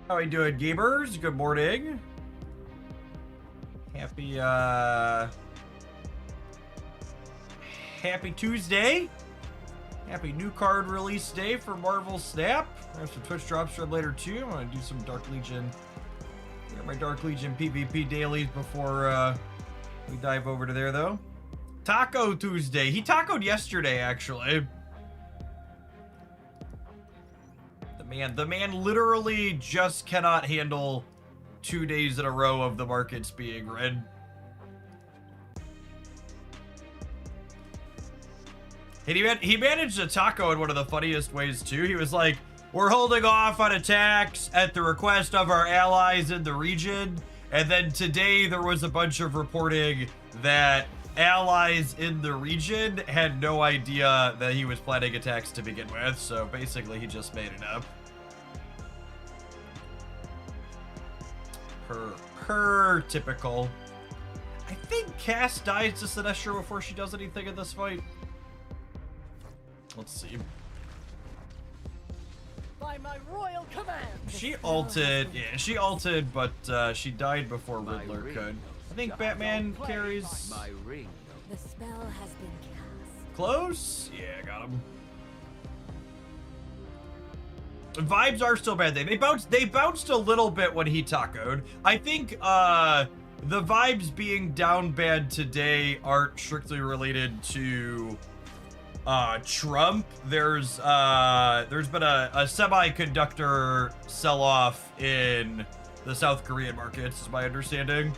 How are you doing, gamers? Good morning. Happy Tuesday. Happy new card release day for Marvel Snap. There's some Twitch drop stream later too. I'm gonna do some Dark Legion. My Dark Legion PvP dailies before we dive over to there though. Taco Tuesday. He tacoed yesterday actually. The man literally just cannot handle 2 days in a row of the markets being red. And he managed a taco in one of the funniest ways too. He was like, we're holding off on attacks at the request of our allies in the region. And then today there was a bunch of reporting that allies in the region had no idea that he was planning attacks to begin with. So basically he just made it up. Per typical. I think Cass dies to Sinestro before she does anything in this fight. Let's see. By my royal command. She ulted, yeah, she ulted, but she died before Riddler could. I think Batman carries. My ring. The spell has been cast. Close? Yeah, got him. Vibes are still bad. They bounced a little bit when he tacoed. I think the vibes being down bad today aren't strictly related to Trump. There's been a semiconductor sell-off in the South Korean markets, is my understanding.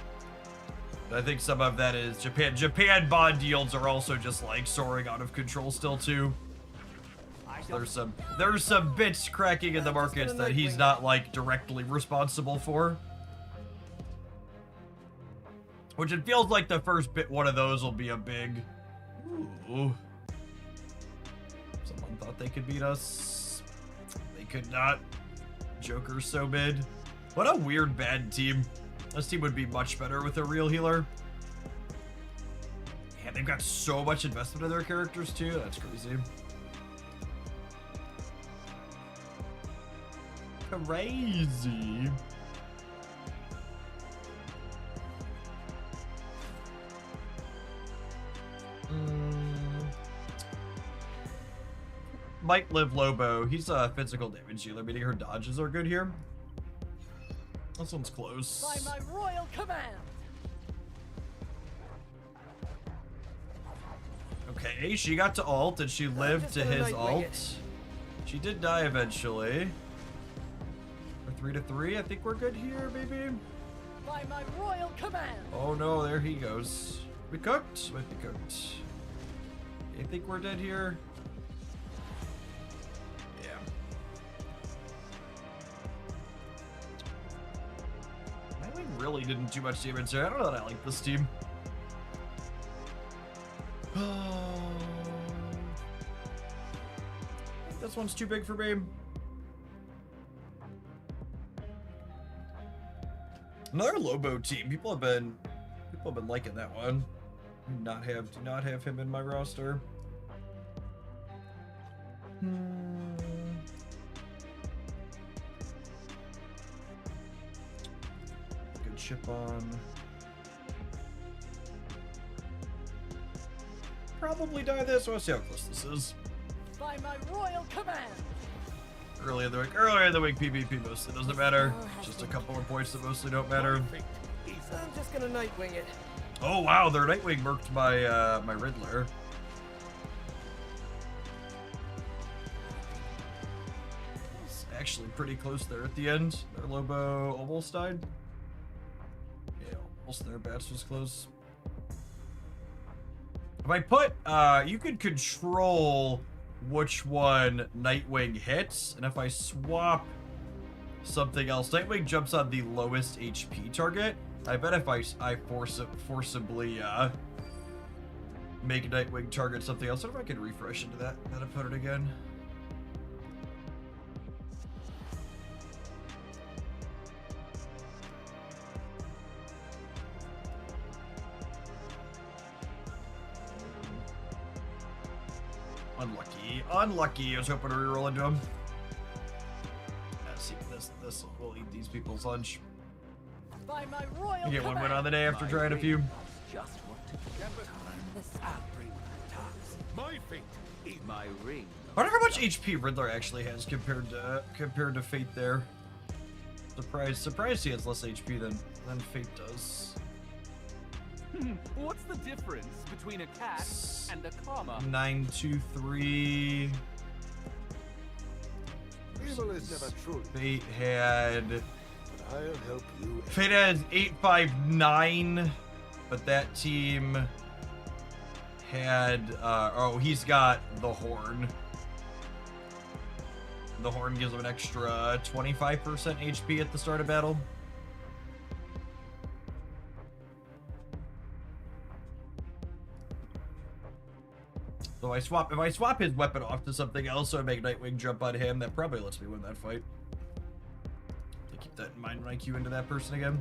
I think some of that is Japan. Japan bond yields are also just like soaring out of control still too. So there's some bits cracking in the markets that he's not like directly responsible for. Which it feels like the first bit one of those will be a big. Ooh. Someone thought they could beat us. They could not. Joker's so mid. What a weird bad team. This team would be much better with a real healer. Yeah, they've got so much investment in their characters too. That's crazy. Crazy. Might live Lobo. He's a physical damage healer, meaning her dodges are good here. This one's close. By my royal command. Okay, she got to ult and she lived to his ult. She did die eventually. We're 3-3. I think we're good here, baby. By my royal command. Oh no, there he goes. We cooked? Might be cooked. I think we're dead here. Yeah. Nightwing really didn't do much damage there. I don't know that I like this team. I think this one's too big for me. Another Lobo team. People have been liking that one. Do not have him in my roster. Good chip on. Probably die this. Let's see how close this is. By my royal command. Earlier in the week, PvP mostly doesn't matter. Just a couple of points that mostly don't matter. I'm just gonna Nightwing it. Oh wow, their Nightwing murked my my Riddler. It's actually pretty close there at the end. Their Lobo almost died. Yeah, almost there. Bats was close. If I put, you could control which one Nightwing hits, and if I swap something else, Nightwing jumps on the lowest HP target. I bet if I forcibly make Nightwing target something else, I wonder if I can refresh into that opponent again. Unlucky. I was hoping to reroll into him. Let's see what this will eat these people's lunch. By my royal You get one win command. on the day after My trying a ring few. knows just what to do. I'll bring the task. My fate is My ring. I wonder how much HP Riddler actually has compared to Fate there. Surprised he has less HP than Fate does. What's the difference between a cat and a comma? 923. evil is never truly. Fate had But I'll help you. Fate has 859, but that team had oh, he's got the horn. The horn gives him an extra 25% HP at the start of battle. So if I swap his weapon off to something else, so I make Nightwing jump on him, that probably lets me win that fight. So keep that in mind when I queue into that person again.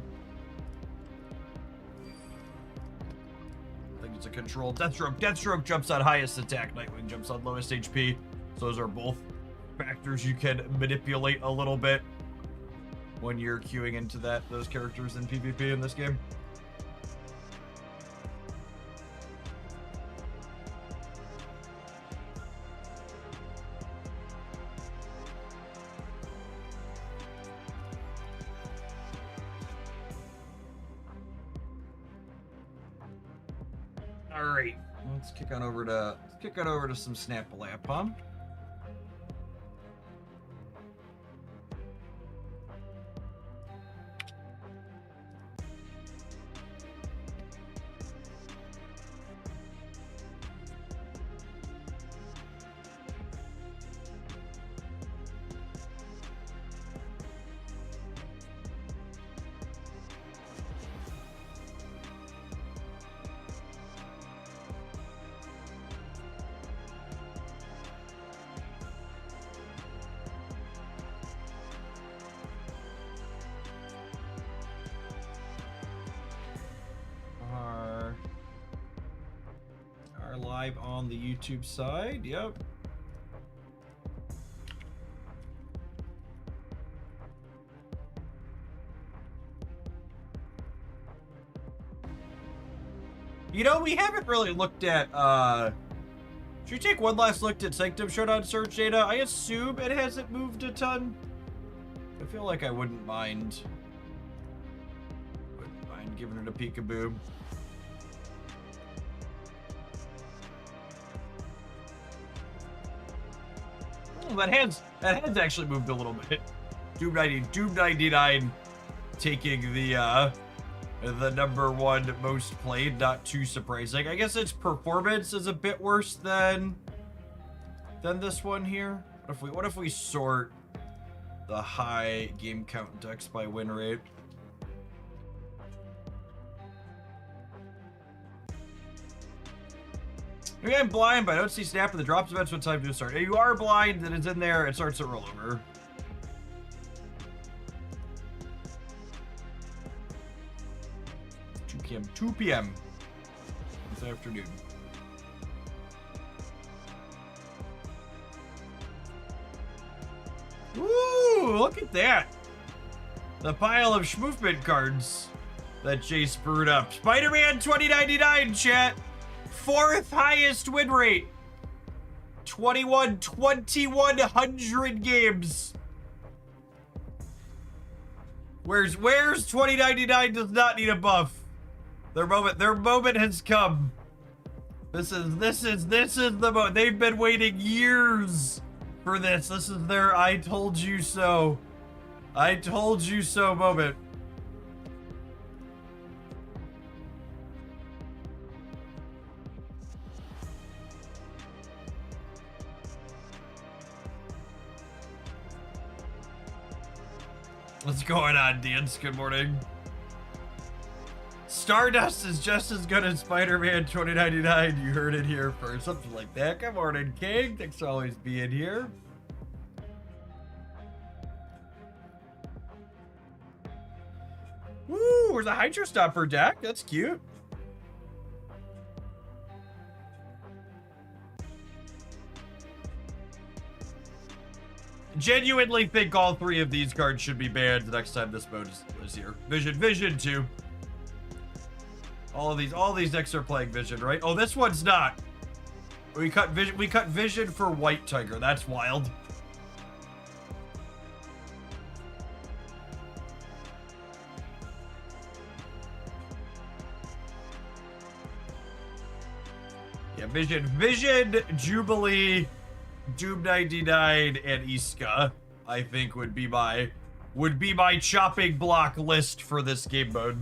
I think it's a control. Deathstroke. Deathstroke jumps on highest attack. Nightwing jumps on lowest HP. So those are both factors you can manipulate a little bit when you're queuing into those characters in PvP in this game. All right, let's kick on over to some Snap a Lap, huh? Are live on the YouTube side. Yep. You know, we haven't really looked at, should we take one last look at Sanctum Showdown search data? I assume it hasn't moved a ton. I feel like I wouldn't mind giving it a peekaboo. Oh, that hand's actually moved a little bit. Doom 99 taking the number one most played, not too surprising. I guess its performance is a bit worse than this one here. What if we sort the high game count decks by win rate? Maybe I'm blind, but I don't see Snap in the drops events when time to start. If you are blind, then it's in there. It starts to roll over. Two p.m. this afternoon. Ooh, look at that. The pile of Schmoofman cards that Jace brewed up. Spider-Man 2099, chat. 4th highest win rate. 2100 games. Where's 2099 does not need a buff. Their moment has come. This is the moment. They've been waiting years for this. This is their I told you so. I told you so moment. What's going on, Dance? Good morning. Stardust is just as good as Spider-Man 2099. You heard it here first. Something like that. Good morning, King. Thanks for always being here. Woo, there's a Hydro Stopper deck. That's cute. genuinely think all 3 of these cards should be banned the next time this mode is here. Vision too. All these decks are playing Vision, right? Oh, this one's not. We cut Vision for White Tiger. That's wild. Yeah, Vision, Jubilee, Doom 99, and Iska, I think would be my chopping block list for this game mode.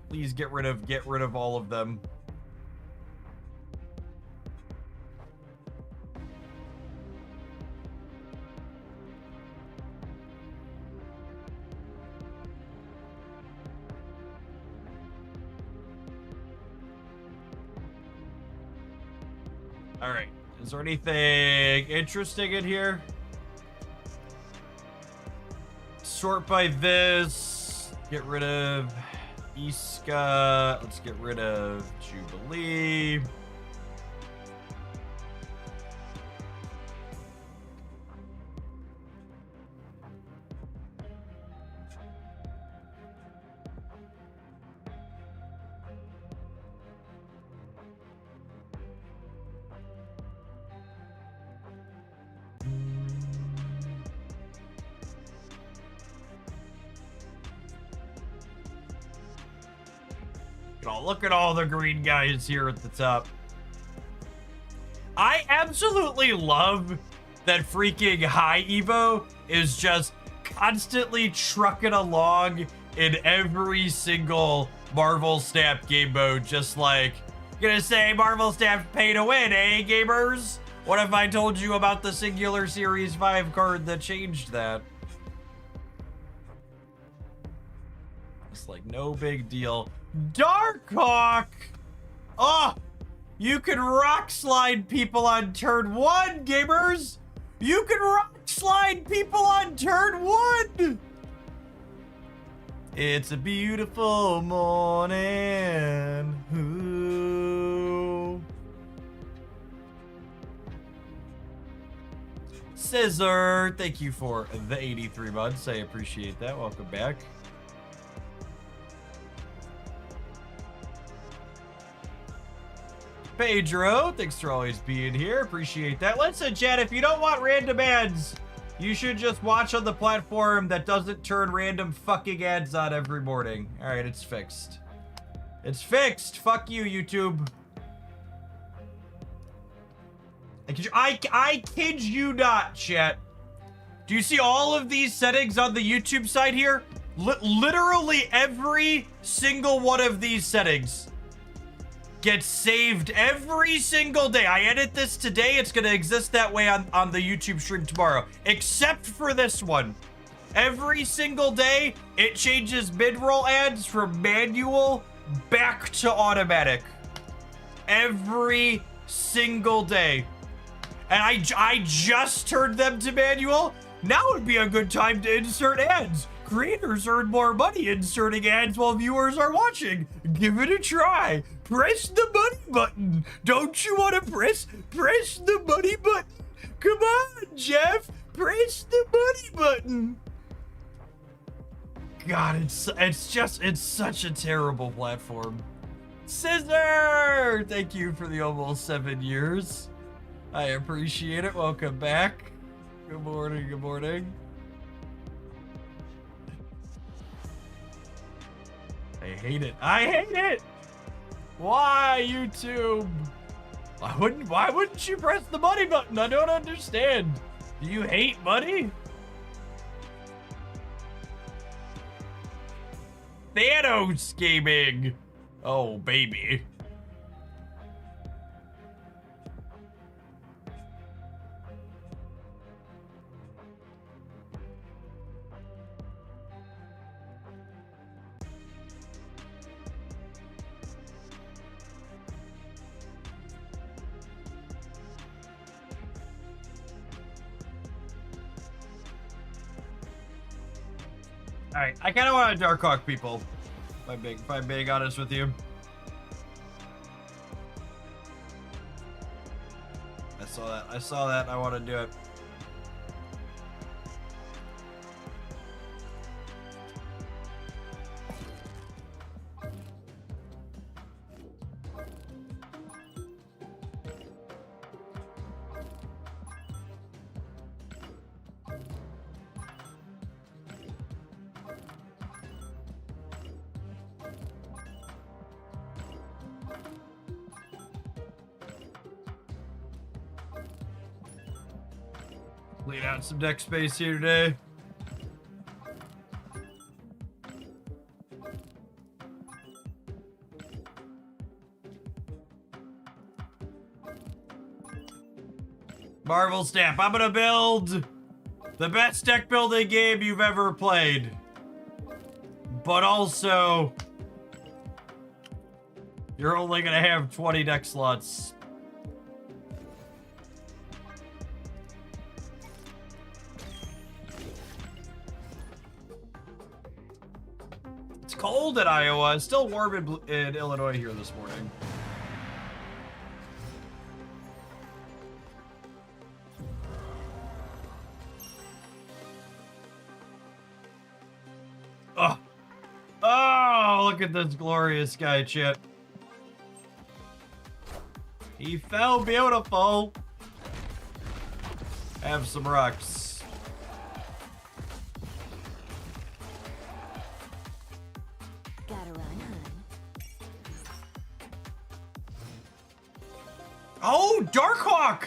Please get rid of all of them. All right. Is there anything interesting in here? Sort by this. Get rid of Iska. Let's get rid of Jubilee. Oh, look at all the green guys here at the top. I absolutely love that freaking High Evo is just constantly trucking along in every single Marvel Snap game mode. Just like, gonna say Marvel Snap pay to win, eh, gamers? What if I told you about the Singular Series 5 card that changed that? It's like no big deal. Darkhawk! Oh! You can rock slide people on turn 1, gamers! You can rock slide people on turn 1! It's a beautiful morning. Ooh. Scissor, thank you for the 83 months. I appreciate that. Welcome back. Pedro, thanks for always being here. Appreciate that. Listen, chat, if you don't want random ads, you should just watch on the platform that doesn't turn random fucking ads on every morning. All right, it's fixed. It's fixed. Fuck you, YouTube. I kid you not, chat. Do you see all of these settings on the YouTube side here? Literally every single one of these settings gets saved every single day. I edit this today. It's going to exist that way on the YouTube stream tomorrow. Except for this one. Every single day, it changes mid-roll ads from manual back to automatic. Every single day. And I just turned them to manual. Now would be a good time to insert ads. Creators earn more money inserting ads while viewers are watching. Give it a try. Press the money button. Don't you want to press the money button? Come on, Jeff. Press the money button. God, it's such a terrible platform. Scissor! Thank you for the almost 7 years. I appreciate it. Welcome back. Good morning, good morning. I hate it. I hate it! Why, YouTube? Why wouldn't you press the money button? I don't understand. Do you hate money? Thanos gaming. Oh, baby. Alright, I kind of want to Darkhawk people. If I'm being honest with you. I saw that. I want to do it. Clean out some deck space here today. Marvel Snap. I'm gonna build the best deck building game you've ever played. But also, you're only gonna have 20 deck slots. It's cold in Iowa. It's still warm in Illinois here this morning. Oh. Oh, look at this glorious guy, Chip. He fell beautiful. Have some rocks. Gotta run, hun. Oh, Darkhawk!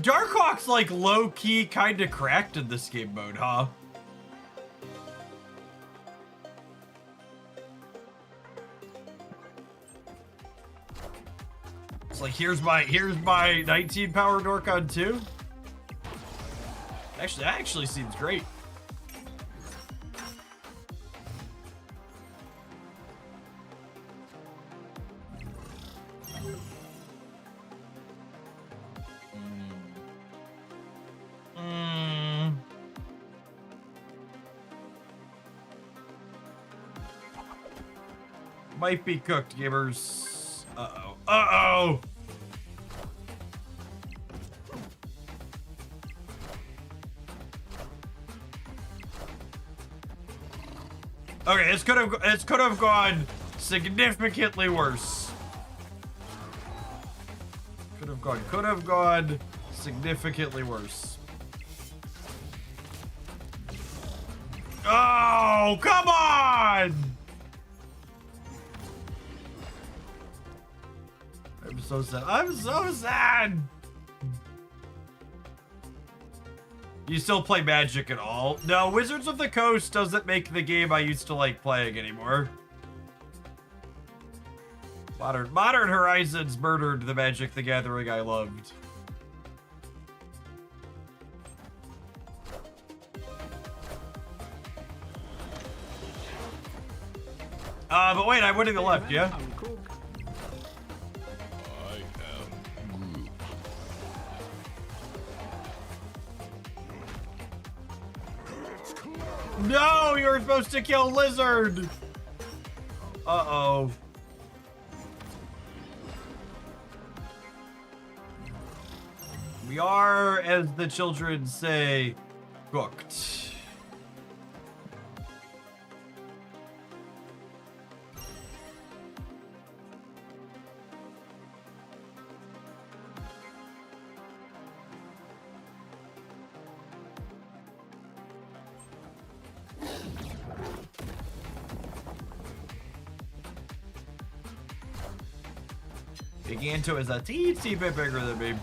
Darkhawk's like low-key kind of cracked in this game mode, huh? It's like, here's my 19 power Dorkon 2. Actually, that actually seems great. Might be cooked, gamers. Uh-oh. Uh-oh! Okay, this could have gone significantly worse. Could have gone significantly worse. Oh, come on! I'm so sad. I'm so sad. You still play Magic at all? No, Wizards of the Coast doesn't make the game I used to like playing anymore. Modern Horizons murdered the Magic the Gathering I loved. But wait, I'm winning the left, yeah? No, you were supposed to kill Lizard. Uh-oh. We are, as the children say, cooked. Giganto is a teensy bit bigger than me.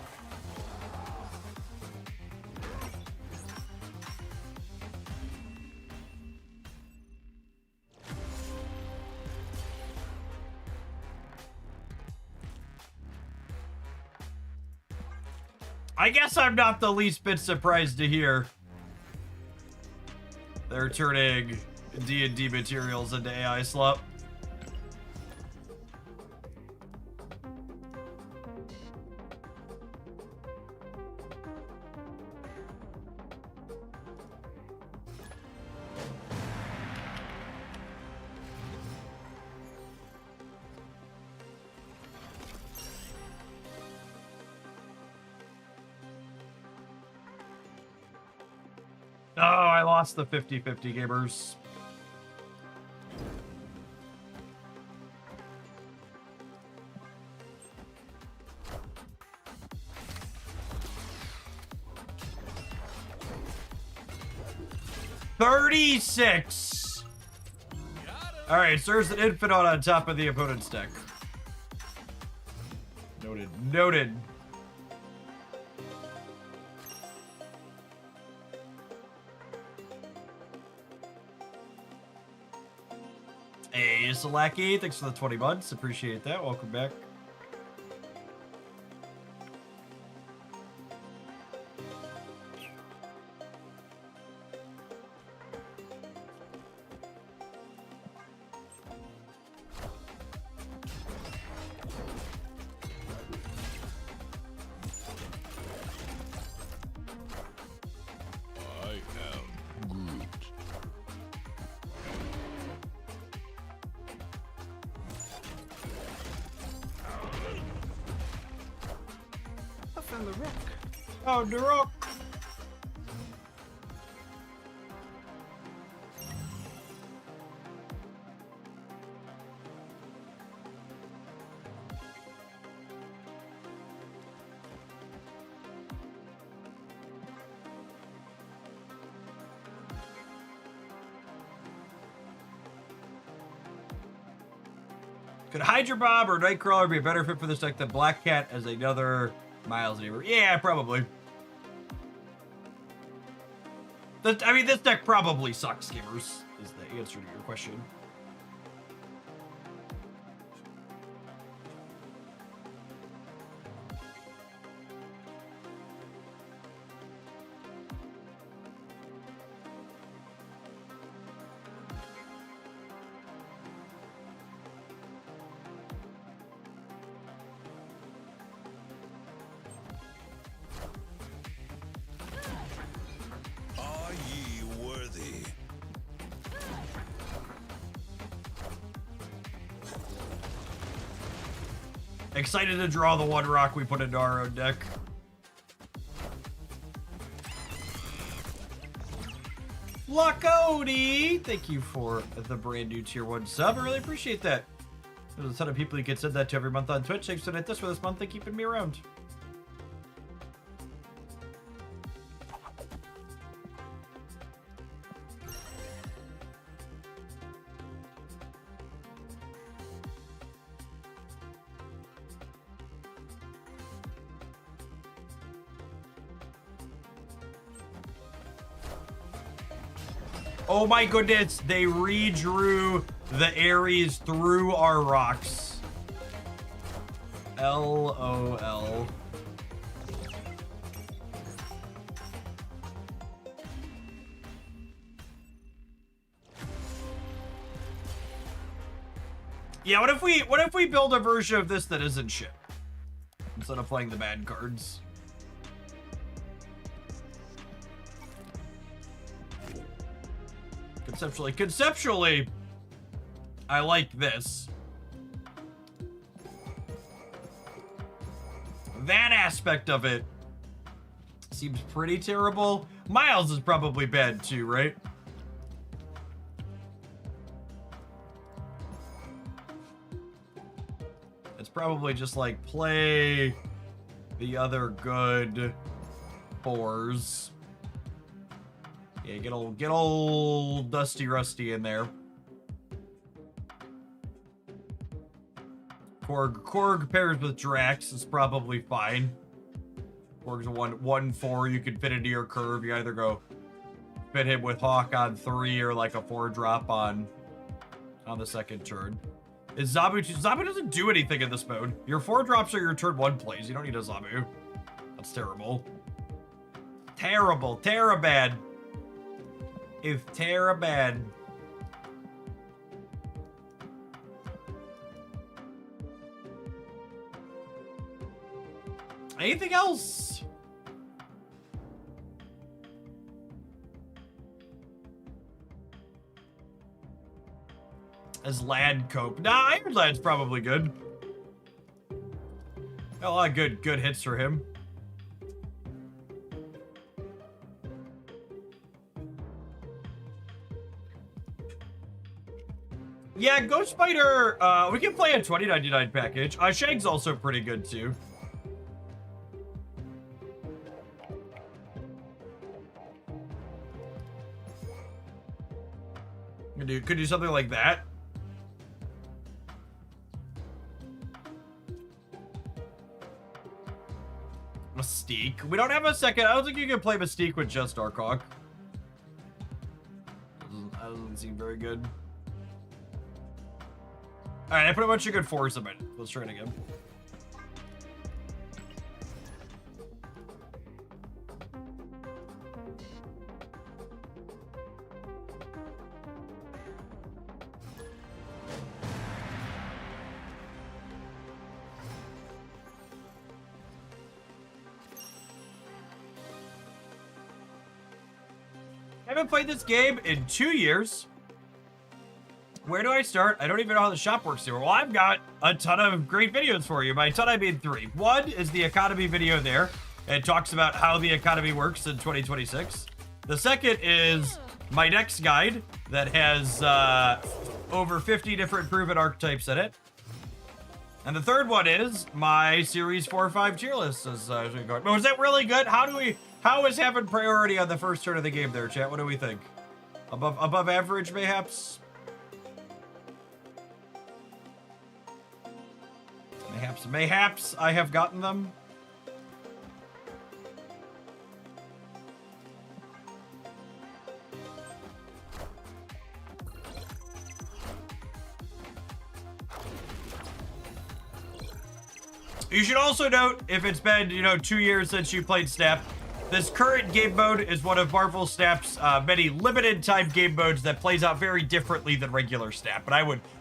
I guess I'm not the least bit surprised to hear they're turning D&D materials into AI slop. Oh, I lost the 50-50 gamers. $36. All right, so there's an Infinite on top of the opponent's deck. Noted. Noted. Hey, Salaki, thanks for the 20 months. Appreciate that. Welcome back. I am Groot. I found the rock. Oh, the rock. Could Hydra Bob or Nightcrawler be a better fit for this deck than Black Cat as another Miles neighbor? Yeah, probably. I mean, this deck probably sucks, gamers, is the answer to your question. Are ye worthy? Excited to draw the one rock we put into our own deck. Lakody, thank you for the brand new tier 1 sub. I really appreciate that. There's a ton of people you can send that to every month on Twitch. Thanks for this for this month and keeping me around. Oh my goodness, they redrew the Ares through our rocks. LOL. Yeah, what if we build a version of this that isn't shit? Instead of playing the bad cards. Conceptually, I like this. That aspect of it seems pretty terrible. Miles is probably bad too, right? It's probably just like play the other good fours. Yeah, get old Dusty Rusty in there. Korg pairs with Drax is probably fine. Korg's a 1/4 you could fit into your curve. You either go fit him with Hawk on 3 or like a 4-drop on the second turn. Is Zabu Zabu doesn't do anything in this mode. Your 4-drops are your turn 1 plays. You don't need a Zabu. That's terrible. Terrible. Terabad. Is Terabad. Anything else? As Lad Cope. Nah, Iron Lad's probably good. Got a lot of good hits for him. Yeah, Ghost Spider, we can play a 2099 package. Shag's also pretty good too. Could do something like that. Mystique. We don't have a second. I don't think you can play Mystique with just Darkhawk. That doesn't seem very good. All right, I put a bunch of good fours in it. Let's try it again. I haven't played this game in 2 years. Where do I start? I don't even know how the shop works here. Well, I've got a ton of great videos for you. By ton, I mean 3. One is the economy video there. It talks about how the economy works in 2026. The second is my next guide that has over 50 different proven archetypes in it. And the third one is my series 4 or 5 tier list. Was that really good? How is having priority on the first turn of the game there, chat? What do we think? Above average, mayhaps? Mayhaps I have gotten them. You should also note, if it's been, 2 years since you played Snap, this current game mode is one of Marvel Snap's many limited time game modes that plays out very differently than regular Snap. But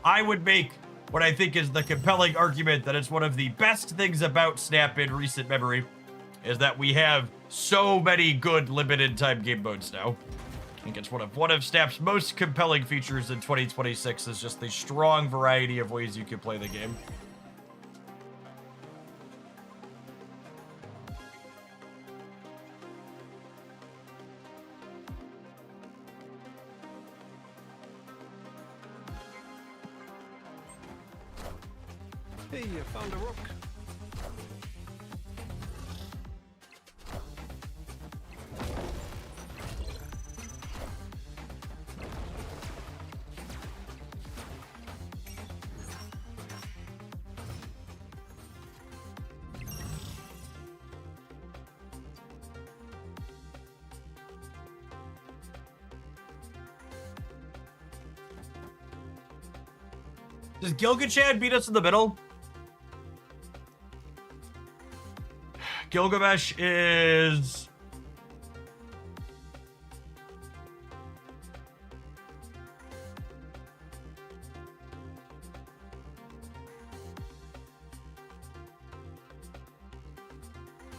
I would make what I think is the compelling argument that it's one of the best things about Snap in recent memory, is that we have so many good limited time game modes now. I think it's one of Snap's most compelling features in 2026 is just the strong variety of ways you can play the game. Hey, you found a rook. Does Gilgachad beat us in the middle? Gilgamesh is...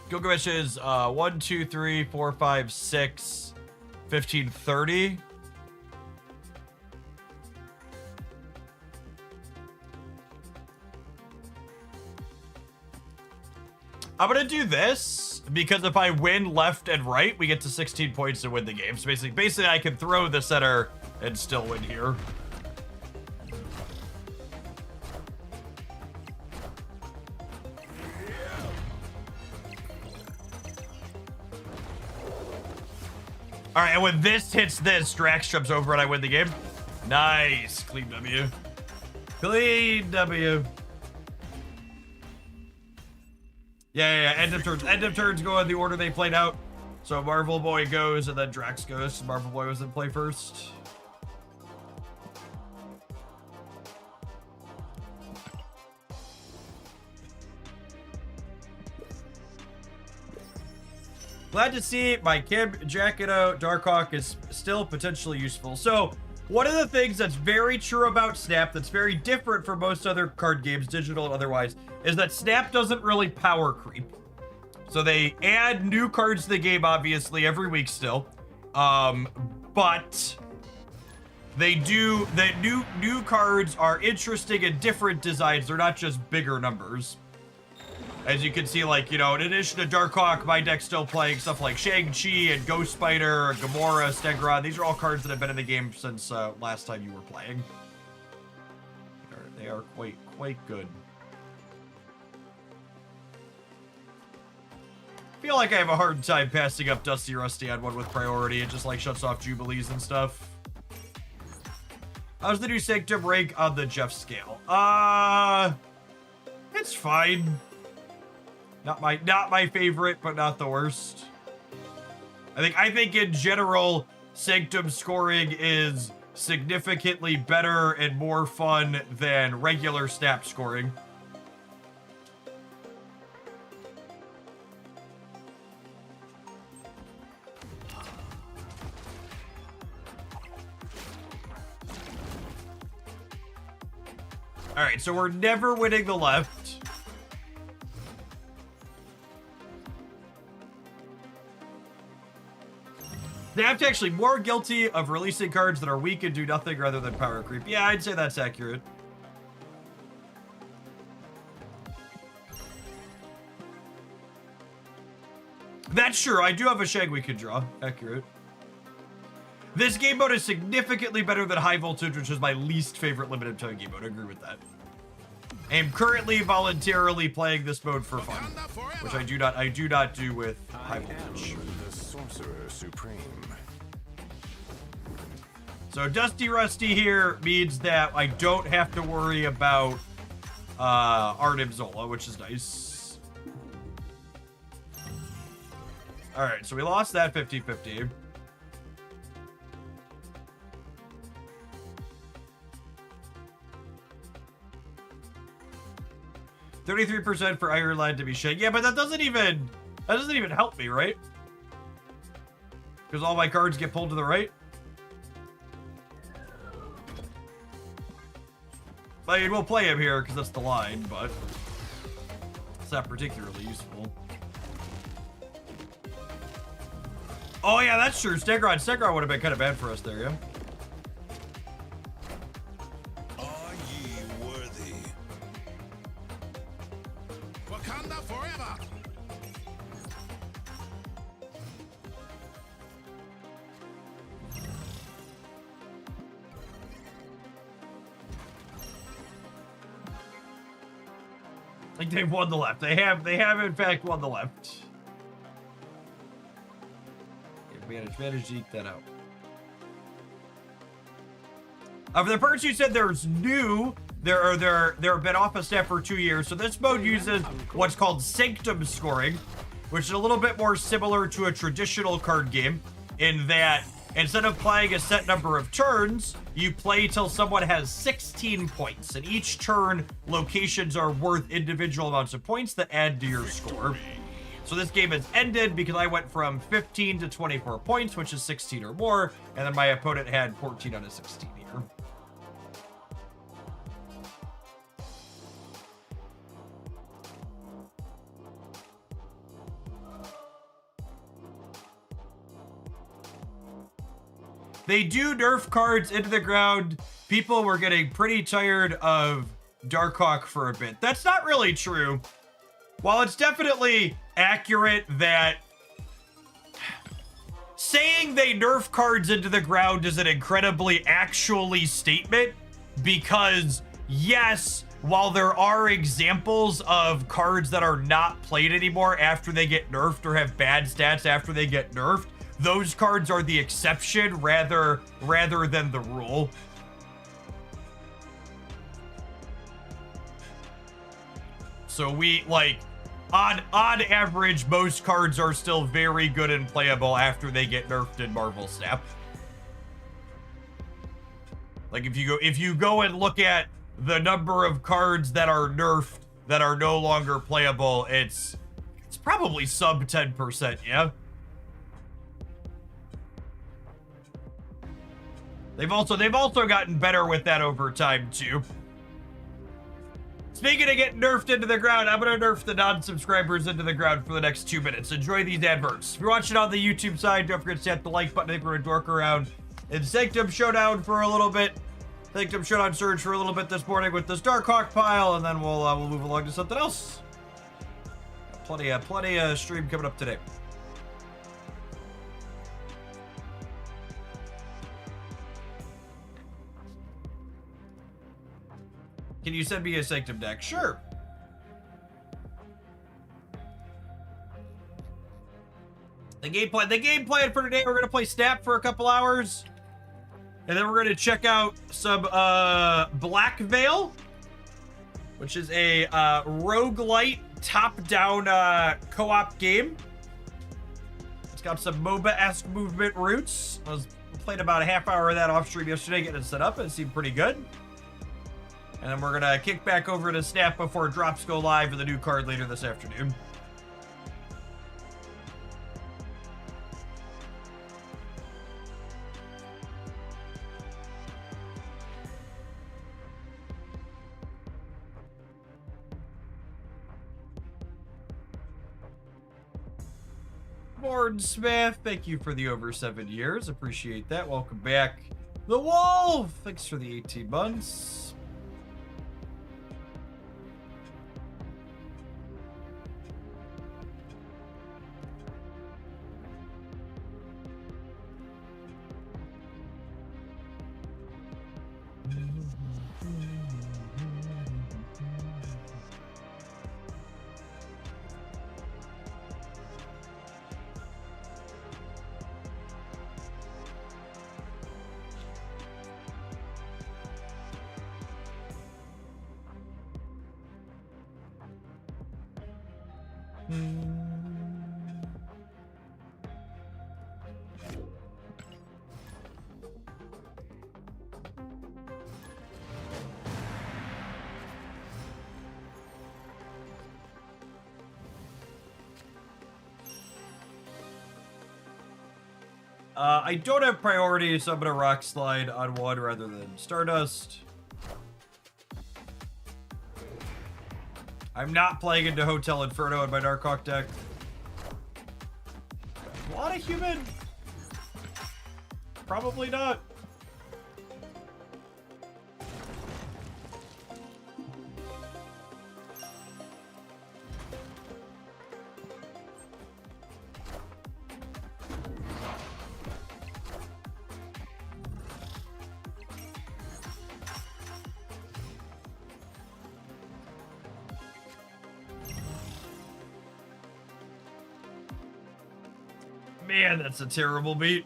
Gilgamesh is 1, 2, 3, 4, 5, 6, 15, 30. I'm gonna do this because if I win left and right, we get to 16 points to win the game. So basically I can throw the center and still win here. All right, and when this hits this, Drax jumps over and I win the game. Nice, clean W. Clean W. Yeah. End of turns. End of turns go in the order they played out. So Marvel Boy goes and then Drax goes. Marvel Boy was in play first. Glad to see my Kim Jacketo Darkhawk is still potentially useful. So one of the things that's very true about Snap that's very different from most other card games, digital and otherwise, is that Snap doesn't really power creep. So they add new cards to the game, obviously, every week still. But they do, the new cards are interesting and different designs. They're not just bigger numbers. As you can see, like, in addition to Darkhawk, my deck's still playing stuff like Shang-Chi and Ghost Spider, Gamora, Stegron. These are all cards that have been in the game since last time you were playing. They are quite good. I feel like I have a hard time passing up Dusty Rusty on one with priority. It just, like, shuts off Jubilees and stuff. How's the new Sanctum rank on the Jeff scale? It's fine. Not my favorite, but not the worst. I think in general, Sanctum scoring is significantly better and more fun than regular snap scoring. All right, so we're never winning the left. Snap's actually more guilty of releasing cards that are weak and do nothing rather than power creep. Yeah, I'd say that's accurate. That's true. I do have a Shag we could draw. Accurate. This game mode is significantly better than High Voltage, which is my least favorite limited time game mode. I agree with that. I am currently voluntarily playing this mode for fun, which I do not do with High Voltage. The Sorcerer Supreme. So Dusty Rusty here means that I don't have to worry about Arnim Zola, which is nice. All right, so we lost that 50-50. $33% for Ironline to be shake. Yeah, but that doesn't even help me, right? Because all my cards get pulled to the right. I mean, we'll play him here because that's the line, but it's not particularly useful. Oh yeah, that's true. Stegron would have been kind of bad for us there, yeah. Are ye worthy? Wakanda forever! Like they've won the left. They have in fact won the left. Managed to eke that out. For the person who said there's new, they've been off of staff for 2 years. So this mode uses what's called Sanctum scoring, which is a little bit more similar to a traditional card game in that instead of playing a set number of turns, you play till someone has 16 points. And each turn, locations are worth individual amounts of points that add to your score. So this game has ended because I went from 15 to 24 points, which is 16 or more, and then my opponent had 14 out of 16 here. They do nerf cards into the ground. People were getting pretty tired of Darkhawk for a bit. That's not really true. While it's definitely accurate that saying they nerf cards into the ground is an incredibly actually statement, because yes, while there are examples of cards that are not played anymore after they get nerfed or have bad stats after they get nerfed, those cards are the exception rather than the rule. So we, like, on average, most cards are still very good and playable after they get nerfed in Marvel Snap. Like, if you go and look at the number of cards that are nerfed that are no longer playable, it's probably sub 10%, yeah? They've also gotten better with that over time too. Speaking of getting nerfed into the ground, I'm gonna nerf the non-subscribers into the ground for the next 2 minutes. Enjoy these adverts. If you're watching on the YouTube side, don't forget to hit the like button. I think we're gonna dork around in Sanctum Showdown for a little bit. Sanctum Showdown Surge for a little bit this morning with this Darkhawk pile, and then we'll move along to something else. Plenty of stream coming up today. Can you send me a Sanctum deck? Sure. The game plan for today, we're going to play Snap for a couple hours. And then we're going to check out some Black Veil, which is a roguelite top-down co-op game. It's got some MOBA-esque movement roots. I played about a half hour of that off stream yesterday, getting it set up. It seemed pretty good. And then we're gonna kick back over to Snap before drops go live with a new card later this afternoon. Lord Smith, thank you for the over 7 years. Appreciate that. Welcome back. The Wolf, thanks for the 18 months. I don't have priority, so I'm gonna rock slide on one rather than Stardust. I'm not playing into Hotel Inferno in my Darkhawk deck. A lot of human. Probably not. Man, that's a terrible beat.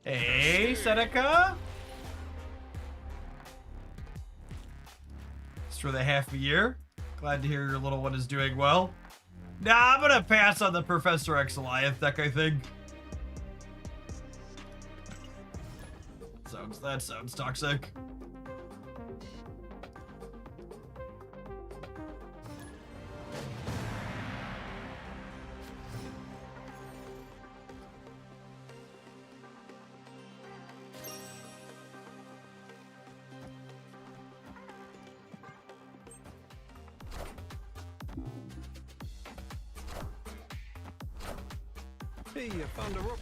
Hey, Seneca. For the half a year. Glad to hear your little one is doing well. Nah, I'm gonna pass on the Professor X Goliath deck, I think. That sounds toxic. Hey, I found a rook.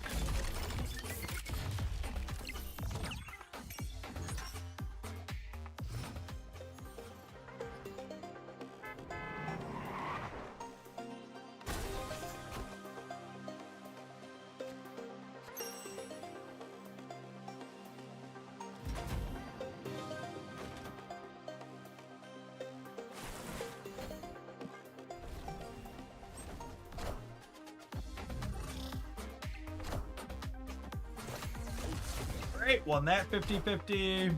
Great, won that 50-50.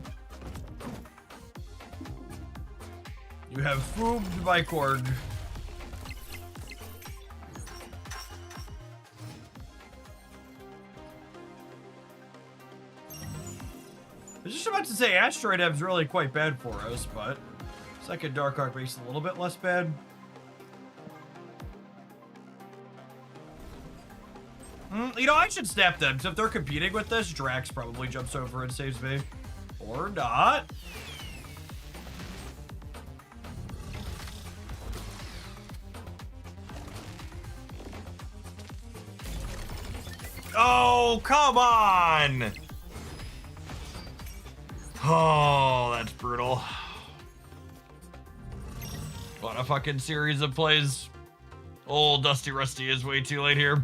You have foobed my Korg. I was just about to say Asteroid M's really quite bad for us, but second Dark Arc makes it a little bit less bad. You know, I should snap them, so if they're competing with this, Drax probably jumps over and saves me. Or not. Oh, come on! Oh, that's brutal. What a fucking series of plays. Old Dusty Rusty is way too late here.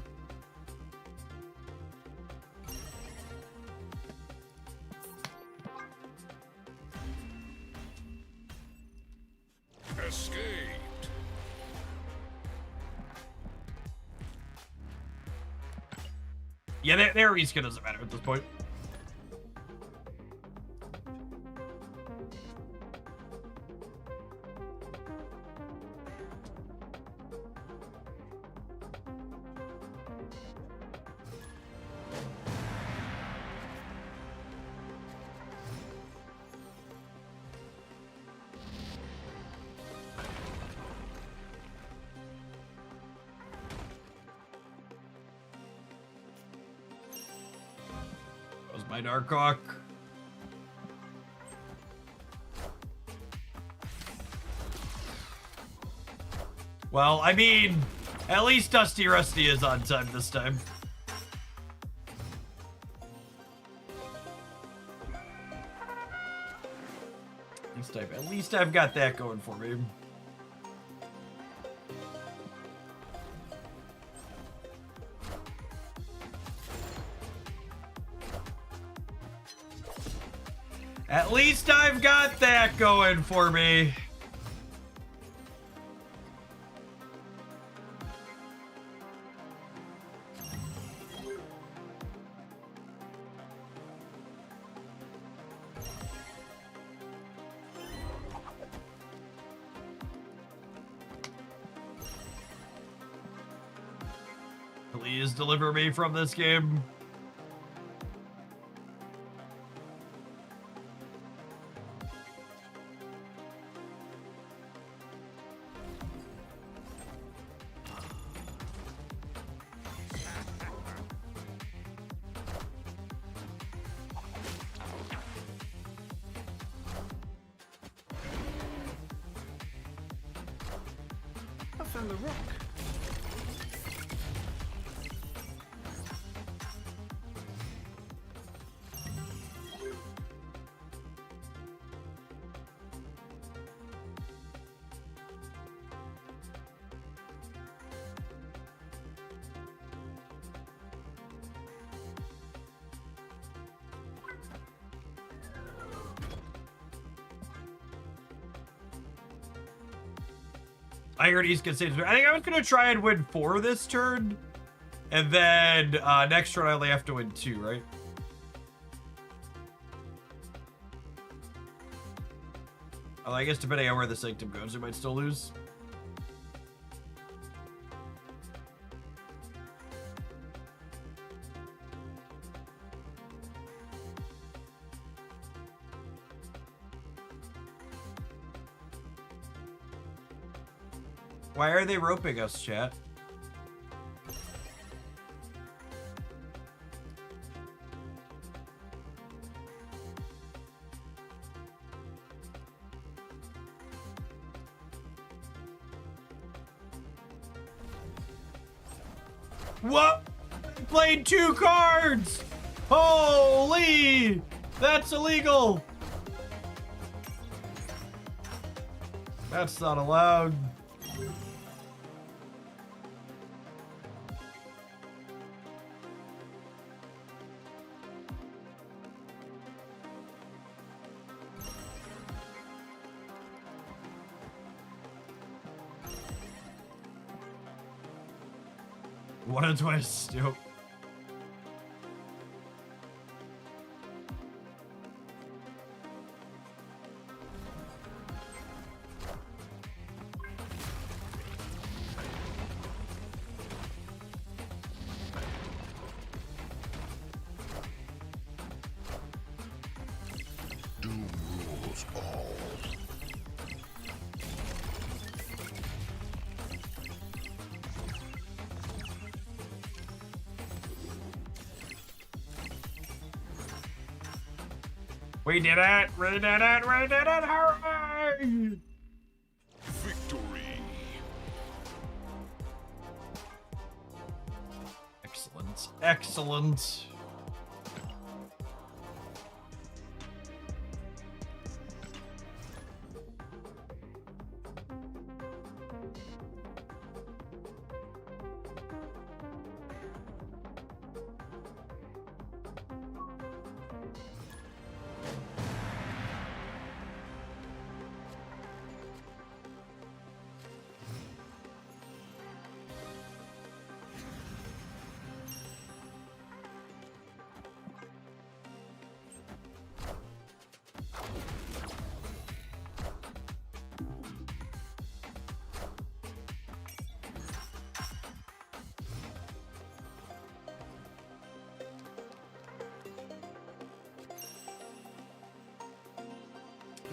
Yeah, their reskin doesn't matter at this point. That was my Darkhawk. Well, I mean, at least Dusty Rusty is on time this time. At least I've got that going for me. At least I've got that going for me. Please deliver me from this game. I found the rock. I heard he's gonna say this. I think I was gonna try and win 4 this turn, and then next turn I only have to win 2, right? Oh, I guess depending on where the Sanctum goes, we might still lose. Why are they roping us, chat? What? I played 2 cards! Holy! That's illegal! That's not allowed. What a twist. Yep. Doom rules all. We did it! We did it! We did it! Hooray! Victory. Excellent. Excellent.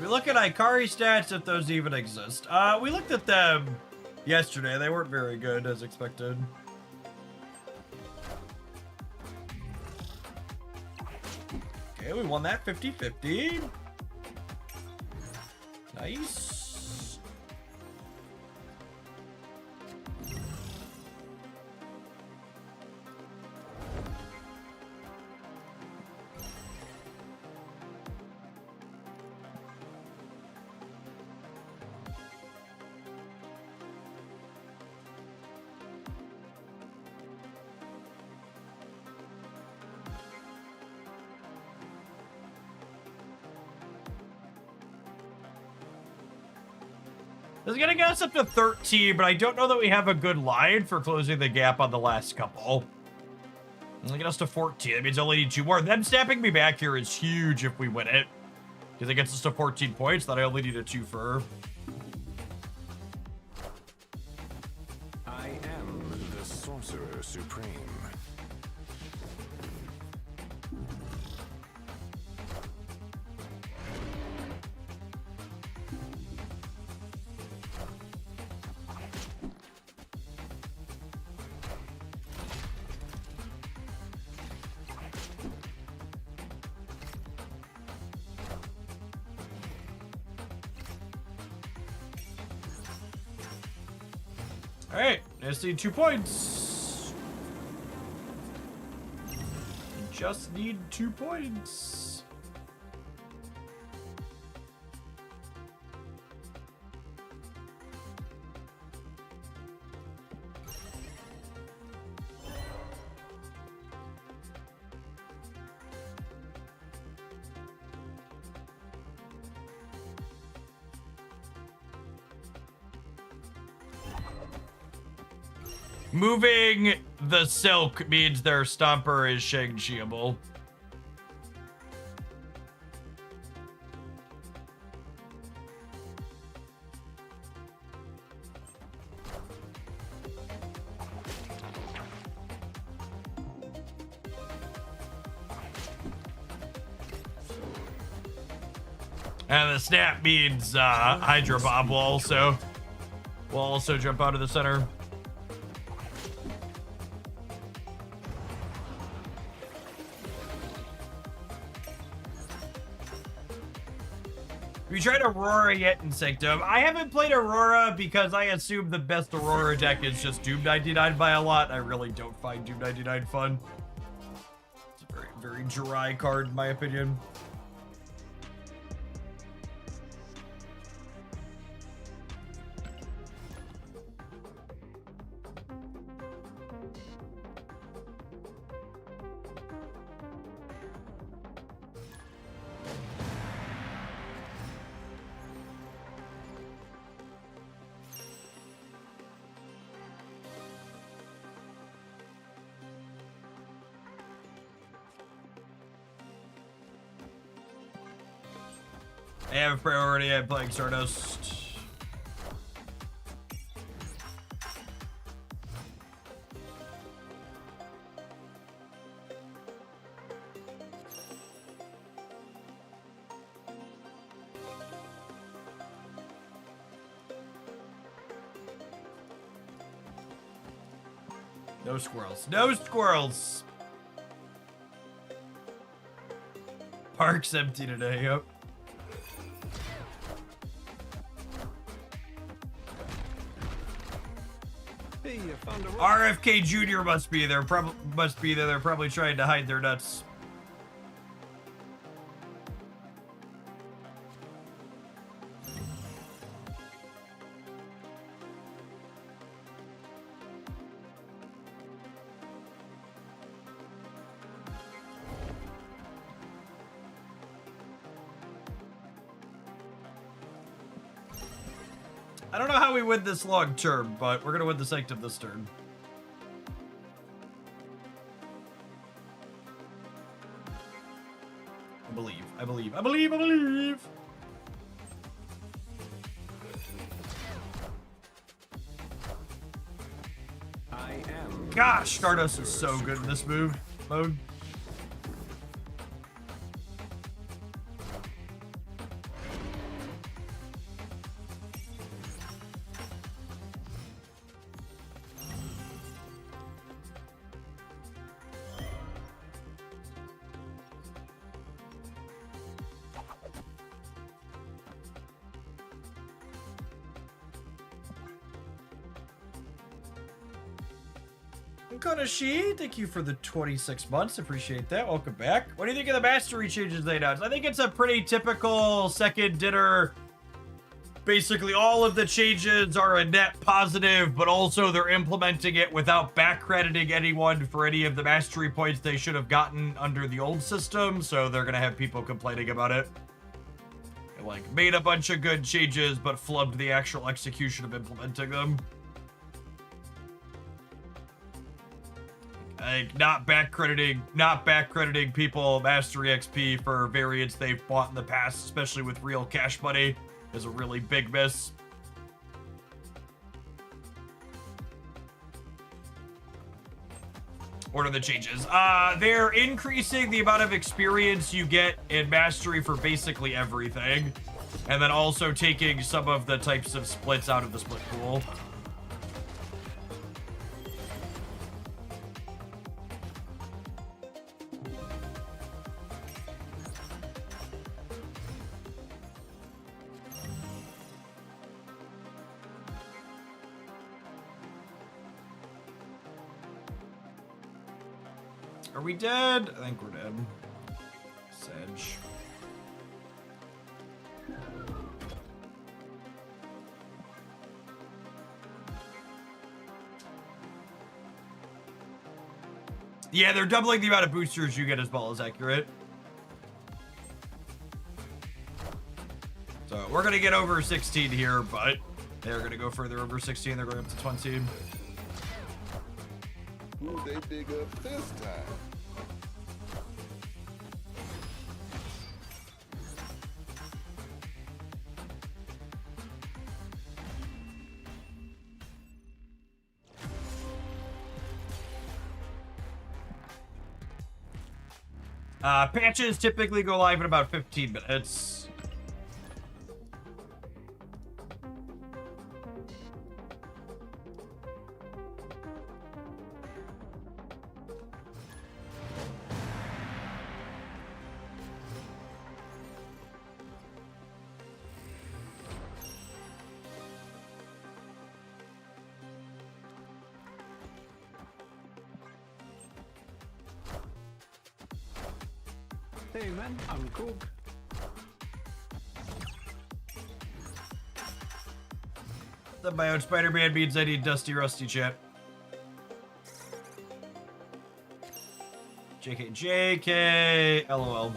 We look at Ikari stats if those even exist. We looked at them yesterday. They weren't very good as expected. Okay, we won that 50-50. Nice. This is gonna get us up to 13, but I don't know that we have a good line for closing the gap on the last couple. It'll get us to 14. That means I only need 2 more. Them snapping me back here is huge if we win it. Because it gets us to 14 points, then I only need a 2 for. I am the Sorcerer Supreme. Alright, I just need 2 points. Just need 2 points. Moving the silk means their stomper is Shang-Chiable. And the snap means Hydra Bomb will also jump out of the center. We tried Aurora yet in Sanctum. I haven't played Aurora because I assume the best Aurora deck is just Doom 99 by a lot. I really don't find Doom 99 fun. It's a very, very dry card in my opinion. I have a priority. I'm playing Stardust. No squirrels. No squirrels. Park's empty today. Yep. Hey, you found a rope. RFK Jr. must be there. Must be there. They're probably trying to hide their nuts. I don't know how we win this long term, but we're gonna win the Sanctum this turn. I believe. I believe. I believe. I believe. I am. Gosh, Stardust is so good in this mode. Konoshi, thank you for the 26 months. Appreciate that. Welcome back. What do you think of the mastery changes they announced? I think it's a pretty typical second dinner. Basically, all of the changes are a net positive, but also they're implementing it without back-crediting anyone for any of the mastery points they should have gotten under the old system, so they're gonna have people complaining about it. They, like, made a bunch of good changes, but flubbed the actual execution of implementing them. Like, not back-crediting people mastery XP for variants they've bought in the past, especially with real cash money, is a really big miss. What are the changes? They're increasing the amount of experience you get in mastery for basically everything, and then also taking some of the types of splits out of the split pool. Are we dead? I think we're dead. Sedge. Yeah, they're doubling the amount of boosters you get as well as accurate. So we're gonna get over 16 here, but they're gonna go further over 16. They're going up to 20. Who they dig up this time? Patches typically go live in about 15 minutes. Hey man, I'm cook. My own Spider-Man means I need Dusty Rusty chat. JK, LOL.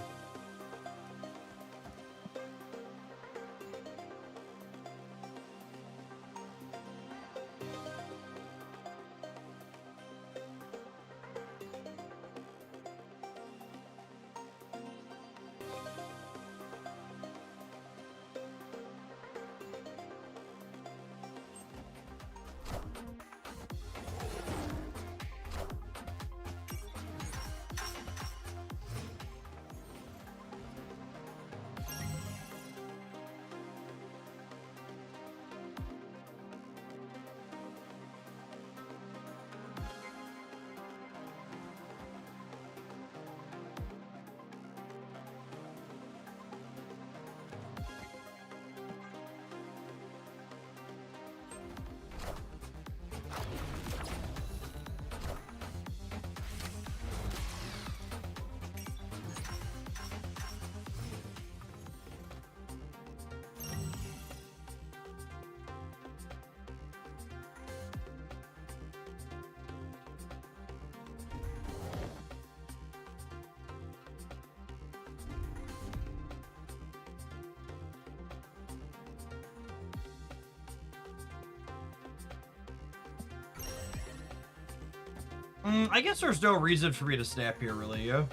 I guess there's no reason for me to snap here, really, yeah?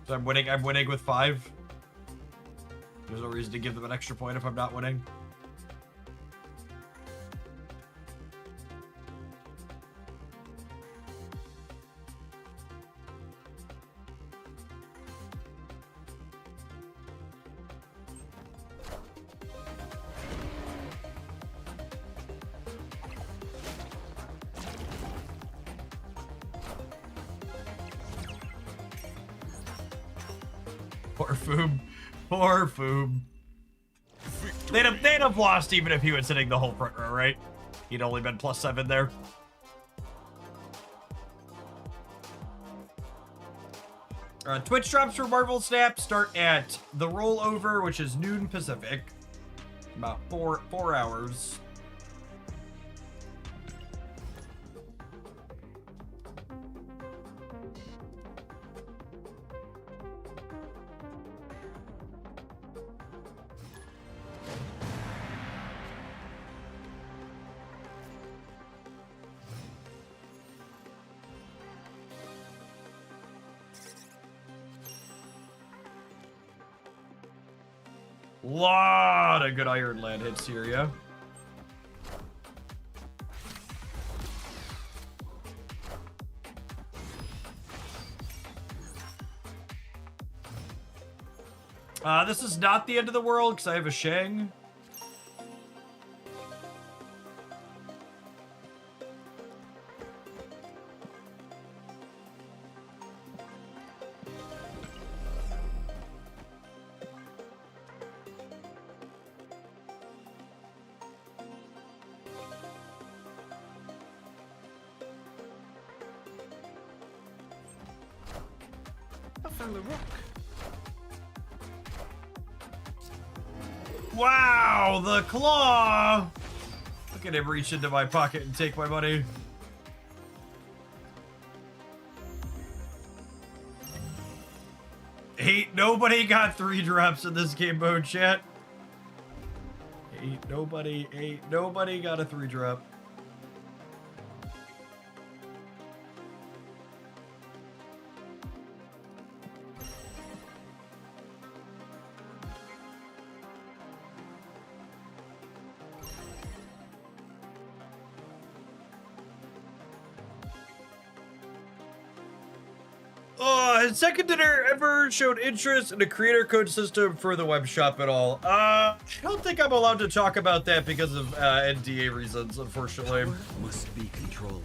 So I'm winning with 5. There's no reason to give them an extra point if I'm not winning. Poor Foob. Poor Foob. They'd have lost even if he was sitting the whole front row, right? He'd only been +7 there. Twitch drops for Marvel Snap start at the rollover, which is noon Pacific. About four hours. Lot of good Iron Land hits here, yeah. This is not the end of the world because I have a Shang. I found the rock. Wow, the claw! Look at him reach into my pocket and take my money. Nobody got 3 drops in this game mode, chat. Nobody got a 3 drop. Has Second Dinner ever showed interest in a creator code system for the web shop at all? I don't think I'm allowed to talk about that because of NDA reasons, unfortunately. Power must be controlled.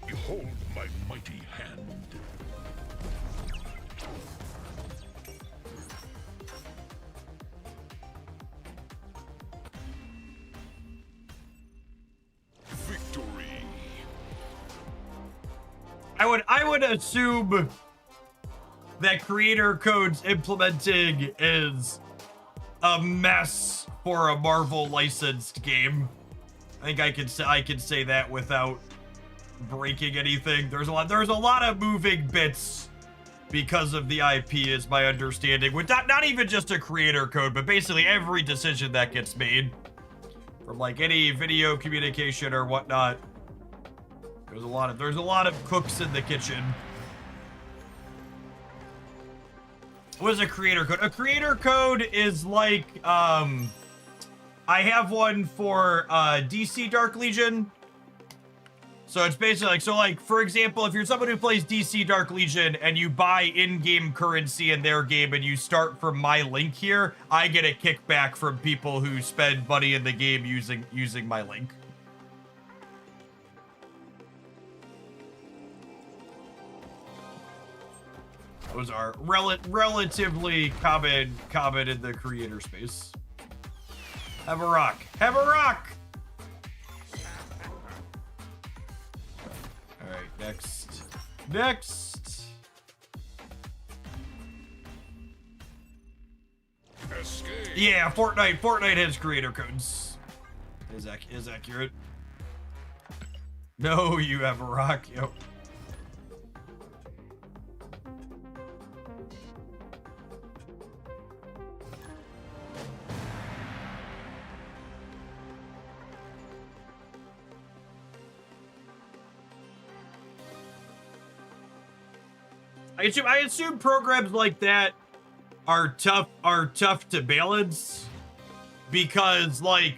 Behold my mighty hand. Victory. I would assume that creator codes implementing is a mess for a Marvel licensed game. I think I can say that without breaking anything. There's a lot of moving bits because of the IP, is my understanding, with not even just a creator code, but basically every decision that gets made from like any video communication or whatnot. There's a lot of cooks in the kitchen. What is a creator code? A creator code is like I have one for DC Dark Legion. So it's basically like, for example, if you're someone who plays DC Dark Legion and you buy in-game currency in their game and you start from my link here, I get a kickback from people who spend money in the game using my link. Those are relatively common in the creator space. Have a rock. Have a rock! Alright, next. Escape. Yeah, Fortnite has creator codes. Is accurate. No, you have a rock. Yep. I assume programs like that are tough to balance, because like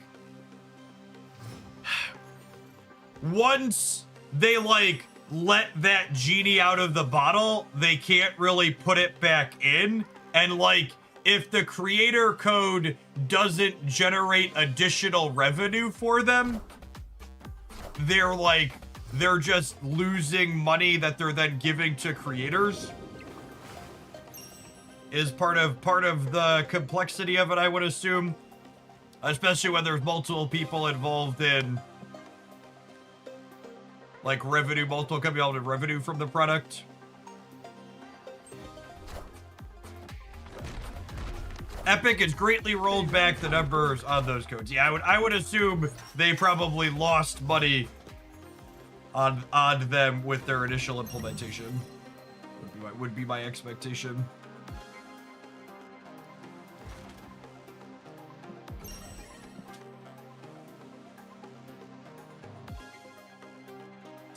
once they like let that genie out of the bottle, they can't really put it back in. And like, if the creator code doesn't generate additional revenue for them, they're just losing money that they're then giving to creators. Is part of the complexity of it, I would assume. Especially when there's multiple people involved in like revenue, multiple companies involved in revenue from the product. Epic has greatly rolled back the numbers on those codes. Yeah, I would assume they probably lost money on them with their initial implementation. Would be my expectation.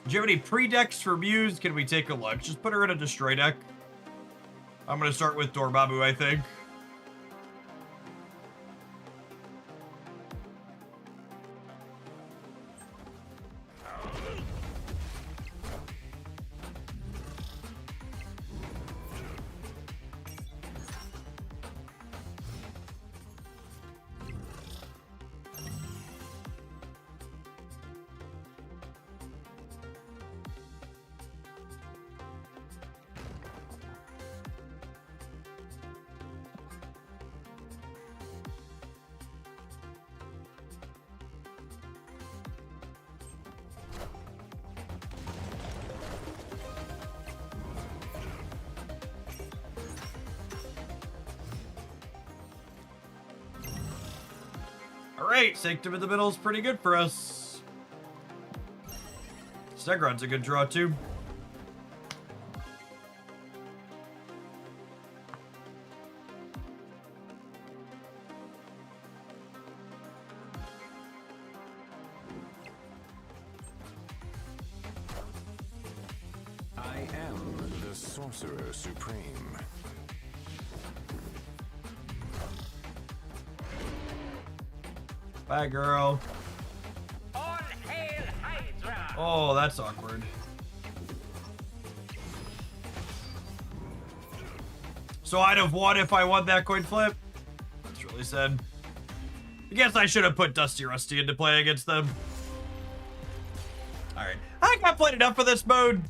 Do you have any pre-decks for Muse? Can we take a look? Just put her in a destroy deck. I'm gonna start with Dormammu, I think. Alright, Sanctum in the middle is pretty good for us. Segron's a good draw too. I am the Sorcerer Supreme. Bye, girl. All hail Hydra! Oh, that's awkward. So I'd have won if I won that coin flip. That's really sad. I guess I should have put Dusty Rusty into play against them. Alright. I think I played enough for this mode.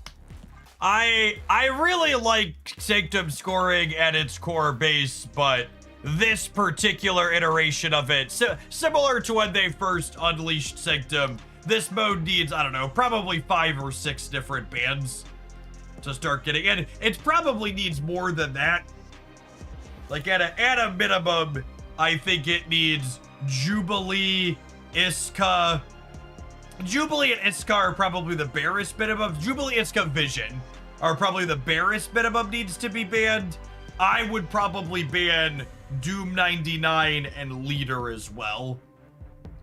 I really like Sanctum scoring at its core base, but this particular iteration of it, similar to when they first unleashed Sanctum, this mode needs, I don't know, probably 5 or 6 different bands to start getting in. It probably needs more than that. Like at a minimum, I think it needs Jubilee, Iska. Jubilee and Iska are probably the barest minimum. Jubilee, Iska, Vision are probably the barest minimum needs to be banned. I would probably ban Doom 99 and Leader as well,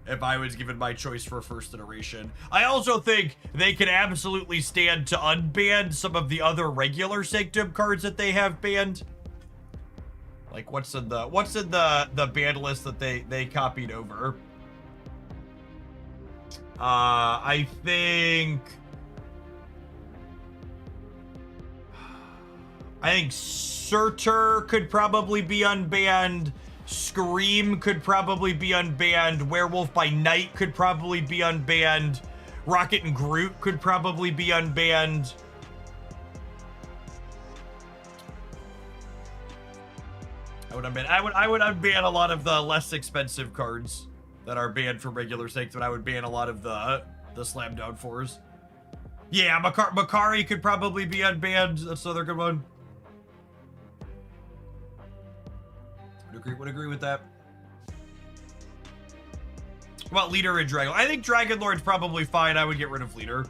if I was given my choice for first iteration. I also think they could absolutely stand to unban some of the other regular Sanctum cards that they have banned. Like what's in the ban list that they copied over? I think Surtur could probably be unbanned. Scream could probably be unbanned. Werewolf by Night could probably be unbanned. Rocket and Groot could probably be unbanned. I would unban a lot of the less expensive cards that are banned from regular Sanctum, but I would ban a lot of the slam down 4s. Yeah, Makari could probably be unbanned. That's another good one. Would agree with that. What about Leader and Dragon? I think Dragon Lord's probably fine. I would get rid of Leader.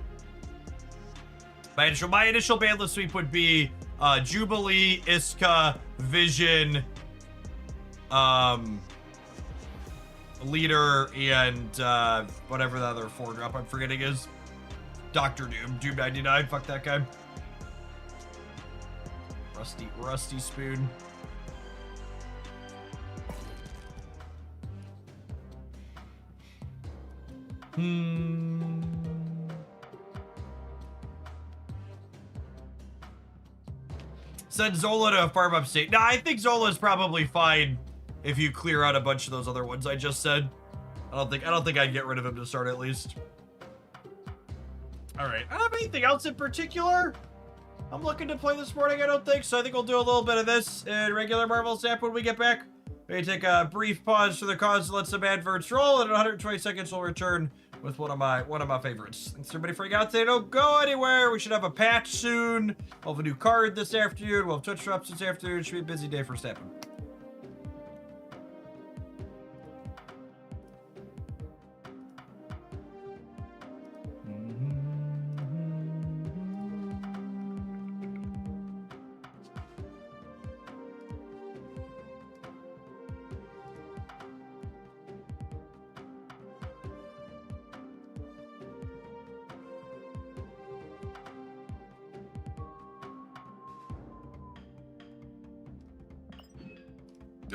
My initial ban list sweep would be Jubilee, Iska, Vision, Leader, and whatever the other 4-drop I'm forgetting is. Dr. Doom. Doom 99. Fuck that guy. Rusty Spoon. Send Zola to a farm upstate. Nah, I think Zola's probably fine if you clear out a bunch of those other ones I just said. I don't think I'd get rid of him to start at least. All right, I don't have anything else in particular I'm looking to play this morning, I don't think. So I think we'll do a little bit of this in regular Marvel Snap when we get back. Maybe take a brief pause for the cause to let some adverts roll, and in 120 seconds we'll return with one of my favorites. Thanks everybody for hanging out today. Don't go anywhere. We should have a patch soon. We'll have a new card this afternoon. We'll have Twitch drops this afternoon. It should be a busy day for snapping.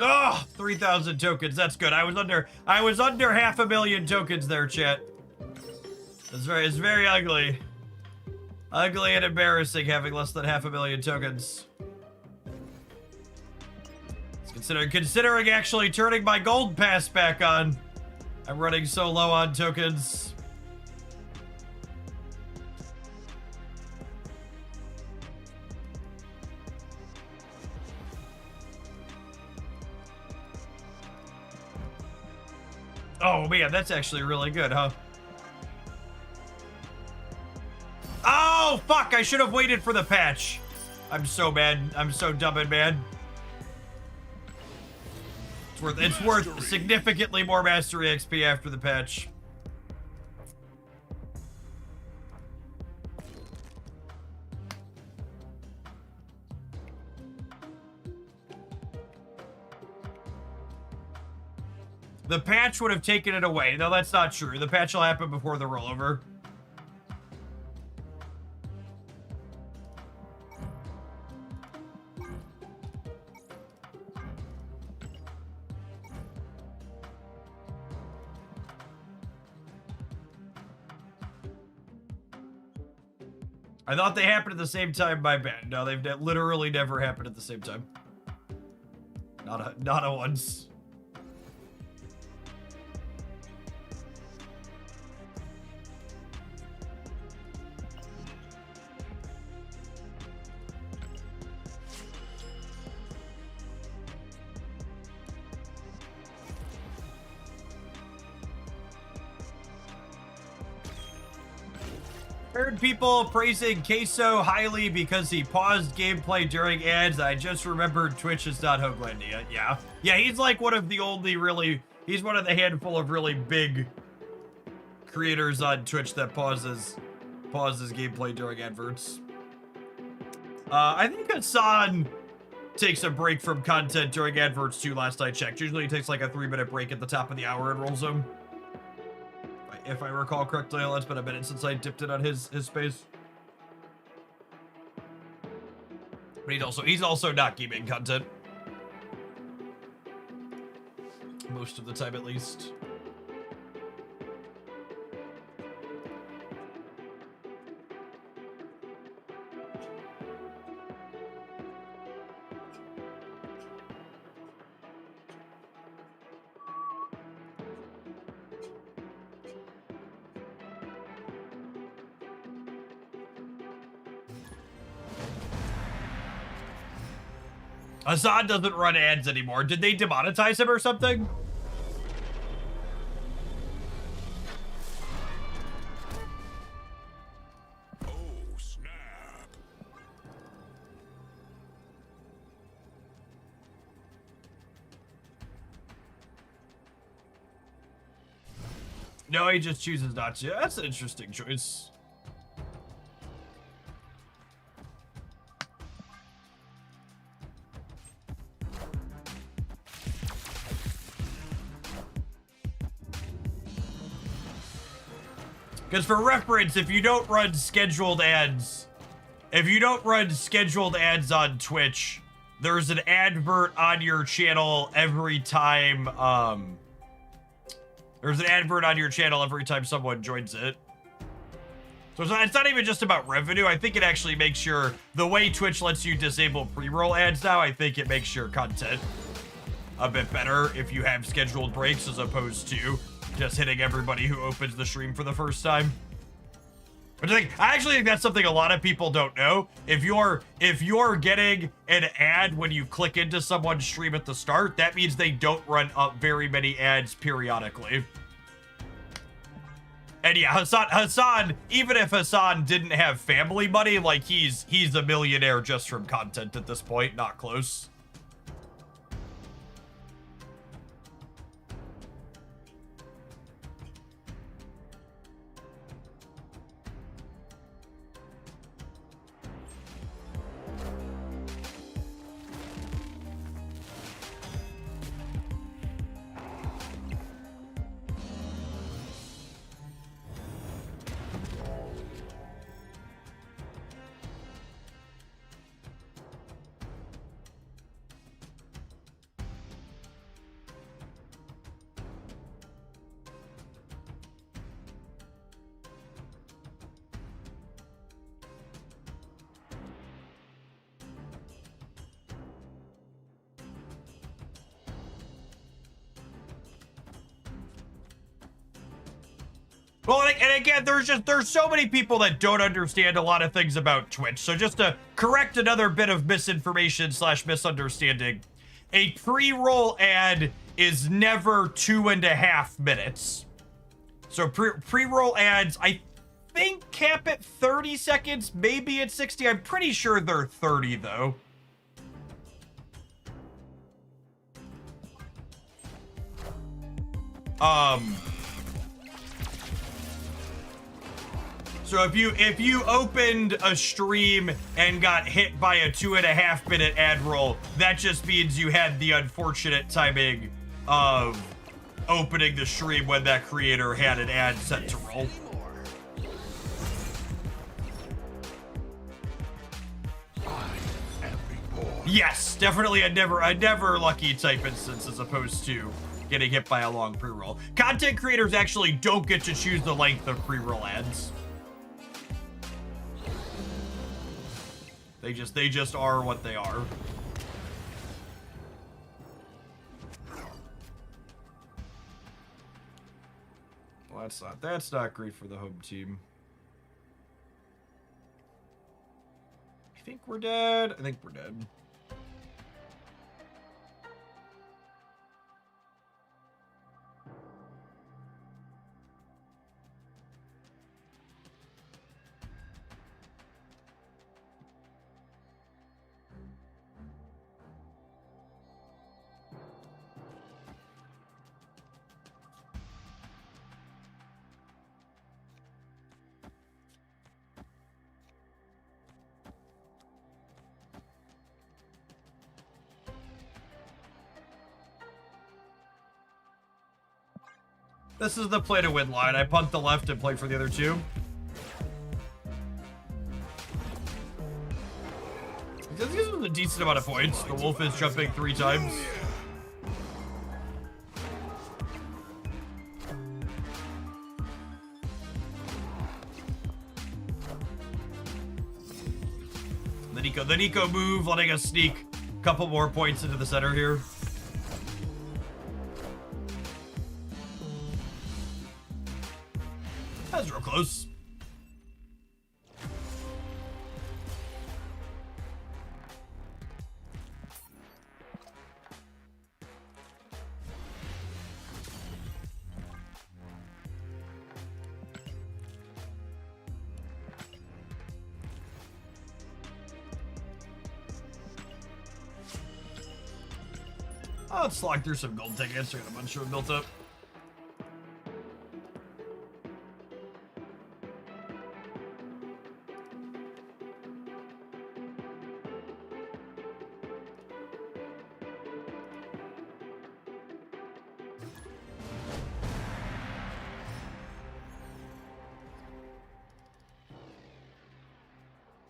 Oh, 3,000 tokens. That's good. I was under 500,000 tokens there, chat. It's very ugly. Ugly and embarrassing having less than 500,000 tokens. Considering actually turning my gold pass back on. I'm running so low on tokens. Oh man, that's actually really good, huh? Oh fuck, I should have waited for the patch. I'm so mad. I'm so dumb and mad. It's worth significantly more mastery XP after the patch. The patch would have taken it away. No, that's not true. The patch will happen before the rollover. I thought they happened at the same time, my bad. No, they've literally never happened at the same time. Not a once. Heard people praising Queso highly because he paused gameplay during ads. I just remembered Twitch is not Hoaglandia. Yeah, he's like one of the only he's one of the handful of really big creators on Twitch that pauses gameplay during adverts. I think Hassan takes a break from content during adverts too, last I checked. Usually he takes like a 3-minute break at the top of the hour and rolls them. If I recall correctly, it's been a minute since I dipped in on his space. But he's also not gaming content. Most of the time, at least. Hassan doesn't run ads anymore. Did they demonetize him or something? Oh, snap. No, he just chooses not to. That's an interesting choice. Because for reference, if you don't run scheduled ads on Twitch, there's an advert on your channel every time, someone joins it. So So it's not even just about revenue. I think it actually makes your, the way Twitch lets you disable pre-roll ads now, I think it makes your content a bit better if you have scheduled breaks as opposed to just hitting everybody who opens the stream for the first time. Which I actually think that's something a lot of people don't know. If you're getting an ad when you click into someone's stream at the start, that means they don't run up very many ads periodically. And yeah, Hassan, even if Hassan didn't have family money, like he's a millionaire just from content at this point, not close. Well, and again, there's so many people that don't understand a lot of things about Twitch. So just to correct another bit of misinformation / misunderstanding, a pre-roll ad is never 2.5 minutes. So pre-roll ads, I think cap at 30 seconds, maybe at 60. I'm pretty sure they're 30 though. So if you opened a stream and got hit by a 2.5 minute ad roll, that just means you had the unfortunate timing of opening the stream when that creator had an ad set to roll. Yes, definitely a never lucky type instance as opposed to getting hit by a long pre-roll. Content creators actually don't get to choose the length of pre-roll ads. They just are what they are. Well, that's not great for the home team. I think we're dead. I think we're dead. This is the play to win line. I punt the left and play for the other two. This gives us a decent amount of points. The wolf is jumping 3 times. The Nico move, letting us sneak a couple more points into the center here. That's real close. Oh, let's slog through some gold tickets. We got a bunch of them built up.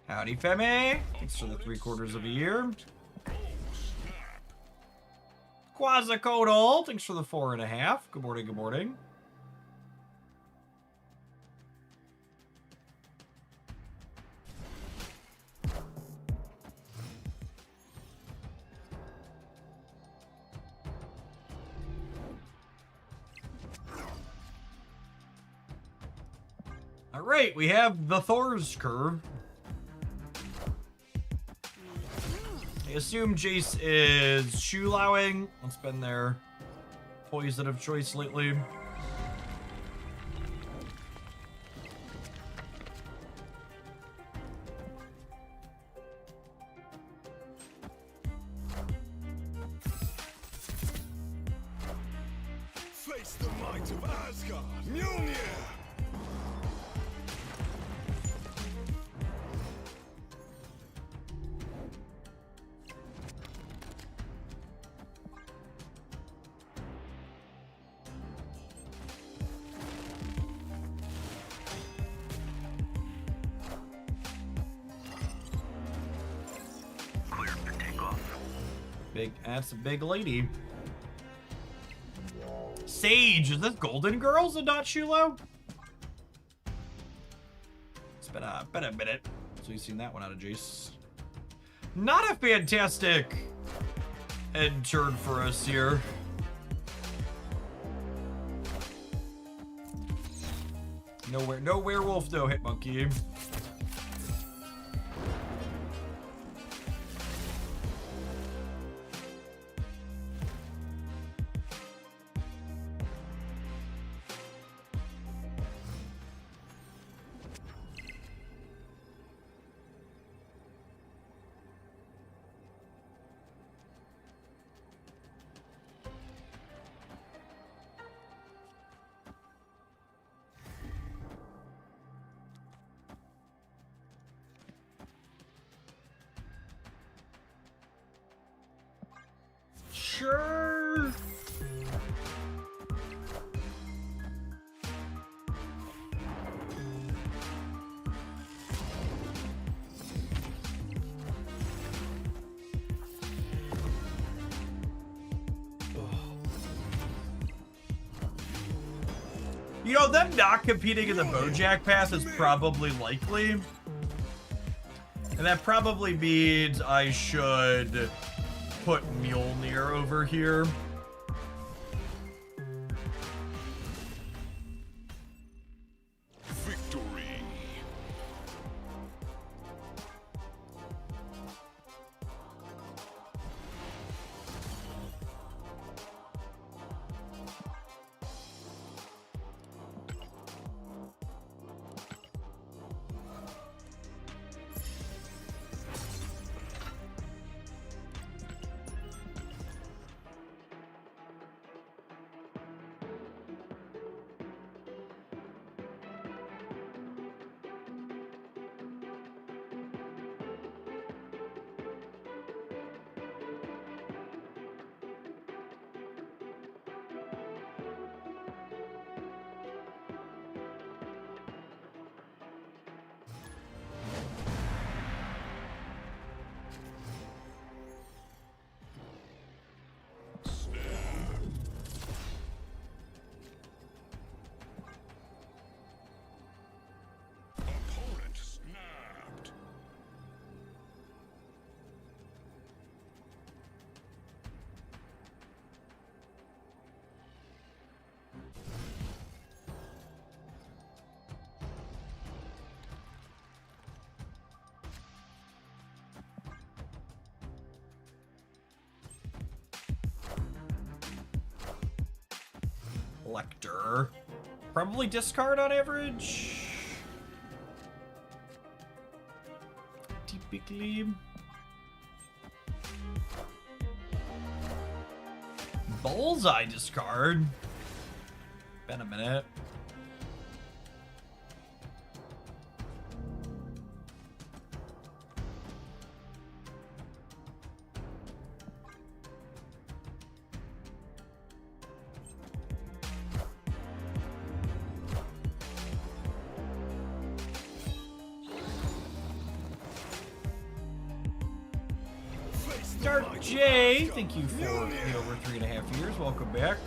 Howdy, Femi. Thanks for the 3/4 of a year. Quasicodal, thanks for the 4.5. Good morning, good morning. All right, we have the Thor's curve. I assume Jace is Shulowing. That's been their poison of choice lately. Face the might of Asgard. Mjolnir. That's a big lady. Sage, is this Golden Girls and not Shulo? It's been a minute. So you've seen that one out of Jace. Not a fantastic end turn for us here. No werewolf, no hit monkey. Sure. You know, them not competing in the Bojack Pass is probably likely. And that probably means I should put Mjolnir over here. Victory. Opponent snapped. Lecter. Probably discard on average. Typically. Bullseye discard. Been a minute. Dark J, thank you for the over 3.5 years. Welcome back.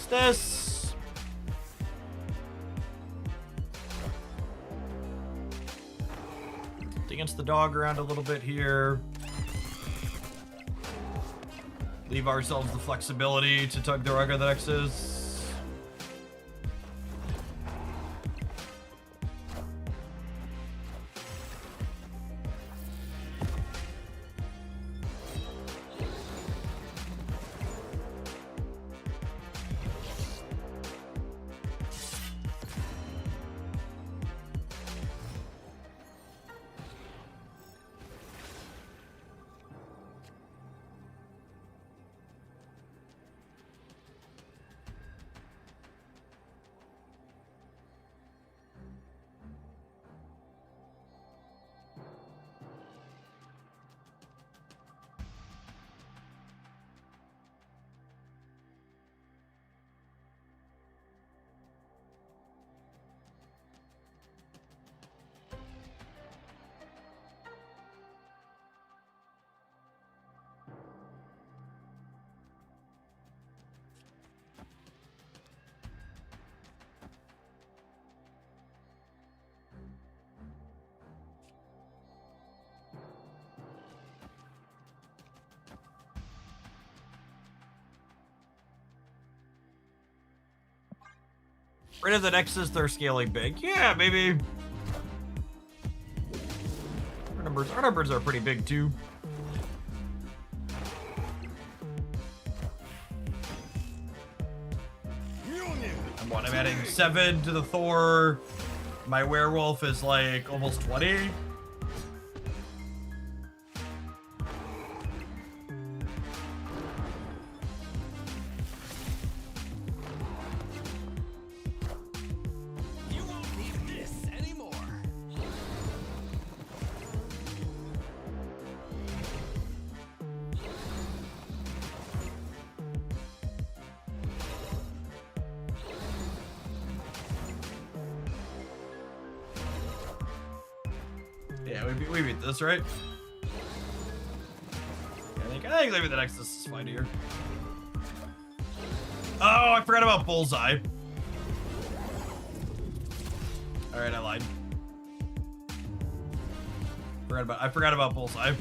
this. Dance the dog around a little bit here. Leave ourselves the flexibility to tug the rug of the X's. Rid of the Nexus, they're scaling big. Yeah, maybe. Our numbers are pretty big too. I'm adding 7 to the Thor. My werewolf is like almost 20. We beat this, right? Yeah, I think maybe the Nexus is fine here. Oh, I forgot about Bullseye. All right, I lied. I forgot about Bullseye.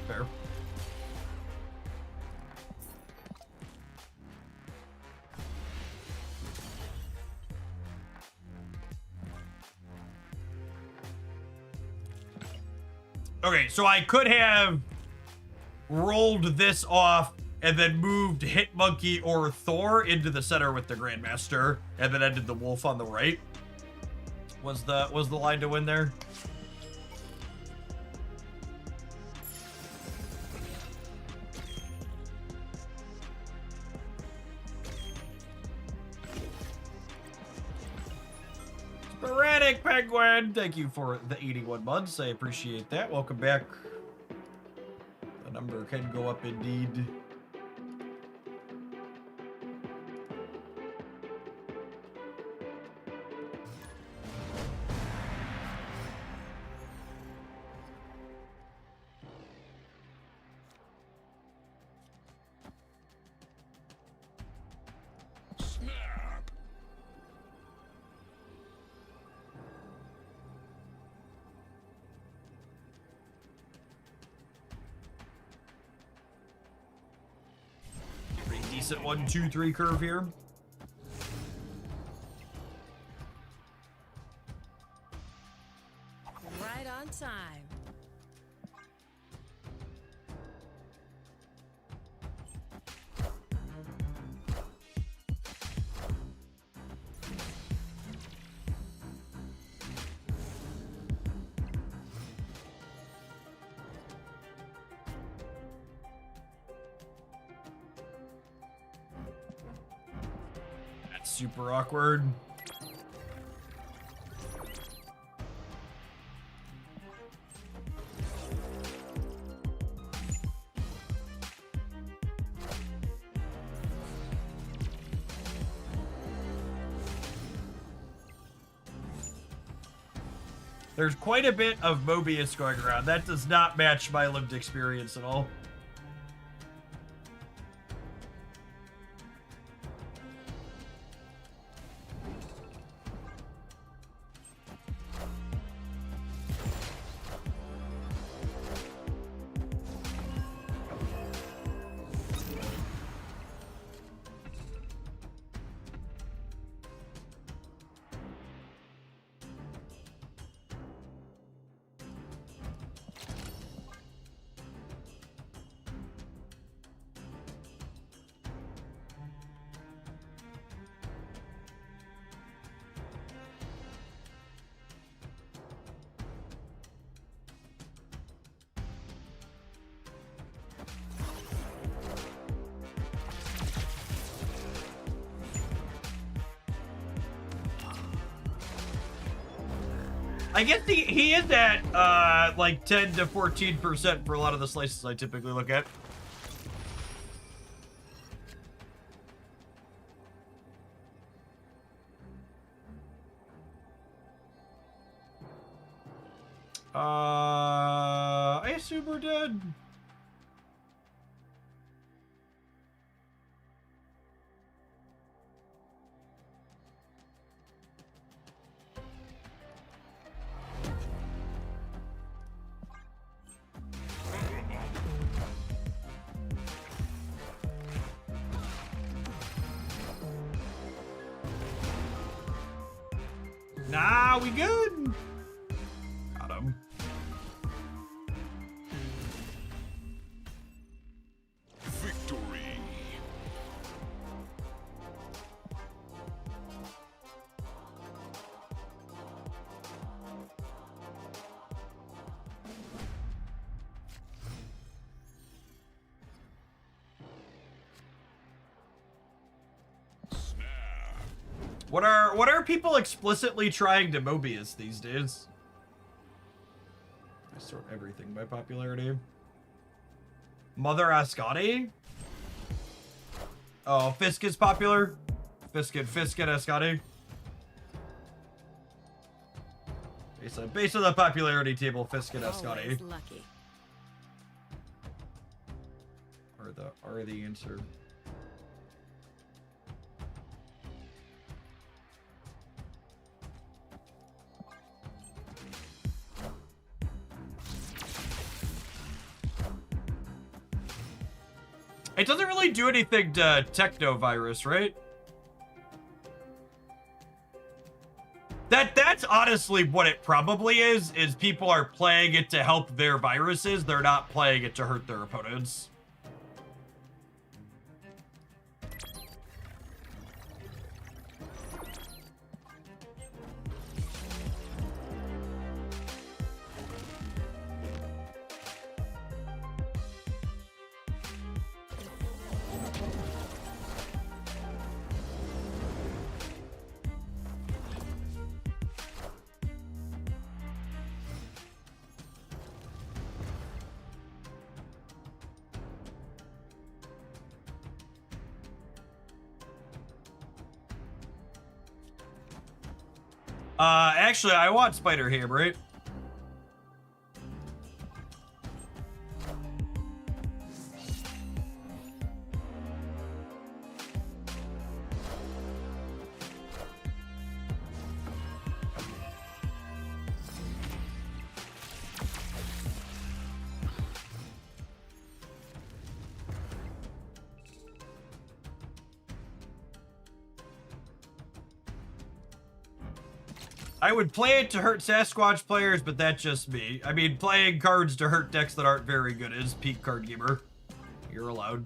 Fair. Okay, so I could have rolled this off and then moved Hitmonkey or Thor into the center with the Grandmaster, and then ended the Wolf on the right. Was the line to win there? Sporadic Penguin, thank you for the 81 months. I appreciate that. Welcome back. The number can go up indeed. Decent 1, 2, 3 curve here. Right on time. Super awkward. There's quite a bit of Mobius going around. That does not match my lived experience at all. I guess he is at like 10 to 14% for a lot of the slices I typically look at. I assume we're dead. Nah, we good. Got him. Victory. What are people explicitly trying to Mobius these days? I sort everything by popularity. Mother Ascati? Oh, Fisk is popular. Fisk and Ascati. Based on the popularity table, Fisk and Ascati Always lucky. are the answer. It doesn't really do anything to Technovirus, right? That's honestly what it probably is people are playing it to help their viruses. They're not playing it to hurt their opponents. Actually, I want Spider Ham, right? I would play it to hurt Sasquatch players, but that's just me. I mean, playing cards to hurt decks that aren't very good is peak card gamer. You're allowed.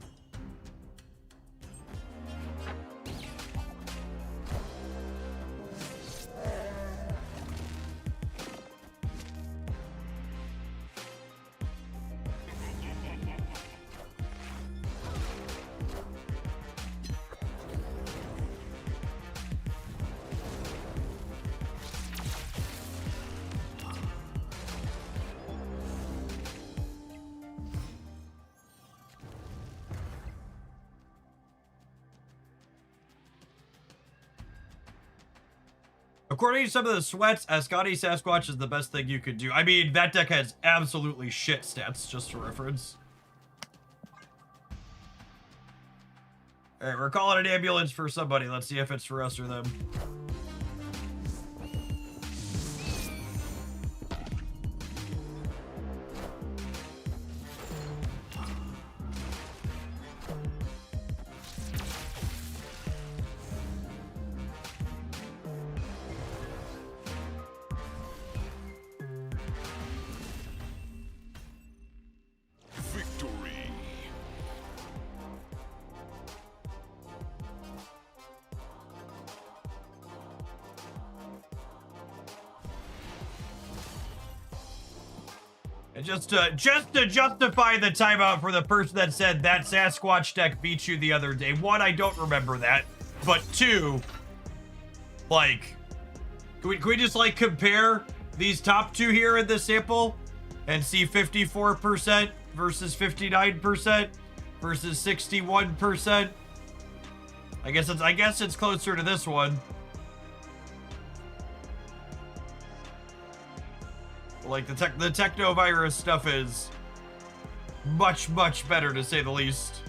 According to some of the sweats, Ascati Sasquatch is the best thing you could do. I mean, that deck has absolutely shit stats, just for reference. Alright, we're calling an ambulance for somebody. Let's see if it's for us or them. And just to justify the timeout for the person that said that Sasquatch deck beat you the other day. One, I don't remember that. But two, like, can we just like compare these top two here in this sample and see 54% versus 59% versus 61%. I guess it's closer to this one. Like the technovirus stuff is much, much better, to say the least.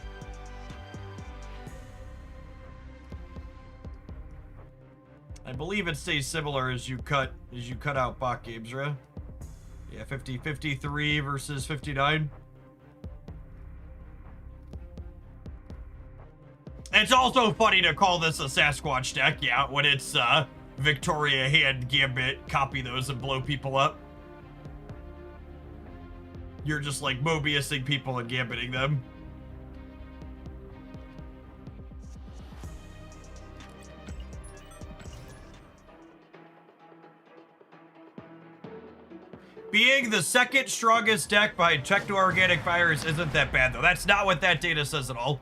I believe it stays similar as you cut out bot games, right? Yeah, 53 versus 59. It's also funny to call this a Sasquatch deck, yeah, when it's Victoria Hand Gambit, copy those and blow people up. You're just like Mobiusing people and gambiting them. Being the second strongest deck by Techno-Organic Virus isn't that bad, though. That's not what that data says at all.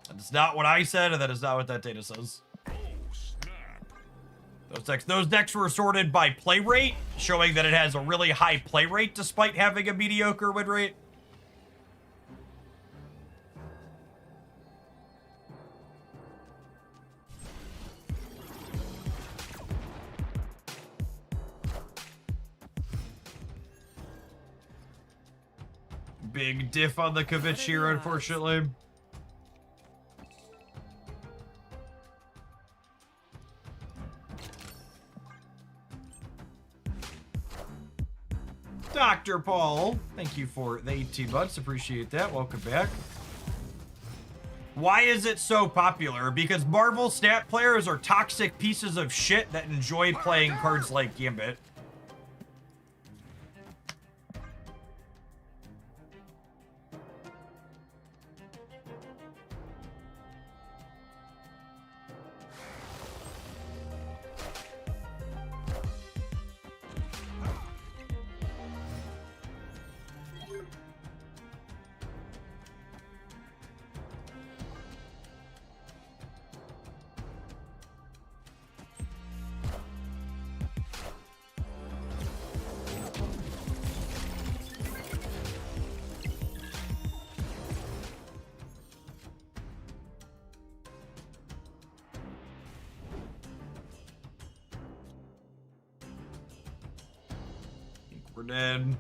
That's not what I said, and that is not what that data says. Those decks were sorted by play rate, showing that it has a really high play rate despite having a mediocre win rate. Big diff on the Kavich here, unfortunately. Dr. Paul, thank you for the 18 months. Appreciate that. Welcome back. Why is it so popular? Because Marvel stat players are toxic pieces of shit that enjoy playing cards like Gambit. We're dead.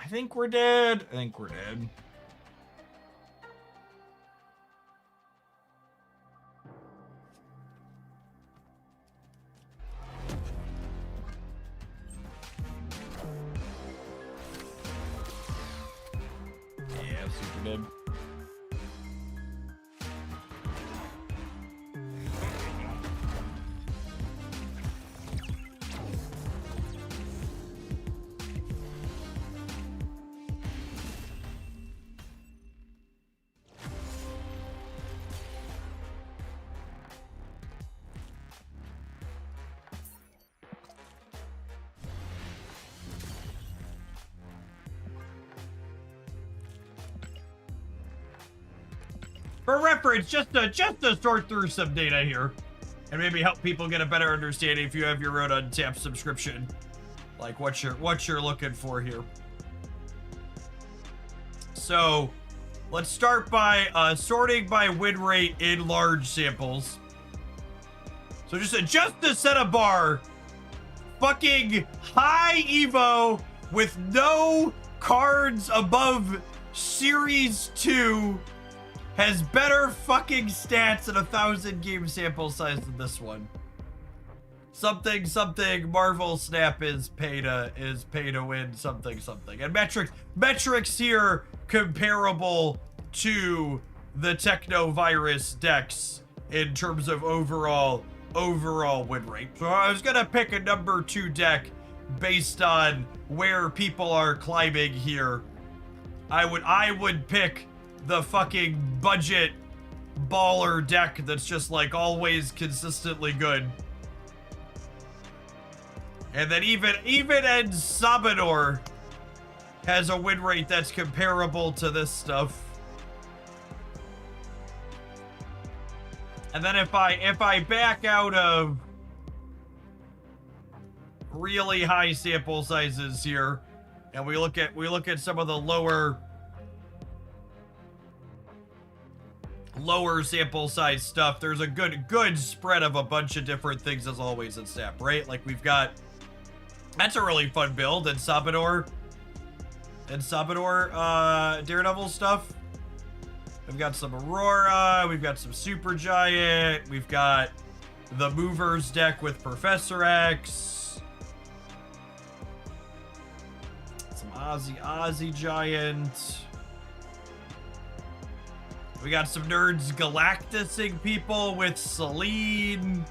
I think we're dead. I think we're dead. Yeah, super dead. For reference, just to sort through some data here, and maybe help people get a better understanding if you have your own untapped subscription, like what you're looking for here. So, let's start by sorting by win rate in large samples. So just to set a bar, fucking high Evo with no cards above Series 2 has better fucking stats and 1,000 game sample size than this one. Something something Marvel Snap is pay to win something something. And metrics here comparable to the Technovirus decks in terms of overall win rate. So I was gonna pick a number 2 deck based on where people are climbing here. I would pick the fucking budget baller deck that's just like always consistently good. And then even Ed Sabador has a win rate that's comparable to this stuff. And then if I back out of really high sample sizes here, and we look at some of the lower sample size stuff, there's a good spread of a bunch of different things as always in Snap, right? Like we've got, that's a really fun build, and Sabador Daredevil stuff. We've got some Aurora, we've got some Supergiant, we've got the Movers deck with Professor X, some Ozzy Giant. We got some nerds Galactusing people with Celine.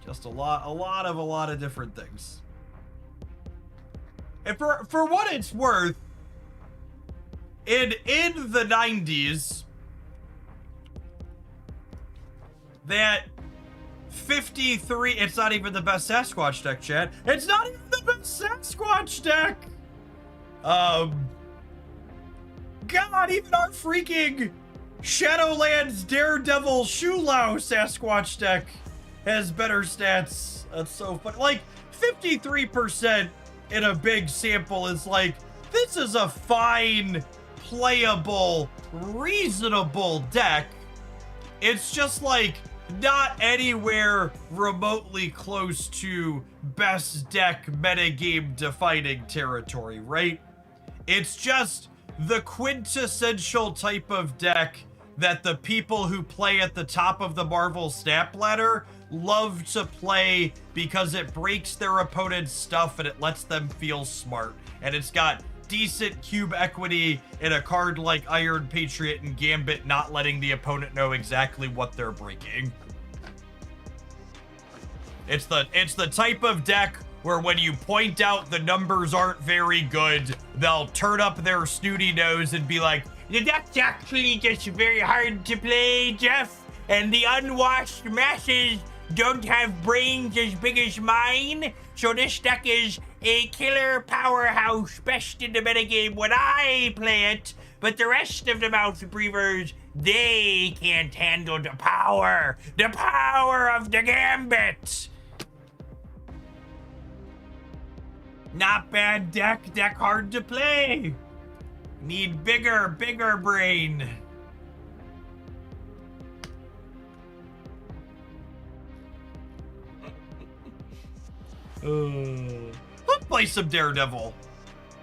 Just a lot of different things. And for what it's worth, in the 90s, that 53, it's not even the best Sasquatch deck, chat. It's not even the best Sasquatch deck. God, even our freaking Shadowlands Daredevil Shulau Sasquatch deck has better stats. That's so funny. Like, 53% in a big sample is like, this is a fine, playable, reasonable deck. It's just like not anywhere remotely close to best deck metagame defining territory, right? It's just the quintessential type of deck that the people who play at the top of the Marvel Snap ladder love to play because it breaks their opponent's stuff and it lets them feel smart. And it's got decent cube equity in a card like Iron Patriot and Gambit not letting the opponent know exactly what they're breaking. It's the type of deck where when you point out the numbers aren't very good, they'll turn up their snooty nose and be like, the deck's actually just very hard to play, Jeff, and the unwashed masses don't have brains as big as mine, so this deck is a killer powerhouse, best in the metagame when I play it, but the rest of the mouth breathers, they can't handle the power of the Gambit. Not bad deck hard to play. Need bigger brain. Let's play some Daredevil.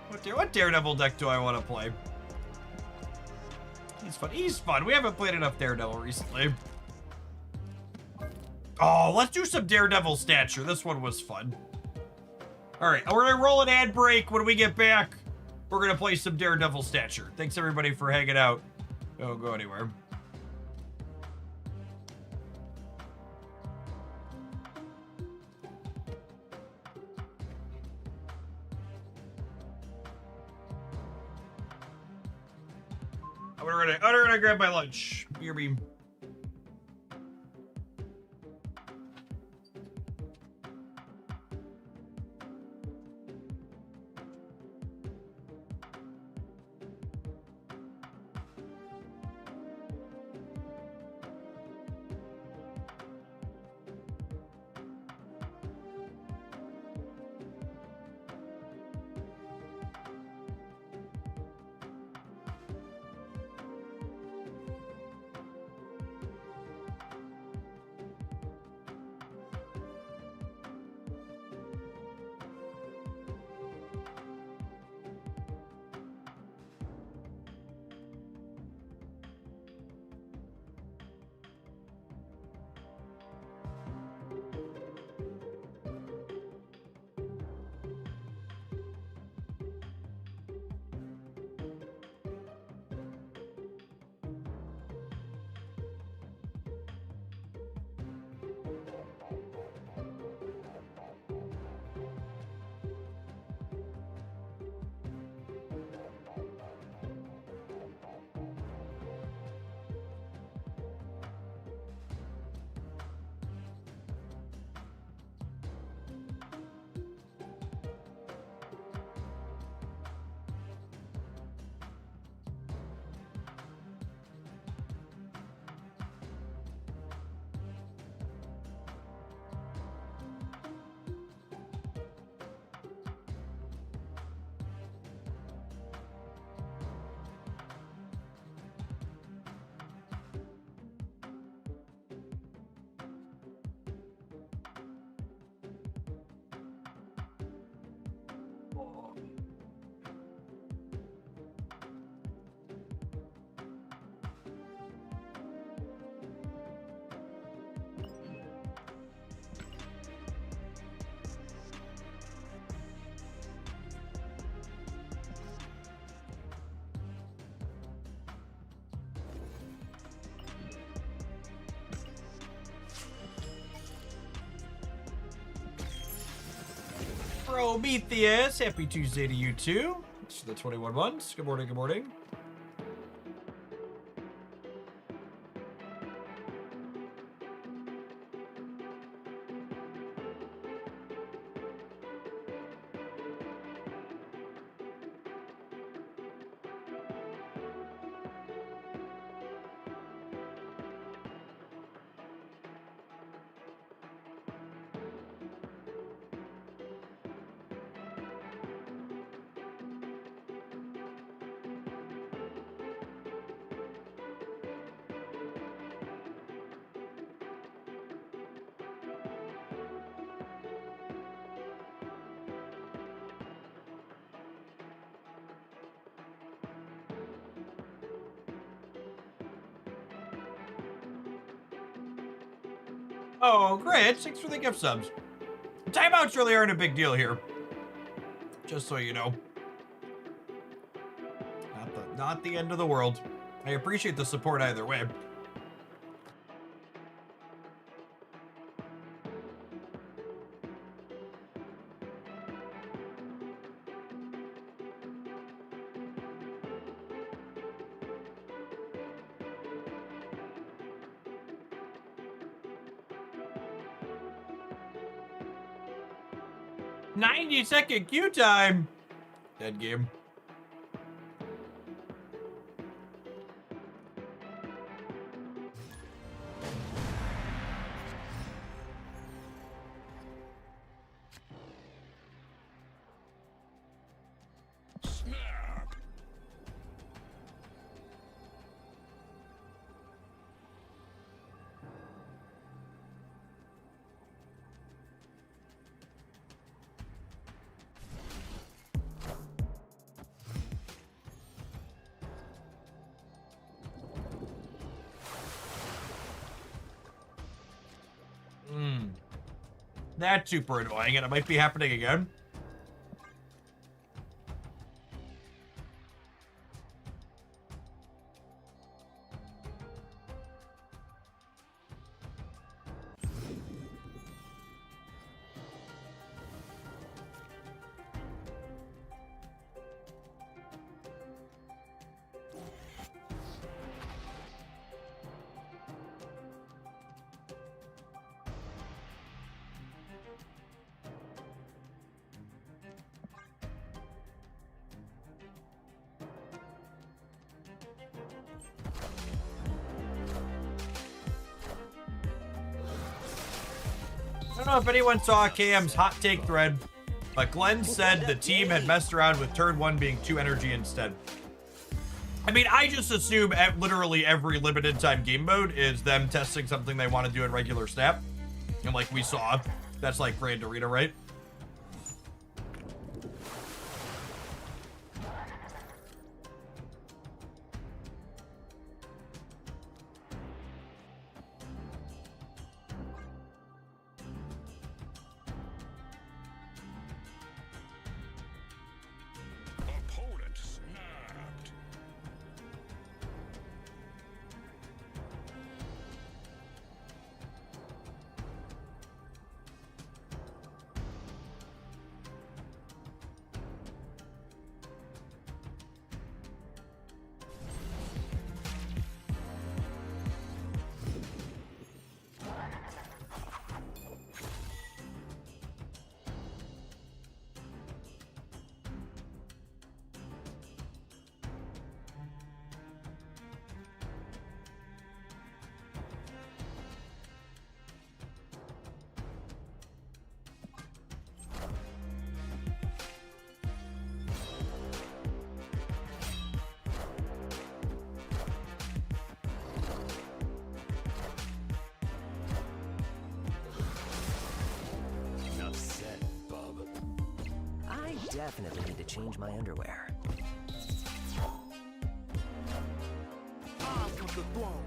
What Daredevil deck do I want to play? He's fun. We haven't played enough Daredevil recently. Oh, let's do some Daredevil Stature. This one was fun. All right, we're gonna roll an ad break. When we get back, we're gonna play some Daredevil Stature. Thanks everybody for hanging out. Don't go anywhere. I'm gonna grab my lunch. Beer beam. Prometheus, happy Tuesday to you too. It's the 21 months. Good morning, good morning. Oh, great. Thanks for the gift subs. Timeouts really aren't a big deal here. Just so you know. Not the end of the world. I appreciate the support either way. Second queue time. Dead game. Snap. 'Mm. That's super annoying, and it might be happening again. I don't know if anyone saw Cam's hot take thread, but Glenn said the team had messed around with turn 1 being 2 energy instead. I mean, I just assume literally every limited time game mode is them testing something they want to do in regular Snap. And like we saw, that's like Grand Arena, right? Opponent snapped. Enough said, bub. I definitely need to change my underwear. Eyes of the throne.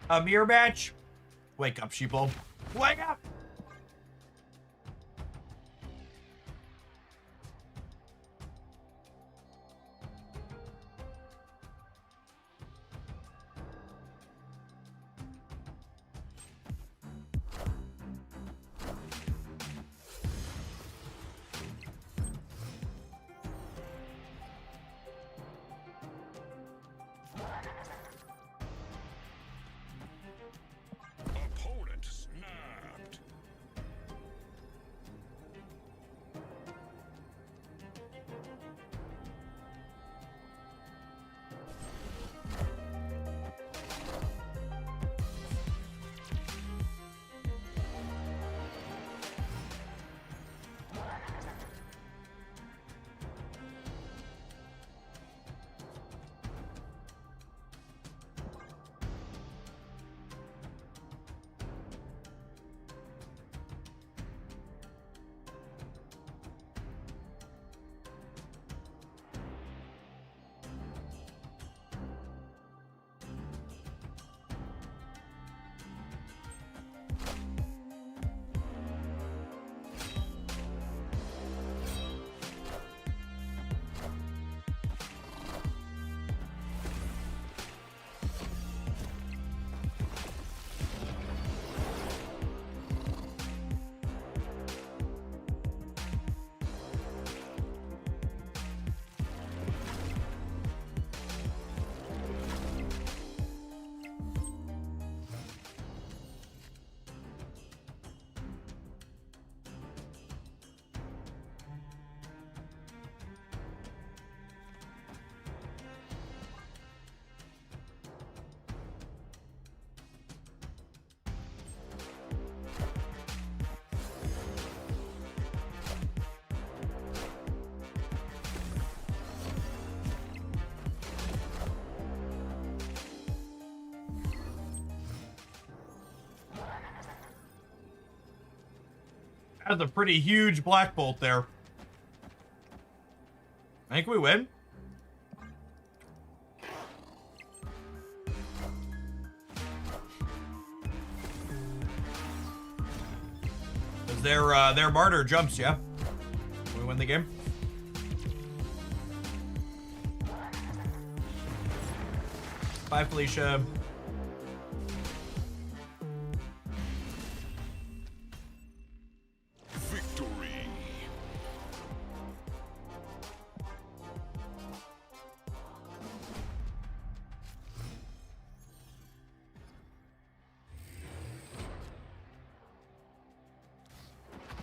A mirror match? Wake up, sheeple. Wake up! Opponent snapped. That's a pretty huge black bolt there. I think we win. Is their martyr jumps, yeah? We win the game. Bye, Felicia. Victory.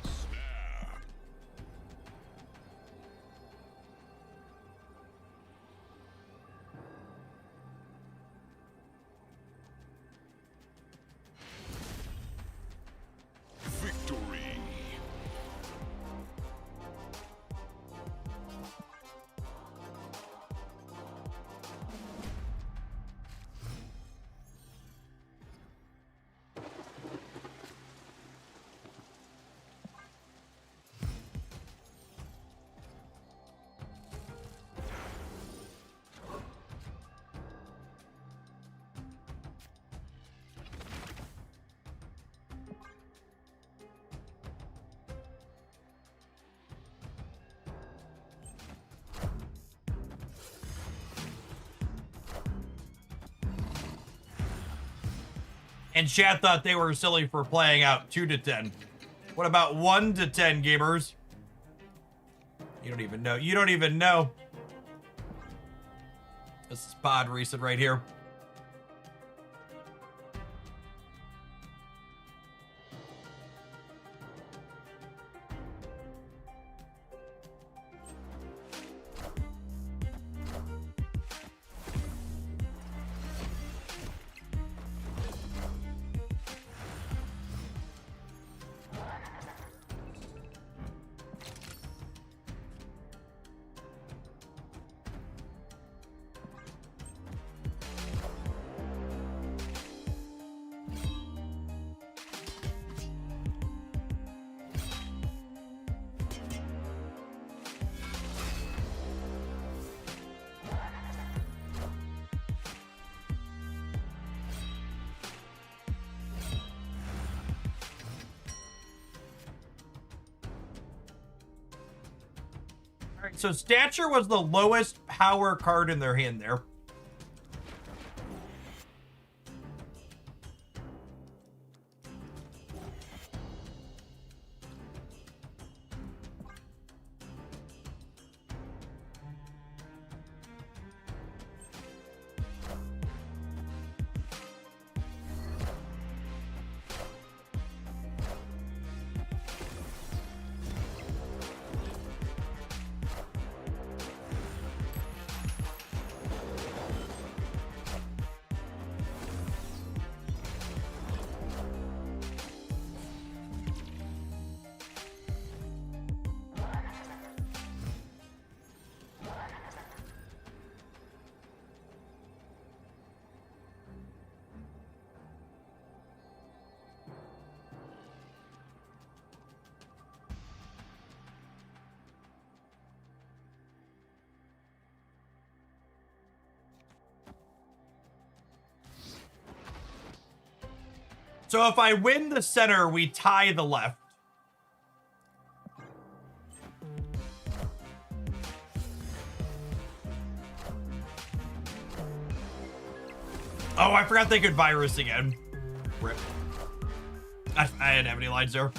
Snap. Victory. And chat thought they were silly for playing out 2 to 10. What about 1 to 10, gamers? You don't even know. You don't even know. This is pod recent right here. So stature was the lowest power card in their hand there. So if I win the center, we tie the left. Oh, I forgot they could virus again. Rip. I didn't have any lines there.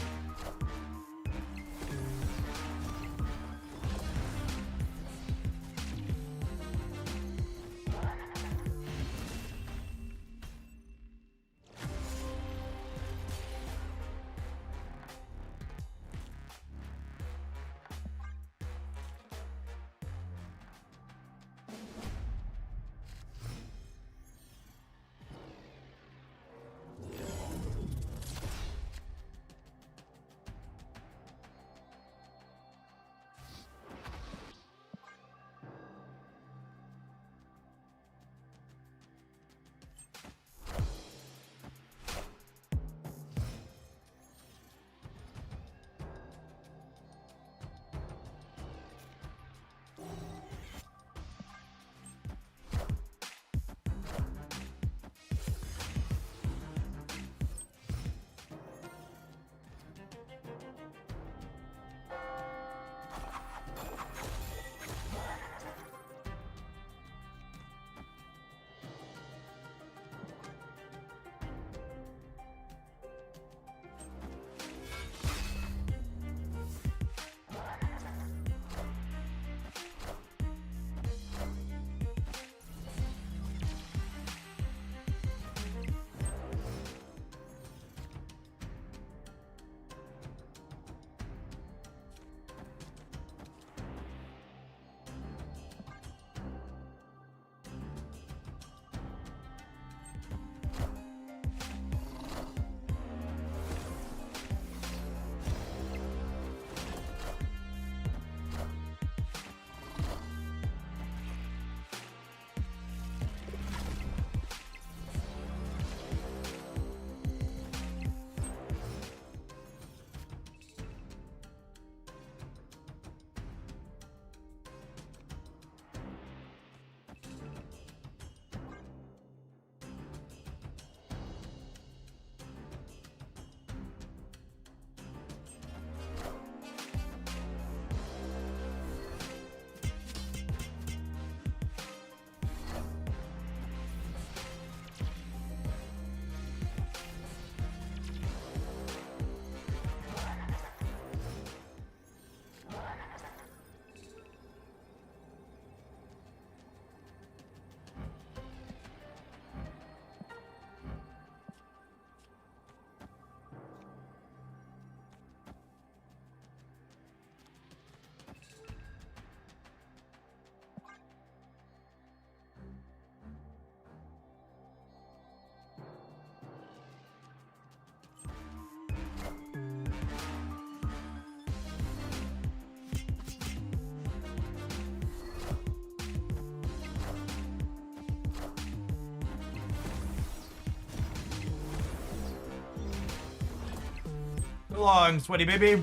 So long, sweaty baby.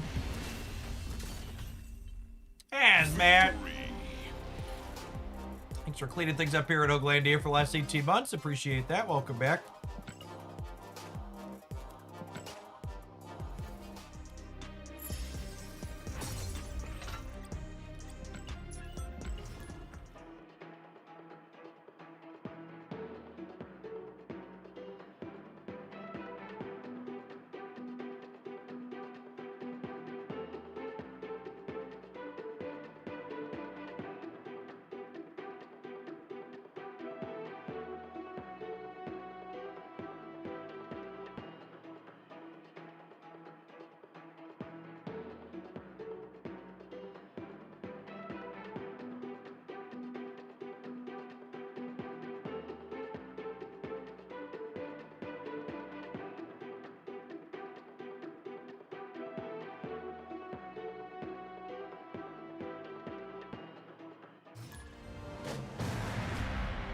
And Matt. Thanks for cleaning things up here at Oaklandia for the last 18 months. Appreciate that. Welcome back.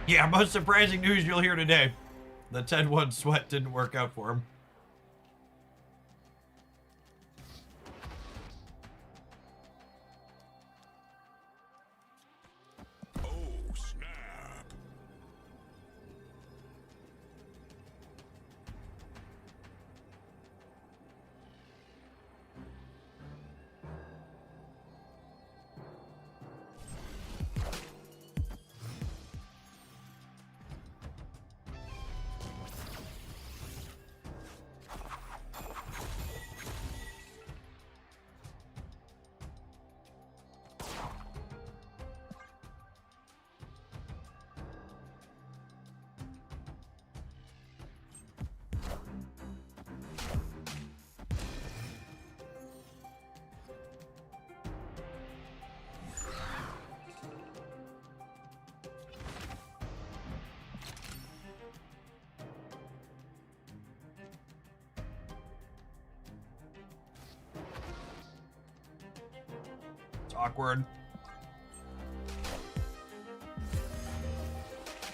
Yeah, most surprising news you'll hear today. The 10-1 sweat didn't work out for him. Oh, snap. It's awkward.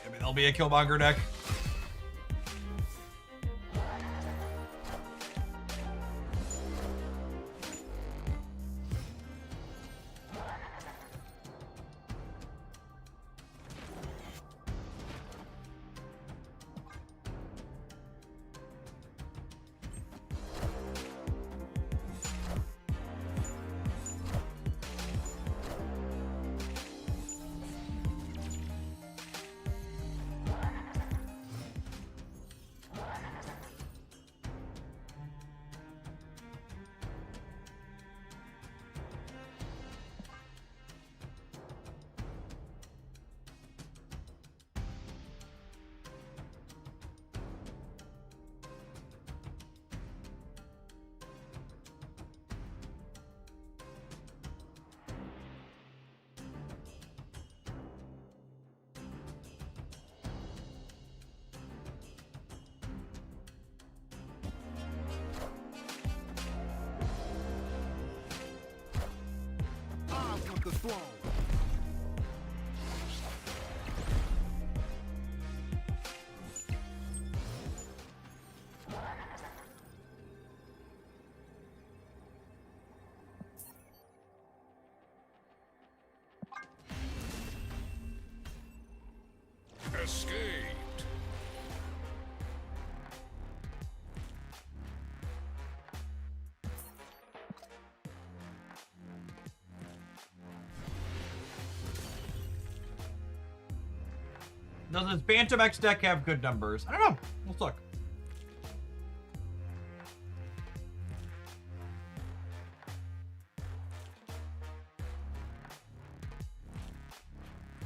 Maybe there'll be a Killmonger deck. I want the throne. Escaped. Does this Bantam X deck have good numbers? I don't know. Let's look.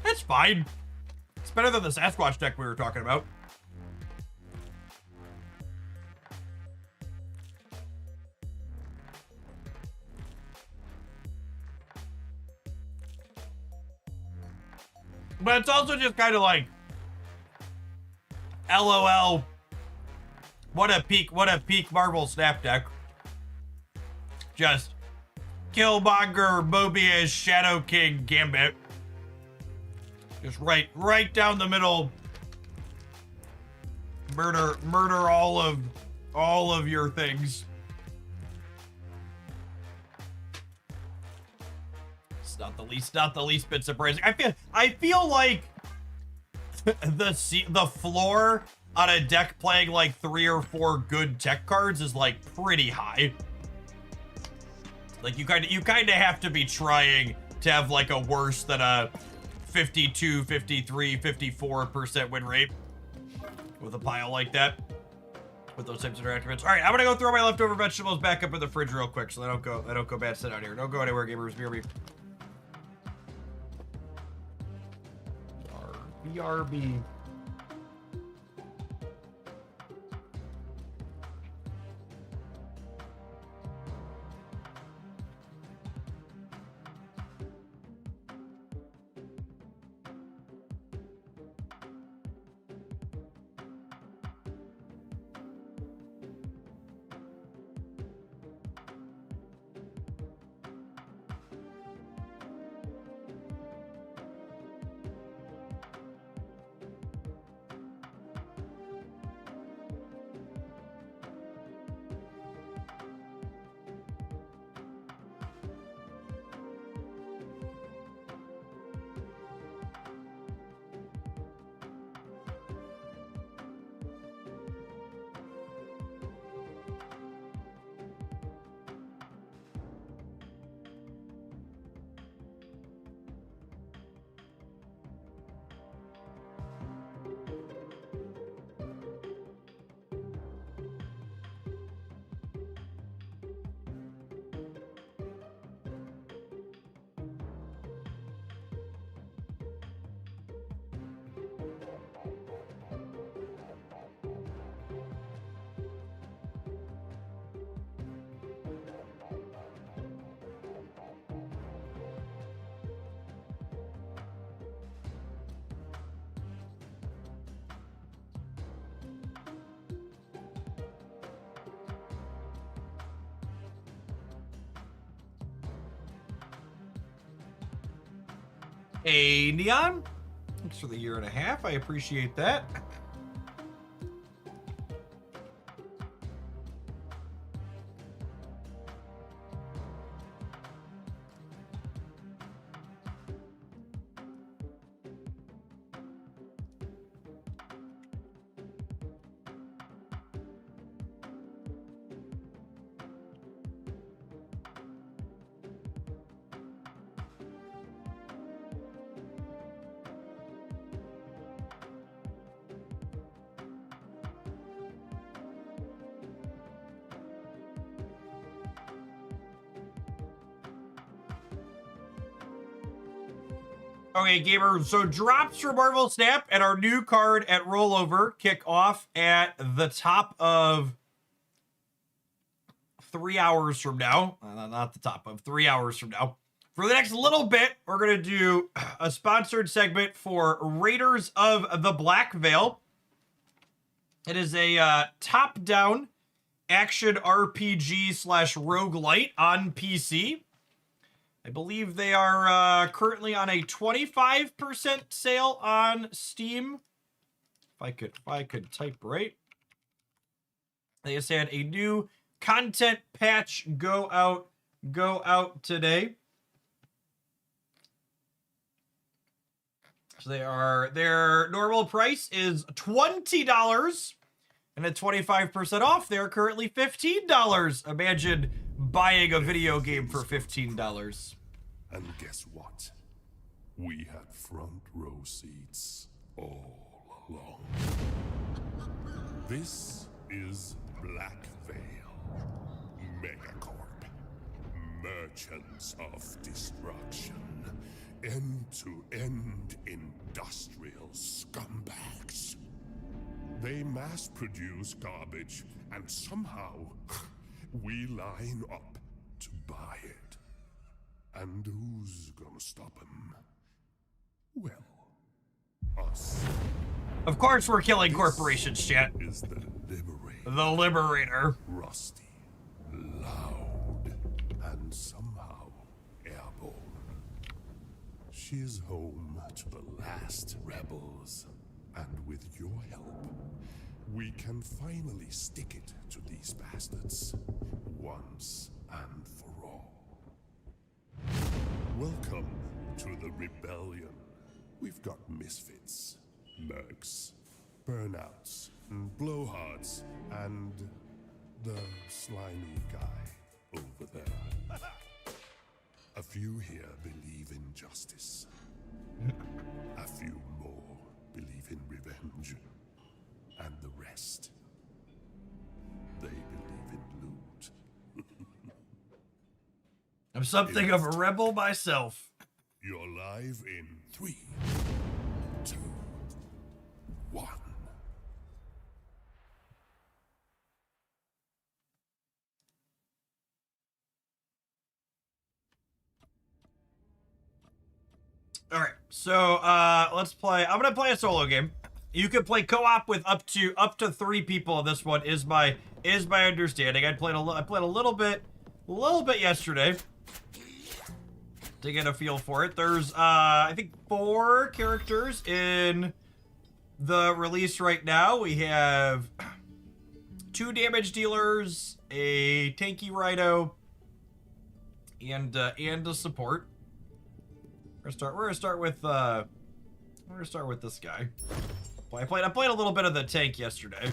It's fine. It's better than the Sasquatch deck we were talking about. But it's also just kind of like, LOL. What a peak Marvel Snap deck. Just Killmonger, Mobius, Shadow King, Gambit. Just right down the middle. Murder all of your things. It's not the least bit surprising. I feel like the floor on a deck playing like 3 or 4 good tech cards is like pretty high. Like you kind of have to be trying to have like a worse than a 52, 53, 54% win rate with a pile like that, with those types of interactive. All right, I'm gonna go throw my leftover vegetables back up in the fridge real quick so I don't go bad sit out here. Don't go anywhere, gamers. BRB. BRB. Hey, Neon. Thanks for the 1.5 years. I appreciate that. Okay, gamer, so drops for Marvel Snap and our new card at rollover kick off at the top of 3 hours from now. Not the top of 3 hours from now. For the next little bit, we're going to do a sponsored segment for Raiders of the Black Veil. It is a top-down action RPG / roguelite on PC. I believe they are currently on a 25% sale on Steam. If I could type right. They just had a new content patch go out today. So their normal price is $20, and at 25% off, they're currently $15. Imagine buying a video game for $15. And guess what? We had front row seats all along. This is Black Veil, Megacorp, merchants of destruction, end-to-end industrial scumbags. They mass-produce garbage, and somehow we line up to buy it. And who's gonna stop them? Well, us. Of course we're killing corporations, chat. Is the Liberator. The Liberator. Rusty, loud, and somehow airborne. She's home to the last rebels, and with your help, we can finally stick it to these bastards once and for all. Welcome to the rebellion. We've got misfits, mercs, burnouts, blowhards, and the slimy guy over there. A few here believe in justice. A few more believe in revenge. And the rest, they believe in loot. I'm something of a rebel myself. You're live in 3, 2, 1. All right, so let's play. I'm gonna play a solo game. You can play co-op with up to 3 people. This one is my understanding. I played a little bit yesterday to get a feel for it. There's I think 4 characters in the release right now. We have 2 damage dealers, a tanky Rhino, and a support. We're gonna start with this guy. I played a little bit of the tank yesterday.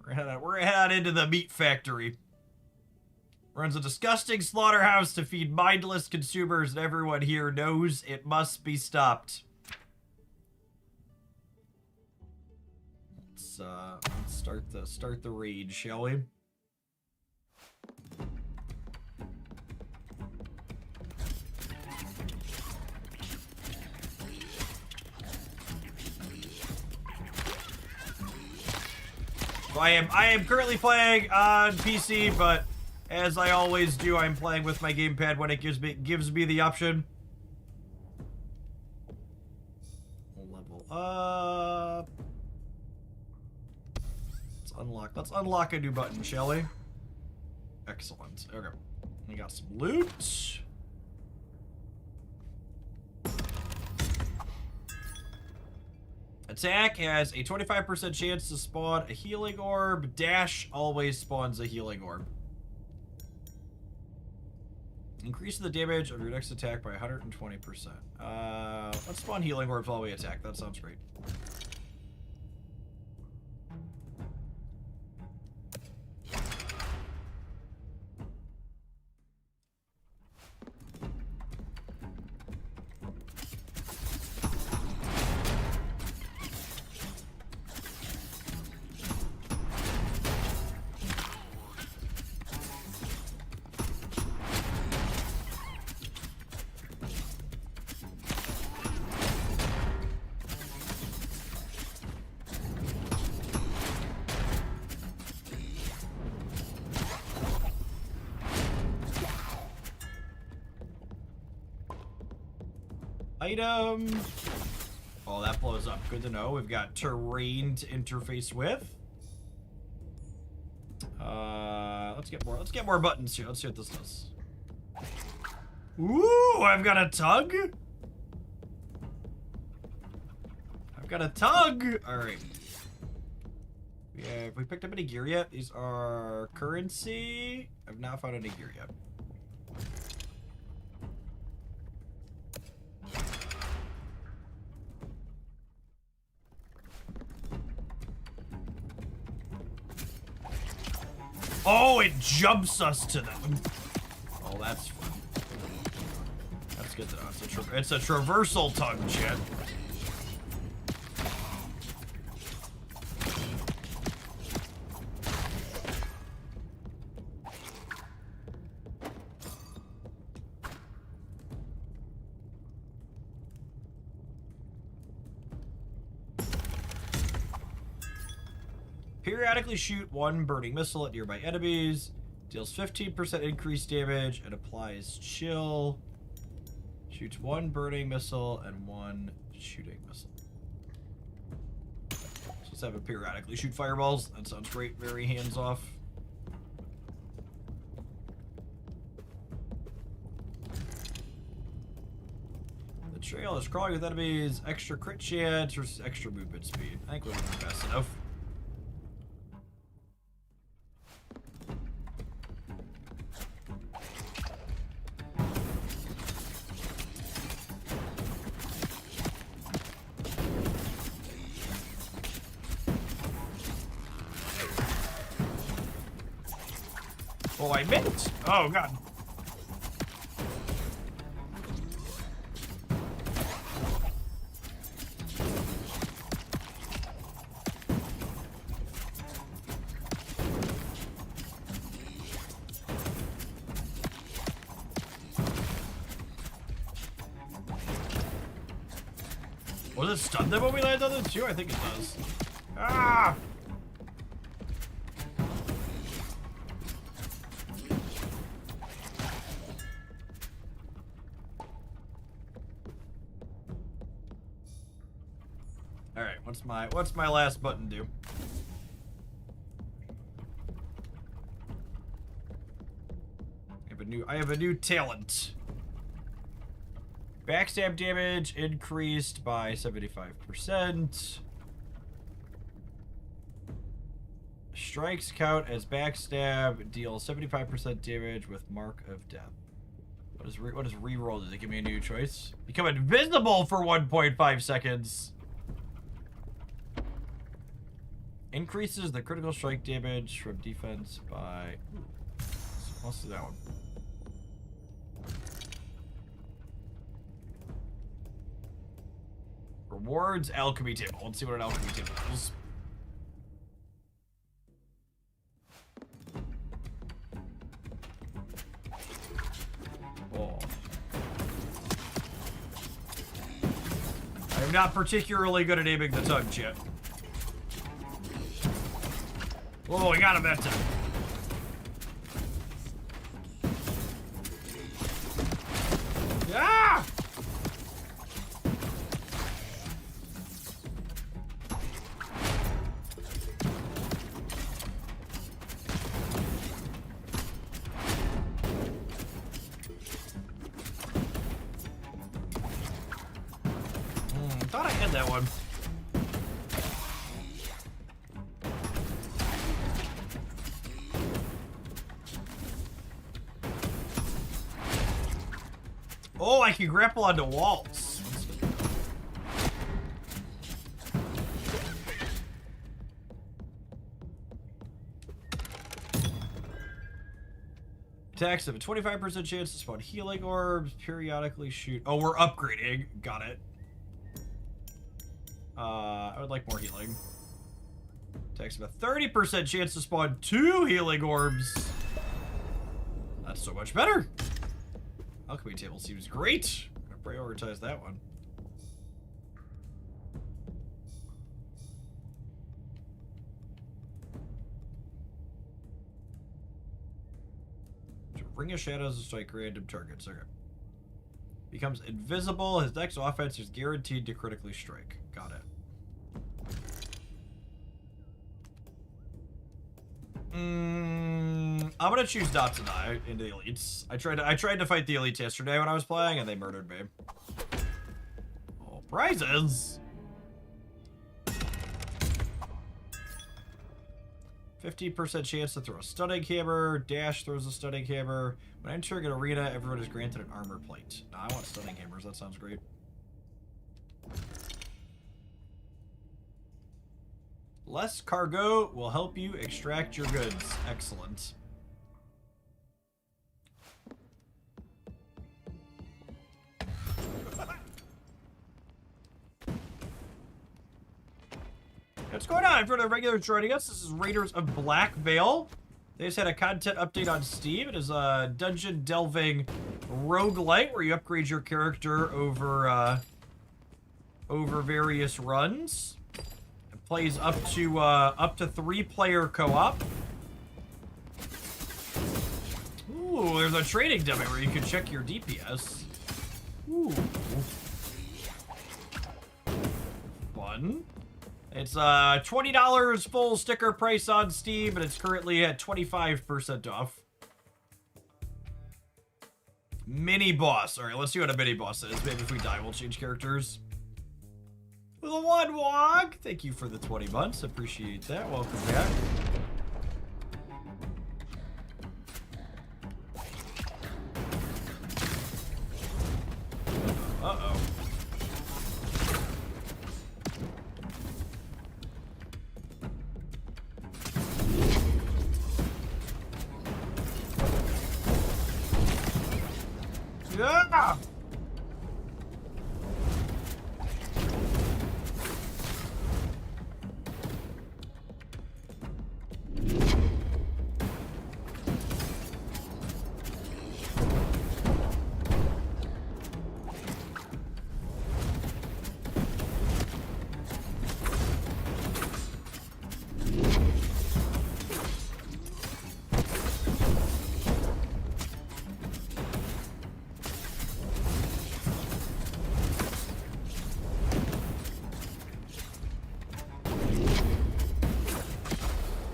We're gonna head out into the meat factory. Runs a disgusting slaughterhouse to feed mindless consumers, and everyone here knows it must be stopped. Let's start the raid, shall we? So I am currently playing on PC, but as I always do, I'm playing with my gamepad when it gives me the option. Level up. Let's unlock a new button, shall we? Excellent. Okay. We got some loot. Attack has a 25% chance to spawn a healing orb. Dash always spawns a healing orb. Increase the damage of your next attack by 120%. Let's spawn healing orbs while we attack. That sounds great. Item. Oh, that blows up. Good to know. We've got terrain to interface with. Let's get more buttons here. Let's see what this does. Ooh, I've got a tug. All right. Have we picked up any gear yet? These are currency. I've not found any gear yet. Oh, it jumps us to them. Oh, that's fun. That's good to know. It's a traversal tug, chat. Periodically shoot one burning missile at nearby enemies. Deals 15% increased damage and applies chill. Shoots one burning missile and one shooting missile. So let's have it periodically shoot fireballs. That sounds great. Very hands off. The trail is crawling with enemies. Extra crit chance versus extra movement speed. I think we're fast enough. Oh, I missed. Oh, God. Was it stun them when we landed on them too? I think it does. Ah! What's my last button do? I have a new talent. Backstab damage increased by 75%. Strikes count as backstab, deals 75% damage with mark of death. What does reroll? Does it give me a new choice? Become invisible for 1.5 seconds. Increases the critical strike damage from defense by... Let's do that one. Rewards alchemy table. Let's see what an alchemy table is. Oh. I'm not particularly good at aiming the tugs yet. Oh, we got him that time. Ah! Thought I had that one. Oh, I can grapple onto walls. Attacks have a 25% chance to spawn healing orbs, periodically shoot. Oh, we're upgrading. Got it. I would like more healing. Attacks have a 30% chance to spawn 2 healing orbs. That's so much better. Alchemy table seems great. I'm gonna prioritize that one. Ring of Shadows to strike random targets. Okay. Becomes invisible. His next offense is guaranteed to critically strike. Got it. I'm gonna choose not to die into the elites. I tried to fight the elites yesterday when I was playing, and they murdered me. Oh, prizes! 50% chance to throw a stunning hammer. Dash throws a stunning hammer. When entering an arena, everyone is granted an armor plate. Nah, I want stunning hammers. That sounds great. Less cargo will help you extract your goods. Excellent. What's going on? For the regulars joining us, this is Raiders of Black Veil. They just had a content update on Steam. It is a dungeon delving roguelite where you upgrade your character over various runs. It plays up to 3-player co-op. Ooh, there's a training demo where you can check your DPS. Ooh. Fun. It's $20 full sticker price on Steam, and it's currently at 25% off. Mini boss. All right, let's see what a mini boss is. Maybe if we die, we'll change characters. The one wog. Thank you for the 20 months. Appreciate that. Welcome back. Uh-oh. Yeah!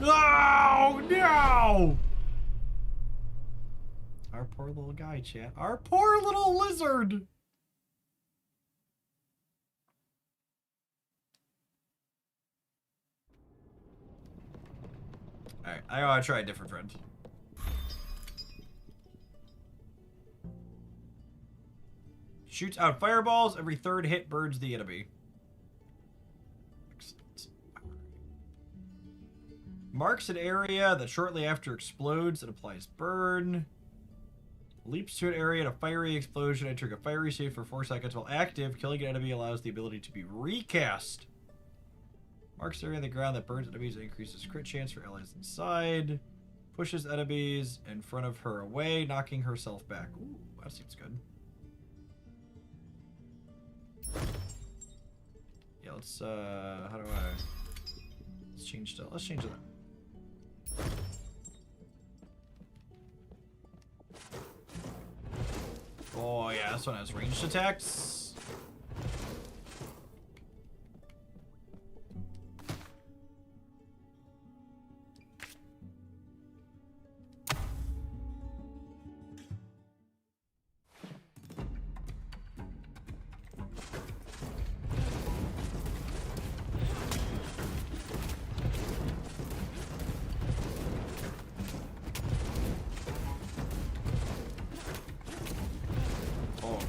Oh, no! Our poor little guy, chat. Our poor little lizard! Alright, I gotta try a different friend. Shoots out fireballs. Every third hit burns the enemy. Excellent. Marks an area that shortly after explodes and applies burn. Leaps to an area in a fiery explosion, entering a fiery state for 4 seconds. While active, killing an enemy allows the ability to be recast. Marks the area on the ground that burns enemies and increases crit chance for allies inside. Pushes enemies in front of her away, knocking herself back. Ooh, that seems good. Yeah, let's, how do I... Let's change to that. Oh, yeah, this one has ranged attacks.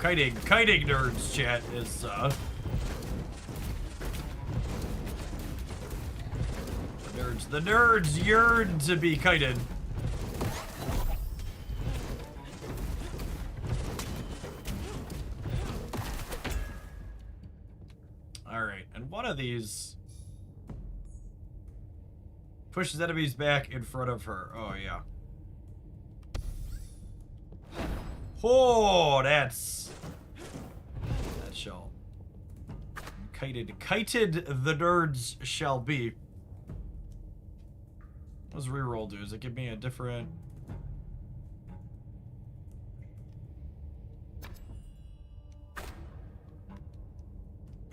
kiting nerds chat is the nerds yearn to be kited. Alright, and one of these pushes enemies back in front of her. Oh, yeah. Oh, that shall kited the nerds shall be. What does reroll do? Does it give me a different?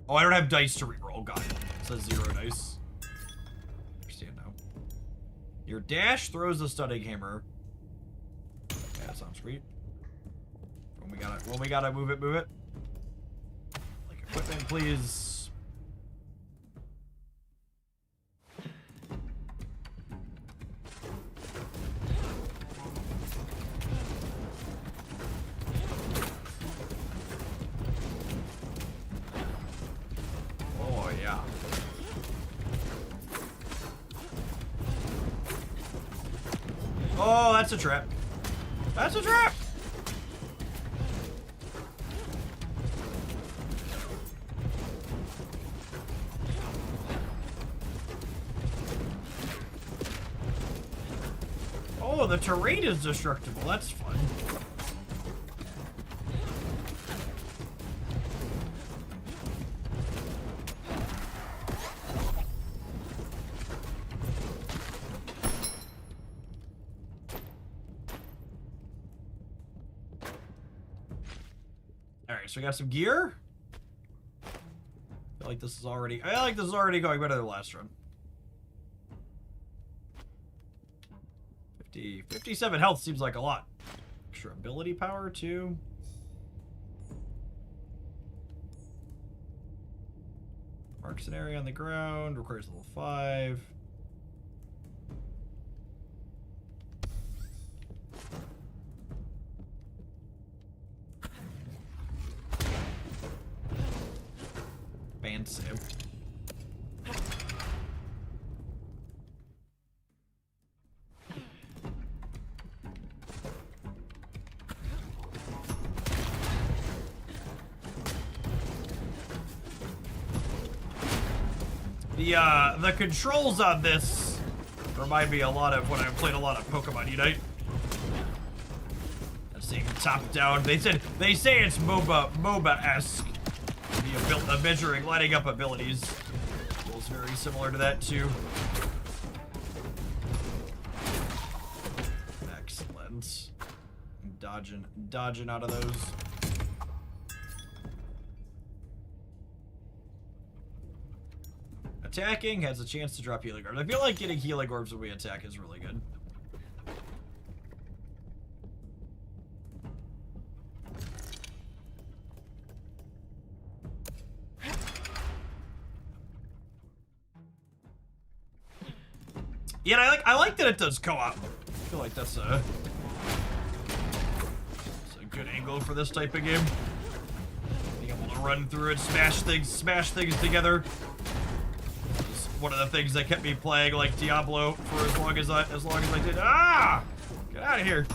Oh, I don't have dice to reroll. Got it. It says 0 dice. Understand now. Your dash throws a stunning hammer. Yeah, that sounds sweet. When we gotta move it. Like equipment, please. Oh yeah. Oh, that's a trap. That's a trap. Oh, the terrain is destructible. That's fun. Alright, so we got some gear. I feel like this is already going better than the last run. 57 health seems like a lot. Extra ability power too. Marks an area on the ground. Requires level 5. Band save. The controls on this remind me a lot of when I played a lot of Pokemon Unite. Seeing top down, they say it's MOBA-esque. The measuring, lighting up abilities. Feels very similar to that too. Excellent. Dodging out of those. Attacking has a chance to drop healing orbs. I feel like getting healing orbs when we attack is really good. Yeah, I like that it does co-op. I feel like that's a good angle for this type of game. Being able to run through it, smash things together. One of the things that kept me playing like Diablo for as long as I did. Ah! Get out of here.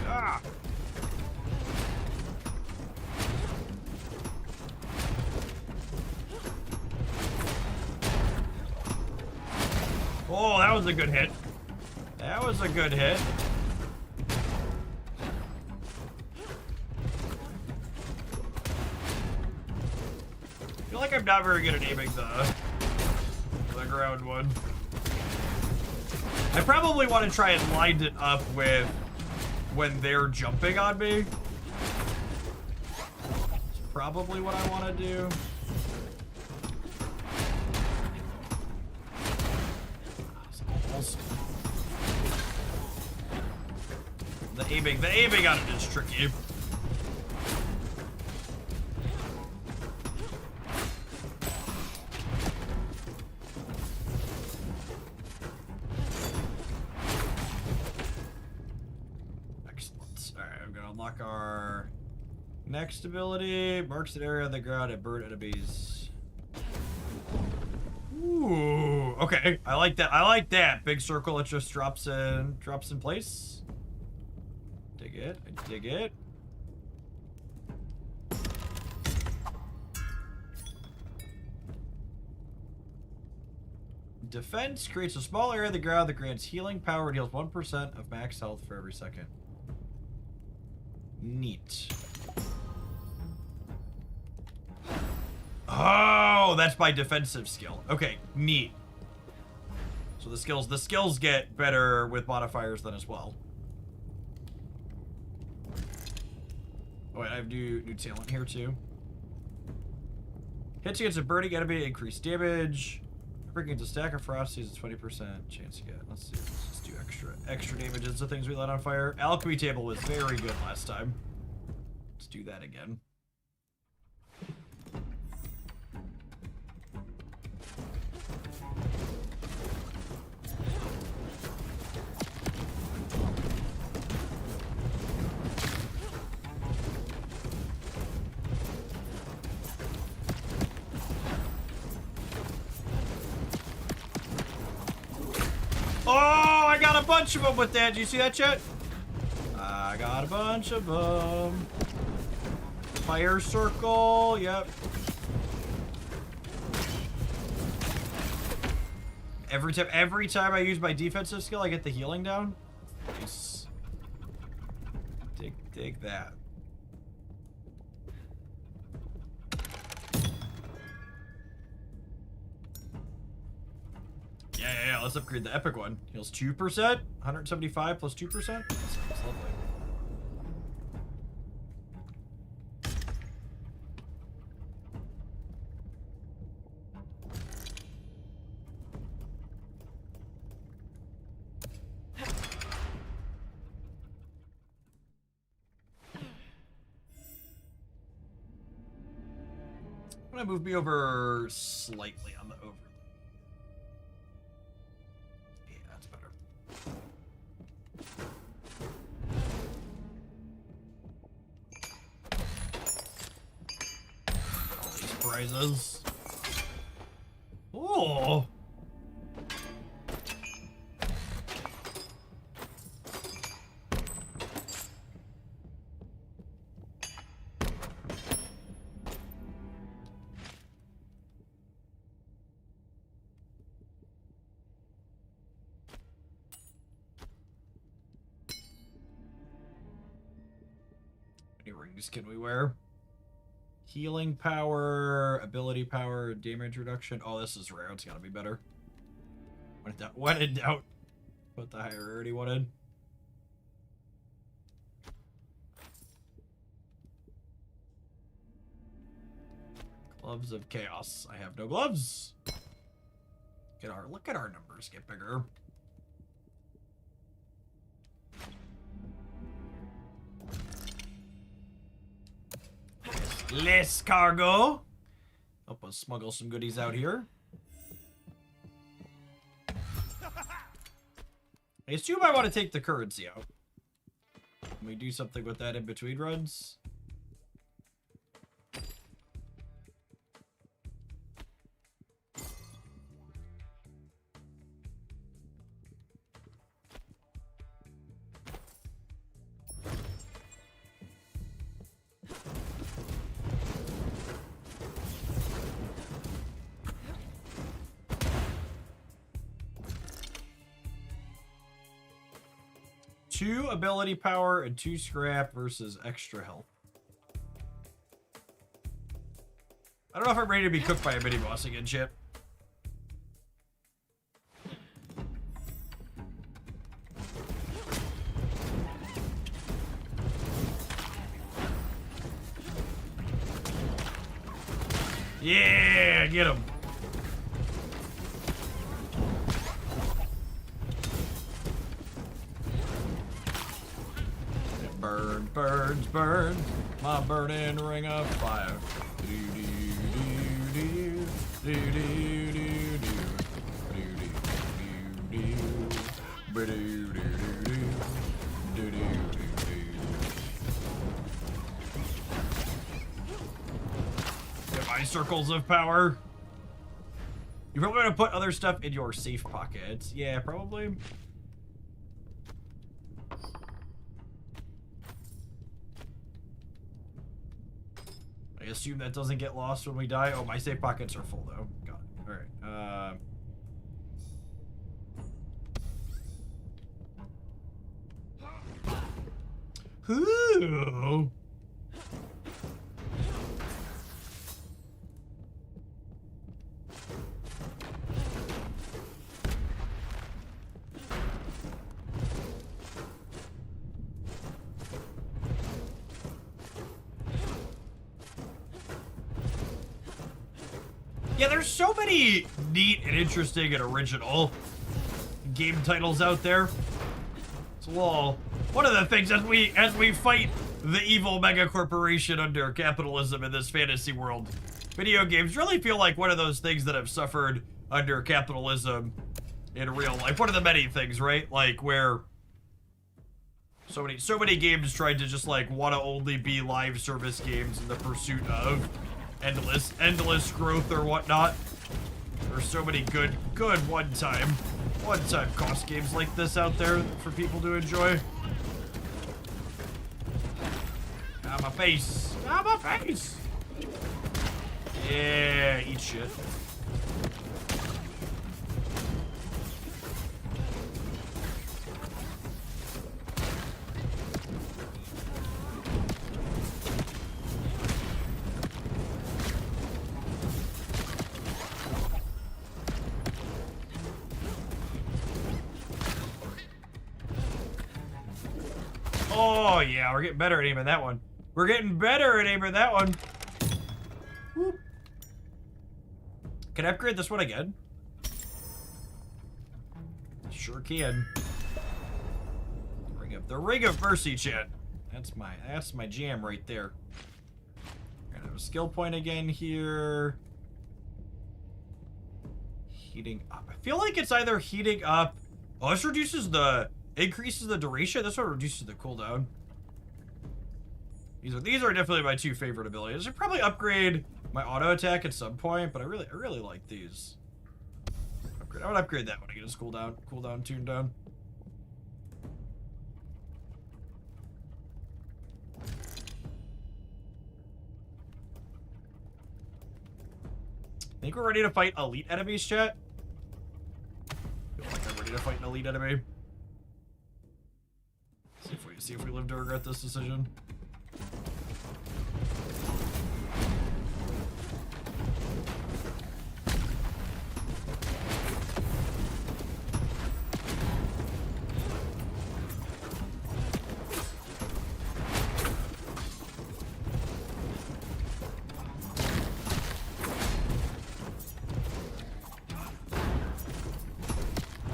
Ah! Oh, that was a good hit. That was a good hit. I feel like I'm not very good at aiming the ground one. I probably want to try and line it up with when they're jumping on me. That's probably what I want to do. The aiming on it is tricky. unlock our next ability. Marks an area on the ground and burn enemies. Ooh, okay. I like that. I like that. Big circle, it just drops in place. Dig it. I dig it. Defense creates a small area of the ground that grants healing power and heals 1% of max health for every second. Neat. Oh, that's by defensive skill. Okay, neat. So the skills get better with modifiers then as well. Oh wait, I have new talent here too. Hits against a burning enemy, increase damage. Breaking into stack of frosties, a 20% chance to get. Let's see. Let's just do extra damages to things we let on fire. Alchemy table was very good last time. Let's do that again. Oh, I got a bunch of them with that. Do you see that, chat? I got a bunch of them. Fire circle. Yep. Every time I use my defensive skill, I get the healing down. Nice. Take that. Yeah, let's upgrade the epic one. Heals 2%, 175 plus 2%. That's lovely. I'm gonna move me over slightly on the over. Prizes. Oh. Any rings can we wear? Healing power, ability power, damage reduction. Oh, this is rare. It's gotta be better. When in doubt, put the higher rarity one in. Gloves of Chaos. I have no gloves. Look at our numbers get bigger. Less cargo. Help us smuggle some goodies out here. I assume I want to take the currency out. Can we do something with that in between runs? Two ability power and 2 scrap versus extra health. I don't know if I'm ready to be cooked by a mini boss again, Chip. Yeah, get him. Burn, burns, burn, my burning ring of fire. circles of power. You probably want to put other stuff in your safe pockets. Yeah, probably. I assume that doesn't get lost when we die. Oh, my safe pockets are full though. Got it. All right. Ooh. Yeah, there's so many neat and interesting and original game titles out there. It's a little, one of the things as we fight the evil mega corporation under capitalism in this fantasy world, video games really feel like one of those things that have suffered under capitalism in real life. One of the many things, right? Like where so many games tried to just like want to only be live service games in the pursuit of endless growth or whatnot. There's so many good one-time cost games like this out there for people to enjoy. Ah, my face. Ah, my face. Yeah, eat shit. Oh, yeah, we're getting better at aiming that one. We're getting better at aiming that one. Whoop. Can I upgrade this one again? Sure can. The Ring of Mercy, chat. That's my jam right there. Gonna have a skill point again here. Heating up. I feel like it's either heating up. Oh, this increases the duration. This one reduces the cooldown. These are definitely my two favorite abilities. I should probably upgrade my auto attack at some point, but I really like these. I would upgrade that one to get his cooldown tuned down. Think we're ready to fight elite enemies, chat? Feel like I'm ready to fight an elite enemy. See if we live to regret this decision.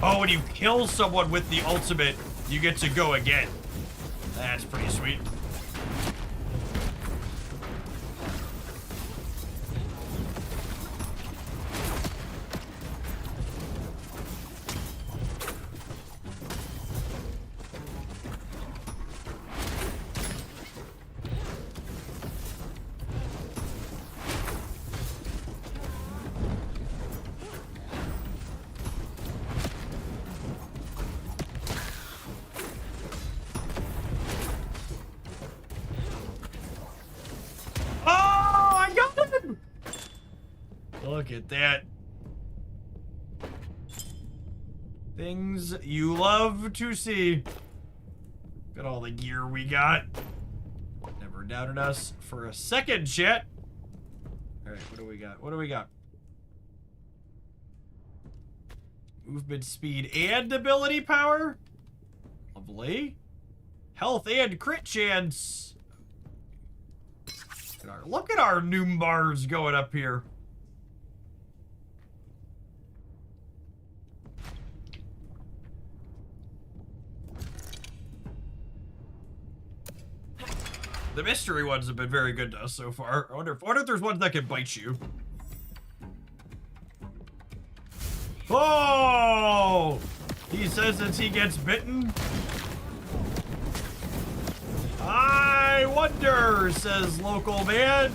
Oh, when you kill someone with the ultimate, you get to go again. That's pretty sweet. Look at that. Things you love to see. Look at all the gear we got. Never doubted us for a second, chat. Alright, what do we got? What do we got? Movement speed and ability power? Lovely. Health and crit chance. Look at our noom bars going up here. The mystery ones have been very good to us so far. I wonder if there's ones that can bite you. Oh! He says that he gets bitten. I wonder, says local man.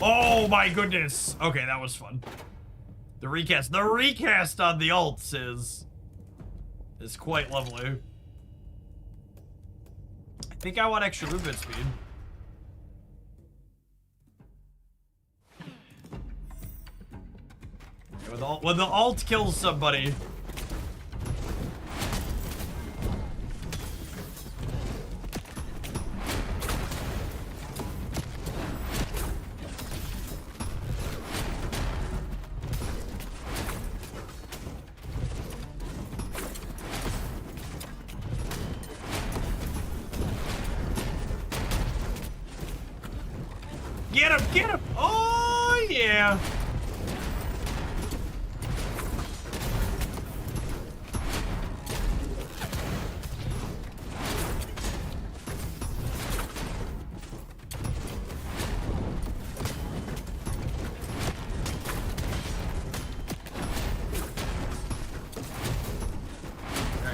Oh my goodness. Okay, that was fun. The recast on the alts is quite lovely. I think I want extra movement speed. When the alt kills somebody. Get him! Get him! Oh, yeah!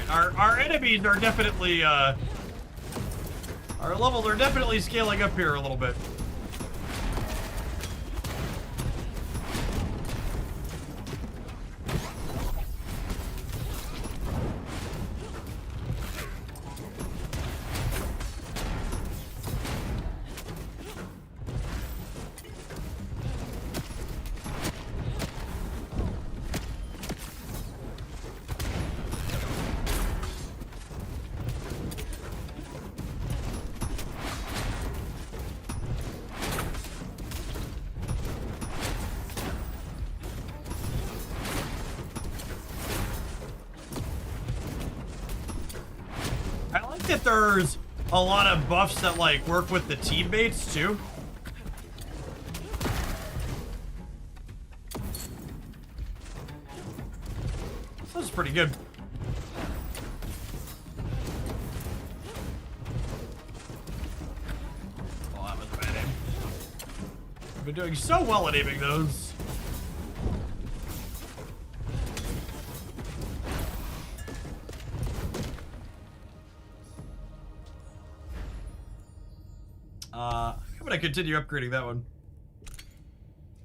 Alright, our enemies are definitely, our levels are definitely scaling up here a little bit. That there's a lot of buffs that like work with the teammates too. This is pretty good. Oh, that was a bad aim. I've been doing so well at aiming those. I'm gonna continue upgrading that one.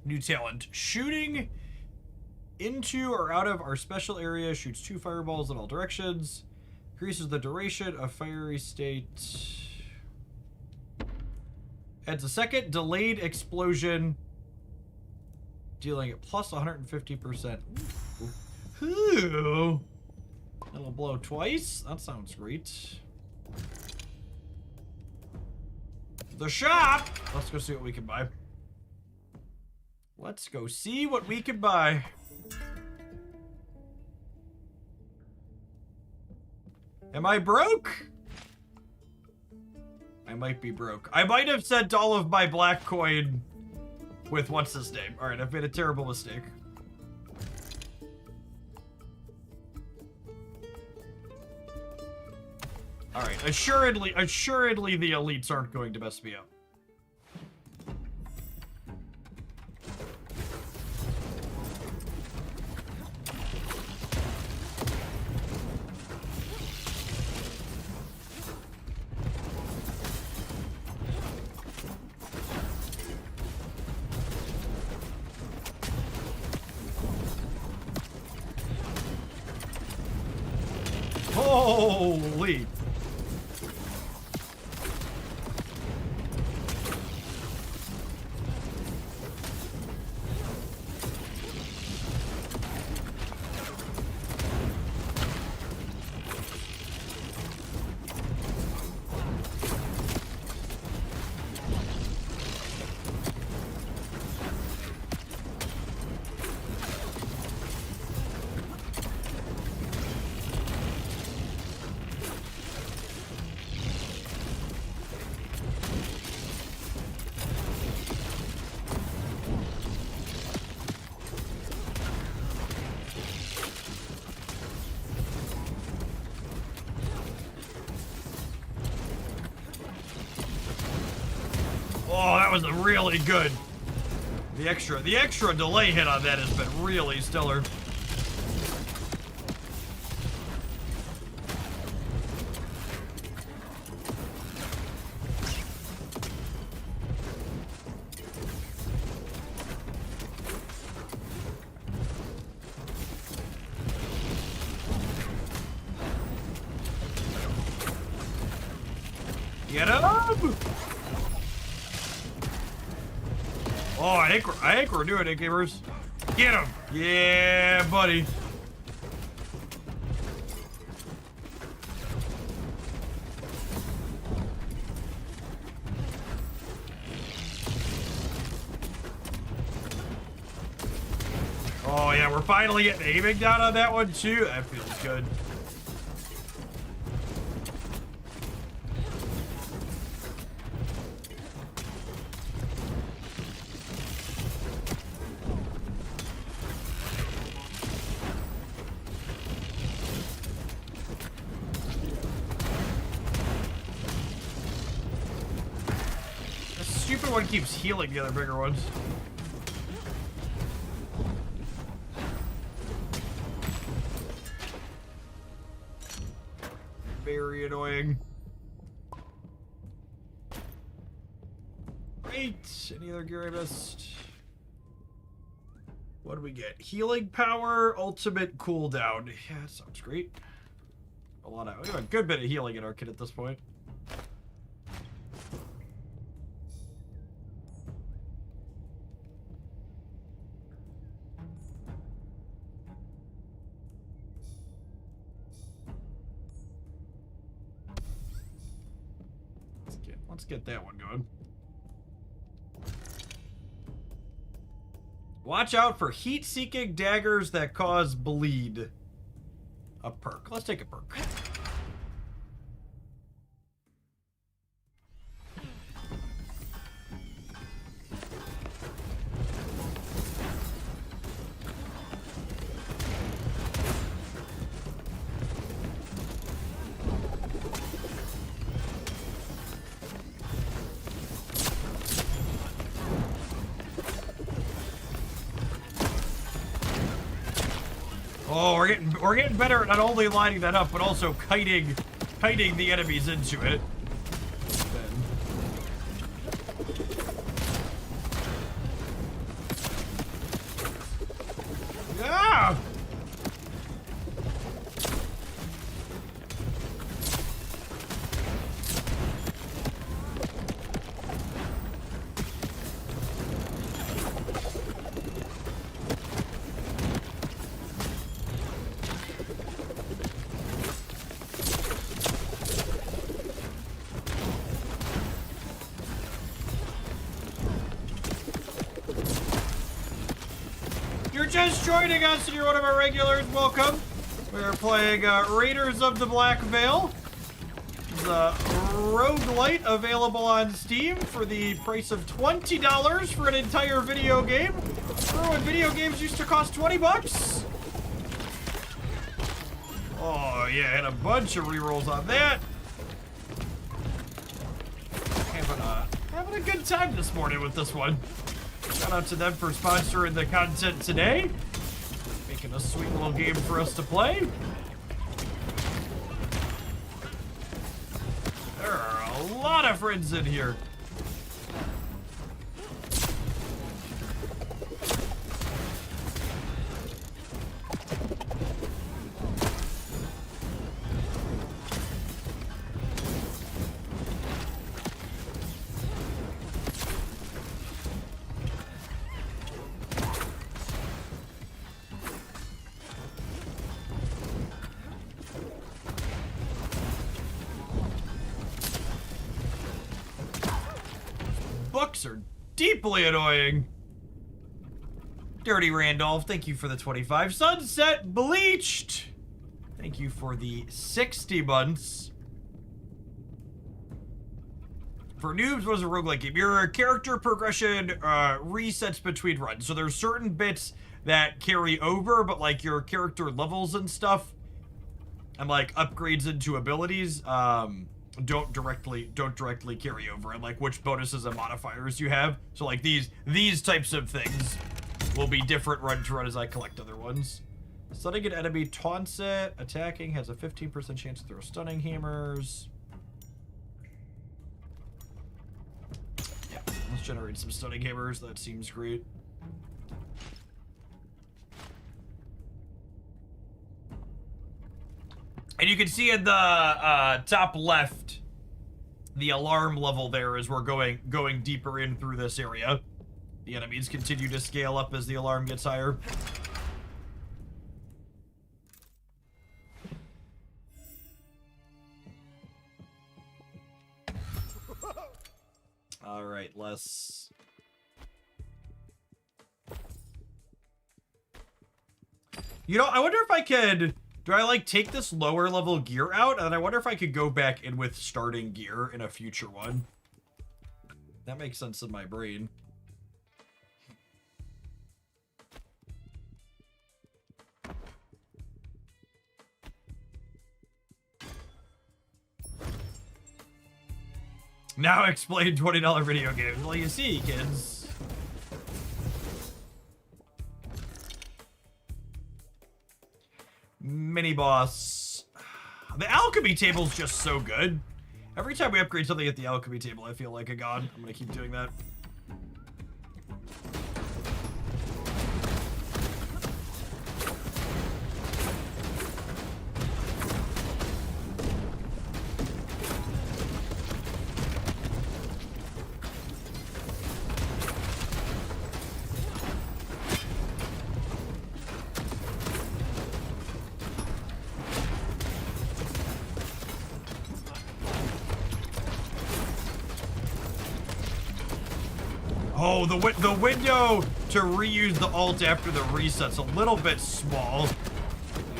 New talent. Shooting into or out of our special area shoots 2 fireballs in all directions. Increases the duration of fiery state. Adds a second delayed explosion. Dealing it plus 150%. Ooh. That'll blow twice. That sounds great. The shop! Let's go see what we can buy. Let's go see what we can buy. Am I broke? I might be broke. I might have sent all of my black coin with what's his name. Alright, I've made a terrible mistake. Alright, assuredly the elites aren't going to mess me up. Holy! Oh, that was really good. The extra delay hit on that has been really stellar. Get him! Oh, I think we're doing it, gamers. Get him! Yeah, buddy. Oh yeah, we're finally getting aiming down on that one too. That feels good. The stupid one keeps healing the other bigger ones. Very annoying. Great. Any other gear I missed? What do we get? Healing power, ultimate cooldown. Yeah, that sounds great. We have a good bit of healing in our kit at this point. Let's get that one going. Watch out for heat-seeking daggers that cause bleed. A perk. Let's take a perk. Oh, we're getting better at not only lining that up, but also kiting the enemies into it. Yeah! Just joining us and you're one of our regulars, welcome. We're playing Raiders of the Black Veil. It's a roguelite available on Steam for the price of $20 for an entire video game. Remember when video games used to cost 20 bucks? Oh yeah, had a bunch of rerolls on that. Having a good time this morning with this one. Shout out to them for sponsoring the content today. Making a sweet little game for us to play. There are a lot of friends in here. Books are deeply annoying. Dirty Randolph, thank you for the 25. Sunset Bleached, thank you for the 60 months. For noobs, what is a roguelike game? Your character progression resets between runs. So there's certain bits that carry over, but like your character levels and stuff and like upgrades into abilities don't directly carry over, and like which bonuses and modifiers you have. So like these types of things will be different run to run as I collect other ones. Stunning an enemy taunts it. Attacking has a 15% chance to throw stunning hammers. Yeah, let's generate some stunning hammers. That seems great. And you can see in the top left the alarm level there as we're going deeper in through this area. The enemies continue to scale up as the alarm gets higher. All right, let's... You know, I wonder if I could... Do I, like, take this lower level gear out? And I wonder if I could go back in with starting gear in a future one. That makes sense in my brain. Now explain $20 video games. Well, you see, kids. Mini boss. The alchemy table's just so good. Every time we upgrade something at the alchemy table, I feel like a god. I'm gonna keep doing that. Oh, the window to reuse the ult after the reset's a little bit small.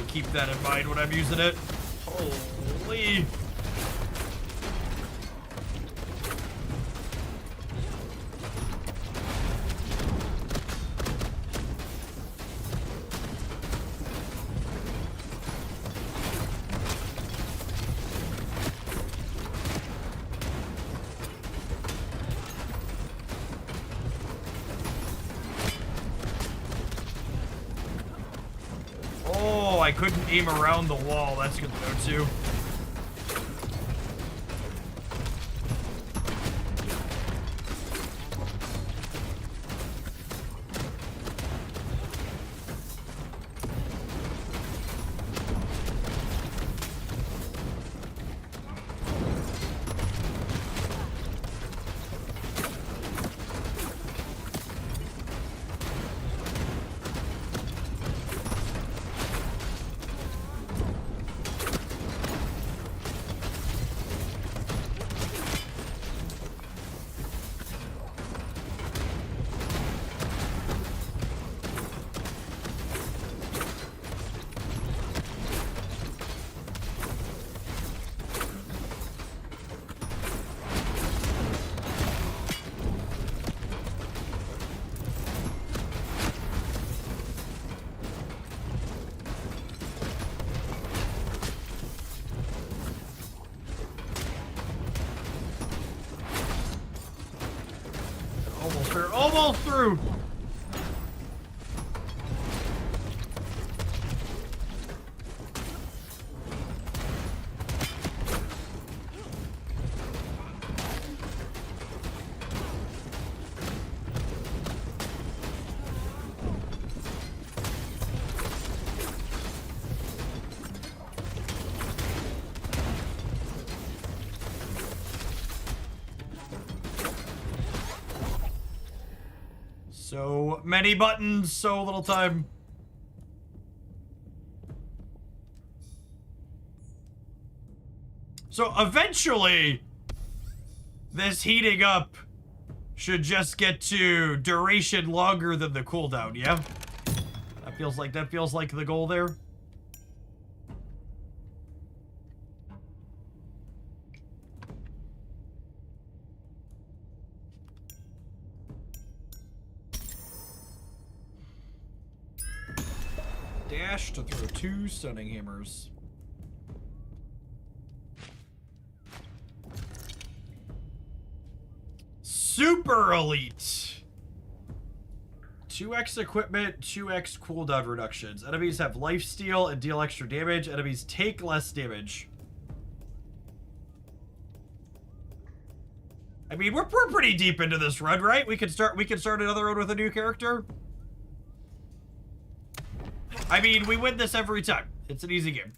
Keep that in mind when I'm using it. Holy. I couldn't aim around the wall. That's good to know, too. Almost through. So many buttons, so little time. So eventually, this heating up should just get to duration longer than the cooldown, yeah? That feels like the goal there. Dash to throw 2 stunning hammers. Super elite. 2x equipment, 2x cooldown reductions. Enemies have lifesteal and deal extra damage. Enemies take less damage. I mean, we're pretty deep into this run, right? We can start another run with a new character. I mean, we win this every time. It's an easy game.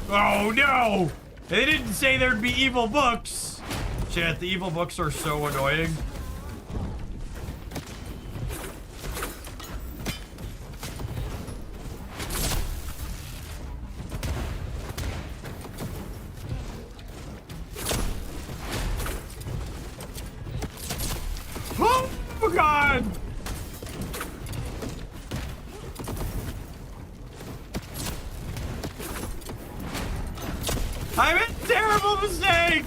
Oh no! They didn't say there'd be evil books. Chat, the evil books are so annoying. Oh god! I made a terrible mistake!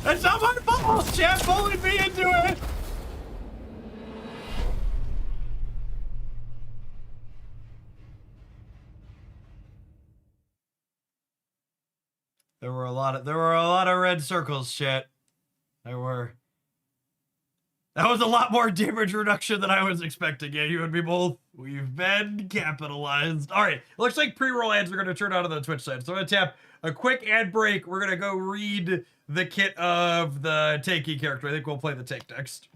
That's not my fault! Chat bullied me into it! There were a lot of red circles, chat. There were. That was a lot more damage reduction than I was expecting. Yeah, you and me both. We've been capitalized. All right, looks like pre-roll ads are going to turn on the Twitch side. So I'm going to tap a quick ad break. We're going to go read the kit of the tanky character. I think we'll play the tank next.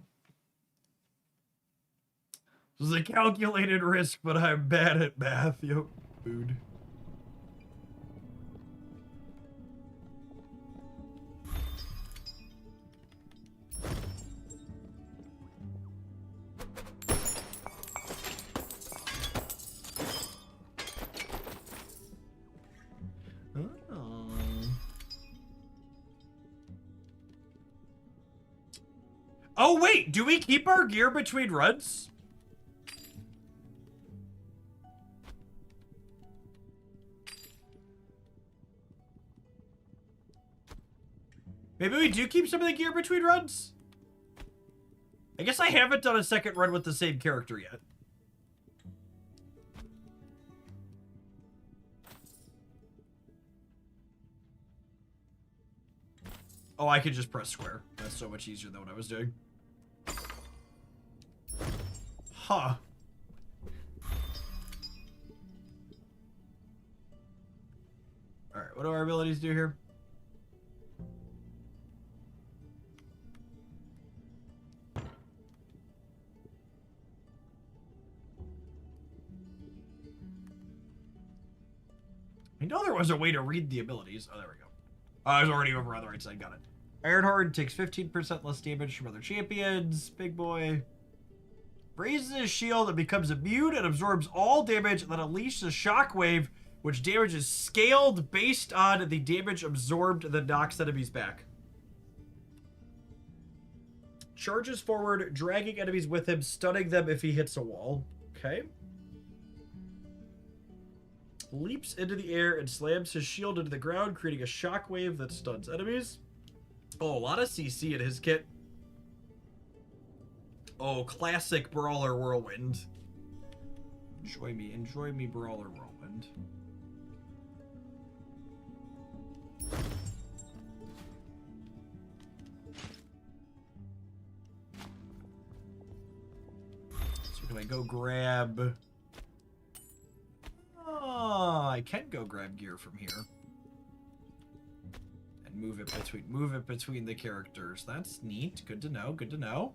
This is a calculated risk, but I'm bad at math. Yo, food. Oh, wait, do we keep our gear between runs? Maybe we do keep some of the gear between runs? I guess I haven't done a second run with the same character yet. Oh, I could just press square. That's so much easier than what I was doing. Huh. Alright, what do our abilities do here? I know there was a way to read the abilities. Oh, there we go. Oh, I was already over on the right side. Got it. Ironhorn takes 15% less damage from other champions. Big boy. Raises his shield and becomes immune and absorbs all damage, and then unleashes a shockwave, which damage is scaled based on the damage absorbed that knocks enemies back. Charges forward, dragging enemies with him, stunning them if he hits a wall. Okay. Leaps into the air and slams his shield into the ground, creating a shockwave that stuns enemies. Oh, a lot of CC in his kit. Oh, classic Brawler Whirlwind. Enjoy me, Brawler Whirlwind. So can I go grab... Oh, I can go grab gear from here. And move it between the characters. That's neat. Good to know, good to know.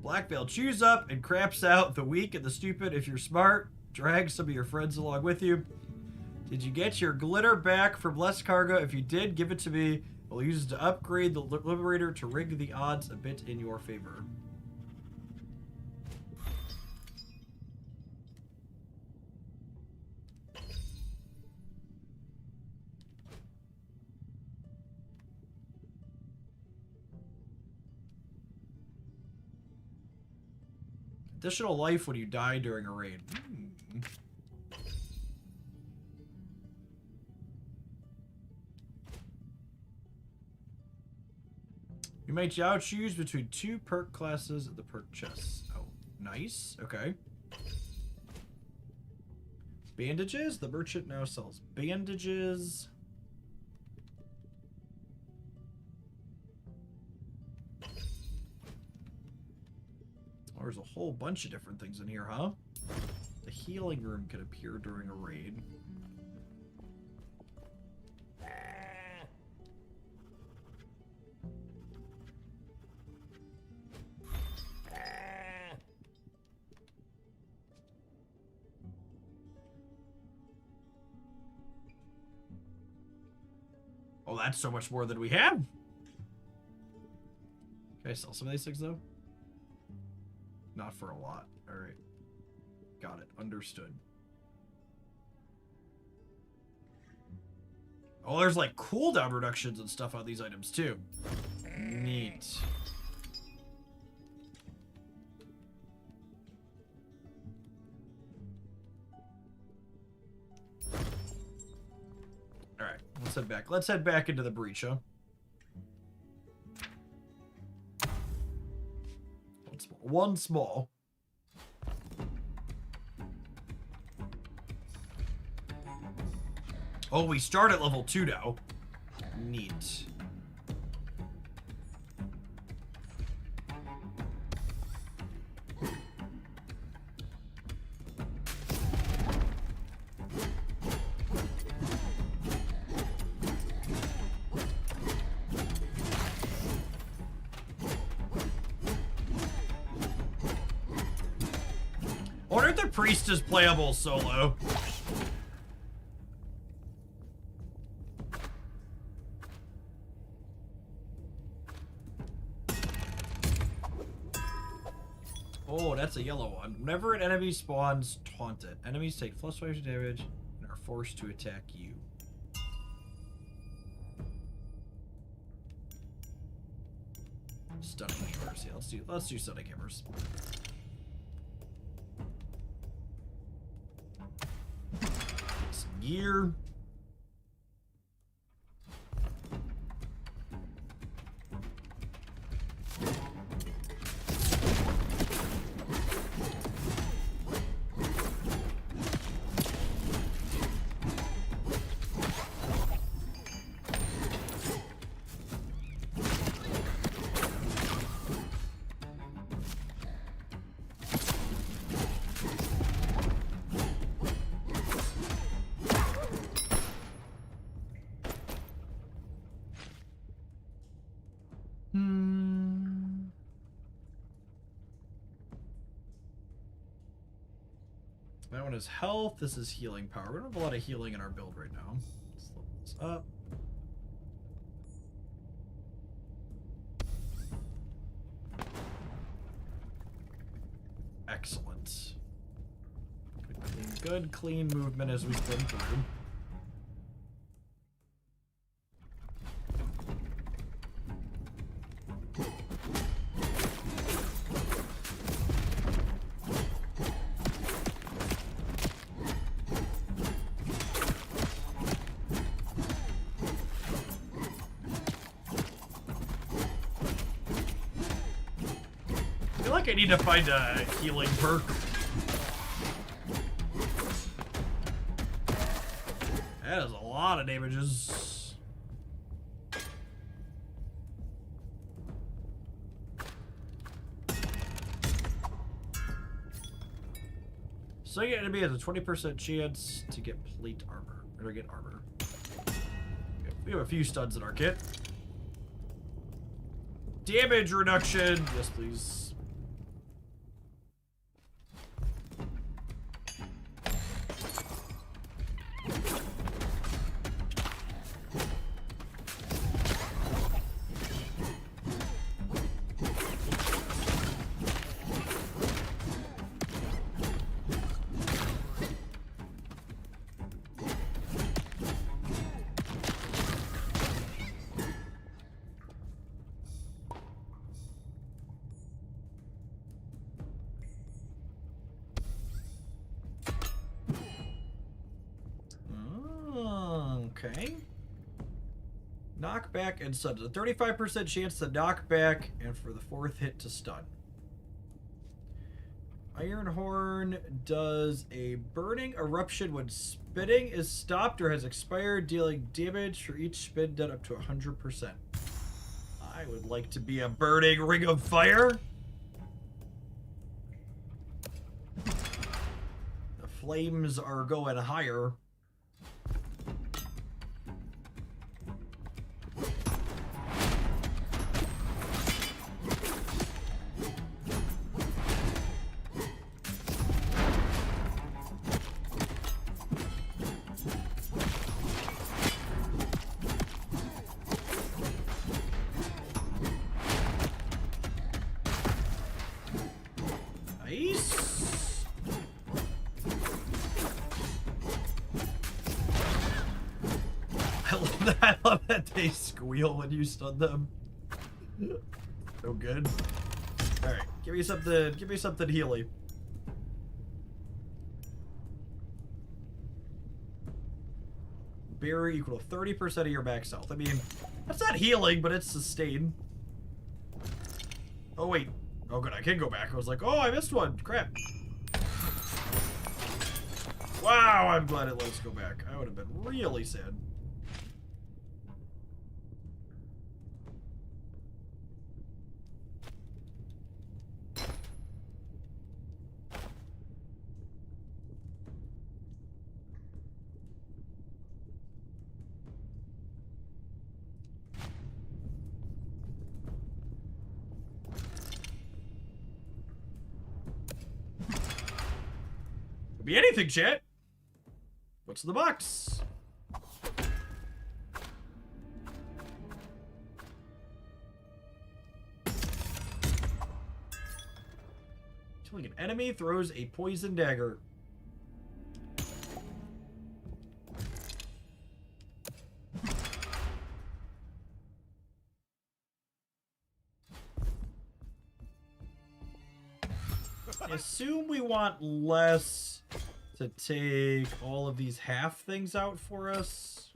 Black Veil chews up and craps out the weak and the stupid. If you're smart, drag some of your friends along with you. Did you get your glitter back from less cargo? If you did, give it to me. We'll use it to upgrade the Liberator to rig the odds a bit in your favor. Additional life when you die during a raid. You may now choose between 2 perk classes at the perk chests. Oh, nice. Okay. Bandages. The merchant now sells bandages. Oh, there's a whole bunch of different things in here, huh? The healing room could appear during a raid. Well, that's so much more than we have. Can I sell some of these things, though? Not for a lot. All right. Got it. Understood. Oh, there's like cooldown reductions and stuff on these items, too. Neat. All right, let's head back. Let's head back into the breach, huh? One small. Oh, we start at level 2 now. Neat. I wonder if the priest is playable solo. Oh, that's a yellow one. Whenever an enemy spawns, taunt it. Enemies take +5 damage and are forced to attack you. Stunning hammers. Yeah, let's do stunning hammers. Some gear. That one is health. This is healing power. We don't have a lot of healing in our build right now. Let's level this up. Excellent. Good clean movement as we spin through. I need to find a healing perk. That is a lot of damages. So your enemy has a 20% chance to get plate armor, or get armor. We have a few studs in our kit. Damage reduction, yes please. Okay. Knockback and stun. A 35% chance to knock back and for the 4th hit to stun. Iron Horn does a burning eruption when spinning is stopped or has expired, dealing damage for each spin done up to 100%. I would like to be a burning ring of fire. The flames are going higher. I love that they squeal when you stun them. So good. Alright, give me something healy. Berry equal to 30% of your max health. I mean, that's not healing, but it's sustain. Oh wait. Oh good, I can go back. I was like, oh, I missed one. Crap. Wow, I'm glad it let us go back. I would have been really sad. Could be anything, chat. What's in the box? Killing an enemy throws a poison dagger. I assume we want less to take all of these half things out for us.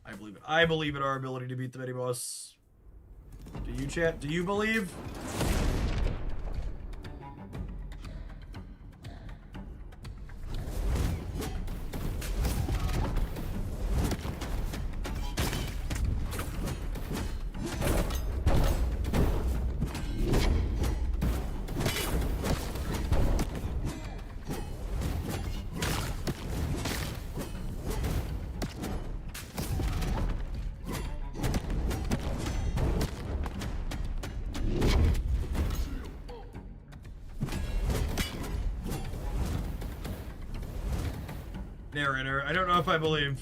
I believe it. I believe in our ability to beat the mini boss. Do you, chat? Do you believe? Narrator, I don't know if I believe.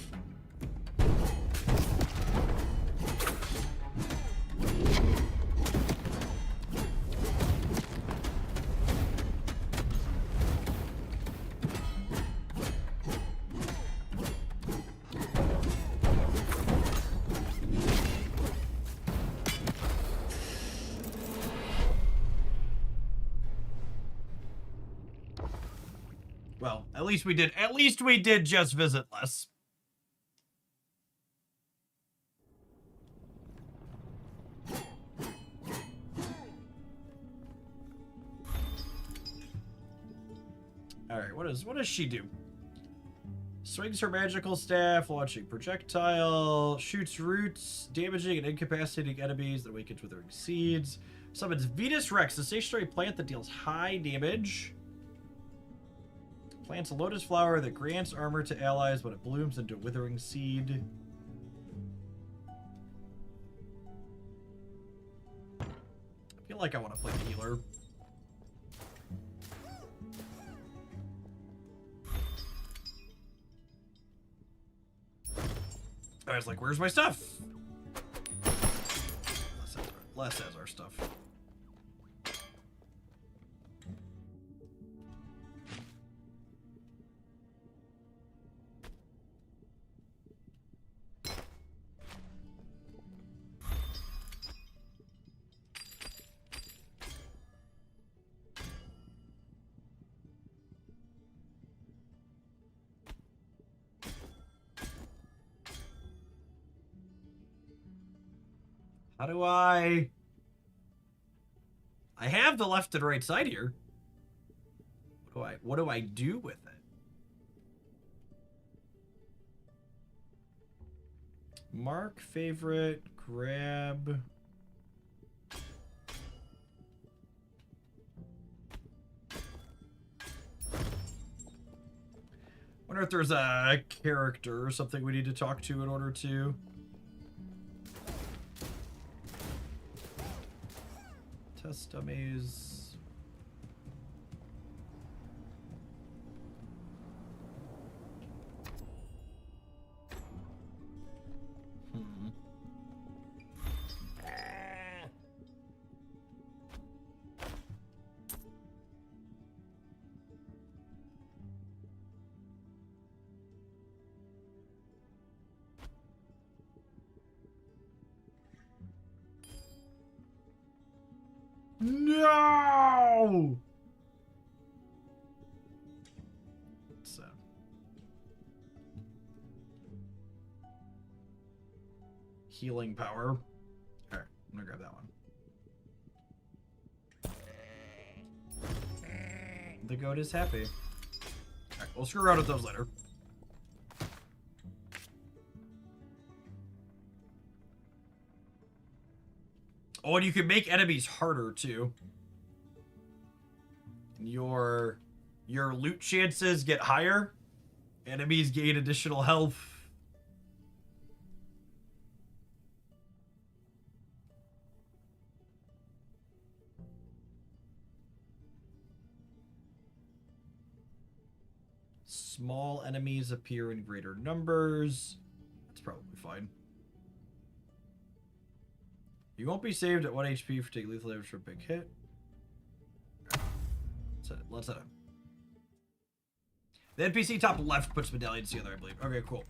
Well, at least we did just visit less. Alright, what does she do? Swings her magical staff, launching projectile, shoots roots, damaging and incapacitating enemies that awakens withering seeds. Summons Venus Rex, a stationary plant that deals high damage. Plants a lotus flower that grants armor to allies when it blooms into a withering seed. I feel like I want to play the healer. I was like, where's my stuff? Les has our stuff. How do I have the left and right side here. What do I do with it? Mark, favorite, grab. Wonder if there's a character or something we need to talk to in order to. Test dummies. No! So. Healing power. Alright, I'm gonna grab that one. The goat is happy. Alright, we'll screw around with those later. Oh, and you can make enemies harder too. Your loot chances get higher. Enemies gain additional health. Small enemies appear in greater numbers. That's probably fine. You won't be saved at 1 HP for taking lethal damage for a big hit. Let's set it. The NPC top left puts medallions together, I believe. Okay, cool.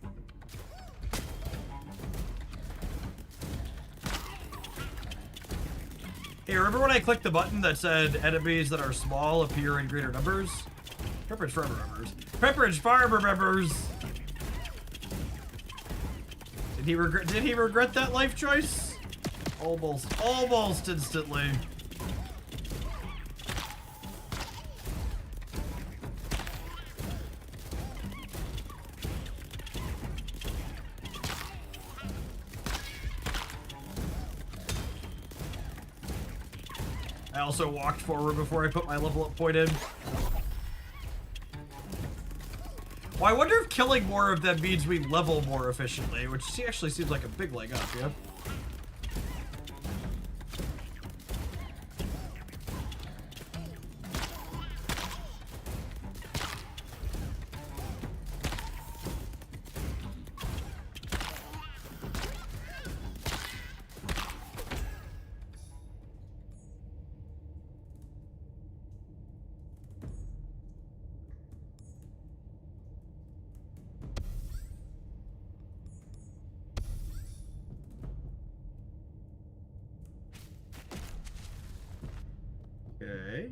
Hey, remember when I clicked the button that said enemies that are small appear in greater numbers? Pepperidge Farm remembers. Pepperidge Farm remembers! Did he regret that life choice? Almost instantly. I also walked forward before I put my level up point in. Well, I wonder if killing more of them means we level more efficiently, which actually seems like a big leg up, yeah? Okay.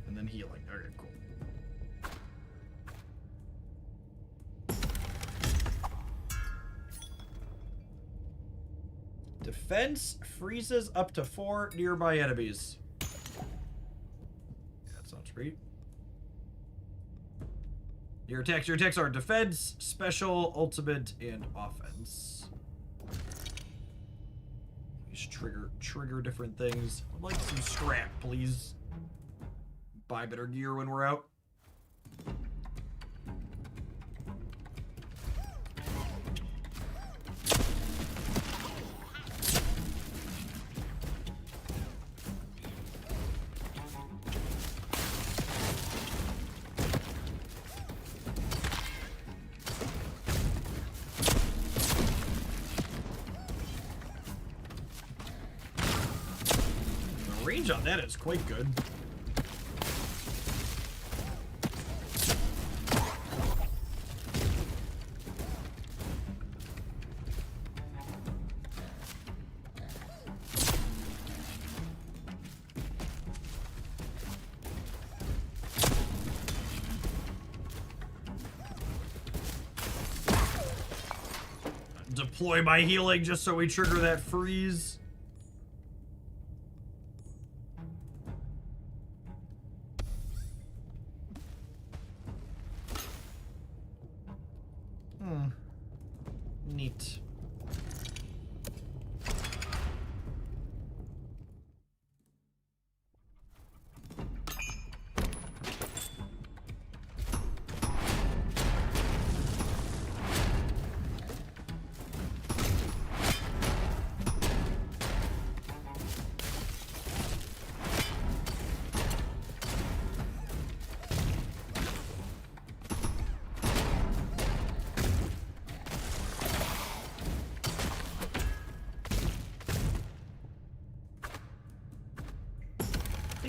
And then healing. Okay, cool. Defense freezes up to 4 nearby enemies. Yeah, that sounds great. Your attacks are defense, special, ultimate, and offense. Trigger different things. I'd like some scrap, please. Buy better gear when we're out. Range on that is quite good. Deploy my healing just so we trigger that freeze. Neat.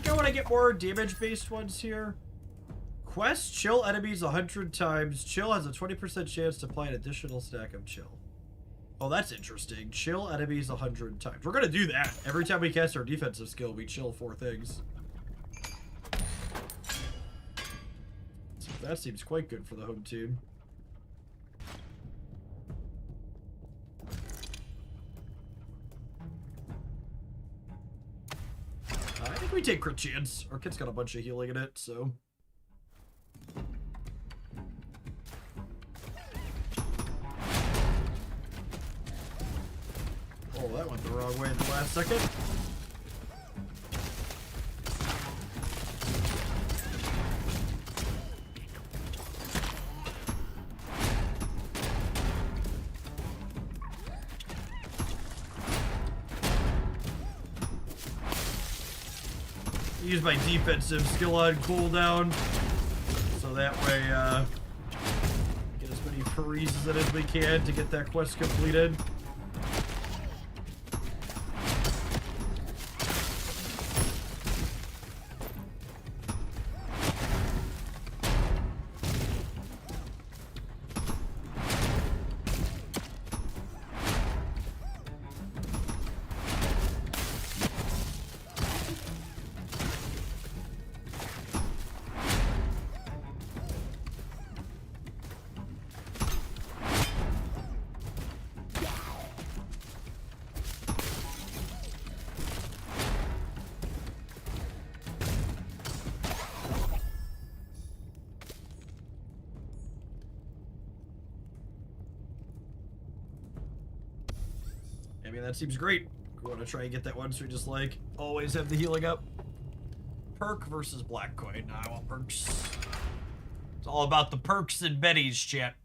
I want to get more damage-based ones here. Quest, chill enemies 100 times. Chill has a 20% chance to apply an additional stack of chill. Oh, that's interesting. Chill enemies 100 times. We're gonna do that. Every time we cast our defensive skill, we chill 4 things. So that seems quite good for the home team. I think we take crit chance. Our kit's got a bunch of healing in it, so... Oh, that went the wrong way at the last second. Use my defensive skill on cooldown, so that way, get as many freezes in as we can to get that quest completed. I mean, that seems great. We want to try and get that one, so we just, like, always have the healing up. Perk versus black coin. Nah, I want perks. It's all about the perks and Betty's, chat.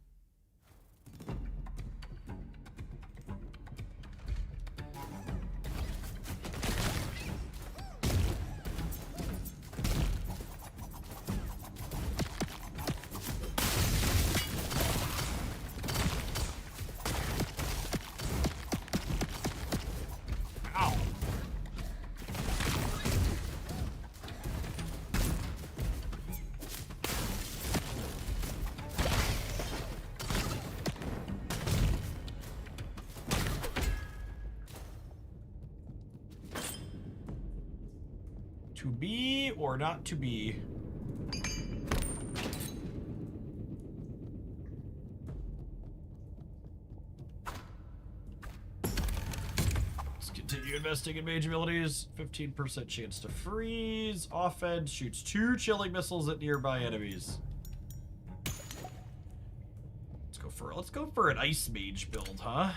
To be or not to be? Let's continue investing in mage abilities. 15% chance to freeze. Offense shoots 2 chilling missiles at nearby enemies. Let's go for an ice mage build, huh?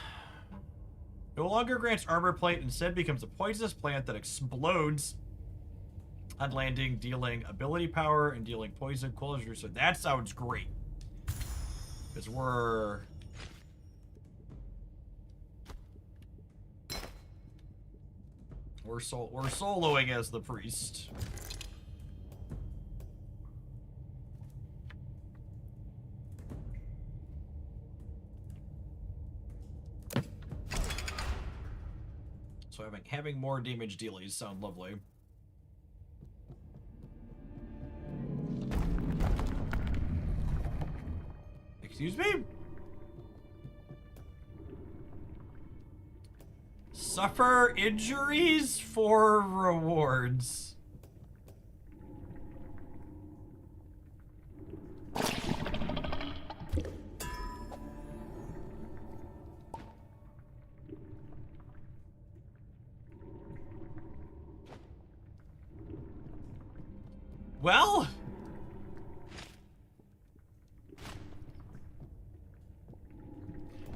No longer grants armor plate, instead becomes a poisonous plant that explodes on landing, dealing ability power and dealing poison quality. So that sounds great. Because we're soloing as the priest. So having more damage dealies sound lovely. Excuse me? Suffer injuries for rewards. Well...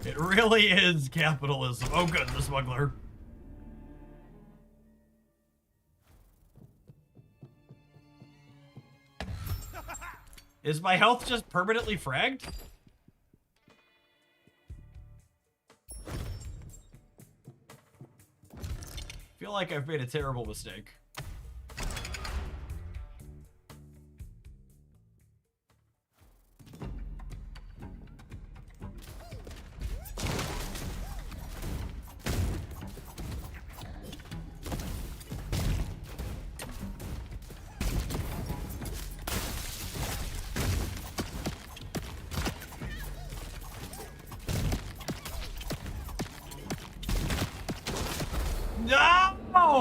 it really is capitalism. Oh good, the smuggler. Is my health just permanently fragged? I feel like I've made a terrible mistake.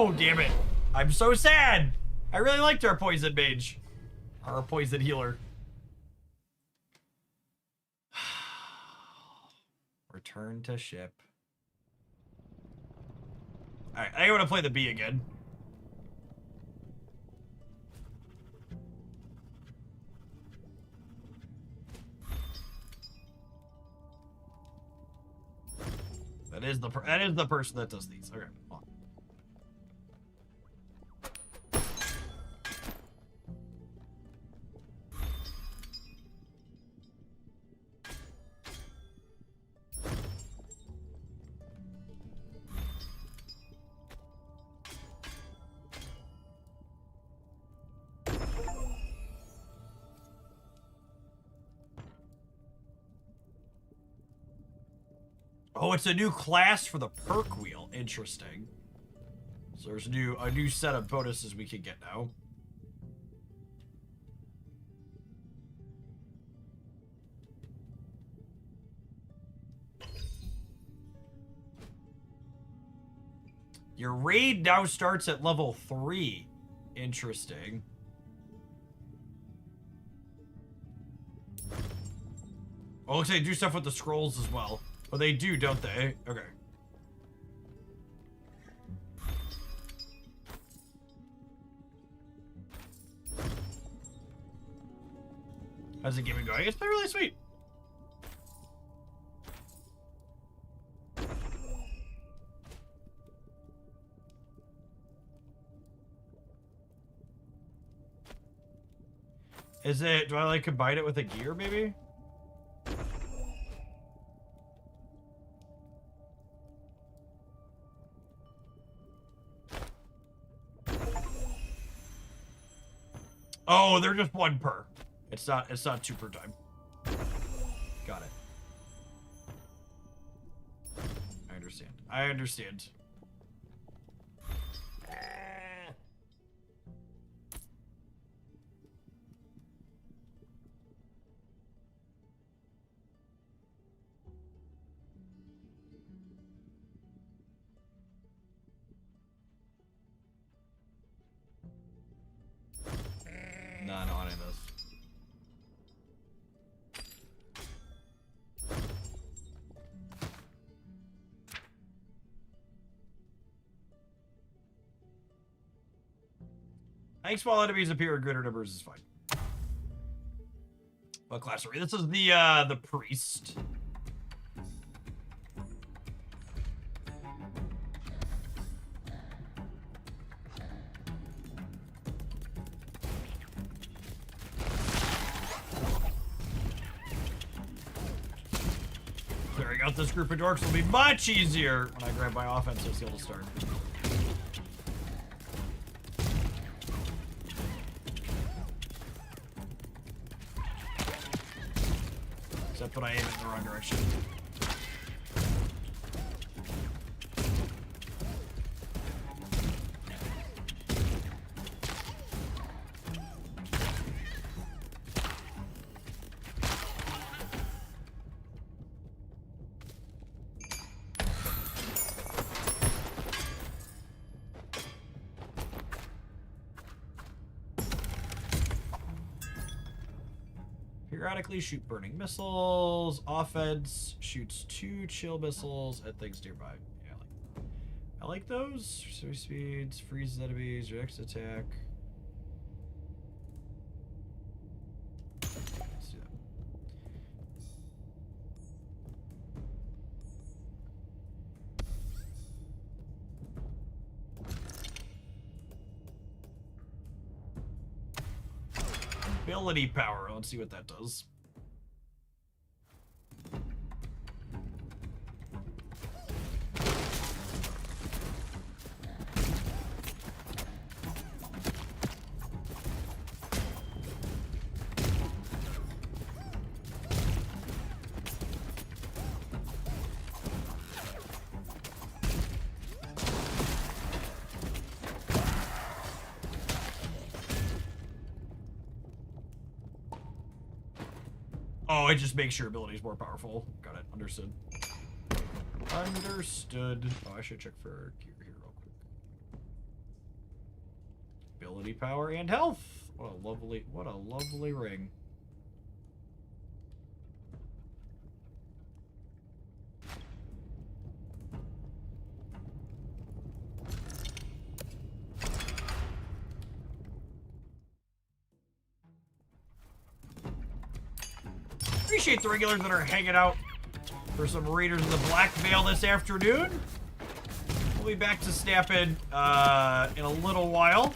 No, damn it. I'm so sad. I really liked our poison mage. Our poison healer. Return to ship. Alright, I want to play the bee again. That is the person that does these. Okay, hold on. Oh, it's a new class for the perk wheel. Interesting. So there's a new set of bonuses we can get now. Your raid now starts at level 3. Interesting. Oh, looks like they do stuff with the scrolls as well. Well, they do, don't they? Okay. How's the game going? It's been really sweet. Is it, do I like combine it with a gear maybe? Oh, they're just 1 per. It's not 2 per time. Got it. I understand. Not on it, this. I think small enemies appear in greater numbers is fine. What class are we? This is the priest. Clearing out this group of dorks will be much easier when I grab my offensive skill to start. Except when I aim it in the wrong direction. Periodically shoot burning missiles. Offense shoots 2 chill missiles at things nearby. Yeah, I like those. Surge speeds, freezes enemies, reacts to attack. Let's do that. Ability power. Let's see what that does. Oh, it just makes your abilities more powerful. Got it. Understood. Understood. Oh, I should check for gear here real quick. ability power, and health. What a lovely ring. Appreciate the regulars that are hanging out for some Raiders in the Black Veil this afternoon. We'll be back to snapping in a little while.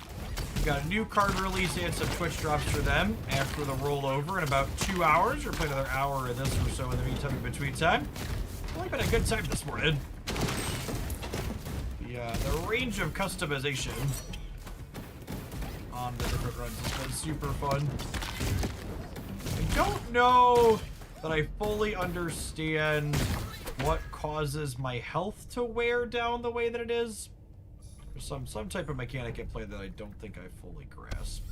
We've got a new card release and some Twitch drops for them after the rollover in about 2 hours. We're playing another hour of this or so in the meantime, in between time. It's only been a good time this morning. The range of customization on the different runs has been super fun. I don't know that I fully understand what causes my health to wear down the way that it is. There's some type of mechanic at play that I don't think I fully grasp.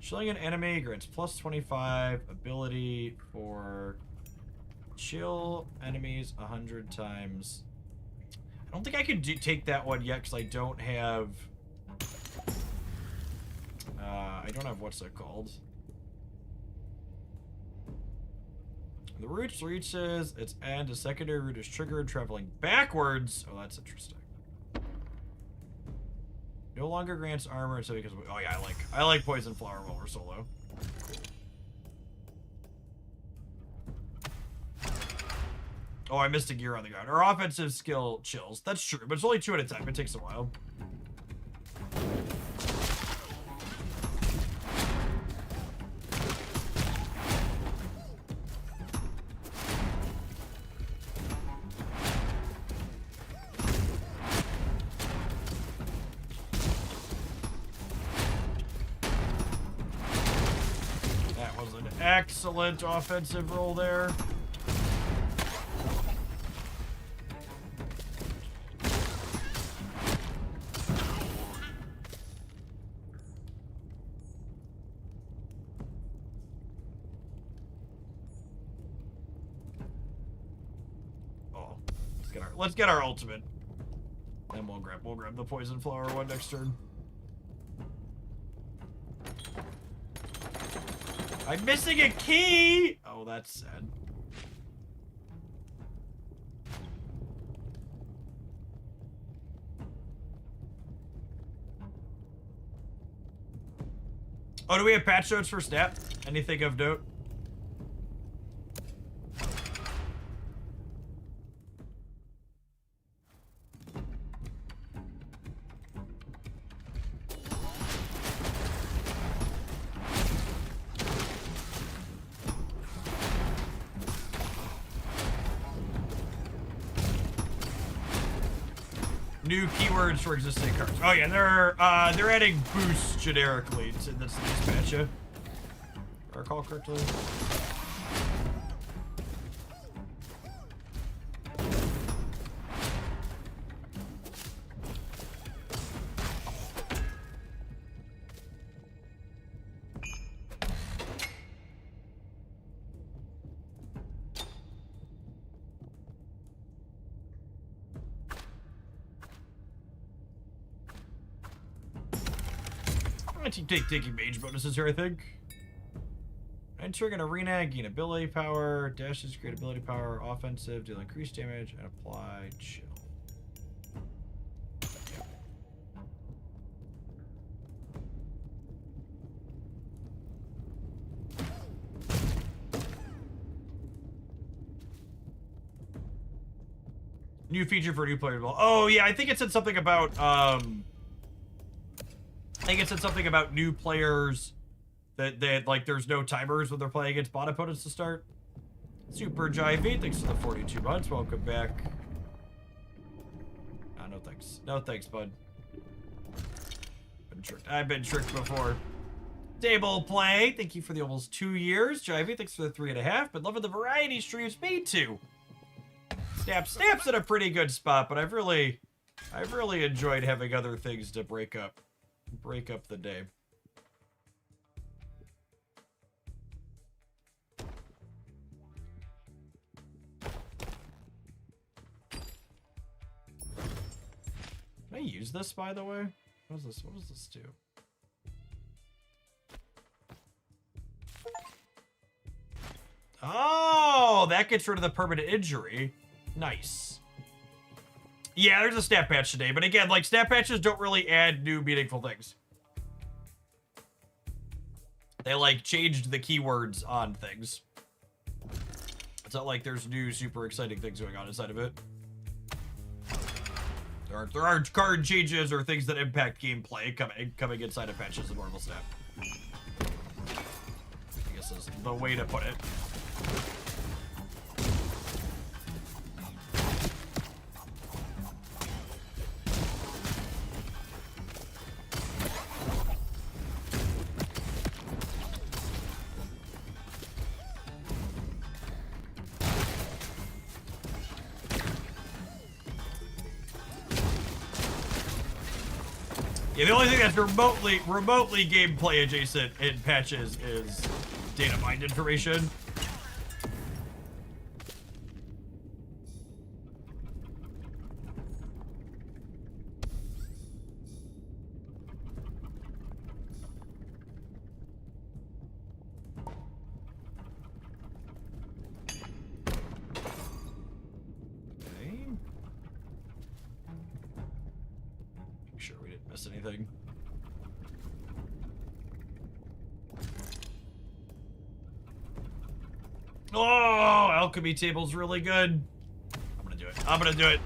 Chilling an enemy grants plus 25 ability for chill enemies 100 times. I don't think I could take that one yet because I don't have what's it called? The route reaches its end. A secondary route is triggered, traveling backwards. Oh, that's interesting. No longer grants armor, so because oh yeah, I like poison flower while we're solo. Oh, I missed a gear on the ground. Our offensive skill chills. That's true, but it's only 2 at a time. It takes a while. That was an excellent offensive roll there. Let's get our ultimate. Then we'll grab the poison flower one next turn. I'm missing a key! Oh, that's sad. Oh, do we have patch notes for Snap? Anything of note? New keywords for existing cards. Oh yeah, they're adding boosts generically to this patch. If I recall correctly. Taking mage bonuses here, I think. Entering an arena, gain ability power, dashes, create ability power, offensive, deal increased damage, and apply chill. New feature for new players. Oh yeah, I think it said something about I think it said something about new players that like there's no timers when they're playing against bot opponents to start. Super Jivey, thanks for the 42 months. Welcome back. No thanks. No thanks, bud. Been tricked. I've been tricked before. Table play, thank you for the almost 2 years. Jivey, thanks for the 3.5. Been loving the variety streams. Me too. Snap's in a pretty good spot, but I've really enjoyed having other things to break up the day. use this, by the way? What is this? What does this do? Oh, that gets rid of the permanent injury. Nice. Yeah, there's a stat patch today, but again, like, stat patches don't really add new meaningful things. They, like, changed the keywords on things. It's not like there's new super exciting things going on inside of it. There aren't card changes or things that impact gameplay coming inside of patches of normal stat. I guess is the way to put it. Yeah, the only thing that's remotely gameplay adjacent in patches is data mined information. Anything. Oh, alchemy table's really good. I'm gonna do it. I'm gonna do it.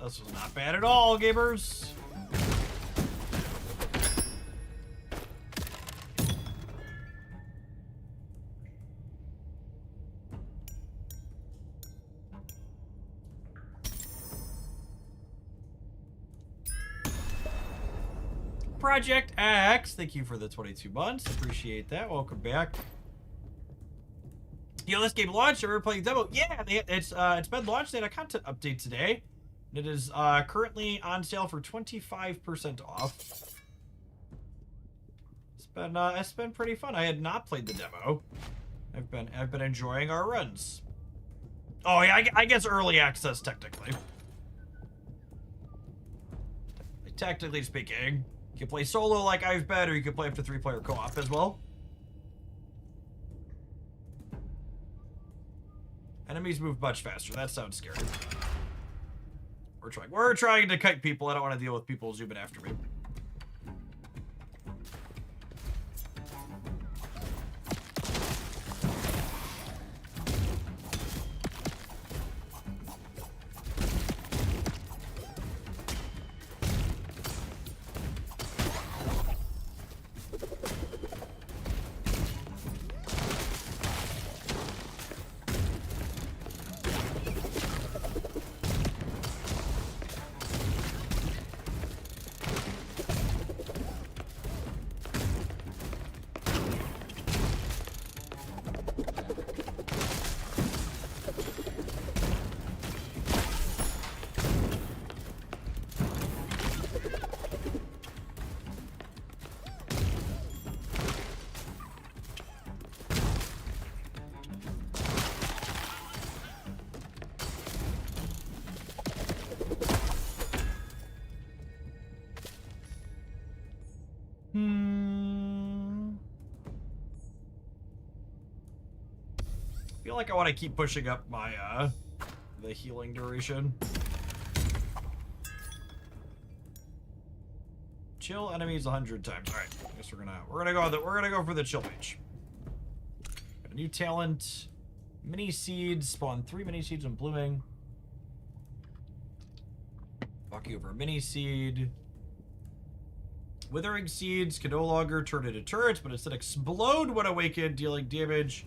This was not bad at all, gamers. Project X, thank you for the 22 months. Appreciate that. Welcome back. Yo, this game launched. We're playing demo. Yeah, it's been launched. They had a content update today. It is currently on sale for 25% off. It's been pretty fun. I had not played the demo. I've been enjoying our runs. Oh yeah, I guess early access technically. Technically speaking, you can play solo like I've been, or you can play up to 3-player co-op as well. Enemies move much faster. That sounds scary. We're trying to kite people. I don't want to deal with people zooming after me. I feel like I want to keep pushing up my the healing duration. Chill enemies 100 times. All right, I guess we're gonna go for the chill mage. A new talent. Mini seeds. Spawn 3 mini seeds when blooming. Walk you over a mini seed. Withering seeds can no longer turn into turrets, but instead explode when awakened, dealing damage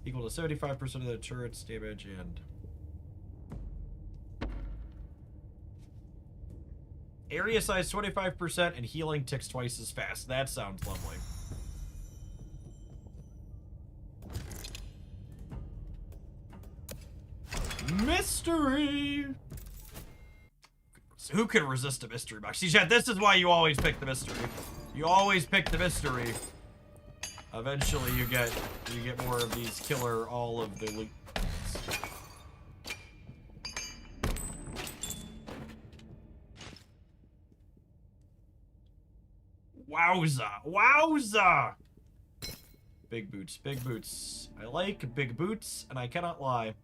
equal to 75% of the turret's damage and... Area size 25% and healing ticks twice as fast. That sounds lovely. Mystery! Who can resist a mystery box? See, chat, this is why you always pick the mystery. You always pick the mystery. Eventually you get more of these killer all of the loot. Wowza! Wowza! Big boots, big boots. I like big boots, and I cannot lie.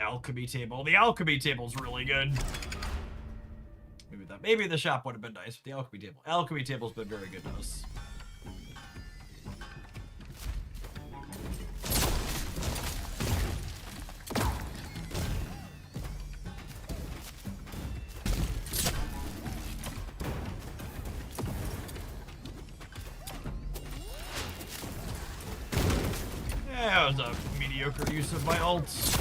Alchemy table. The alchemy table's really good. Maybe the shop would have been nice, but the alchemy table. Alchemy table's been very good to us. Yeah, that was a mediocre use of my ults.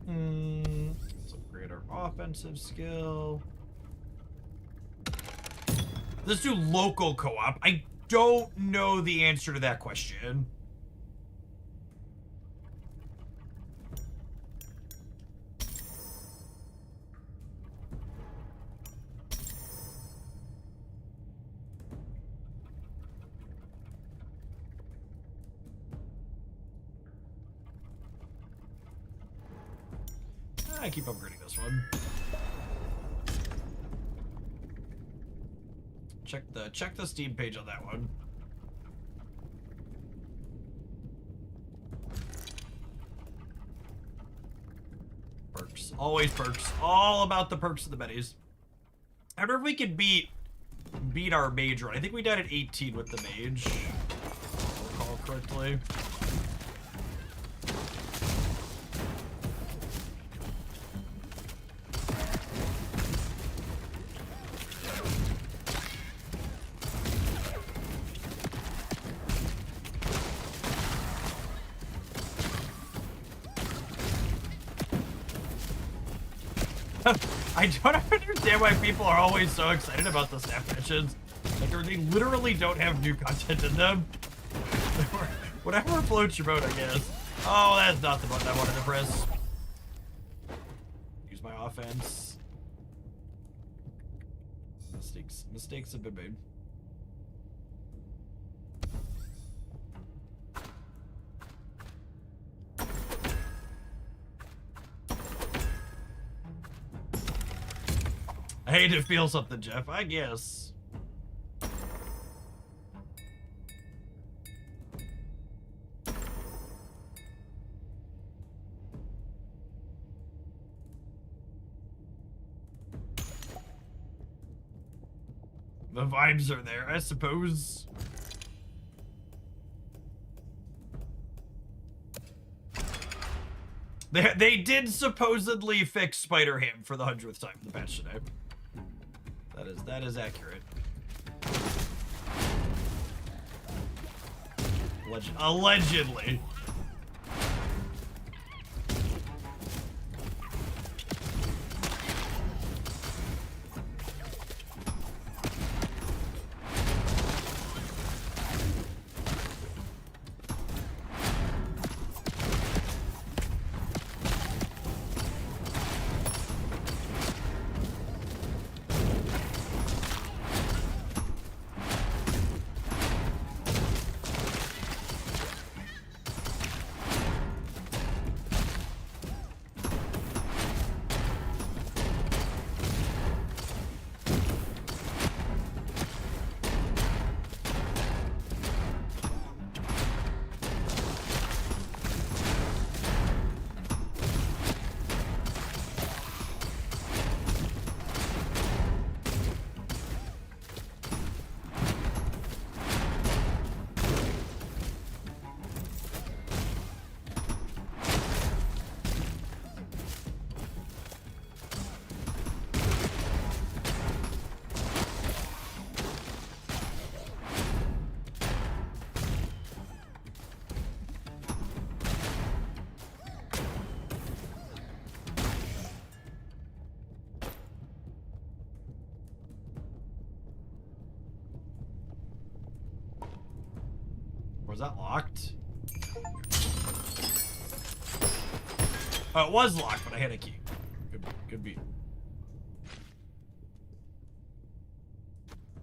Let's upgrade our offensive skill. Let's do local co-op. I don't know the answer to that question. I keep upgrading this one. Check the Steam page on that one. Perks. Always perks. All about the perks of the bennies. I wonder if we could beat our mage run. I think we died at 18 with the mage. If I recall correctly. I don't understand why people are always so excited about the snap missions. Like, they literally don't have new content in them. Whatever floats your boat, I guess. Oh, that's not the button I wanted to press. Use my offense. Mistakes have been made. I hate to feel something, Jeff, I guess. The vibes are there, I suppose. They did supposedly fix Spider-Ham for the 100th time in the patch today. That is accurate. Allegedly. was that locked? Oh, it was locked, but I had a key. Could be.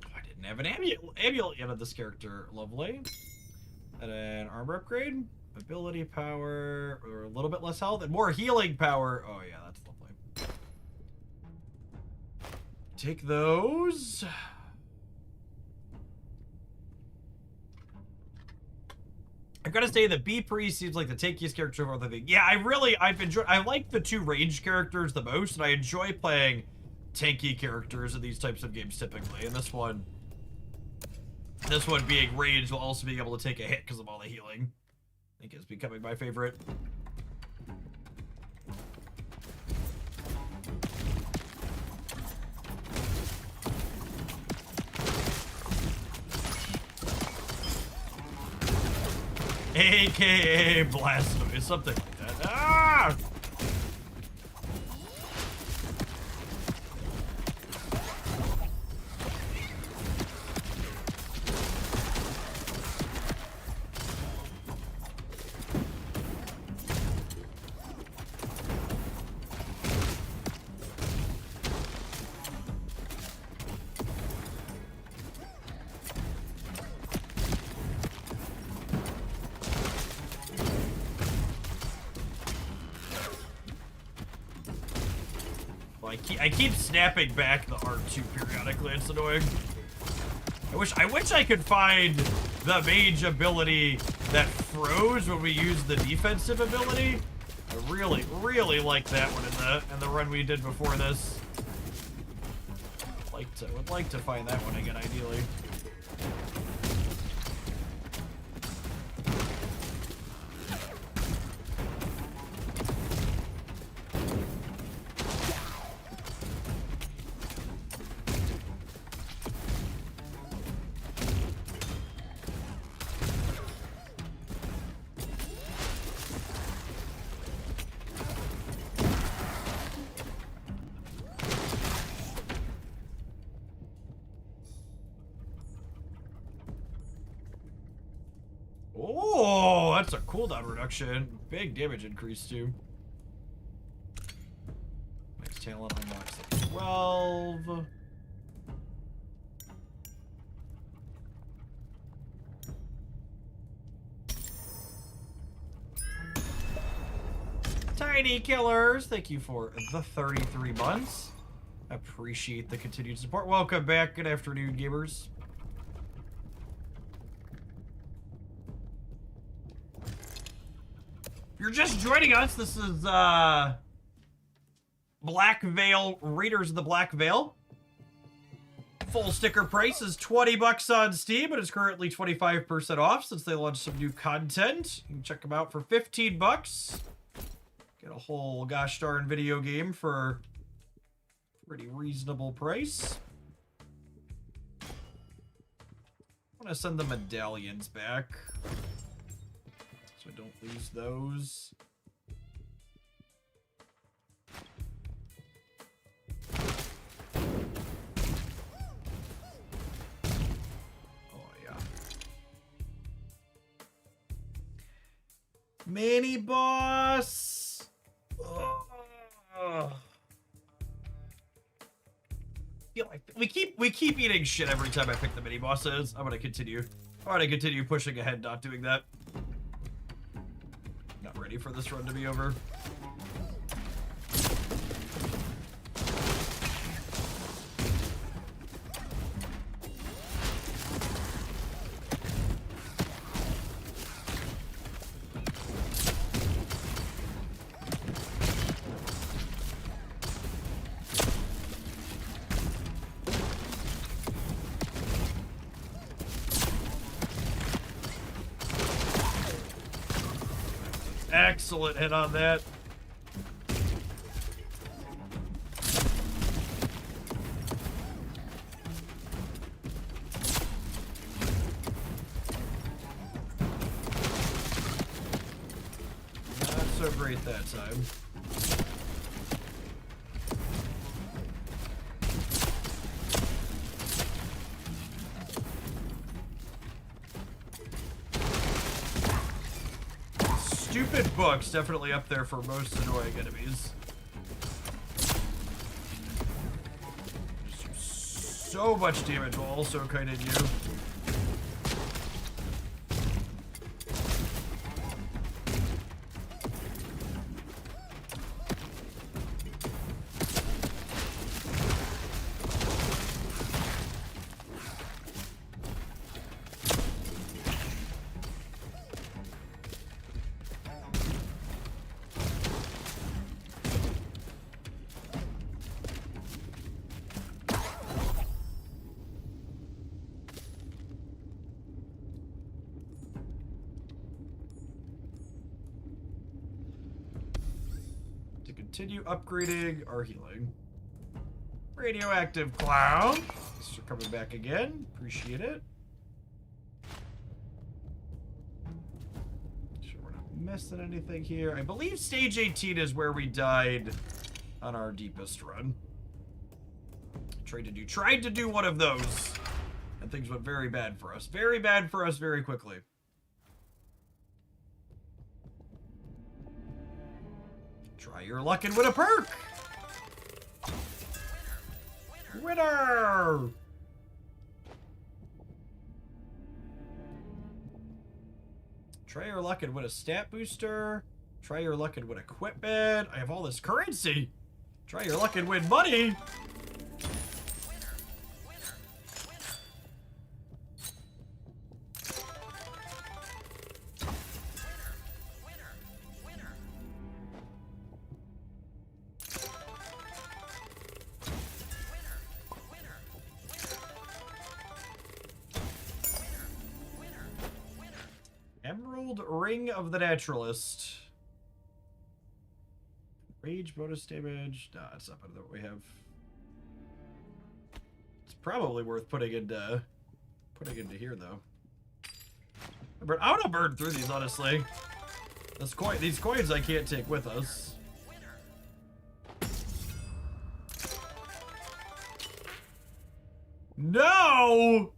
Oh, I didn't have an amulet yet of this character. Lovely. And an armor upgrade. Ability power, or a little bit less health, and more healing power. Oh yeah, that's lovely. Take those. I gotta say that B Priest seems like the tankiest character of all the thing. Yeah, I like the two ranged characters the most, and I enjoy playing tanky characters in these types of games typically. And this one being ranged while also being able to take a hit because of all the healing, I think is becoming my favorite. AKA Blastoise, something like that. Ah! I keep snapping back the R2 periodically. It's annoying. I wish I could find the mage ability that froze when we used the defensive ability. I really like that one in the run we did before this. Would like to find that one again, ideally. Oh, that's a cooldown reduction. Big damage increase, too. Max talent unlocks at 12. Tiny Killers, thank you for the 33 months. Appreciate the continued support. Welcome back. Good afternoon, gamers. You're just joining us. This is Black Veil, Raiders of the Black Veil. Full sticker price is 20 bucks on Steam, but it's currently 25% off since they launched some new content. You can check them out for 15 bucks. Get a whole gosh darn video game for a pretty reasonable price. I'm gonna send the medallions back, so I don't lose those. Oh, yeah. Mini boss! Ugh. We keep eating shit every time I pick the mini bosses. I'm gonna continue pushing ahead, not doing that. Not ready for this run to be over. Excellent hit on that. Not so great that time. stupid book's definitely up there for most annoying enemies. So much damage while also kind of new. Continue upgrading our healing. Radioactive clown. Thanks for coming back again. Appreciate it. Sure we're not missing anything here. I believe stage 18 is where we died on our deepest run. Tried to do one of those. And things went very bad for us. Very bad for us very quickly. Try your luck and win a perk! Winner! Try your luck and win a stat booster. Try your luck and win equipment. I have all this currency. Try your luck and win money. Emerald Ring of the Naturalist. Rage bonus damage. Nah, it's not better than what we have. It's probably worth putting into here though. I want to burn through these honestly. These coins I can't take with us. No!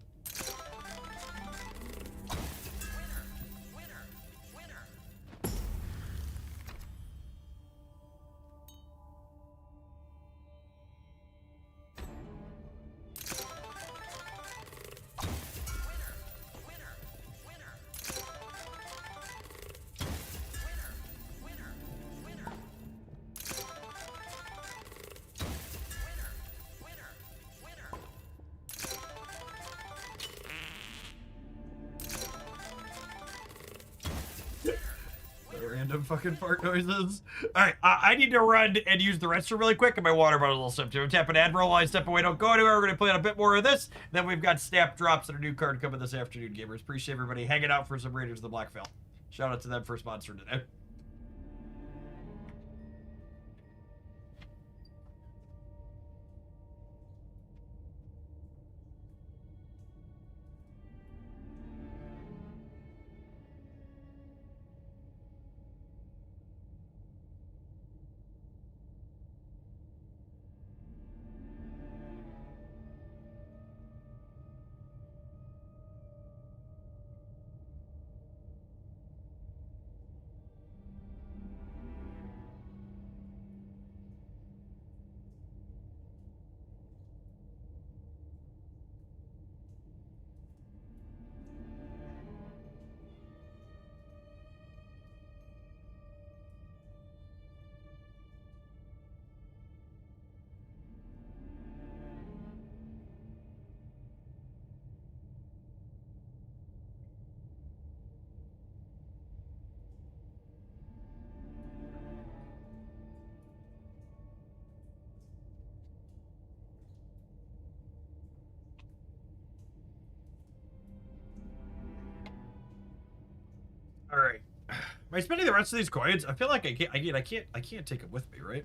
Random fucking fart noises. Alright, I need to run and use the restroom really quick, and my water bottle will step too. I'm tapping Admiral while I step away. Don't go anywhere. We're going to play on a bit more of this. Then we've got snap drops and a new card coming this afternoon, gamers. Appreciate everybody hanging out for some Raiders of the Black Veil. Shout out to them for sponsoring today. All right. Am I spending the rest of these coins? I feel like I can't take them with me, right?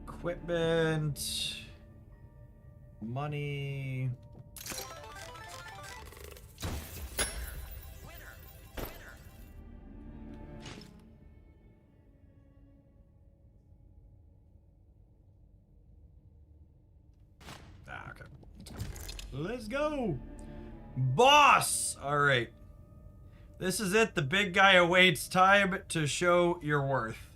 Equipment, money. Ah, okay. Let's go. Boss! All right. This is it. The big guy awaits. Time to show your worth.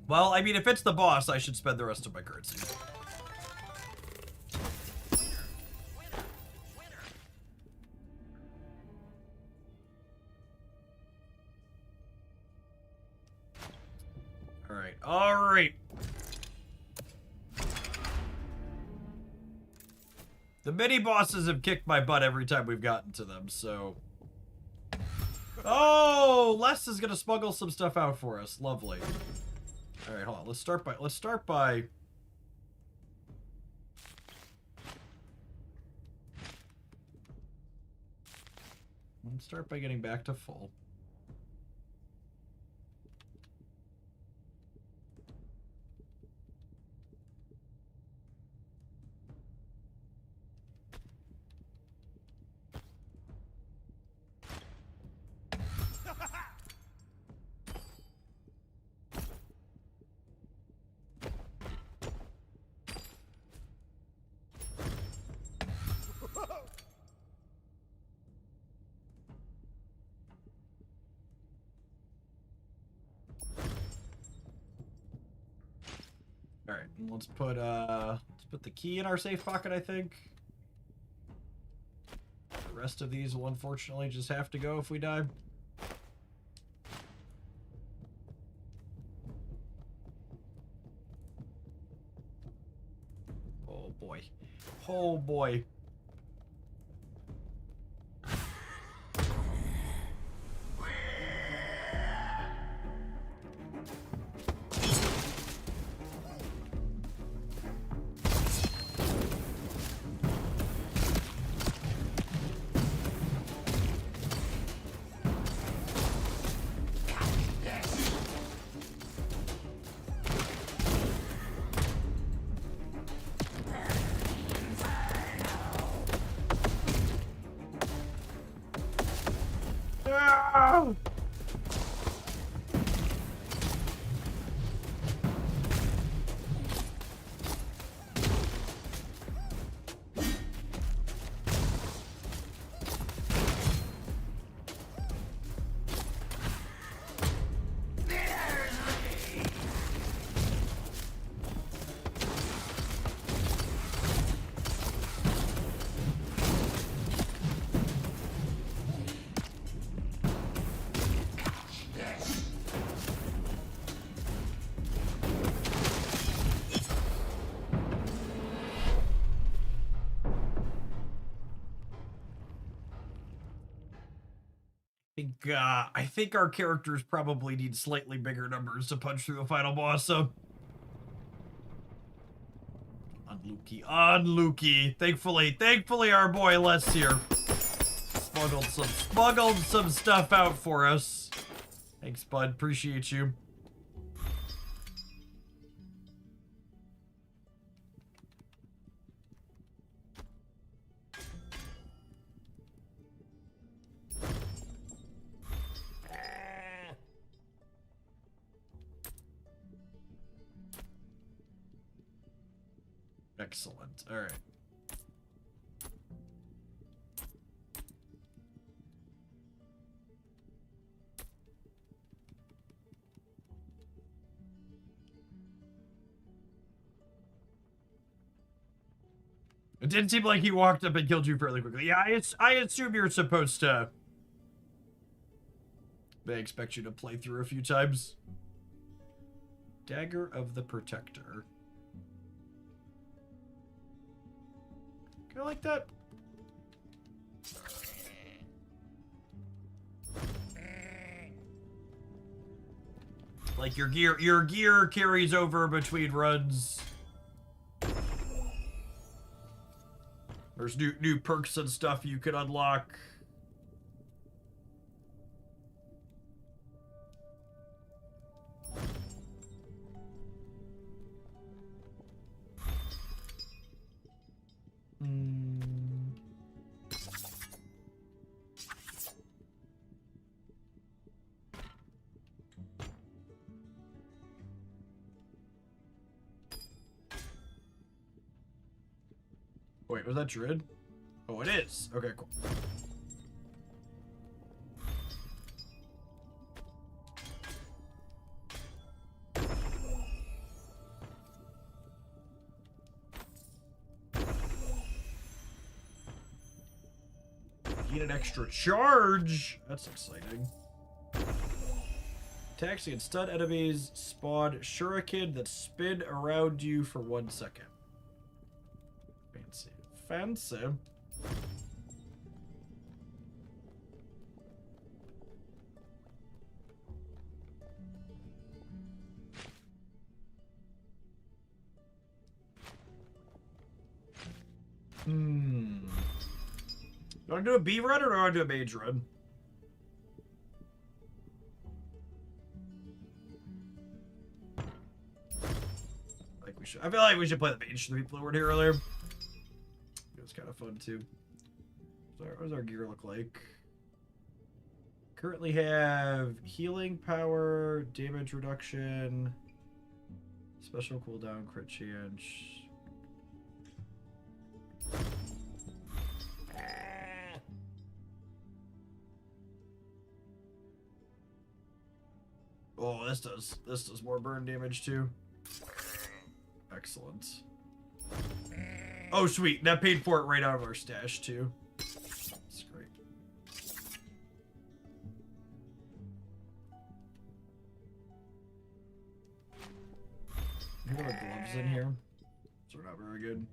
Well, I mean, if it's the boss, I should spend the rest of my currency. Alright, alright. The mini bosses have kicked my butt every time we've gotten to them, so. Oh, Les is gonna smuggle some stuff out for us. Lovely. All right, hold on. Let's start by getting back to full. Alright, let's put the key in our safe pocket, I think. The rest of these will unfortunately just have to go if we die. Oh boy. Oh boy. I think our characters probably need slightly bigger numbers to punch through the final boss, so. Unlucky. Thankfully our boy Les here smuggled some stuff out for us. Thanks, bud. Appreciate you. Excellent. All right. It didn't seem like he walked up and killed you fairly quickly. Yeah, I assume you're supposed to. They expect you to play through a few times. Dagger of the Protector. Kind of like that. Like your gear carries over between runs. There's new perks and stuff you can unlock. Wait, was that Druid? Oh, Oh, it is. Okay, cool. Get an extra charge. That's exciting. Attacks against stun enemies spawn shuriken that spin around you for 1 second. Fancy. Fancy. Do I want to do a B run or do I want to do a mage run? I feel like we should play the mage. The people who were here earlier. It was kind of fun too. So what does our gear look like? Currently have healing power, damage reduction, special cooldown, crit chance. Oh, this does more burn damage too. Excellent. Oh, sweet. That paid for it right out of our stash, too. That's great. I have gloves in here. So we're not very good.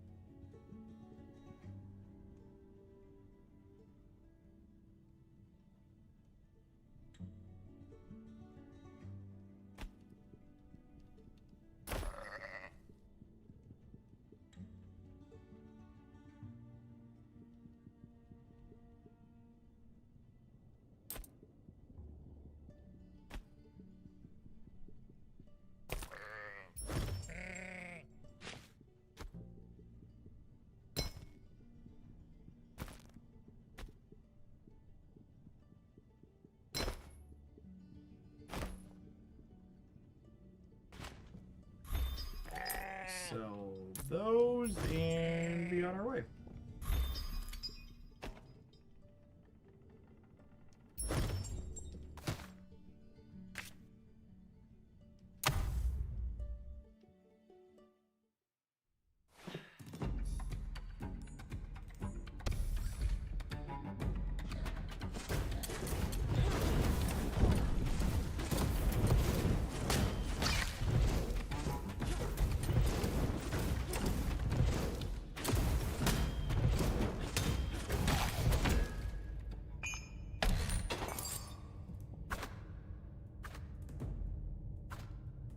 Sell those and be on our way.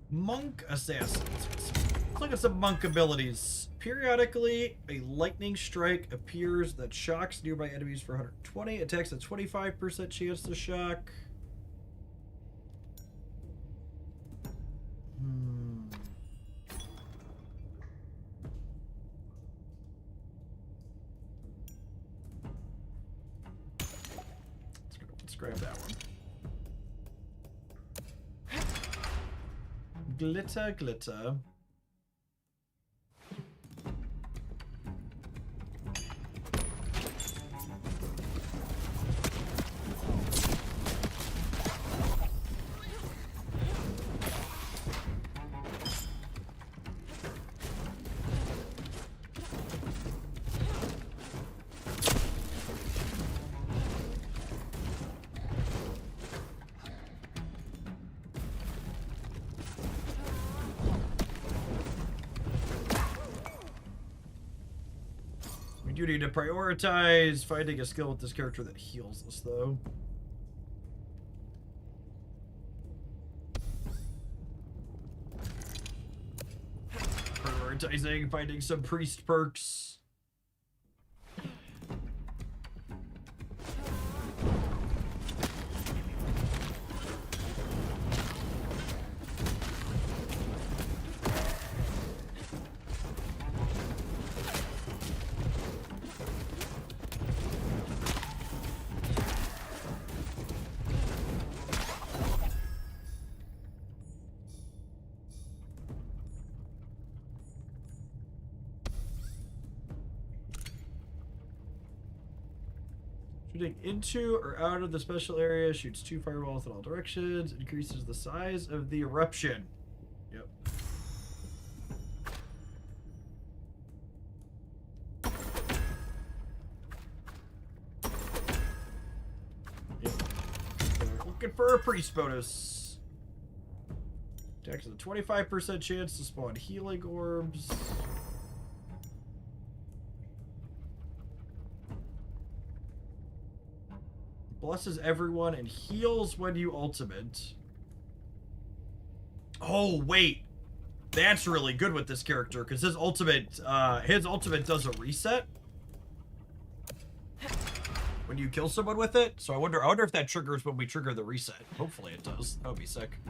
Monk Assassins. Let's look at some monk abilities. Periodically, a lightning strike appears that shocks nearby enemies for 120. Attacks a 25% chance to shock. Let's grab that one. Glitter, glitter. We do need to prioritize finding a skill with this character that heals us, though. Prioritizing finding some priest perks. Shooting into or out of the special area shoots 2 fireballs in all directions. Increases the size of the eruption. Yep. Yep. Looking for a priest bonus. Attacks with a 25% chance to spawn healing orbs. Blesses everyone and heals when you ultimate. Oh, wait. That's really good with this character, because his ultimate does a reset when you kill someone with it. So I wonder if that triggers when we trigger the reset. Hopefully it does. That would be sick.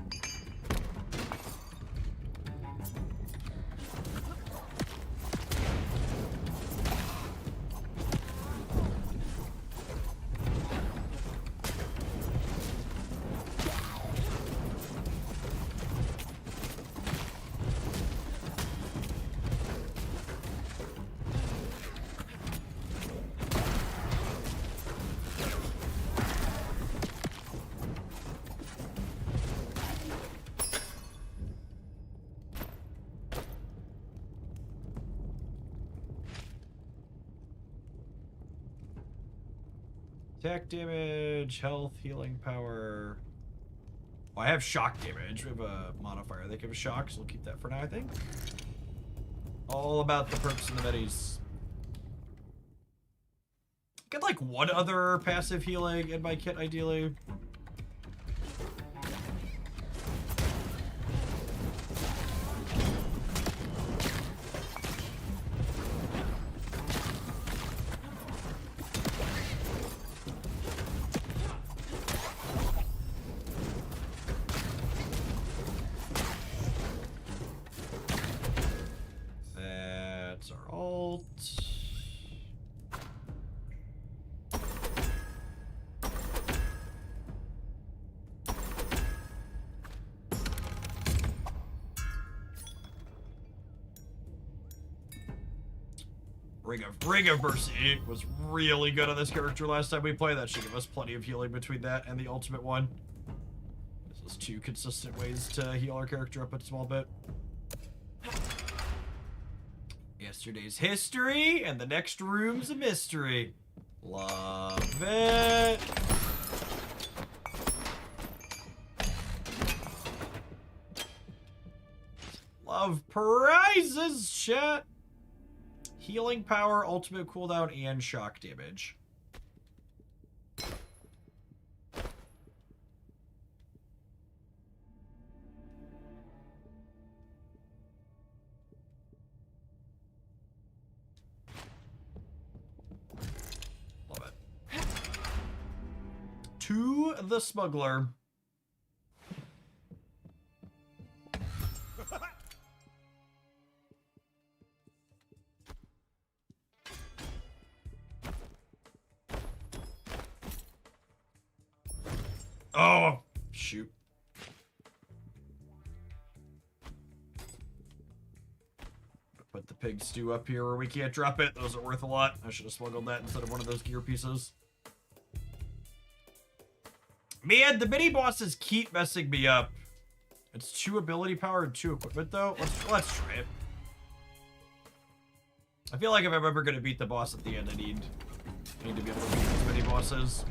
Attack damage, health, healing power. Oh, I have shock damage. We have a modifier that gives shock, so we'll keep that for now, I think. All about the perks and the minis. Get like one other passive healing in my kit, ideally. Ring of Mercy was really good on this character last time we played. That should give us plenty of healing between that and the ultimate one. This is 2 consistent ways to heal our character up a small bit. Yesterday's history, and the next room's a mystery. Love it. Love prizes, chat. Healing power, ultimate cooldown, and shock damage. Love it. To the smuggler. Oh, shoot. Put the pig stew up here where we can't drop it. Those are worth a lot. I should have smuggled that instead of one of those gear pieces. Man, the mini bosses keep messing me up. It's 2 ability power and 2 equipment though. Let's try it. I feel like if I'm ever gonna beat the boss at the end, I need to be able to beat these mini bosses.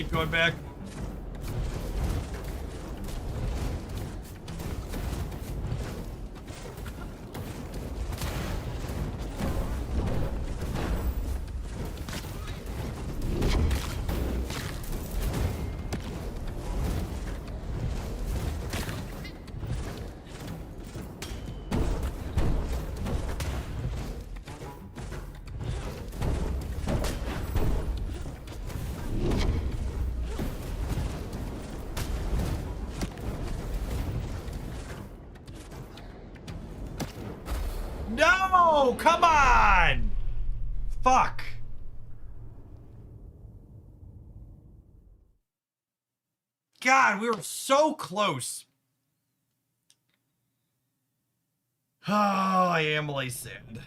Going back. No, come on! Fuck. God, we were so close. Oh, I am really sad.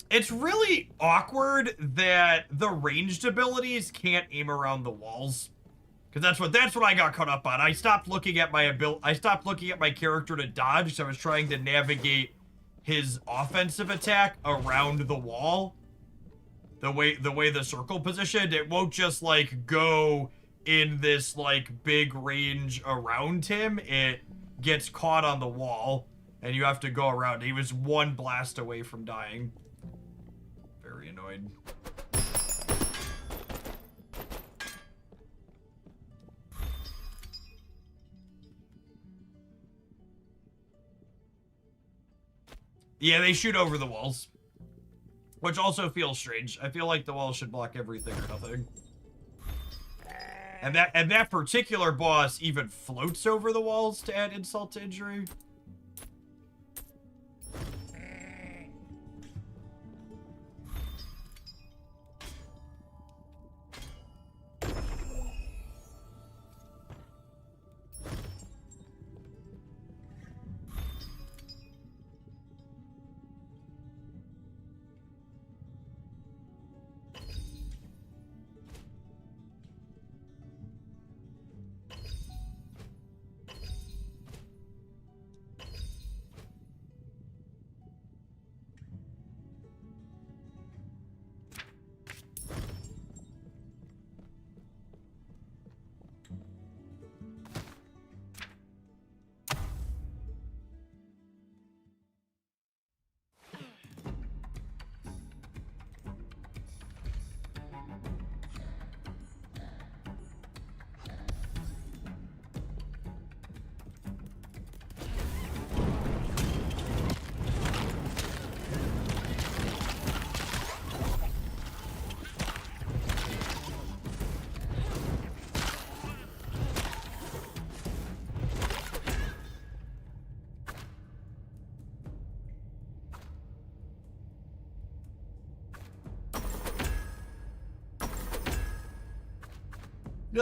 It's really awkward that the ranged abilities can't aim around the walls. Because that's what I got caught up on. I stopped looking at my character to dodge, so I was trying to navigate his offensive attack around the wall. The way the circle positioned, it won't just like go in this like big range around him. It gets caught on the wall and you have to go around. He was one blast away from dying. Very annoyed. Yeah, they shoot over the walls. Which also feels strange. I feel like the walls should block everything or nothing. And that particular boss even floats over the walls to add insult to injury.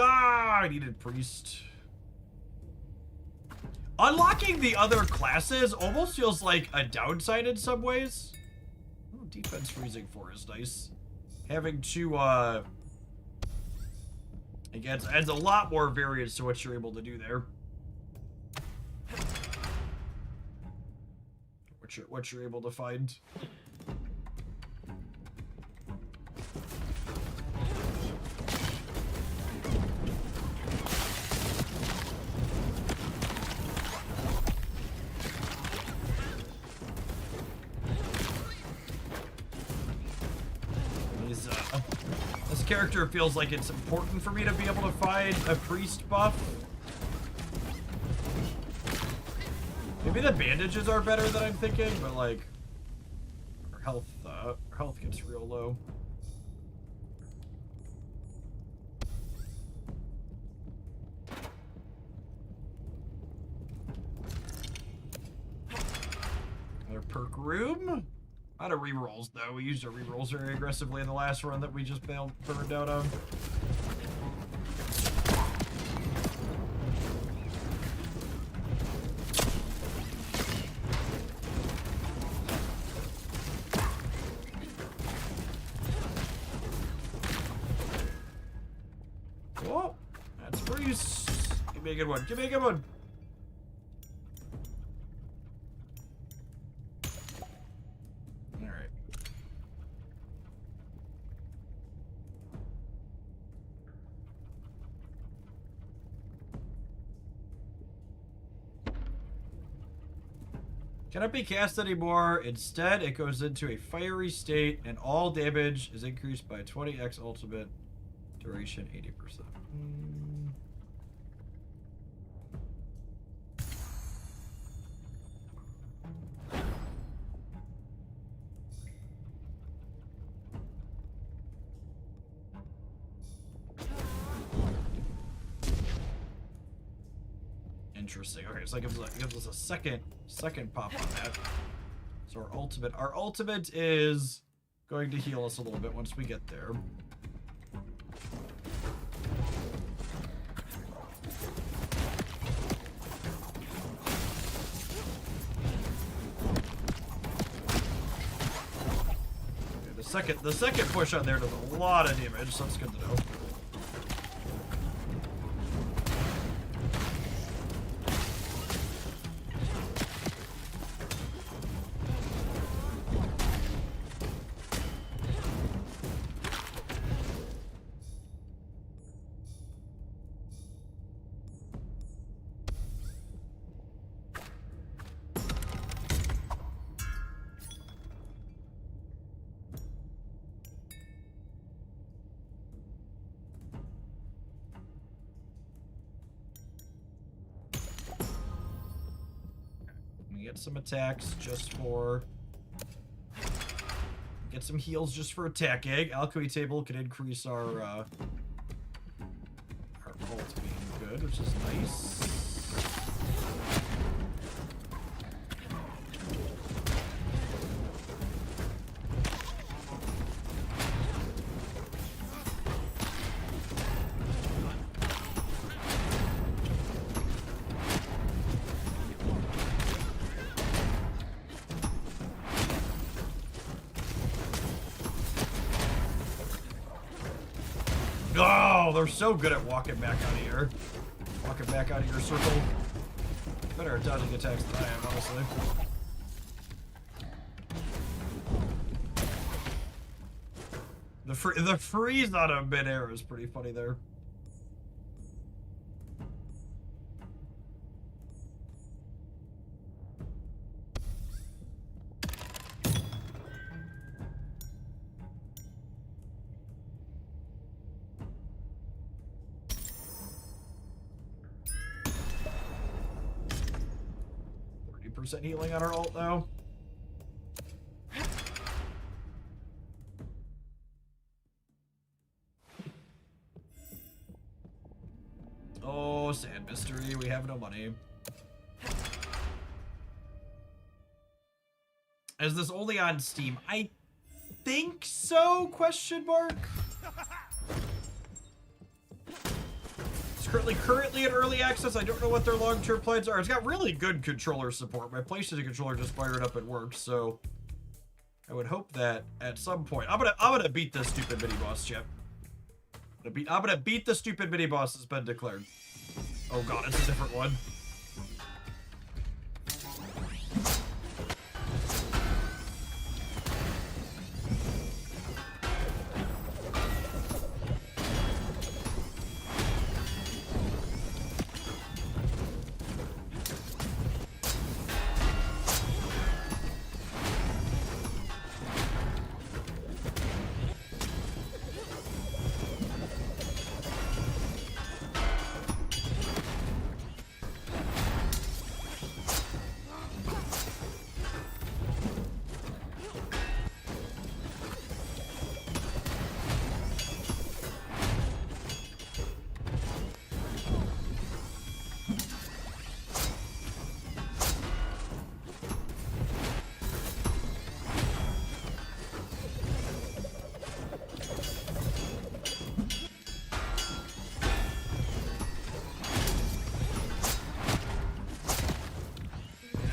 Ah, I needed priest. Unlocking the other classes almost feels like a downside in some ways. Oh, defense freezing 4 is nice. Having to, again, adds a lot more variance to what you're able to do there. What you're able to find. This character feels like it's important for me to be able to find a priest buff. Maybe the bandages are better than I'm thinking, but like our health gets real low. Another perk room. Out of rerolls, though. We used our rerolls very aggressively in the last run that we just burned out on. Whoa! That's priest. Give me a good one. Give me a good one. Cannot be cast anymore. Instead, it goes into a fiery state, and all damage is increased by 20x ultimate. Duration 80%. interesting. Okay, so that gives us a second pop on that. So our ultimate is going to heal us a little bit once we get there. Okay, the second push on there does a lot of damage, so that's good to know. Get some attacks just for... Get some heals just for attacking. Alchemy table can increase our ult being good, which is nice. Oh, they're so good at walking back out of here. Walking back out of your circle. Better at dodging attacks than I am, honestly. The freeze out of midair is pretty funny there. % healing on our ult now. Oh, sad mystery. We have no money. Is this only on Steam? I think so, question mark. Currently in early access. I don't know what their long-term plans are. It's got really good controller support. My PlayStation controller just fired up and worked, so I would hope that at some point I'm gonna beat this stupid mini boss, Chip. I'm gonna beat the stupid mini boss that's been declared. Oh god, it's a different one.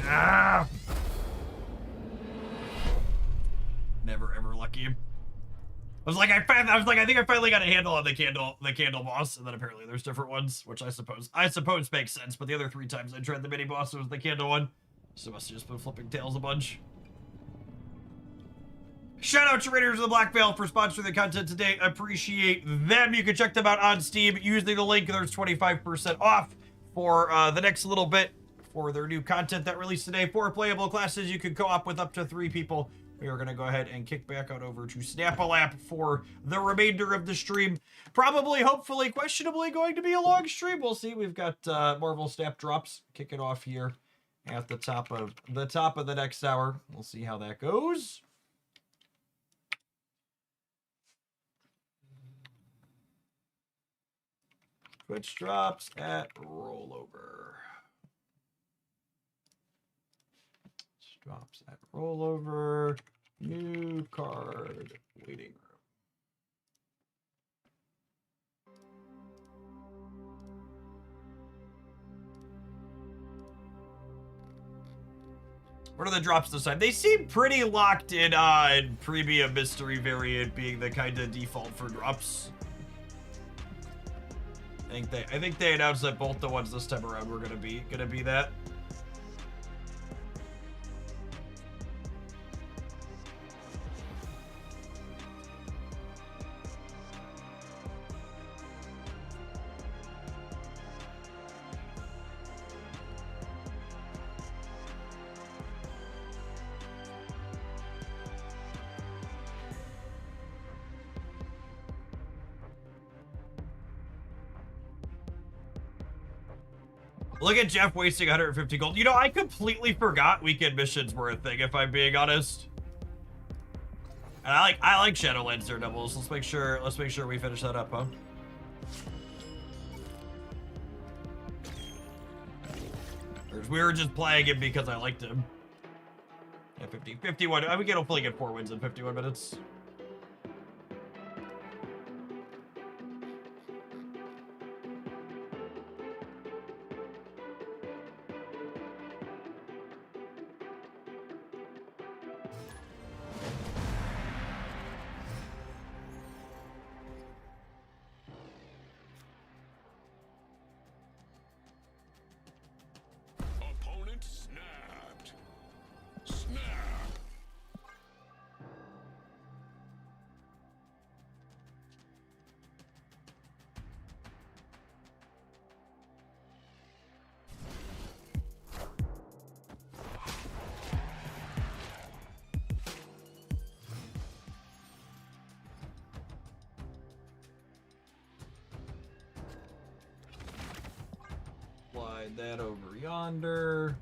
Ah! Never ever lucky. I think I finally got a handle on the candle boss, and then apparently there's different ones, which I suppose makes sense. But the other 3 times I tried the mini boss, it was the candle one, so must have just been flipping tails a bunch. Shout out to Raiders of the Black Veil for sponsoring the content today. Appreciate them. You can check them out on Steam using the link. There's 25% off for the next little bit for their new content that released today. 4 playable classes you can co-op with up to 3 people. We are going to go ahead and kick back out over to Snap-a-Lap for the remainder of the stream. Probably, hopefully, questionably going to be a long stream. We'll see. We've got Marvel Snap drops kicking off here at the top of the next hour. We'll see how that goes. Twitch drops at rollover. Drops at rollover. New card. Waiting room. What are the drops this time? They seem pretty locked in on premium mystery variant being the kind of default for drops. I think they announced that both the ones this time around were gonna be that. Look at Jeff wasting 150 gold. You know, I completely forgot weekend missions were a thing, if I'm being honest. And I like Shadowlands Daredevils. Let's make sure we finish that up, huh? We were just playing him because I liked him. Yeah, 51. We can hopefully get 4 wins in 51 minutes. Opponent snapped. Snap. Slide that over yonder.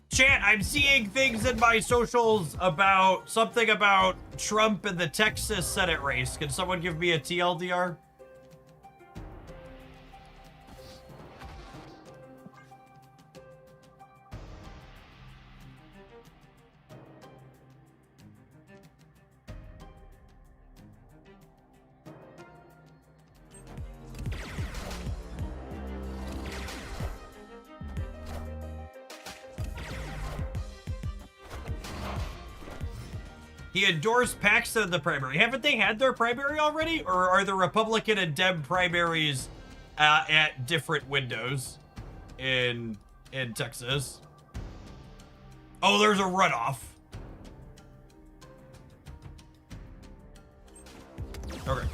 Chat, I'm seeing things in my socials about something about Trump and the Texas Senate race. Can someone give me a TLDR? He endorsed Paxton in the primary. Haven't they had their primary already? Or are the Republican and Dem primaries at different windows in Texas? Oh, there's a runoff. Okay.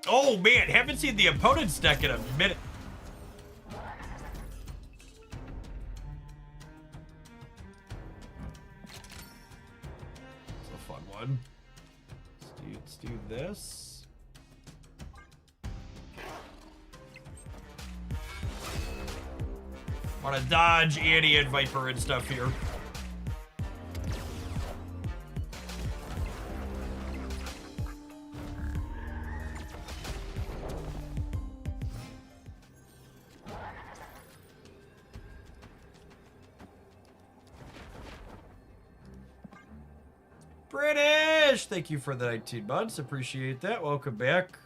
Oh man, haven't seen the opponent's deck in a minute. Let's do this. Want to dodge Annie and Viper and stuff here. British! Thank you for the 19 months. Appreciate that. Welcome back.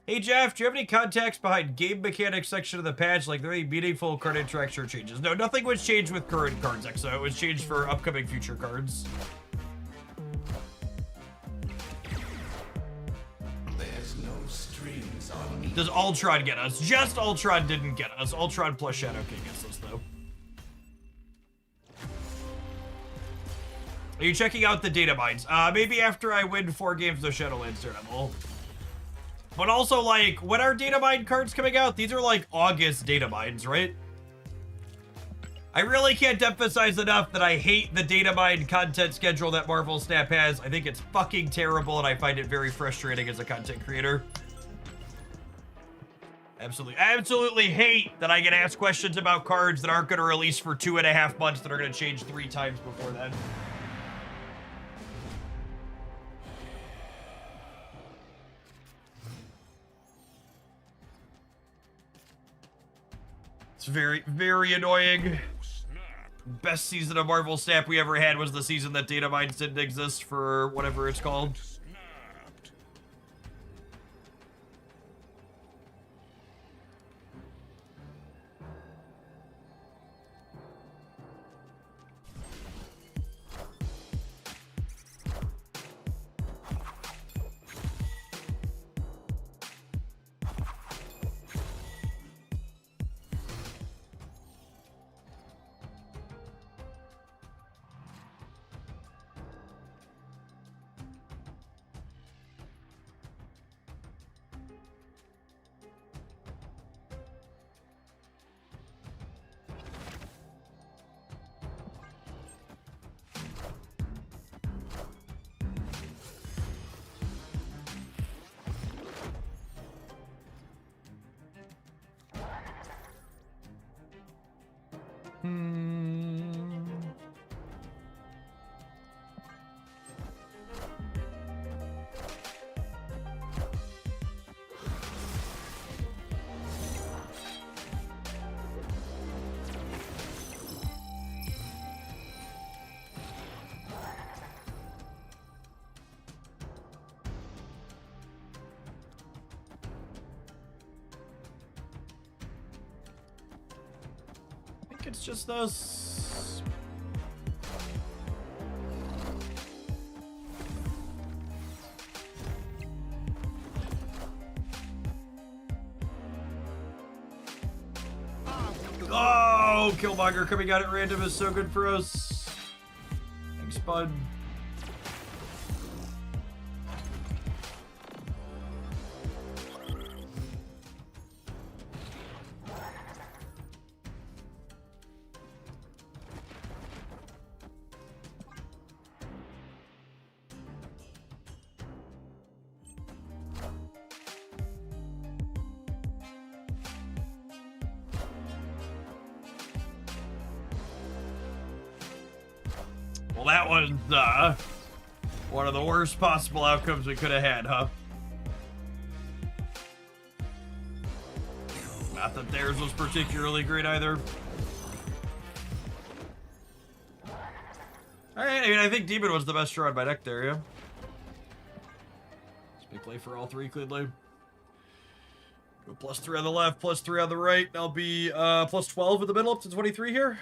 Hey Jeff, do you have any contacts behind game mechanics section of the patch? Like, are there any meaningful card interaction or changes? No, nothing was changed with current cards, EXO. It was changed for upcoming future cards. There's no strings on me. Does Ultron get us? Just Ultron didn't get us. Ultron plus Shadow King gets us, though. Are you checking out the data mines? Maybe after I win 4 games of Shadowlands Daredevil. But also, like, when are data mine cards coming out? These are, like, August data mines, right? I really can't emphasize enough that I hate the data mine content schedule that Marvel Snap has. I think it's fucking terrible, and I find it very frustrating as a content creator. Absolutely. I absolutely hate that I get asked questions about cards that aren't going to release for 2.5 months that are going to change 3 times before then. It's very, very annoying. Best season of Marvel Snap we ever had was the season that data mines didn't exist for whatever it's called. It's just us. Oh, Killmonger coming out at random is so good for us. Thanks, bud. Well, that was one of the worst possible outcomes we could have had, huh? Not that theirs was particularly great either. Alright, I mean, I think Demon was the best draw on my deck there, yeah? Let's make play for all 3 cleanly. Go +3 on the left, +3 on the right. I'll be +12 in the middle up to 23 here.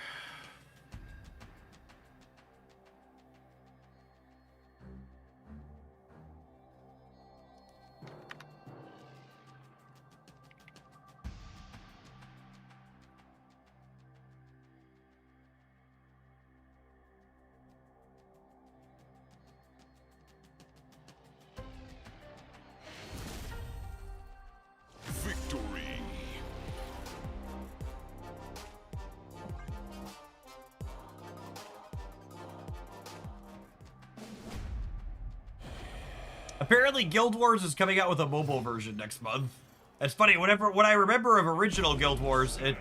Apparently, Guild Wars is coming out with a mobile version next month. It's funny. When I remember of original Guild Wars, it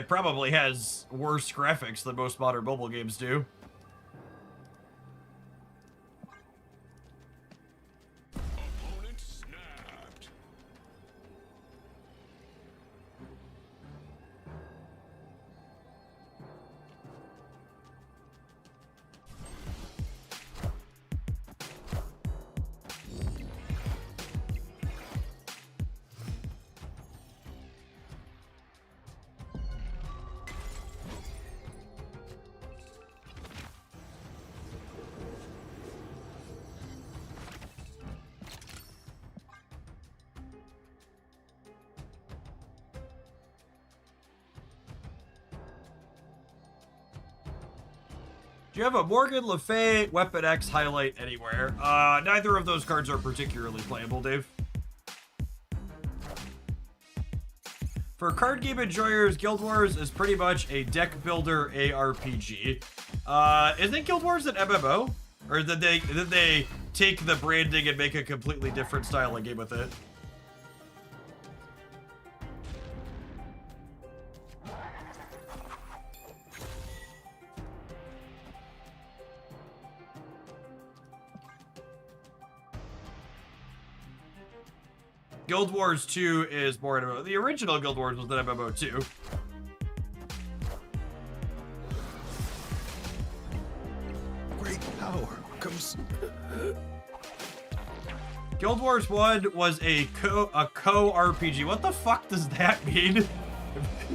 probably has worse graphics than most modern mobile games do. Do you have a Morgan Le Fay Weapon X highlight anywhere? Neither of those cards are particularly playable, Dave. For card game enjoyers, Guild Wars is pretty much a deck builder ARPG. Isn't Guild Wars an MMO? Or did they take the branding and make a completely different style of game with it? Guild Wars 2 is more an MMO. The original Guild Wars was an MMO too. Great power comes. Guild Wars 1 was a co-RPG. What the fuck does that mean?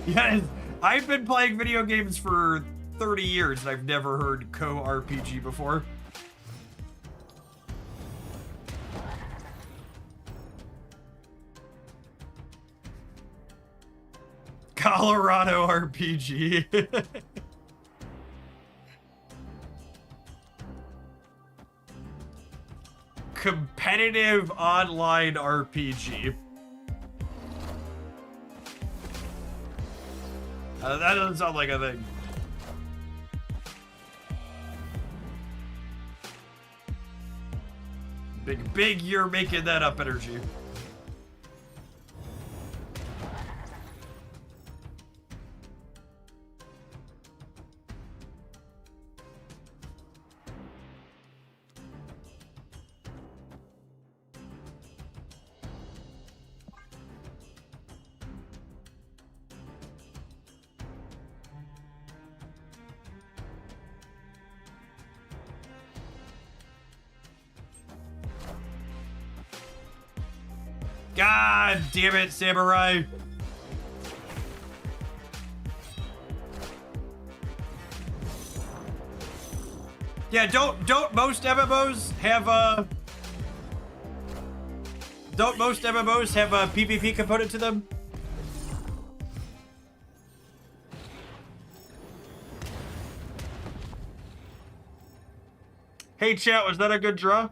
Yes, I've been playing video games for 30 years and I've never heard co-RPG before. Colorado RPG. Competitive online RPG. That doesn't sound like a thing. Big, you're making that up energy. God damn it, Samurai. Yeah, don't most MMOs have a PvP component to them? Hey chat, was that a good draw?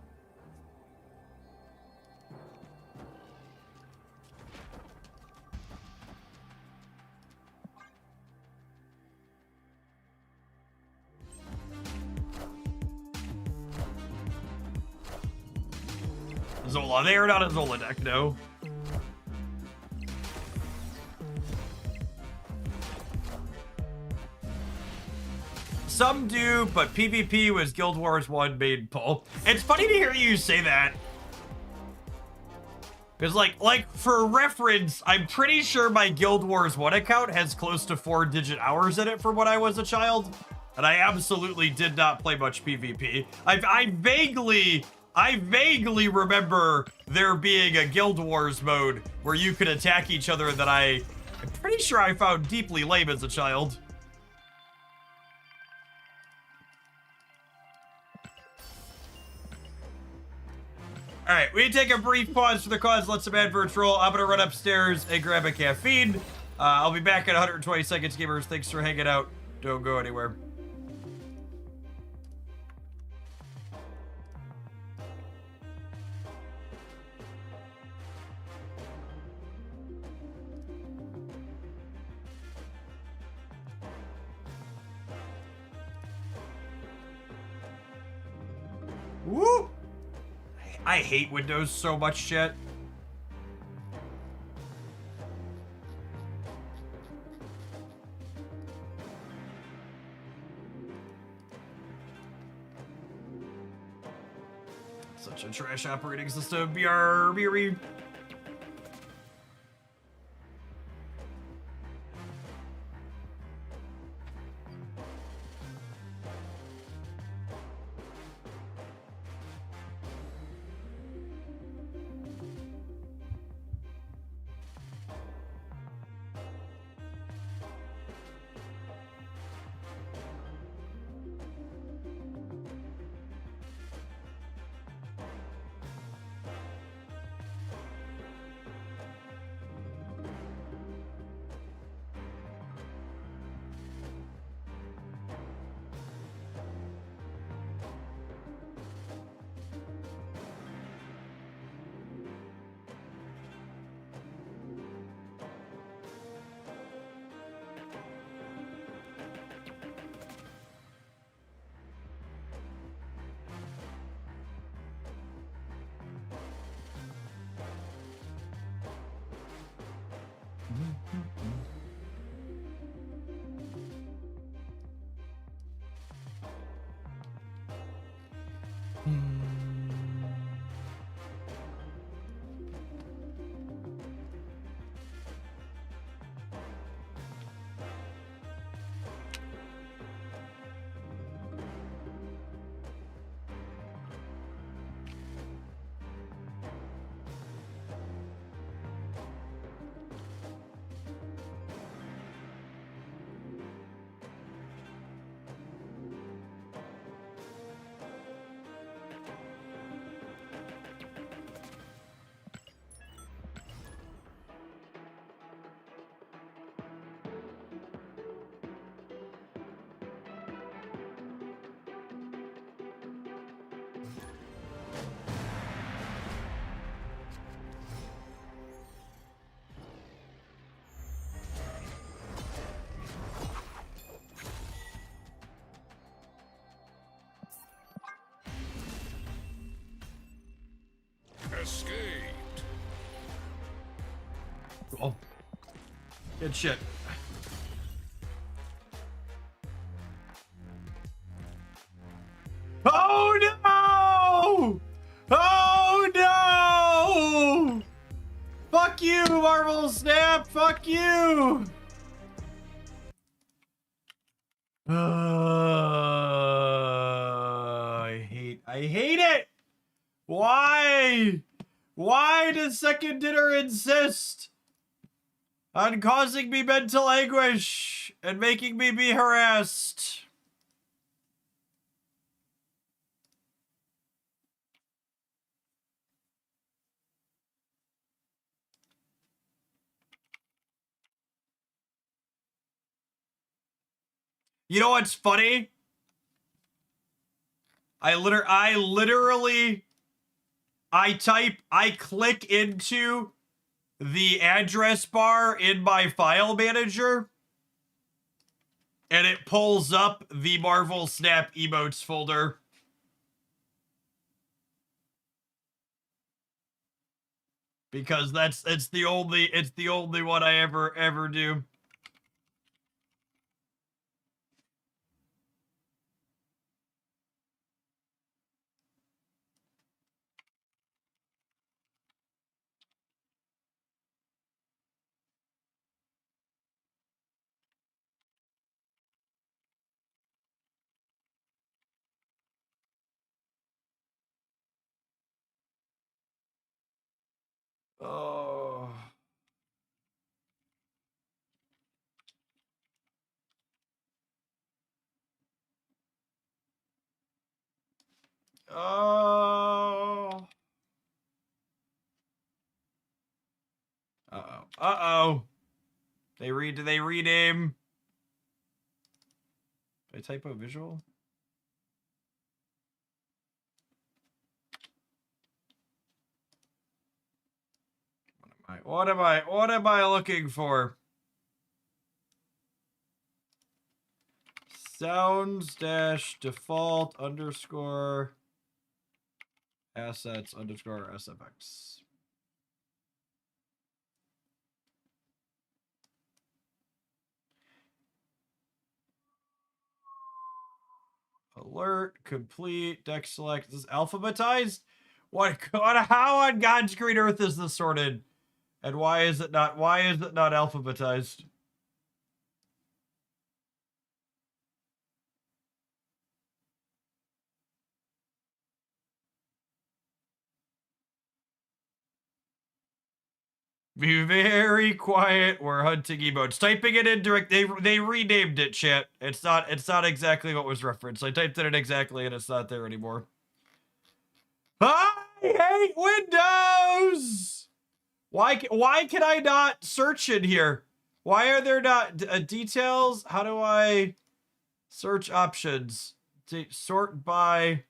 Zola. They are not a Zola deck, no. Some do, but PvP was Guild Wars 1 main pull. It's funny to hear you say that. Because, like, for reference, I'm pretty sure my Guild Wars 1 account has close to 4-digit hours in it from when I was a child. And I absolutely did not play much PvP. I vaguely remember there being a Guild Wars mode where you could attack each other that I'm pretty sure I found deeply lame as a child. All right, we take a brief pause for the cause, let some adverts roll. I'm gonna run upstairs and grab a caffeine. I'll be back in 120 seconds, gamers. Thanks for hanging out. Don't go anywhere. Woo! I hate Windows so much, shit. Such a trash operating system. BR. Oh. Good shit. Oh no! Oh no! Fuck you, Marvel Snap! Fuck you! I hate it! Why? Why does Second Dinner insist on causing me mental anguish and making me be harassed? You know what's funny? I click into the address bar in my file manager and it pulls up the Marvel Snap emotes folder. Because it's the only one I ever do. Oh. Oh. Uh-oh. Uh-oh. Do they rename? Did I typo visual? What am I looking for? Sounds dash default underscore assets underscore SFX. Alert, complete, deck select. Is this alphabetized? How on God's green earth is this sorted? And why is it not alphabetized? Be very quiet. We're hunting emotes. Typing it in direct. They renamed it, chat. It's not exactly what was referenced. I typed it in exactly and it's not there anymore. I hate Windows. Why can I not search in here? Why are there not details? How do I search options? Sort by.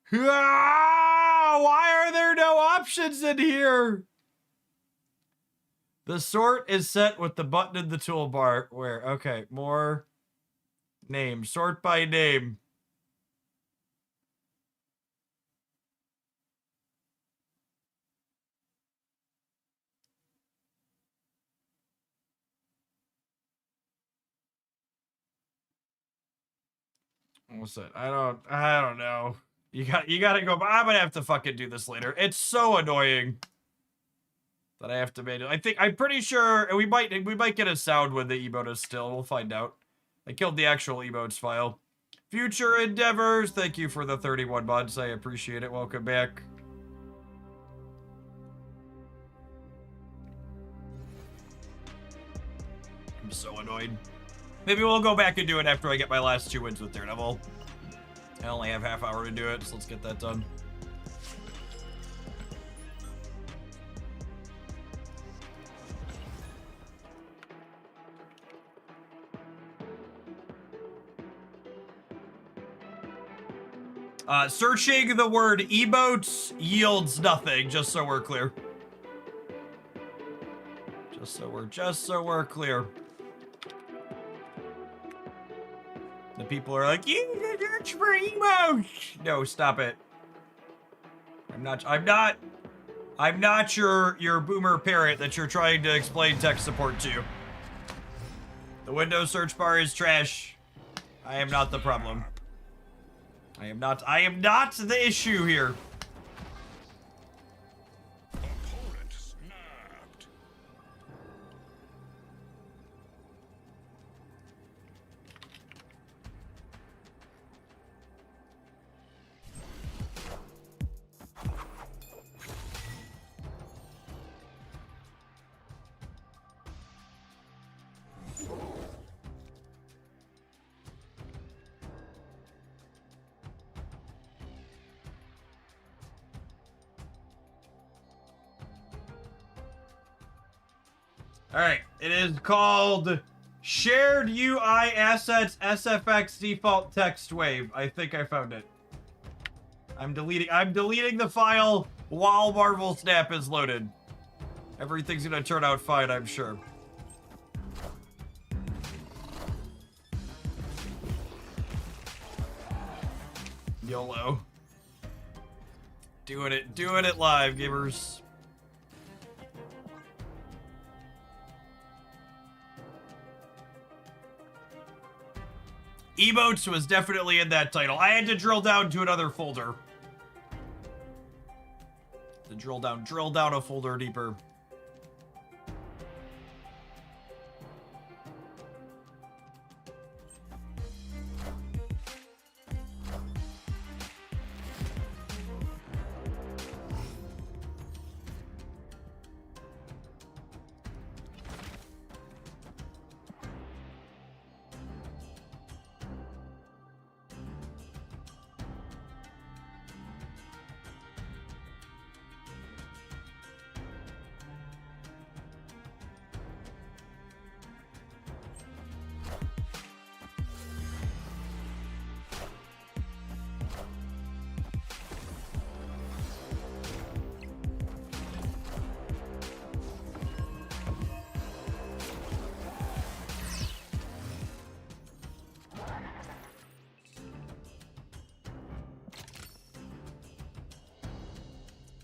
Why are there no options in here? The sort is set with the button in the toolbar. Where? Okay, more name. Sort by name. What's that? I don't know. You gotta go. I'm gonna have to fucking do this later. It's so annoying that I have to manually. I'm pretty sure we might get a sound when the emote is still. We'll find out. I killed the actual emotes file. Future endeavors. Thank you for the 31 months. I appreciate it. Welcome back. I'm so annoyed. Maybe we'll go back and do it after I get my last 2 wins with Daredevil. I only have half hour to do it, so let's get that done. Searching the word emotes yields nothing, just so we're clear. Just so we're clear. The people are like, you need to search for emotes. No, stop it. I'm not I'm not your boomer parent that you're trying to explain tech support to. The Windows search bar is trash. I am not the problem. I am not the issue here. Opponent snapped. All right, it is called Shared UI Assets SFX Default Text Wave. I think I found it. I'm deleting the file while Marvel Snap is loaded. Everything's gonna turn out fine, I'm sure. YOLO. Doing it live, gamers. Emotes was definitely in that title. I had to drill down to another folder. To drill down a folder deeper.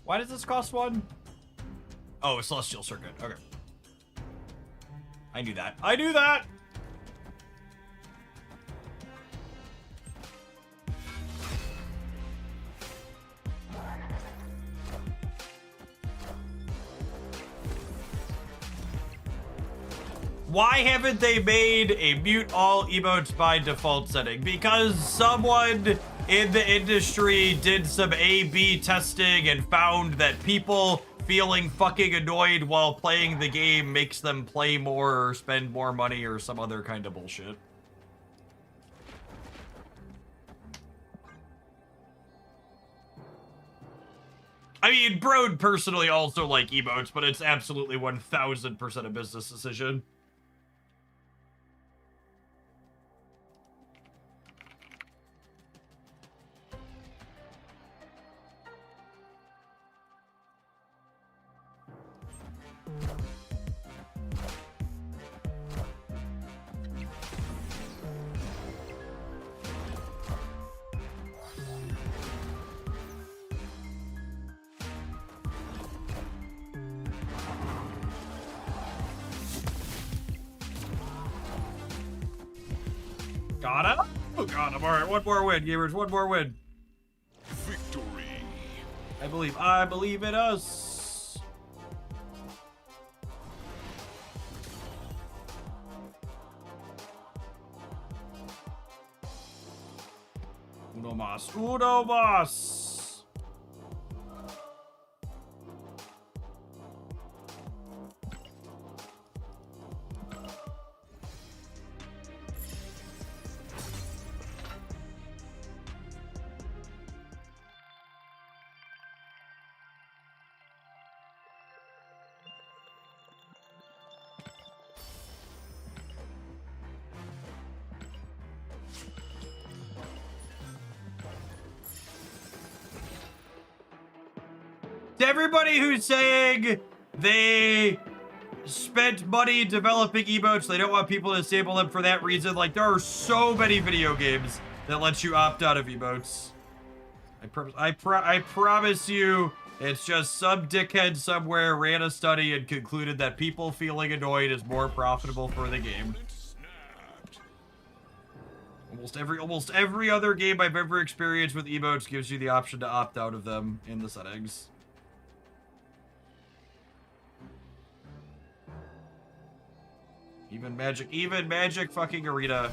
Why does this cost one? Oh, a Celestial Circuit. Okay. I knew that. I knew that! Why haven't they made a mute all emotes by default setting? Because someone in the industry did some A/B testing and found that people feeling fucking annoyed while playing the game makes them play more or spend more money or some other kind of bullshit. I mean, Broad personally also like emotes, but it's absolutely 1000% a business decision. Got him? Oh, got him. All right, one more win, gamers. One more win. Victory. I believe in us. Uno mas. Uno mas. To everybody who's saying they spent money developing emotes, they don't want people to disable them for that reason, like, there are so many video games that let you opt out of emotes. I promise you, It's just some dickhead somewhere ran a study and concluded that people feeling annoyed is more profitable for the game. Almost every other game I've ever experienced with emotes gives you the option to opt out of them in the settings. Even Magic fucking Arena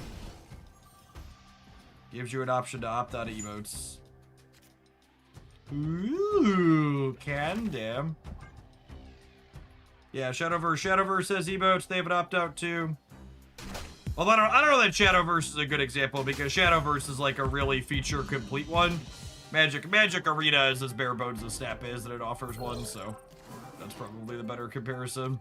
gives you an option to opt out of emotes. Ooh, damn. Yeah, Shadowverse says emotes, they have an opt-out too. Well, I don't know that Shadowverse is a good example because Shadowverse is like a really feature-complete one. Magic Arena is as bare bones as Snap is, and it offers one, so that's probably the better comparison.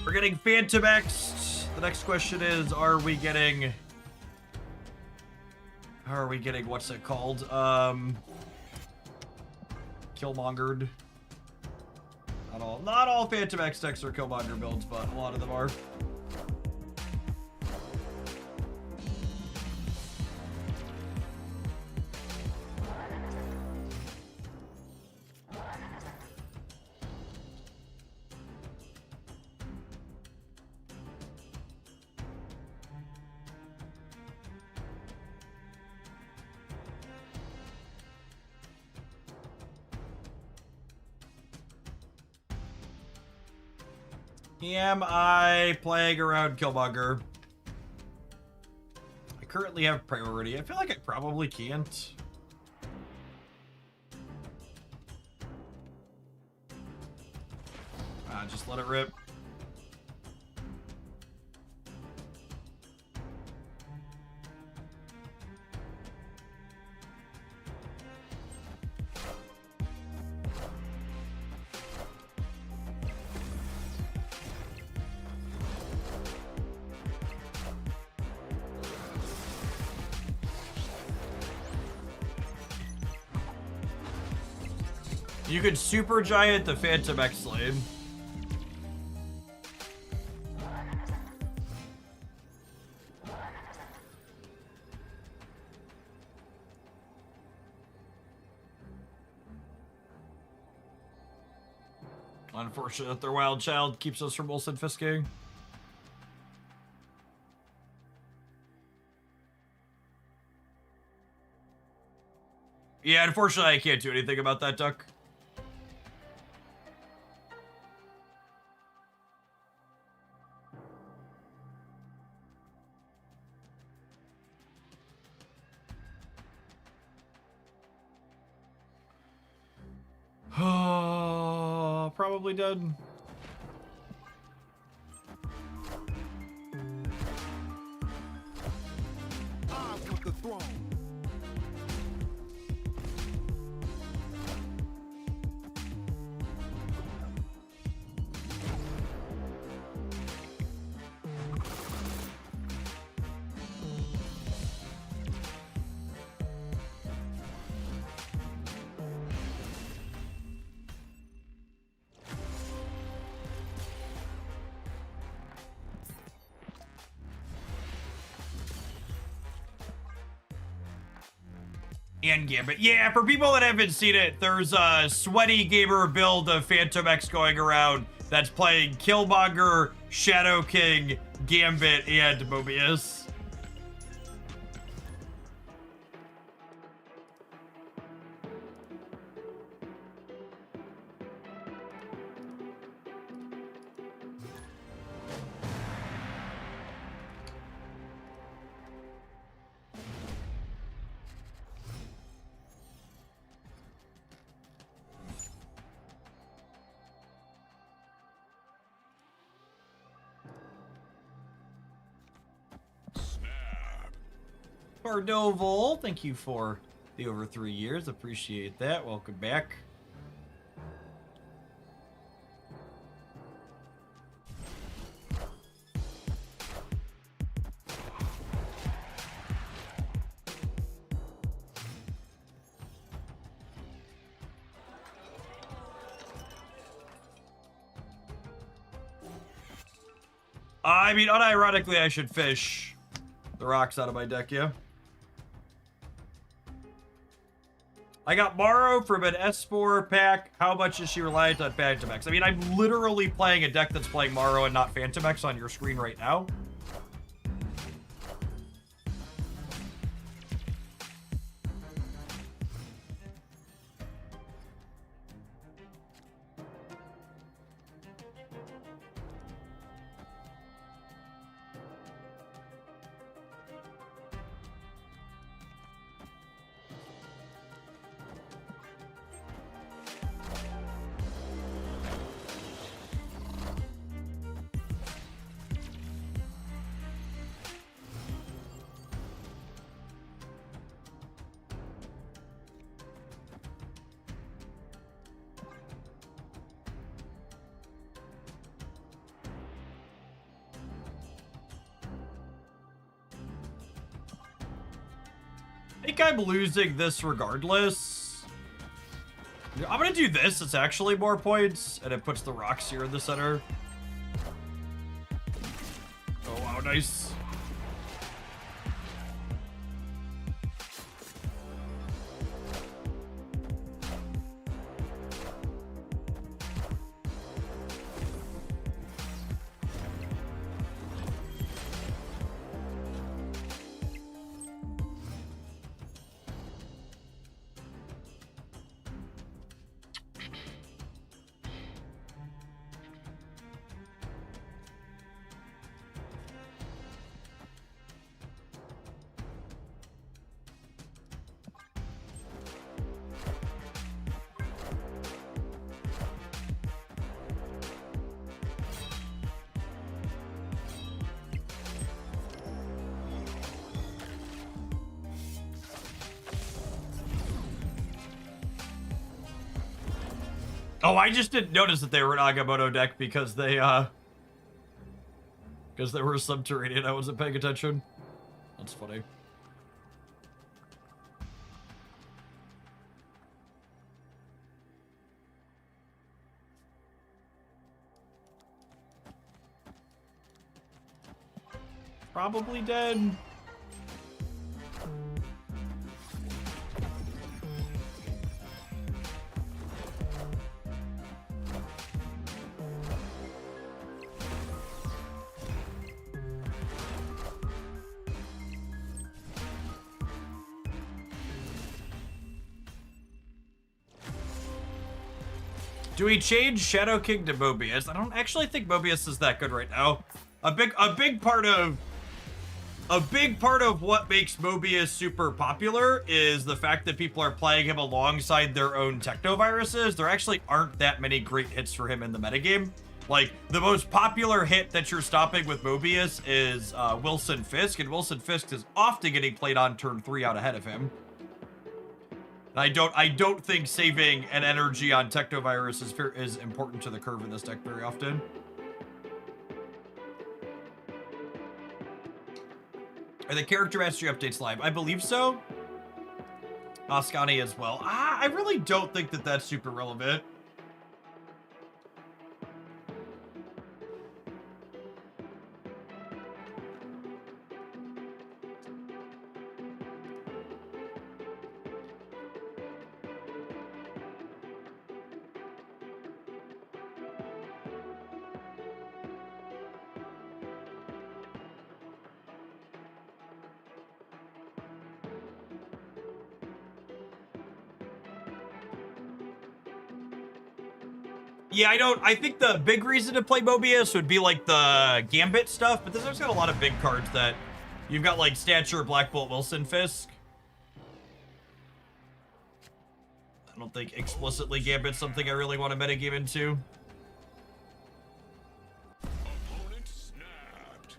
We're getting Phantom X. The next question is, are we getting what's it called? Killmongered. Not all Phantom X decks are Killmonger builds, but a lot of them are. Am I playing around Killmonger? I currently have priority. I feel like I probably can't. Just let it rip. You could super giant the Phantom X Slave. Unfortunate that their wild child keeps us from Wilson Fisking. Yeah, unfortunately I can't do anything about that, Duck. Oh, probably dead. I want the throne. And Gambit. Yeah, for people that haven't seen it, there's a sweaty gamer build of Phantom X going around that's playing Killmonger, Shadow King, Gambit, and Mobius. Cardoval, thank you for the over 3 years. Appreciate that. Welcome back. I mean, unironically, I should fish the rocks out of my deck, yeah. I got Morrow from an S4 pack. How much is she reliant on Phantom X? I mean, I'm literally playing a deck that's playing Morrow and not Phantom X on your screen right now. I think I'm losing this regardless. I'm gonna do this. It's actually more points, and it puts the rocks here in the center. Oh, wow, nice. Oh, I just didn't notice that they were an Agamotto deck because they were Subterranean. I wasn't paying attention. That's funny. Probably dead. Do we change Shadow King to Mobius? I don't actually think Mobius is that good right now. A big part of what makes Mobius super popular is the fact that people are playing him alongside their own technoviruses. There actually aren't that many great hits for him in the metagame. Like, the most popular hit that you're stopping with Mobius is Wilson Fisk, and Wilson Fisk is often getting played on turn 3 out ahead of him. I don't think saving an energy on Technovirus is important to the curve in this deck very often. Are the character mastery updates live? I believe so. Ascani as well. I really don't think that that's super relevant. Yeah, I think the big reason to play Mobius would be like the Gambit stuff, but this has got a lot of big cards that you've got, like Stature, Black Bolt, Wilson Fisk. I don't think explicitly Gambit's something I really want to metagame into. Opponent snapped.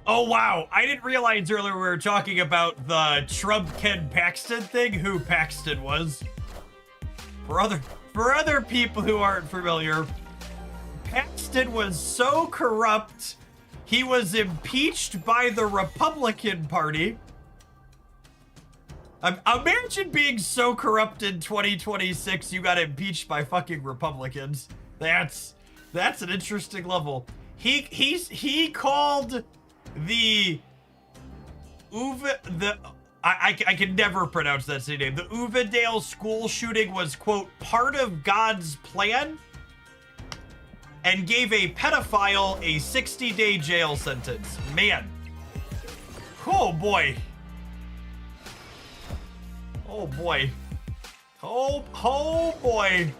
Oh, wow. I didn't realize earlier we were talking about the Trump-Ken Paxton thing, who Paxton was. For other people who aren't familiar, Paxton was so corrupt, he was impeached by the Republican Party. Imagine being so corrupt in 2026 you got impeached by fucking Republicans. That's an interesting level. He called the I can never pronounce that city name. The Uvedale school shooting was, quote, part of God's plan, and gave a pedophile a 60-day jail sentence. Man. Oh boy. Oh boy. Oh boy.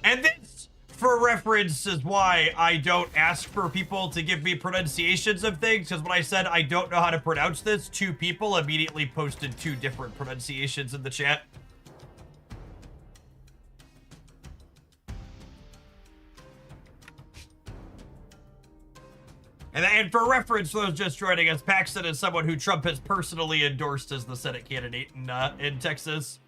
And this, for reference, is why I don't ask for people to give me pronunciations of things, because when I said I don't know how to pronounce this, 2 people immediately posted 2 different pronunciations in the chat. And for reference, those just joining us, Paxton is someone who Trump has personally endorsed as the Senate candidate in Texas.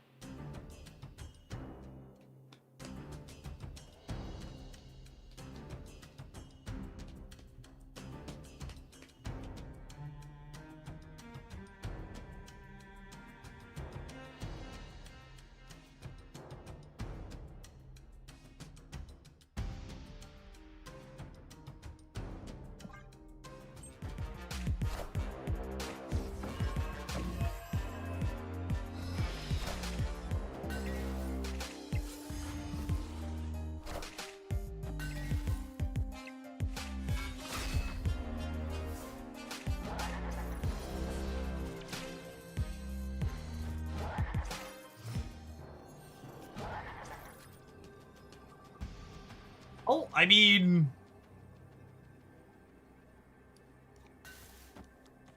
Oh, I mean...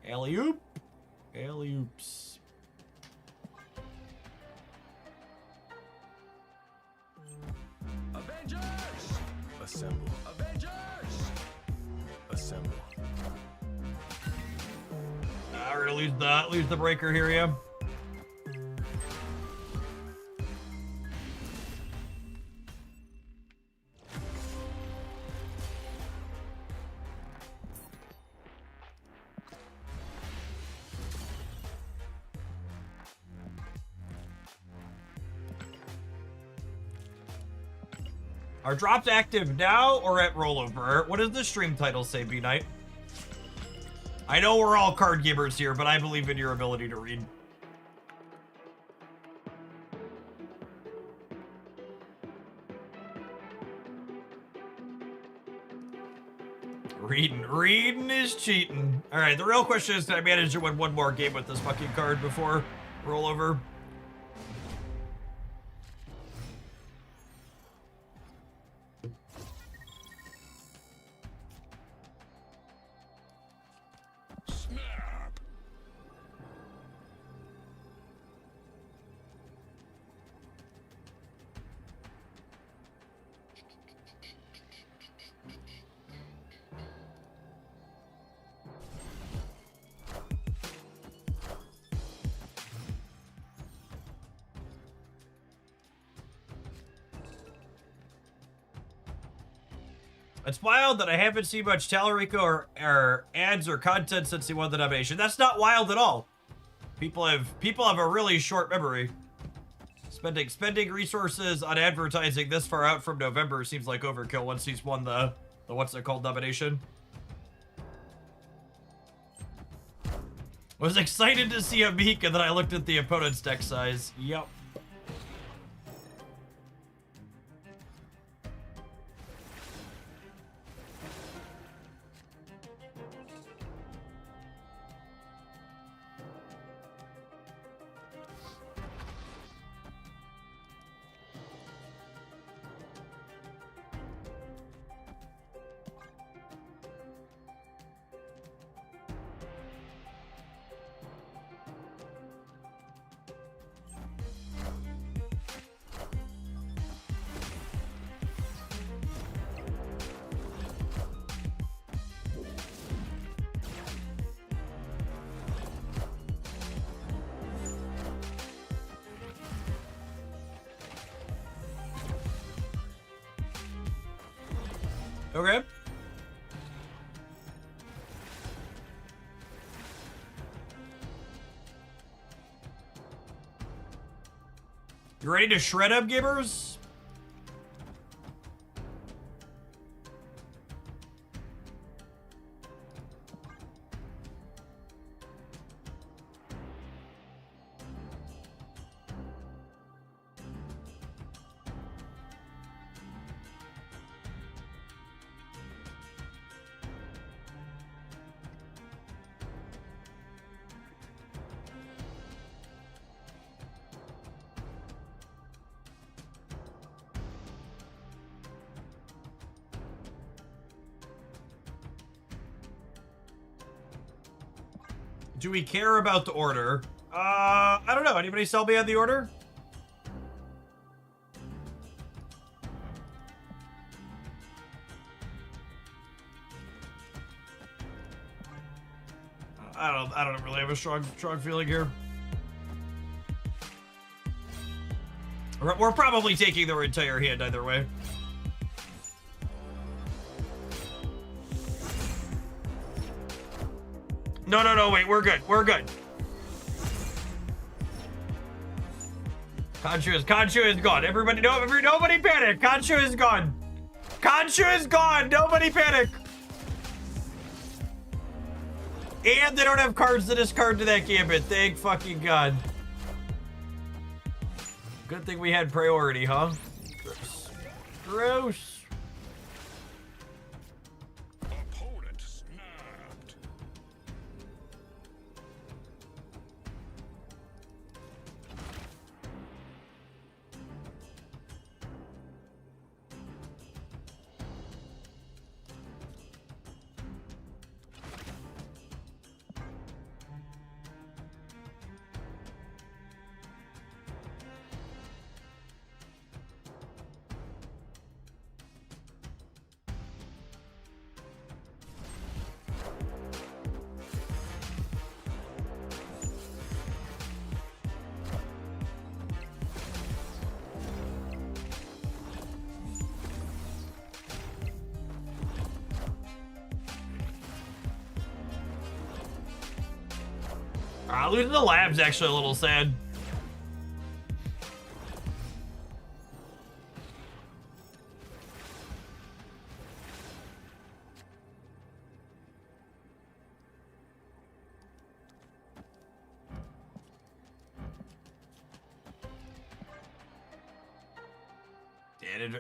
Alley-oop. Alley-oops. Avengers! Assemble. Avengers! Assemble. We're gonna lose the breaker here, yeah. Are drops active now or at rollover? What does the stream title say, B-Knight? I know we're all card gamers here, but I believe in your ability to read. Reading is cheating. All right, the real question is, can I manage to win one more game with this fucking card before rollover? It's wild that I haven't seen much Talarico or ads or content since he won the nomination. That's not wild at all. People have a really short memory. Spending resources on advertising this far out from November seems like overkill once he's won the what's it called nomination. Was excited to see a Meek, and then I looked at the opponent's deck size. Yep. Okay. You ready to shred up, Gibbers? Do we care about the order? I don't know. Anybody sell me on the order? I don't really have a strong feeling here. We're probably taking their entire hand either way. No, wait, we're good. Conchu is gone. Nobody panic. Conchu is gone. Conchu is gone. Nobody panic. And they don't have cards to discard to that gambit. Thank fucking God. Good thing we had priority, huh? Gross. Gross. Opponent snapped. Losing the lab's actually a little sad.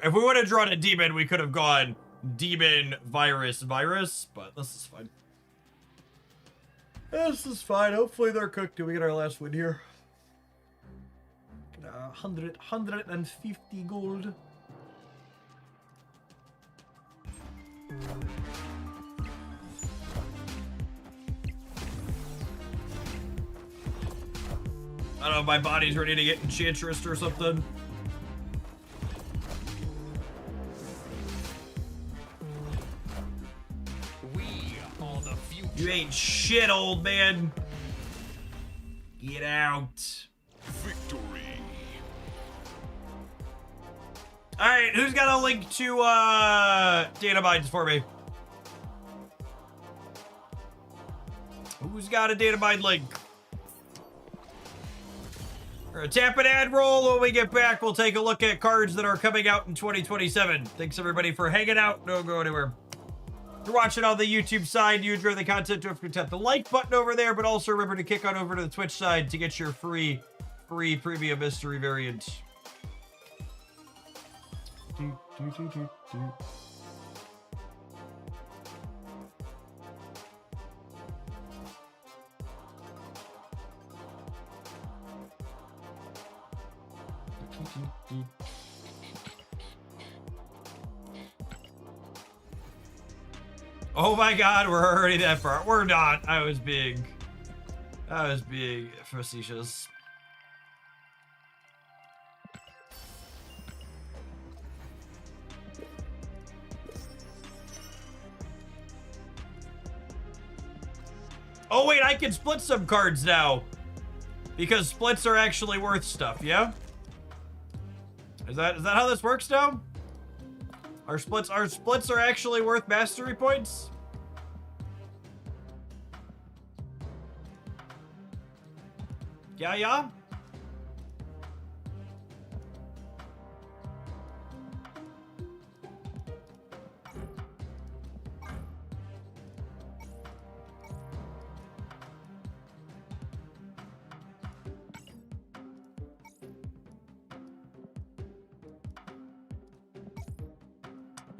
If we would have drawn a demon, we could have gone demon, virus, but this is fine. This is fine. Hopefully they're cooked till we get our last win here. Get 150 gold. I don't know if my body's ready to get enchantress or something. You ain't shit, old man. Get out. Victory. All right, who's got a link to data mines for me? Who's got a data mine link? We're gonna tap an ad roll. When we get back, we'll take a look at cards that are coming out in 2027. Thanks everybody for hanging out. Don't go anywhere. If you're watching on the YouTube side, you enjoy the content, don't forget to tap the like button over there, but also remember to kick on over to the Twitch side to get your free premium mystery variant. Oh my God, we're already that far. We're not. I was being facetious. Oh wait, I can split some cards now. Because splits are actually worth stuff, yeah? Is that how this works now? Our splits are actually worth mastery points. Yeah, yeah.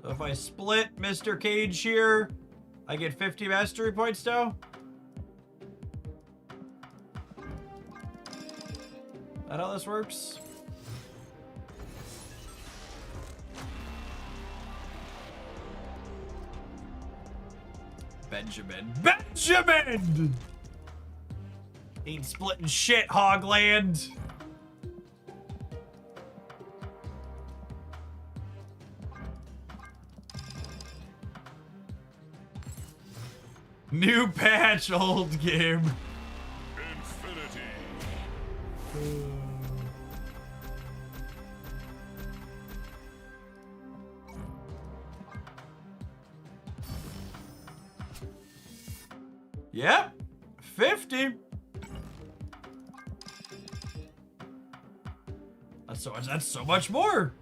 So if I split Mr. Cage here, I get 50 mastery points now. That how this works? Benjamin! Ain't splitting shit, Hogland. New patch, old game. Infinity. Yep, 50. That's so much more.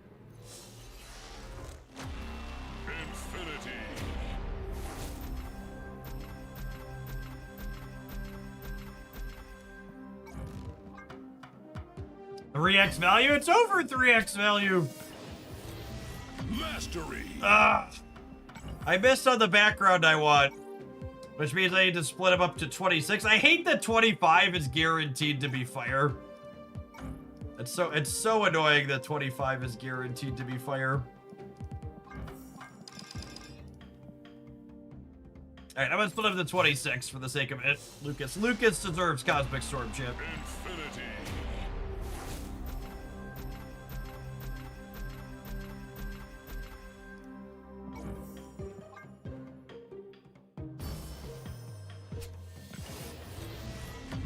Infinity. 3x value? It's over 3x value. Mastery. Ah, I missed on the background I want, which means I need to split them up to 26. I hate that 25 is guaranteed to be fire. It's so annoying that 25 is guaranteed to be fire. Alright, I'm gonna split up to 26 for the sake of it. Lucas deserves Cosmic Storm chip. Infinity.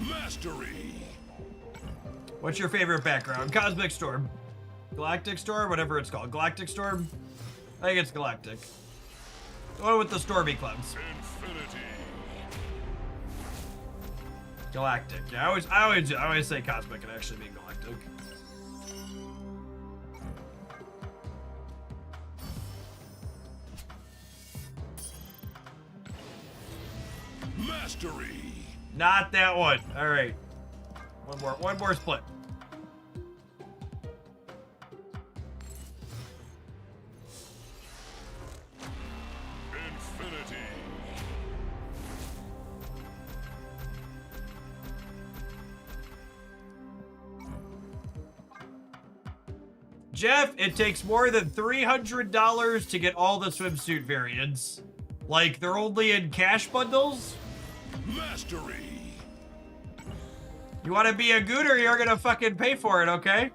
Mastery. What's your favorite background? Cosmic Storm. Galactic Storm? Whatever it's called. Galactic Storm? I think it's Galactic. The one with the stormy clouds. Infinity. Galactic. Yeah, I always say Cosmic and actually mean Galactic. Mastery. Not that one. All right. One more split. Infinity. Jeff, it takes more than $300 to get all the swimsuit variants. Like, they're only in cash bundles? Mastery. You want to be a gooter, you're gonna fucking pay for it, okay?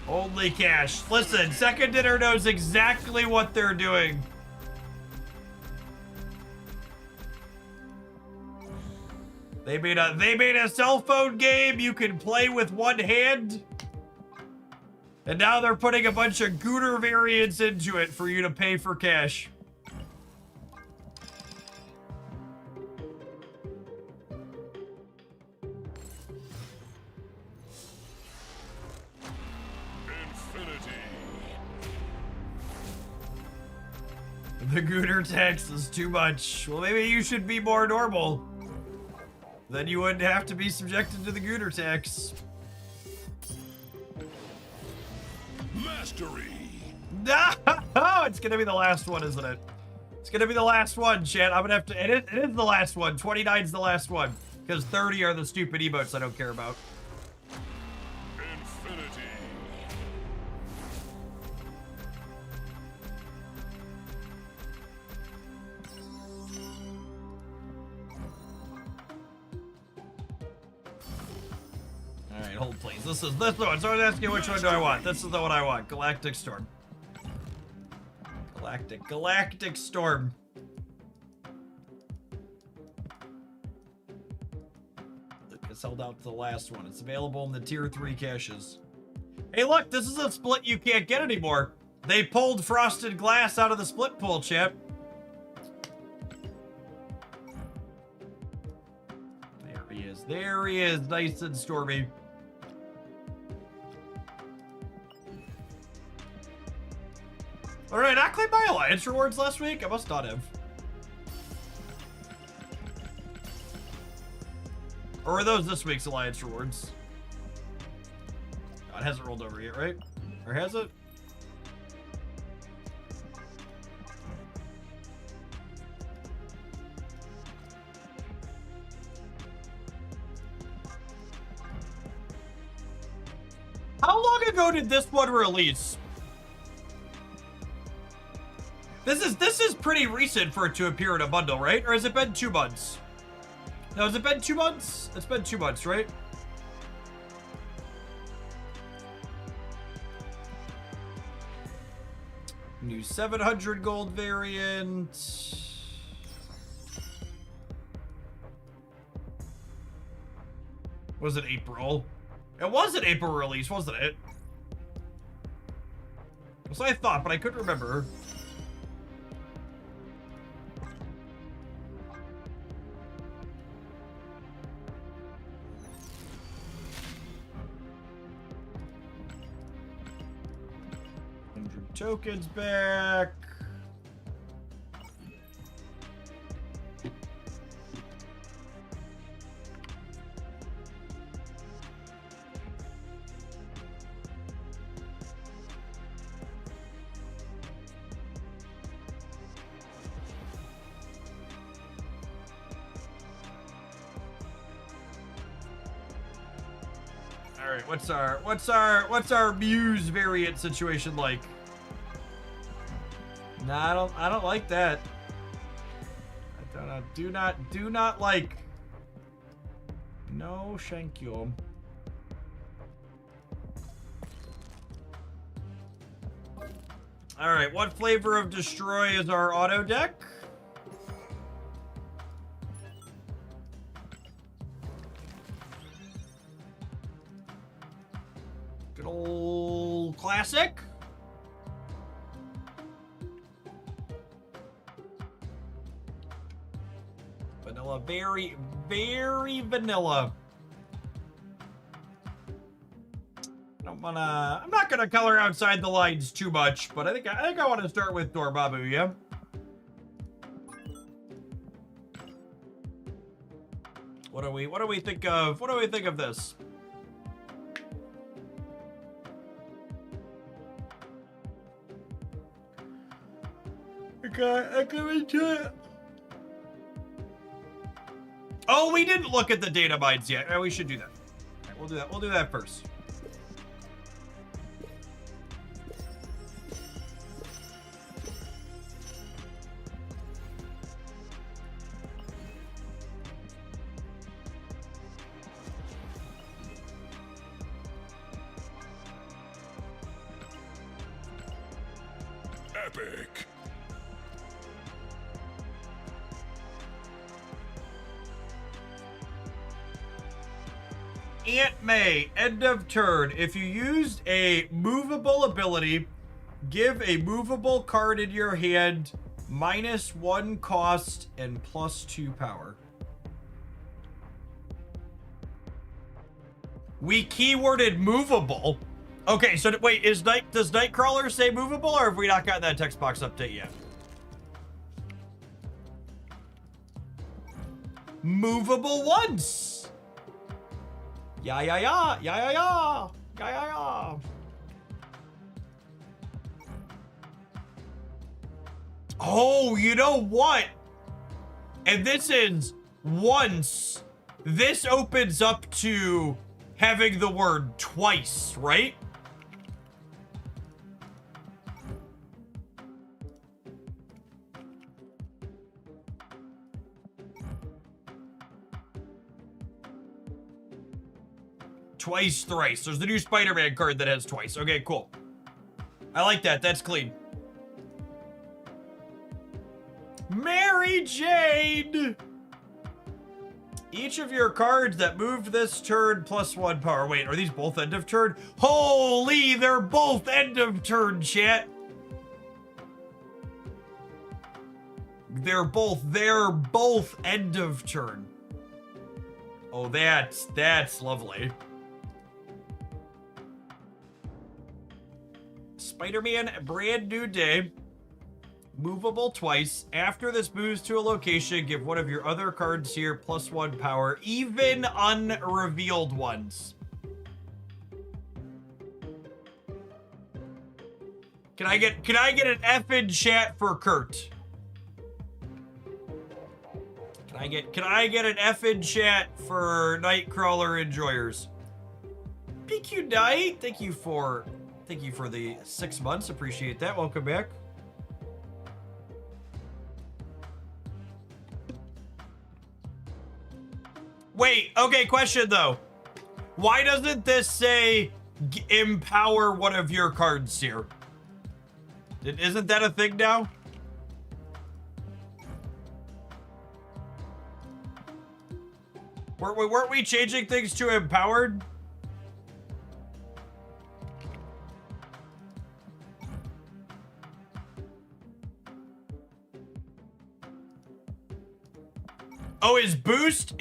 Only cash. Listen, Second Dinner knows exactly what they're doing. They made a cell phone game you can play with one hand. And now they're putting a bunch of gooter variants into it for you to pay for cash. The gooter tax is too much. Well, maybe you should be more normal. Then you wouldn't have to be subjected to the gooter tax. Mastery. No, it's gonna be the last one, isn't it? It's gonna be the last one, chat. I'm gonna have to. It is the last one. 29 is the last one because 30 are the stupid emotes I don't care about. Infinity. All right, hold please. This is the one. So I was asking which one do I want. This is the one I want. Galactic Storm. Galactic Storm. It's held out to the last one. It's available in the tier 3 caches. Hey, look, this is a split you can't get anymore. They pulled frosted glass out of the split pool, chip. There he is. There he is, nice and stormy. All right, I claimed my alliance rewards last week. I must not have. Or were those this week's alliance rewards? Oh, it hasn't rolled over yet, right? Or has it? How long ago did this one release? This is pretty recent for it to appear in a bundle, right? Or has it been 2 months? No, has it been 2 months? It's been 2 months, right? New 700 gold variant. Was it April? It was an April release, wasn't it? That's what I thought, but I couldn't remember. Tokens back. All right, what's our Muse variant situation like? No, I don't like that. Do not like. No, thank you. All right, what flavor of destroy is our auto deck? Good old classic. Vanilla, very, very vanilla. I'm not gonna color outside the lines too much, but I think I want to start with Dormammu, yeah. What do we think of? What do we think of this? Okay, I can enjoy it. Oh, we didn't look at the data mines yet. Oh, we should do that. All right, we'll do that. We'll do that first. Epic. Aunt May, end of turn. If you used a movable ability, give a movable card in your hand -1 cost and +2 power. We keyworded movable. Okay, so wait, does Nightcrawler say movable, or have we not got that text box update yet? Movable once. Yeah. Oh, you know what? And this is once. This opens up to having the word twice, right? Twice, thrice. There's the new Spider-Man card that has twice. Okay, cool. I like that. That's clean. Mary Jane! Each of your cards that moved this turn +1 power. Wait, are these both end of turn? Holy, they're both end of turn, chat. They're both end of turn. Oh, that's lovely. Spider-Man, brand new day. Movable twice. After this moves to a location, give one of your other cards here +1 power, even unrevealed ones. Can I get an F in chat for Kurt? Can I get an F in chat for Nightcrawler enjoyers? PQ Knight, thank you for the 6 months. Appreciate that. Welcome back. Wait, okay, question though. Why doesn't this say empower one of your cards here? Isn't that a thing now? Weren't we changing things to empowered? Oh, is boost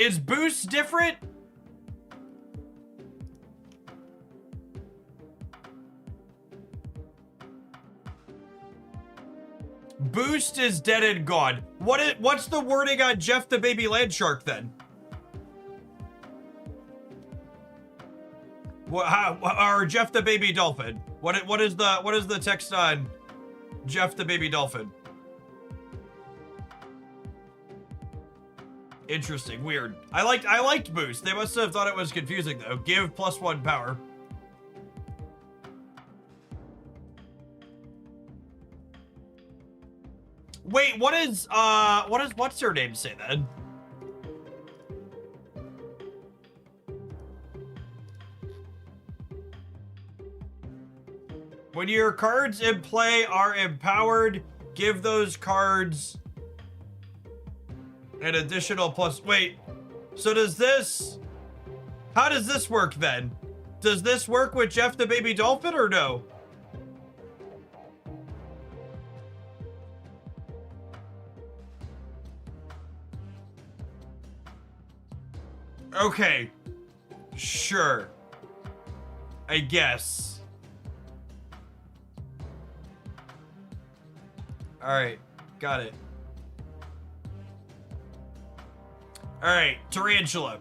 different? Boost is dead and gone. What's the wording on Jeff the Baby Land Shark then? Or Jeff the Baby Dolphin? What is the text on Jeff the Baby Dolphin? Interesting, weird. I liked boost. They must have thought it was confusing though. Give +1 power. Wait, what's her name say then? When your cards in play are empowered, give those cards an additional plus. Wait, so how does this work then? Does this work with Jeff the Baby Dolphin or no? Okay, sure, I guess. All right, got it. All right, Tarantula.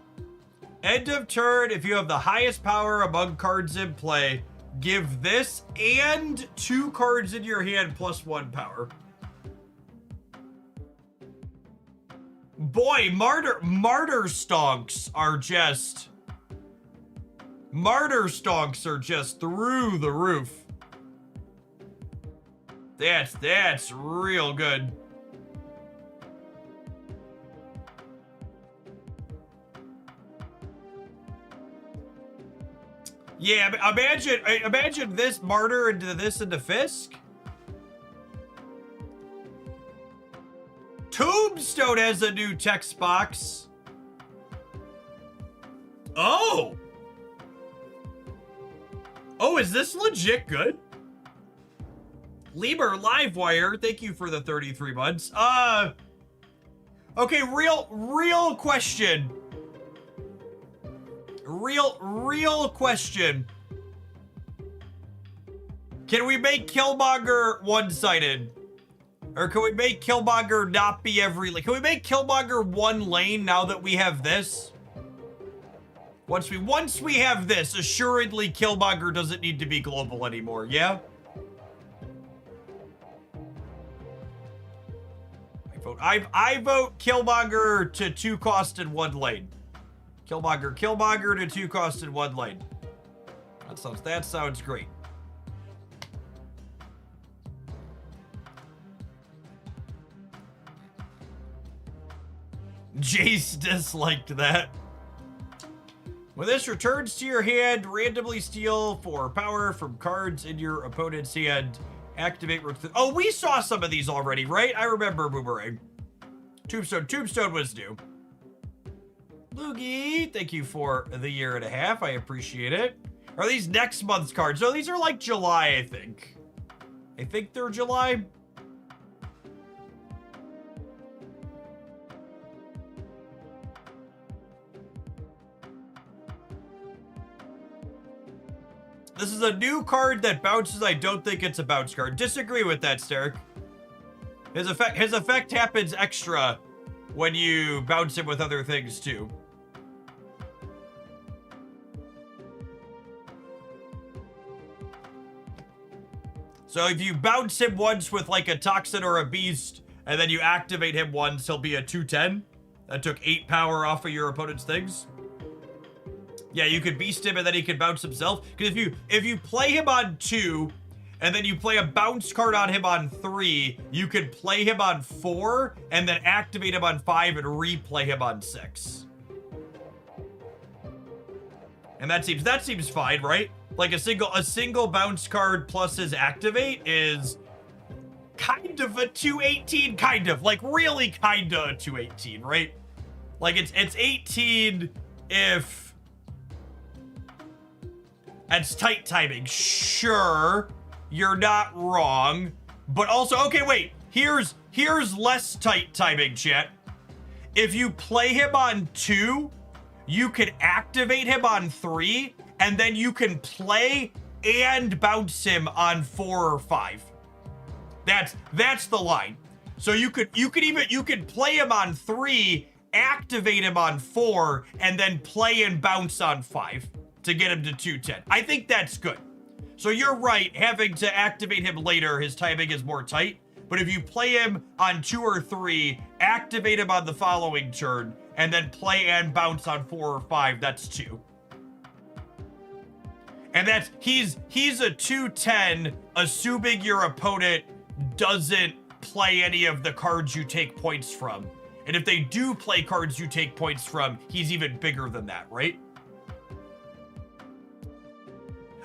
End of turn, if you have the highest power among cards in play, give this and 2 cards in your hand +1 power. Boy, martyr stonks are just through the roof. That's real good. Yeah, imagine this martyr into this into Fisk. Tombstone has a new text box. Oh, is this legit good? Lemur Livewire, thank you for the 33 months. Okay, real question. Real question. Can we make Killmonger one-sided? Or can we make Killmonger not be every lane? Can we make Killmonger one lane now that we have this? Once we have this, assuredly Killmonger doesn't need to be global anymore, yeah? I vote Killmonger to 2 cost in 1 lane. Killmonger to 2 cost in 1 lane. That sounds great. Jace disliked that. When this returns to your hand, randomly steal 4 power from cards in your opponent's hand. Activate. Oh, we saw some of these already, right? I remember Boomerang. Tombstone was new. Loogie, thank you for the 1.5 years. I appreciate it. Are these next month's cards? No, these are like July, I think. I think they're July. This is a new card that bounces. I don't think it's a bounce card. Disagree with that, Sterk. His effect happens extra when you bounce him with other things too. So if you bounce him once with like a Toxin or a Beast, and then you activate him once, he'll be a 2/10. That took 8 power off of your opponent's things. Yeah, you could Beast him and then he could bounce himself. Because if you play him on 2, and then you play a bounce card on him on 3, you could play him on 4, and then activate him on 5 and replay him on 6. And that seems fine, right? Like a single bounce card plus his activate is kind of a 218, kind of. Like really kinda a 218, right? Like it's 18 if it's tight timing. Sure, you're not wrong. But also, okay, wait. Here's less tight timing, chat. If you play him on 2, you can activate him on 3, and then you can play and bounce him on 4 or 5. That's the line. So you could play him on 3, activate him on 4, and then play and bounce on 5 to get him to 210. I think that's good. So you're right, having to activate him later, his timing is more tight. But if you play him on 2 or 3, activate him on the following turn, and then play and bounce on 4 or 5, that's 2. And he's a 210, assuming your opponent doesn't play any of the cards you take points from. And if they do play cards you take points from, he's even bigger than that, right?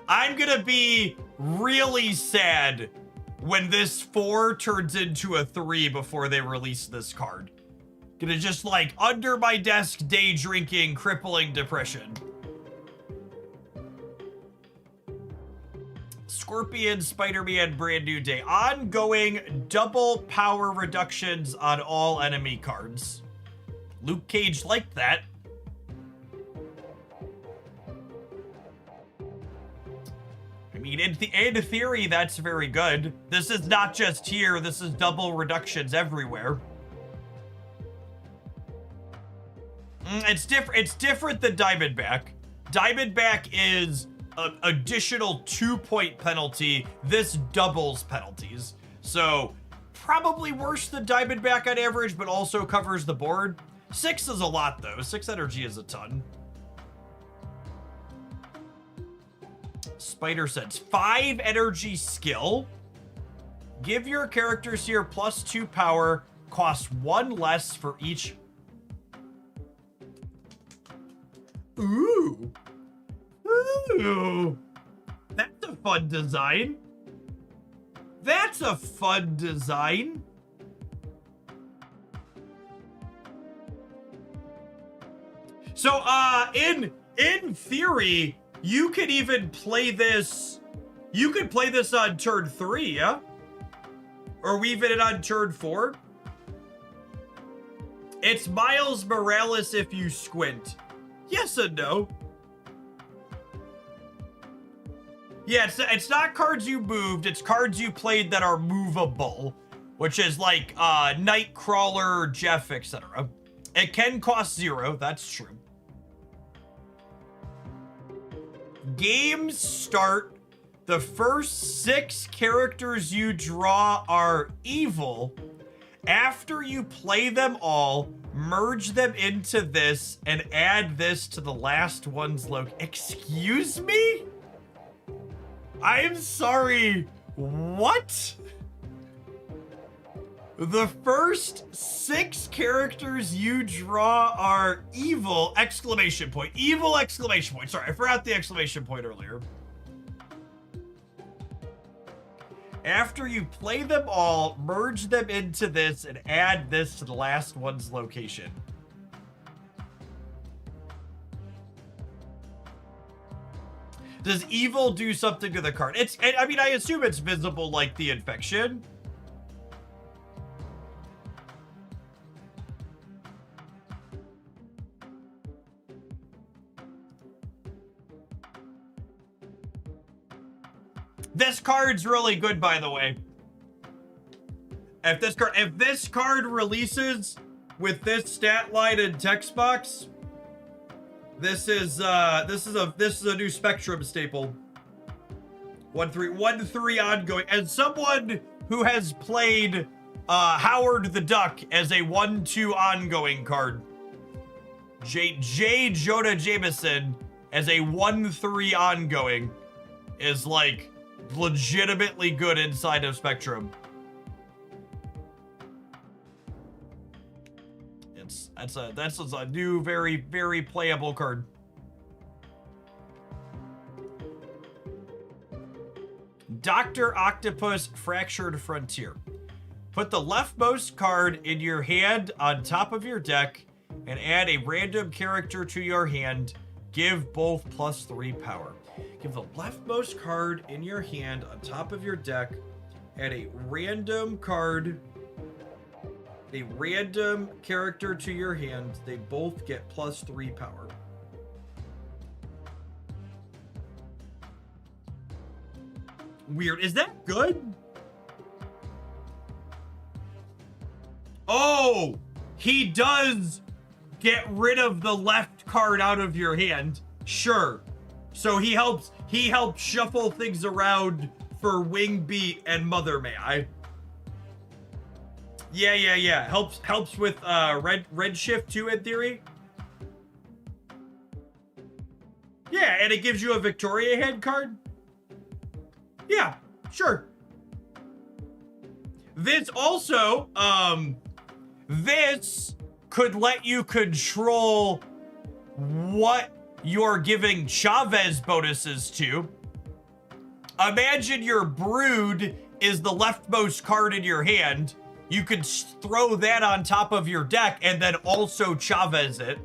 I'm gonna be really sad when this 4 turns into a 3 before they release this card. Gonna just like under my desk day drinking crippling depression. Scorpion, Spider-Man, brand new day. Ongoing double power reductions on all enemy cards. Luke Cage liked that. I mean, in theory, that's very good. This is not just here. This is double reductions everywhere. It's different than Diamondback. Diamondback is an additional 2-point penalty. This doubles penalties. So probably worse than Diamondback on average, but also covers the board. 6 is a lot though. 6 energy is a ton. Spider Sense. 5 energy skill. Give your characters here +2 power. Costs 1 less for each. Ooh. Ooh. That's a fun design. That's a fun design. So, in theory, you could even play this. You could play this on turn 3, yeah? Or weave it on turn 4. It's Miles Morales if you squint. Yes and no. Yeah, it's not cards you moved, it's cards you played that are movable, which is like Nightcrawler, Jeff, etc. It can cost 0, that's true. Games start. The first 6 characters you draw are evil. After you play them all, merge them into this and add this to the last one's Excuse me? I'm sorry. What? The first 6 characters you draw are evil! Exclamation point. Evil! Exclamation point. Sorry, I forgot the exclamation point earlier. After you play them all, merge them into this and add this to the last one's location. Does evil do something to the card? I mean, I assume it's visible like the infection. This card's really good, by the way. If this card releases with this stat line and text box, this is a new Spectrum staple. 1/3 ongoing. As someone who has played Howard the Duck as a 1/2 ongoing card, J. Jonah Jameson as a 1/3 ongoing is like legitimately good inside of Spectrum. That's a new, very, very playable card. Dr. Octopus Fractured Frontier. Put the leftmost card in your hand on top of your deck and add a random character to your hand. Give both +3 power. Give the leftmost card in your hand on top of your deck, add a random card, a random character to your hand. They both get +3 power. Weird. Is that good? Oh, he does get rid of the left card out of your hand. Sure. So he helps shuffle things around for Wing Beat and Mother May I. Yeah. Helps with red shift too, in theory. Yeah, and it gives you a Victoria head card. Yeah, sure. This also, this could let you control what you're giving Chavez bonuses to. Imagine your Brood is the leftmost card in your hand. You could throw that on top of your deck and then also Chavez it.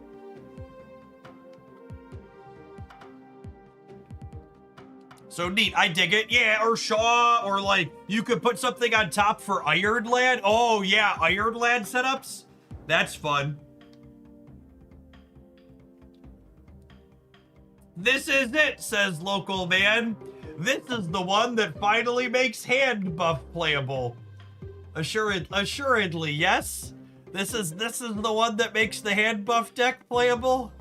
So neat, I dig it. Yeah, or Shaw, or like, you could put something on top for Iron Lad. Oh yeah, Iron Lad setups. That's fun. This is it, says Local Man. This is the one that finally makes hand buff playable. Assuredly, yes. This is the one that makes the hand buff deck playable.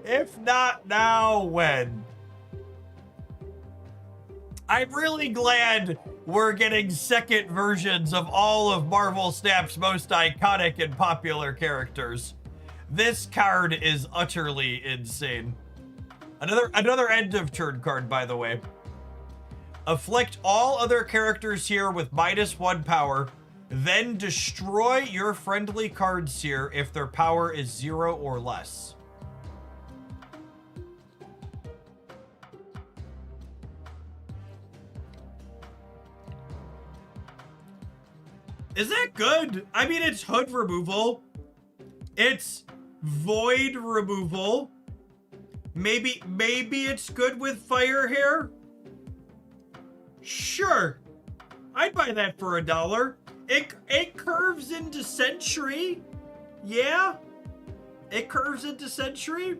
If not now, when? I'm really glad we're getting second versions of all of Marvel Snap's most iconic and popular characters. This card is utterly insane. Another end of turn card, by the way. Afflict all other characters here with -1 power, then destroy your friendly cards here if their power is 0 or less. Is that good? I mean, it's hood removal. It's void removal. Maybe it's good with fire hair. Sure. I'd buy that for $1. It curves into Sentry. Yeah. It curves into Sentry.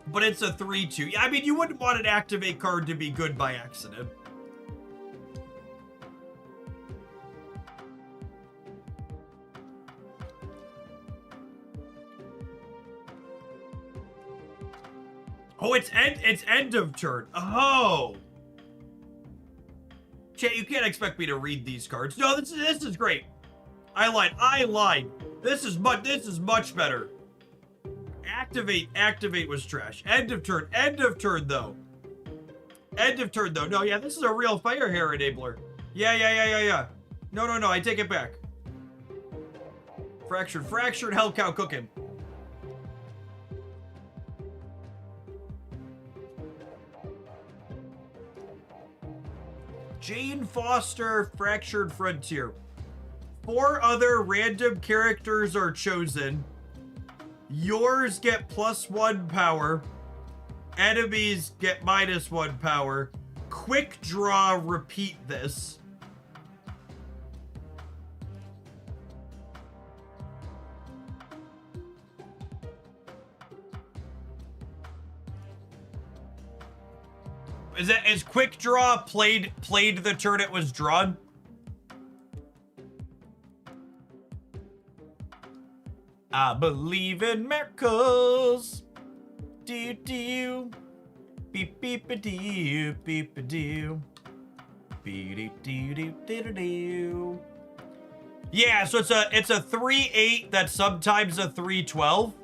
But it's a 3/2. I mean, you wouldn't want an activate card to be good by accident. Oh, it's end of turn. Oh. Chat, you can't expect me to read these cards. No, this is great. I lied. This is much better. Activate was trash. End of turn though. No, yeah, this is a real fire hair enabler. Yeah. No, I take it back. Fractured hell cow cooking. Jane Foster, Fractured Frontier. 4 other random characters are chosen, yours get +1 power, enemies get -1 power. Quick draw, repeat this. Is quick draw played the turn it was drawn? I believe in miracles. Do do. Beep beep a doo beep a doo. Beep doo doo doo doo doo. Yeah, so it's a 3-8 that's sometimes a 3-12.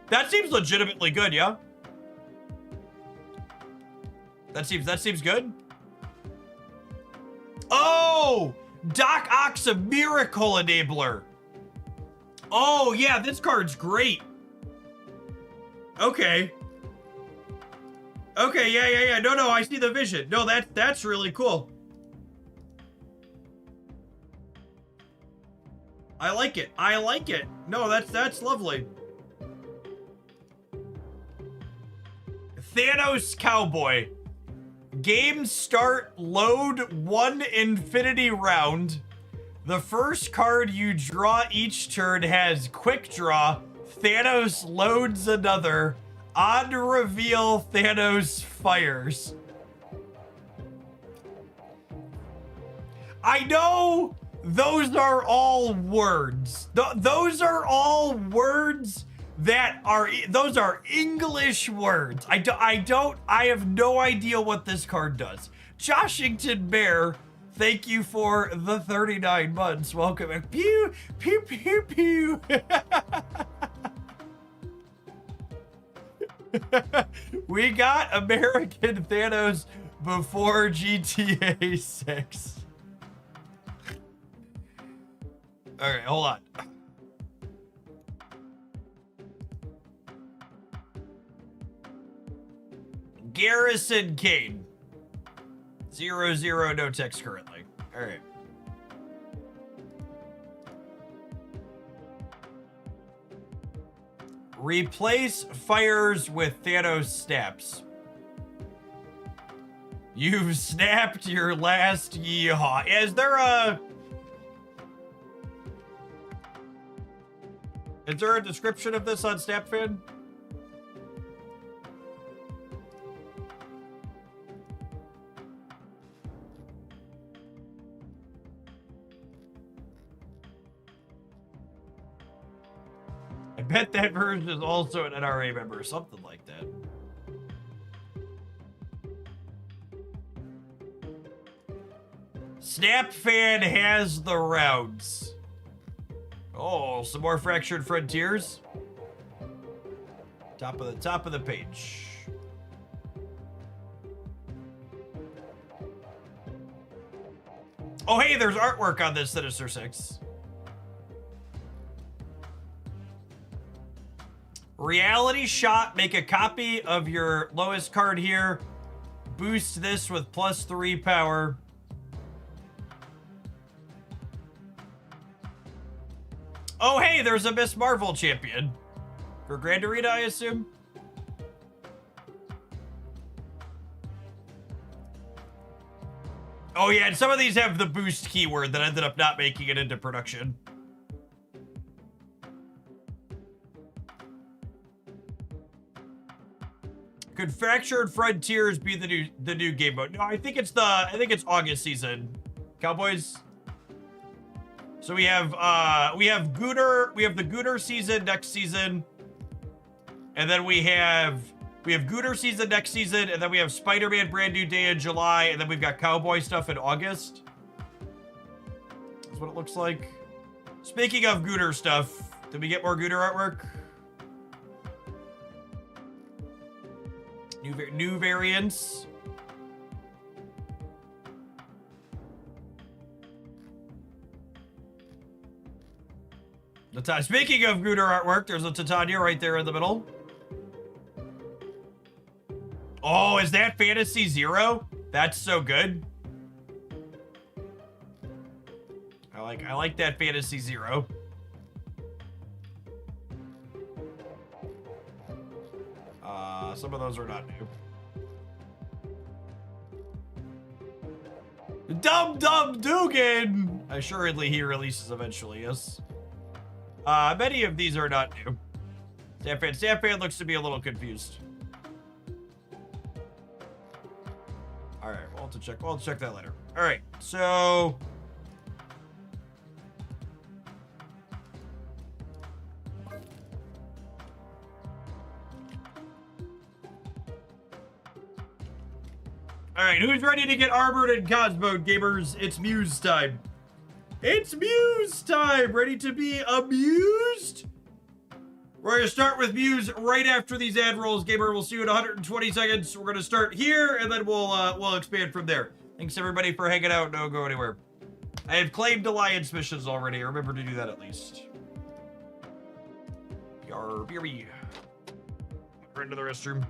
That seems legitimately good, yeah? That seems good. Oh! Doc Ock's a miracle enabler. Oh, yeah, this card's great. Okay. Okay, yeah. No, I see the vision. No, that's really cool. I like it. No, that's lovely. Thanos Cowboy. Game start, load 1 infinity round. The first card you draw each turn has quick draw. Thanos loads another. On reveal, Thanos fires. I know those are all words. Those are all words that are, those are English words. I have no idea what this card does. Joshington Bear, thank you for the 39 months. Welcome back. Pew, pew, pew, pew. We got American Thanos before GTA 6. All right, hold on. Garrison Kane. 0, no text currently. All right. Replace fires with Thanos snaps. You've snapped your last yeehaw. Is there a description of this on SnapFan? I bet that version is also an NRA member or something like that. SnapFan has the rounds. Oh, some more Fractured Frontiers. Top of the page. Oh, hey, there's artwork on this Sinister Six. Reality Shot, make a copy of your lowest card here. Boost this with +3 power. Oh, hey, there's a Miss Marvel champion. For Grand Arena, I assume? Oh, yeah, and some of these have the boost keyword that ended up not making it into production. Could Fractured Frontiers be the new game mode? No, I think it's August season. Cowboys. So we have Gooner, we have the Gooner season next season. And then we have Gooner season next season, and then we have Spider-Man Brand New Day in July, and then we've got Cowboy stuff in August. That's what it looks like. Speaking of Gooner stuff, did we get more Gooner artwork? New variants. Speaking of Gooner artwork, there's a Titania right there in the middle. Oh, is that Fantasy Zero? That's so good. I I like that Fantasy Zero. Some of those are not new. Dum Dum Dugan! Assuredly he releases eventually, yes. Many of these are not new. Sandfan looks to be a little confused. Alright, we'll have to check that later. Alright, so... Alright, who's ready to get armored in Cosmo, gamers? It's Muse time. It's Muse time! Ready to be amused? We're going to start with Muse right after these ad rolls, gamer. We'll see you in 120 seconds. We're going to start here, and then we'll expand from there. Thanks, everybody, for hanging out. Don't go anywhere. I have claimed alliance missions already. Remember to do that at least. BRB. We're into the restroom.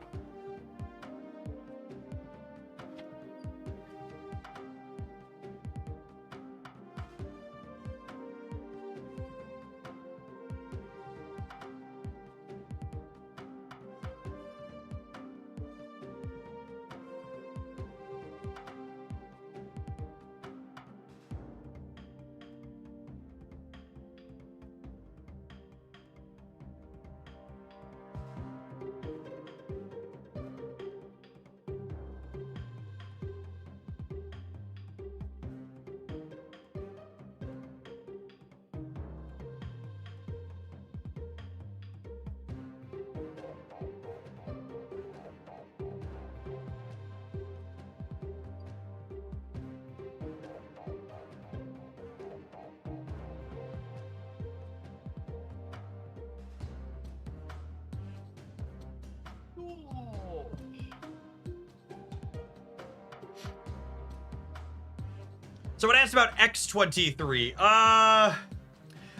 So it asked about X23. I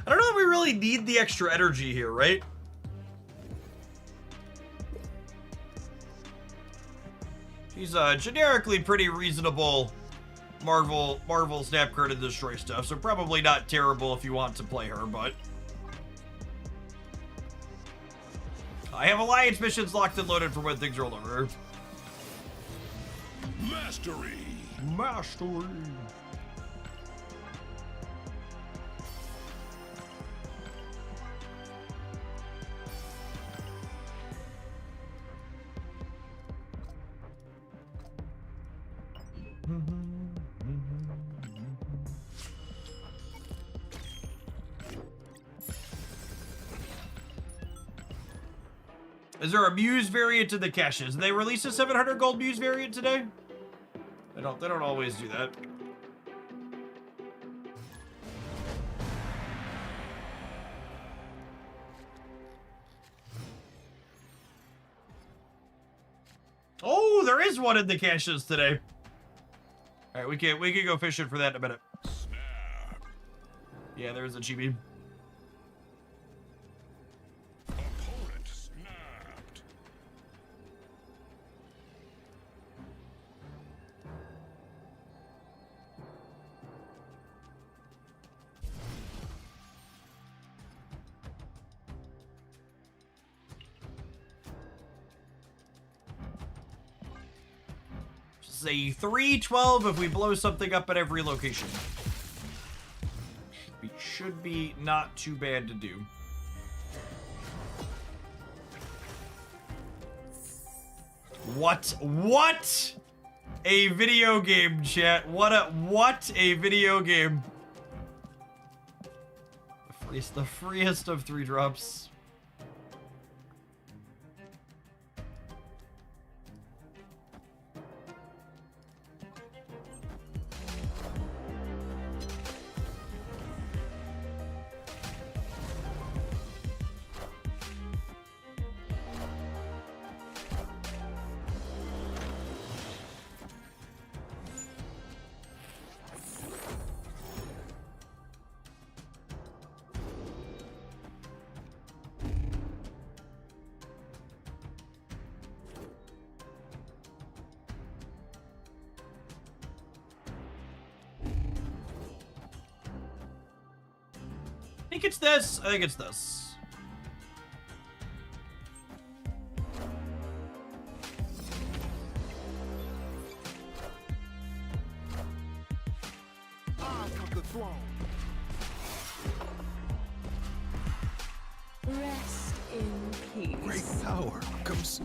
don't know that we really need the extra energy here, right? She's generically pretty reasonable Marvel snap card and destroy stuff, so probably not terrible if you want to play her, but I have alliance missions locked and loaded for when things roll over. Mastery. Is there a Muse variant in the caches? Did they release a 700 gold Muse variant today? They don't always do that. Oh, there is one in the caches today. All right, we can go fishing for that in a minute. Snap. Yeah, there's a chibi. Opponent snapped. Say 312 if we blow something up at every location. Should be not too bad to do. What a video game, chat. What a video game. The freest of 3 drops. think it's this. I think it's this. I want the throne. Rest in peace. Great power comes.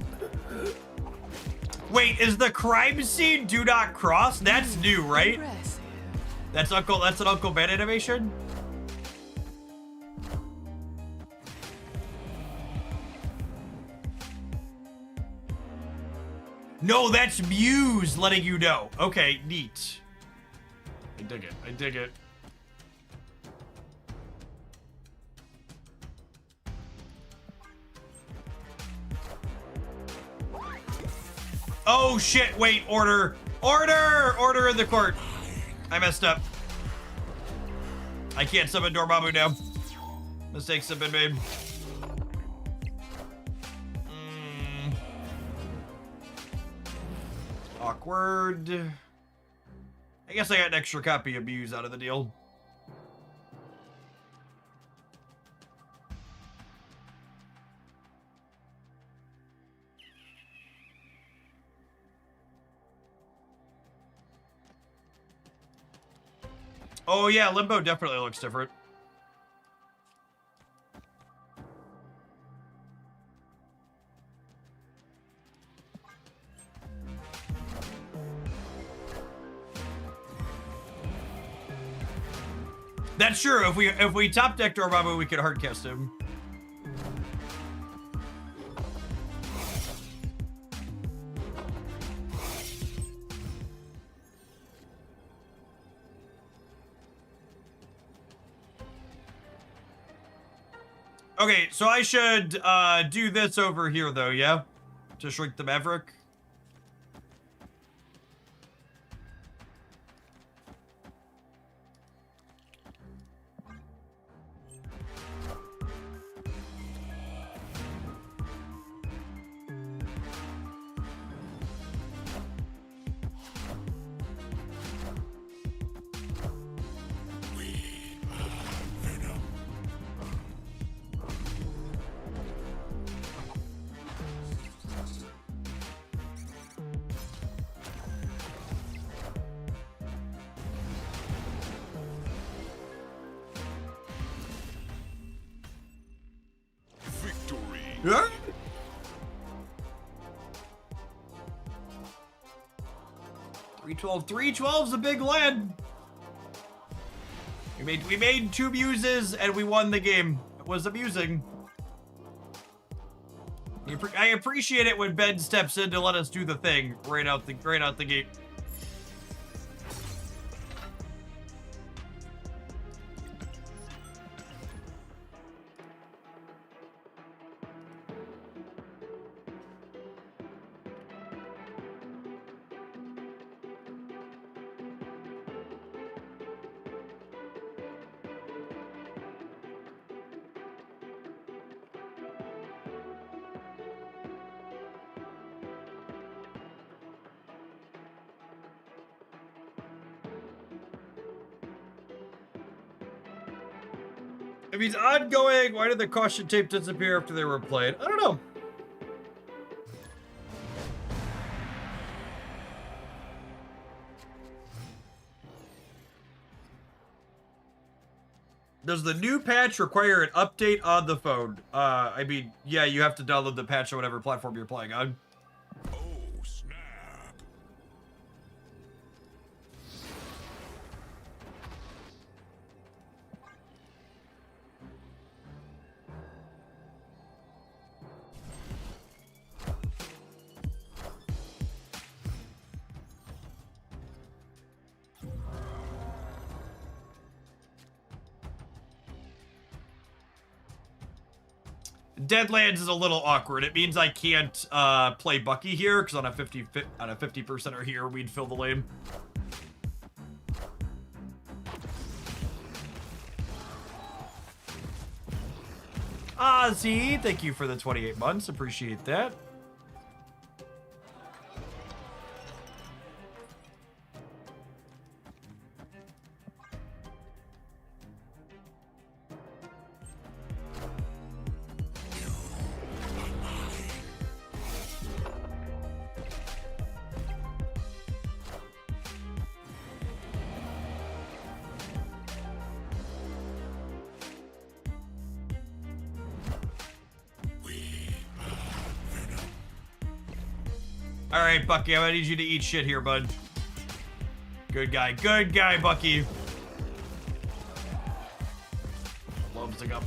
Wait, is the crime scene do not cross? That's new, right? Impressive. That's an Uncle Ben animation? No, that's Muse letting you know. Okay, neat. I dig it. I dig it. Oh shit, wait, order. Order! Order in the court. I messed up. I can't summon Dormammu now. Mistakes have been made. Awkward. I guess I got an extra copy of Muse out of the deal. Oh yeah, Limbo definitely looks different. That's true. If we top deck Dormammu, we could hardcast him. Okay, so I should do this over here though, yeah? To shrink the Maverick. Yeah? $312's a big land. We made 2 Muses and we won the game. It was amusing. I appreciate it when Ben steps in to let us do the thing right out the gate. If he's ongoing, why did the caution tape disappear after they were played? I don't know. Does the new patch require an update on the phone? I mean, yeah, you have to download the patch on whatever platform you're playing on. Oh, snap. Deadlands is a little awkward. It means I can't play Bucky here because on a 50% here, we'd fill the lane. Ozzy, thank you for the 28 months. Appreciate that. All right, Bucky, I need you to eat shit here, bud. Good guy, Bucky.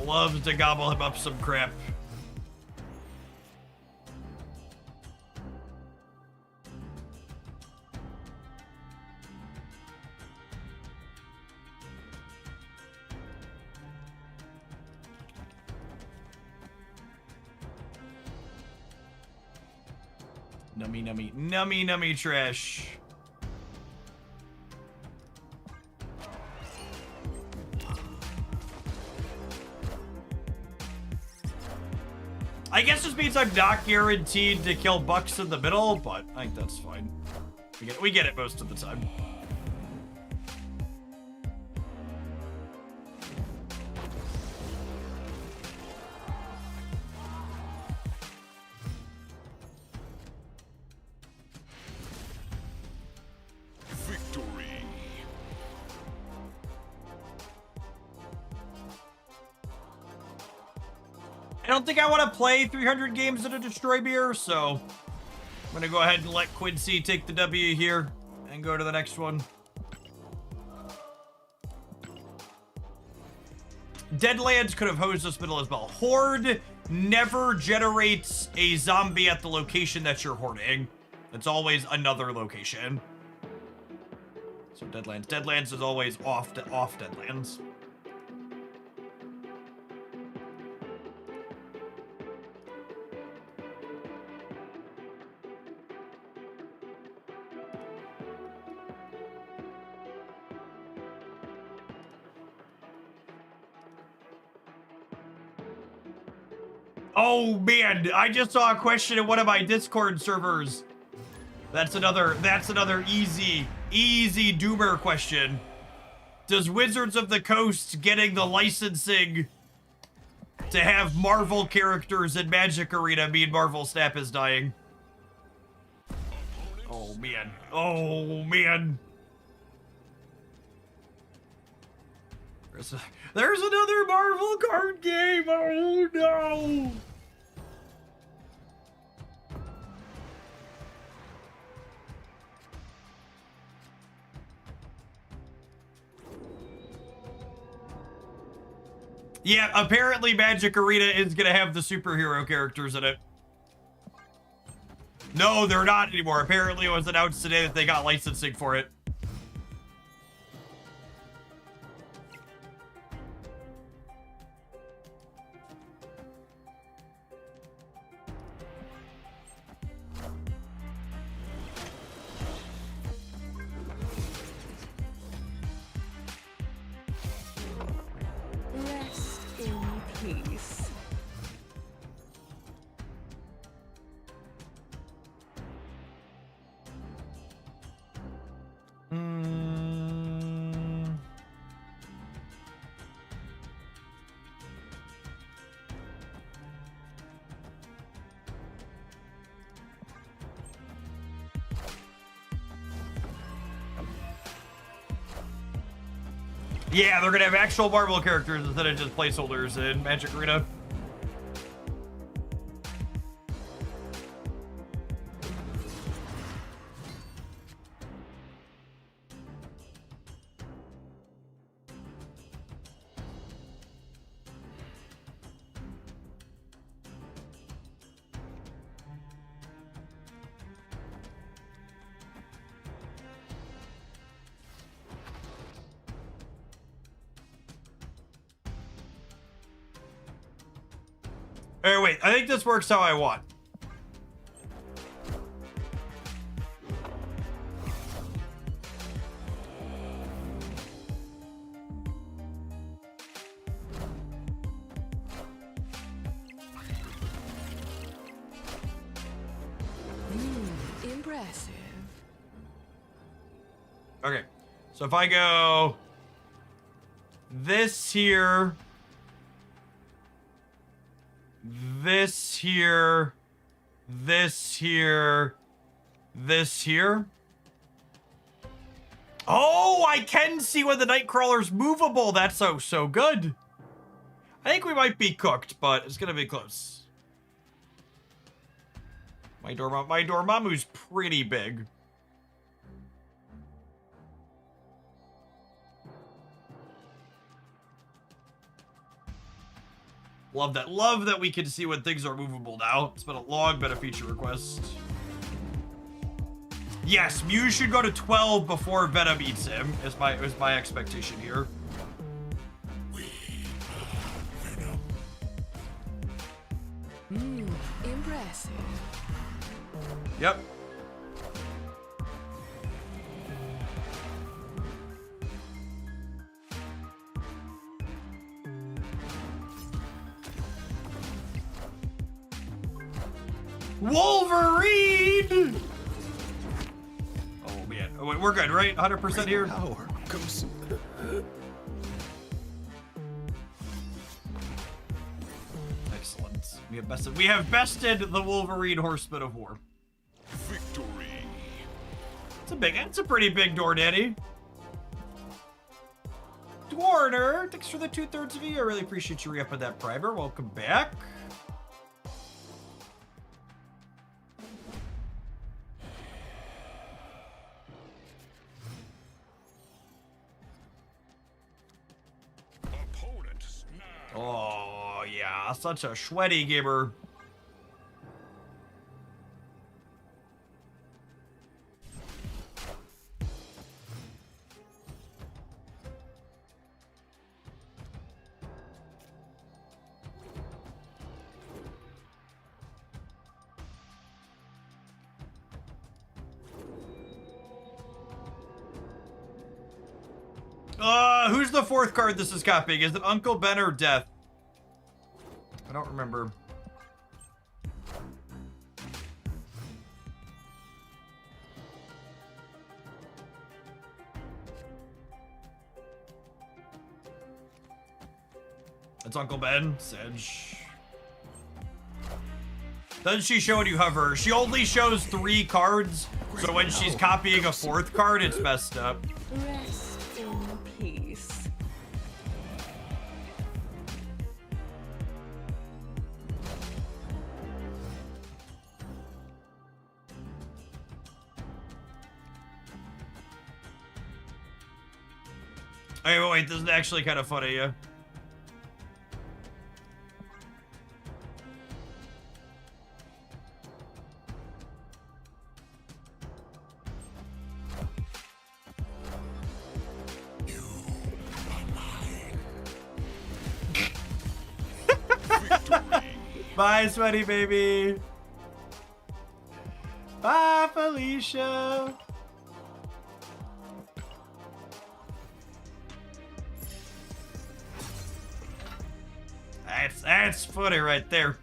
Loves to gobble him up some crap. Nummy trash. I guess this means I'm not guaranteed to kill Bucks in the middle, but I think that's fine. We get it most of the time. I don't think I want to play 300 games in a Destroy Beer, so I'm going to go ahead and let Quincy take the W here and go to the next one. Deadlands could have hosed this middle as well. Horde never generates a zombie at the location that you're hoarding. It's always another location. So Deadlands. Deadlands is always off Deadlands. Oh man, I just saw a question in one of my Discord servers. That's another easy doomer question. Does Wizards of the Coast getting the licensing to have Marvel characters in Magic Arena mean Marvel Snap is dying? Oh man. Oh man. There's another Marvel card game. Oh no. Yeah, apparently Magic Arena is gonna have the superhero characters in it. No, they're not anymore. Apparently it was announced today that they got licensing for it. Rest in peace. Yeah, they're gonna have actual Marvel characters instead of just placeholders in Magic Arena. Hey, wait, I think this works how I want. Impressive. Okay, so if I go this here, this here, this here, this here. Oh, I can see when the Nightcrawler's movable. That's so good. I think we might be cooked, but it's gonna be close. My Dormammu's pretty big. Love that. Love that we can see when things are movable now. It's been a long been a feature request. Yes, Muse should go to 12 before Venom eats him. Is my expectation here. Impressive. Yep. Wolverine! Oh man, oh, wait, we're good, right? 100% here. Power comes. Excellent. We have bested the Wolverine Horseman of War. Victory. It's a pretty big door, Daddy. Dwarner, thanks for the 2/3 of you. I really appreciate you re-upping that primer. Welcome back. Oh, yeah, such a sweaty gamer. Who's the fourth card this is copying? Is it Uncle Ben or Death? I don't remember. It's Uncle Ben. Sedge. Doesn't she show when you hover? She only shows 3 cards, so when she's copying a 4th card, it's messed up. Rest in peace. Hey, wait, this is actually kind of funny, yeah. Bye, sweaty baby. Bye, Felicia. That's funny right there.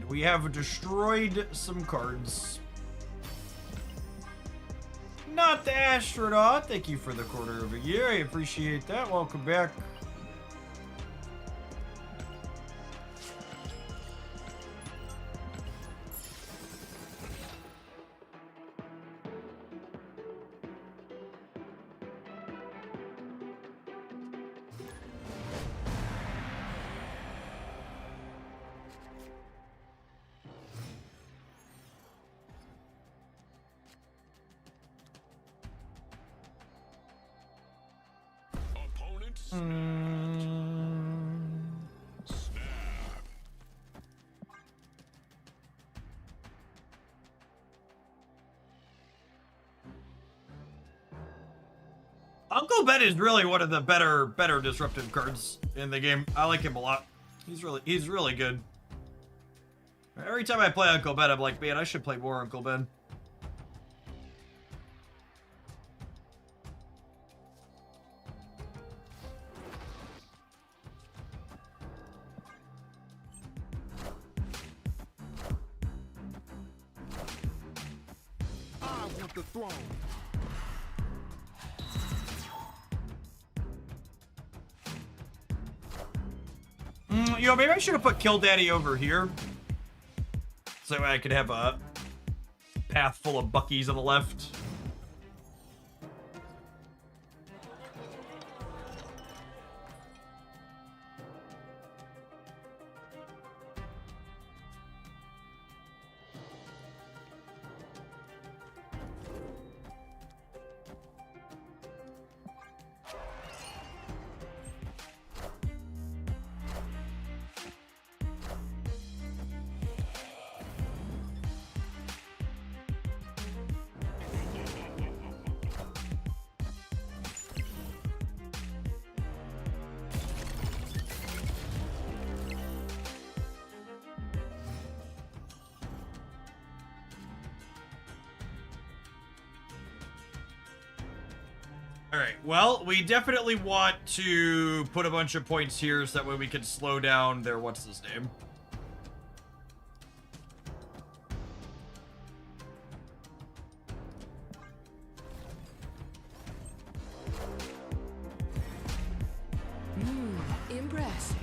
We have destroyed some cards. Not the astronaut. Thank you for the quarter of a year. I appreciate that. Welcome back. Uncle Ben is really one of the better disruptive cards in the game. I like him a lot. He's really good. Every time I play Uncle Ben, I'm like, man, I should play more Uncle Ben. I want the throne. You know, maybe I should have put Kill Daddy over here. So that way I could have a path full of Buckies on the left. Alright, well, we definitely want to put a bunch of points here so that way we can slow down their what's his name. Impressive.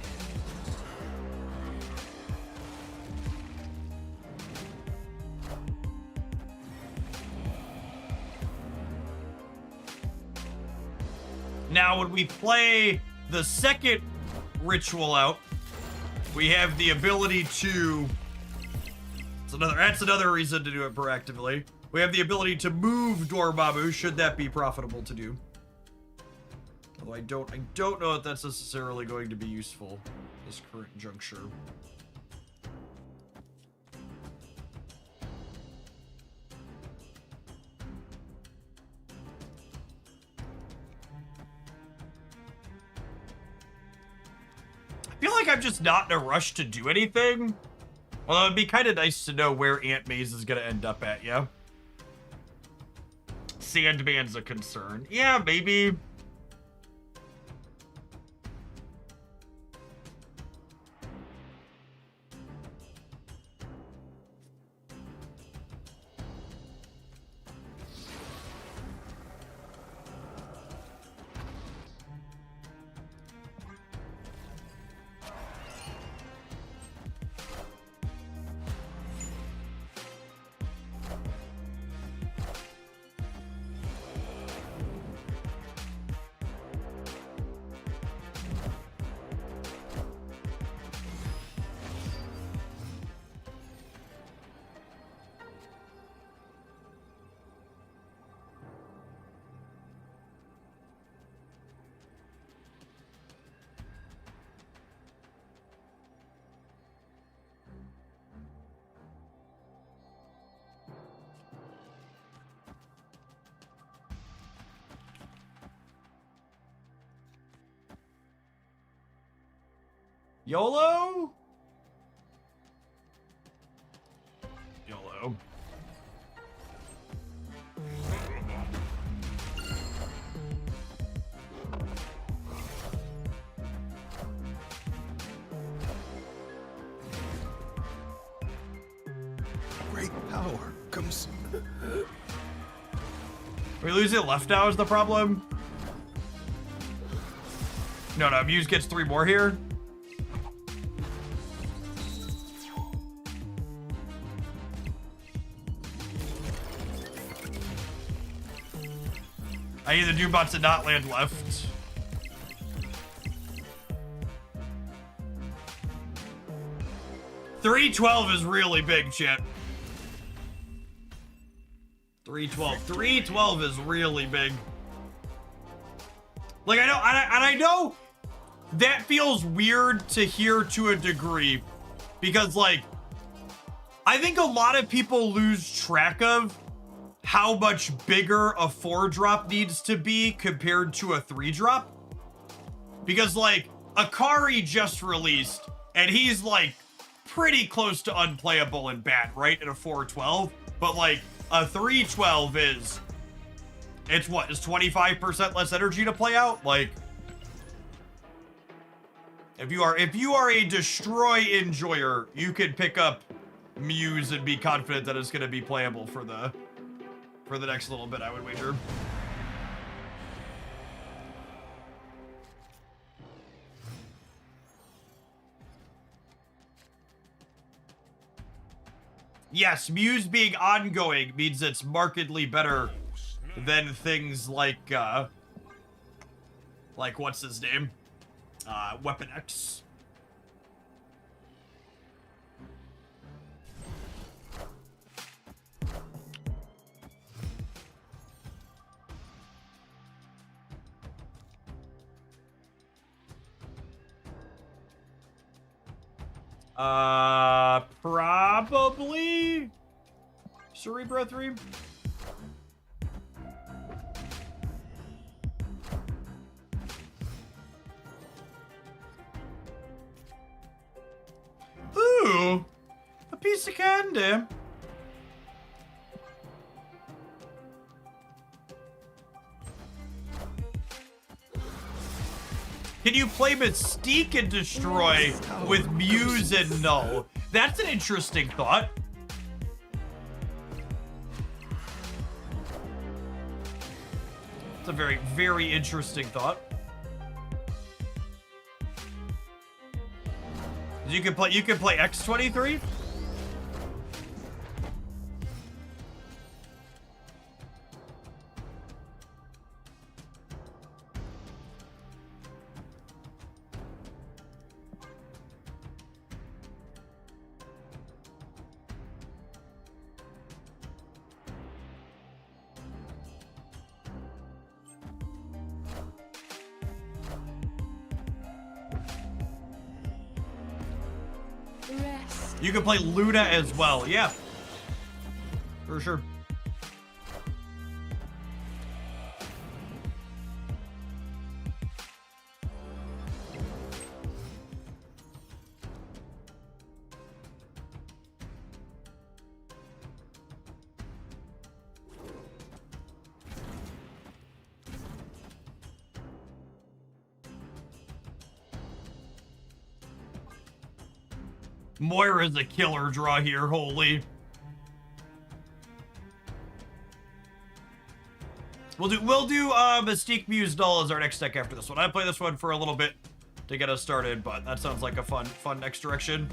Now, when we play the second ritual out, we have the ability to... That's another reason to do it proactively. We have the ability to move Dormammu, should that be profitable to do. Although I don't know if that's necessarily going to be useful at this current juncture. I feel like I'm just not in a rush to do anything. Although it'd be kind of nice to know where Aunt Maze is going to end up at, yeah? Sandman's a concern. Yeah, maybe. YOLO? YOLO. Great power comes. Are we losing left now is the problem? No, Muse gets 3 more here. I either do bots and not land left. $312 is really big, chat. 312. 312 is really big. Like, I know that feels weird to hear to a degree, because, like, I think a lot of people lose track of how much bigger a 4-drop needs to be compared to a 3-drop. Because, like, Akari just released, and he's, like, pretty close to unplayable in bat, right? At a 412. But, like, a 312 is... It's what? Is 25% less energy to play out? Like... If you are a destroy enjoyer, you could pick up Muse and be confident that it's going to be playable for the next little bit, I would wager. Yes, Muse being ongoing means it's markedly better than things like what's his name? Weapon X. Probably Cerebro 3. Ooh, a piece of candy. Can you play Mystique and Destroy with Muse and Null? That's an interesting thought. It's a very, very interesting thought. You can play X23? Rest. You can play Luna as well, yeah. For sure. Moira's a killer draw here, holy. We'll do Mystique Muse Null as our next deck after this one. I play this one for a little bit to get us started, but that sounds like a fun next direction.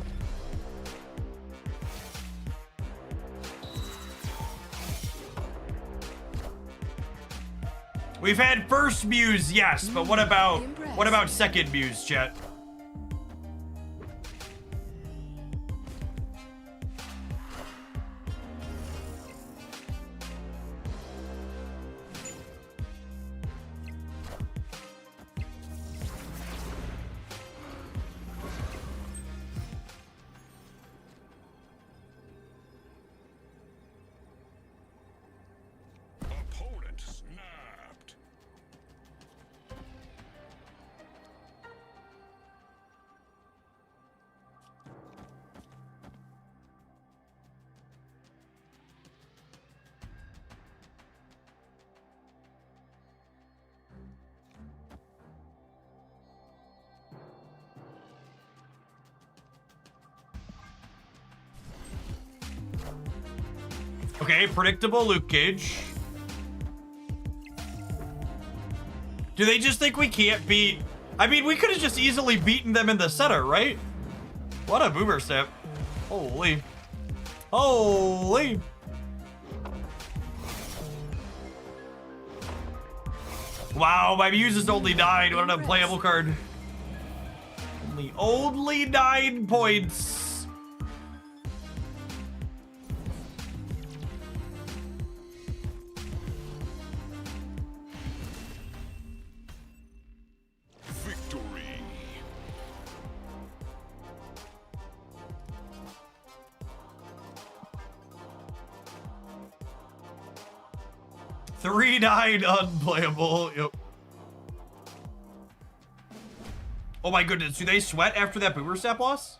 We've had first Muse, yes, but what about second Muse, chat? Opponent snapped. Okay, predictable Luke Cage. Do they just think we can't beat? I mean, we could have just easily beaten them in the center, right? What a boomer step. Holy. Holy. Wow, my Muse is only 9. What an unplayable card. Only 9 points. Victory. Three 9 unplayable. Yep. Oh my goodness, do they sweat after that boomer step loss?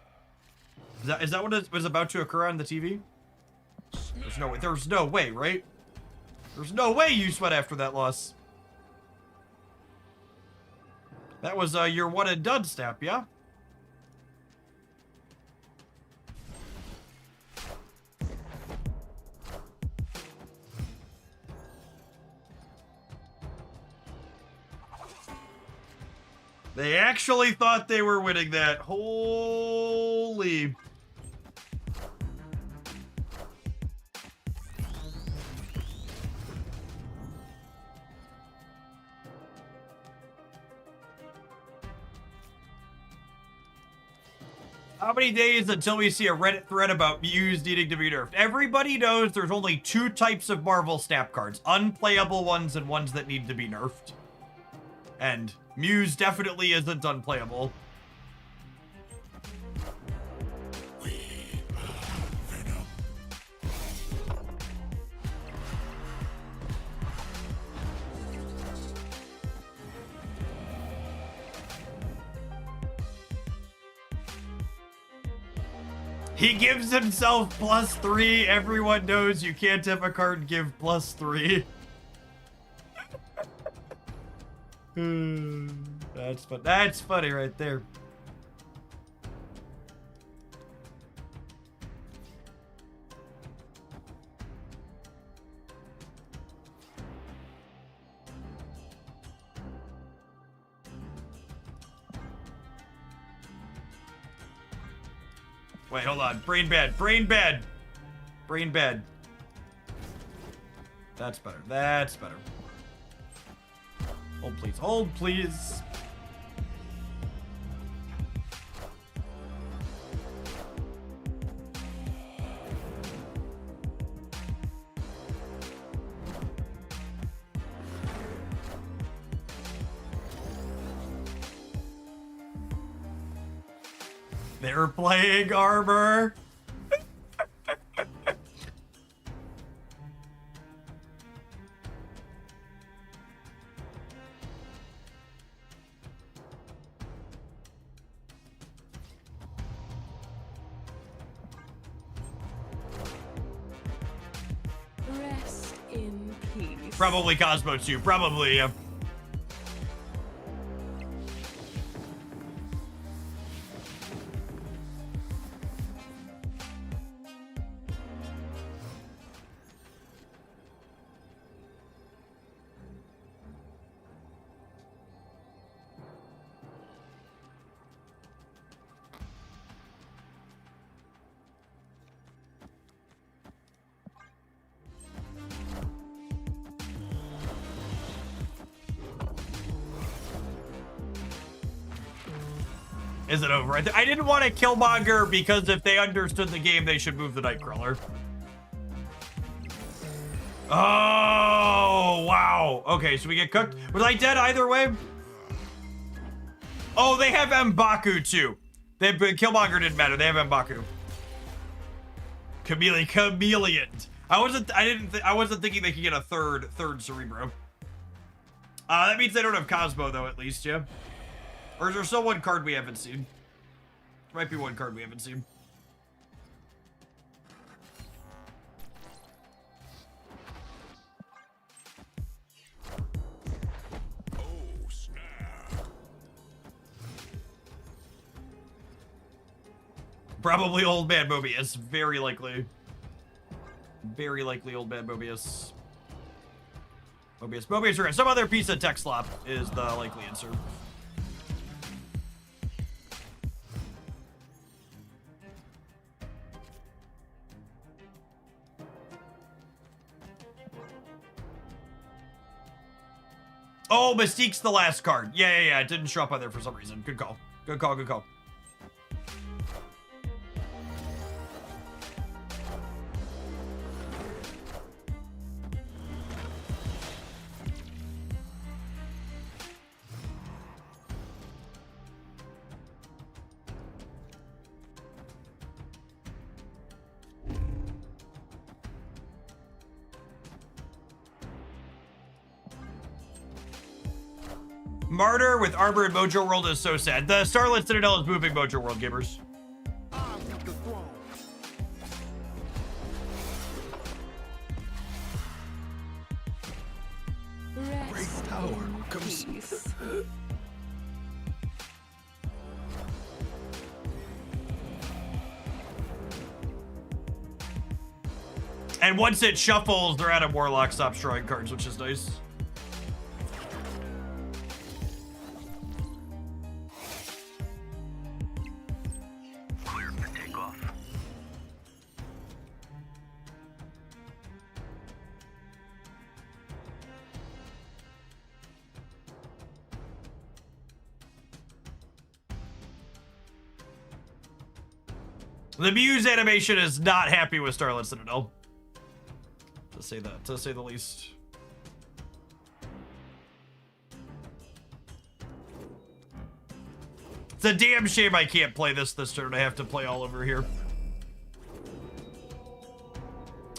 Is that what was about to occur on the TV? There's no way. There's no way, right? There's no way you sweat after that loss. That was your one and done step, yeah? They actually thought they were winning that. Holy. How many days until we see a Reddit thread about Muse needing to be nerfed? Everybody knows there's only 2 types of Marvel Snap cards. Unplayable ones and ones that need to be nerfed. And Muse definitely isn't unplayable. He gives himself +3. Everyone knows you can't have a card give +3. That's fun. That's funny right there. Wait, hold on. Brain bed. Brain bed. Brain bed. That's better. That's better. Hold, please. Hold, please. They're playing armor. Rest in peace. Probably Cosmo too. Probably. Is it over? I didn't want to Killmonger because if they understood the game, they should move the Nightcrawler. Oh, wow. Okay, so we get cooked. Was I dead either way? Oh, they have M'Baku too. Killmonger didn't matter. They have M'Baku. Chameleon. I wasn't thinking they could get a third Cerebro. That means they don't have Cosmo though, at least, yeah. Or is there still one card we haven't seen? There might be one card we haven't seen. Oh, snap. Probably Old Man Mobius. Very likely. Very likely Old Man Mobius. Mobius or some other piece of tech slop is the likely answer. Oh, Mystique's the last card. Yeah. It didn't show up on there for some reason. Good call. Good call, good call. Martyr with Armor and Mojo World is so sad. The Starlit Citadel is moving Mojo World, gamers. I want the throne. Rest Great power in comes. peace. And once it shuffles, they're out of Warlock Stop drawing cards, which is nice. Clear for takeoff. The Muse animation is not happy with Starlit Citadel. To say the least. It's a damn shame I can't play this turn. I have to play all over here.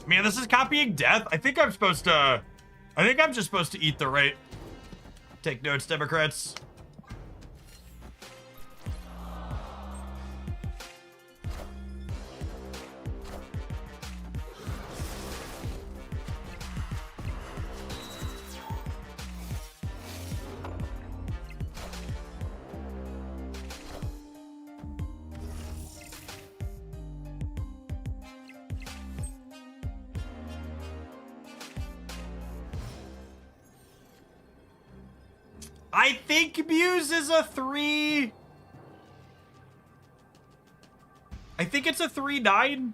Man, this is copying death. I think I'm just supposed to eat the right. Take notes, Democrats. I think Muse is a 3. I think it's a 3-9.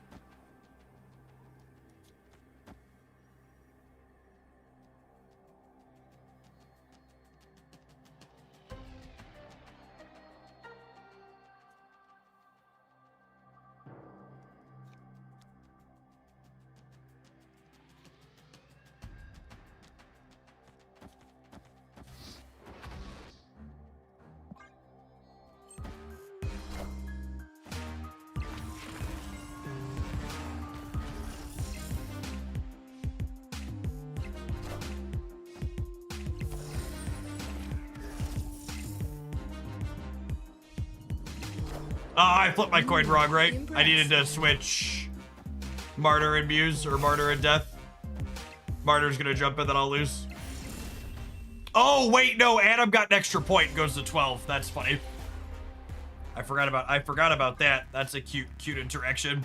I flipped my coin wrong, right? I needed to switch Martyr and Muse, or Martyr and Death. Martyr's gonna jump in, then I'll lose. Oh, wait, no, Adam got an extra point, goes to 12. That's funny. I forgot about that. That's a cute interaction.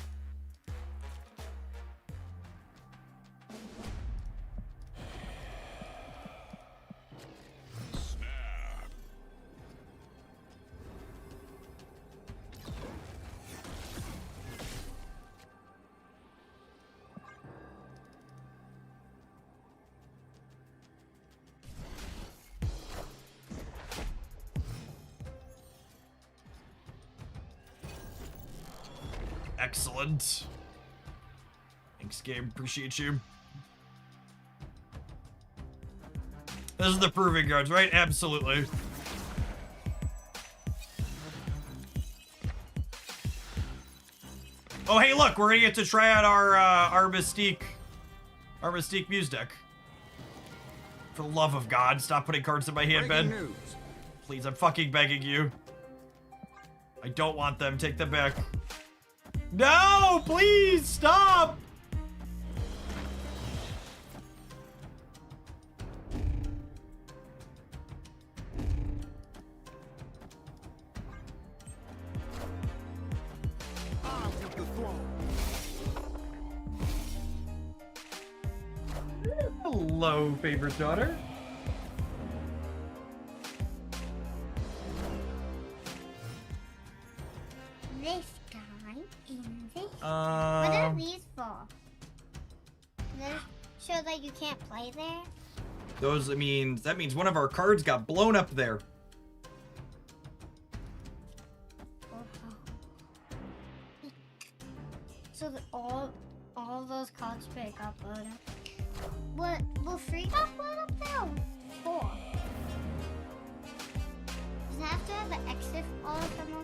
Excellent. Thanks, game. Appreciate you. This is the proving grounds, right? Absolutely. Oh, hey, look, we're gonna get to try out our Mystique Muse deck. For the love of God, stop putting cards in my hand, Ben. Please, I'm fucking begging you. I don't want them. Take them back. No, please stop. Hello, favorite daughter. This guy in this. What are these for? This show that you can't play there? That means one of our cards got blown up there. So that all those cards pick up blown up. What will 3 got blown up there? 4. Does it have to have the exit all of them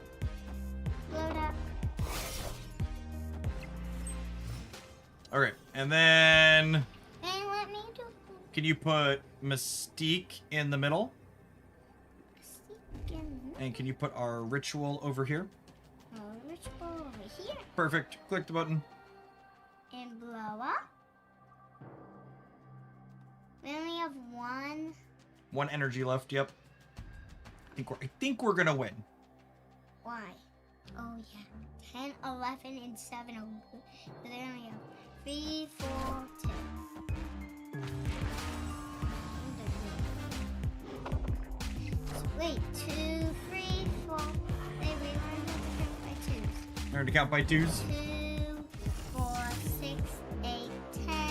blown up? Alright, and then And let me do. can you put Mystique in the middle? And can you put our ritual over here? Ritual over here. Perfect. Click the button. And blow up. We only have one. One energy left. Yep. I think we're gonna win. Why? Oh yeah. 10, 11, and 7 are good. But they only have 3, 4, 2. Wait, 2, 3, 4. They learned to count by twos. Learn to count by twos. 2, 4, 6, 8, 10.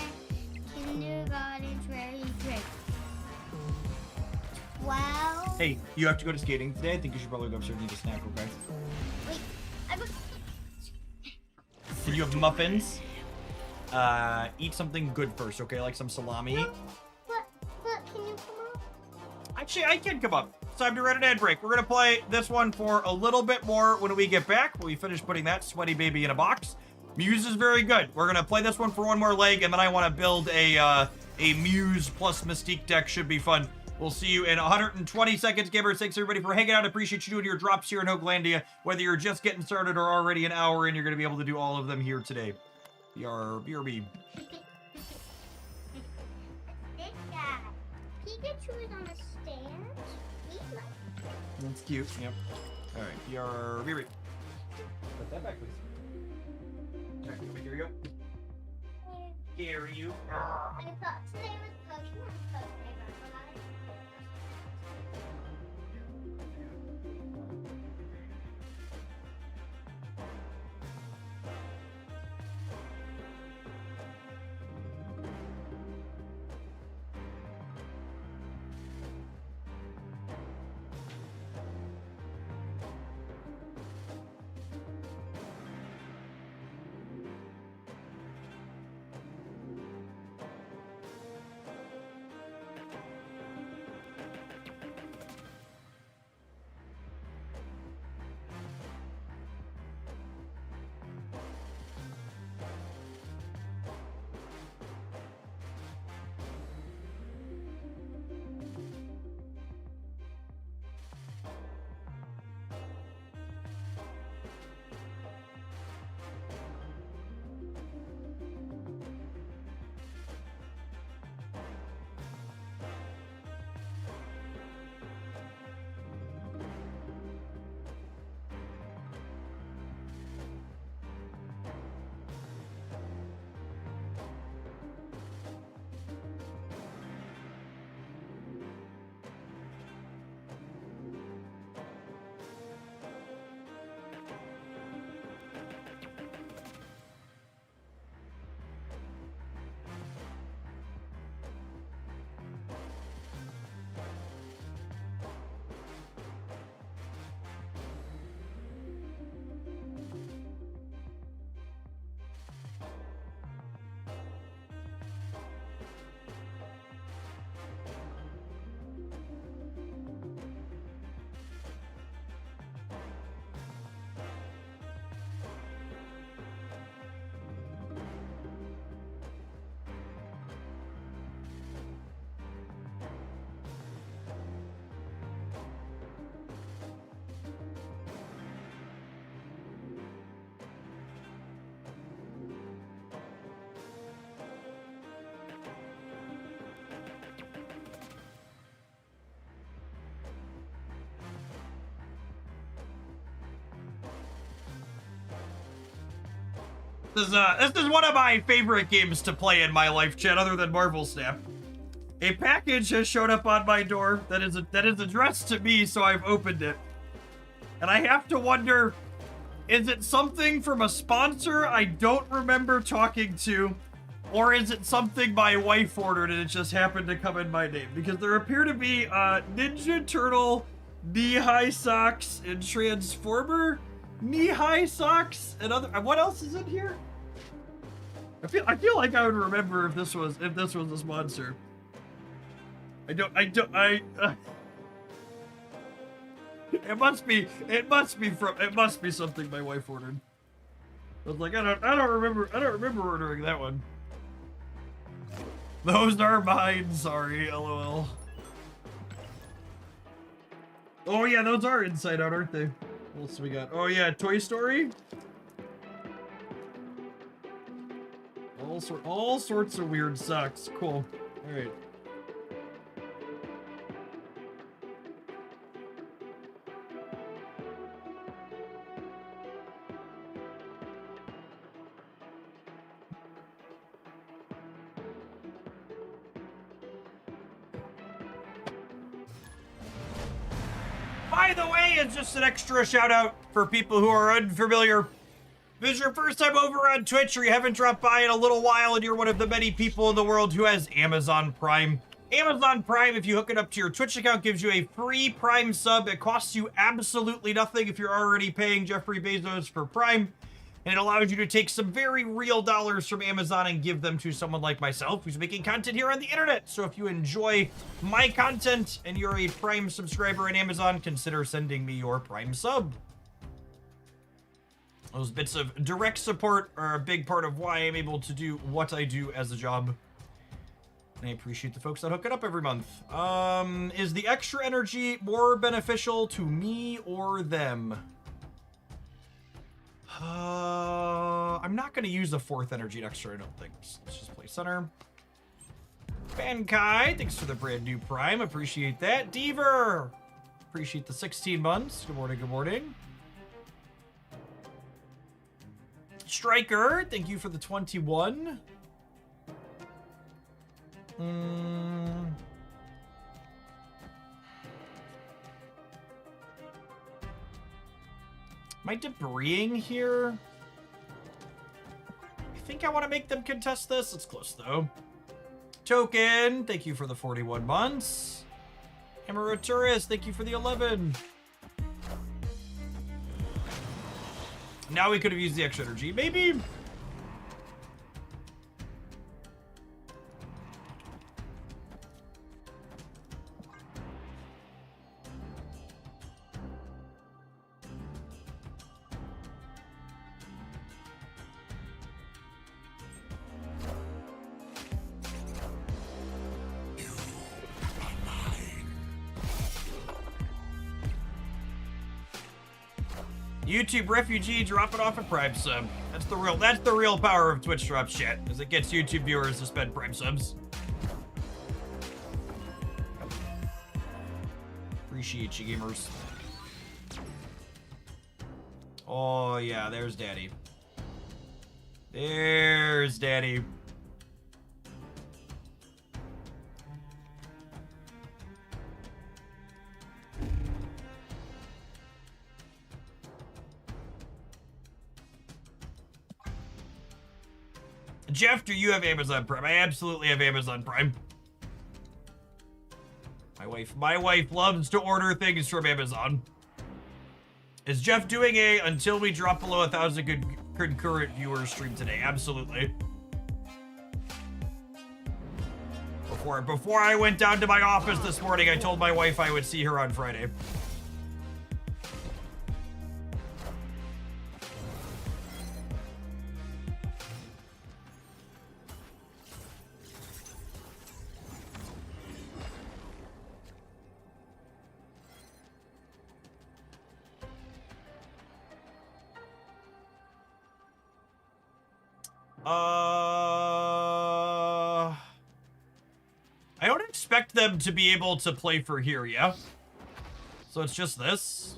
Kindergarten's very great. 12. Hey, you have to go to skating today. I think you should probably go upstairs and eat a snack, okay? Wait, I was. Can you have muffins? Eat something good first, okay? Like some salami. But can you come up? Actually, I can come up. It's time to run an ad break. We're gonna play this one for a little bit more when we get back. When we finish putting that sweaty baby in a box. Muse is very good. We're gonna play this one for one more leg, and then I want to build a Muse plus Mystique deck. Should be fun. We'll see you in 120 seconds, gamers. Thanks everybody for hanging out. Appreciate you doing your drops here in Hoaglandia. Whether you're just getting started or already an hour in, you're gonna be able to do all of them here today. BRB. This guy. Pikachu is on the stairs. That's cute. Yep. All right. BRB. Put that back, please. All right. Here we go. Here you. I thought today was Pokemon Day. This is one of my favorite games to play in my life, chat, other than Marvel Snap. A package has showed up on my door that is addressed to me, so I've opened it. And I have to wonder, is it something from a sponsor I don't remember talking to? Or is it something my wife ordered and it just happened to come in my name? Because there appear to be Ninja Turtle knee-high socks and Transformer knee-high socks and other. What else is in here? I feel like I would remember if this was a sponsor. It must be something my wife ordered. I was like, I don't remember ordering that one. Those are mine, sorry, LOL. Oh yeah, those are Inside Out, aren't they? What else we got? Oh yeah, Toy Story. All sorts of weird socks. Cool. All right. By the way, it's just an extra shout out for people who are unfamiliar. If this is your first time over on Twitch or you haven't dropped by in a little while and you're one of the many people in the world who has Amazon Prime. Amazon Prime, if you hook it up to your Twitch account, gives you a free Prime sub. It costs you absolutely nothing if you're already paying Jeffrey Bezos for Prime. And it allows you to take some very real dollars from Amazon and give them to someone like myself who's making content here on the internet. So if you enjoy my content and you're a Prime subscriber in Amazon, consider sending me your Prime sub. Those bits of direct support are a big part of why I'm able to do what I do as a job. And I appreciate the folks that hook it up every month. Is the extra energy more beneficial to me or them? I'm not going to use the 4th energy extra, I don't think. Let's just play center. Bankai, thanks for the brand new Prime. Appreciate that. Deaver, appreciate the 16 months. Good morning, good morning. Striker, thank you for the 21. Am I debrising here? I think I want to make them contest this. It's close, though. Token, thank you for the 41 months. Hammeratourist, thank you for the 11. Now we could have used the extra energy. Maybe. YouTube refugee dropping off a Prime sub. That's the real power of Twitch drop shit, is it gets YouTube viewers to spend Prime subs. Appreciate you, gamers. Oh yeah, there's Daddy. There's Daddy. Jeff, do you have Amazon Prime? I absolutely have Amazon Prime. My wife loves to order things from Amazon. Is Jeff doing a until we drop below 1,000 concurrent viewers stream today? Absolutely. Before I went down to my office this morning, I told my wife I would see her on Friday. I don't expect them to be able to play for here, yeah? So it's just this.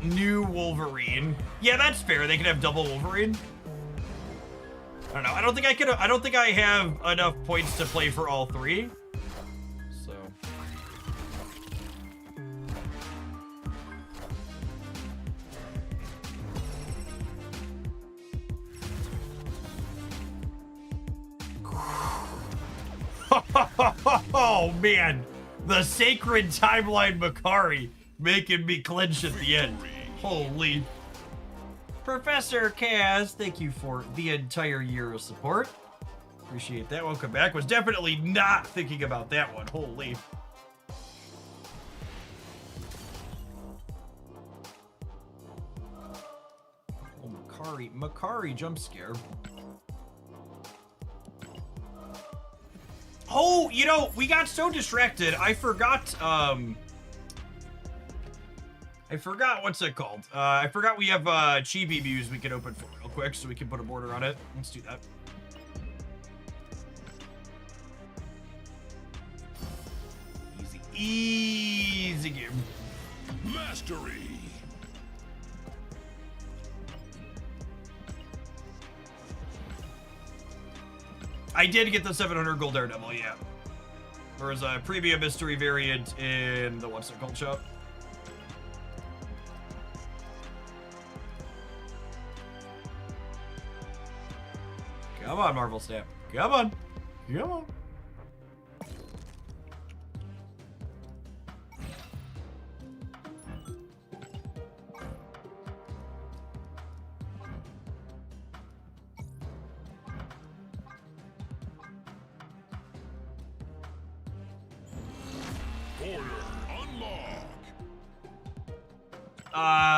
New Wolverine. Yeah, that's fair. They could have double Wolverine. I don't know. I don't think I have enough points to play for all three. So. Oh man, the sacred timeline Makari making me clench at the end. Holy. Professor Kaz, thank you for the entire year of support. Appreciate that. Welcome back. Was definitely not thinking about that one. Holy. Oh, Makari jump scare. Oh, you know, we got so distracted. I forgot what's it called. I forgot we have Chibi Muse we can open for real quick so we can put a border on it. Let's do that. Easy game. Mastery. I did get the 700 gold Daredevil, yeah. There was a premium mystery variant in the what's it called shop. Come on, Marvel Stamp. Come on. Come on.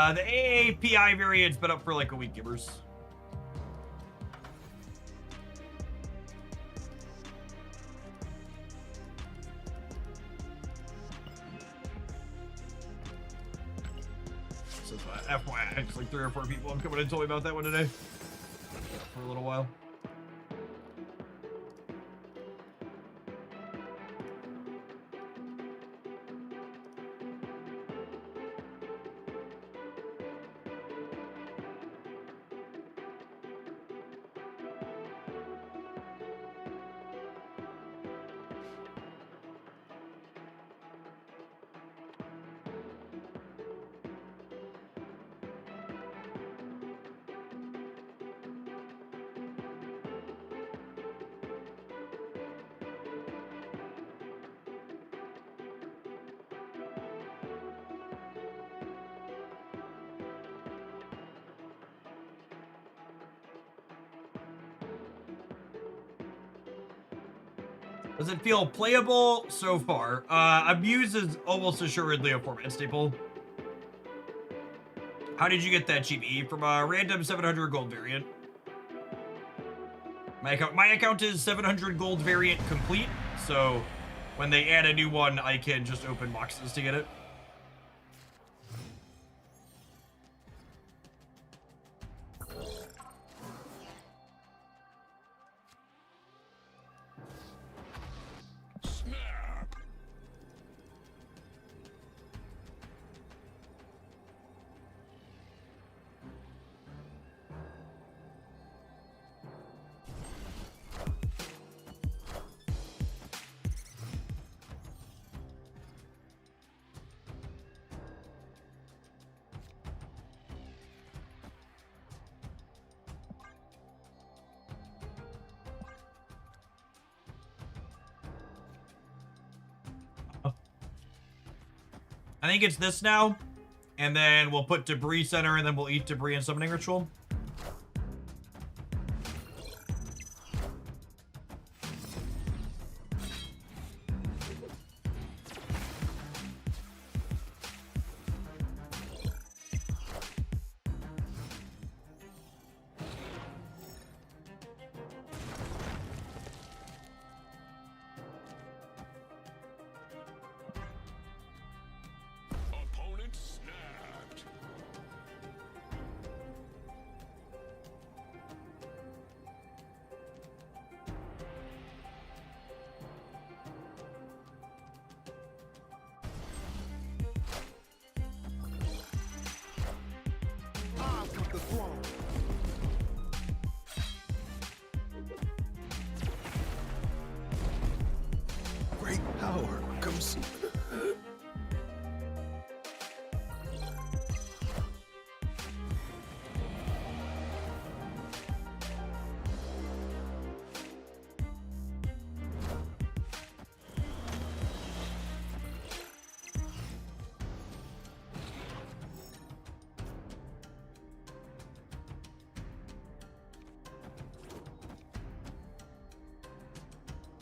The AAPI variant's been up for like a week, Gibbers. So FYI, it's like 3 or 4 people have come in and told me about that one today. For a little while. Does it feel playable so far? Muse is almost assuredly a format staple. How did you get that cheap E? From a random 700 gold variant. My account is 700 gold variant complete, so when they add a new one, I can just open boxes to get it. I think it's this now, and then we'll put Debris Center, and then we'll eat Debris and Summoning Ritual. Great power comes.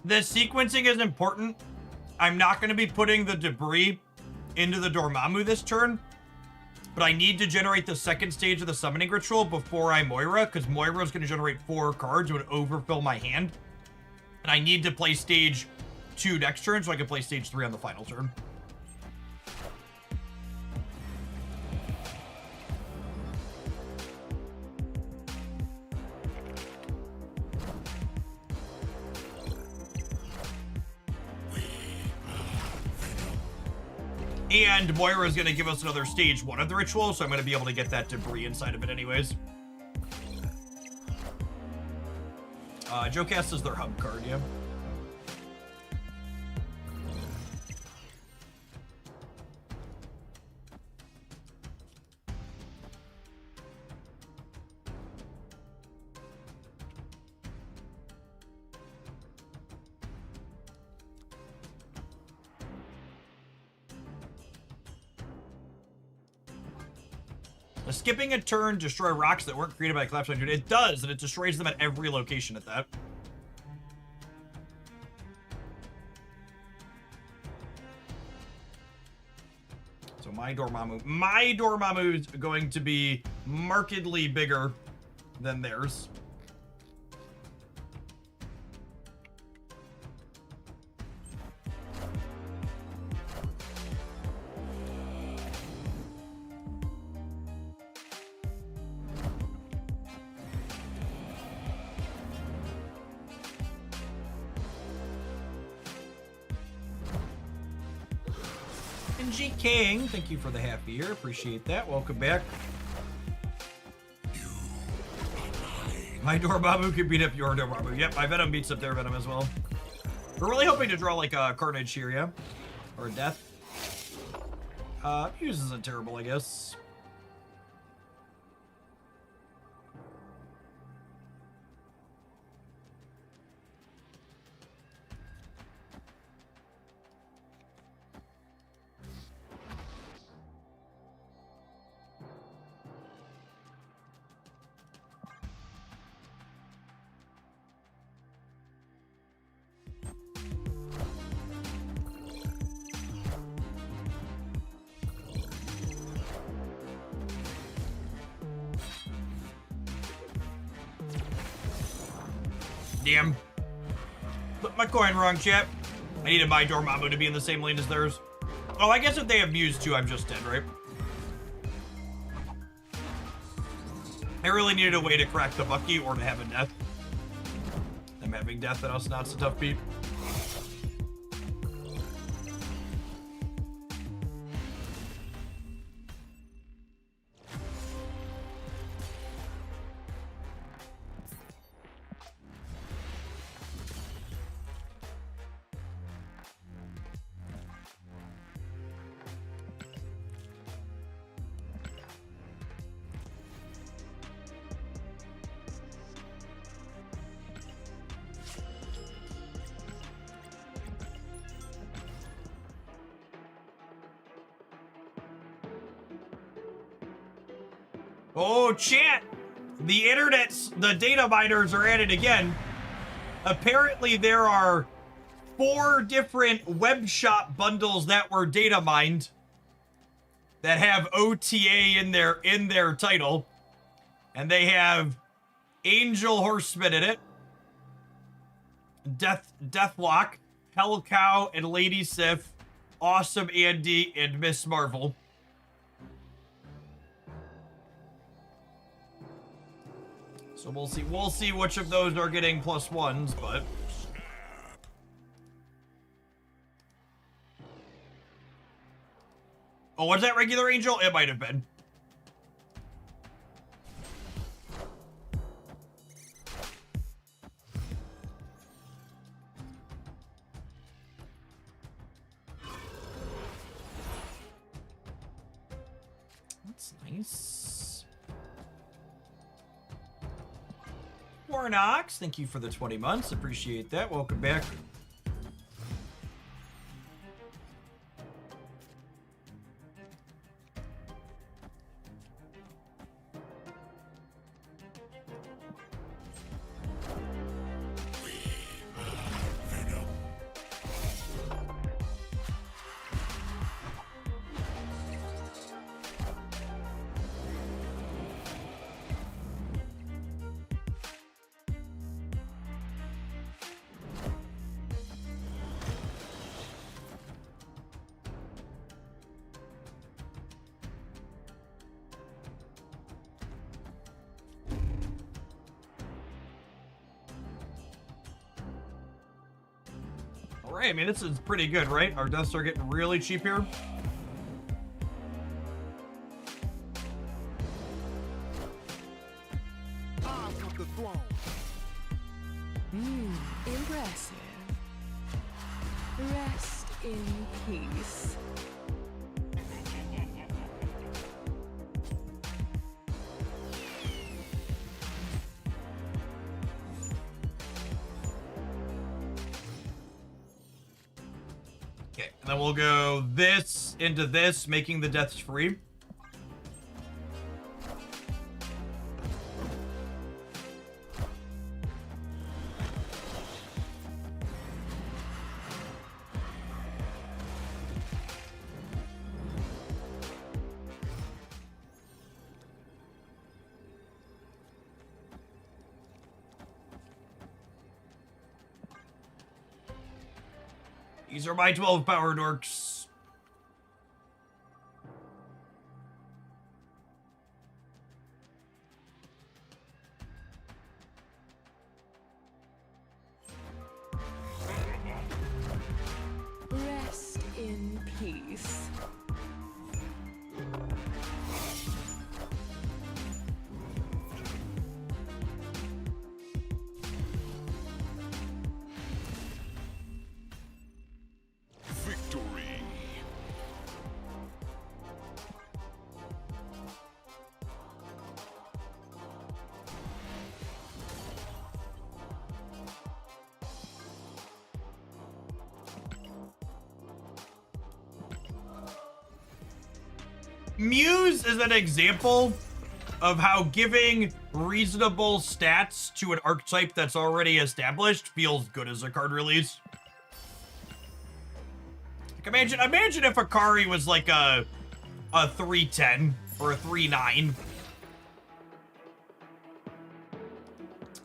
The sequencing is important. I'm not going to be putting the Debris into the Dormammu this turn, but I need to generate the second stage of the Summoning Ritual before I Moira, because Moira is going to generate 4 cards. It would overfill my hand. And I need to play stage 2 next turn so I can play stage 3 on the final turn. And Moira is going to give us another stage 1 of the ritual, so I'm going to be able to get that Debris inside of it anyways. Joe Cast is their hub card, yeah. Skipping a turn, destroy rocks that weren't created by collapse on turn. It does, and it destroys them at every location at that. So my Dormammu is going to be markedly bigger than theirs. G King, thank you for the half year. Appreciate that. Welcome back. My Dormammu can beat up your Dormammu. Yep, my Venom beats up their Venom as well. We're really hoping to draw like a Carnage here, yeah? Or a Death. Muse isn't terrible, I guess. Damn. Put my coin wrong, chat. I needed my Dormammu to be in the same lane as theirs. Oh, I guess if they have Muse too, I'm just dead, right? I really needed a way to crack the Bucky or to have a Death. Them having Death and us not so tough beat. Oh, chat! The internet's, the data miners are at it again. Apparently there are 4 different web shop bundles that were data mined that have OTA in their title. And they have Angel Horseman in it, Deathlock, Hell Cow, and Lady Sif, Awesome Andy, and Miss Marvel. So we'll see which of those are getting +1s, but oh, was that regular Angel? It might have been. That's nice. Warnox, thank you for the 20 months. Appreciate that. Welcome back. Alright, I mean, this is pretty good, right? Our deaths are getting really cheap here. Impressive. Rest in peace. Okay, and then we'll go this into this, making the deaths free. These are my 12 power dorks. Rest in peace. Victory! Muse is an example of how giving reasonable stats to an archetype that's already established feels good as a card release. Like imagine if Akari was like a 310 or a 39.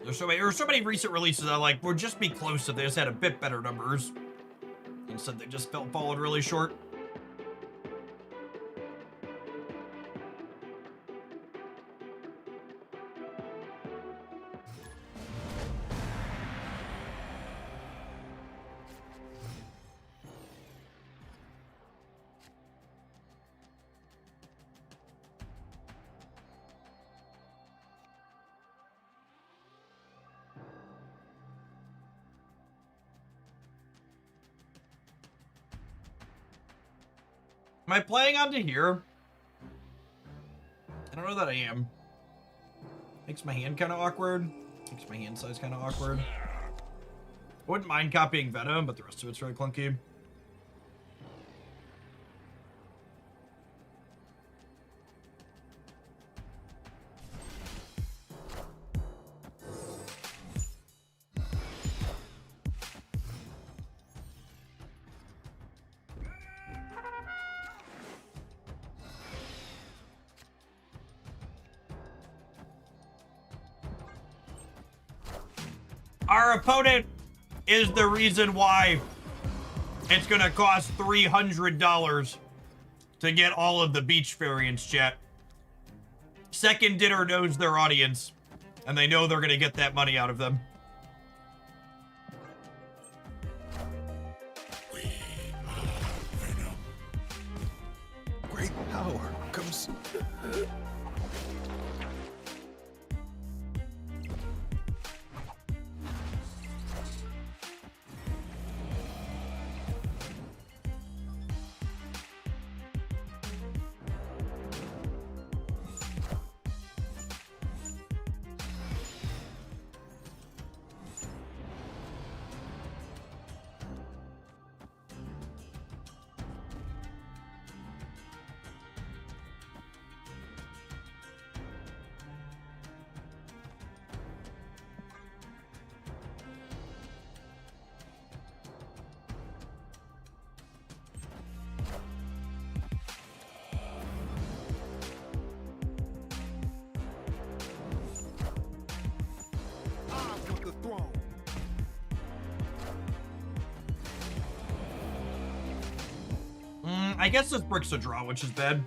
There's so many recent releases that like would just be close if they just had a bit better numbers. Instead they just fallen really short. Am I playing onto here? I don't know that I am. Makes my hand kind of awkward. Makes my hand size kind of awkward. I wouldn't mind copying Venom, but the rest of it's really clunky. Our opponent is the reason why it's gonna cost $300 to get all of the beach variants, chat. Second Dinner knows their audience, and they know they're gonna get that money out of them. Great power comes... I guess this brick's a draw, which is bad.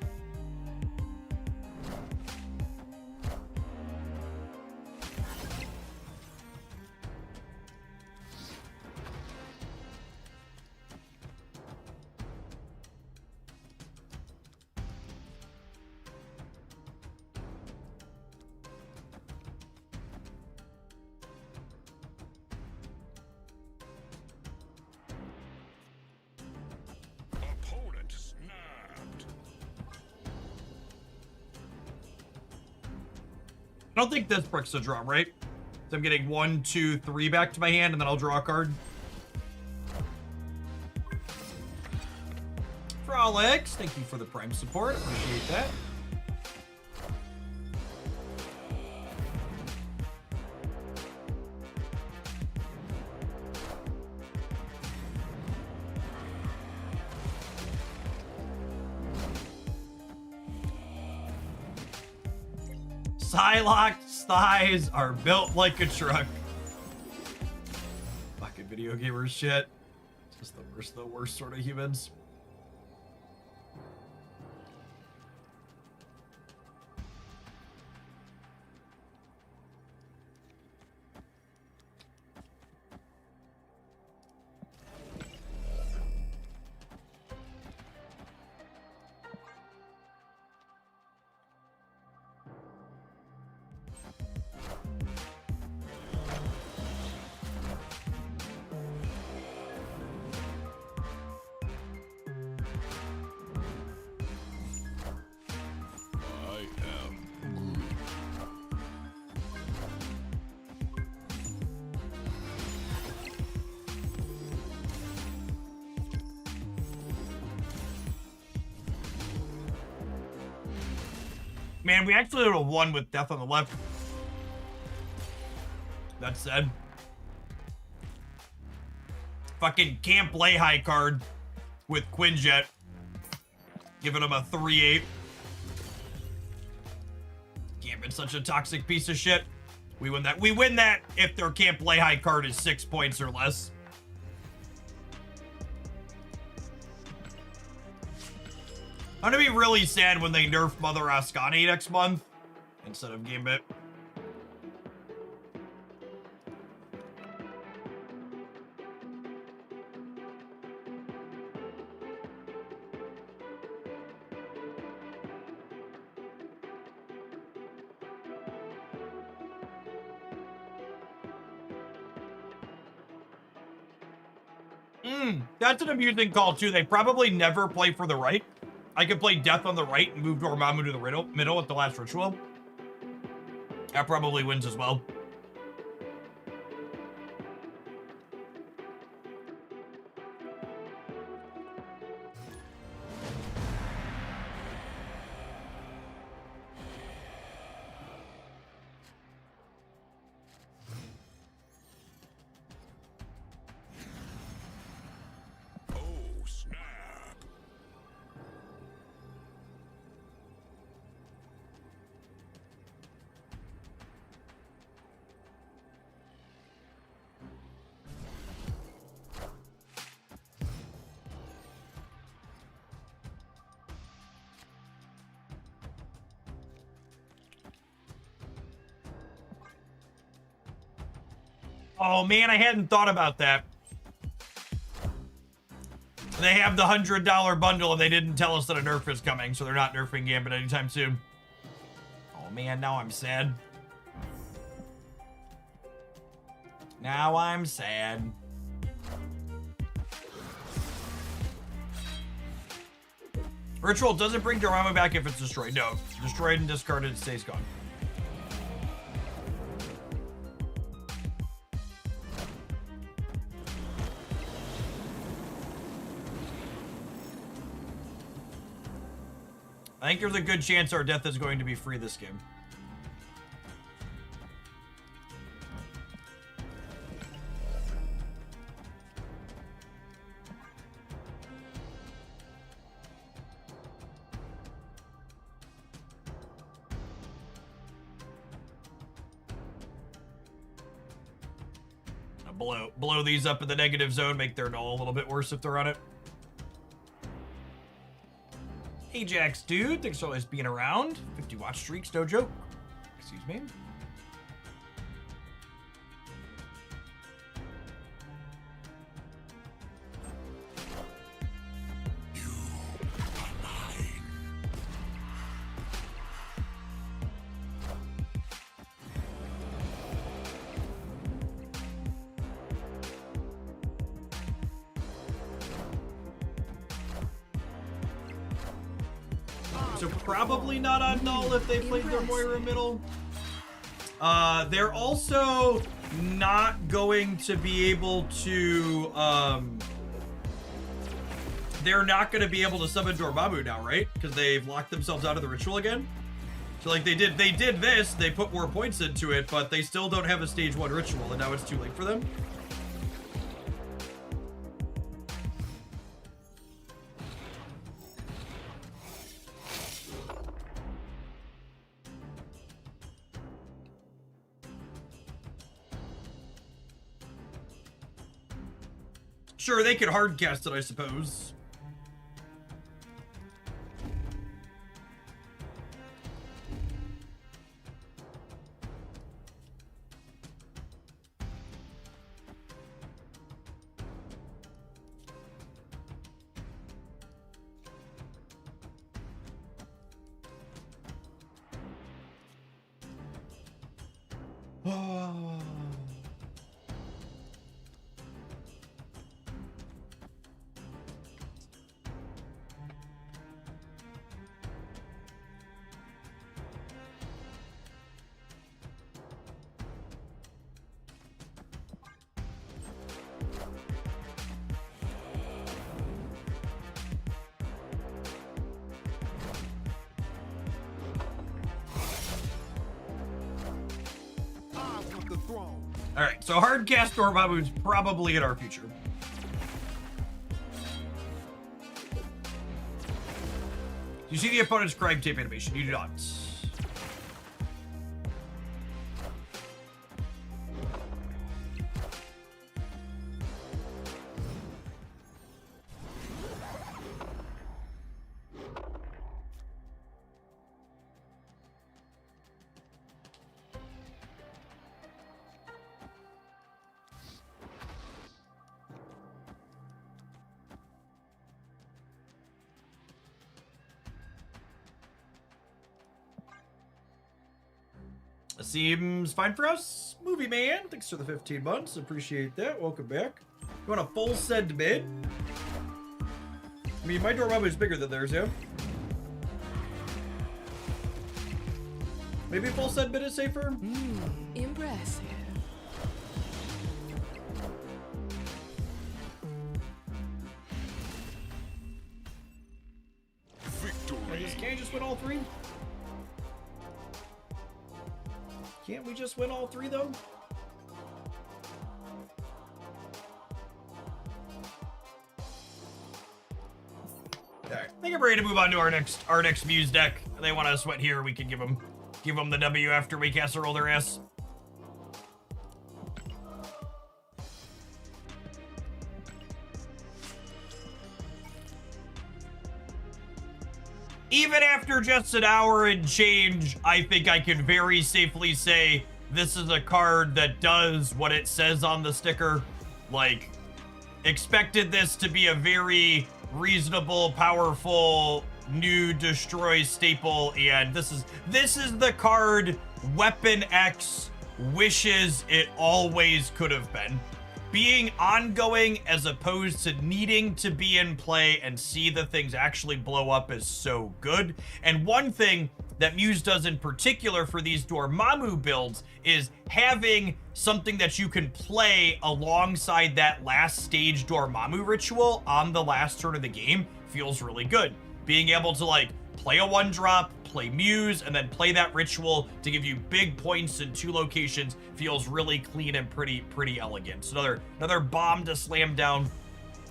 I don't think this brick's a draw, right? So I'm getting 1, 2, 3 back to my hand, and then I'll draw a card. Frolics, thank you for the Prime support. Appreciate that. Psylocke's thighs are built like a truck. Fucking video gamer shit. Just the worst sort of humans. Man, we actually would have won with death on the left. That said, fucking can't play high card with Quinjet, giving him a 3-8. Gambit's such a toxic piece of shit. We win that. We win that if their can't play high card is 6 points or less. I'm gonna be really sad when they nerf Mother Ascani next month instead of Gambit. That's an amusing call too. They probably never play for the right. I could play Death on the right and move Dormammu to the middle at the last ritual. That probably wins as well. Oh man, I hadn't thought about that. They have the $100 bundle and they didn't tell us that a nerf is coming, so they're not nerfing Gambit anytime soon. Oh man, now I'm sad. Now I'm sad. Ritual doesn't bring Dormammu back if it's destroyed. No, destroyed and discarded, it stays gone. I think there's a good chance our death is going to be free this game. Blow these up in the negative zone, make their null a little bit worse if they're on it. Ajax, dude. Thanks for always being around. 50 watch streaks, no joke. Excuse me. So probably not on null if they played their Moira middle. They're also not going to be able to, they're not going to be able to summon Dormammu now, right? Because they've locked themselves out of the ritual again. So like they did this, they put more points into it, but they still don't have a stage 1 ritual, and now it's too late for them. Sure, they could hardcast it, I suppose. Alright, so hardcast Dormammu is probably in our future. You see the opponent's crime tape animation? You do not. Seems fine for us. Movie man, thanks for the 15 months. Appreciate that. Welcome back. You want a full send mid? I mean, my Dormammu is bigger than theirs, yeah? Maybe full send mid is safer? Impressive. Can I just win all three? Can't we just win all three, though? Alright, I think I'm ready to move on to our next Muse deck. If they want to sweat here, we can give them the W after we casserole their ass. Even after just an hour and change, I think I can very safely say this is a card that does what it says on the sticker. Like, expected this to be a very reasonable, powerful, new destroy staple, and this is the card Weapon X wishes it always could have been. Being ongoing as opposed to needing to be in play and see the things actually blow up is so good. And one thing that Muse does in particular for these Dormammu builds is having something that you can play alongside that last stage Dormammu ritual on the last turn of the game feels really good. Being able to like play a 1-drop, play Muse, and then play that ritual to give you big points in 2 locations feels really clean and pretty elegant. So another bomb to slam down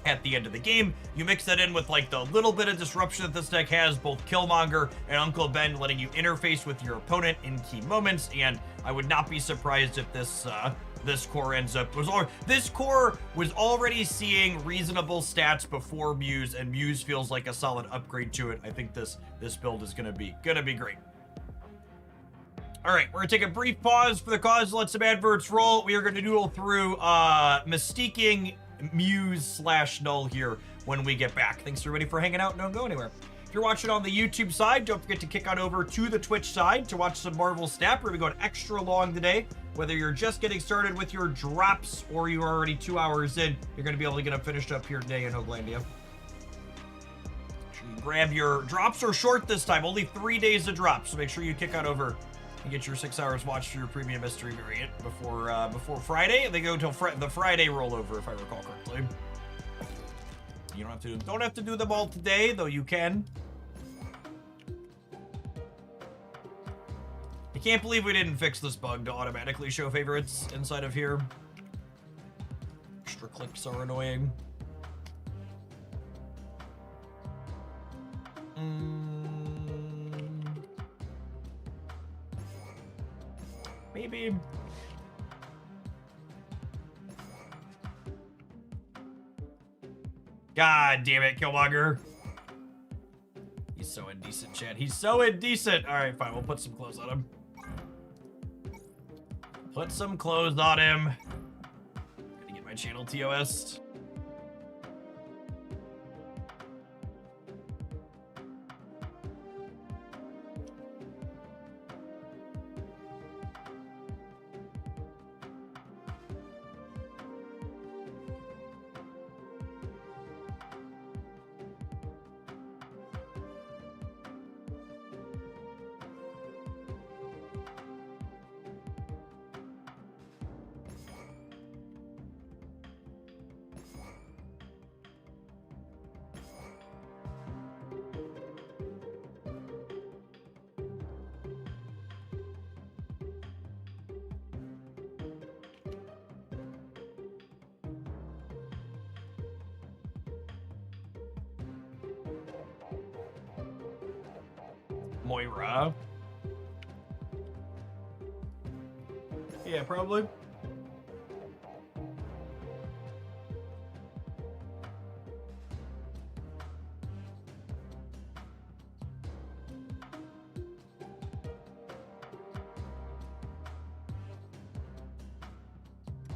at the end of the game. You mix that in with like the little bit of disruption that this deck has, both Killmonger and Uncle Ben letting you interface with your opponent in key moments, and I would not be surprised if this core ends up this core was already seeing reasonable stats before Muse, and Muse feels like a solid upgrade to it. I think this build is gonna be great. All right, we're gonna take a brief pause for the cause. Let some adverts roll. We are gonna noodle through Mystiquing Muse / Null here when we get back. Thanks everybody for hanging out. Don't go anywhere. If you're watching on the YouTube side, don't forget to kick on over to the Twitch side to watch some Marvel Snap. We're gonna be going extra long today. Whether you're just getting started with your drops or you're already 2 hours in, you're gonna be able to get them finished up here today in Hoaglandia. Grab your drops are short this time, only 3 days of drops, so make sure you kick on over and get your 6 hours watched for your premium mystery variant before Friday. They go till the Friday rollover, if I recall correctly. You don't have to do them all today, though you can. I can't believe we didn't fix this bug to automatically show favorites inside of here. Extra clicks are annoying. Maybe. God damn it, Killmonger. He's so indecent, Chad. He's so indecent. All right, fine. We'll put some clothes on him. Put some clothes on him. Gotta get my channel TOS. Moira. Yeah, probably.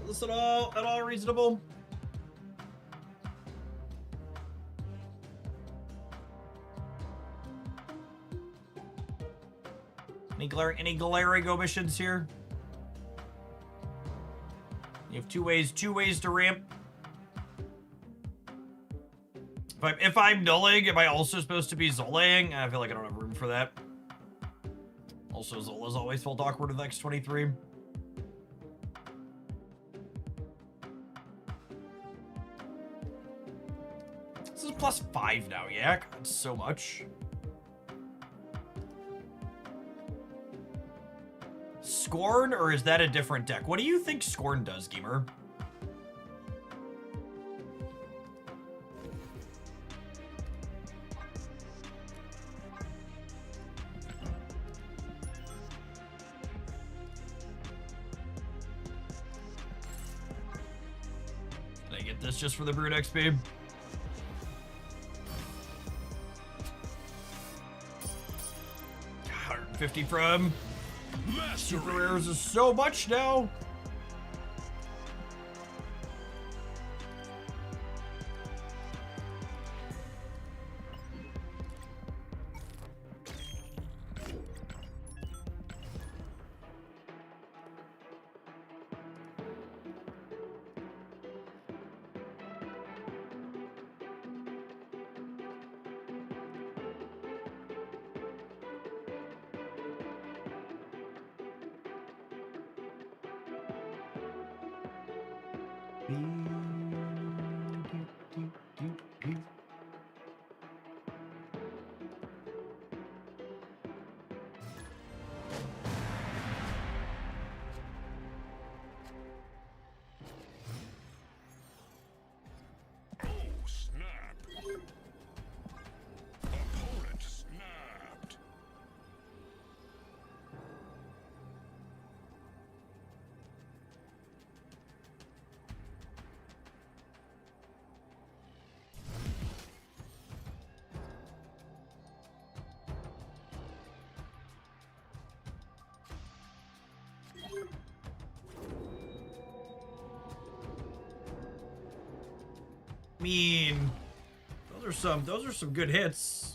Is this at all reasonable? Any glaring omissions here? You have two ways to ramp. If I'm nulling, am I also supposed to be Zolaying? I feel like I don't have room for that. Also, Zola's always felt awkward with X23. This is +5 now, yeah? God, so much. Scorn, or is that a different deck? What do you think Scorn does, Gamer? Did I get this just for the Brood XP? $150 from Super Rares is so much now. Mean, those are some good hits.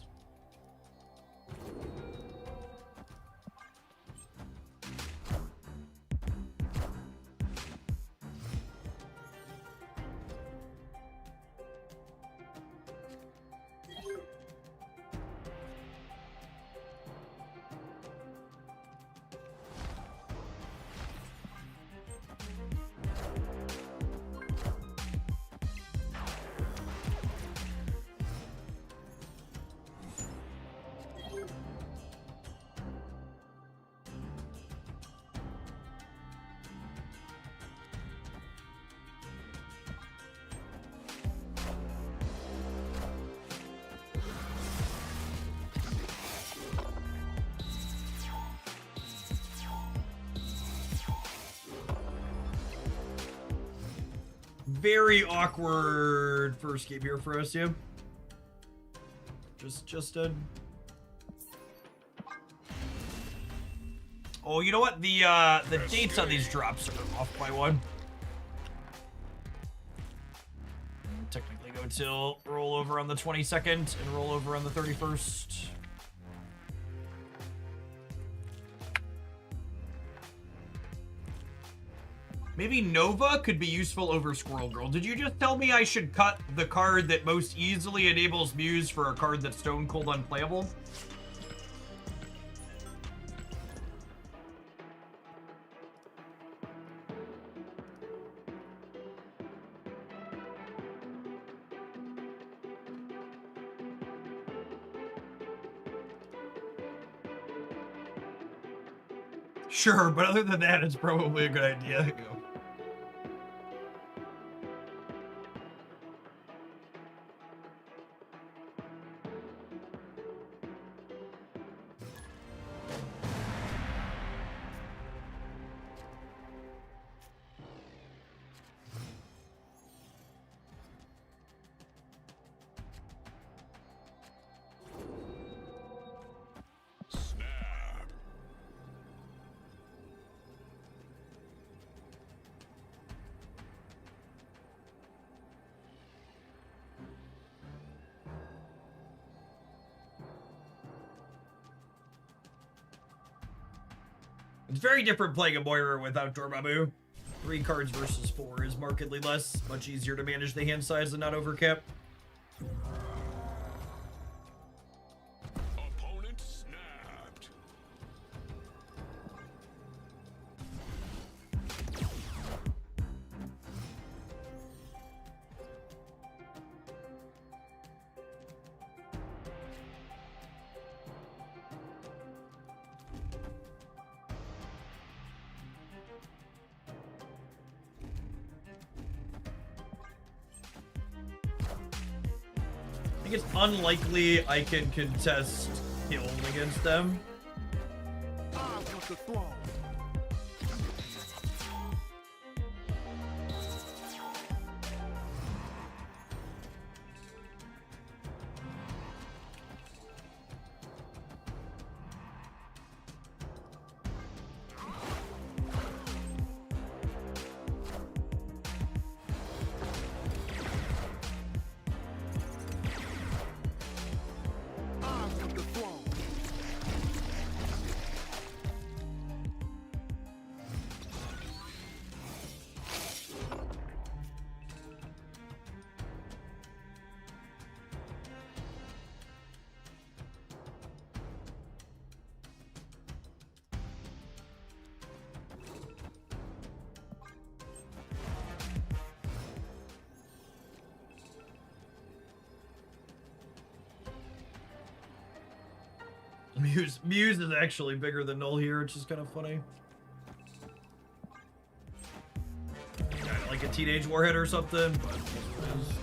very awkward first game here for us, yeah. Just a... Oh, you know what? The dates on these drops are off by one. Technically go till roll over on the 22nd and roll over on the 31st. Maybe Nova could be useful over Squirrel Girl. Did you just tell me I should cut the card that most easily enables Muse for a card that's stone cold unplayable? Sure, but other than that, it's probably a good idea. It's very different playing a Moira without Dormammu. 3 cards versus 4 is markedly less. Much easier to manage the hand size and not overcap. Opponent snapped. I think it's unlikely I can contest Hill against them. I want the throne. Muse is actually bigger than Null here, which is kind of funny. Kinda like a teenage warhead or something, but it is.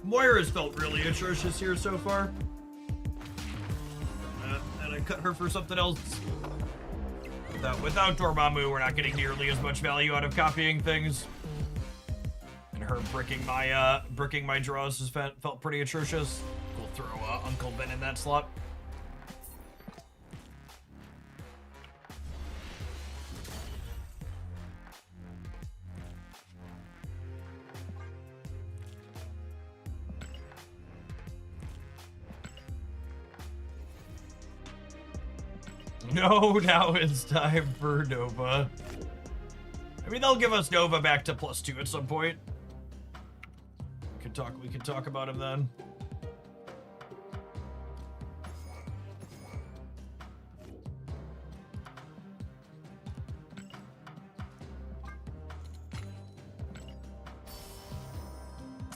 Moira's felt really atrocious here so far. And I cut her for something else. Without Dormammu, we're not getting nearly as much value out of copying things. And her bricking my draws has felt pretty atrocious. We'll throw Uncle Ben in that slot. No, now it's time for Nova. I mean, they'll give us Nova back to +2 at some point. We can talk about him then.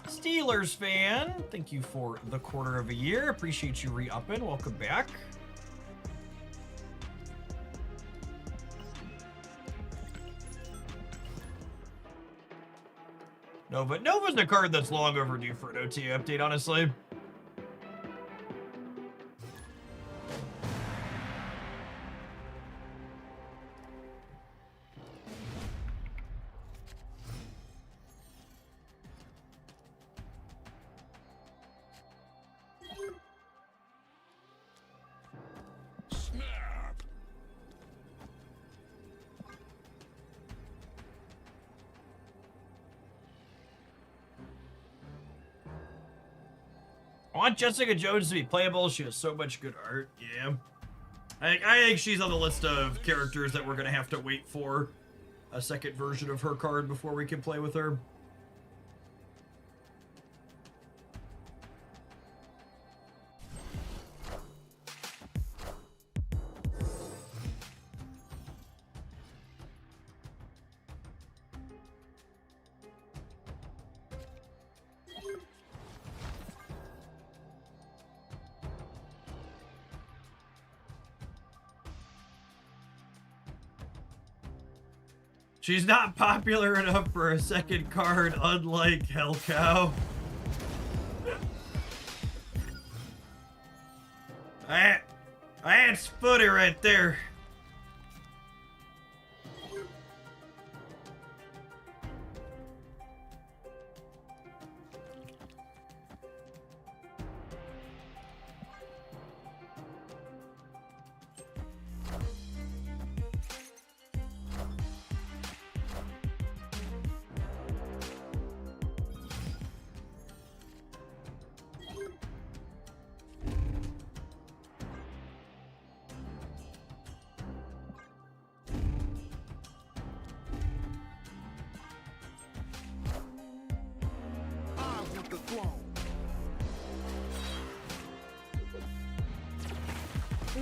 Steelers fan, thank you for the quarter of a year. Appreciate you re-upping. Welcome back. Nova's a card that's long overdue for an OTA update, honestly. I want Jessica Jones to be playable. She has so much good art. Yeah. I think she's on the list of characters that we're going to have to wait for a second version of her card before we can play with her. She's not popular enough for a second card, unlike Hell Cow. That's footy right there.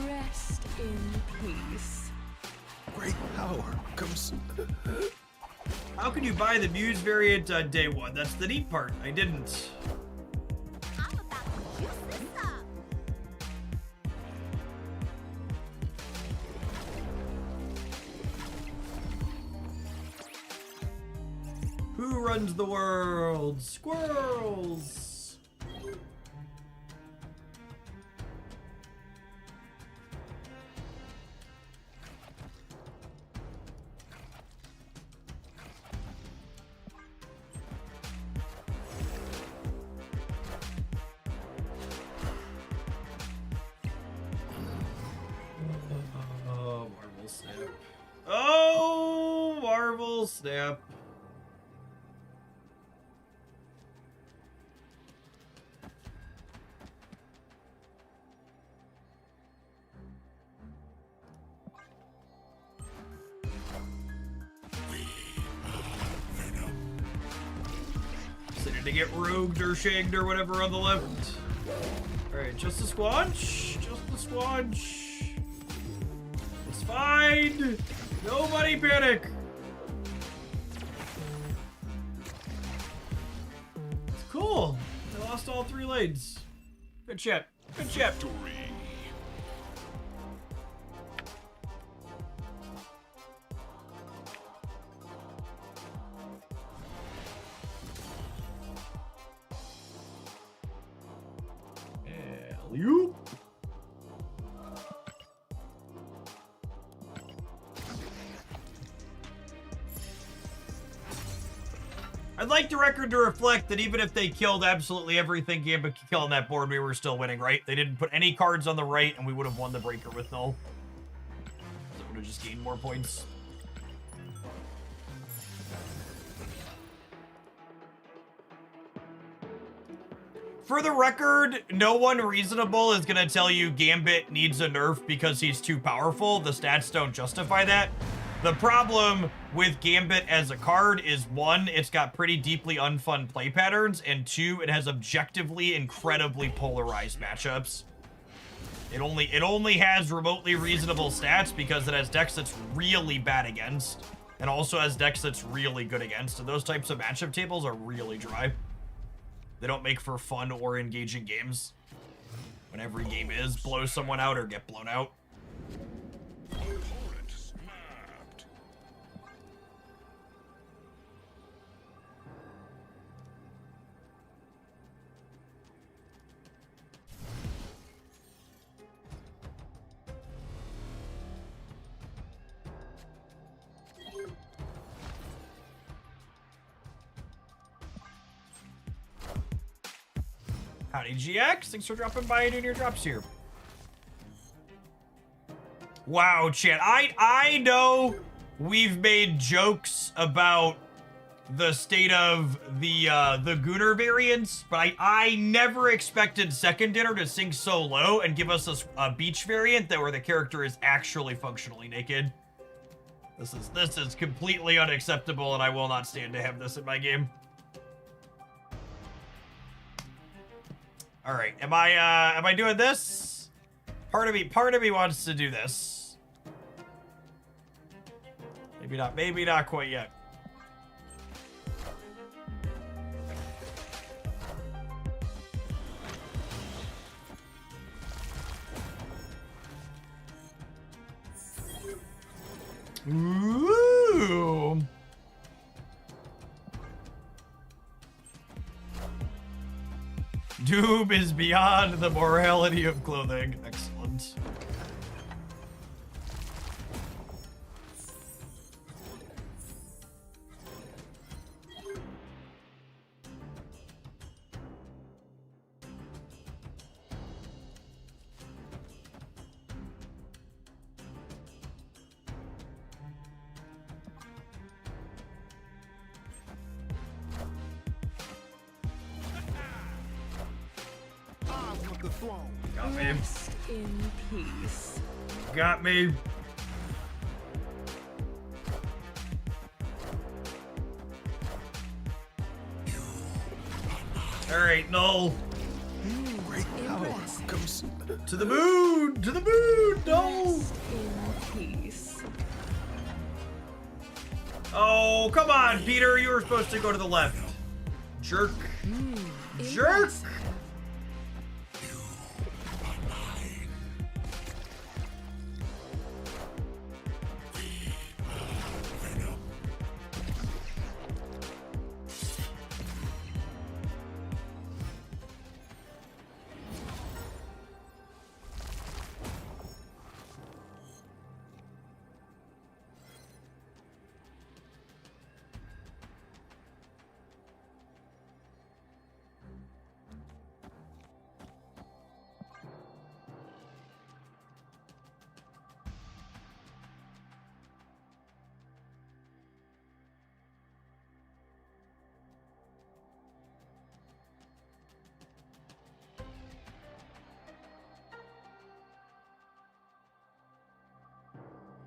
Rest in peace. Great power comes... How can you buy the Muse variant on day one? That's the neat part. I didn't. I'm about to juice this up. Who runs the world? Squirrels! Oh, Marvel Snap. Oh, Marvel Snap. Sitting to get rogued or shagged or whatever on the left. Alright, just a squanch. Just a squanch. It's fine. Nobody panic. It's cool. I lost all 3 lanes. Good shit. Good shit. Alley-oop. I'd like the record to reflect that even if they killed absolutely everything Gambit could kill on that board, we were still winning, right? They didn't put any cards on the right, and we would have won the breaker with null. So it would have just gained more points. For the record, no one reasonable is going to tell you Gambit needs a nerf because he's too powerful. The stats don't justify that. The problem with Gambit as a card is, 1, it's got pretty deeply unfun play patterns, and 2, it has objectively incredibly polarized matchups. It only has remotely reasonable stats because it has decks that's really bad against, and also has decks that's really good against, and those types of matchup tables are really dry. They don't make for fun or engaging games. When every game is blow someone out or get blown out. Howdy, GX. Thanks for dropping by and doing your drops here. Wow, chat. I know we've made jokes about the state of the Gunnar variants, but I never expected Second Dinner to sink so low and give us a beach variant that where the character is actually functionally naked. This is completely unacceptable, and I will not stand to have this in my game. All right, am I doing this? Part of me wants to do this. Maybe not quite yet. Ooh. Doom is beyond the morality of clothing. Excellent. The throne. Got me. Rest in peace. Got me. All right, Null. Great power comes To the moon! To the moon! No! Rest in peace. Oh, come on, Peter. You were supposed to go to the left. Jerk. Jerk! Impressive.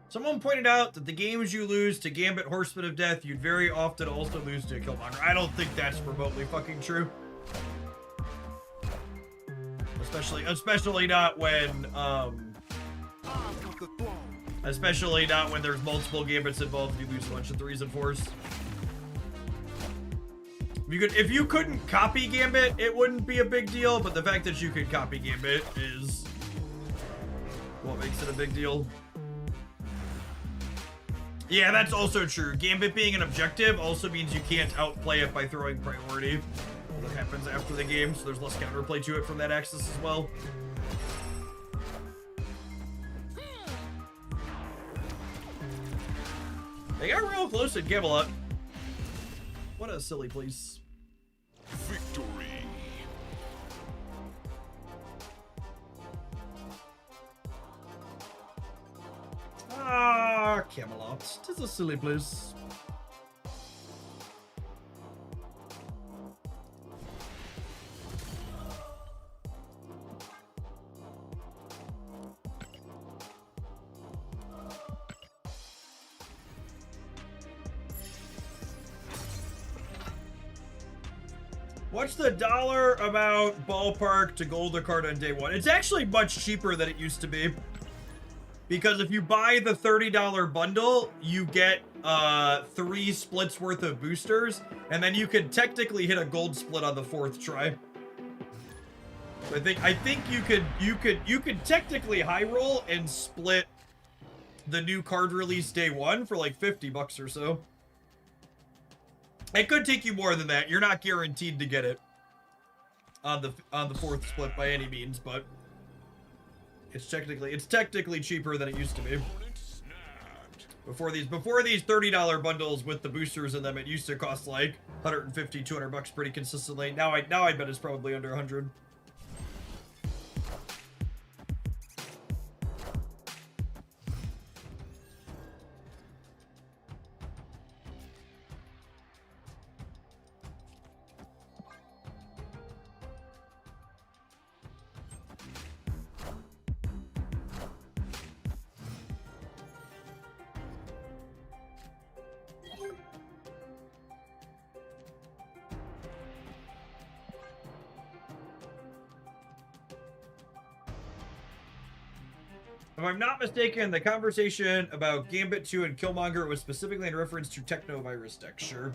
Someone pointed out that the games you lose to Gambit Horseman of Death, you'd very often also lose to Killmonger. I don't think that's remotely fucking true. Especially not when, especially not when there's multiple Gambits involved, you lose a bunch of 3s and 4s. If you couldn't copy Gambit, it wouldn't be a big deal, but the fact that you could copy Gambit is what makes it a big deal. Yeah, that's also true. Gambit being an objective also means you can't outplay it by throwing priority. That happens after the game, so there's less counterplay to it from that axis as well. They got real close at Camelot. What a silly place. Victory. Ah, Camelot. 'Tis a silly place. What's the dollar amount ballpark to gold a card on day one? It's actually much cheaper than it used to be. Because if you buy the $30 bundle, you get 3 splits worth of boosters, and then you can technically hit a gold split on the 4th try. So I think you could technically high roll and split the new card release day one for like $50 or so. It could take you more than that. You're not guaranteed to get it on the 4th split by any means, but it's technically cheaper than it used to be. Before these $30 bundles with the boosters in them, it used to cost like $150, $200 pretty consistently. Now I bet it's probably under 100. If I'm not mistaken, the conversation about Gambit 2 and Killmonger was specifically in reference to Technovirus deck. Sure.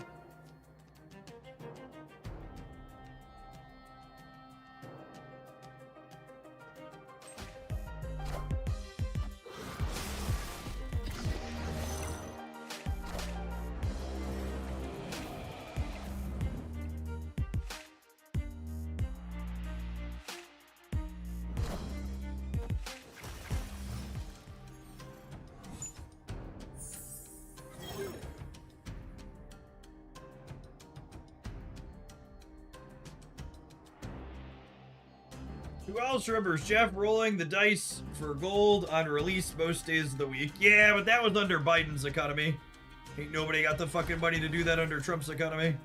Who else remembers Jeff rolling the dice for gold on release most days of the week? Yeah, but that was under Biden's economy. Ain't nobody got the fucking money to do that under Trump's economy.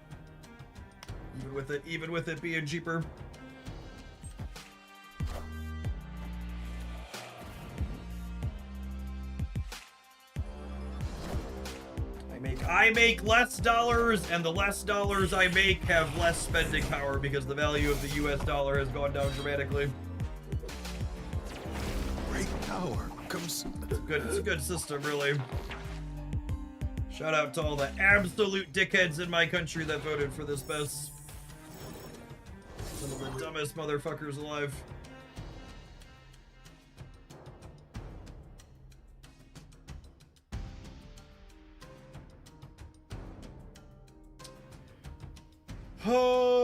Even with it being cheaper. I make less dollars, and the less dollars I make have less spending power because the value of the US dollar has gone down dramatically. Great power comes... It's a good system, really. Shout out to all the absolute dickheads in my country that voted for this mess. Some of the dumbest motherfuckers alive. Oh.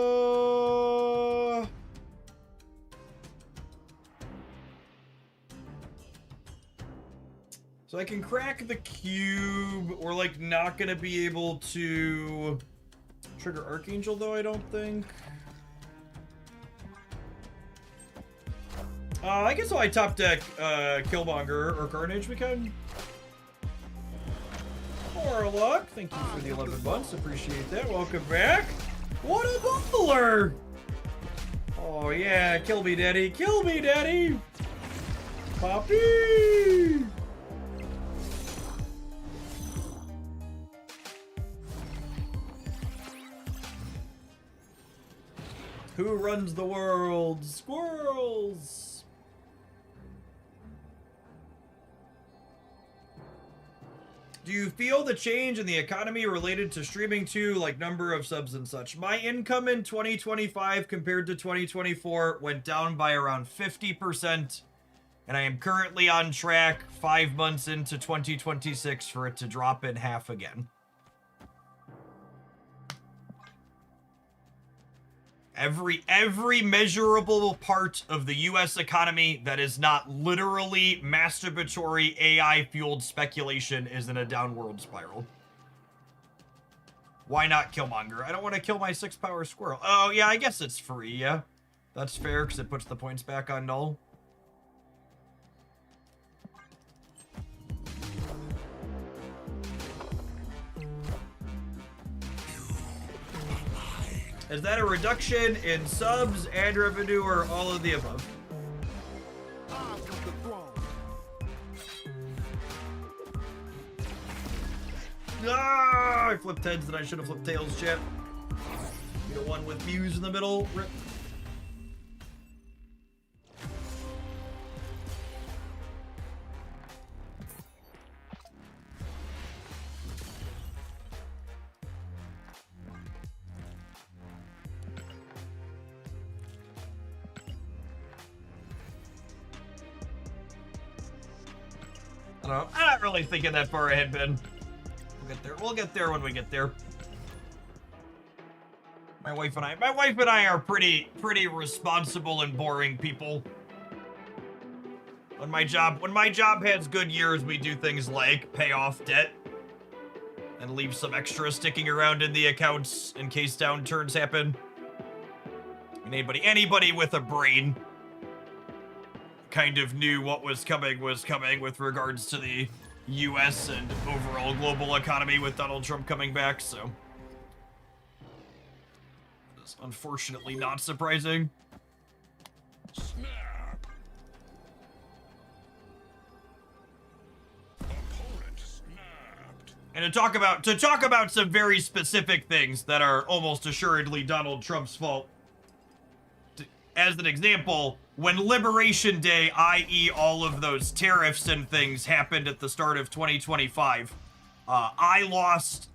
So I can crack the cube, or like not gonna be able to trigger Archangel though, I don't think. I guess I top deck Killmonger or Carnage we can. Warlock, thank you for the 11 months, appreciate that. Welcome back. What a baller! Oh yeah, kill me daddy, kill me daddy! Poppy! Who runs the world? Squirrels! Do you feel the change in the economy related to streaming too, like number of subs and such? My income in 2025 compared to 2024 went down by around 50%, and I am currently on track 5 months into 2026 for it to drop in half again. Every measurable part of the US economy that is not literally masturbatory AI-fueled speculation is in a downward spiral. Why not Killmonger? I don't want to kill my 6-power squirrel. Oh, yeah, I guess it's free, yeah. That's fair, because it puts the points back on null. Is that a reduction in subs and revenue, or all of the above? Ah, I flipped heads and I should have flipped tails, chat. The one with Muse in the middle. Rip. I'm not really thinking that far ahead, Ben. We'll get there. We'll get there when we get there. My wife and I are pretty responsible and boring people. When my job has good years, we do things like pay off debt and leave some extra sticking around in the accounts in case downturns happen. And anybody with a brain kind of knew what was coming with regards to the US and overall global economy with Donald Trump coming back, so it's unfortunately not surprising. Snap. Opponent snapped. And to talk about some very specific things that are almost assuredly Donald Trump's fault. as an example, when Liberation Day, i.e. all of those tariffs and things happened at the start of 2025, I lost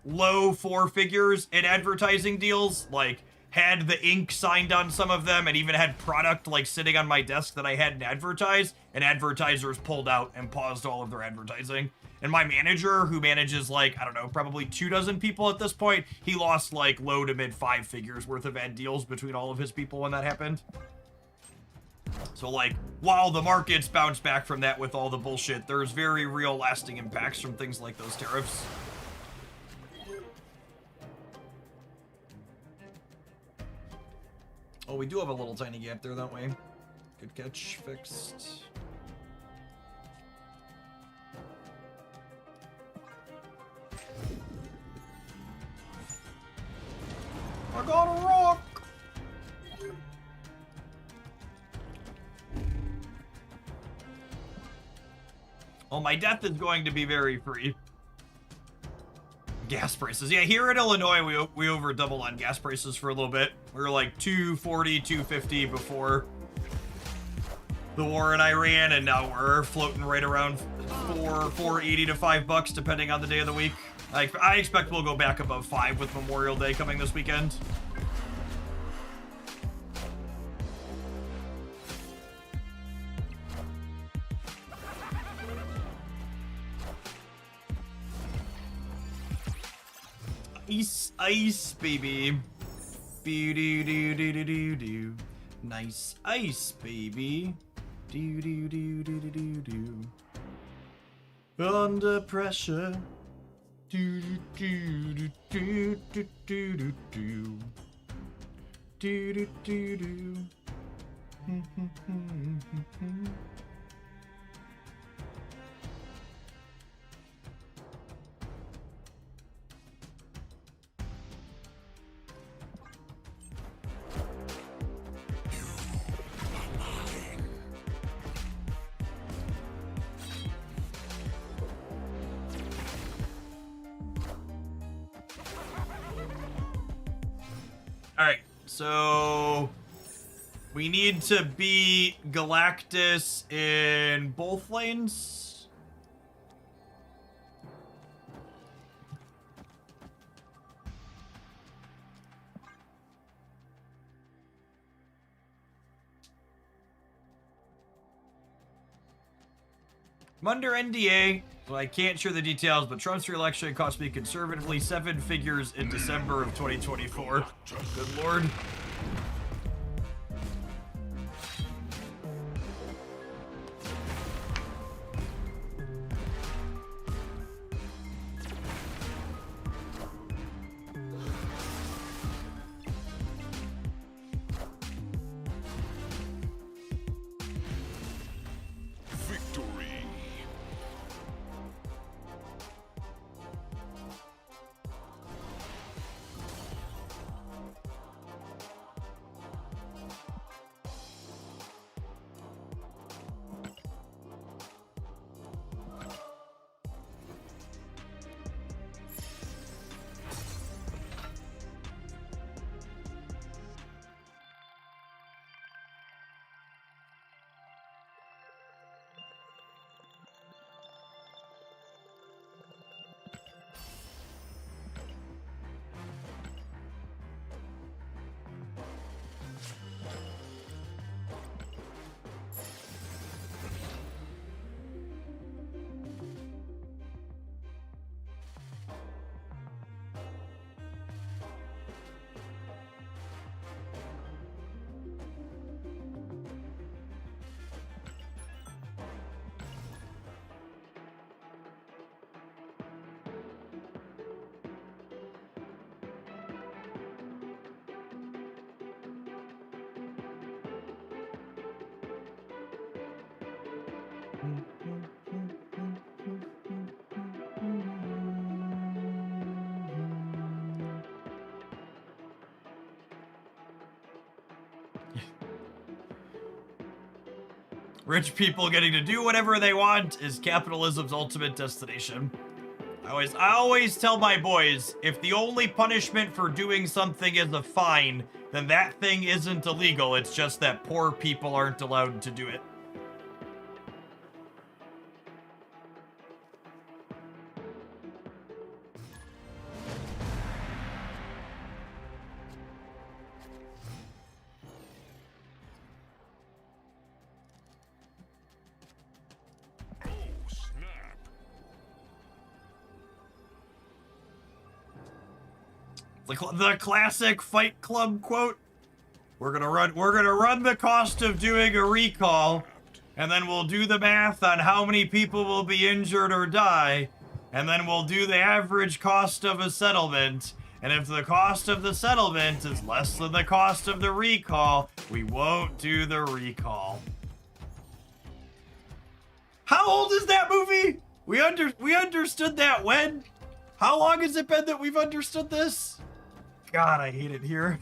low 4 figures in advertising deals, like had the ink signed on some of them and even had product like sitting on my desk that I hadn't advertised, and advertisers pulled out and paused all of their advertising. And my manager, who manages like, I don't know, probably 24 people at this point, he lost like low to mid 5 figures worth of ad deals between all of his people when that happened. So like, while the markets bounce back from that with all the bullshit, there's very real lasting impacts from things like those tariffs. Oh, we do have a little tiny gap there, don't we? Good catch, fixed. I got a rock! Oh, my death is going to be very free. Gas prices. Yeah, here in Illinois, we over doubled on gas prices for a little bit. We were like $2.40, $2.50 before the war in Iran, and now we're floating right around $4.80 to $5, depending on the day of the week. I expect we'll go back above 5 with Memorial Day coming this weekend. Ice, baby. Do. Nice ice, baby. Do. Under pressure. Do. Alright, so we need to beat Galactus in both lanes. I'm under NDA, so I can't share the details, but Trump's re-election cost me conservatively 7 figures in December of 2024. Good lord. Rich people getting to do whatever they want is capitalism's ultimate destination. I always tell my boys, if the only punishment for doing something is a fine, then that thing isn't illegal. It's just that poor people aren't allowed to do it. The classic Fight Club quote. We're gonna run the cost of doing a recall, and then we'll do the math on how many people will be injured or die, and then we'll do the average cost of a settlement. And if the cost of the settlement is less than the cost of the recall, we won't do the recall. How old is that movie? We understood that when? How long has it been that we've understood this? God, I hate it here.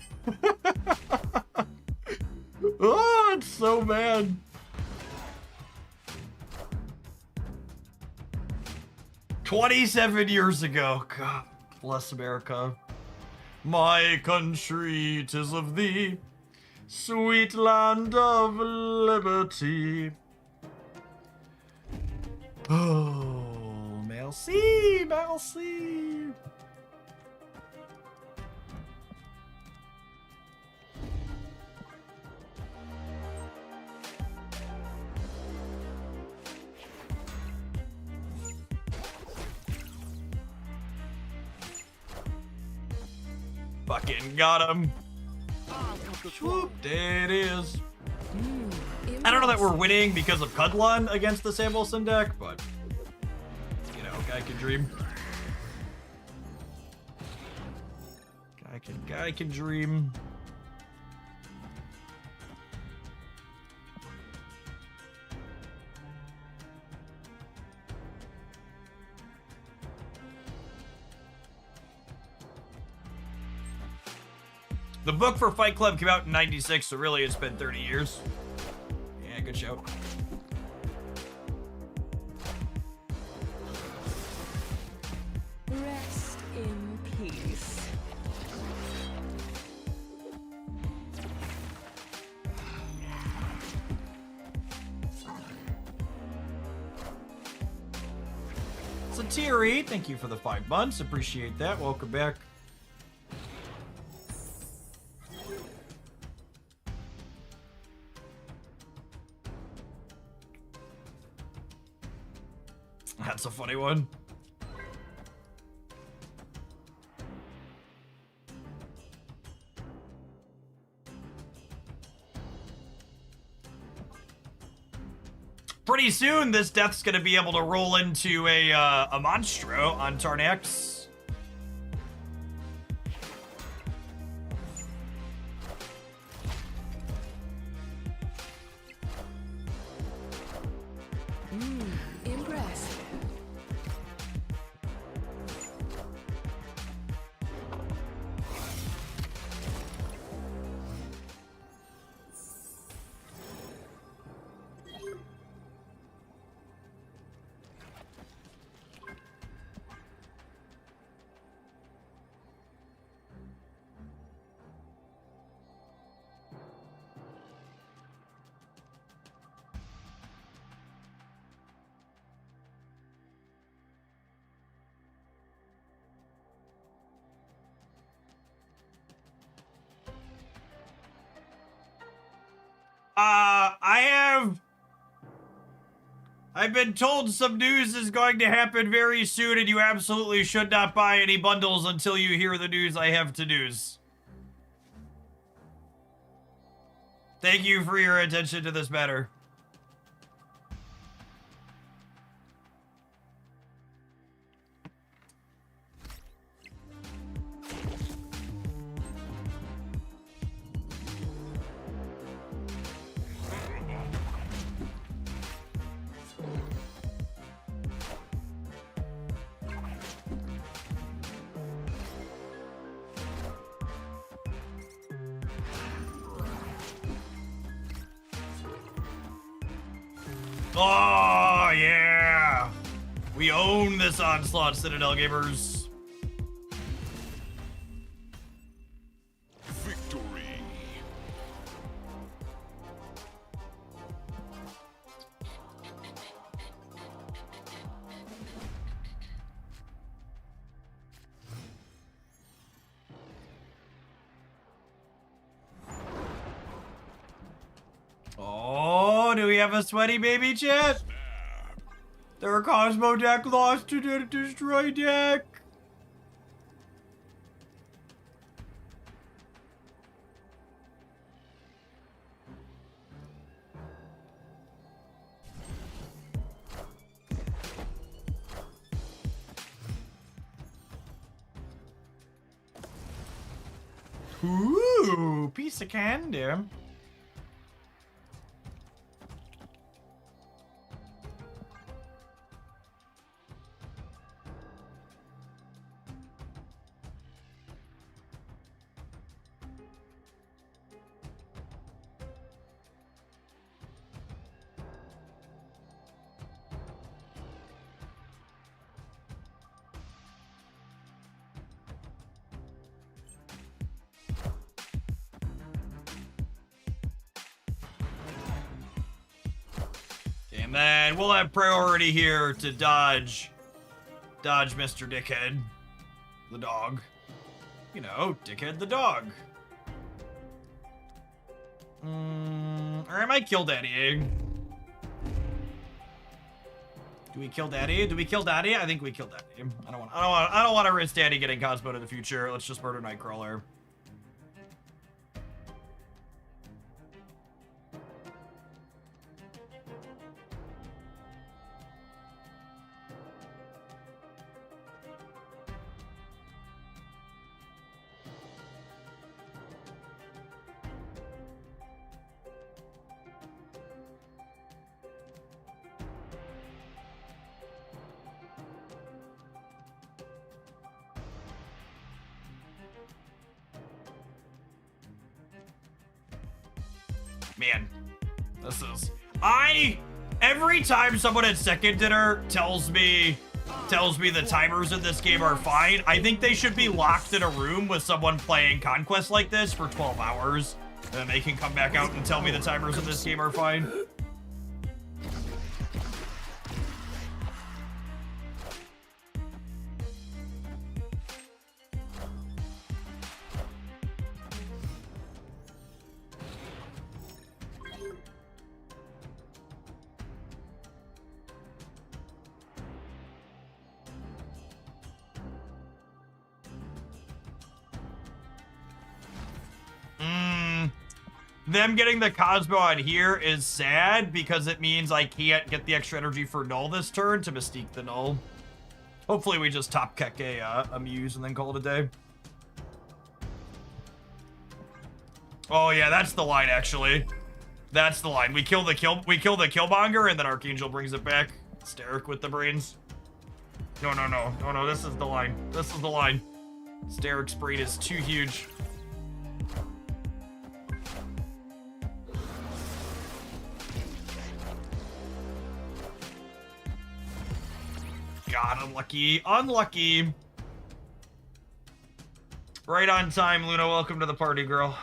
Oh, it's so bad. "27 years ago. God bless America. My country, 'tis of thee, sweet land of liberty. Oh, merci, merci. Fucking got him. Swoop, there it is. I don't know that we're winning because of Cudlon against the Sam Wilson deck, but, you know, guy can dream. Guy can dream. The book for Fight Club came out in '96, so really it's been 30 years. Yeah, good show. Rest in peace. Satiri, thank you for the 5 months. Appreciate that. Welcome back. That's a funny one. Pretty soon, this death's gonna be able to roll into a Monstro on turn X. Impressive. I've been told some news is going to happen very soon, and you absolutely should not buy any bundles until you hear the news I have to news. Thank you for your attention to this matter. Oh, yeah. We own this onslaught, Citadel gamers. Victory. Oh, do we have a sweaty baby chat? Their Cosmo deck lost to the Destroy deck. Ooh, piece of candy. And then we'll have priority here to dodge Mr. Dickhead, the dog. You know, Dickhead the dog. Or am I kill Daddy? Do we kill Daddy? Do we kill Daddy? I think we killed Daddy. I don't want to risk Daddy getting Cosmo in the future. Let's just murder Nightcrawler. Man, this is... Every time someone at Second Dinner tells me the timers in this game are fine, I think they should be locked in a room with someone playing Conquest like this for 12 hours. And then they can come back out and tell me the timers in this game are fine. Them getting the Cosmo on here is sad because it means I can't get the extra energy for Null this turn to Mystique the Null. Hopefully we just top kick a Muse and then call it a day. Oh yeah, that's the line actually. That's the line. We kill the Killmonger and then Archangel brings it back. Steric with the brains. No, this is the line. This is the line. Steric's brain is too huge. God, unlucky. Unlucky. Right on time, Luna. Welcome to the party, girl.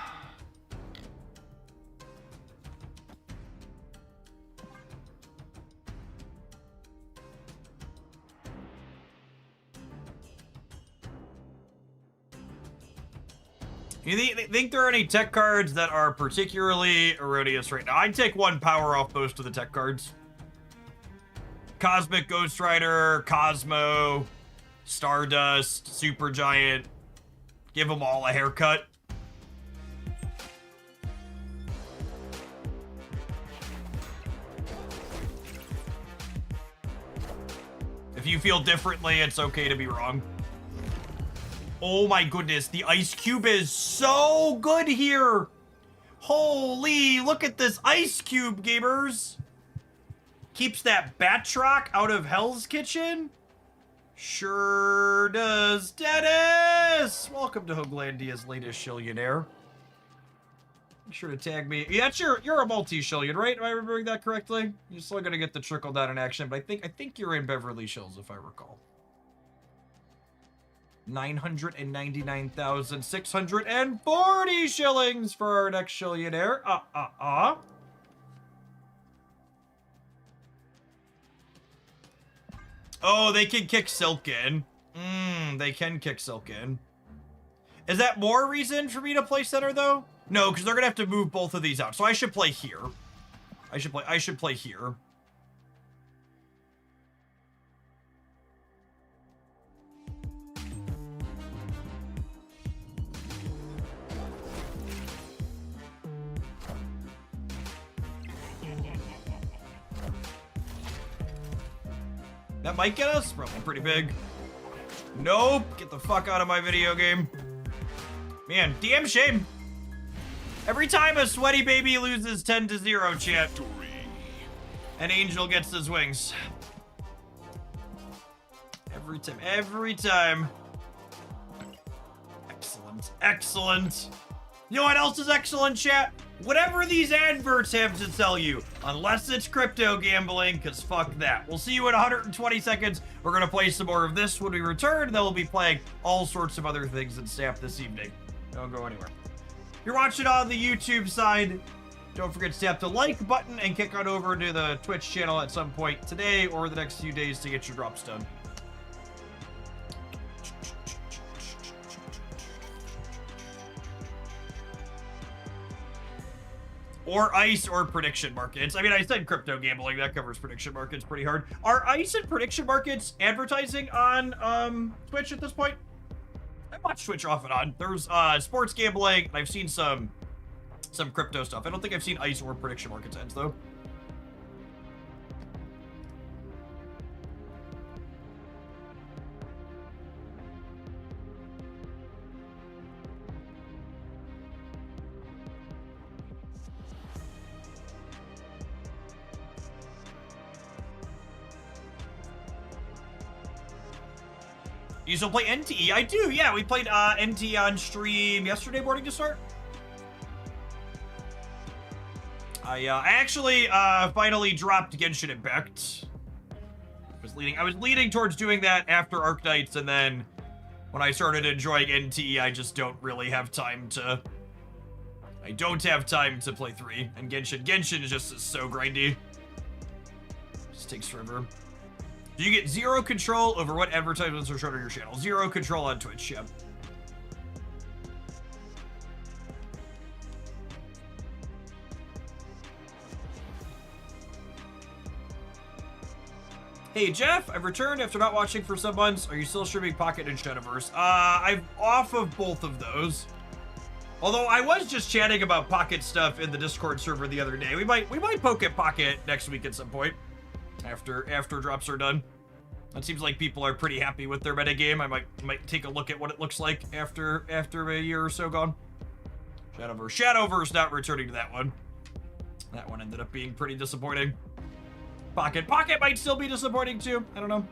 You think there are any tech cards that are particularly erroneous right now? I'd take one power off most of the tech cards. Cosmic Ghost Rider, Cosmo, Stardust, Supergiant. Give them all a haircut. If you feel differently, it's okay to be wrong. Oh my goodness, the Ice Cube is so good here. Holy, look at this Ice Cube, gamers. Keeps that Batroc out of Hell's Kitchen? Sure does. Dennis! Welcome to Hooglandia's latest Shillionaire. Be sure to tag me. Yeah, that's you're a multi-shillion, right? Am I remembering that correctly? You're still gonna get the trickle down in action, but I think you're in Beverly Hills if I recall. 999,640 shillings for our next shillionaire. Oh, they can kick Silken. They can kick Silken. Is that more reason for me to play center though? No, because they're gonna have to move both of these out. So I should play here. I should play here. That might get us? Probably pretty big. Nope. Get the fuck out of my video game. Man, damn shame. Every time a sweaty baby loses 10-0, chat, an angel gets his wings. Every time. Excellent. You know what else is excellent, chat? Whatever these adverts have to tell you, unless it's crypto gambling, because fuck that. We'll see you in 120 seconds. We're going to play some more of this when we return, and then we'll be playing all sorts of other things in Snap this evening. Don't go anywhere. You're watching on the YouTube side. Don't forget to tap the like button and kick on over to the Twitch channel at some point today or the next few days to get your drops done. Or ICE or prediction markets. I mean, I said crypto gambling. That covers prediction markets pretty hard. Are ICE and prediction markets advertising on Twitch at this point? I watch Twitch off and on. There's sports gambling, and I've seen some crypto stuff. I don't think I've seen ICE or prediction markets ads, though. You still play NTE? I do, yeah. We played NTE on stream yesterday morning to start. I actually finally dropped Genshin Impact. I was leaning towards doing that after Arknights, and then when I started enjoying NTE, I just don't really have time to... I don't have time to play 3. And Genshin is just so grindy. Just takes forever. Do you get 0 control over what advertisements are shown on your channel? 0 control on Twitch, yeah. Hey Jeff, I've returned after not watching for some months. Are you still streaming Pocket and Shadowverse? I'm off of both of those. Although I was just chatting about Pocket stuff in the Discord server the other day. We might poke at Pocket next week at some point. After drops are done. It seems like people are pretty happy with their metagame. I might take a look at what it looks like after a year or so gone. Shadowverse not returning to that one. That one ended up being pretty disappointing. Pocket might still be disappointing too. I don't know.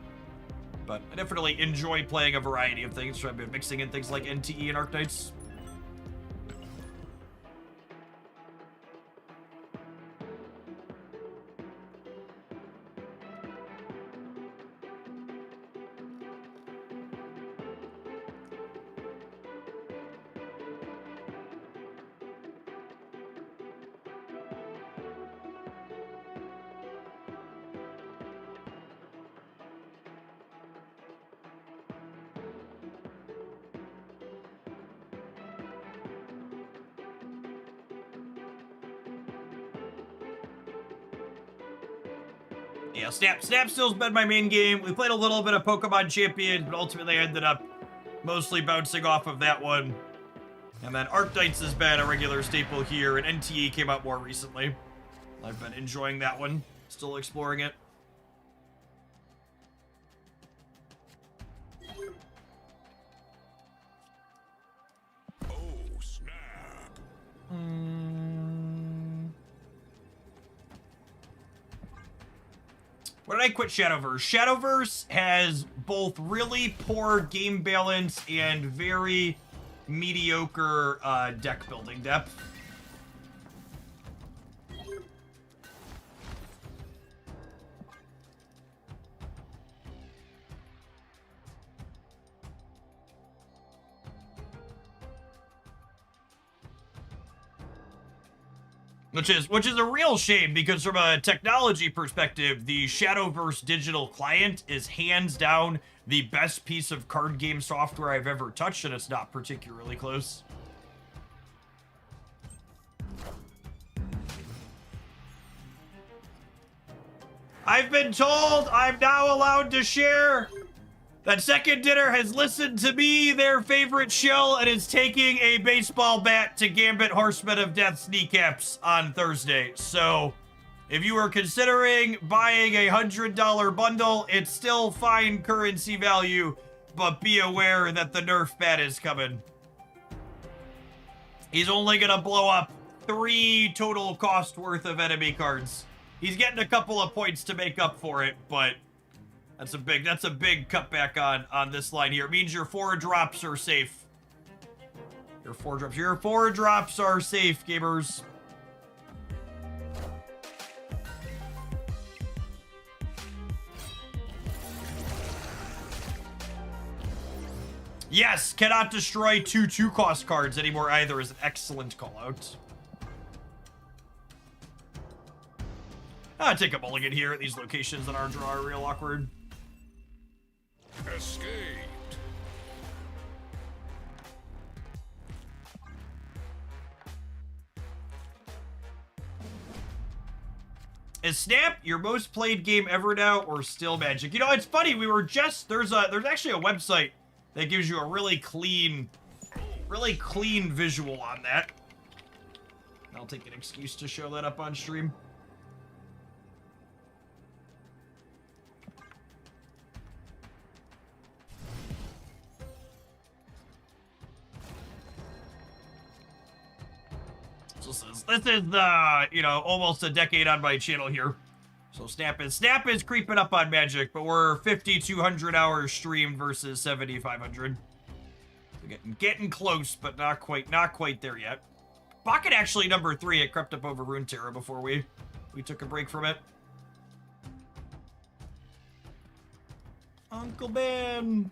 But I definitely enjoy playing a variety of things. So I've been mixing in things like NTE and Arknights. Yeah, Snap still's been my main game. We played a little bit of Pokemon Champions, but ultimately I ended up mostly bouncing off of that one. And then Arknights has been a regular staple here, and NTE came out more recently. I've been enjoying that one, still exploring it. Oh, snap. Why did I quit Shadowverse? Shadowverse has both really poor game balance and very mediocre deck building depth. Which is a real shame, because from a technology perspective, the Shadowverse digital client is hands down the best piece of card game software I've ever touched, and it's not particularly close. I've been told I'm now allowed to share that Second Dinner has listened to me, their favorite shill, and is taking a baseball bat to Gambit Horsemen of Death's kneecaps on Thursday. So, if you are considering buying a $100 bundle, it's still fine currency value, but be aware that the Nerf bat is coming. He's only gonna blow up 3 total cost worth of enemy cards. He's getting a couple of points to make up for it, but that's a big cutback on this line here. It means your 4 drops are safe. Your 4 drops are safe, gamers. Yes, cannot destroy 2 cost cards anymore either is an excellent call out. I'll take a mulligan here at these locations that our draw are real awkward. Escaped. Is Snap your most played game ever now, or still Magic? You know, it's funny. We were just there's actually a website that gives you a really clean visual on that. I'll take an excuse to show that up on stream. This is you know, almost a decade on my channel here. So Snap is creeping up on Magic, but we're 5,200 hours streamed versus 7,500. So getting close, but not quite there yet. Pocket actually number 3. It crept up over Runeterra before we took a break from it. Uncle Ben.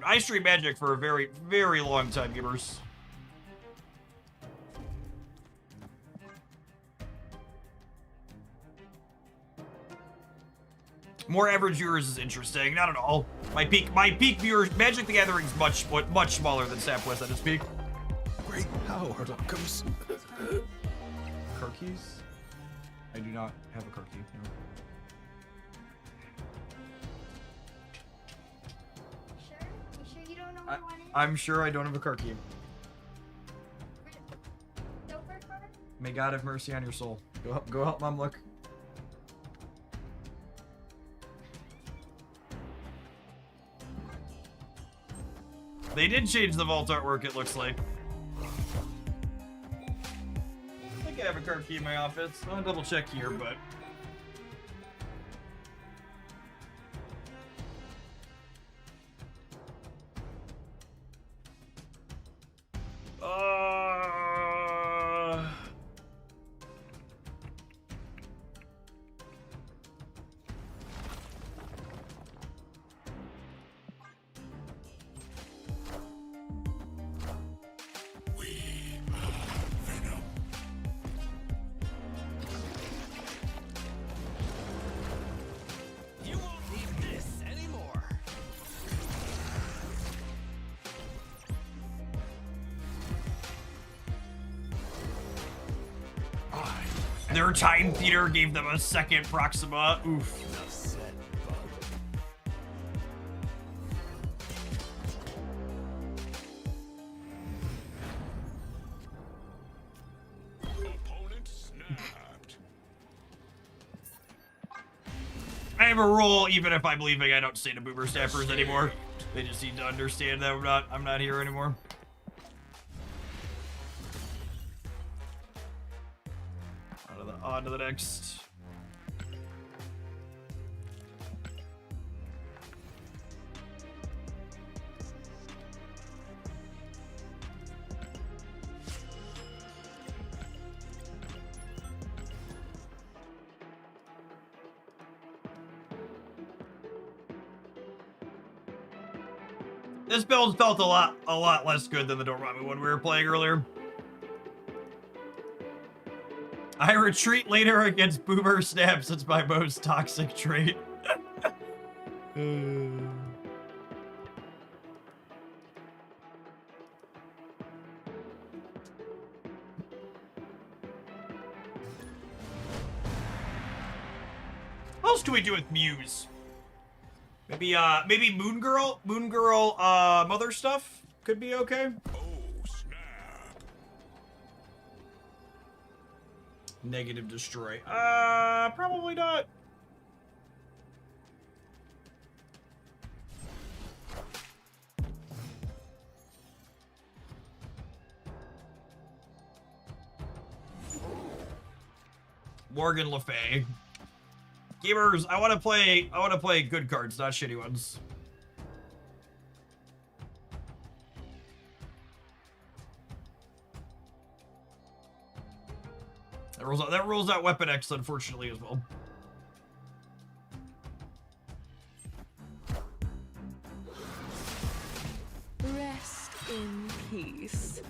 I streamed Magic for a very, very long time, gamers. More average viewers is interesting. Not at all. My peak viewers, Magic the Gathering's much smaller than Sapwest at its peak. Great power comes. Car keys? I do not have a car key. No. I'm sure I don't have a car key. May God have mercy on your soul. Go help Mom look. They did change the vault artwork, it looks like. I think I have a car key in my office. I'll double check here, but... Their Time Theater gave them a second Proxima. Oof. I have a rule, even if I'm leaving, I don't say to boomer staffers anymore. They just need to understand that I'm not here anymore. On to the next. This build felt a lot less good than the Dormammu one we were playing earlier. I retreat later against Boomer Snaps. It's my most toxic trait. What else can we do with Muse? Maybe Moon Girl, mother stuff could be okay. Oh, snap. Negative destroy. Probably not. Morgan Le Fay. Gamers, I want to play good cards, not shitty ones. That rules out Weapon X, unfortunately, as well. Rest in peace.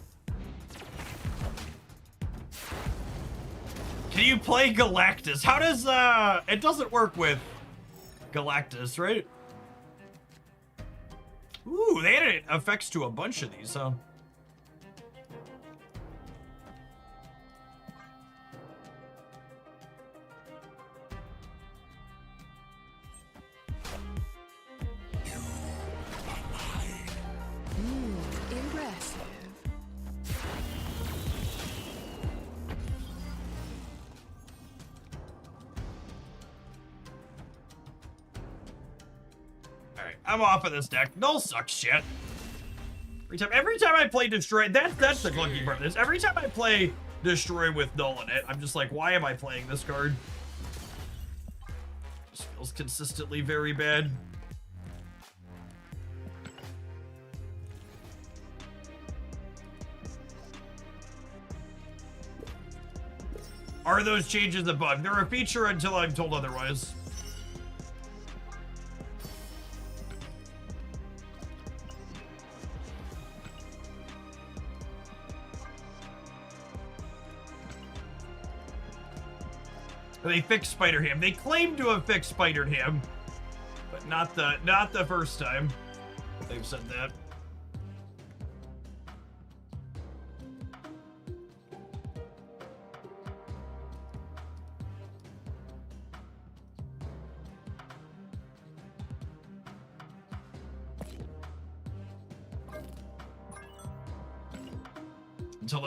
Can you play Galactus? How does, it doesn't work with Galactus, right? Ooh, they added effects to a bunch of these, huh? Impressive. Alright, I'm off of this deck. Null sucks shit. Every time I play Destroy, that's the clunky part of this. Every time I play Destroy with Null in it, I'm just like, why am I playing this card? Just feels consistently very bad. Are those changes a bug? They're a feature until I'm told otherwise. They fixed Spider-Ham. They claim to have fixed Spider-Ham, but not the first time they've said that.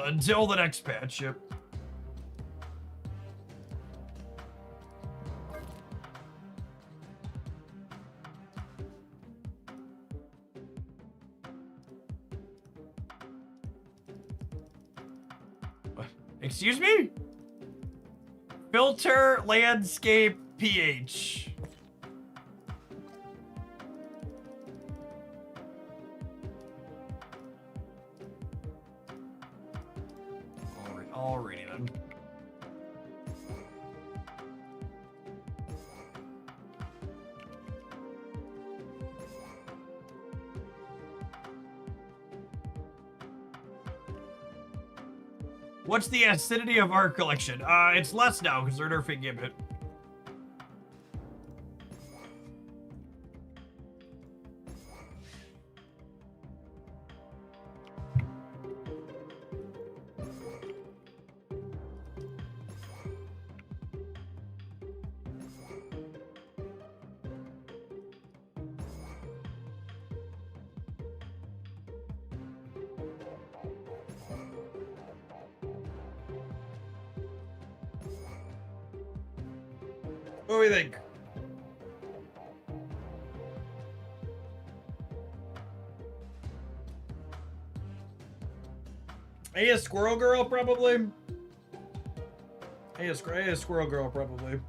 Until the next patch, yep. Excuse me? Filter landscape pH. Alrighty then. What's the acidity of our collection? It's less now because they're nerfing Gambit. What do we think? Hey, a squirrel girl, probably. Hey, a squirrel girl, probably.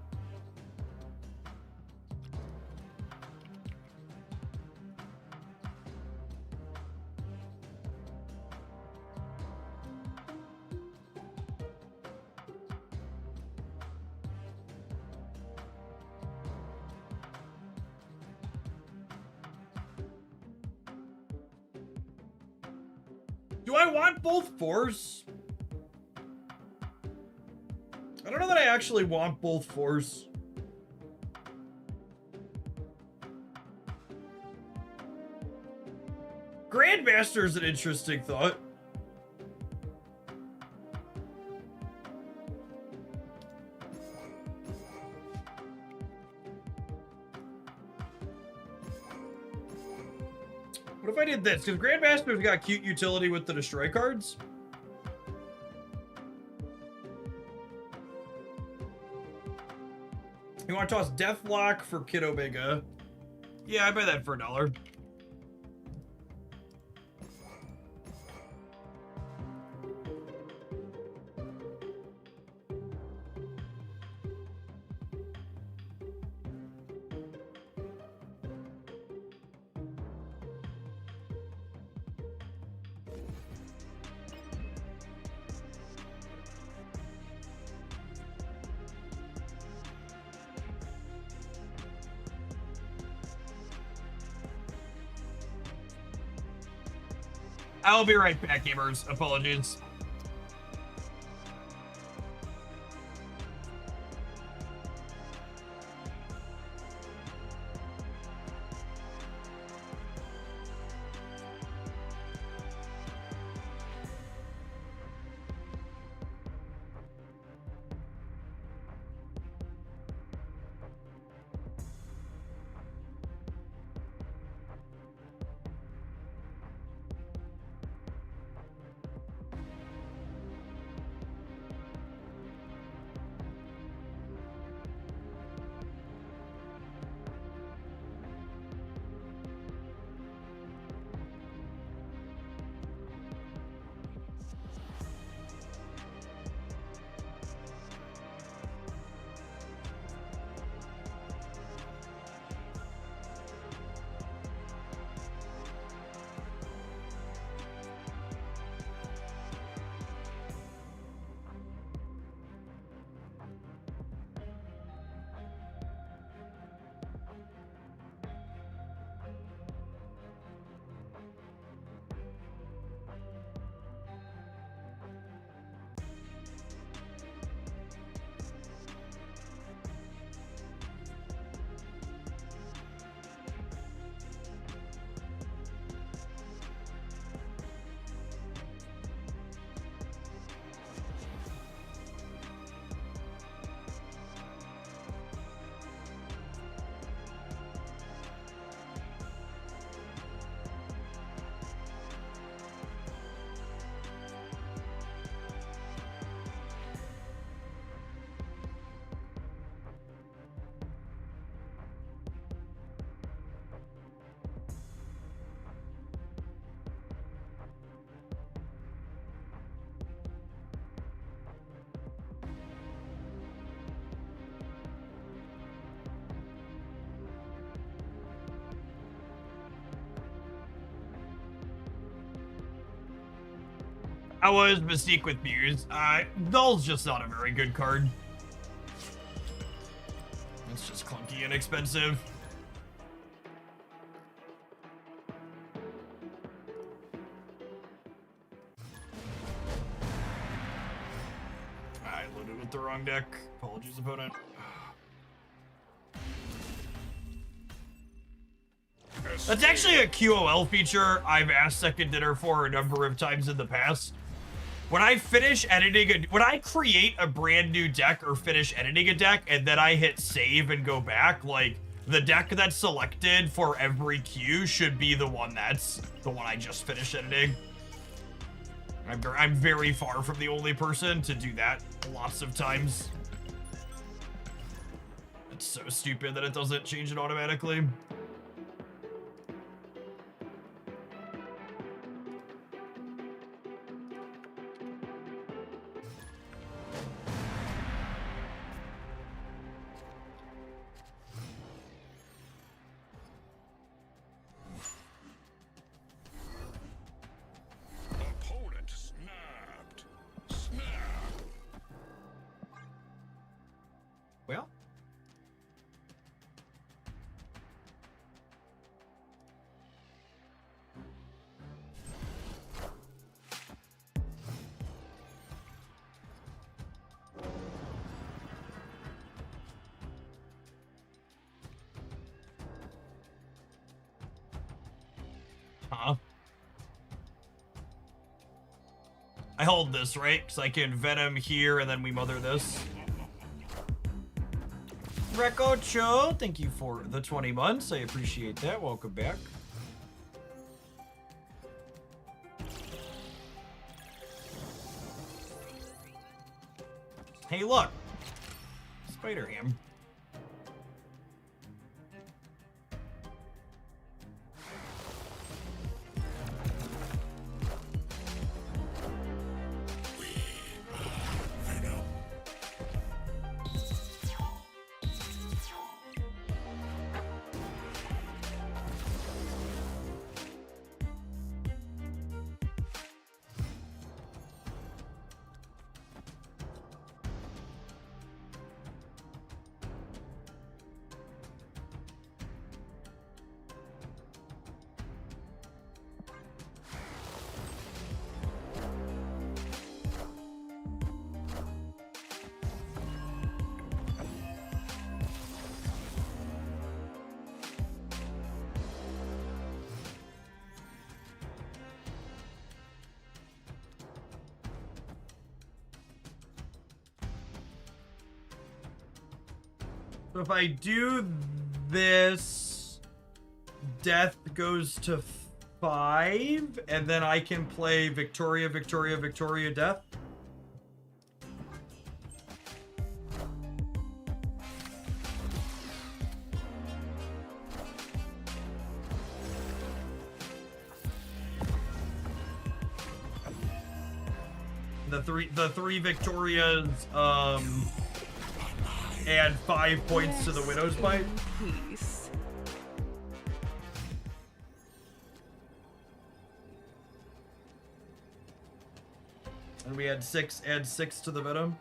Do I want both 4s? I don't know that I actually want both 4s. Grandmaster is an interesting thought. What if I did this? Because Grandmaster's got cute utility with the destroy cards. You want to toss Deathlock for Kid Omega? Yeah, I buy that for $1. I'll be right back, gamers. Apologies. I was Mystique with Muse. Null's just not a very good card. It's just clunky and expensive. I loaded with the wrong deck. Apologies, opponent. That's actually a QOL feature I've asked Second Dinner for a number of times in the past. When I finish editing, when I create a brand new deck or finish editing a deck and then I hit save and go back, like, the deck that's selected for every queue should be the one that's the one I just finished editing. I'm very far from the only person to do that lots of times. It's so stupid that it doesn't change it automatically. Uh-huh. I hold this, right? Because I can Venom here, and then we mother this. Recocho, thank you for the 20 months. I appreciate that. Welcome back. Hey, look. Spider-Ham. So if I do this, death goes to 5, and then I can play Victoria, Victoria, Victoria, death. The three Victorias, add 5 points to the Widow's Bite. Peace. And we add 6 to the Venom.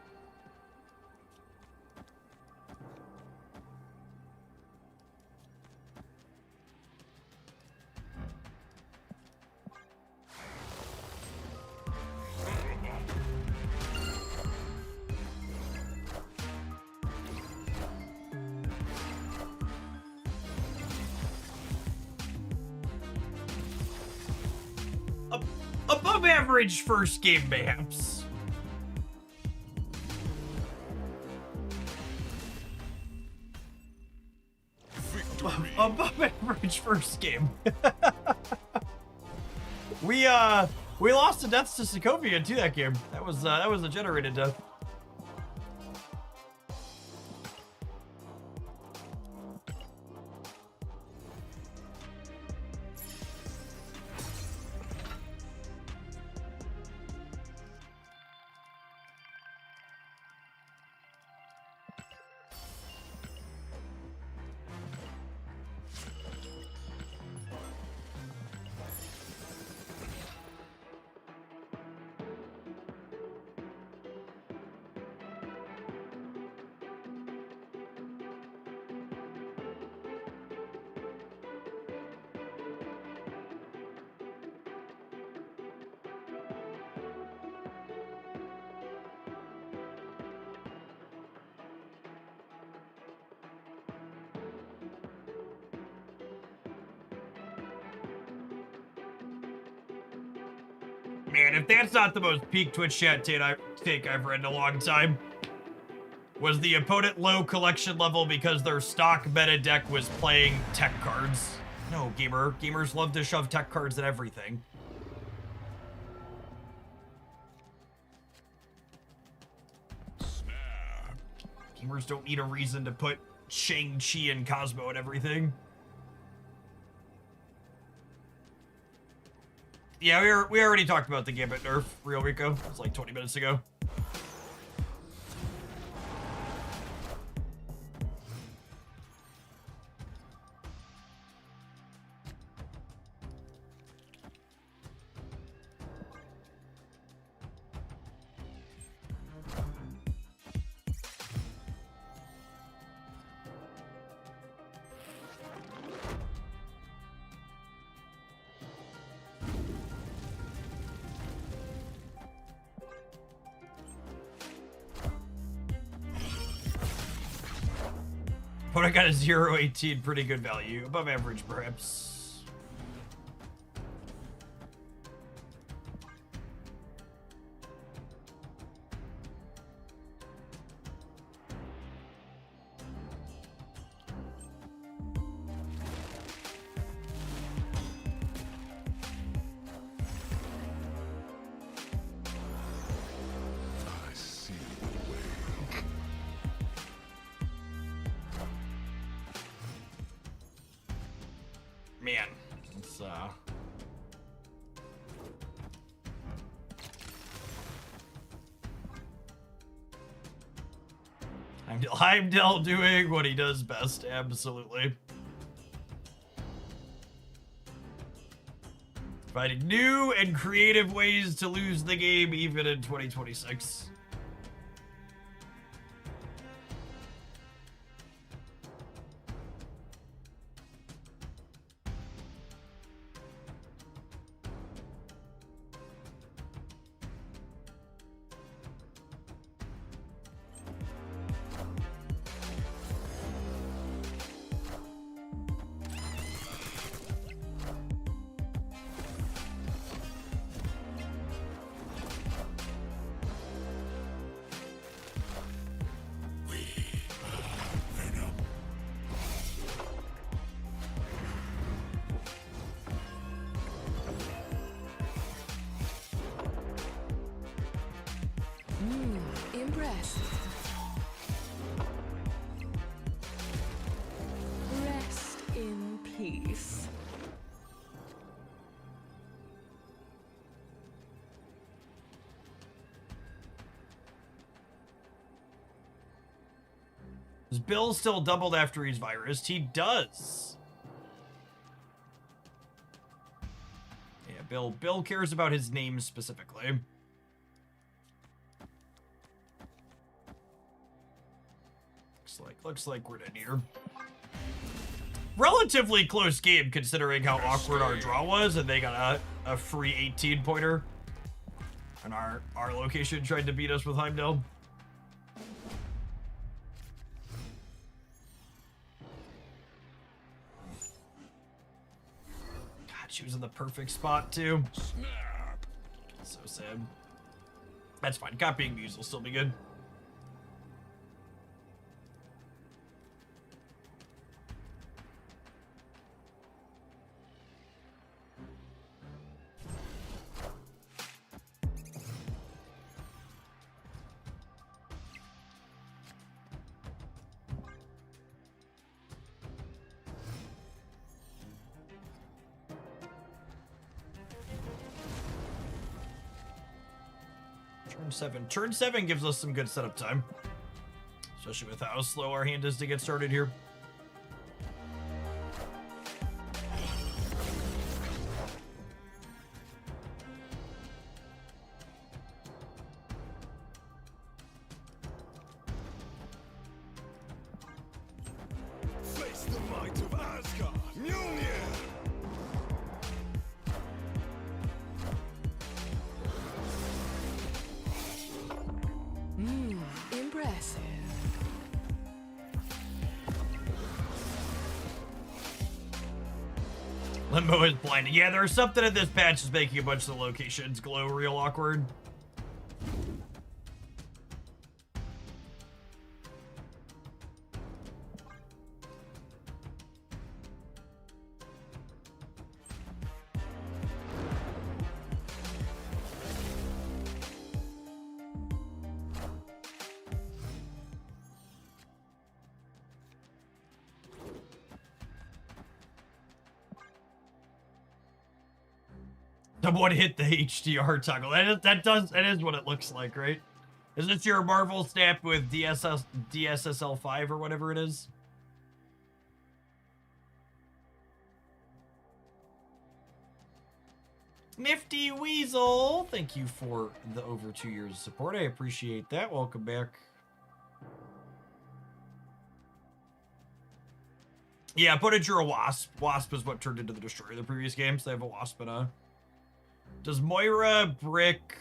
Above average first game, perhaps. Above average first game. We lost to deaths to Sokovia too that game. That was a generated death. Man, if that's not the most peak Twitch chat take I've read in a long time. Was the opponent low collection level because their stock meta deck was playing tech cards? No, gamer. Gamers love to shove tech cards at everything. Gamers don't need a reason to put Shang-Chi and Cosmo and everything. Yeah, we already talked about the Gambit nerf, Real Rico. It was like 20 minutes ago. But I got a 0.18, pretty good value. Above average, perhaps. Man, it's Heimdall doing what he does best, absolutely. Finding new and creative ways to lose the game even in 2026. Impressed. Rest in peace. Is Bill still doubled after he's virused? He does. Yeah, Bill cares about his name specifically. Looks like we're in here. Relatively close game considering how awkward our draw was, and they got a free 18-pointer. And our location tried to beat us with Heimdall. God, she was in the perfect spot too. So sad. That's fine. Copying Muse will still be good. Turn 7 gives us some good setup time. Especially with how slow our hand is to get started here. Face the might of Asgard, Mjolnir! Impressive. Limbo is blinding. Yeah, there's something in this patch that's making a bunch of the locations glow real awkward. Someone hit the HDR toggle. That is what it looks like, right? Is this your Marvel snap with DSSL 5 or whatever it is? Nifty Weasel, thank you for the over 2 years of support. I appreciate that. Welcome back. Yeah, put in a Wasp. Wasp is what turned into the Destroyer the previous games. They have a Wasp and a... Does Moira brick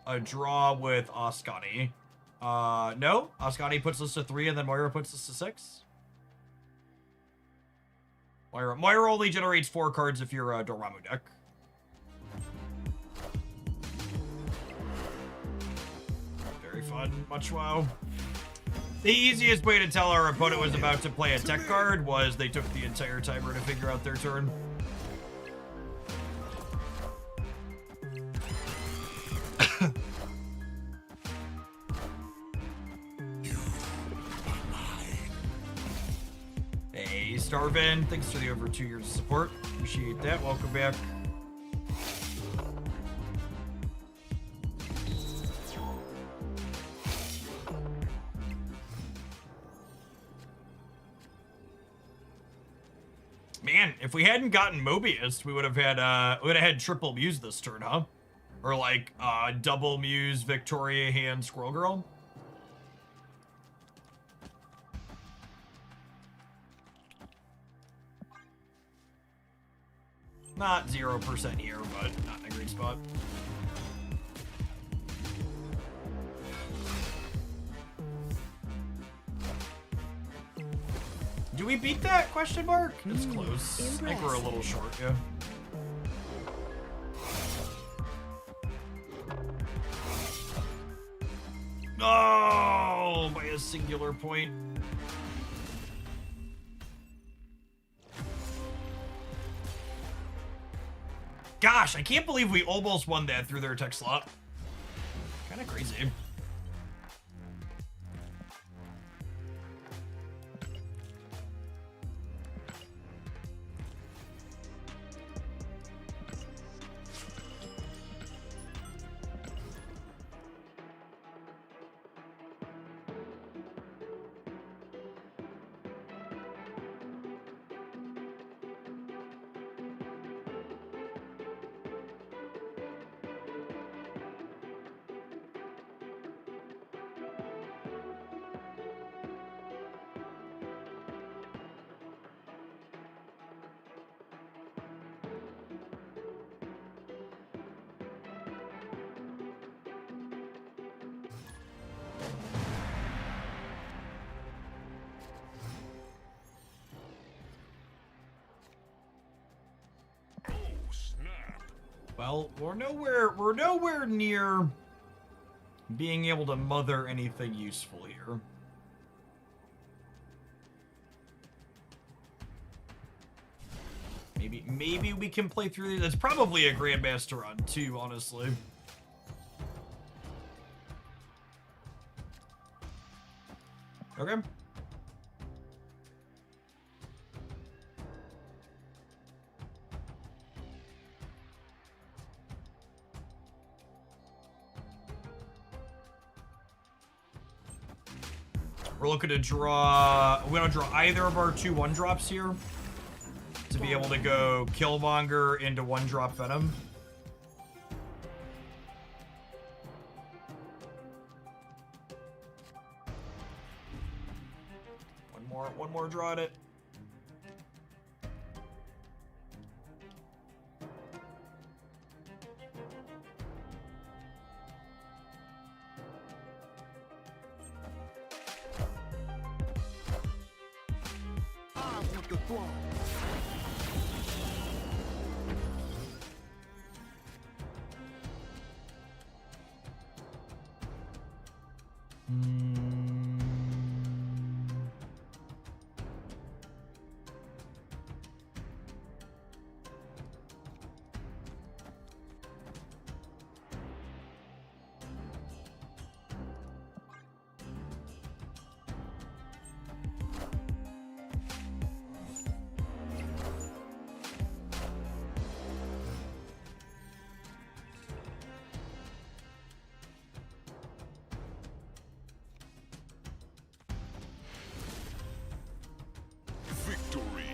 a draw with Ascani? No. Ascani puts us to 3 and then Moira puts us to 6. Moira only generates 4 cards if you're a Dormammu deck. Very fun. Much wow. The easiest way to tell our opponent was about to play a tech card was they took the entire timer to figure out their turn. Starvin, thanks for the over 2 years of support. Appreciate that. Welcome back. Man, if we hadn't gotten Mobius, we would have had triple Muse this turn, huh? Or like double Muse, Victoria Hand, Squirrel Girl. Not 0% here, but not in a great spot. Do we beat that? Question mark? It's close. I think we're a little short, yeah. Oh, by a singular point. Gosh, I can't believe we almost won that through their tech slot. Kind of crazy. Well, we're nowhere near being able to mother anything useful here. Maybe we can play through these. It's probably a Grandmaster run too, honestly. Okay. We're looking to draw. We want to draw either of our 2 1-drops here to be able to go Killmonger into 1-drop Venom. One more draw at it. The throne.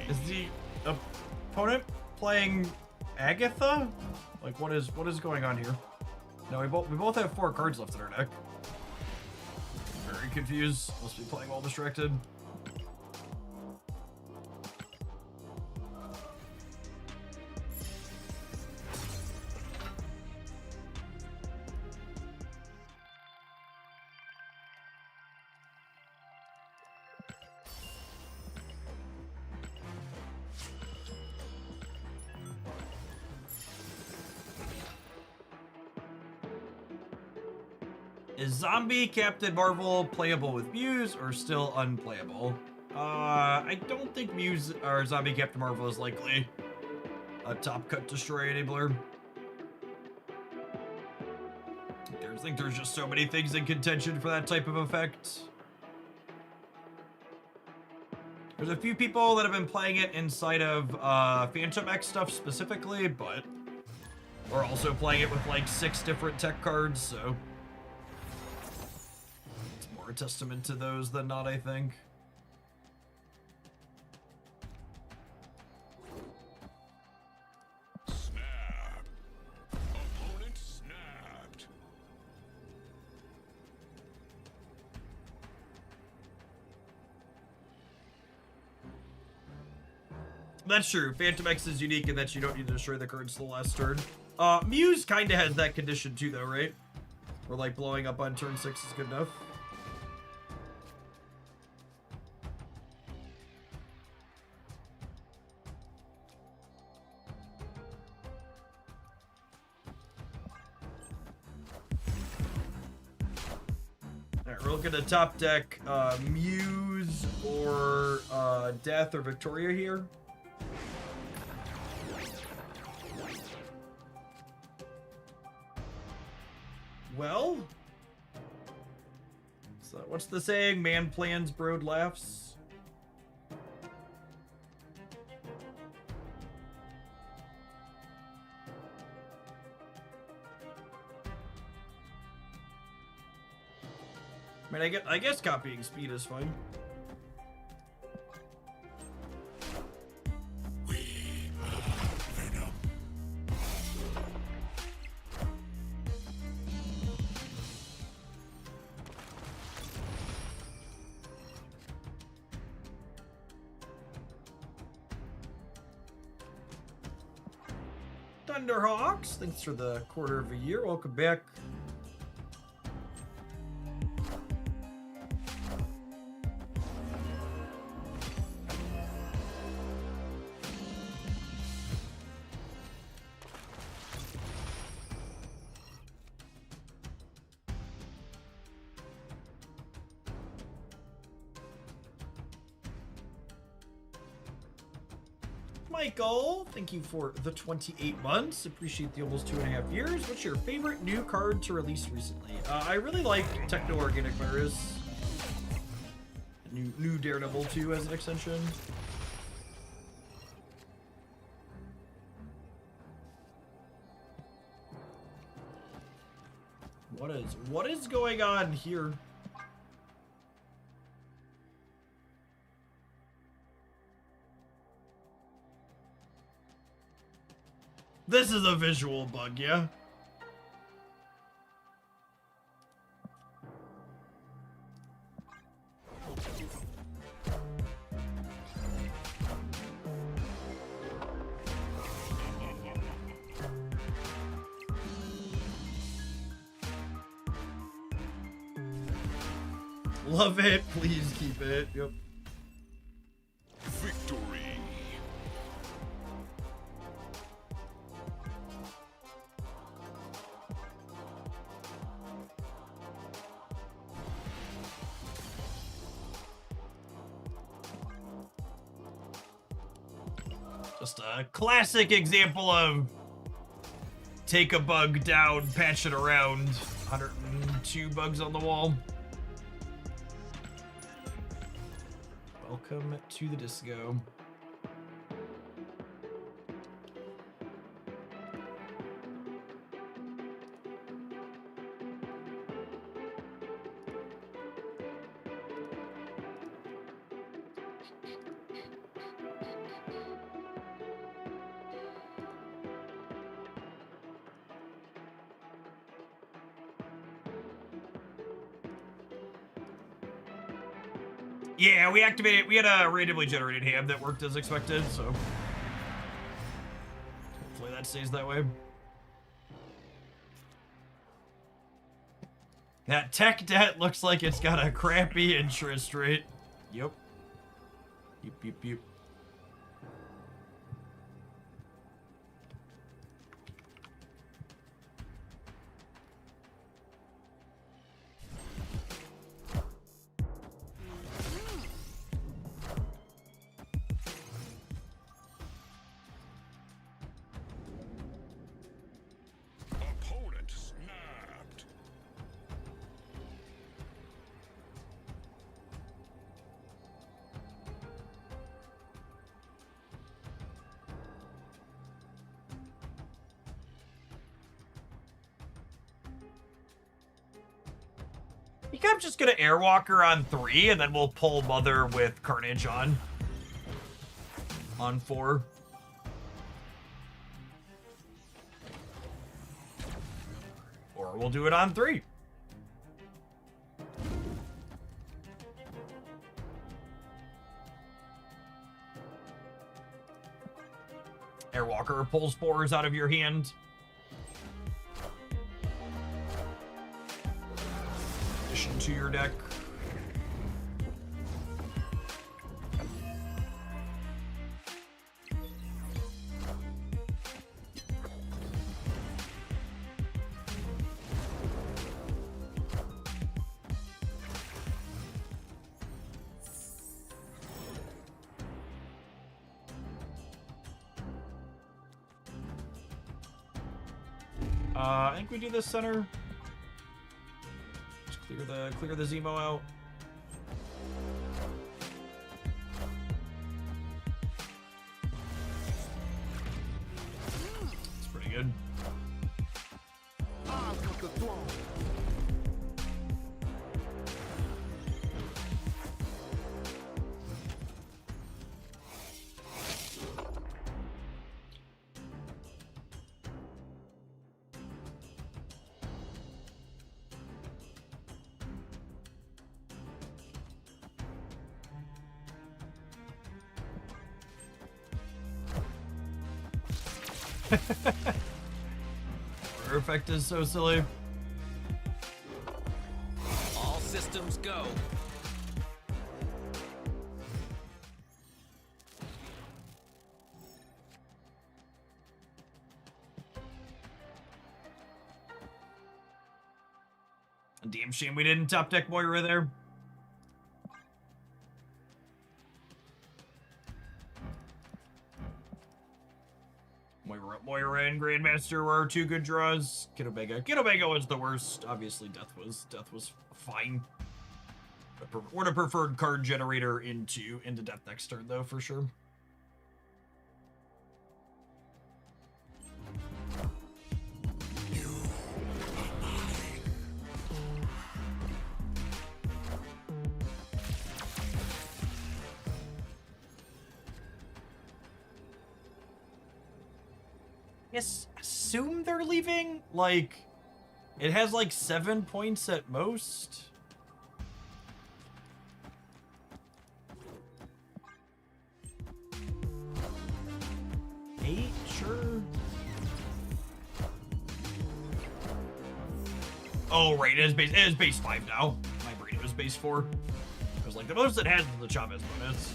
Is the opponent playing Agatha? Like, what is going on here? No, we both have 4 cards left in our deck. Very confused. Must be playing well distracted. Is Zombie Captain Marvel playable with Muse or still unplayable? I don't think Muse or Zombie Captain Marvel is likely a top cut destroy enabler. I think there's just so many things in contention for that type of effect. There's a few people that have been playing it inside of Phantom X stuff specifically, but we're also playing it with like 6 different tech cards, so it's more a testament to those than not, I think. That's true. Phantom X is unique in that you don't need to destroy the cards to the last turn. Muse kind of has that condition too, though, right? Where, like, blowing up on turn 6 is good enough. Alright, we're looking at top deck. Muse or Death or Victoria here. Well, so what's the saying? Man plans, brood laughs. I mean, I guess copying speed is fine. Thunderhawks, thanks for the quarter of a year. Welcome back. Michael, thank you for the 28 months. Appreciate the almost 2.5 years. What's your favorite new card to release recently? I really like Techno Organic Virus. New Daredevil 2 as an extension. What is going on here? This is a visual bug, yeah? Love it. Please keep it. Yep. Victory. Just a classic example of take a bug down, patch it around. 102 bugs on the wall. Welcome to the disco. Yeah, we activated. We had a randomly generated ham that worked as expected, so hopefully that stays that way. That tech debt looks like it's got a crappy interest rate. Yep. Yep. Opponent snapped. I think I'm just gonna Airwalker on 3, and then we'll pull Mother with Carnage on 4. Or we'll do it on 3. Airwalker pulls 4s out of your hand. Addition to your deck. I think we do this center. Just clear the Zemo out. It's pretty good. I've got the throne. Her effect is so silly. All systems go. Damn shame we didn't top deck Moira there. Moira and Grandmaster were 2 good draws. Kid Omega was the worst. Obviously, Death was fine. Would have preferred card generator into Death next turn though, for sure. Assume they're leaving? Like, it has like 7 points at most. Eight, sure. Oh, right, it is base 5 now. My brain, it was base 4. I was like, the most it has is the Chavez bonus.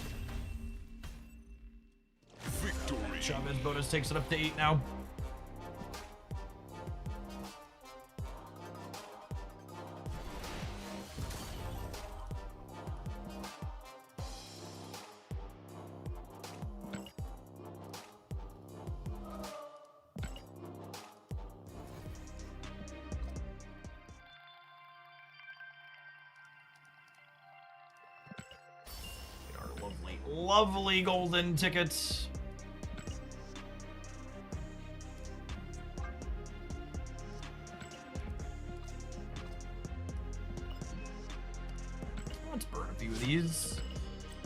Victory. Chavez bonus takes it up to 8 now. Lovely golden tickets. Let's burn a few of these.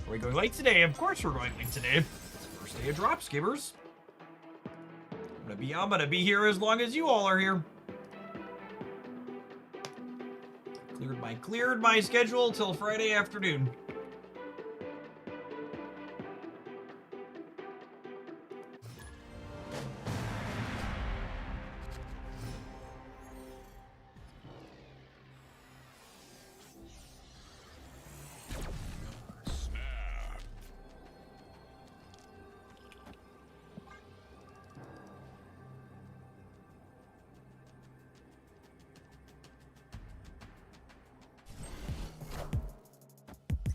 Are we going late today? Of course we're going late today. It's the first day of drops, gamers. I'm gonna be here as long as you all are here. Cleared my schedule till Friday afternoon.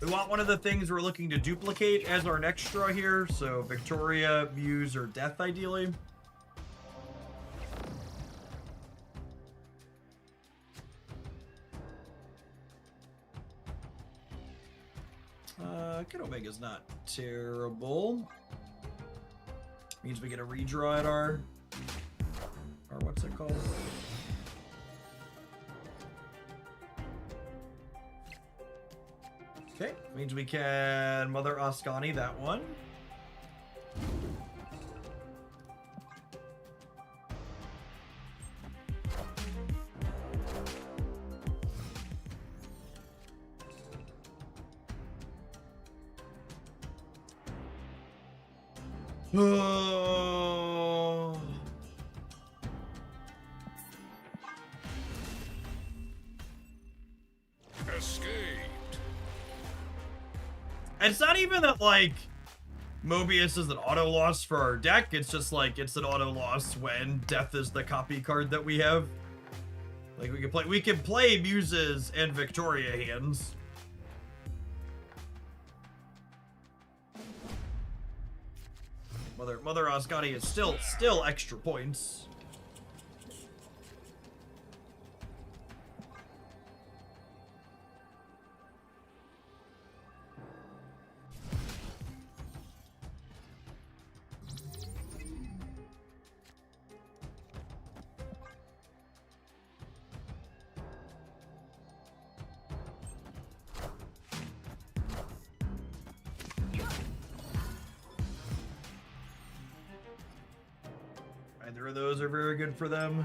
We want one of the things we're looking to duplicate as our next draw here. So Victoria, Muse, or Death, ideally. Kid Omega's not terrible. Means we get a redraw at our what's it called? Okay, means we can Mother Ascani that one. Oh. Escaped. It's not even that, like, Mobius is an auto loss for our deck. It's just like it's an auto loss when Death is the copy card that we have. Like we can play Muses and Victoria hands. Mother Ascani is still extra points. Either of those are very good for them.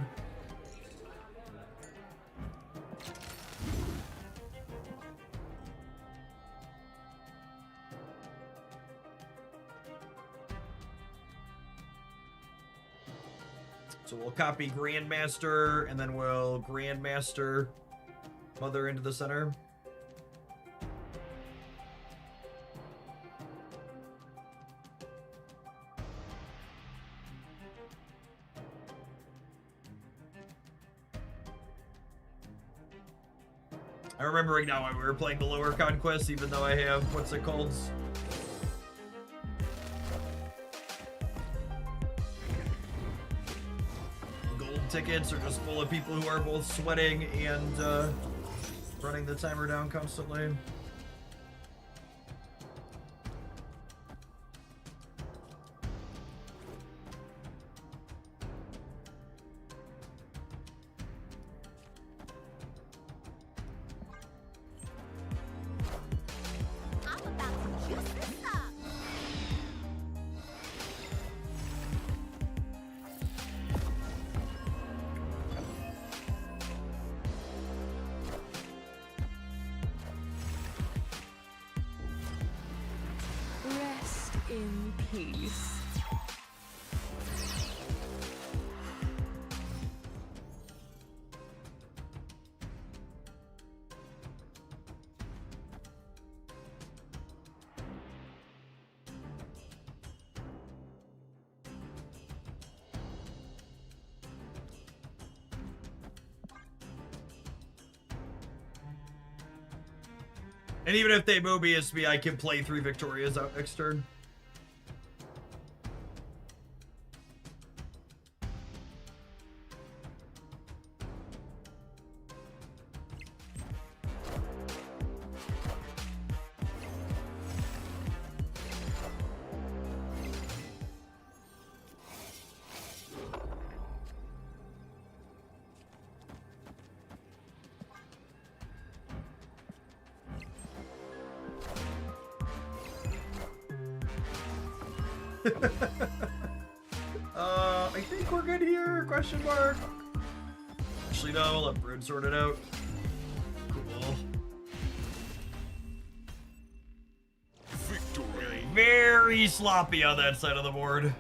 So we'll copy Grandmaster, and then we'll Grandmaster Mother into the center. I'm remembering now why we were playing the lower conquest, even though I have, what's it called? Gold tickets are just full of people who are both sweating and running the timer down constantly. Rest in peace. And even if they Mobius me, I can play 3 Victorias out next turn. I think we're good here, question mark. Actually, no, I'll let Brood sort it out. Cool. Victory. Very sloppy on that side of the board.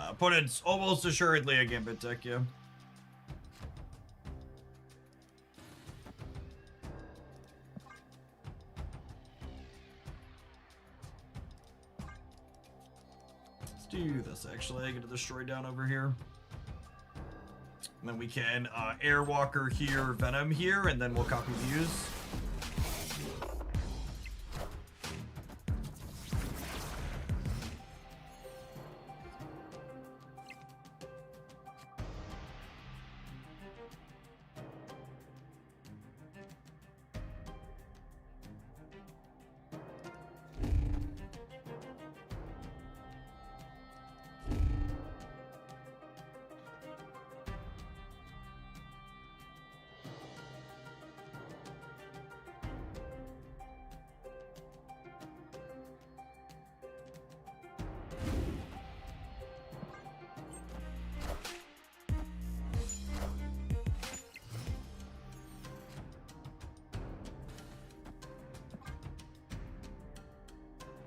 Opponent's almost assuredly a Gambit deck, yeah. Let's do this, actually. I get a Destroy down over here. And then we can Airwalker here, Venom here, and then we'll copy Muse.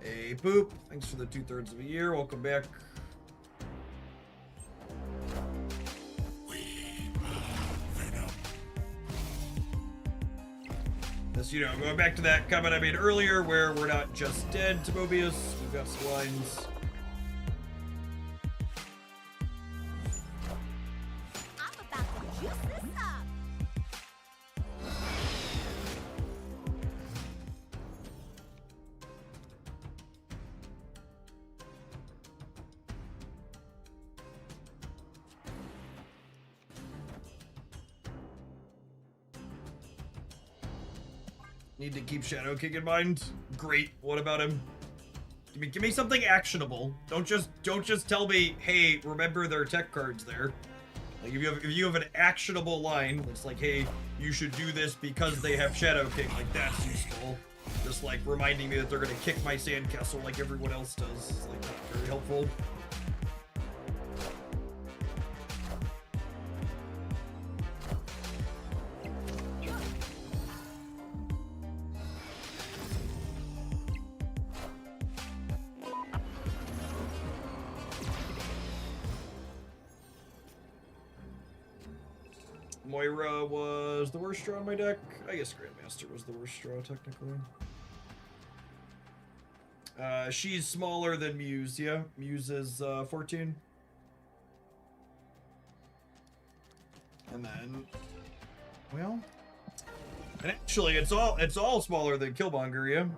Hey, Boop. Thanks for the 2/3 of a year. Welcome back. As you know, going back to that comment I made earlier where we're not just dead to Mobius, we've got some lines. I'm about to juice this up. Need to keep Shadow King in mind. Great. What about him? Give me something actionable. Don't just tell me, hey, remember there are tech cards there. Like if you have an actionable line that's like, hey, you should do this because they have Shadow King, like that's useful. Just like reminding me that they're gonna kick my sandcastle like everyone else does. It's like not very helpful. Moira was the worst draw on my deck. I guess Grandmaster was the worst draw, technically. She's smaller than Muse, yeah. Muse is 14. And then, well, and actually, it's all smaller than Killmonger, yeah.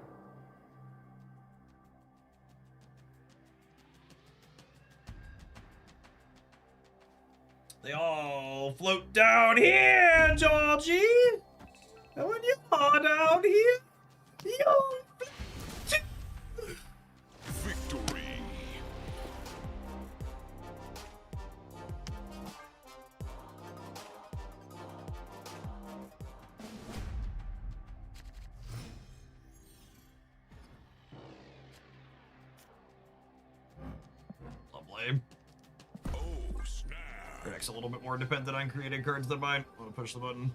They all float down here, Georgie. And when you're down here, Victory. Lovely. Your deck's a little bit more dependent on creating cards than mine. I'm gonna push the button.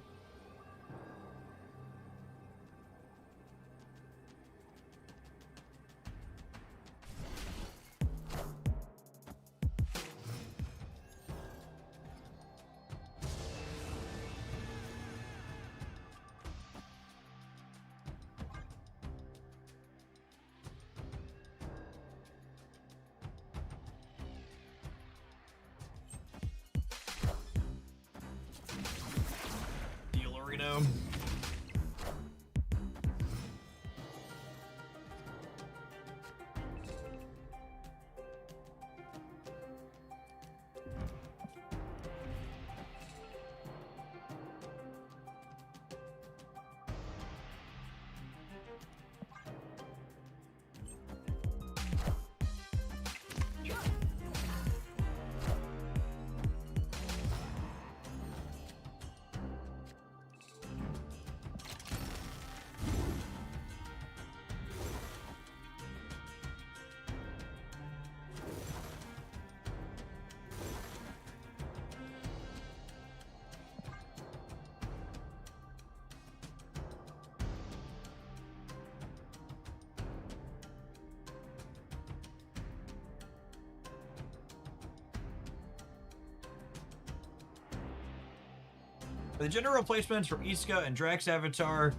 The general replacements from Iska and Drax Avatar,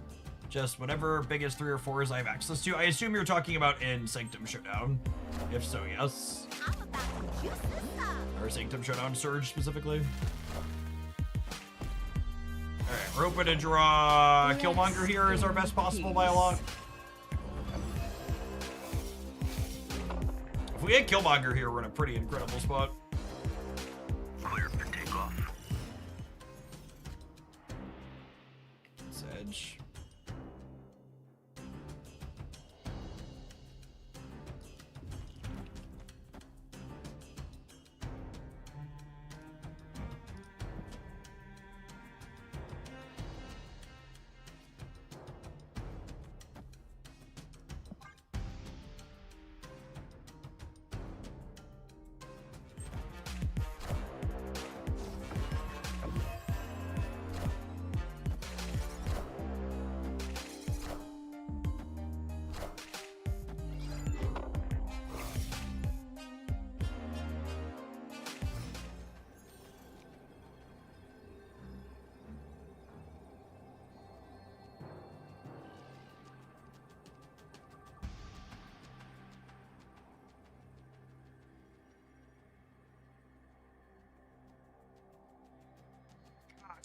just whatever biggest 3 or 4s I have access to. I assume you're talking about in Sanctum Showdown. If so, yes. I'm about to juice this up. Or Sanctum Showdown Surge specifically. Alright, we're hoping to draw Killmonger here is our best possible by a lot. If we hit Killmonger here, we're in a pretty incredible spot. Clear for takeoff. Edge.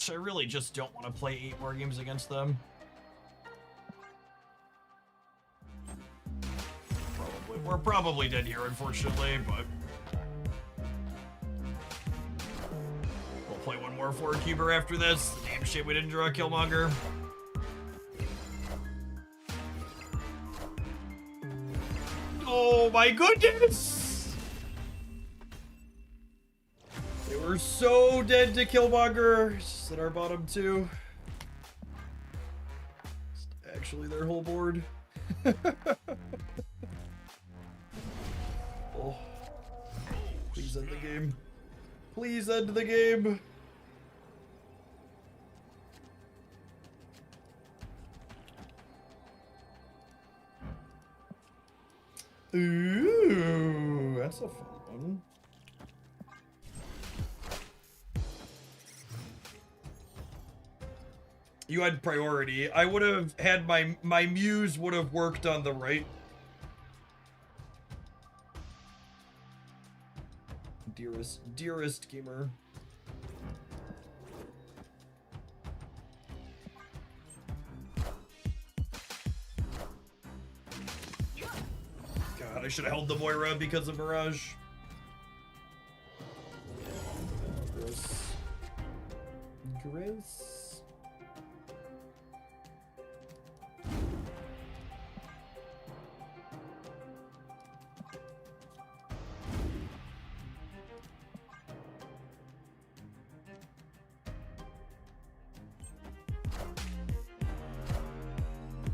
I really just don't want to play 8 more games against them. We're probably dead here, unfortunately, but we'll play one more forward cuber after this. Damn shit, we didn't draw a Killmonger. Oh my goodness! They were so dead to Killmonger. Just at our bottom 2. It's actually their whole board. Oh. Please end the game. Please end the game. Ooh, that's a fun one. You had priority. I would have had my Muse would have worked on the right. Dearest gamer. God, I should have held the Moira because of Mirage. Gross. Gross.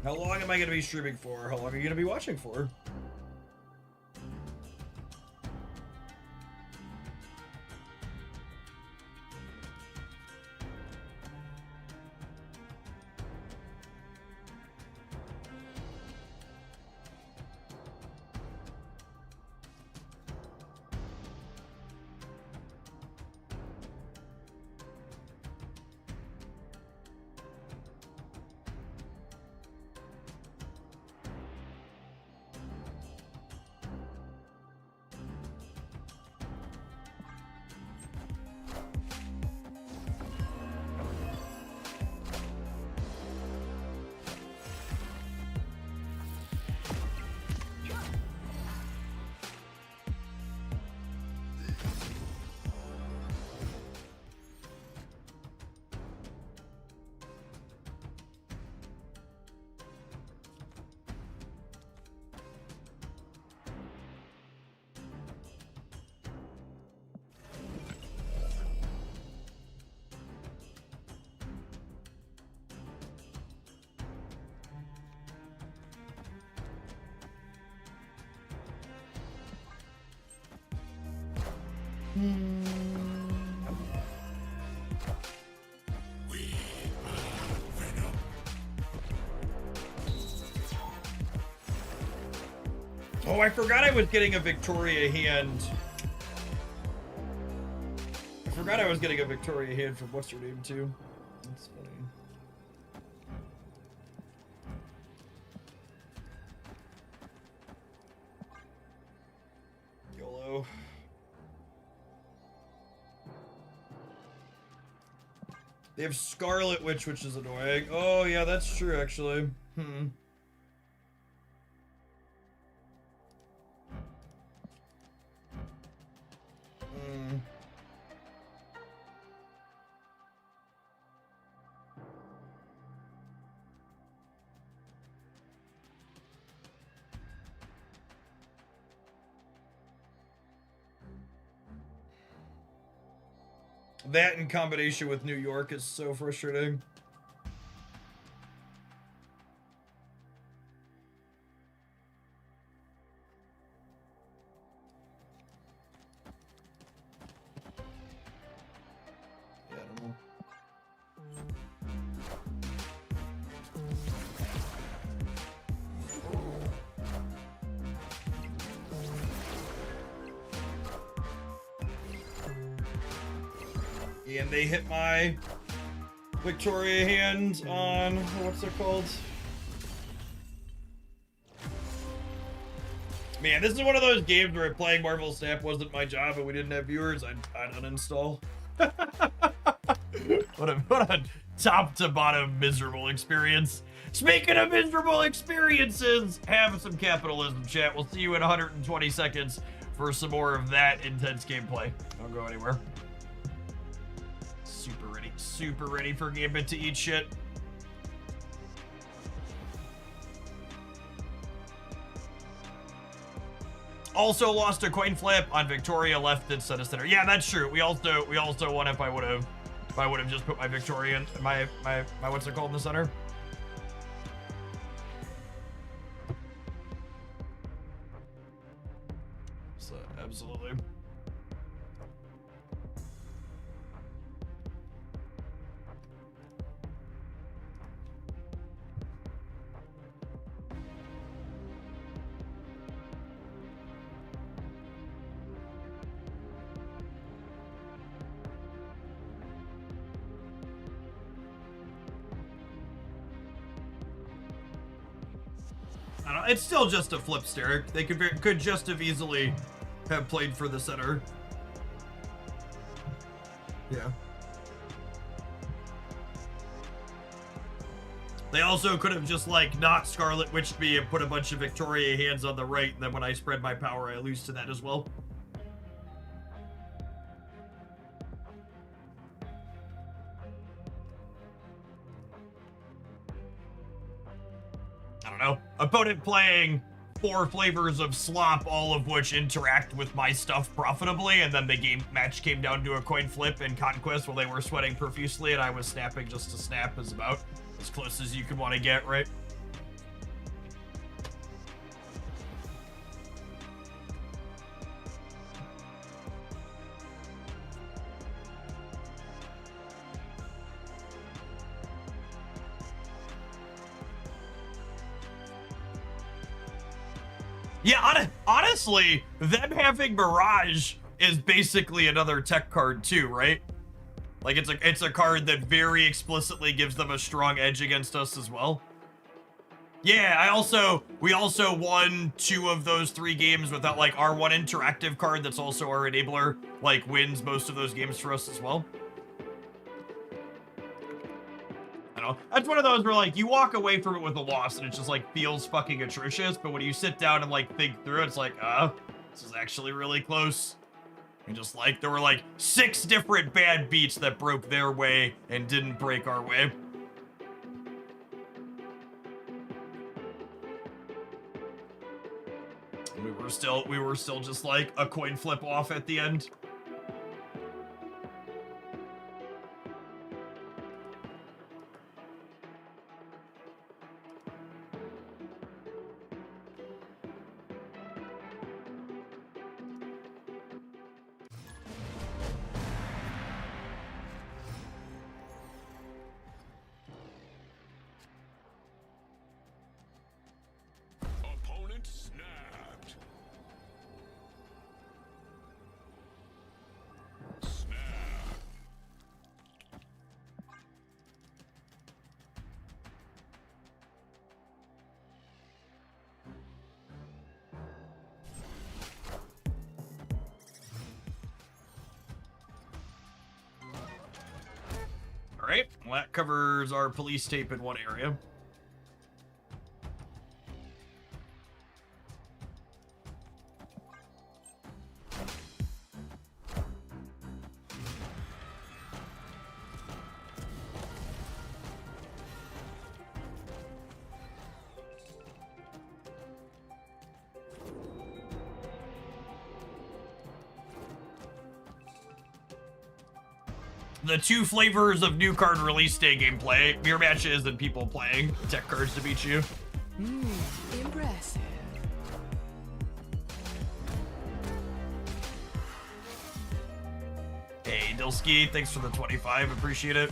How long am I going to be streaming for? How long are you going to be watching for? Oh, I forgot I was getting a Victoria hand. I forgot I was getting a Victoria hand from what's her name too. That's funny. YOLO. They have Scarlet Witch, which is annoying. Oh, yeah, that's true, actually. Hmm. That in combination with New York is so frustrating. Yeah, I don't know. And they hit my Victoria hand on, what's it called? Man, this is one of those games where playing Marvel Snap wasn't my job and we didn't have viewers. I'd uninstall. What a top to bottom miserable experience. Speaking of miserable experiences, have some capitalism, chat. We'll see you in 120 seconds for some more of that intense gameplay. Don't go anywhere. Super ready for Gambit to eat shit. Also lost a coin flip on Victoria left instead of center. Yeah, that's true. We also won if I would have just put my Victoria in my what's it called in the center. So absolutely. I don't know, it's still just a flip stare. They could just have easily have played for the center. Yeah. They also could have just like not Scarlet Witched me and put a bunch of Victoria hands on the right, and then when I spread my power, I lose to that as well. I don't know. Opponent playing 4 flavors of slop, all of which interact with my stuff profitably, and then the match came down to a coin flip and Conquest while they were sweating profusely and I was snapping just to snap is about as close as you could want to get, right? Yeah, honestly, them having Mirage is basically another tech card too, right? Like it's a card that very explicitly gives them a strong edge against us as well. Yeah, we also won 2 of those 3 games without like our one interactive card that's also our enabler, like wins most of those games for us as well. I don't know. That's one of those where like you walk away from it with a loss and it just like feels fucking atrocious, but when you sit down and like think through it, it's like, this is actually really close. And just like, there were like 6 different bad beats that broke their way and didn't break our way. And we were still just like a coin flip off at the end. right, well, that covers our police tape in one area. The 2 flavors of new card release day gameplay: mirror matches and people playing tech cards to beat you. Impressive. Hey, Dilski, thanks for the 25. Appreciate it.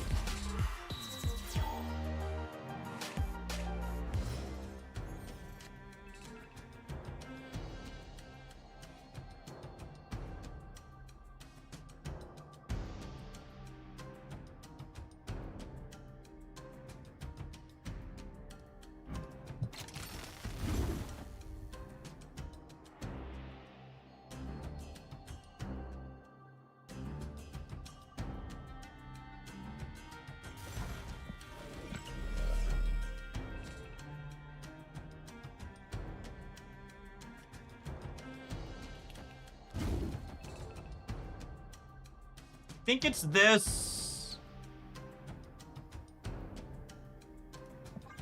I think it's this.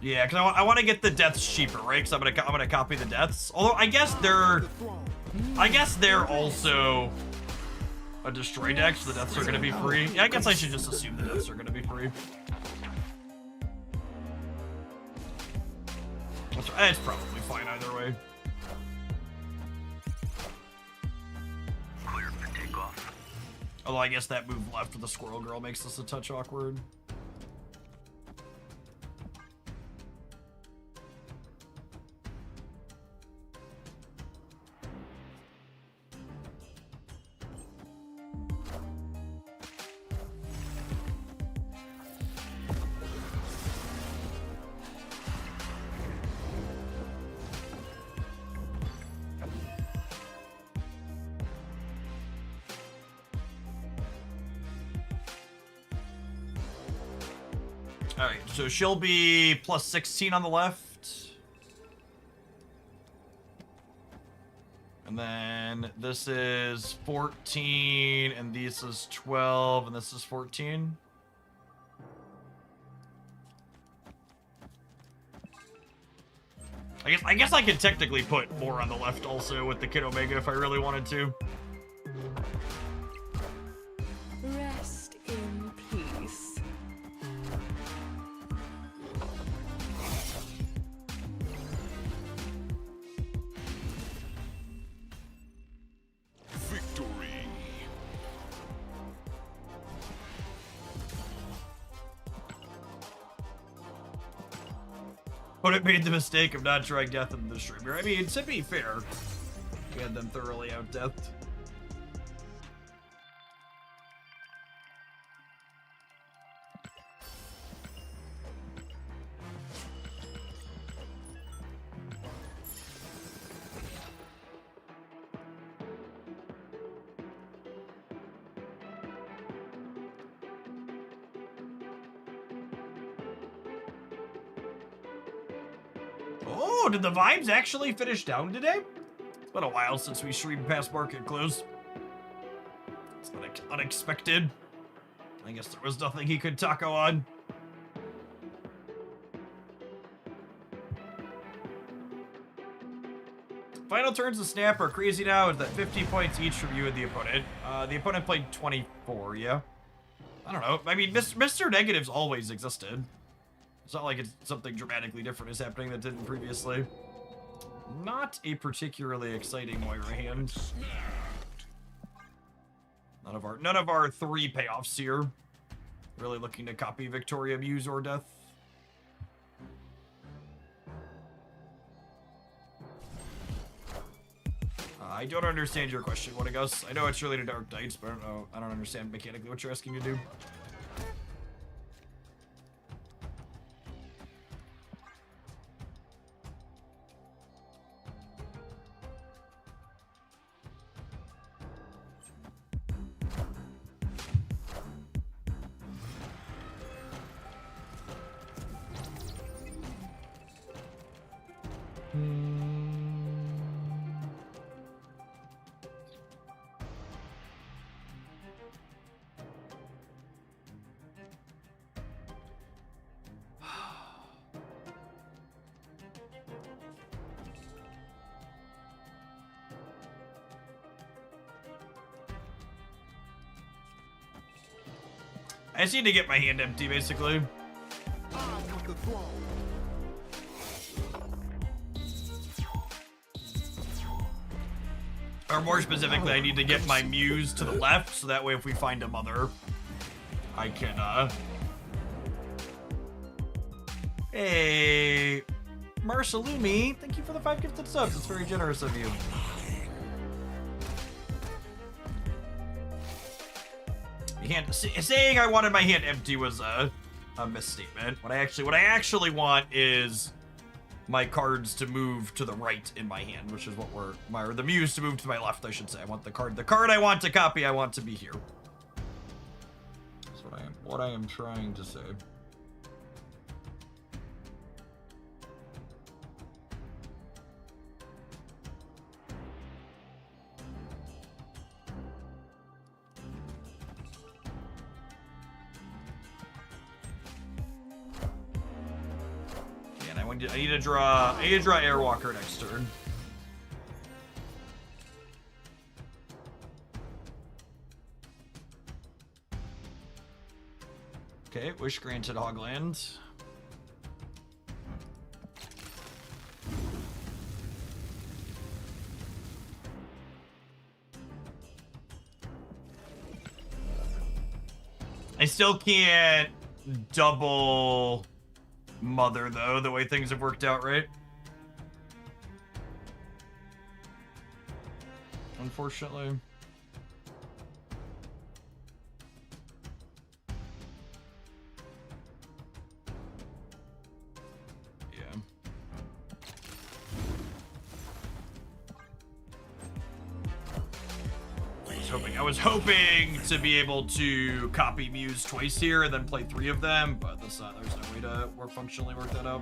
Yeah, because I want to get the deaths cheaper, right? Because I'm gonna copy the deaths. Although I guess they're also a destroy deck, so the deaths are gonna be free. Yeah, I guess I should just assume the deaths are gonna be free. It's probably fine either way. Clear for takeoff. Although I guess that move left with the squirrel girl makes this a touch awkward. Alright, so she'll be plus 16 on the left. And then this is 14, and this is 12, and this is 14. I guess I could technically put more on the left also with the Kid Omega if I really wanted to. Rest in peace. Victory. But it made the mistake of not trying death in the streamer. I mean, to be fair, we had them thoroughly out-deathed. Oh, did the vibes actually finish down today? It's been a while since we streamed past market close. It's unexpected. I guess there was nothing he could taco on. Final turns of Snap are crazy now. Is that 50 points each from you and the opponent? The opponent played 24, yeah? I don't know. I mean, Mr. Negatives always existed. It's not like it's something dramatically different is happening that didn't previously. Not a particularly exciting Moira hand. None of our 3 payoffs here. Really looking to copy Victoria, Muse, or Death. I don't understand your question, Whatagos. I know it's related to Dark Knights, but I don't understand mechanically what you're asking me to do. I just need to get my hand empty, basically. Or more specifically, I need to get my Muse to the left, so that way if we find a mother, I can, Hey, Marsalumi, thank you for the 5 gifted subs. It's very generous of you. Saying I wanted my hand empty was a misstatement. What I actually want is my cards to move to the right in my hand, which is what the Muse to move to my left, I should say. I want the card I want to copy, I want to be here. That's what I am trying to say. I need to draw Airwalker next turn. Okay, wish granted, Hogland. I still can't double mother, though, the way things have worked out, right? Unfortunately. Yeah. I was hoping to be able to copy Muse twice here and then play 3 of them, but there's no way to functionally work that out.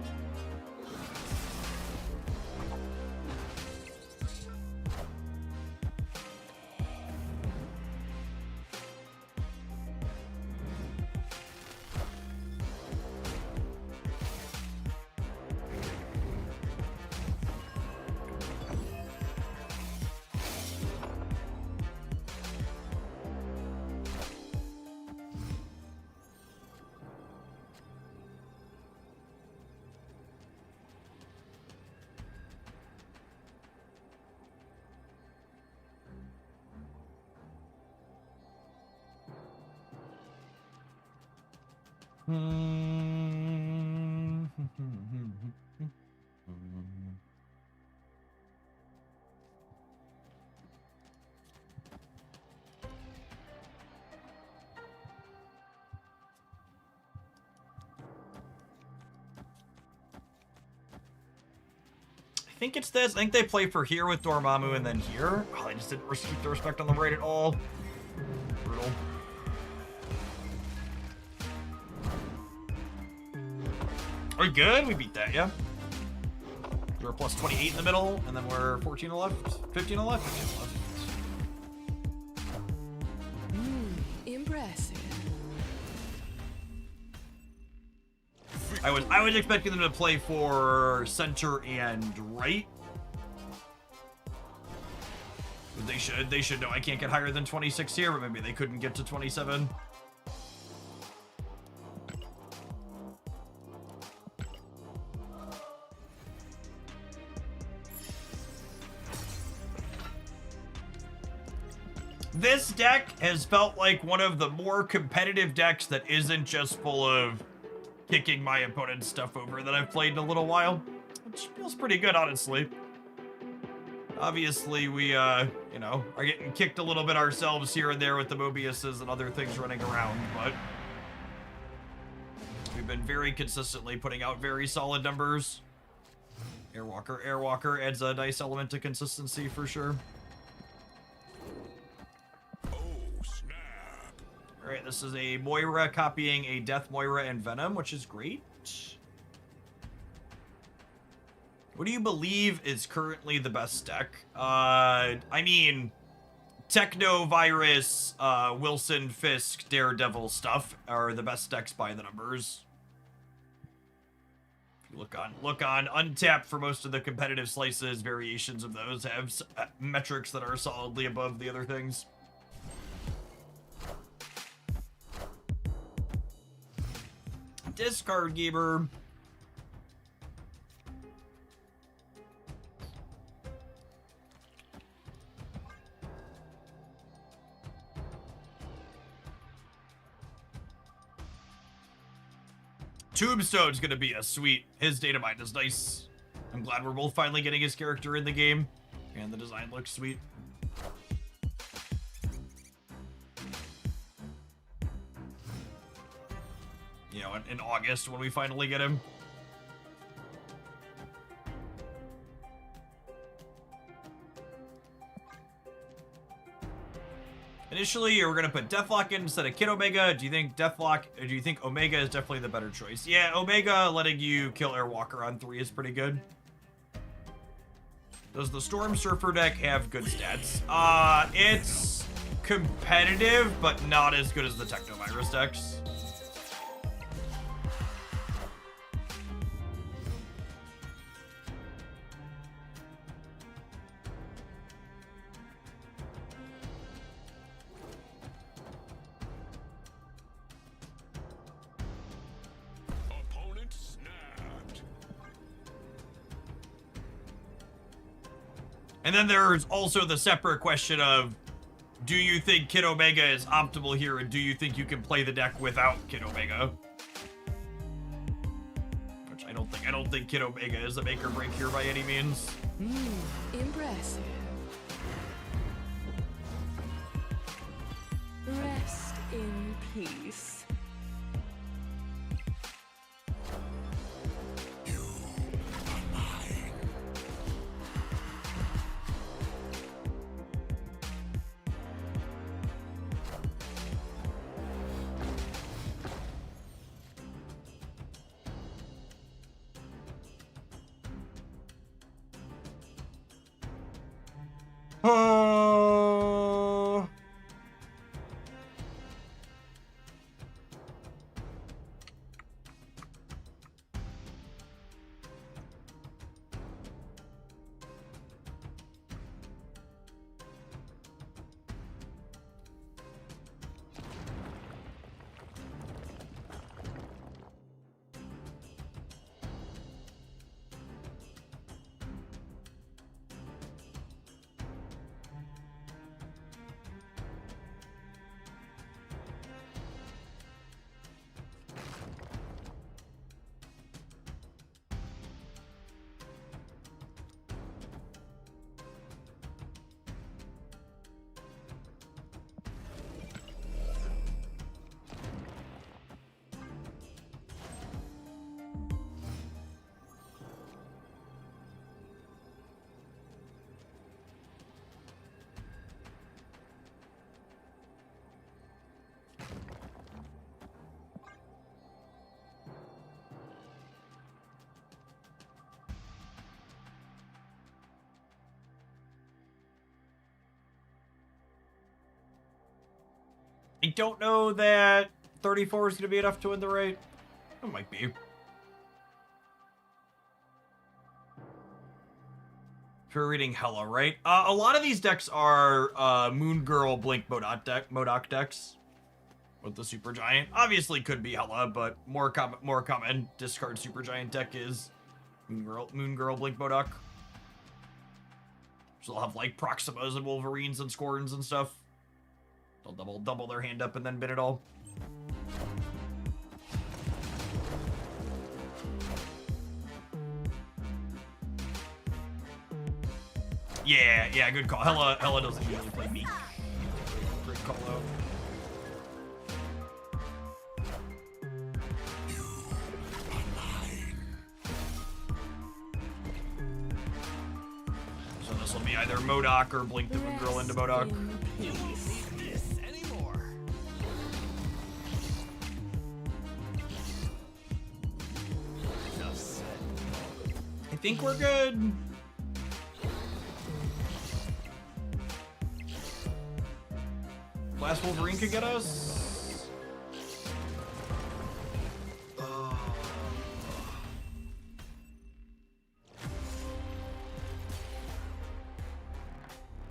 I think it's this. I think they play for here with Dormammu and then here. Oh, I just didn't keep the respect on the right at all. Brutal. Are we good? We beat that, yeah? We're plus 28 in the middle, and then we're 14 on the left, 15 on the left, 15 on the left. Impressive. I was expecting them to play for center and right. But they should know I can't get higher than 26 here, but maybe they couldn't get to 27. This deck has felt like one of the more competitive decks that isn't just full of kicking my opponent's stuff over that I've played in a little while, which feels pretty good, honestly. Obviously, we, you know, are getting kicked a little bit ourselves here and there with the Mobiuses and other things running around, but we've been very consistently putting out very solid numbers. Airwalker adds a nice element to consistency for sure. Alright, this is a Moira copying a Death Moira and Venom, which is great. What do you believe is currently the best deck? I mean, Techno, Virus, Wilson, Fisk, Daredevil stuff are the best decks by the numbers. If you look on Untapped for most of the competitive slices, variations of those have metrics that are solidly above the other things. Discard Gamer. Tombstone's gonna be a sweet. His data mine is nice. I'm glad we're both finally getting his character in the game. And the design looks sweet. You know, in August when we finally get him. Initially, you were gonna put Deathlock in instead of Kid Omega. Do you think Deathlock, or do you think Omega is definitely the better choice? Yeah, Omega letting you kill Airwalker on 3 is pretty good. Does the Storm Surfer deck have good stats? It's competitive, but not as good as the Technovirus decks. And then there's also the separate question of, do you think Kid Omega is optimal here, and do you think you can play the deck without Kid Omega? Which I don't think Kid Omega is a make or break here by any means. Impressive. Rest in peace. I don't know that 34 is going to be enough to win the raid. It might be. If you're reading Hella, right? A lot of these decks are Moon Girl, Blink, Modok decks with the Super Giant. Obviously could be Hella, but more common discard Super Giant deck is Moon Girl, Blink, Modok. So they'll have like Proximas and Wolverines and Scorns and stuff. They'll double their hand up and then bin it all. Yeah, good call. Hella doesn't usually play me. Great call out. So this will be either Modok or Blink the Moon Girl into Modok. I think we're good. Last Wolverine could get us.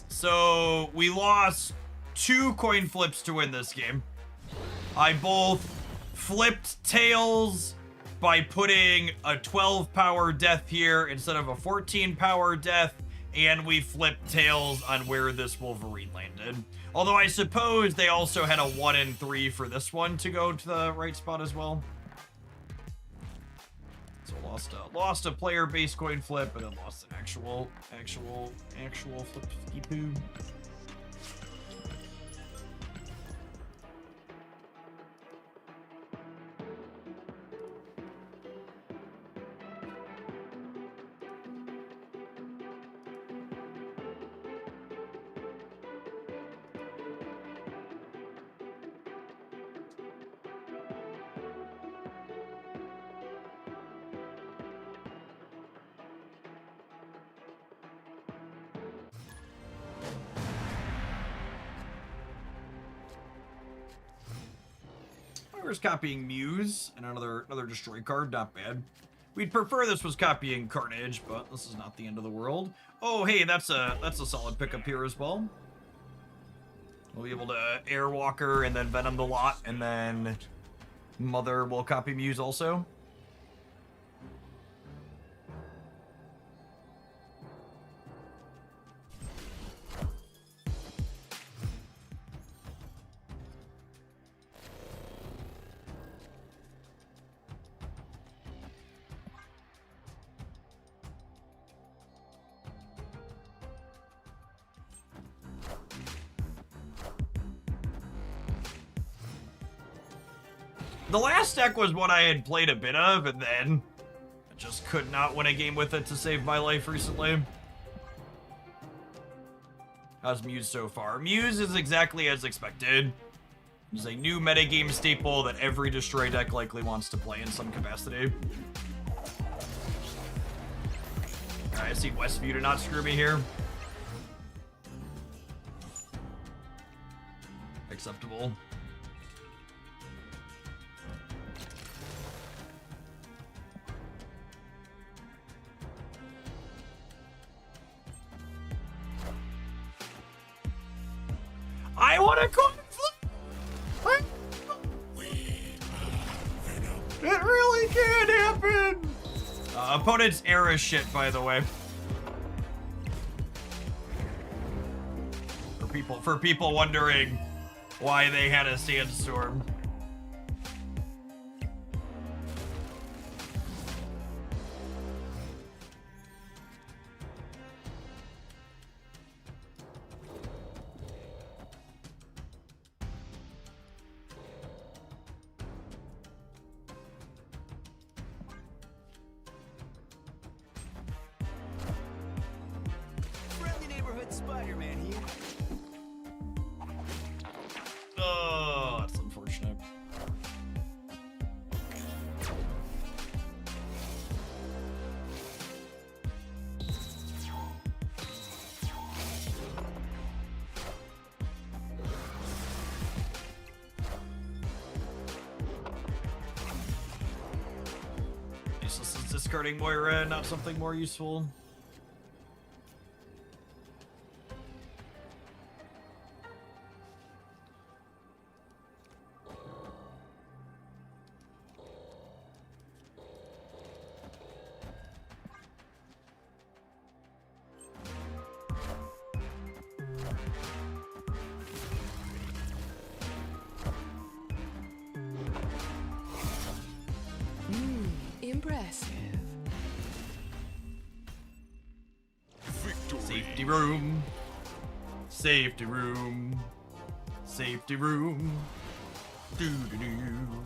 So we lost 2 coin flips to win this game. I both flipped tails by putting a 12 power death here instead of a 14 power death, and we flipped tails on where this Wolverine landed. Although I suppose they also had a 1 and 3 for this one to go to the right spot as well. So lost a player base coin flip, and then lost an actual flip poo. We're just copying Muse and another destroy card, not bad. We'd prefer this was copying Carnage, but this is not the end of the world. Oh, hey, that's a solid pickup here as well. We'll be able to Airwalker and then Venom the lot, and then Mother will copy Muse also. The last deck was what I had played a bit of, and then I just could not win a game with it to save my life recently. How's Muse so far? Muse is exactly as expected. It's a new metagame staple that every Destroy deck likely wants to play in some capacity. Alright, I see Westview to not screw me here. Acceptable. I want a coin flip! It really can't happen! Opponent's era shit, by the way. For people wondering why they had a sandstorm. Spider-Man here. Oh, that's unfortunate. Useless is discarding Moira, not something more useful. Impressive. Victory. Safety room. Safety room. Safety room. Doo-doo-doo.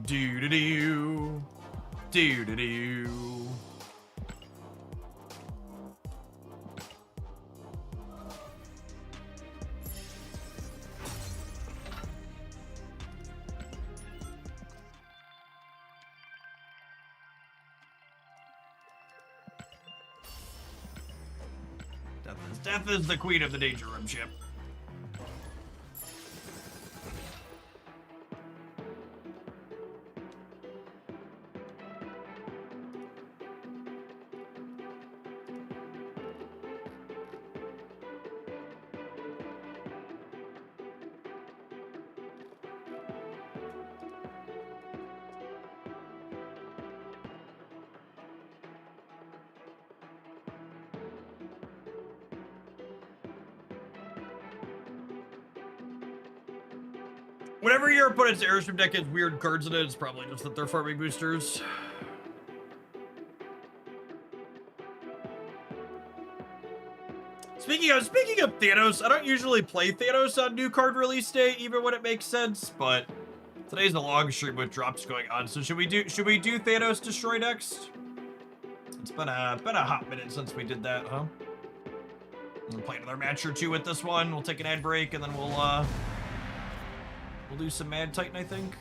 Doo-doo-doo. Doo-doo-doo. Death is the queen of the danger room ship. Whenever your opponent's airship deck has weird cards in it, it's probably just that they're farming boosters. Speaking of Thanos, I don't usually play Thanos on new card release day, even when it makes sense, but today's a long stream with drops going on, so should we do Thanos Destroy next? It's been a hot minute since we did that, huh? We'll play another match or two with this one. We'll take an ad break and then we'll do some Mad Titan, I think.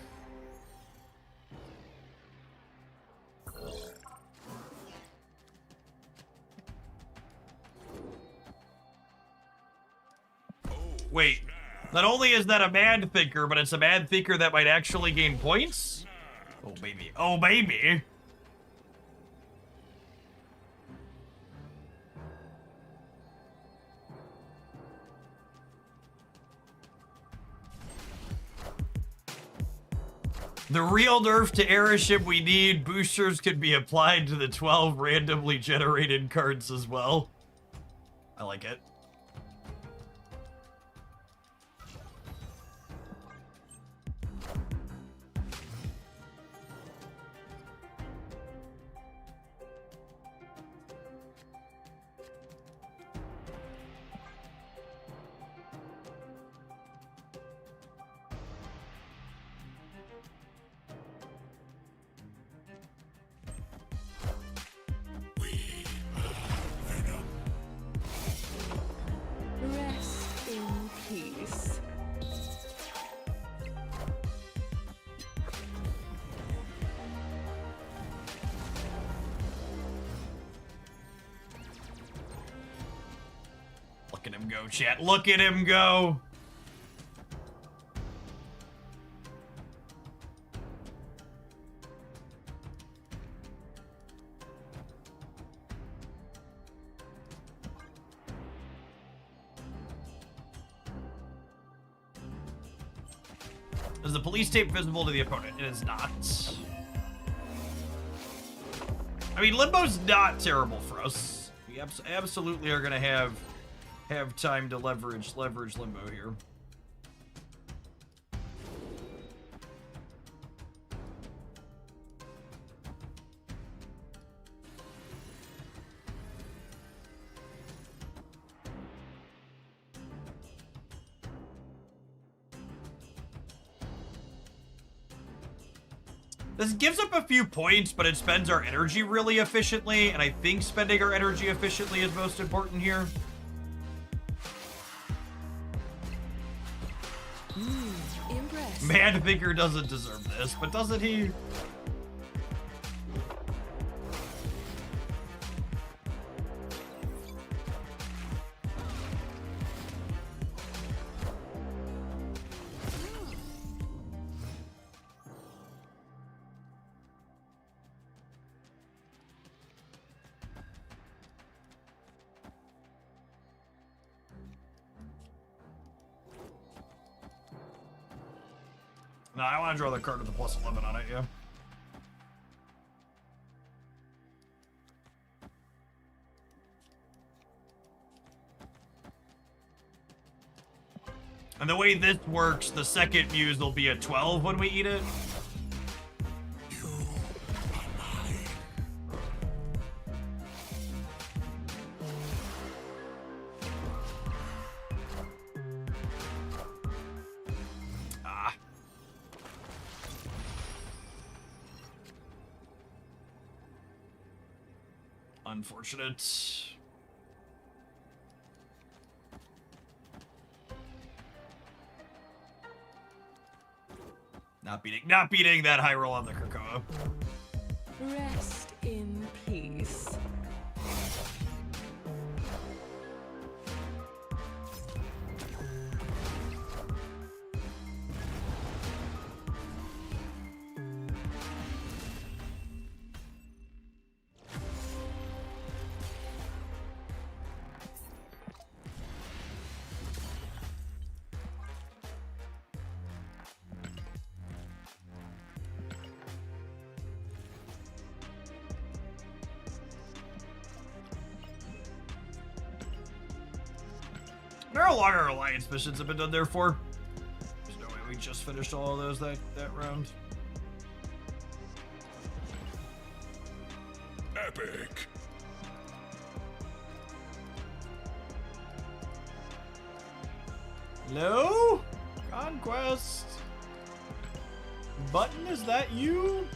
Wait, not only is that a Mad Thinker, but it's a Mad Thinker that might actually gain points? Oh, baby. Oh, baby. The real nerf to airship we need, boosters could be applied to the 12 randomly generated cards as well. I like it. Rest in peace. Look at him go, chat. Look at him go. Is the police tape visible to the opponent? It is not. I mean, Limbo's not terrible for us. We absolutely are gonna have time to leverage Limbo here. This gives up a few points, but it spends our energy really efficiently, and I think spending our energy efficiently is most important here. Impressed. Man Thinker doesn't deserve this, but doesn't he? No, I want to draw the card with the +11 on it, yeah. And the way this works, the second Muse will be a 12 when we eat it. Unfortunate. Not beating that high roll on the Krakoa. Rest in peace. There are longer alliance missions have been done there for. There's no way we just finished all of those that round. Epic. Hello? Conquest. Button, is that you?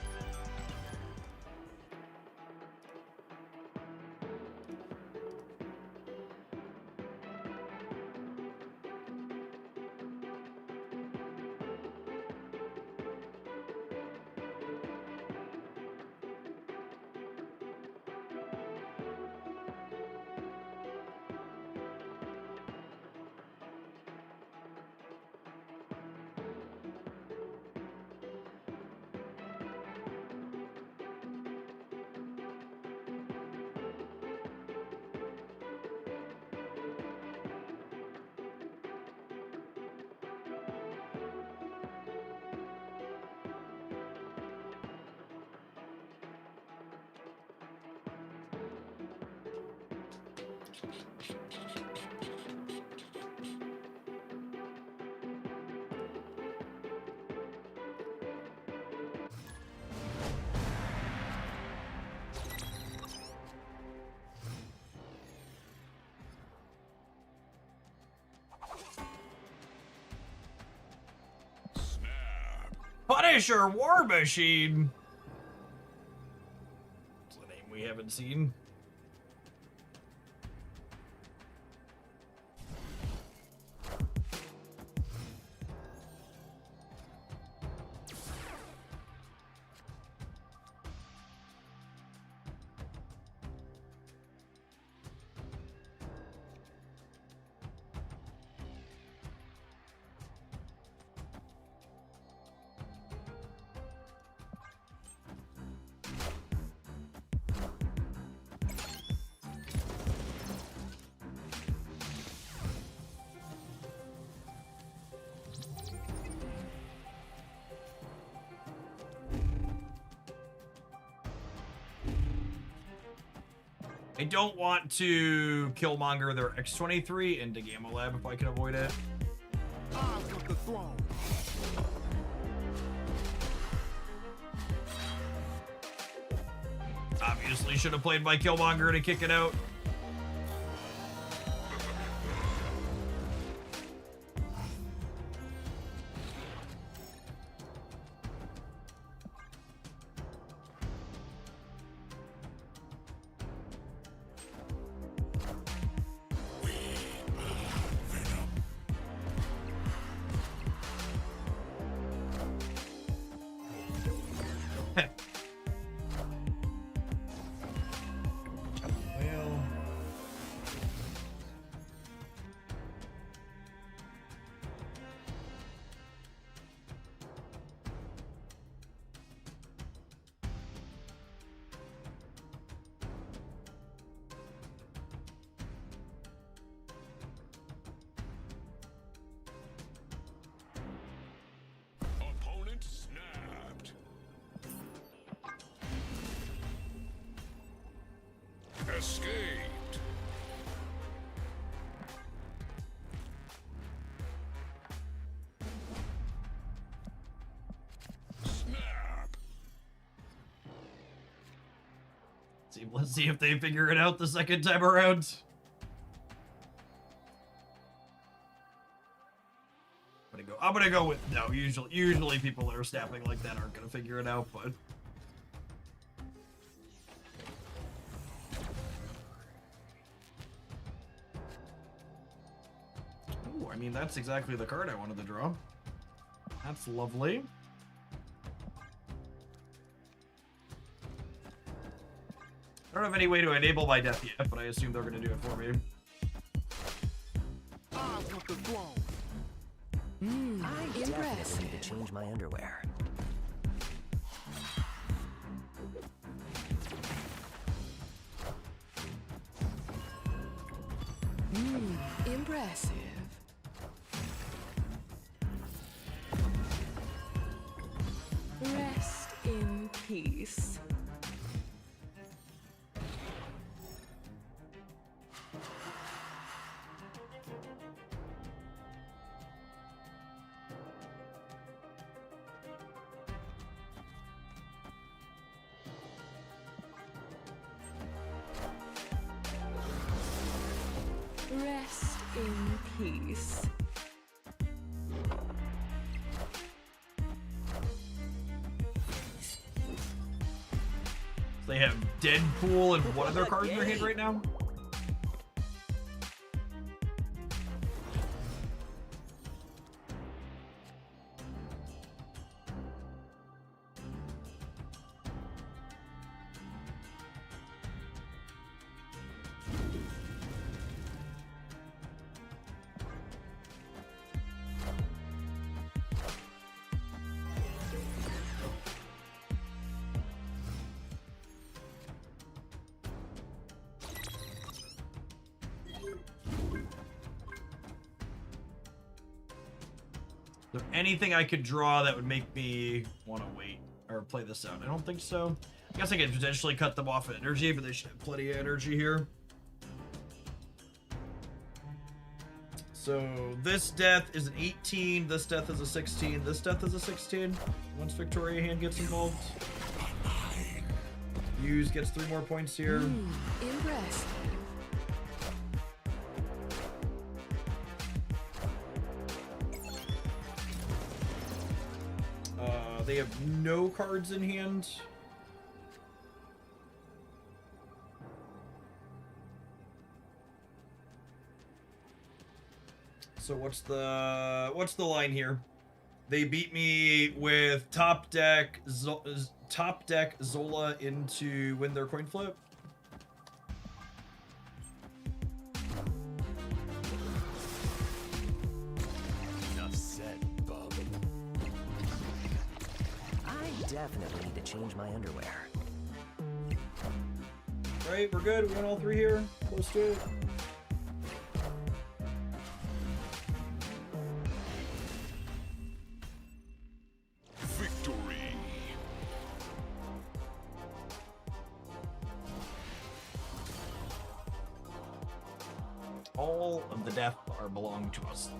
Punisher War Machine. It's a name we haven't seen. I don't want to Killmonger their X-23 into Gamma Lab if I can avoid it. I've got the throne. Obviously should have played my Killmonger to kick it out. Opponent snapped. Escaped. Snap. Let's see if they figure it out the second time around. I'm gonna go with no. Usually people that are snapping like that aren't gonna figure it out, but. Ooh, I mean, that's exactly the card I wanted to draw. That's lovely. I don't have any way to enable my death yet, but I assume they're gonna do it for me. I've got the throne. I definitely need to change my underwear. Impressive. Rest in peace. Rest in peace. They have Deadpool and what other cards in their hand right now? Is there anything I could draw that would make me want to wait or play this out? I don't think so. I guess I could potentially cut them off of energy, but they should have plenty of energy here. So this death is an 18, this death is a 16, this death is a 16. Once Victoria Hand gets involved. Muse gets 3 more points here. Impressed. They have no cards in hand. So what's the line here? They beat me with top deck Zola into win their coin flip. Enough said, bub. I definitely need to change my underwear. Right, we're good. We won all 3 here. Close to it. Victory. All of the death are belong to us.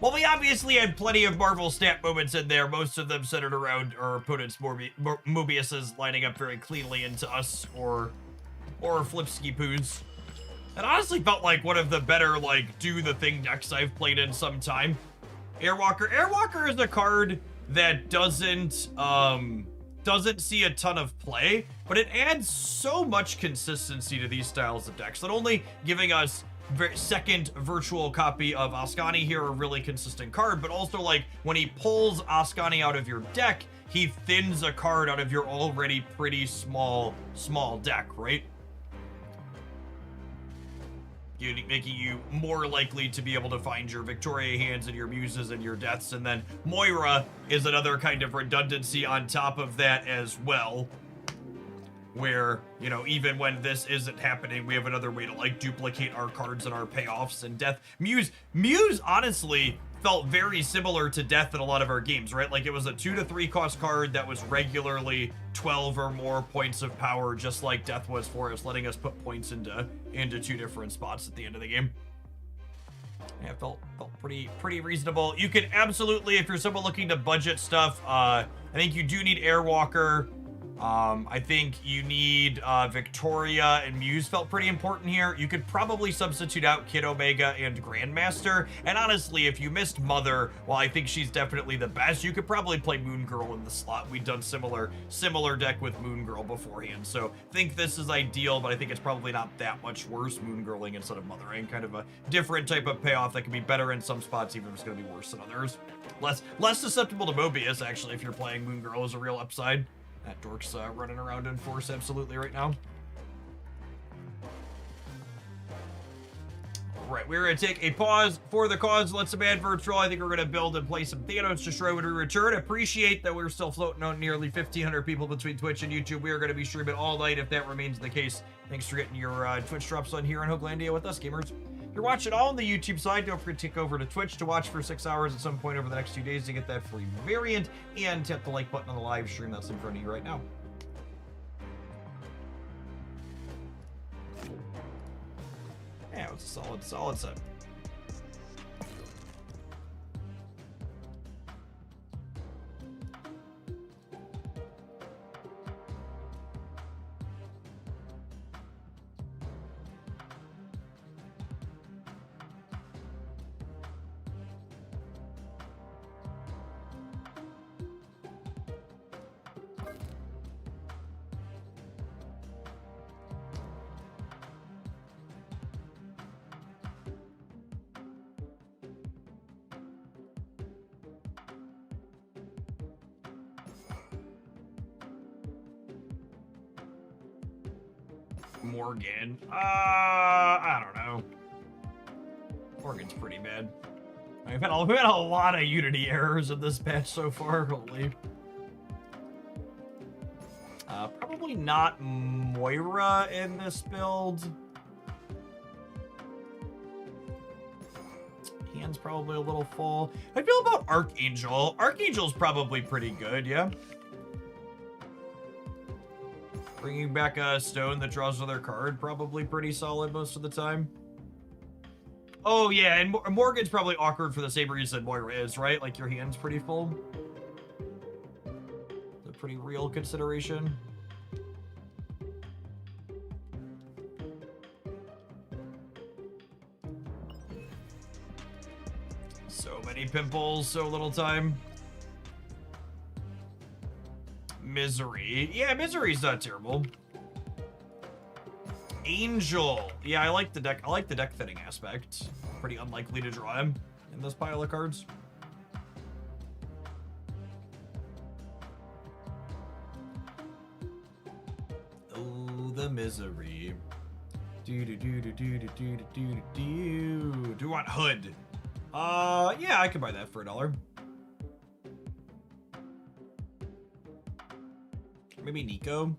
Well, we obviously had plenty of Marvel stat moments in there, most of them centered around our opponent's Mobius's lining up very cleanly into us or Flipsky Poos. It honestly felt like one of the better, like, do the thing decks I've played in some time. Airwalker. Airwalker is a card that doesn't see a ton of play, but it adds so much consistency to these styles of decks. Not only giving us second virtual copy of Ascani here, a really consistent card, but also, like, when he pulls Ascani out of your deck, he thins a card out of your already pretty small deck, right? Making you more likely to be able to find your Victoria Hands and your Muses and your Deaths. And then Moira is another kind of redundancy on top of that as well, where, you know, even when this isn't happening, we have another way to, like, duplicate our cards and our payoffs. And Death, Muse honestly felt very similar to Death in a lot of our games, right? Like, it was a 2 to 3 cost card that was regularly 12 or more points of power, just like Death was for us, letting us put points into 2 different spots at the end of the game. Yeah, it felt pretty reasonable. You can absolutely, if you're someone looking to budget stuff, I think you do need Airwalker. I think you need Victoria and Muse felt pretty important here. You could probably substitute out Kid Omega and Grandmaster. And honestly, if you missed Mother, while I think she's definitely the best, you could probably play Moon Girl in the slot. We've done similar deck with Moon Girl beforehand. So I think this is ideal, but I think it's probably not that much worse Moon Girling instead of Mothering. Kind of a different type of payoff that can be better in some spots, even if it's going to be worse than others. Less susceptible to Mobius, actually, if you're playing Moon Girl as a real upside. That dork's running around in force absolutely right now. Alright, we're going to take a pause for the cause. Let some adverts roll. I think we're going to build and play some Thanos Destroy when we return. Appreciate that we're still floating on nearly 1,500 people between Twitch and YouTube. We are going to be streaming all night if that remains the case. Thanks for getting your Twitch drops on here in Hoaglandia with us, gamers. If you're watching all on the YouTube side, don't forget to take over to Twitch to watch for 6 hours at some point over the next 2 days to get that free variant, and hit the like button on the live stream that's in front of you right now. Yeah, it's a solid set. Morgan. I don't know. Morgan's pretty bad. We've had a lot of Unity errors in this patch so far. Holy. Probably not Moira in this build. Hand's probably a little full. How do you feel about Archangel? Archangel's probably pretty good, yeah? Bringing back a stone that draws another card, probably pretty solid most of the time. Oh yeah, and Morgan's probably awkward for the same reason Moira is, right? Like your hand's pretty full. It's a pretty real consideration. So many pimples, so little time. Misery. Yeah, Misery's not terrible. Angel. Yeah, I like the deck. I like the deck thinning aspect. Pretty unlikely to draw him in this pile of cards. Oh, the misery. Do do do do do do do do do do. Do you want Hood? Yeah, I could buy that for $1. Maybe Nico.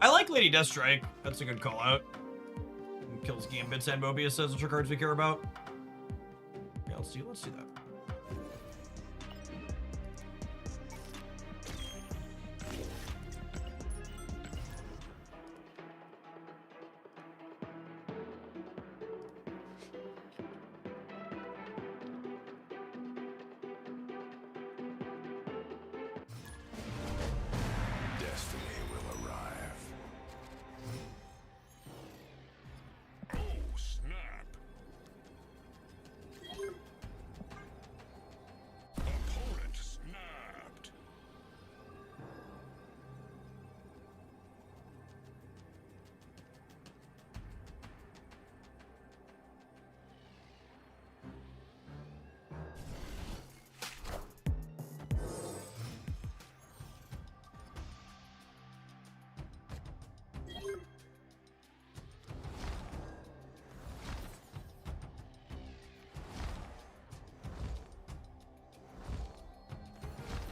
I like Lady Deathstrike. That's a good call out. Kills Gambits and Mobius says which are cards we care about. Yeah, let's do that.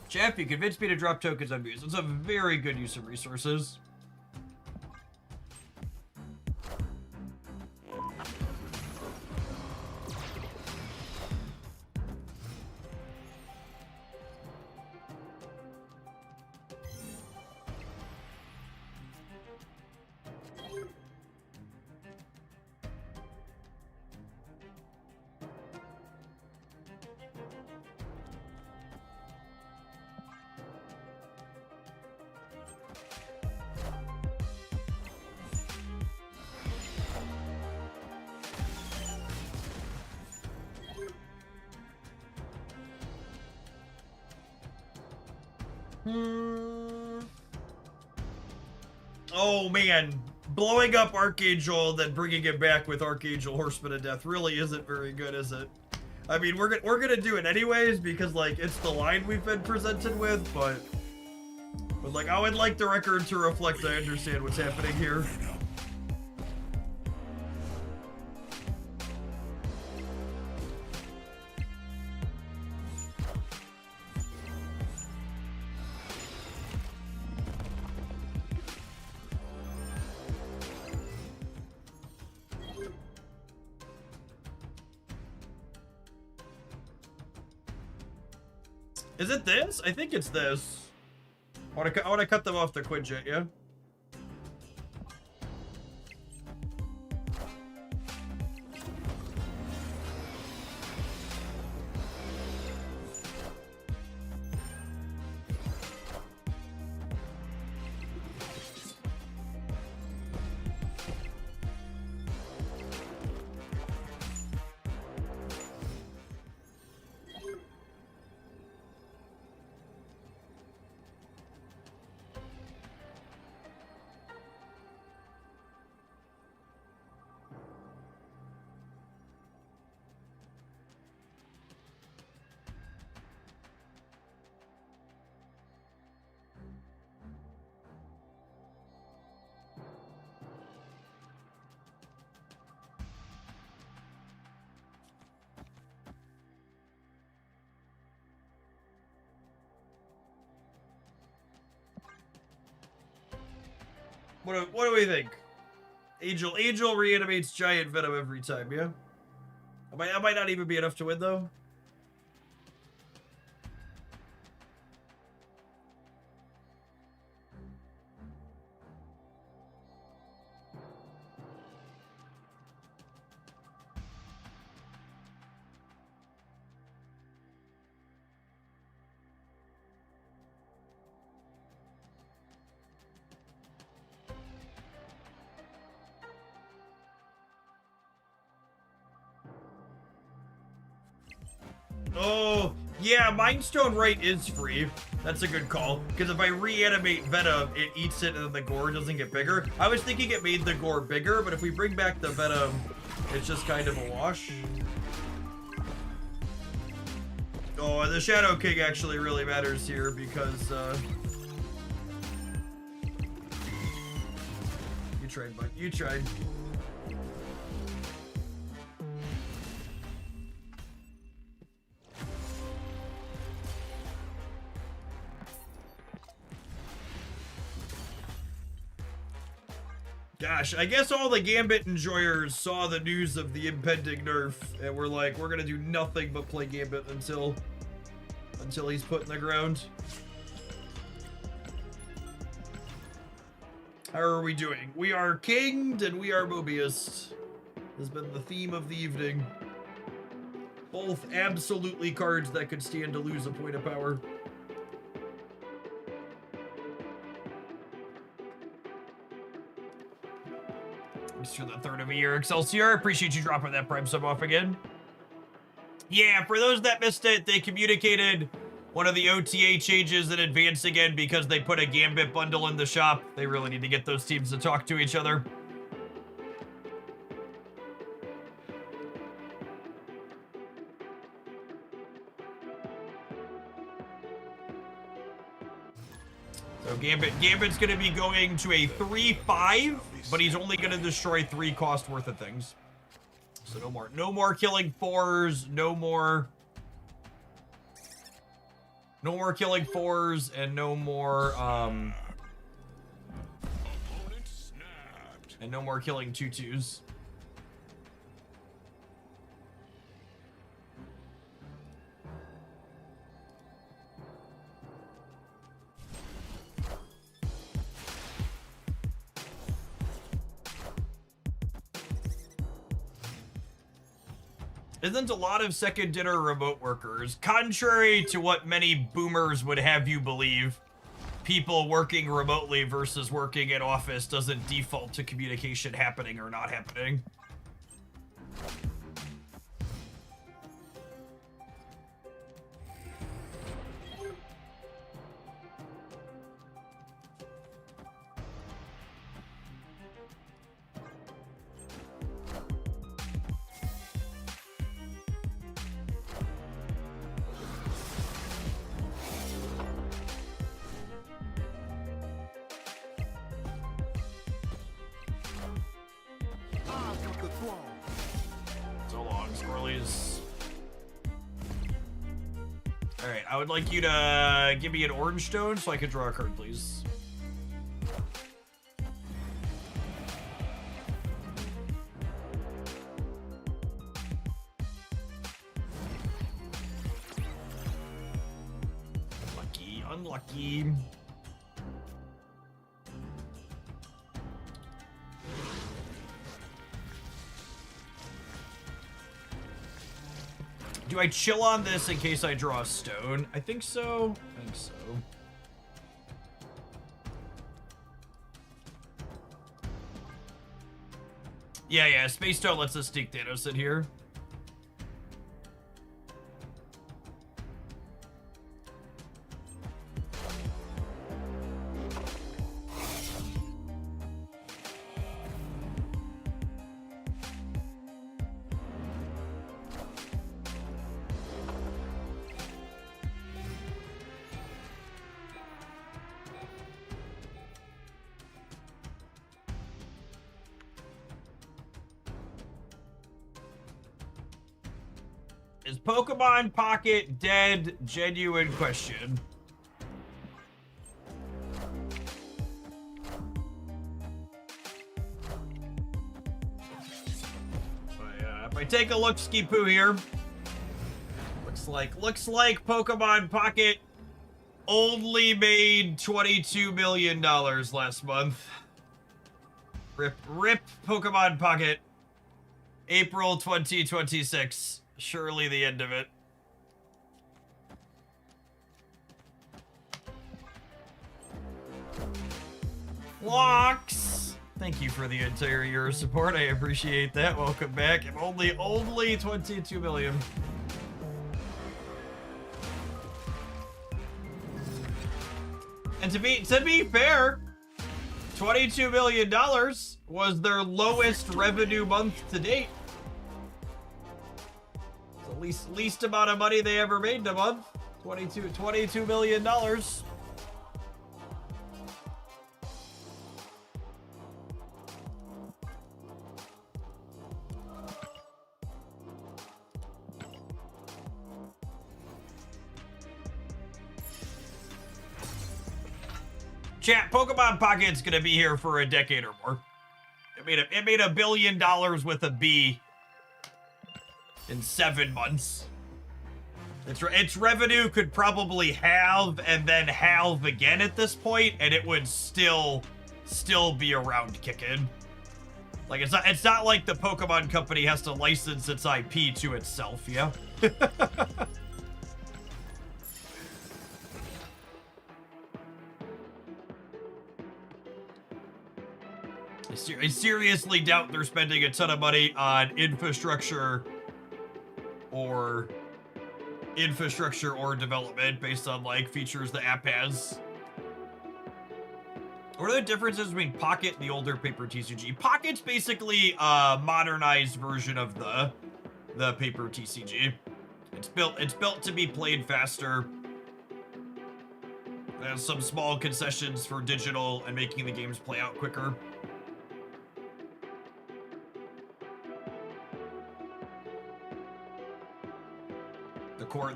Jeff, you convinced me to drop tokens on Muse. It's a very good use of resources. Oh man, blowing up Archangel, then bringing it back with Archangel Horseman of Death really isn't very good, is it? I mean, we're gonna do it anyways because like it's the line we've been presented with, but like I would like the record to reflect I understand what's happening here. Is it this? I think it's this. I wanna cut them off the Quinjet, yeah? What do we think? Angel reanimates giant Venom every time, yeah? That might not even be enough to win, though. Oh, yeah, Mind Stone Right is free. That's a good call. Because if I reanimate Venom, it eats it and then the gore doesn't get bigger. I was thinking it made the gore bigger, but if we bring back the Venom, it's just kind of a wash. Oh, and the Shadow King actually really matters here because, you tried, bud. You tried. Gosh, I guess all the Gambit enjoyers saw the news of the impending nerf and were like, we're gonna do nothing but play Gambit until he's put in the ground. How are we doing? We are kinged and we are Mobius. Has been the theme of the evening. Both absolutely cards that could stand to lose a point of power. Thanks for the third of a year, Excelsior. Appreciate you dropping that Prime sub off again. Yeah, for those that missed it, they communicated one of the OTA changes in advance again because they put a Gambit bundle in the shop. They really need to get those teams to talk to each other. So Gambit's going to be going to a 3-5, but he's only going to destroy 3 cost worth of things. So no more killing 4s, no more killing 4s, and no more killing 2-2s. Isn't a lot of second dinner remote workers, contrary to what many boomers would have you believe, people working remotely versus working in office doesn't default to communication happening or not happening? So long, Squirrelies. Alright, I would like you to give me an orange stone so I can draw a card, please. Unlucky, unlucky. Do I chill on this in case I draw a stone? I think so. I think so. Yeah, Space Stone lets us sneak Thanos in here. Is Pokemon Pocket dead? Genuine question. I take a look, Ski-Poo here. Looks like Pokemon Pocket only made $22 million last month. Rip Pokemon Pocket. April 2026. Surely the end of it. Locks! Thank you for the entire year of support. I appreciate that. Welcome back. I'm only 22 million. And to be fair, $22 million was their lowest revenue month to date. It's the least amount of money they ever made in a month. $22 million. Chat, Pokemon Pocket's gonna be here for a decade or more. It made $1 billion with a B in 7 months. Its revenue could probably halve and then halve again at this point, and it would still be around kicking. Like it's not like the Pokemon Company has to license its IP to itself, yeah. I seriously doubt they're spending a ton of money on infrastructure or development based on like features the app has. What are the differences between Pocket and the older paper TCG? Pocket's basically a modernized version of the paper TCG. It's built to be played faster. It has some small concessions for digital and making the games play out quicker.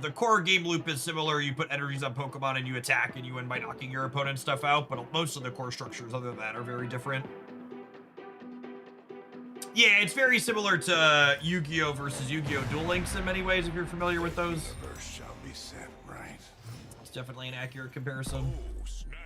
The core game loop is similar. You put energies on Pokemon and you attack and you win by knocking your opponent's stuff out, but most of the core structures other than that are very different. Yeah, it's very similar to Yu-Gi-Oh! Versus Yu-Gi-Oh! Duel Links in many ways, if you're familiar with those. Never shall be set right. It's definitely an accurate comparison. Oh, snap.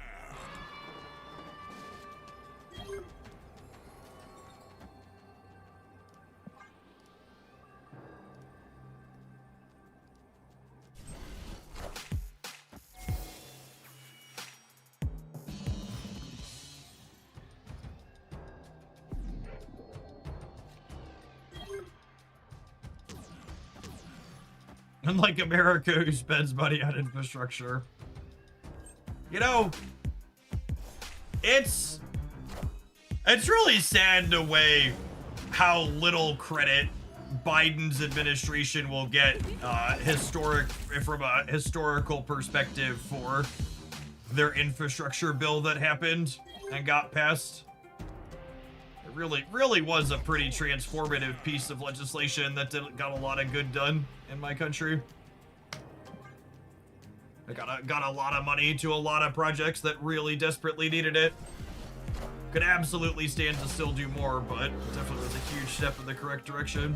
Unlike America, who spends money on infrastructure. You know, it's really sad to weigh how little credit Biden's administration will get from a historical perspective for their infrastructure bill that happened and got passed. It really was a pretty transformative piece of legislation that got a lot of good done in my country. It got a lot of money to a lot of projects that really desperately needed it. Could absolutely stand to still do more, but definitely was a huge step in the correct direction.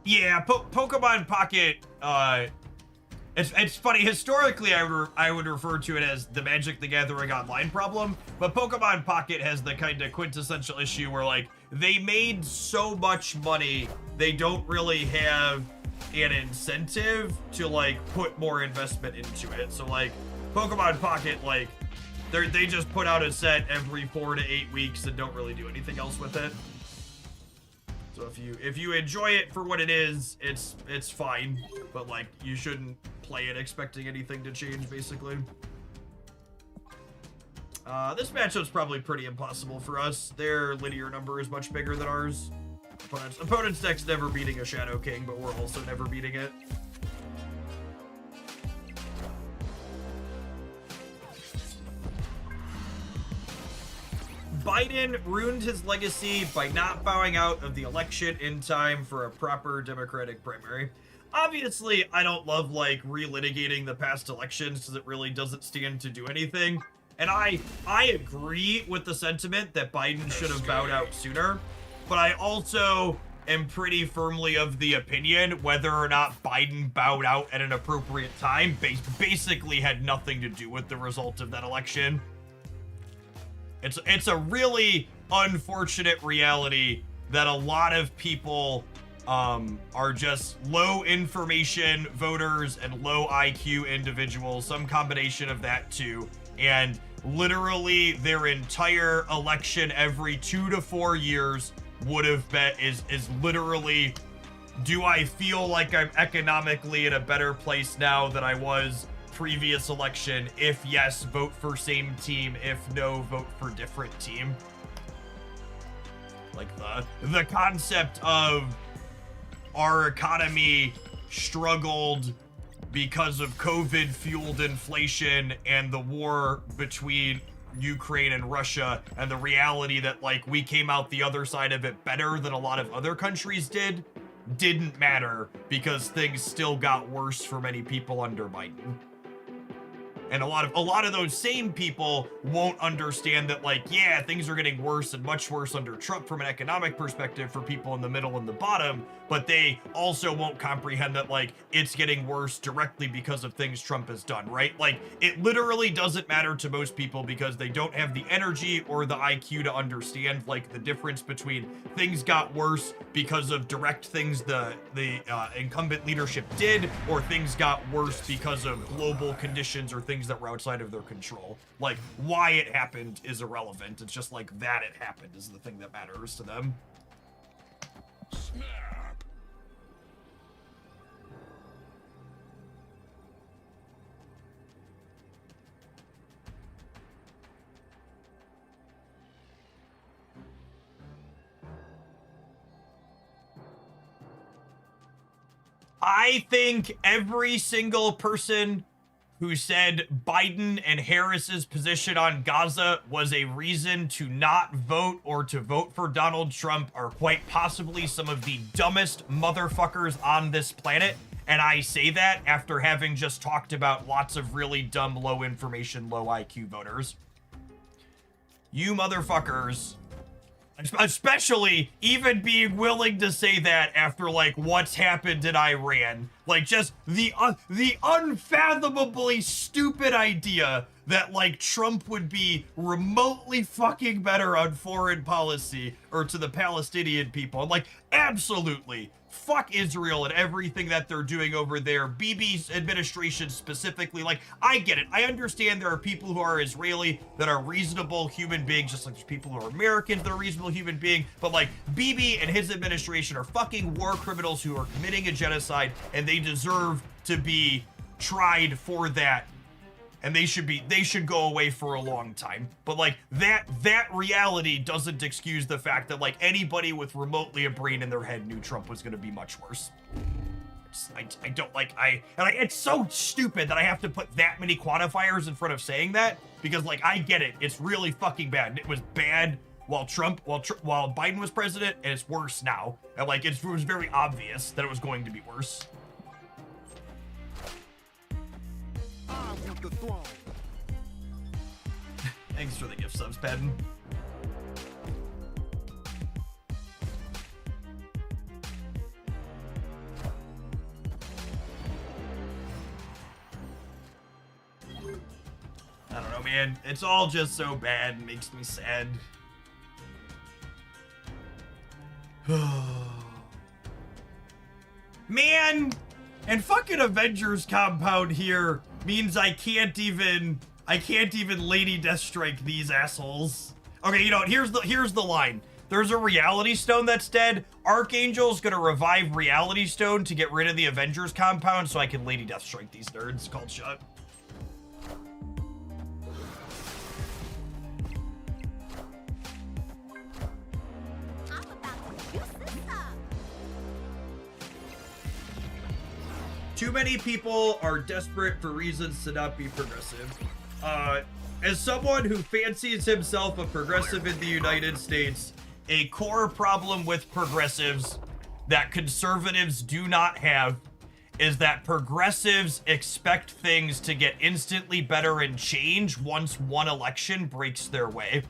Yeah, Pokemon Pocket, it's funny, historically I would refer to it as the Magic the Gathering Online problem, but Pokemon Pocket has the kind of quintessential issue where, like, they made so much money, they don't really have an incentive to, like, put more investment into it. So, like, Pokemon Pocket, like, they just put out a set every 4 to 8 weeks and don't really do anything else with it. So if you enjoy it for what it is, it's fine, but like you shouldn't play it expecting anything to change, basically. This matchup's probably pretty impossible for us. Their linear number is much bigger than ours. Opponent's deck's never beating a Shadow King, but we're also never beating it. Biden ruined his legacy by not bowing out of the election in time for a proper Democratic primary. Obviously, I don't love, like, relitigating the past elections because it really doesn't stand to do anything. And I agree with the sentiment that Biden should have bowed out sooner, but I also am pretty firmly of the opinion whether or not Biden bowed out at an appropriate time basically had nothing to do with the result of that election. It's a really unfortunate reality that a lot of people are just low information voters and low IQ individuals, some combination of that too, and literally their entire election every 2 to 4 years would have been is literally, do I feel like I'm economically in a better place now than I was previous election? If yes, vote for same team. If no, vote for different team. Like the concept of our economy struggled because of COVID-fueled inflation and the war between Ukraine and Russia, and the reality that, like, we came out the other side of it better than a lot of other countries didn't matter because things still got worse for many people under Biden. And a lot of those same people won't understand that, like, yeah, things are getting worse and much worse under Trump from an economic perspective for people in the middle and the bottom, but they also won't comprehend that, like, it's getting worse directly because of things Trump has done, right? Like, it literally doesn't matter to most people because they don't have the energy or the IQ to understand, like, the difference between things got worse because of direct things the incumbent leadership did, or things got worse because of global conditions or things that were outside of their control. Like, why it happened is irrelevant. It's just like that it happened is the thing that matters to them. Snap. I think every single person who said Biden and Harris's position on Gaza was a reason to not vote or to vote for Donald Trump are quite possibly some of the dumbest motherfuckers on this planet. And I say that after having just talked about lots of really dumb, low information, low IQ voters. You motherfuckers, especially even being willing to say that after, like, what's happened in Iran, like, just the unfathomably stupid idea that, like, Trump would be remotely fucking better on foreign policy or to the Palestinian people. I'm like, absolutely. Fuck Israel and everything that they're doing over there. Bibi's administration specifically. Like, I get it. I understand there are people who are Israeli that are reasonable human beings, just like there's people who are Americans that are reasonable human beings. But, like, Bibi and his administration are fucking war criminals who are committing a genocide, and they deserve to be tried for that. And they should go away for a long time. But, like, that reality doesn't excuse the fact that, like, anybody with remotely a brain in their head knew Trump was going to be much worse. I don't like, it's so stupid that I have to put that many quantifiers in front of saying that, because, like, I get it. It's really fucking bad. It was bad while Biden was president, and it's worse now. And, like, it was very obvious that it was going to be worse. I want the throne. Thanks for the gift subs, Patton. I don't know, man. It's all just so bad and makes me sad. Man! And fucking Avengers compound here means I can't even Lady Deathstrike these assholes. Okay, you know what? Here's the line. There's a Reality Stone that's dead. Archangel's gonna revive Reality Stone to get rid of the Avengers compound so I can Lady Deathstrike these nerds. Called shut. Too many people are desperate for reasons to not be progressive. As someone who fancies himself a progressive in the United States, a core problem with progressives that conservatives do not have is that progressives expect things to get instantly better and change once one election breaks their way.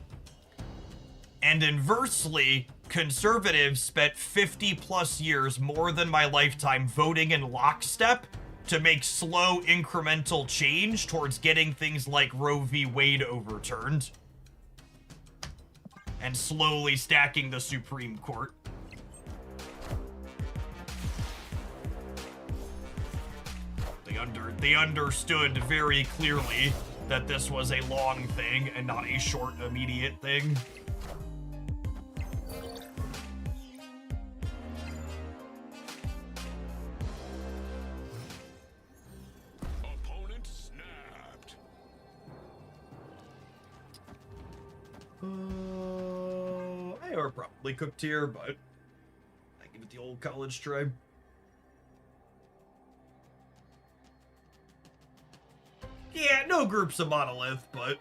And inversely, conservatives spent 50 plus years, more than my lifetime, voting in lockstep to make slow incremental change towards getting things like Roe v. Wade overturned. And slowly stacking the Supreme Court. They understood very clearly that this was a long thing and not a short, immediate thing. Opponent snapped. They are probably cooked here, but I give it the old college try. Yeah, no group's a monolith, but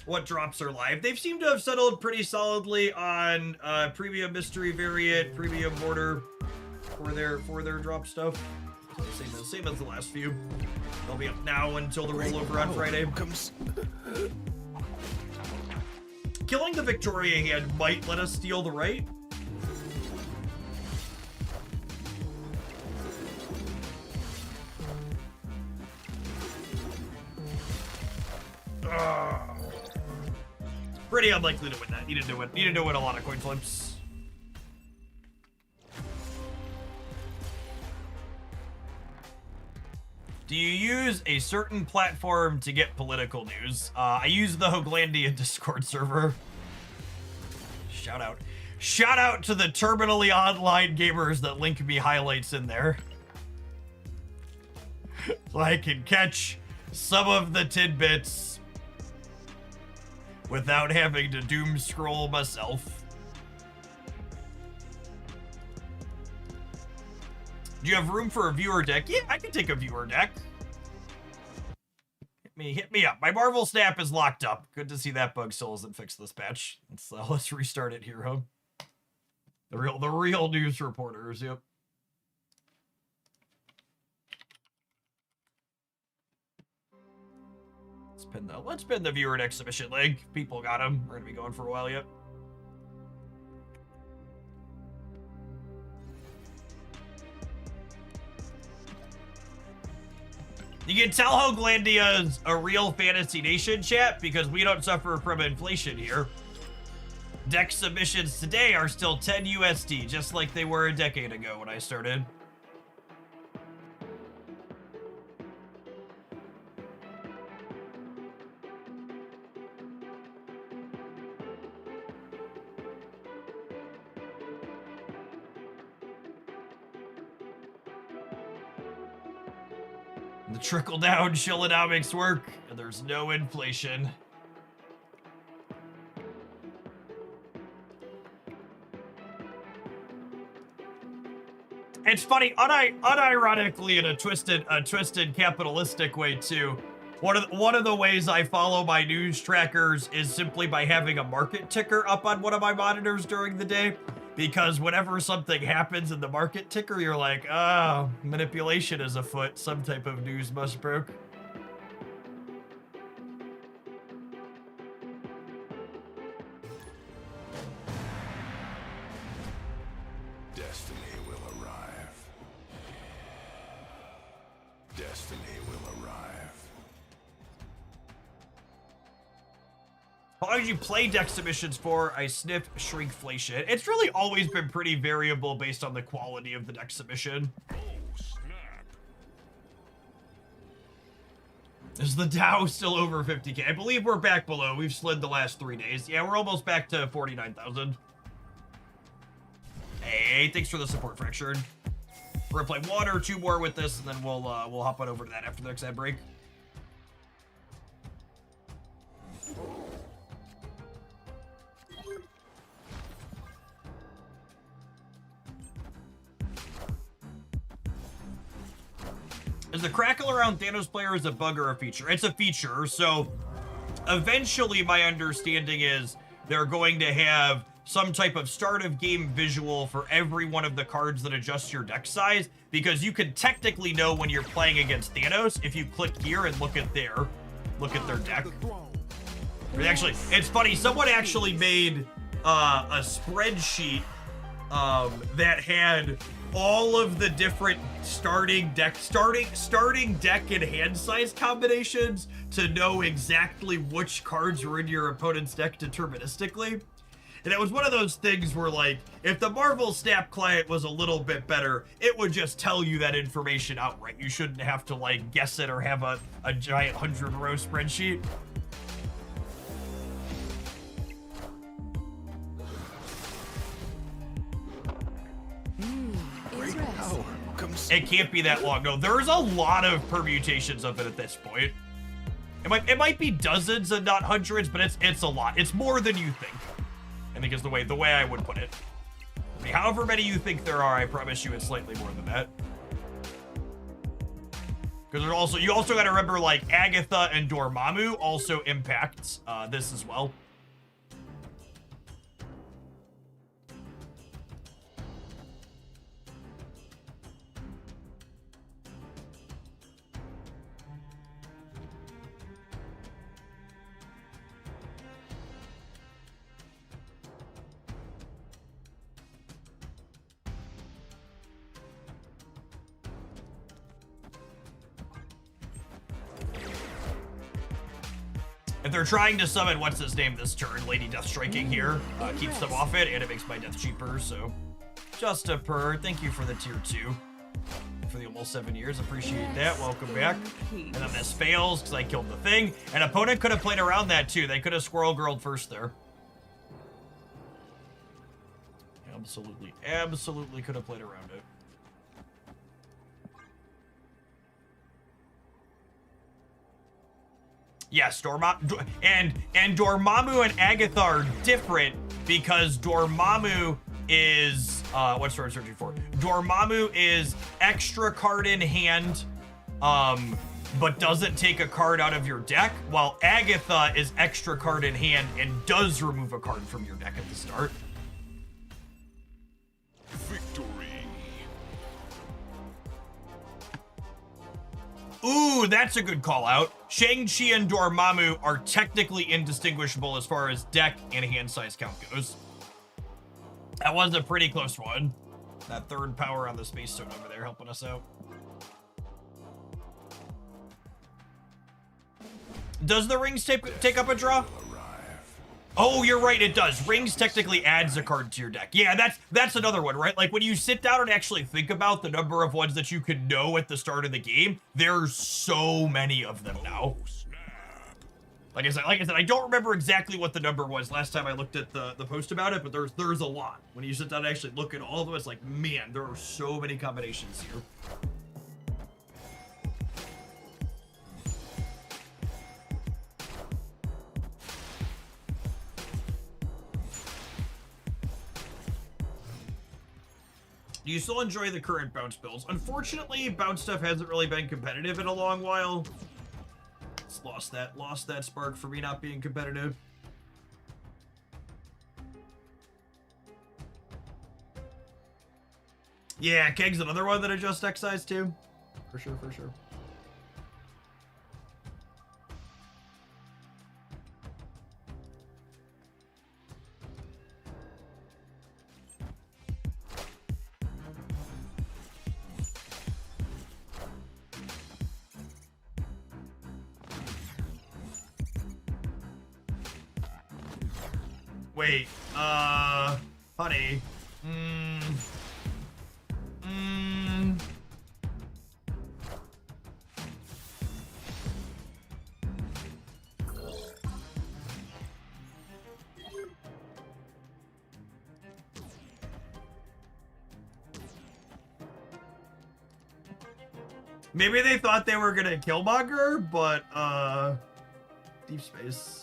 what drops are live? They've seemed to have settled pretty solidly on premium mystery variant, premium border for their drop stuff. Same as the last few. They'll be up now until the rollover on Friday. Killing the Victoria hand might let us steal the right. Pretty unlikely to win that. Needed to win a lot of coin flips. Do you use a certain platform to get political news? I use the Hoglandia Discord server. Shout out. Shout out to the terminally online gamers that link me highlights in there. So I can catch some of the tidbits without having to doom scroll myself. Do you have room for a viewer deck? Yeah, I can take a viewer deck. Hit me up. My Marvel Snap is locked up. Good to see that bug still isn't fixed this patch. Let's restart it here, huh? The real news reporters, yep. Let's pin the viewer deck submission link. People got them. We're gonna be going for a while yet. You can tell Hoglandia's a real Fantasy Nation chat because we don't suffer from inflation here. Deck submissions today are still 10 USD, just like they were a decade ago when I started. The trickle-down Shillanomics work, and there's no inflation. It's funny, unironically, in a twisted capitalistic way too. One of the ways I follow my news trackers is simply by having a market ticker up on one of my monitors during the day. Because whenever something happens in the market ticker, you're like, oh, manipulation is afoot. Some type of news must broke. Destiny will arrive. Destiny will arrive. How long did you play deck submissions for? I sniff shrinkflation. It's really always been pretty variable based on the quality of the deck submission. Oh, snap. Is the Dow still over 50K? I believe we're back below. We've slid the last 3 days. Yeah, we're almost back to 49,000. Hey, thanks for the support, Fractured. We're gonna play 1 or 2 more with this, and then we'll hop on over to that after the next ad break. Is the crackle around Thanos player is a bug or a feature? It's a feature, so eventually my understanding is they're going to have some type of start of game visual for every one of the cards that adjusts your deck size, because you can technically know when you're playing against Thanos if you click here and look at their deck. Actually, it's funny, someone actually made a spreadsheet that had all of the different starting deck and hand size combinations to know exactly which cards were in your opponent's deck deterministically. And it was one of those things where, like, if the Marvel Snap client was a little bit better, it would just tell you that information outright. You shouldn't have to, like, guess it or have a giant 100-row spreadsheet. It can't be that long. No, there's a lot of permutations of it at this point. It might be dozens and not hundreds, but it's a lot. It's more than you think, I think is the way I would put it. I mean, however many you think there are, I promise you it's slightly more than that. Because you also got to remember, like, Agatha and Dormammu also impacts this as well. If they're trying to summon what's his name this turn, Lady Death Striking here keeps them off it, and it makes my death cheaper, so just a purr. Thank you for the tier 2 for the almost 7 years. Appreciate that. Welcome back. And then this fails because I killed the thing. An opponent could have played around that too. They could have Squirrel Girled first there. Absolutely could have played around it. Yes, Dormammu and Dormammu and Agatha are different because Dormammu is what's what I'm searching for? Dormammu is extra card in hand, but doesn't take a card out of your deck, while Agatha is extra card in hand and does remove a card from your deck at the start. Victory. Ooh, that's a good call out. Shang-Chi and Dormammu are technically indistinguishable as far as deck and hand size count goes. That was a pretty close one. That third power on the space suit over there helping us out. Does the rings take up a draw? Oh, you're right, it does. Rings technically adds a card to your deck. Yeah, that's another one, right? Like, when you sit down and actually think about the number of ones that you could know at the start of the game, there's so many of them now. Like I said, I don't remember exactly what the number was last time I looked at the post about it, but there's a lot. When you sit down and actually look at all of them, it's like, man, there are so many combinations here. Do you still enjoy the current bounce builds? Unfortunately, bounce stuff hasn't really been competitive in a long while. It's lost that spark for me not being competitive. Yeah, Keg's another one that adjusts deck size too. For sure. Wait, honey. Maybe they thought they were gonna Killmonger, but, Deep Space.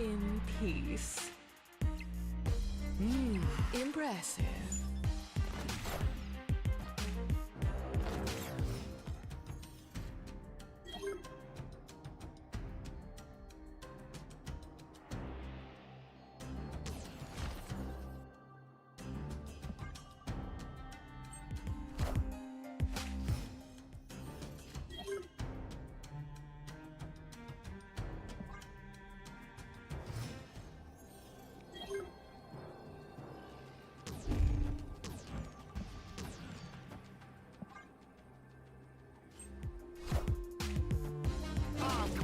in peace. Impressive.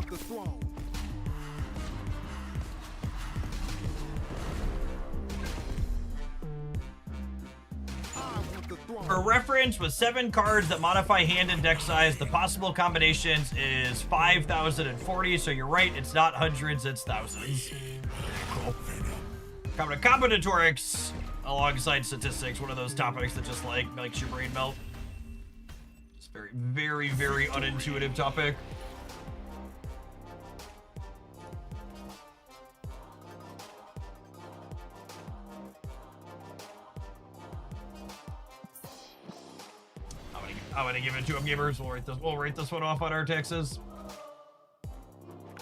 The throne. For reference, with 7 cards that modify hand and deck size, the possible combinations is 5,040. So you're right, it's not hundreds, it's thousands. Cool. Combinatorics alongside statistics, one of those topics that just like makes your brain melt. It's very, very, very unintuitive topic. I'm gonna give it to them, gamers. We'll rate this one off on our taxes.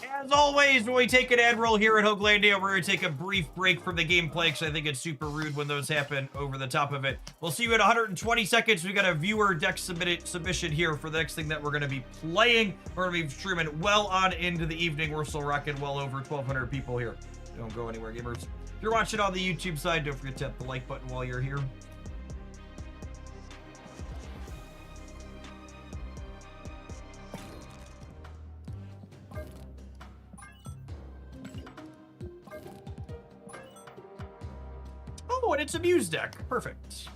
As always, when we take an ad roll here at Hoaglandia, we're gonna take a brief break from the gameplay because I think it's super rude when those happen over the top of it. We'll see you in 120 seconds. We got a viewer deck submission here for the next thing that we're gonna be playing. We're gonna be streaming well on into the evening. We're still rocking well over 1,200 people here. Don't go anywhere, gamers. If you're watching on the YouTube side, don't forget to tap the like button while you're here. Oh, and it's a Muse deck. Perfect.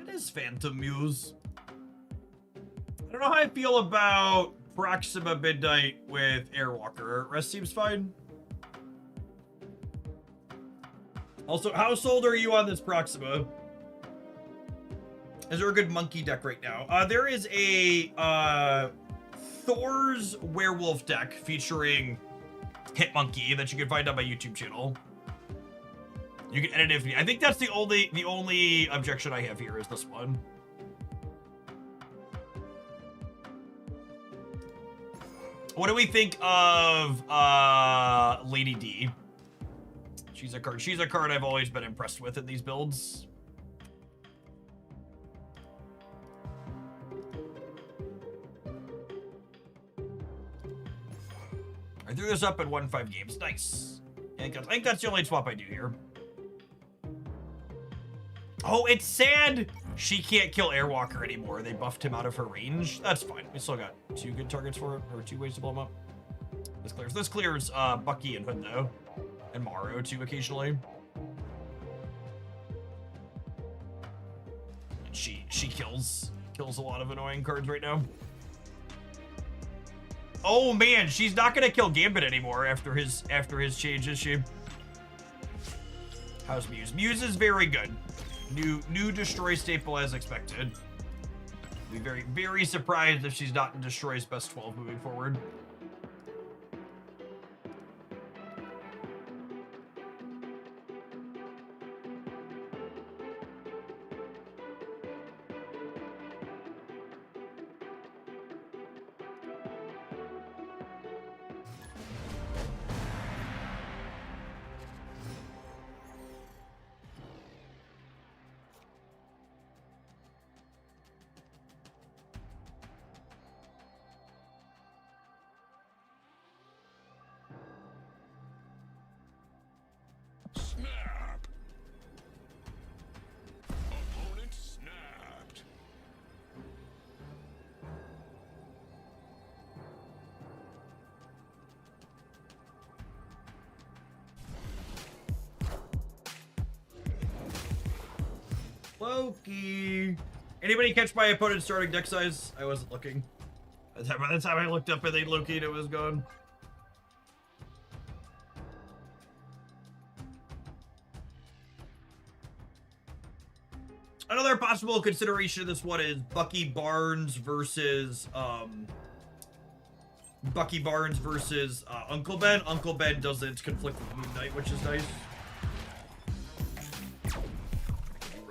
It is Phantom Muse. I don't know how I feel about Proxima Midnight with Airwalker. Rest seems fine. Also, how sold are you on this Proxima? Is there a good monkey deck right now? There is a Thor's werewolf deck featuring Hitmonkey that you can find on my YouTube channel. You can edit it. I think that's the only objection I have here is this one. What do we think of Lady D? She's a card I've always been impressed with in these builds. I threw this up and won 5 games. Nice. I think that's the only swap I do here. Oh, it's sad she can't kill Airwalker anymore. They buffed him out of her range. That's fine. We still got 2 good targets for it, or 2 ways to blow him up. This clears Bucky and Hood though, and Morrow too occasionally. And she kills a lot of annoying cards right now. Oh man, she's not gonna kill Gambit anymore after his change, is she? How's Muse? Muse is very good. New destroy staple as expected. Be very, very surprised if she's not in destroy's best 12 moving forward. Snap! Opponent snapped. Loki. Anybody catch my opponent's starting deck size? I wasn't looking. By the time I looked up, I think Locato was gone. Another possible consideration of this one is Bucky Barnes versus Uncle Ben. Uncle Ben doesn't conflict with Moon Knight, which is nice.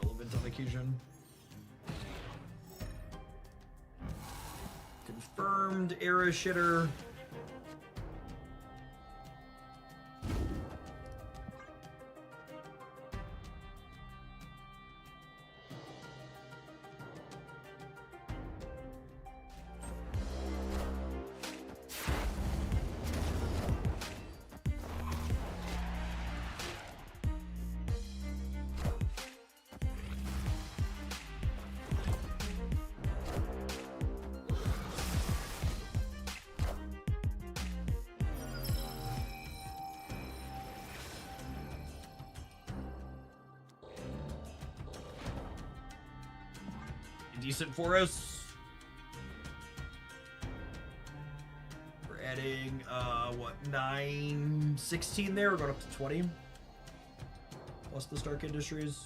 Relevant on occasion. Confirmed era shitter. Decent for us. We're adding, what, 916 there? We're going up to 20. Plus the Stark Industries.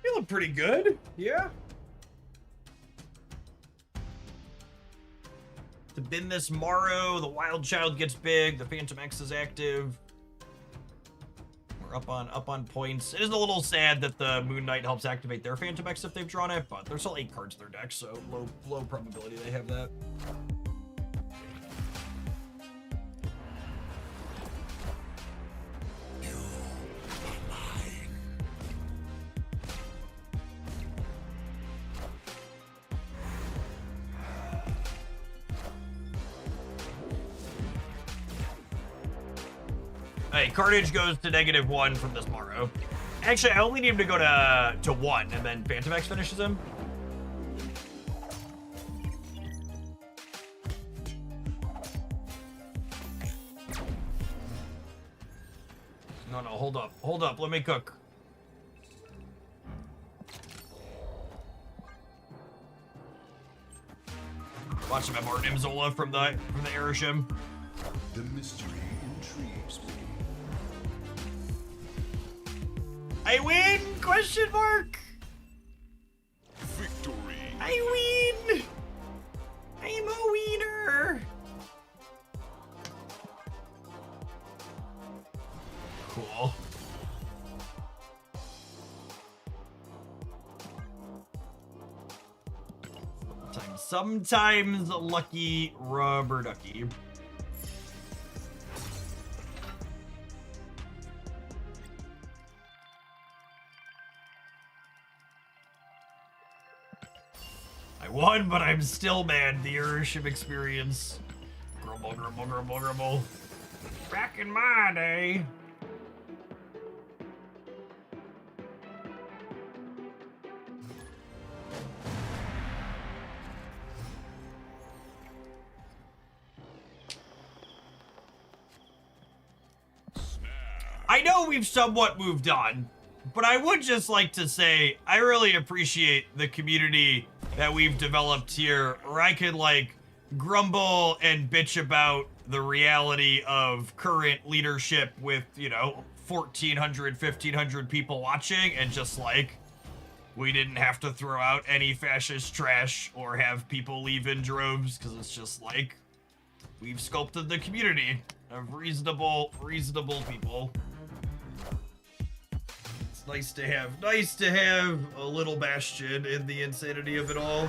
Feeling pretty good, yeah. To bin this Morrow, the Wild Child gets big, the Phantom X is active. We're up on points. It is a little sad that the Moon Knight helps activate their Phantom X if they've drawn it, but there's still 8 cards in their deck, so low probability they have that. Hey, Carnage goes to -1 from this Morrow. Actually, I only need him to go to 1, and then Phantom X finishes him. No, hold up, let me cook. Watch him have Martin Imzola from the Airshim. The mystery intrigues me. I win? Question mark. Victory. I win. I'm a wiener. Cool. Sometimes lucky rubber ducky. I won, but I'm still mad. The Airship experience. Grumble, grumble, grumble, grumble. Back in my day. I know we've somewhat moved on, but I would just like to say I really appreciate the community that we've developed here, where I could like grumble and bitch about the reality of current leadership with, you know, 1,400, 1,500 people watching, and just like, we didn't have to throw out any fascist trash or have people leave in droves, because it's just like, we've sculpted the community of reasonable people. Nice to have a little bastion in the insanity of it all.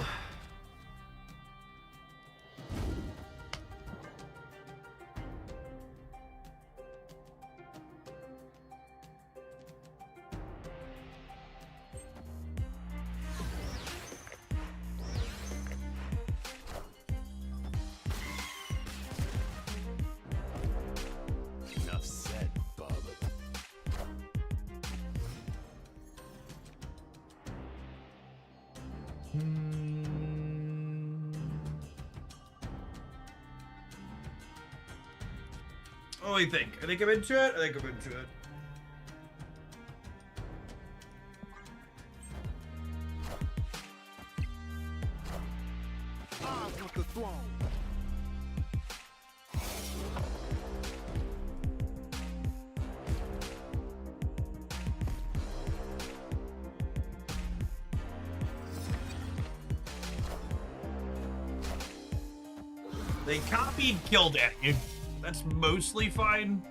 What do you think? I think I'm into it. I think I'm into it. I want the throne. They copied Kill Daddy. That's mostly fine.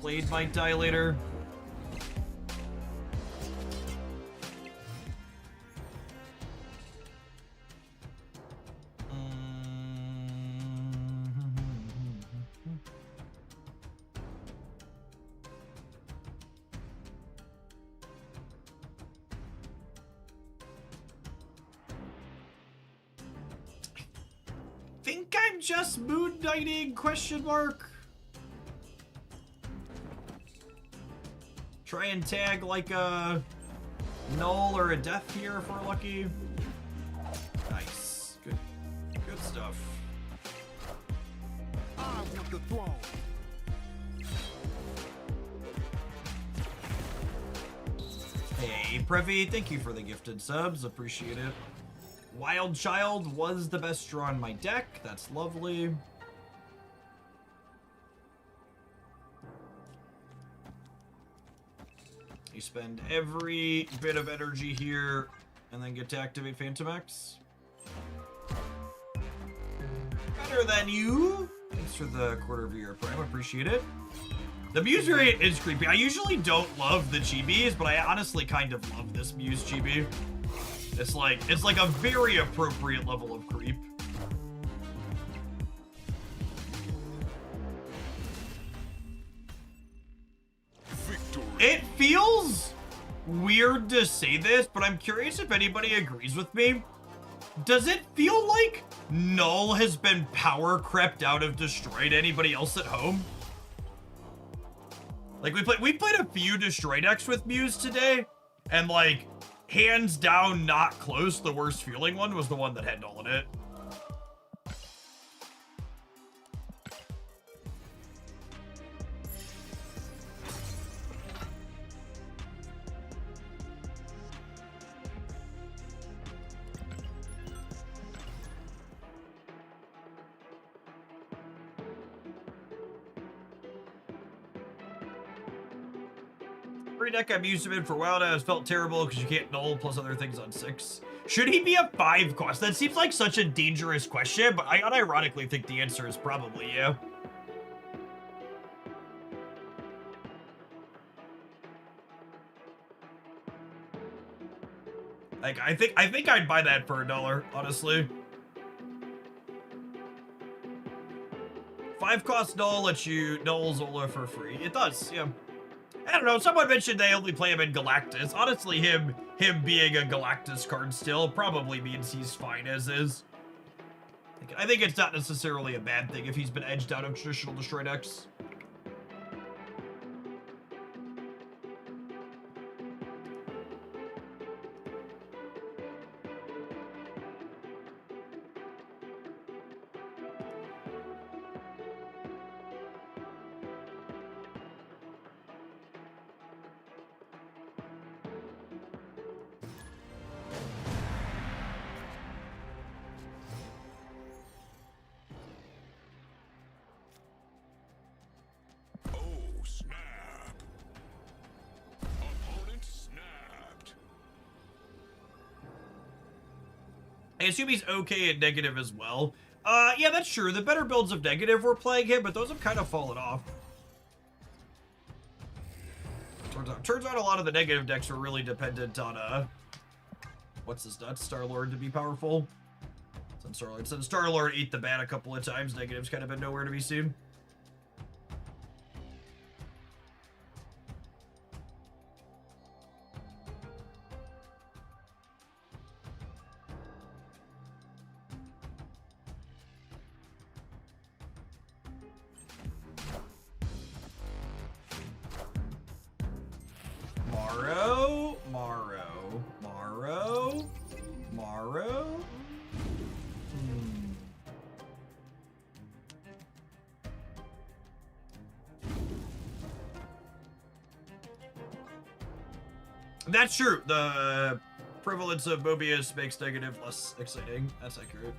Blade might die later. Think I'm just moon knighting? Question mark. Try and tag like a null or a death here if we're lucky. Nice. Good. Good stuff. I want the throne. Hey, Previ, thank you for the gifted subs. Appreciate it. Wild Child was the best draw on my deck. That's lovely. You spend every bit of energy here and then get to activate Phantom X. Better than you. Thanks for the quarter of your prime. Appreciate it. The Muse variant is creepy. I usually don't love the chibis, but I honestly kind of love this Muse chibi. It's like a very appropriate level of creep. Victory. It feels weird to say this, but I'm curious if anybody agrees with me. Does it feel like Null has been power crept out of Destroyed anybody else at home? Like we played a few Destroy decks with Muse today, and like hands down, not close, the worst feeling one was the one that had Null in it. Every deck I've used him in for a while now has felt terrible because you can't null plus other things on 6. Should he be a 5 cost? That seems like such a dangerous question, but I unironically think the answer is probably yeah. Like I think I'd buy that for $1, honestly. 5 cost null lets you null Zola for free. It does, yeah. I don't know, someone mentioned they only play him in Galactus. Honestly, him being a Galactus card still probably means he's fine as is. I think it's not necessarily a bad thing if he's been edged out of traditional Destroy decks. I assume he's okay at negative as well. Yeah, that's true. The better builds of negative were playing him, but those have kind of fallen off. Turns out a lot of the negative decks are really dependent on, what's this nuts? Star-Lord to be powerful. Since Star-Lord ate the bat a couple of times, negative's kind of been nowhere to be seen. That's true. The prevalence of Mobius makes negative less exciting. That's accurate.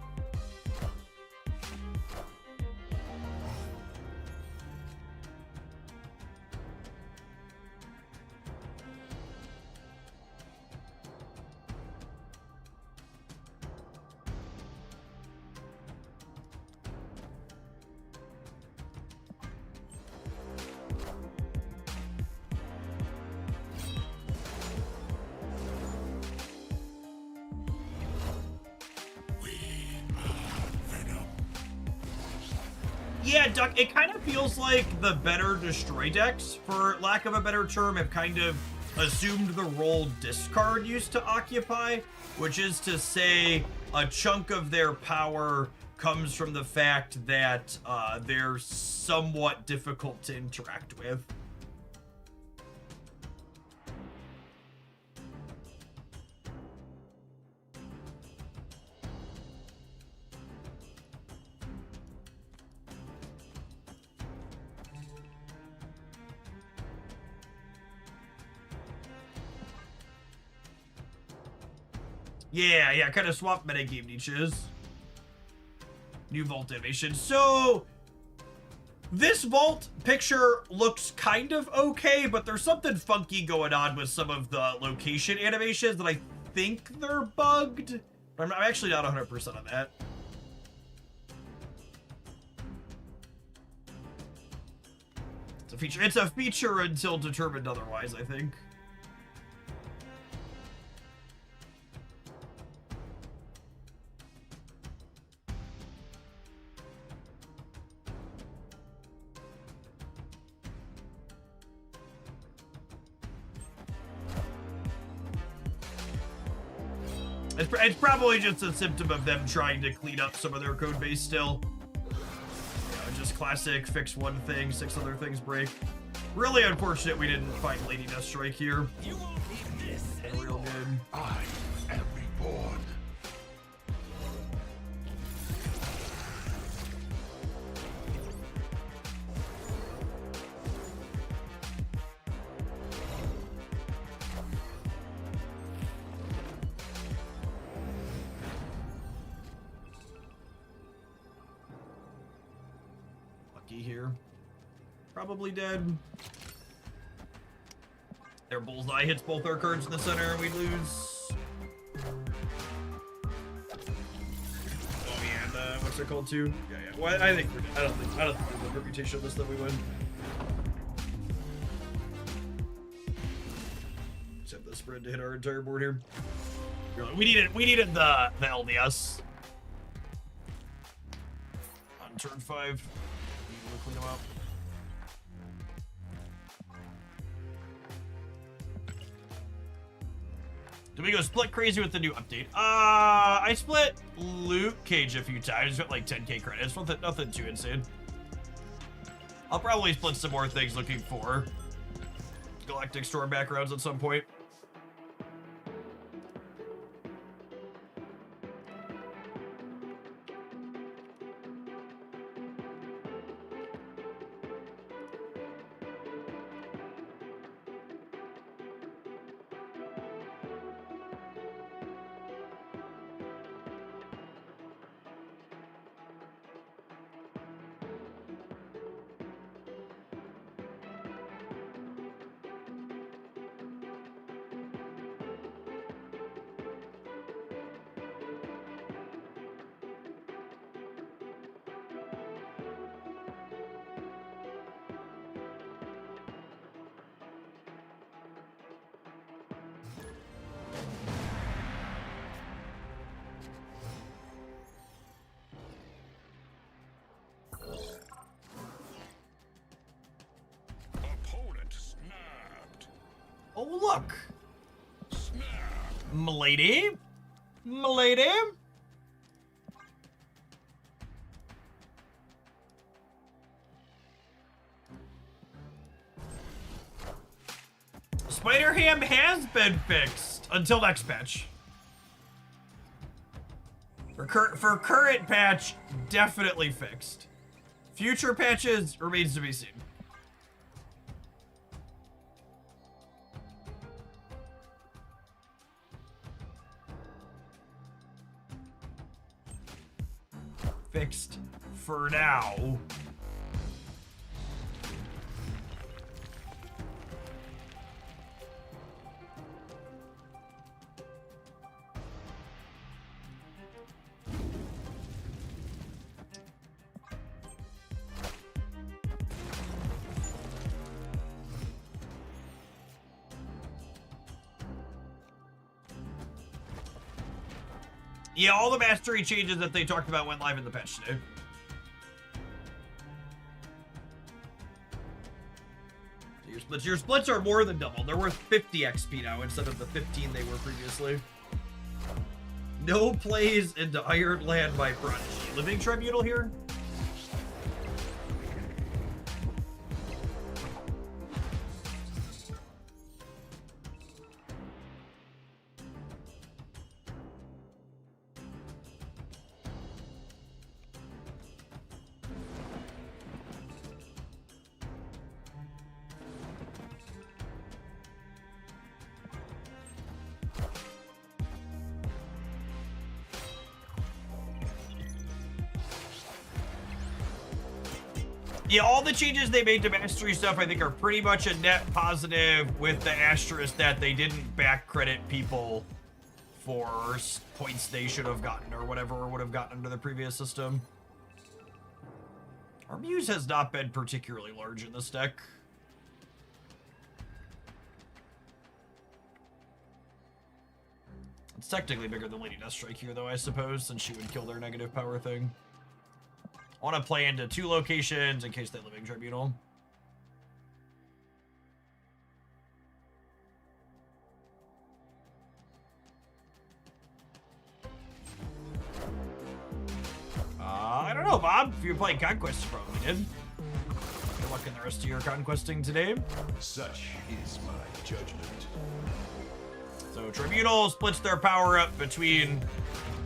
Yeah, Duck, it kind of feels like the better destroy decks, for lack of a better term, have kind of assumed the role discard used to occupy, which is to say a chunk of their power comes from the fact that they're somewhat difficult to interact with. Yeah, kind of swap metagame niches. New vault animation. So, this vault picture looks kind of okay, but there's something funky going on with some of the location animations that I think they're bugged. I'm actually not 100% on that. It's a feature. It's a feature until determined otherwise, I think. It's probably just a symptom of them trying to clean up some of their code base still. You know, just classic, fix one thing, 6 other things break. Really unfortunate we didn't find Lady Deathstrike here. You won't need this real good. I am reborn. Here. Probably dead. Their bullseye hits both our cards in the center and we lose. Oh yeah, and what's it called too? Yeah. Well, I think we're dead. I don't think there's a reputation of this that we win. Except the spread to hit our entire board here. We needed the LDS. On turn 5. Clean them up. Do we go split crazy with the new update? I split Luke Cage a few times, got like 10k credits, nothing too insane. I'll probably split some more things looking for Galactic Storm backgrounds at some point. Oh, look! M'lady? M'lady? Spider Ham has been fixed until next patch. For current patch, definitely fixed. Future patches remains to be seen. fixed for now. Yeah, all the mastery changes that they talked about went live in the patch today. Your splits are more than double. They're worth 50 XP now instead of the 15 they were previously. No plays into Iron Land by Prodigy. Living Tribunal here? Yeah, all the changes they made to mastery stuff I think are pretty much a net positive, with the asterisk that they didn't back credit people for points they should have gotten or whatever, or would have gotten under the previous system. Our Muse has not been particularly large in this deck. It's technically bigger than Lady Deathstrike here, though, I suppose, since she would kill their negative power thing. I want to play into 2 locations in case they Living Tribunal. I don't know, Bob. If you're playing Conquest, you probably did. Good luck in the rest of your conquesting today. Such is my judgment. So Tribunal splits their power up between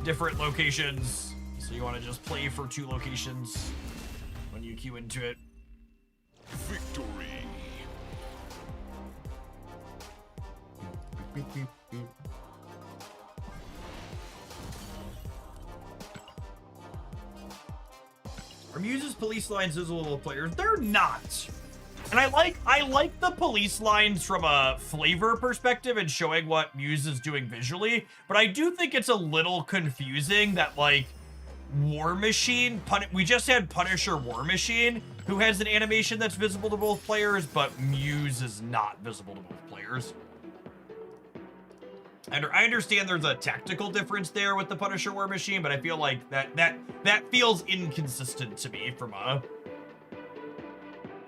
different locations. So you want to just play for 2 locations when you queue into it. Victory. Beep, beep, beep. Are Muse's police lines visible to players? They're not. And I like the police lines from a flavor perspective and showing what Muse is doing visually, but I do think it's a little confusing that, like, War Machine, we just had Punisher War Machine, who has an animation that's visible to both players, but Muse is not visible to both players. And I understand there's a tactical difference there with the Punisher War Machine, but I feel like that feels inconsistent to me from a,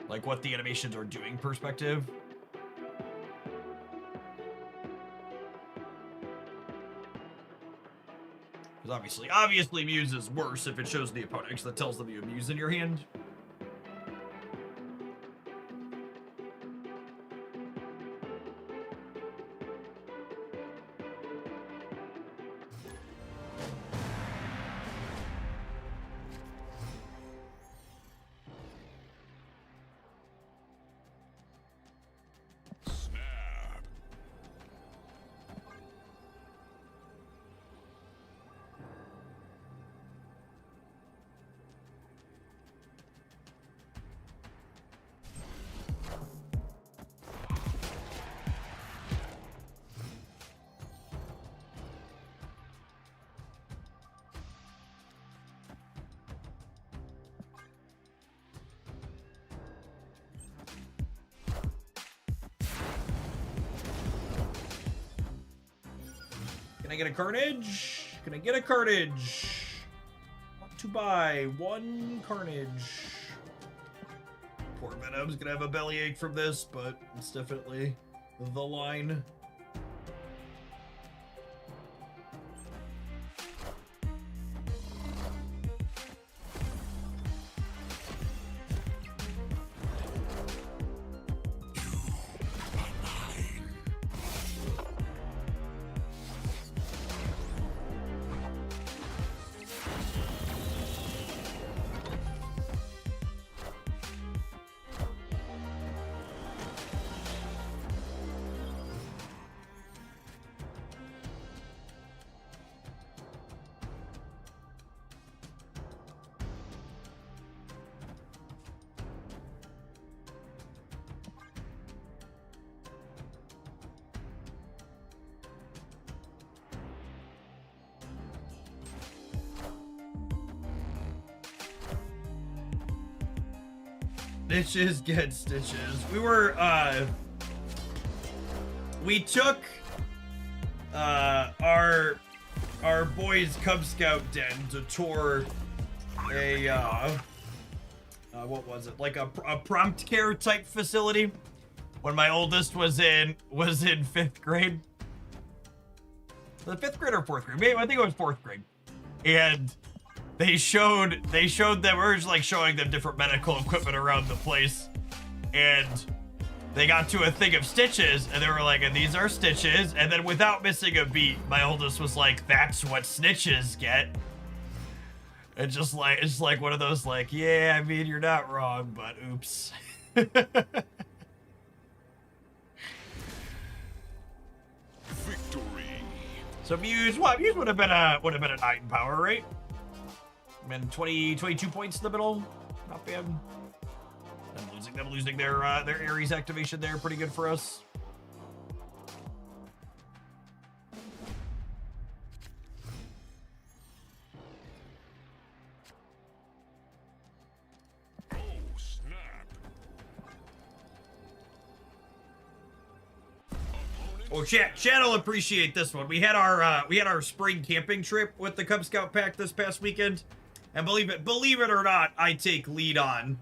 like, what the animations are doing perspective. Because obviously Muse is worse if it shows the opponent, because that tells them you have Muse in your hand. Can I get a Carnage? Can I get a Carnage? Want to buy 1 Carnage. Poor Venom's gonna have a bellyache from this, but it's definitely the line. Snitches get stitches. We were, we took, our boys' Cub Scout den to tour a, what was it? Like a prompt care type facility when my oldest was in 5th grade. The 5th grade or 4th grade? Maybe, I think it was 4th grade. And they showed them, we were just like showing them different medical equipment around the place. And they got to a thing of stitches and they were like, and these are stitches. And then without missing a beat, my oldest was like, that's what snitches get. And it's like one of those like, yeah, I mean, you're not wrong, but oops. Victory. So Muse, what? Muse would have been a 9 power, right? I mean, 22 points in the middle, not bad. Them losing their Ares activation there, pretty good for us. Oh, snap. Oh, chat will appreciate this one. We had our spring camping trip with the Cub Scout pack this past weekend, and believe it or not, I take lead on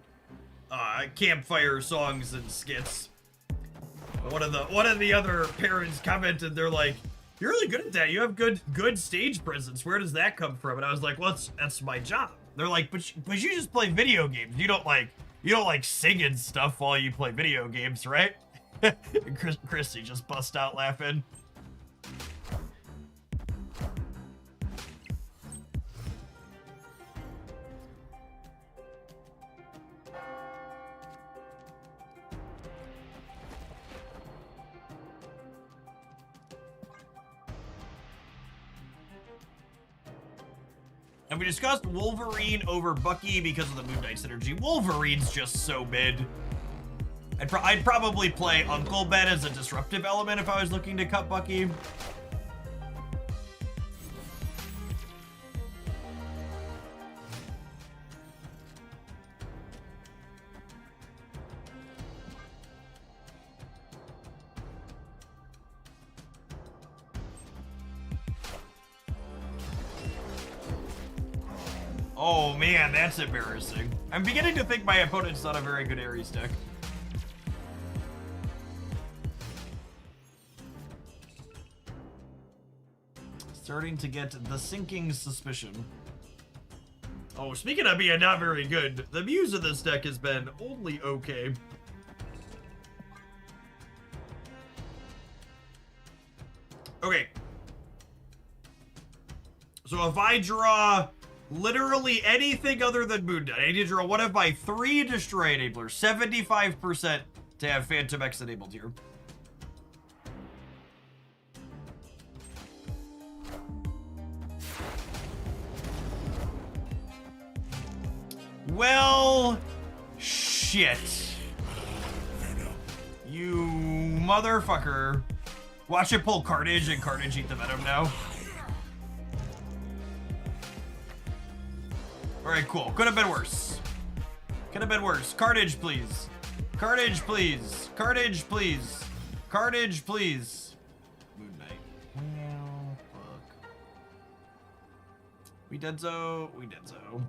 campfire songs and skits. One of the other parents commented, they're like, "You're really good at that. You have good stage presence. Where does that come from?" And I was like, "Well, that's my job." They're like, "But you just play video games. You don't like sing and stuff while you play video games, right?" And Christy just bust out laughing. And we discussed Wolverine over Bucky because of the Moon Knight synergy. Wolverine's just so mid. I'd probably play Uncle Ben as a disruptive element if I was looking to cut Bucky. Oh man, that's embarrassing. I'm beginning to think my opponent's not a very good Ares deck. Starting to get the sinking suspicion. Oh, speaking of being not very good, the Muse of this deck has been only okay. Okay. So if I draw literally anything other than Moon Knight, I need to draw one of my 3 Destroy Enablers, 75% to have Phantom X enabled here. Well, shit. You motherfucker. Watch it pull Carnage and Carnage eat the Venom now. Alright, cool. Could have been worse. Could have been worse. Carnage, please. Carnage, please. Carnage, please. Carnage, please. Moon Knight. Well, fuck. We dead so. We dead so.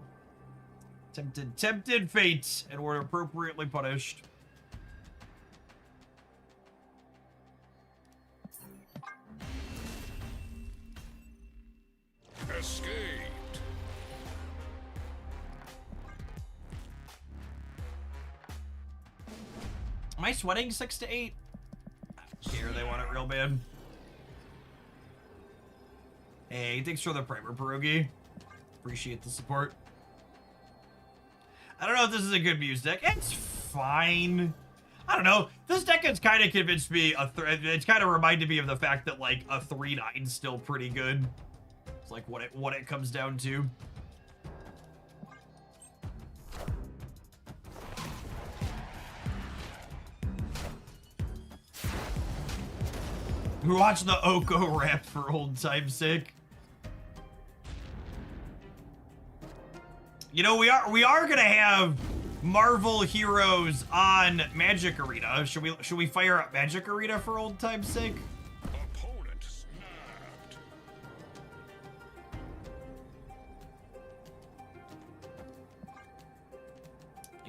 Tempted fate, and were appropriately punished. Escaped. Am I sweating 6 to 8? Here, they want it real bad. Hey, thanks for the primer, Pierogi. Appreciate the support. I don't know if this is a good Muse deck. It's fine. I don't know. This deck has kind of convinced me. It's kind of reminded me of the fact that like a 3/9 is still pretty good. It's like what it comes down to. We watched the Oko rap for old time's sake. You know, we are gonna have Marvel heroes on Magic Arena. Should we fire up Magic Arena for old time's sake? Opponent snapped.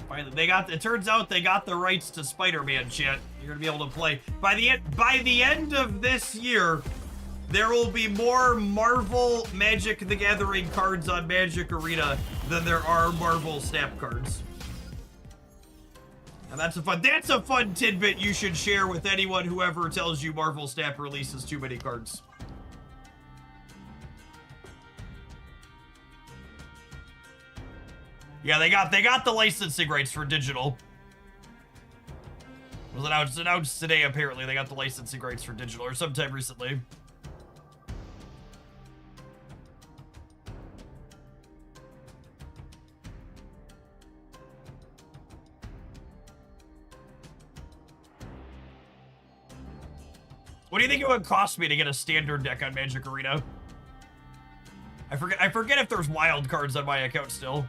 Finally, it turns out they got the rights to Spider-Man, chat. You're gonna be able to play by the end of this year. There will be more Marvel Magic the Gathering cards on Magic Arena than there are Marvel Snap cards. And that's a fun tidbit you should share with anyone who ever tells you Marvel Snap releases too many cards. Yeah, they got the licensing rights for digital. It was announced today, apparently. They got the licensing rights for digital, or sometime recently. What do you think it would cost me to get a standard deck on Magic Arena? I forget if there's wild cards on my account still.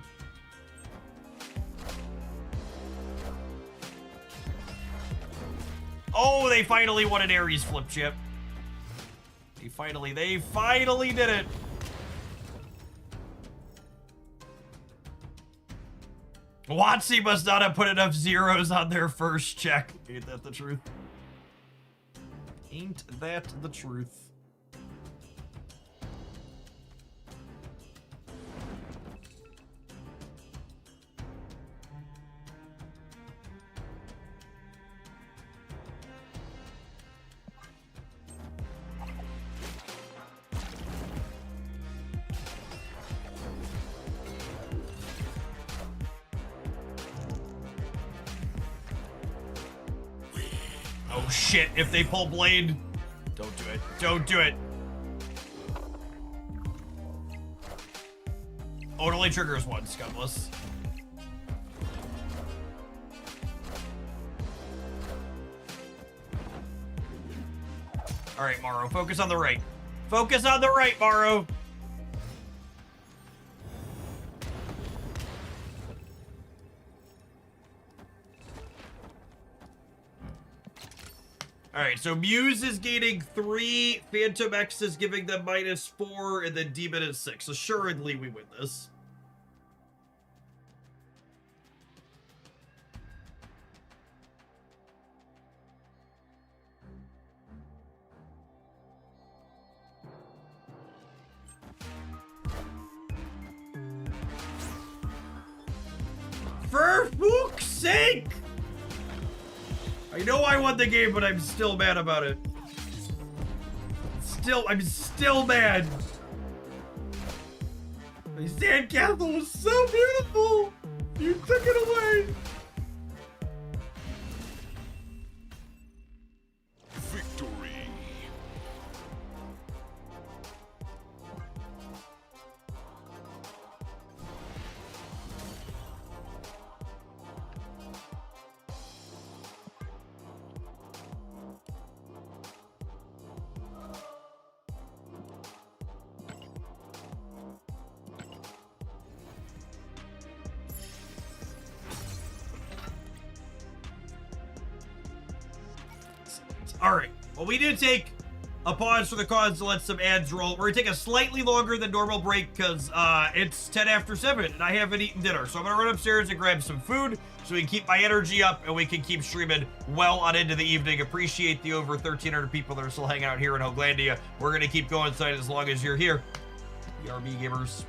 Oh, they finally won an Ares flip chip. They finally did it. WotC must not have put enough zeros on their first check. Ain't that the truth? Ain't that the truth? Oh shit, if they pull Blade, don't do it. Don't do it. Oh, it only triggers once, Scumless. Alright, Morrow, focus on the right. Focus on the right, Morrow. Alright, so Muse is gaining 3, Phantom X is giving them -4, and then Demon is 6. Assuredly, we win this. For fuck's sake! I know I won the game, but I'm still mad about it. I'm still mad. My sandcastle was so beautiful. You took it away. Victory. Alright, well, we did take a pause for the cause to let some ads roll. We're gonna take a slightly longer than normal break because it's 10 after 7 and I haven't eaten dinner. So I'm gonna run upstairs and grab some food so we can keep my energy up and we can keep streaming well on into the evening. Appreciate the over 1,300 people that are still hanging out here in Hoaglandia. We're gonna keep going inside as long as you're here. BRB gamers.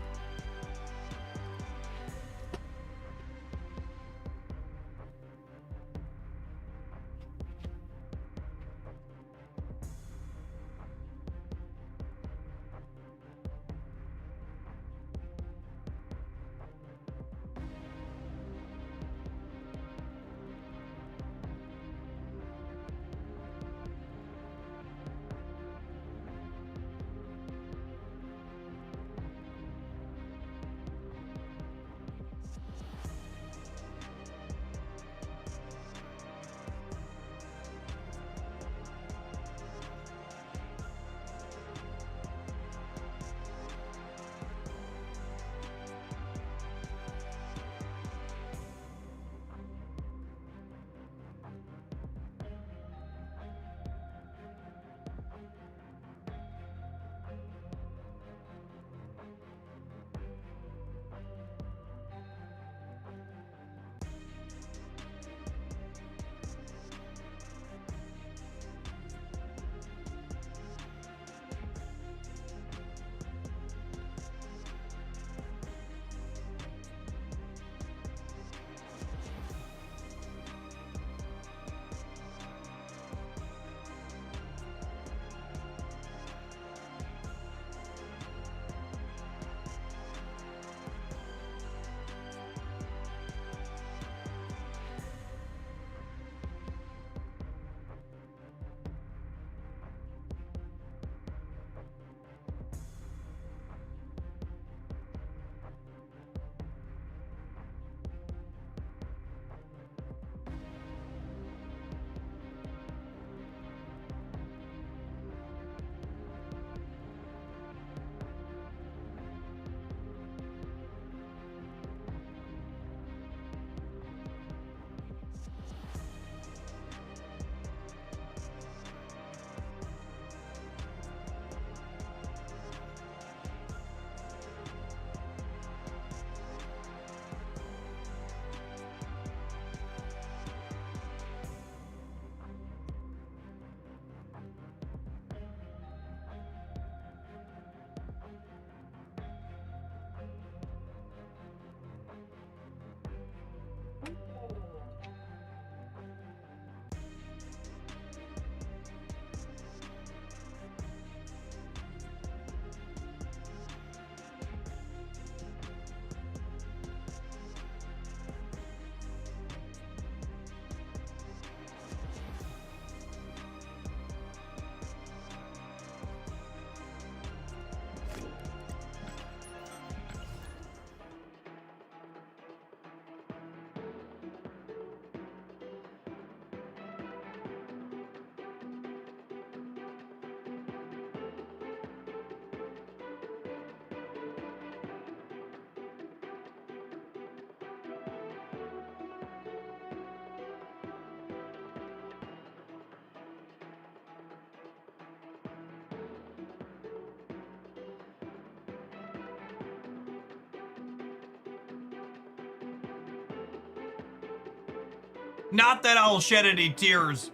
Not that I'll shed any tears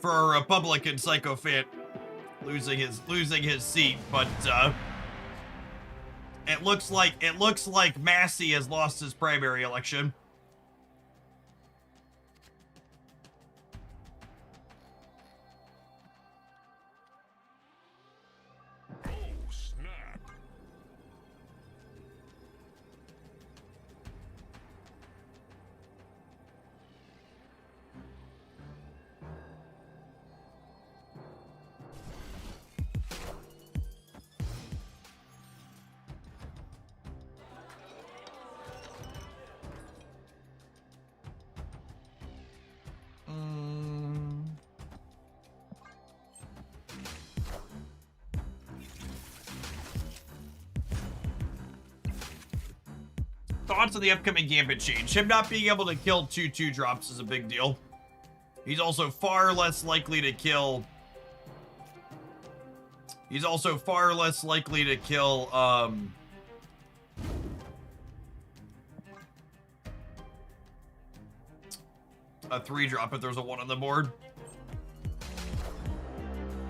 for a Republican sycophant losing his seat, but it looks like Massey has lost his primary election. Oh, snap. Thoughts on the upcoming Gambit change? Him not being able to kill 2/2 drops is a big deal. He's also far less likely to kill. He's also far less likely to kill, a 3-drop if there's a 1 on the board.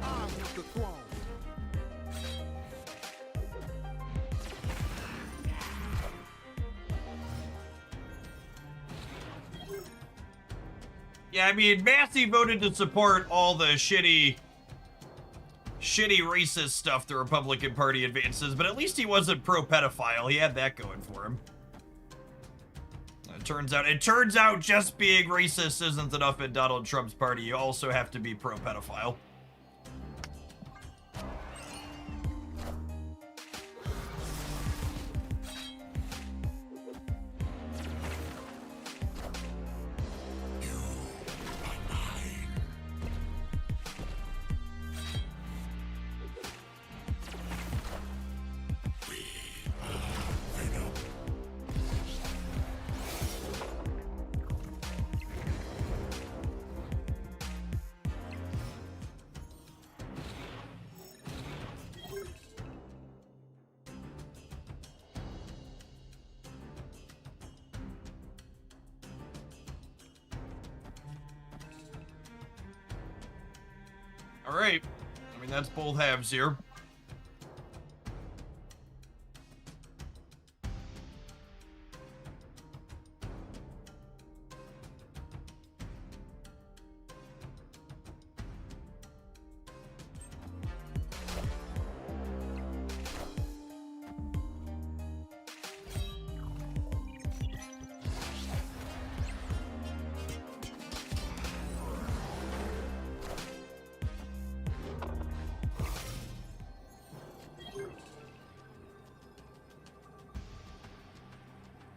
I want the throne. Yeah, I mean, Massey voted to support all the shitty racist stuff the Republican Party advances, but at least he wasn't pro-pedophile. He had that going for him. It turns out just being racist isn't enough in Donald Trump's party. You also have to be pro-pedophile. All right. I mean, that's both halves here.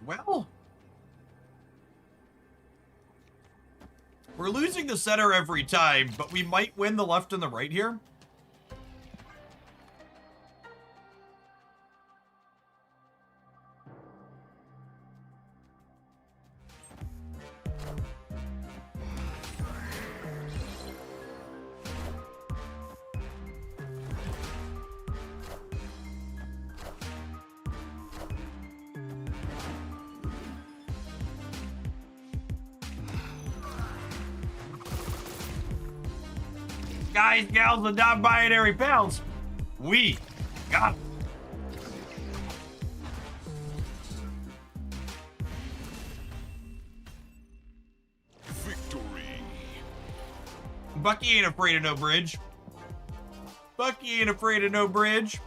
Well, we're losing the center every time, but we might win the left and the right here. Guys, gals, and non-binary pals, we got it. Victory. Bucky ain't afraid of no bridge. Bucky ain't afraid of no bridge.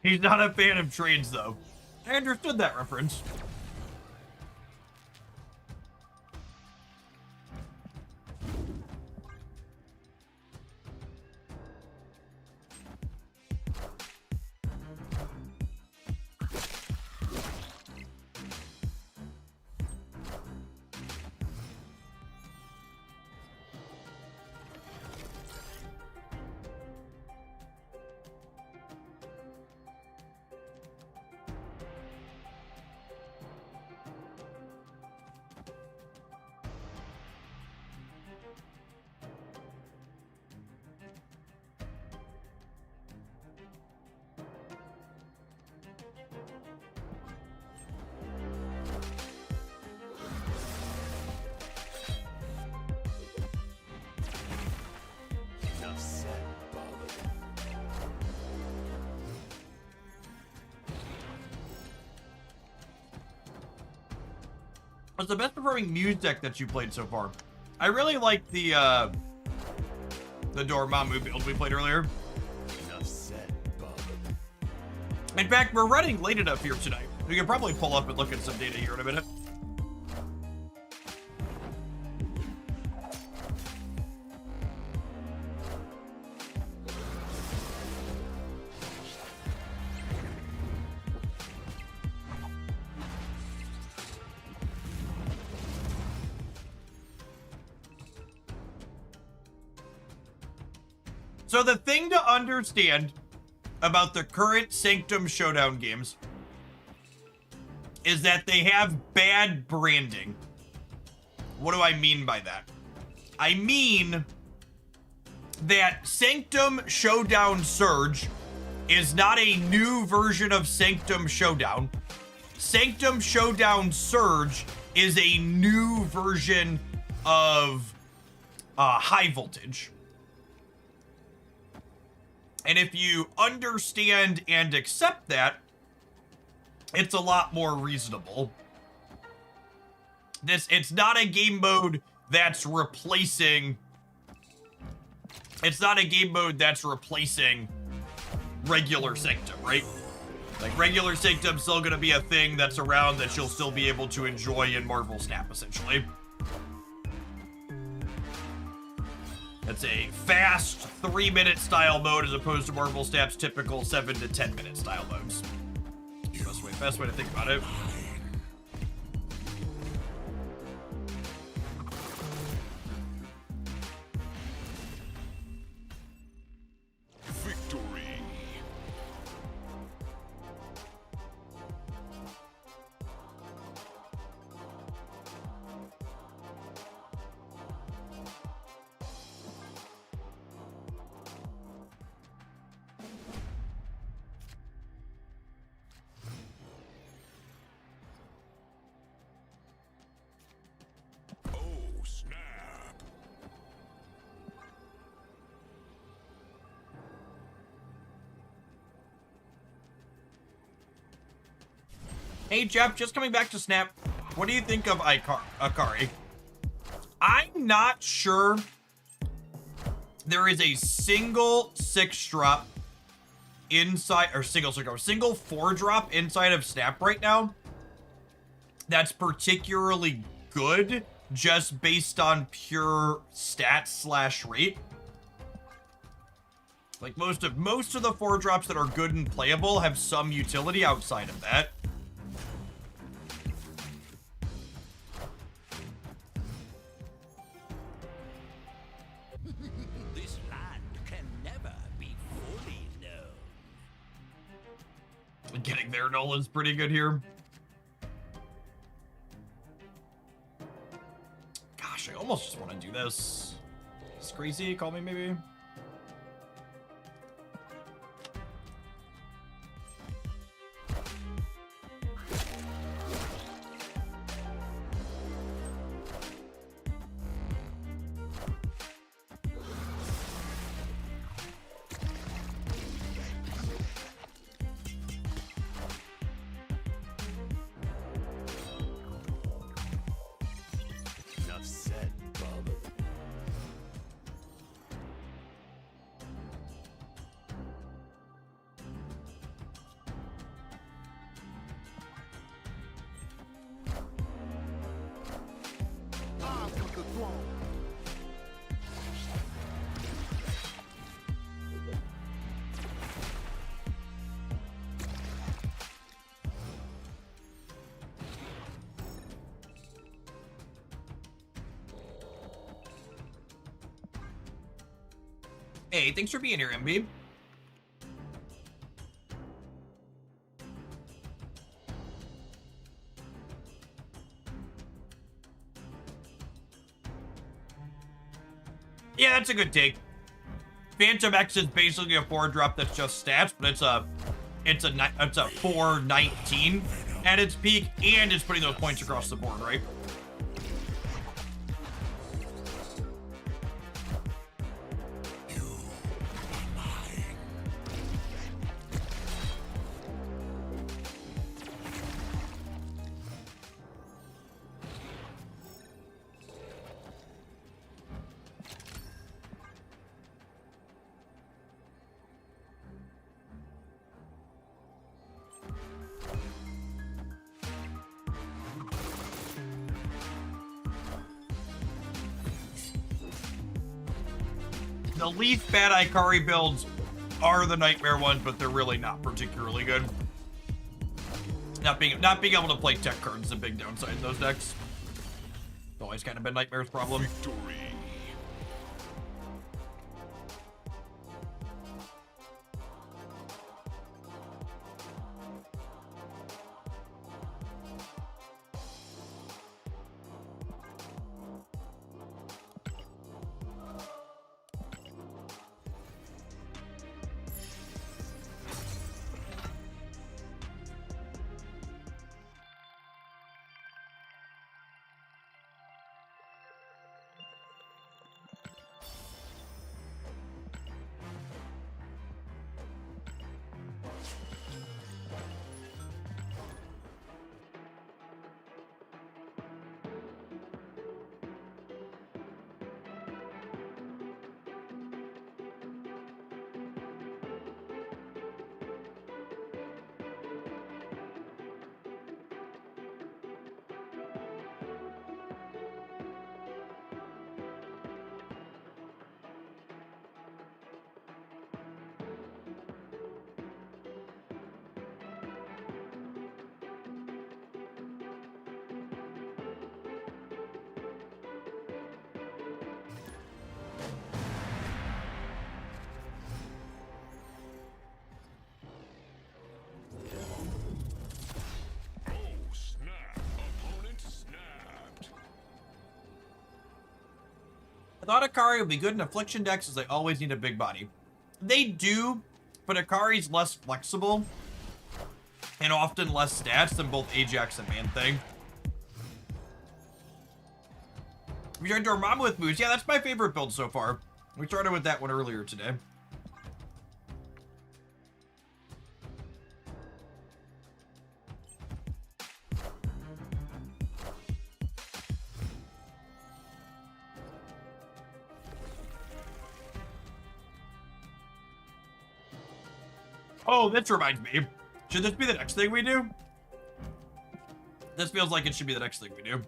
He's not a fan of trains, though. I understood that reference. What's the best performing Muse deck that you played so far? I really like the Dormammu build we played earlier. Enough said, Bob. In fact, we're running late enough here tonight. We can probably pull up and look at some data here in a minute. So the thing to understand about the current Sanctum Showdown games is that they have bad branding. What do I mean by that? I mean that Sanctum Showdown Surge is not a new version of Sanctum Showdown. Sanctum Showdown Surge is a new version of High Voltage. And if you understand and accept that, it's a lot more reasonable. It's not a game mode that's replacing... It's not a game mode that's replacing regular Sanctum, right? Like, regular Sanctum's still gonna be a thing that's around that you'll still be able to enjoy in Marvel Snap, essentially. It's a fast 3-minute style mode as opposed to Marvel Snap's typical 7 to 10 minute style modes. Best way to think about it. Victory. Hey Jeff, just coming back to Snap. What do you think of Akari? I'm not sure there is a single 6-drop inside, or single 4-drop inside of Snap right now that's particularly good just based on pure stats / rate. Like most of the 4-drops that are good and playable have some utility outside of that. This land can never be fully known. Getting there, Nolan's pretty good here. Gosh, I almost just want to do this. It's crazy, call me maybe. Enough said, Bob. I want the throne. Hey, thanks for being here, MB. Yeah, that's a good take. Phantom X is basically a 4-drop that's just stats, but it's a 419 at its peak, and it's putting those points across the board, right? The least bad Ikari builds are the Nightmare ones, but they're really not particularly good. Not being able to play tech cards is a big downside in those decks. It's always kind of been Nightmare's problem. Victory. I thought Akari would be good in Affliction decks as they always need a big body. They do, but Akari's less flexible and often less stats than both Ajax and Man-Thing. We tried Dormammu with Muse. Yeah, that's my favorite build so far. We started with that one earlier today. Oh, this reminds me. Should this be the next thing we do? This feels like it should be the next thing we do.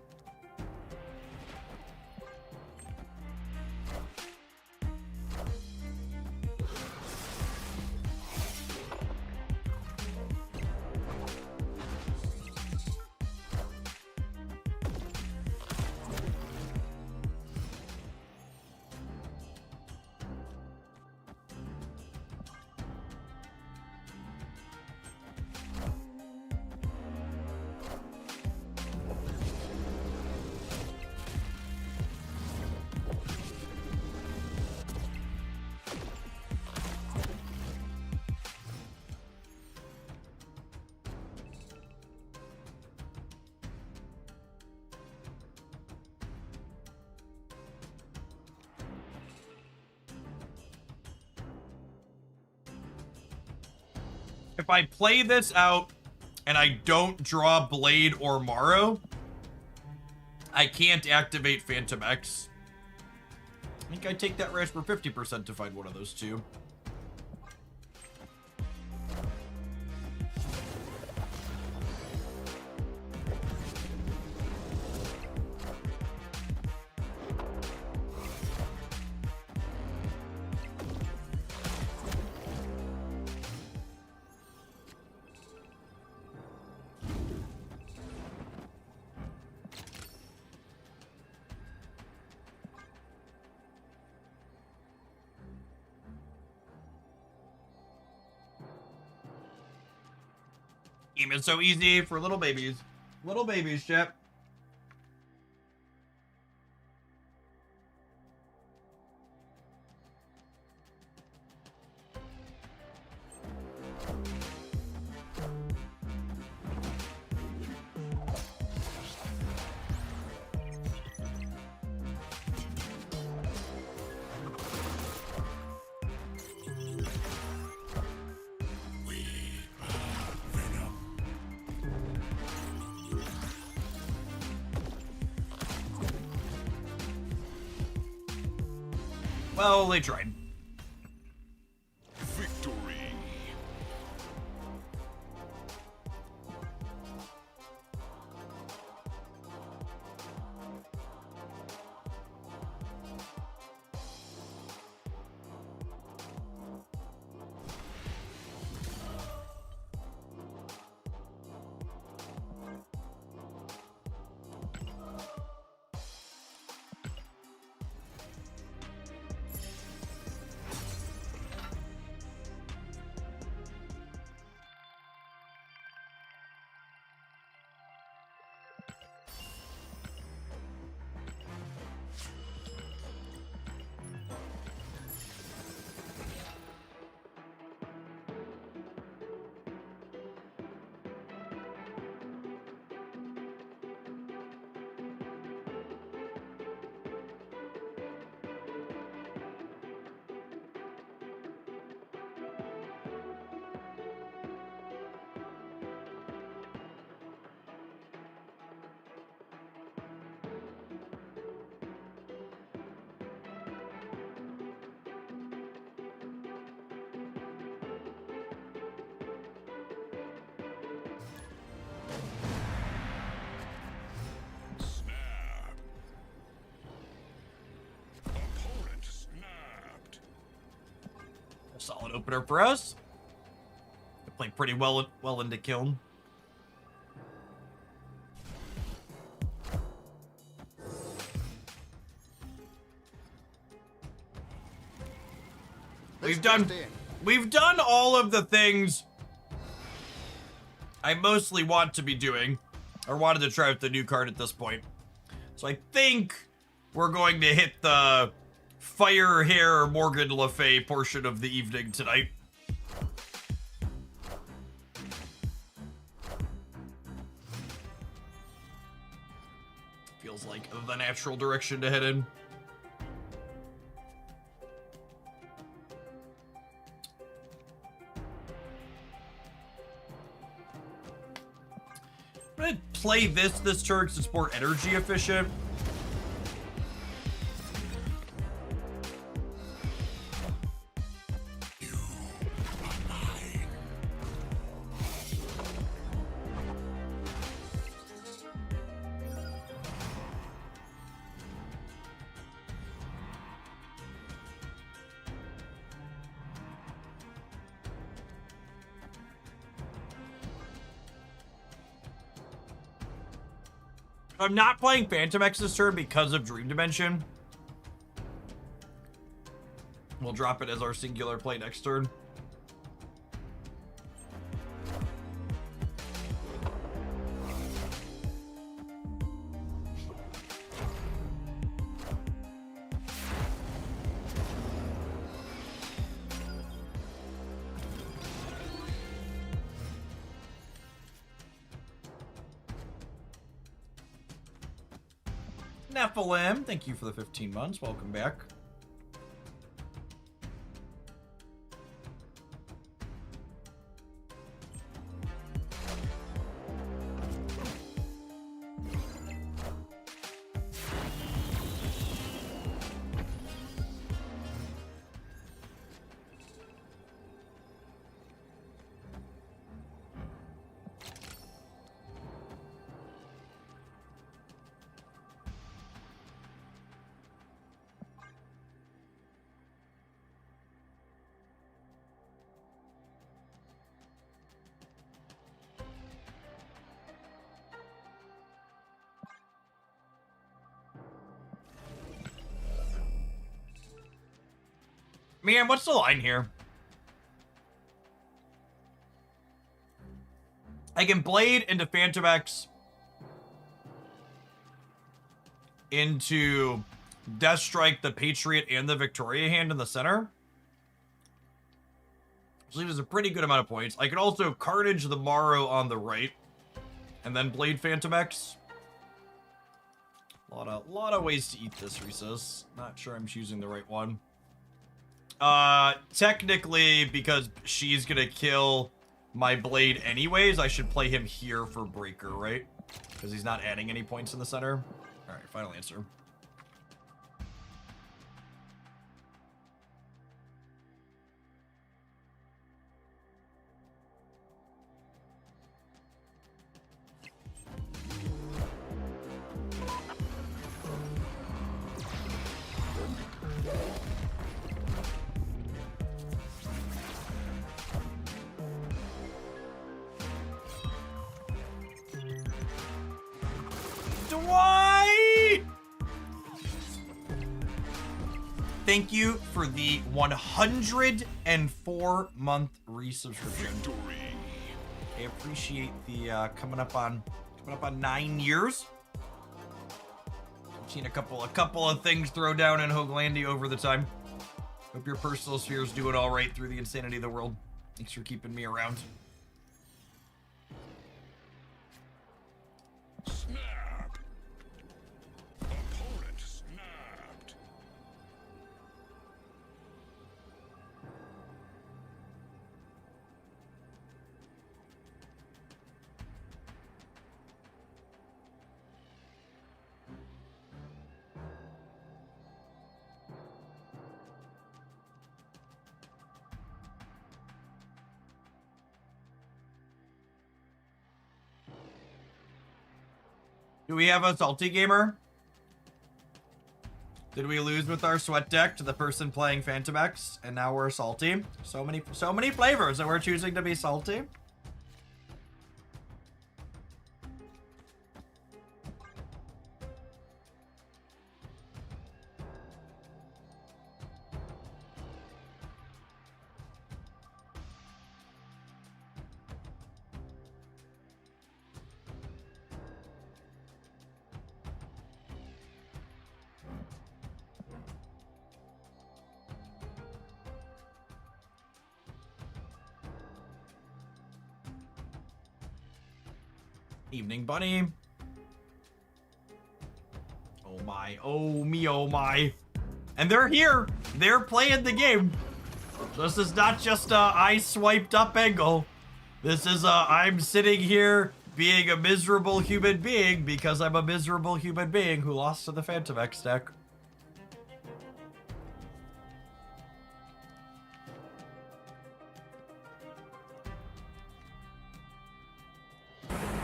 If I play this out and I don't draw Blade or Morrow, I can't activate Phantom X. I think I take that risk for 50% to find one of those two. Even so easy for little babies. Little babies, chat. Well, they tried. Victory. Solid opener for us. I played pretty well into kiln. We've done all of the things I mostly want to be doing, or wanted to try with the new card at this point. So I think we're going to hit the Fire Hair Morgan Le Fay portion of the evening tonight. Feels like the natural direction to head in. I'm gonna play this turn because it's more energy efficient. I'm not playing Phantom X this turn because of Dream Dimension. We'll drop it as our singular play next turn. Nephilim, thank you for the 15 months. Welcome back. Man, what's the line here? I can Blade into Phantom X into Death Strike, the Patriot, and the Victoria hand in the center. So there's a pretty good amount of points. I could also Carnage the Morrow on the right and then Blade Phantom X. A lot of ways to eat this, Rhesus. Not sure I'm choosing the right one. Technically, because she's gonna kill my Blade anyways, I should play him here for Breaker, right? Because he's not adding any points in the center. All right, final answer. Dwight! Thank you for the 104-month resubscription. I appreciate the coming up on 9 years. I've seen a couple of things throw down in Hoaglandia over the time. Hope your personal sphere is doing all right through the insanity of the world. Thanks for keeping me around. Snap. Opponent snapped. Do we have a salty gamer? Did we lose with our sweat deck to the person playing Phantom X, and now we're salty? So many flavors, and we're choosing to be salty. Evening Bunny. Oh my, oh me, oh my. And they're here. They're playing the game. This is not just a I swiped up angle. This is a I'm sitting here being a miserable human being because I'm a miserable human being who lost to the Phantom X deck.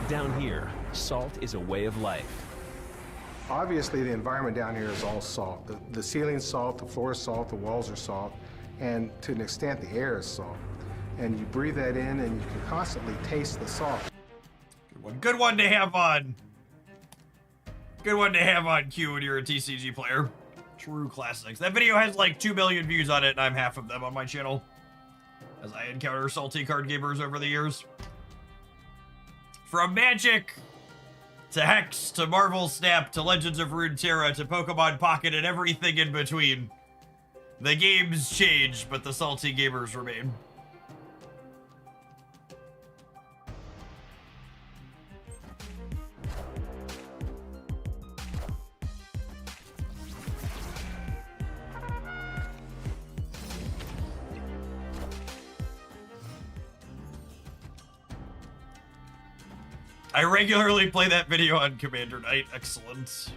Down here, salt is a way of life. Obviously, the environment down here is all salt. The ceiling's salt, the floor is salt, the walls are salt, and to an extent, the air is salt. And you breathe that in, and you can constantly taste the salt. Good one to have on. Good one to have on Q when you're a TCG player. True classics. That video has like 2 million views on it, and I'm half of them on my channel, as I encounter salty card gamers over the years. From Magic, to Hex, to Marvel Snap, to Legends of Runeterra, to Pokemon Pocket, and everything in between. The games change, but the salty gamers remain. I regularly play that video on Commander Night. Excellent.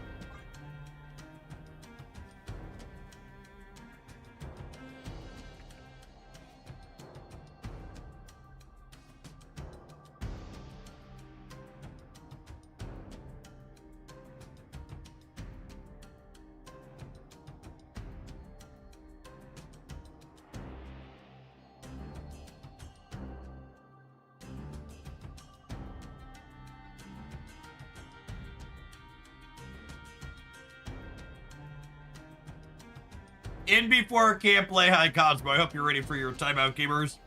In before camp, play high Cosmo. I hope you're ready for your timeout, gamers.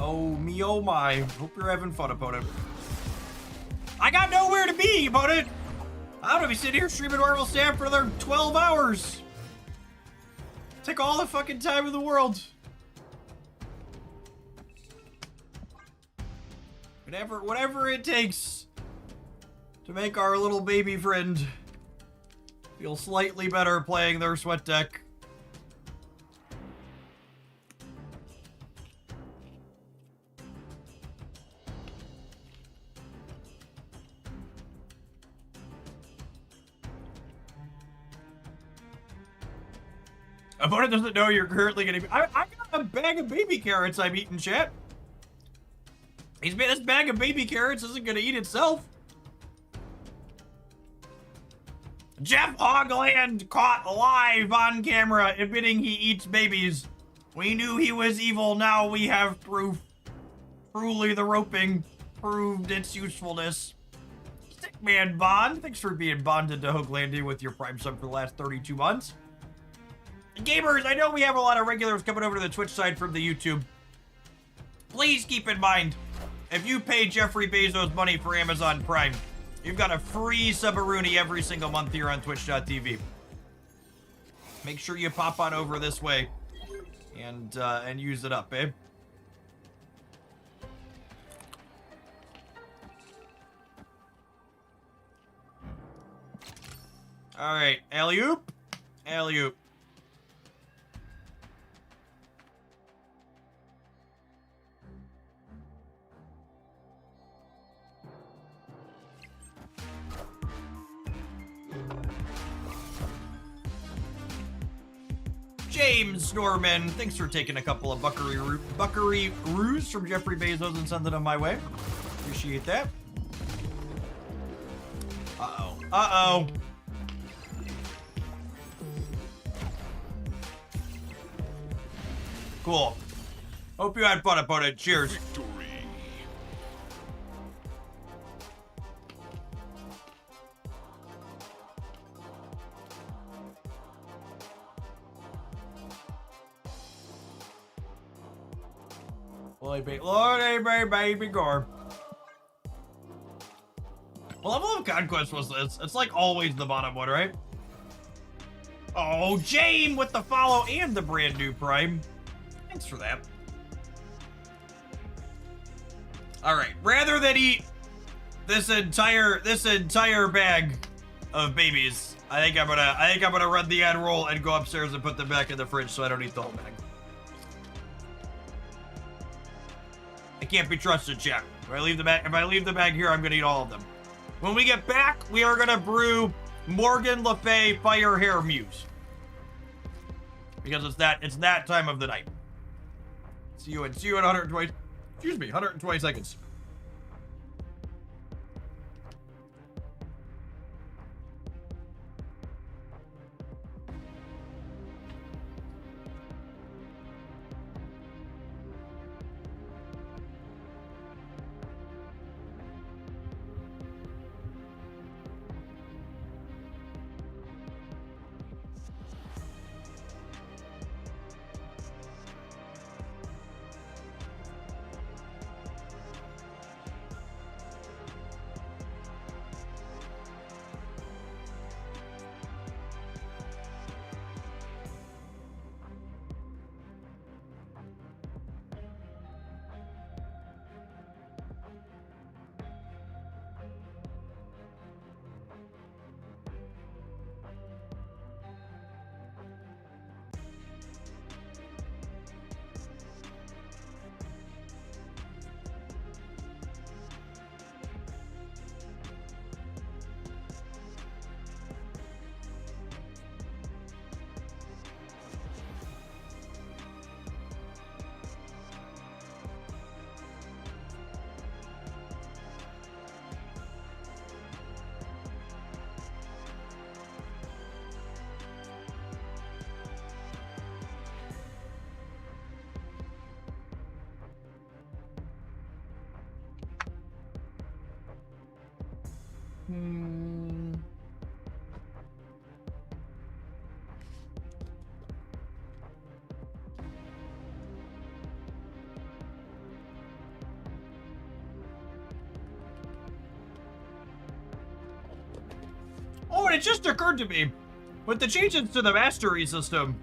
Oh me, oh my. Hope you're having fun, opponent. I got nowhere to be, opponent. I'm gonna be sitting here streaming Marvel Snap for another 12 hours. Take all the fucking time in the world. Whatever it takes to make our little baby friend feel slightly better playing their sweat deck. Opponent doesn't know you're currently getting. I got a bag of baby carrots I'm eating, chat. He's made this bag of baby carrots isn't gonna eat itself. Jeff Hogland caught alive on camera admitting he eats babies. We knew he was evil, now we have proof. Truly the roping proved its usefulness. Stickman Bond, thanks for being bonded to Hoaglandia with your Prime sub for the last 32 months. Gamers, I know we have a lot of regulars coming over to the Twitch side from the YouTube. Please keep in mind, if you pay Jeffrey Bezos money for Amazon Prime, you've got a free Subaroonie every single month here on Twitch.tv. Make sure you pop on over this way and use it up, babe. All right, alley-oop, alley-oop. James Norman, thanks for taking a couple of buckaroos from Jeffrey Bezos and sending them my way. Appreciate that. Uh-oh. Uh-oh. Cool. Hope you had fun, opponent. Cheers. Victory. Lord, baby, gore. What level of conquest was this? It's like always the bottom one, right? Oh, Jane with the follow and the brand new prime. Thanks for that. All right, rather than eat this entire bag of babies, I think I'm gonna run the ad roll and go upstairs and put them back in the fridge so I don't eat the whole bag. I can't be trusted, chat. If I leave the bag here, I'm gonna eat all of them. When we get back, we are gonna brew Morgan Le Fay Fire Hair Muse. Because it's that time of the night. See you in 120 seconds. Oh, and it just occurred to me, with the changes to the mastery system,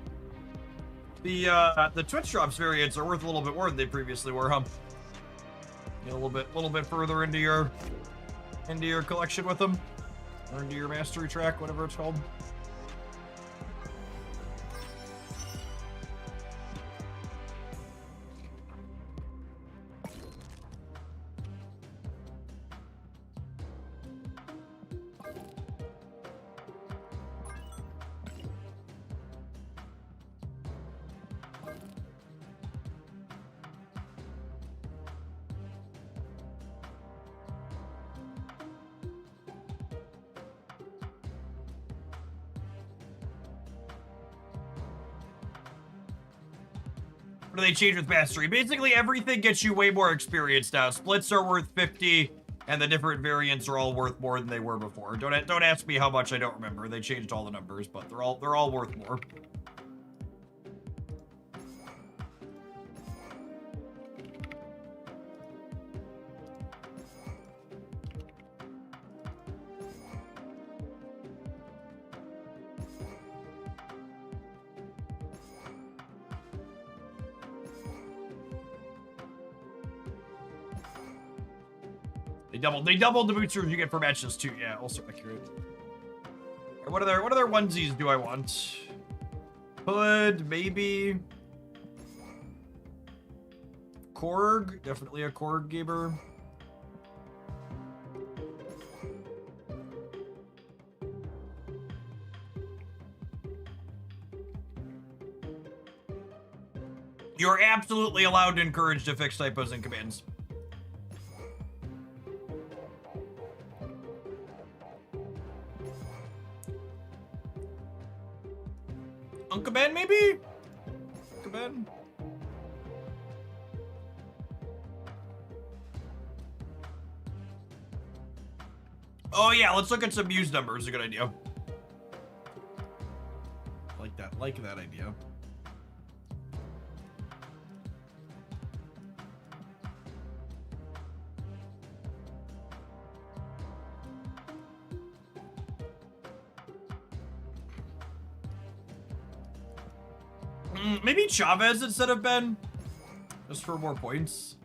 the Twitch drops variants are worth a little bit more than they previously were, huh? Get a little bit further into your collection with them, or into your mastery track, whatever it's called. What do they change with mastery? Basically, everything gets you way more experience now. Splits are worth 50, and the different variants are all worth more than they were before. Don't ask me how much, I don't remember. They changed all the numbers, but they're all worth more. They doubled the boosters you get for matches too. Yeah, also accurate. What other onesies do I want? Hood, maybe. Korg, definitely a Korg gamer. You're absolutely allowed and encouraged to fix typos in commands. Uncle Ben, maybe? Uncle Ben? Oh yeah, let's look at some Muse numbers. A good idea. Like that idea. Maybe Chavez instead of Ben, just for more points.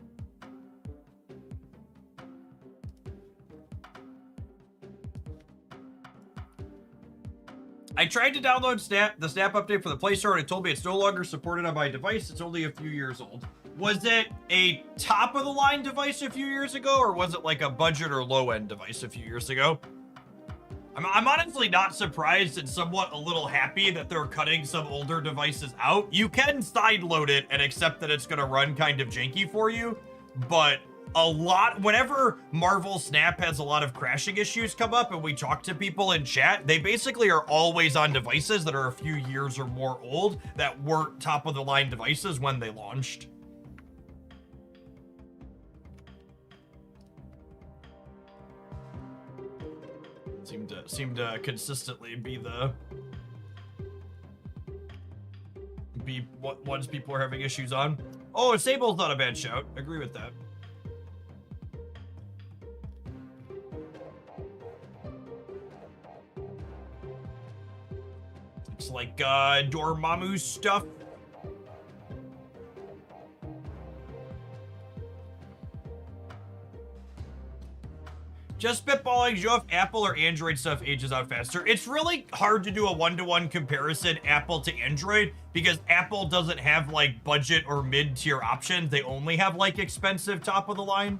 I tried to download the Snap update for the Play Store and it told me it's no longer supported on my device. It's only a few years old. Was it a top-of-the-line device a few years ago, or was it like a budget or low-end device a few years ago? I'm honestly not surprised and somewhat a little happy that they're cutting some older devices out. You can sideload it and accept that it's going to run kind of janky for you, but whenever Marvel Snap has a lot of crashing issues come up and we talk to people in chat, they basically are always on devices that are a few years or more old that weren't top-of-the-line devices when they launched. Seemed to consistently be what ones people are having issues on. Oh, Sable's not a bad shout. Agree with that. It's like Dormammu stuff. Just spitballing, Joe, if Apple or Android stuff ages out faster. It's really hard to do a one-to-one comparison Apple to Android because Apple doesn't have like budget or mid-tier options. They only have like expensive top of the line.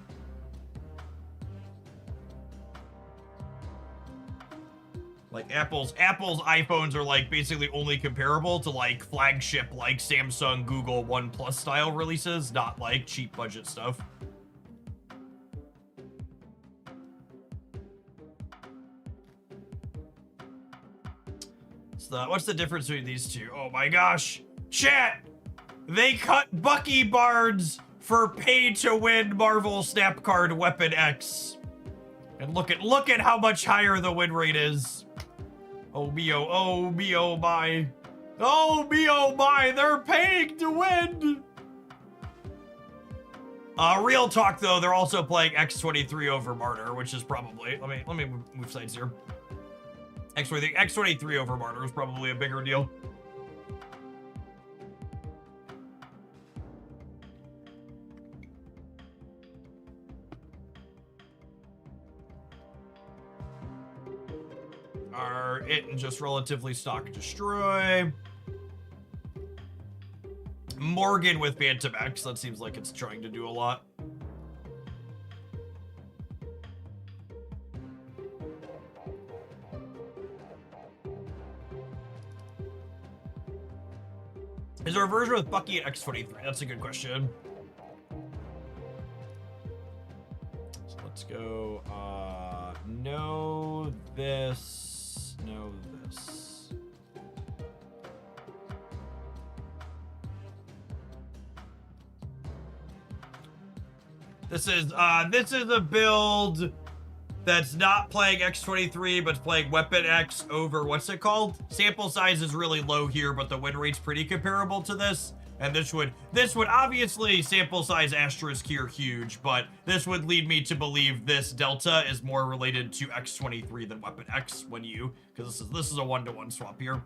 Like Apple's iPhones are like basically only comparable to like flagship like Samsung, Google, OnePlus style releases, not like cheap budget stuff. What's the difference between these two? Oh my gosh. Chat! They cut Bucky Barnes for pay-to-win Marvel Snap Card Weapon X. And look at how much higher the win rate is. Oh me, oh me, oh my. Oh me, oh my, they're paying to win! Real talk though, they're also playing X23 over Martyr, which is probably, let me move sides here. X23 over Martyr is probably a bigger deal. Are it and just relatively stock destroy. Morgan with Phantom X, that seems like it's trying to do a lot. Is there a version with Bucky at X23? That's a good question. So let's go, no this, no this. This is a build that's not playing X23, but playing Weapon X over, what's it called? Sample size is really low here, but the win rate's pretty comparable to this. And this would obviously sample size asterisk here huge, but this would lead me to believe this delta is more related to X23 than Weapon X because this is a one-to-one swap here.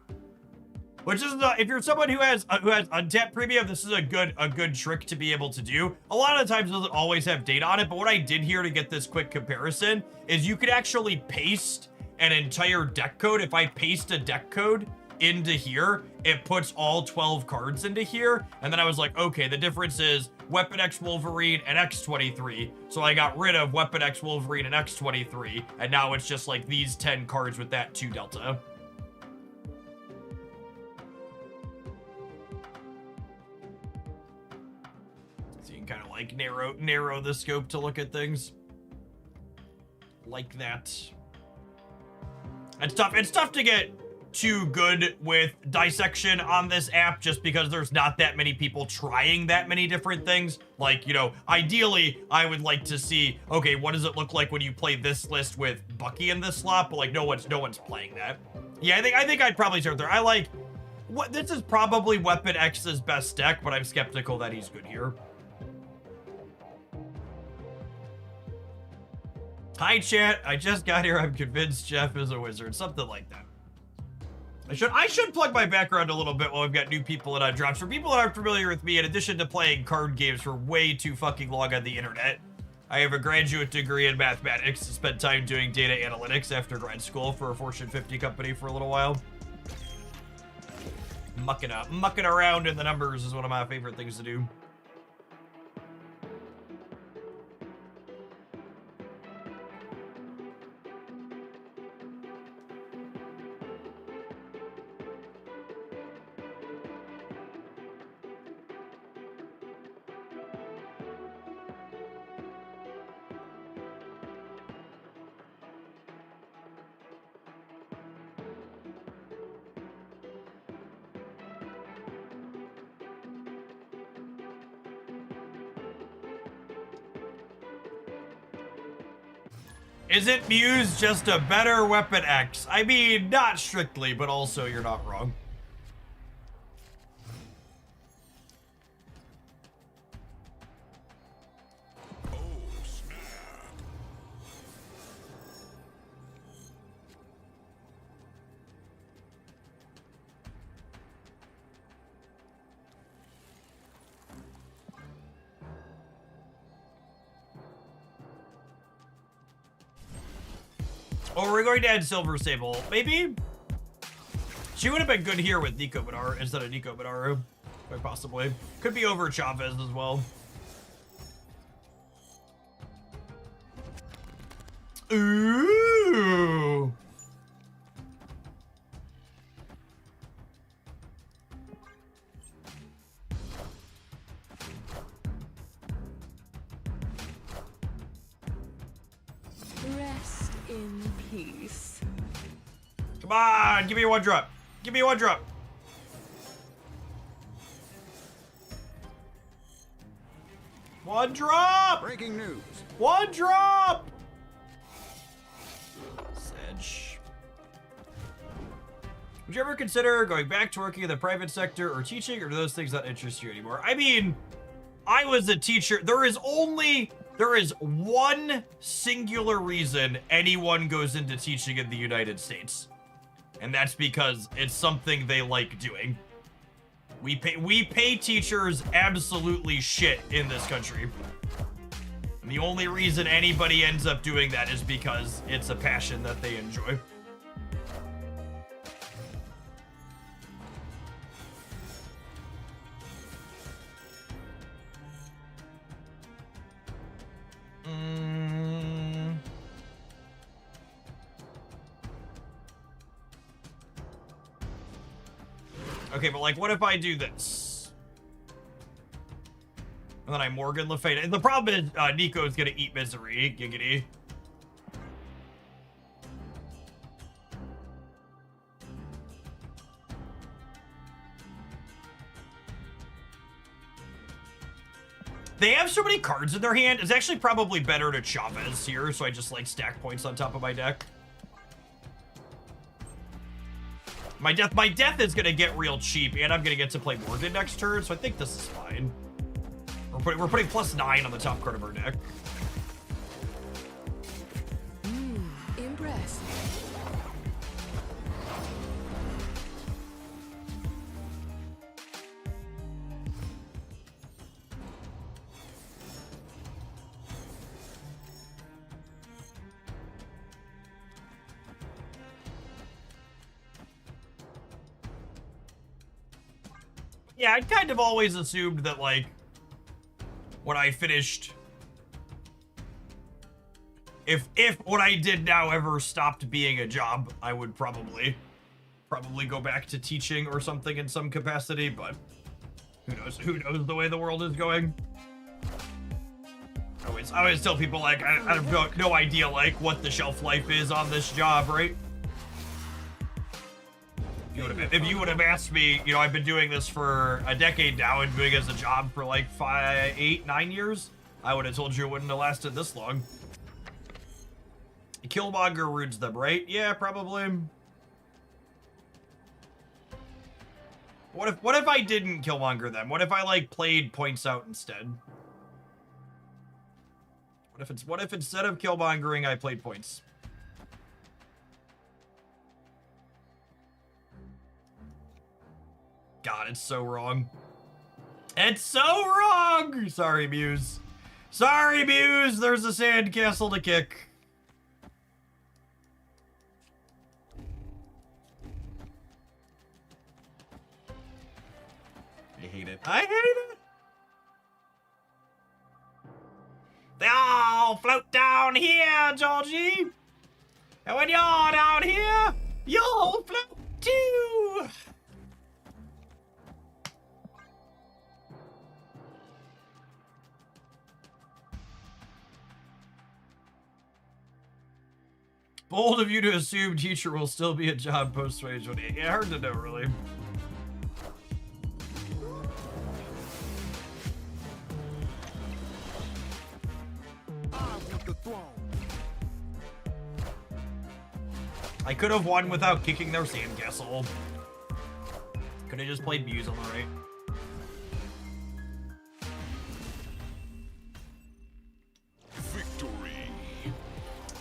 Which is, if you're someone who has untapped premium, this is a good trick to be able to do. A lot of times it doesn't always have data on it, but what I did here to get this quick comparison is you could actually paste an entire deck code. If I paste a deck code into here, it puts all 12 cards into here. And then I was like, okay, the difference is Weapon X Wolverine and X23. So I got rid of Weapon X Wolverine and X23. And now it's just like these 10 cards with that 2 delta. like narrow the scope to look at things. Like that. It's tough to get too good with dissection on this app just because there's not that many people trying that many different things. Like, you know, ideally I would like to see, okay, what does it look like when you play this list with Bucky in this slot? But like no one's playing that. Yeah, I think I'd probably start there. I like what this is probably Weapon X's best deck, but I'm skeptical that he's good here. Hi chat, I just got here. I'm convinced Jeff is a wizard. Something like that. I should plug my background a little bit while we've got new people in drops. For people that aren't familiar with me, in addition to playing card games for way too fucking long on the internet, I have a graduate degree in mathematics, spent time doing data analytics after grad school for a Fortune 50 company for a little while. Mucking around in the numbers is one of my favorite things to do. Isn't Muse just a better Weapon X? I mean, not strictly, but also you're not wrong. Oh, we're going to add Silver Sable. Maybe? She would have been good here with Nico Binaru instead of Nico Binaru. Quite possibly. Could be over Chavez as well. Ooh. Rest in peace. Come on, give me a one drop. Give me a one drop. One drop. Breaking news. One drop. Sedge. Would you ever consider going back to working in the private sector or teaching, or do those things not interest you anymore? I mean, I was a teacher. There is one singular reason anyone goes into teaching in the United States. And that's because it's something they like doing. We pay teachers absolutely shit in this country. And the only reason anybody ends up doing that is because it's a passion that they enjoy. Okay, but like, what if I do this? And then I Morgan Le Fay. And the problem is, Nico's gonna eat misery. Giggity. They have so many cards in their hand. It's actually probably better to Chavez here, so I just like stack points on top of my deck. My death is gonna get real cheap, and I'm gonna get to play Morgan next turn, so I think this is fine. We're putting +9 on the top card of our deck. Impressive. Yeah, I'd kind of always assumed that, like, when I finished, if what I did now ever stopped being a job, I would probably go back to teaching or something in some capacity, but who knows the way the world is going. I always tell people, like, I have no idea, like, what the shelf life is on this job, right? If you would have asked me, you know, I've been doing this for a decade now and doing it as a job for like 5, 8, 9 years, I would have told you it wouldn't have lasted this long. Killmonger runes them, right? Yeah, probably. What if I didn't Killmonger them? What if I like played points out instead? What if instead of Killmongering I played points? God, it's so wrong. It's so wrong! Sorry, Muse. Sorry, Muse! There's a sandcastle to kick. I hate it. I hate it! They all float down here, Georgie! And when you're down here, you'll float too! Bold of you to assume teacher will still be a job post-2020. Yeah, hard to know, really. I could have won without kicking their sandcastle. Could have just played Muse on the right.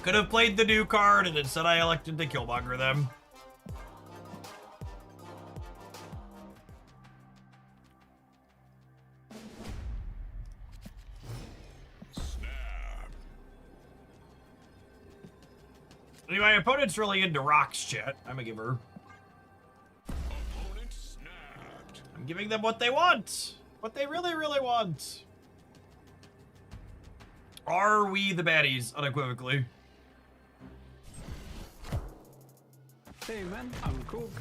Could have played the new card, and instead I elected to Killmonger them. Anyway, my opponent's really into rocks, chat. I'm a giver. I'm giving them what they want. What they really, really want. Are we the baddies, unequivocally? Hey man, I'm cook.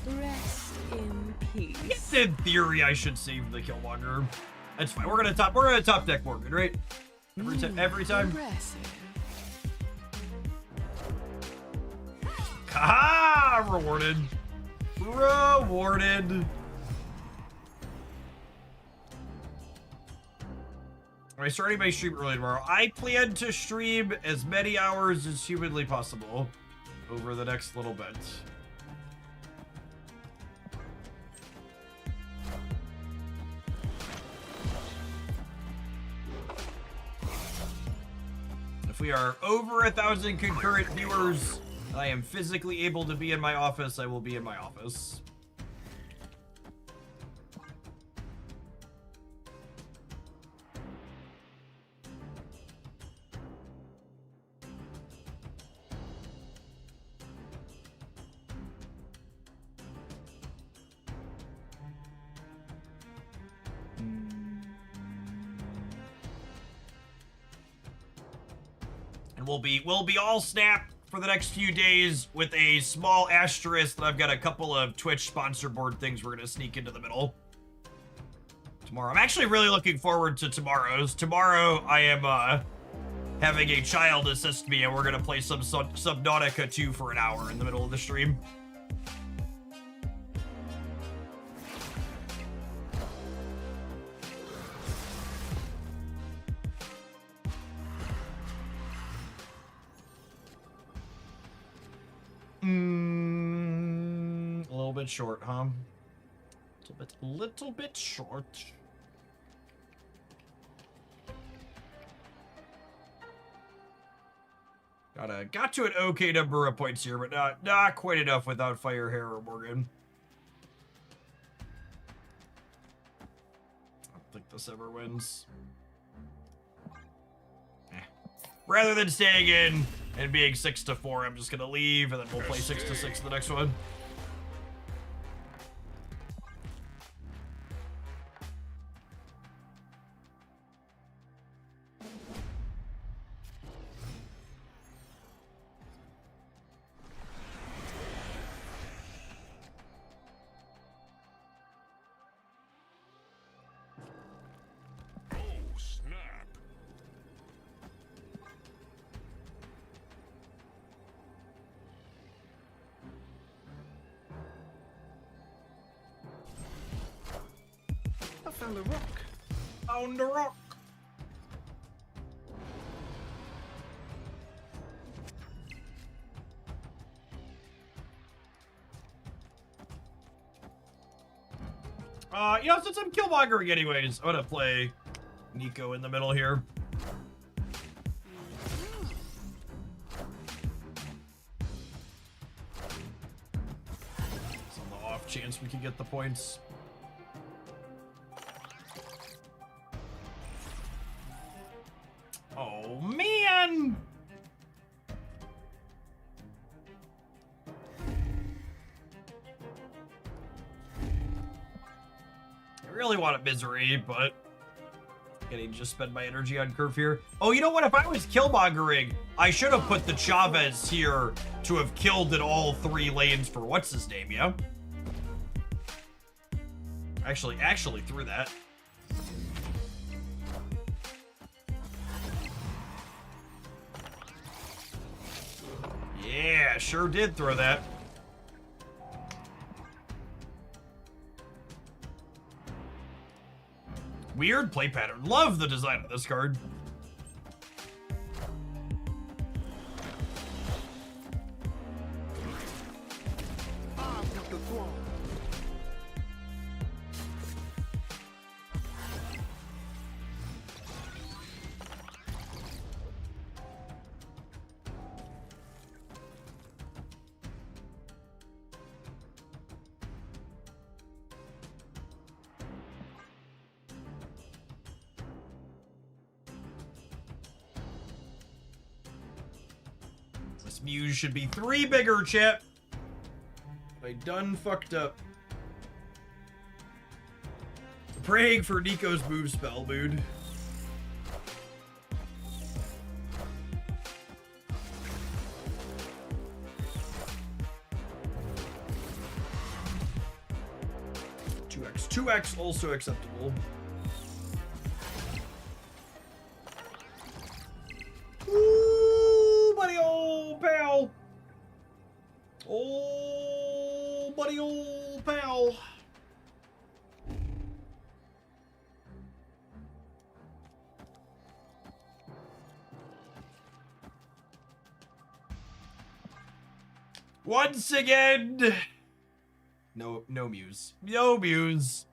Rest in peace. In theory, I should save the Killmonger. That's fine. We're gonna top deck Morgan, right? Every time. Haha! Rewarded. Rewarded. Am I starting my stream early tomorrow? I plan to stream as many hours as humanly possible over the next little bit. If we are over 1,000 concurrent viewers, and I am physically able to be in my office, I will be in my office. And we'll be all snapped for the next few days with a small asterisk that I've got a couple of Twitch sponsor board things we're gonna sneak into the middle tomorrow. I'm actually really looking forward to tomorrow's. Tomorrow I am having a child assist me, and we're gonna play some Subnautica 2 for an hour in the middle of the stream. A little bit short, huh? Little bit short. Got to an okay number of points here, but not quite enough without Fire, Hair, or Morgan. I don't think this ever wins. Rather than staying in and being 6-4, I'm just gonna leave, and then we'll play 6-6 the next one. I found a rock. Found a rock. You know, since I'm killmongering anyways, I'm gonna play Nico in the middle here. It's on the off chance we can get the points. Oh, man! I really want a misery, but I need to just spend my energy on curve here. Oh, you know what? If I was killmongering, I should have put the Chavez here to have killed in all 3 lanes for what's his name, yeah? Actually threw that. Yeah, sure did throw that. Weird play pattern. Love the design of this card. I've got the throne. This Muse should be 3 bigger, chip. I done fucked up. Praying for Nico's move spell, dude. Two X also acceptable. Ooh, buddy, old pal. Oh, buddy, old pal. Once again. No Muse. No Muse.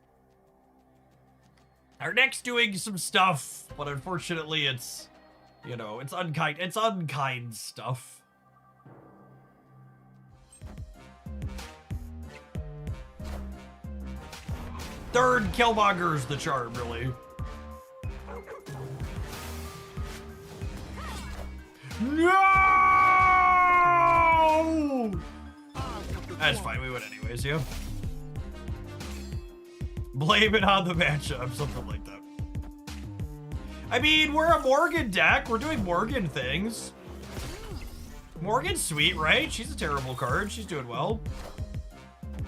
Our deck's doing some stuff, but unfortunately it's, you know, it's unkind stuff. Third Killmonger's the charm, really. No! That's fine, we win anyways, yeah. Blame it on the matchup, something like that. I mean, we're a Morgan deck. We're doing Morgan things. Morgan's sweet, right? She's a terrible card. She's doing well.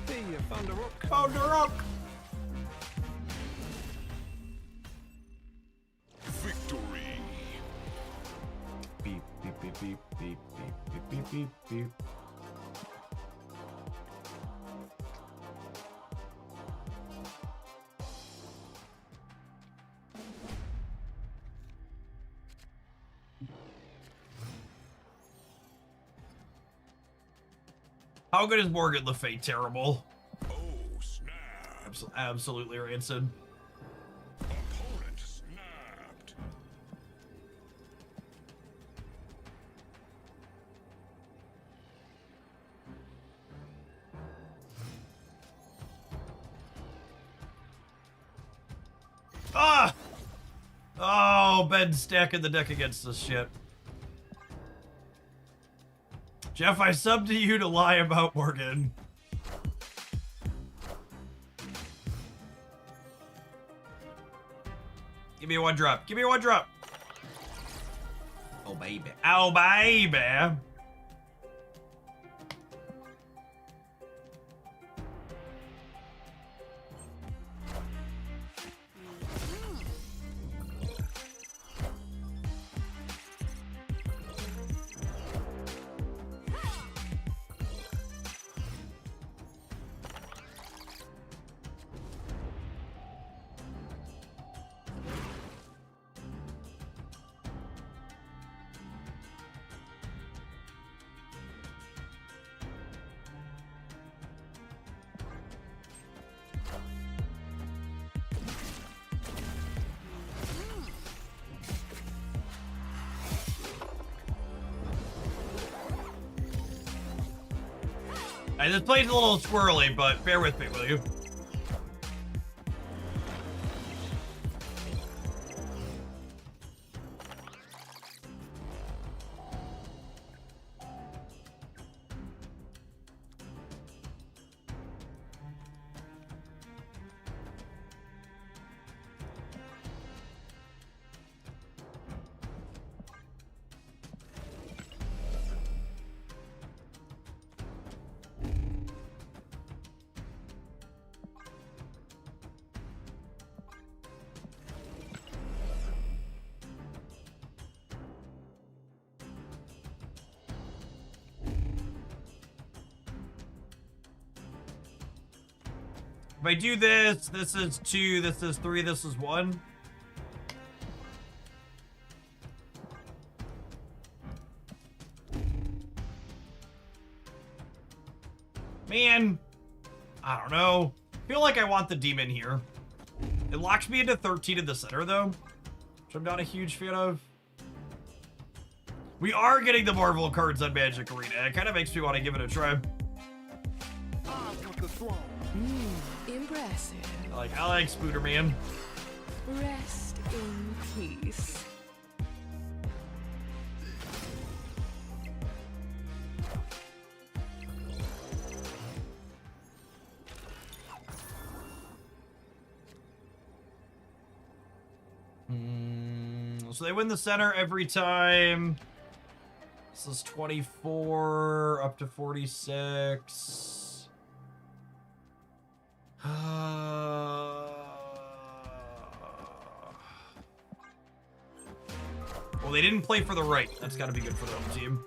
Hey, I found a rock. Found a rock. Victory. Beep, beep, beep, beep, beep, beep, beep, beep, beep. How good is Morgan Le Fay? Terrible. Oh, snap. Absolutely rancid. Opponent snapped. Ah! Oh, Ben's stacking the deck against this shit. Jeff, I subbed to you to lie about Morgan. Give me a 1-drop. Give me a 1-drop. Oh, baby. Oh, baby. This play's a little squirrely, but bear with me, will you? If I do this, this is 2, this is 3, this is 1. Man, I don't know. I feel like I want the demon here. It locks me into 13 in the center, though, which I'm not a huge fan of. We are getting the Marvel cards on Magic Arena. It kind of makes me want to give it a try. Impressive. I like Spooderman. Rest in peace. So they win the center every time. This is 24 up to 46. Well, they didn't play for the right. That's got to be good for the home team.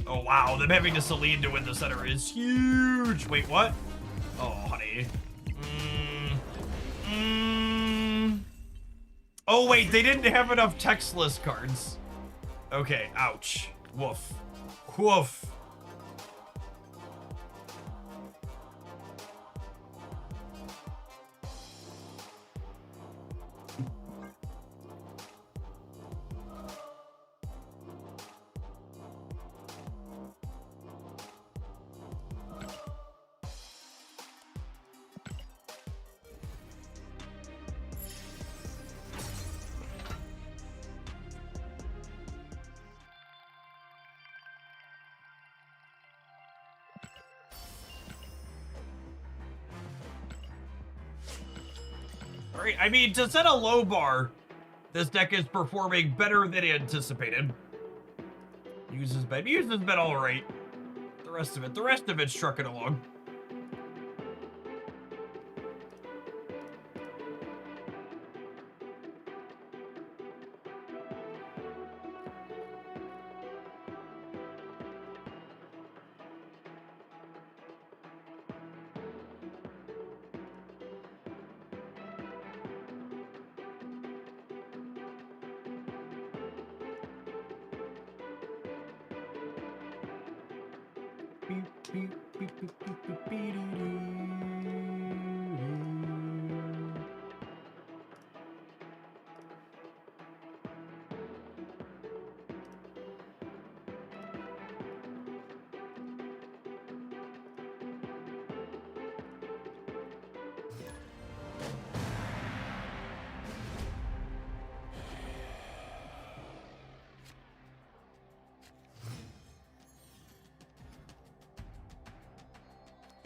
Oh, wow. Them having to Celine to win the center is huge. Wait, what? Oh, honey. Oh, wait. They didn't have enough textless cards. Okay. Ouch. Woof. Woof. Alright, I mean, to set a low bar, this deck is performing better than anticipated. Muse has been alright. The rest of it's trucking along.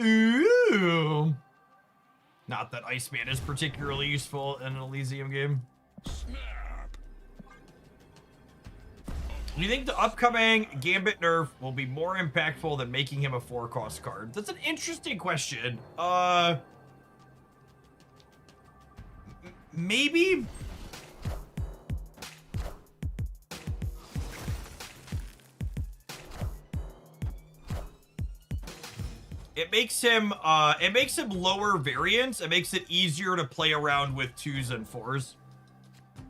Ooh. Not that Iceman is particularly useful in an Elysium game. Do you think the upcoming Gambit nerf will be more impactful than making him a 4-cost card? That's an interesting question. Maybe. It makes him lower variance. It makes it easier to play around with 2s and 4s.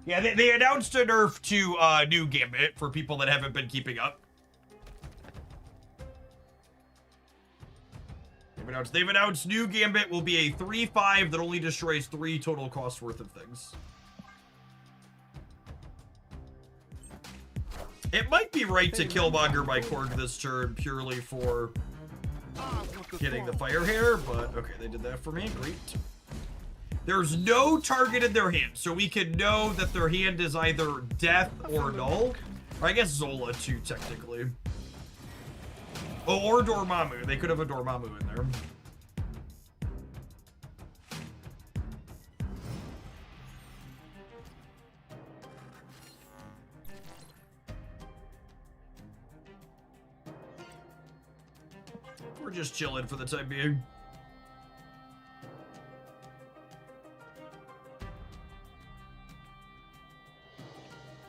Yeah, they announced a nerf to new Gambit for people that haven't been keeping up. They've announced new Gambit will be a 3/5 that only destroys 3 total cost worth of things. It might be right to Killmonger my Korg this turn purely for getting the fire hair, but okay, they did that for me. Great. There's no target in their hand, so we can know that their hand is either death or null. Or I guess Zola too, technically. Oh, or Dormammu. They could have a Dormammu in there. We're just chilling for the time being.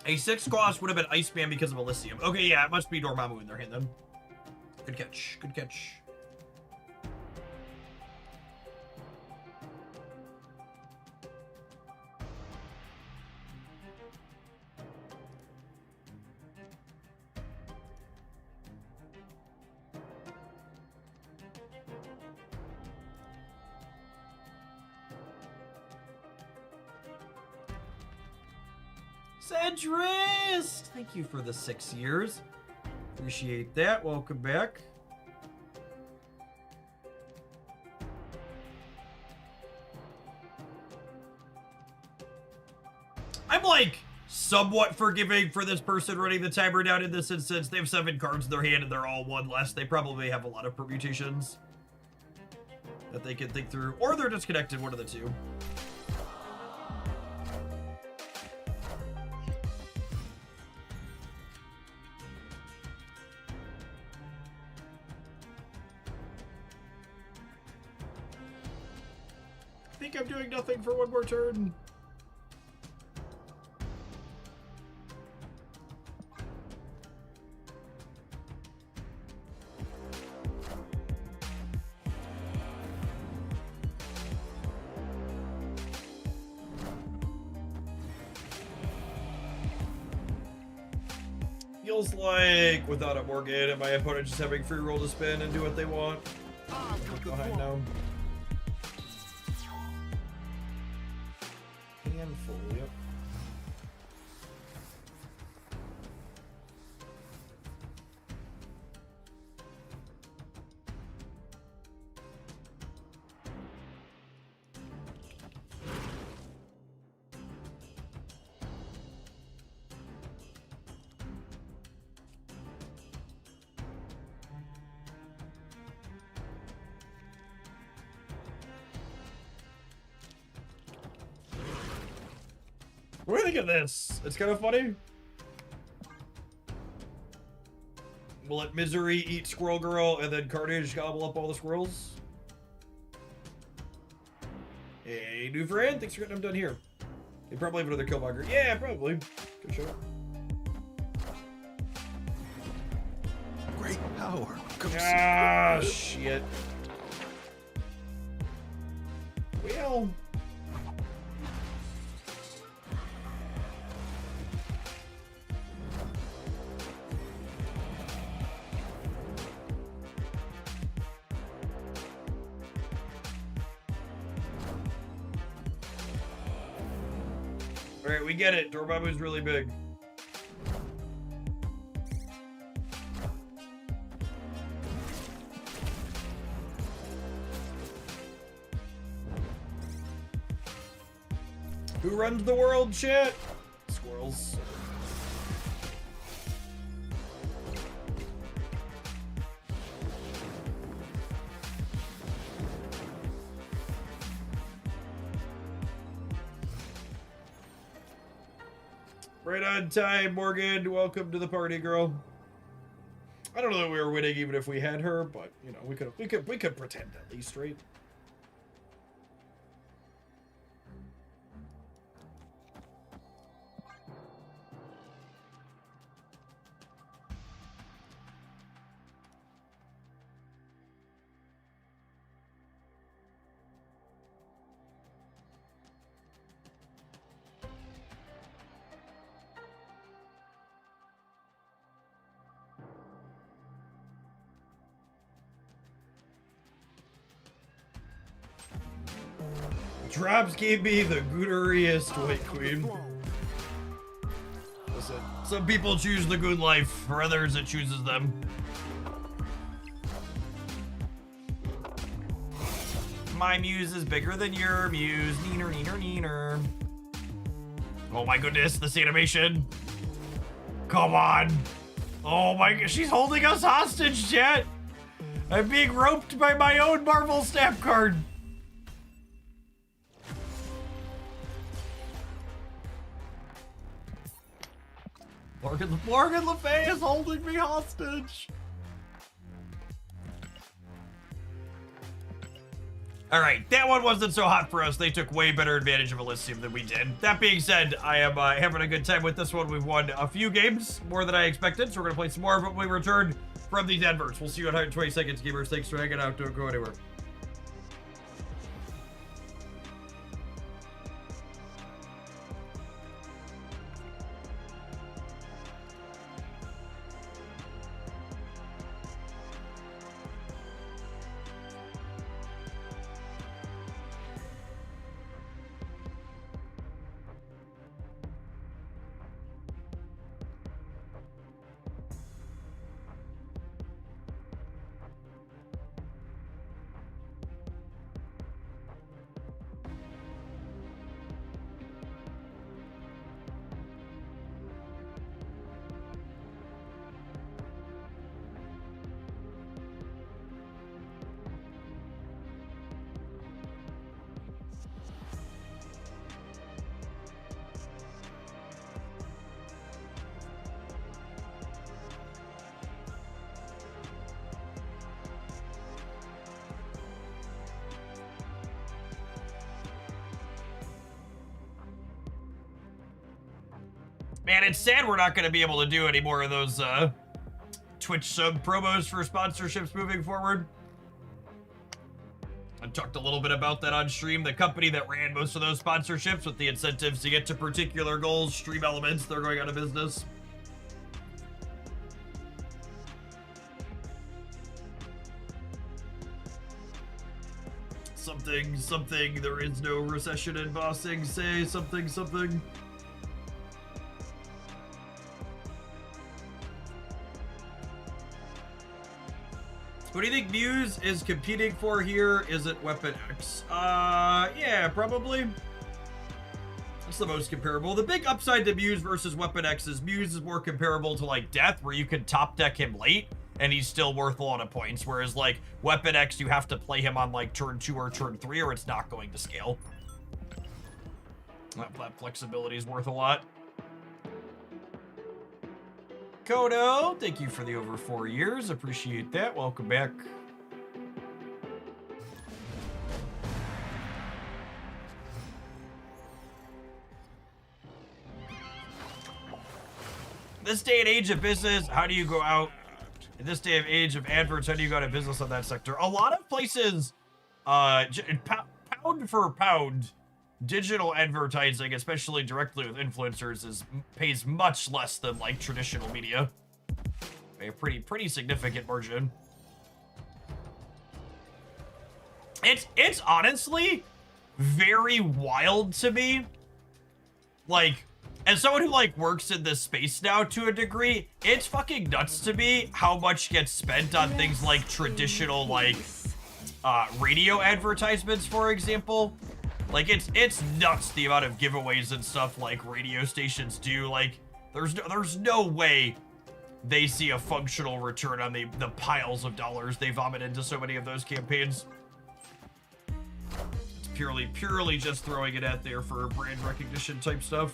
A 6 cost would have been Iceman because of Elysium. Okay, yeah, it must be Dormammu in their hand then. Good catch. Good catch. Cedrist! Thank you for the 6 years. Appreciate that. Welcome back. I'm like somewhat forgiving for this person running the timer down in this instance. They have 7 cards in their hand and they're all 1 less. They probably have a lot of permutations that they can think through, or they're disconnected, one of the two. I think I'm doing nothing for 1 more turn. Feels like without a Morgan and my opponent just having free roll to spin and do what they want. Look behind now. Handful, yep. What do you think of this? It's kind of funny. We'll let Misery eat Squirrel Girl and then Carnage gobble up all the squirrels. Hey, new friend. Thanks for getting them done here. They probably have another Killmonger. Yeah, probably. Good show. Great power comes. Ah, shit. Well. Alright, we get it. Dormammu's really big. Who runs the world, shit? Squirrels. Right on time, Morgan. Welcome to the party, girl. I don't know that we were winning even if we had her, but you know, we could pretend at least, right? Drops gave me the gooderiest White Queen. Listen, some people choose the good life, for others it chooses them. My Muse is bigger than your Muse. Neener, neener, neener. Oh my goodness, this animation. Come on. Oh my god, she's holding us hostage, chat. I'm being roped by my own Marvel Snap card. Morgan Le Fay is holding me hostage. All right, that one wasn't so hot for us. They took way better advantage of Elysium than we did. That being said, I am having a good time with this one. We've won a few games, more than I expected, so we're gonna play some more when we return from these adverts. We'll see you in 120 seconds, gamers. Thanks for hanging out. Don't go anywhere. Man, it's sad we're not going to be able to do any more of those Twitch sub promos for sponsorships moving forward. I talked a little bit about that on stream. The company that ran most of those sponsorships with the incentives to get to particular goals, Stream Elements, they're going out of business. Something, there is no recession in bossing, say something. What do you think Muse is competing for here? Is it Weapon X? Yeah, probably. That's the most comparable. The big upside to Muse versus Weapon X is Muse is more comparable to like Death, where you can top deck him late and he's still worth a lot of points. Whereas like Weapon X, you have to play him on like turn 2 or turn 3 or it's not going to scale. That flexibility is worth a lot. Kodo, thank you for the over 4 years. Appreciate that. Welcome back. This day and age of business, how do you go out? In this day and age of adverts, how do you go out of business on that sector? A lot of places, pound for pound, digital advertising, especially directly with influencers, pays much less than like traditional media. A pretty significant margin. It's honestly very wild to me. Like, as someone who like works in this space now to a degree, it's fucking nuts to me how much gets spent on things like traditional like radio advertisements, for example. Like it's nuts the amount of giveaways and stuff like radio stations do. Like there's no way they see a functional return on the piles of dollars they vomit into so many of those campaigns. It's purely just throwing it out there for brand recognition type stuff.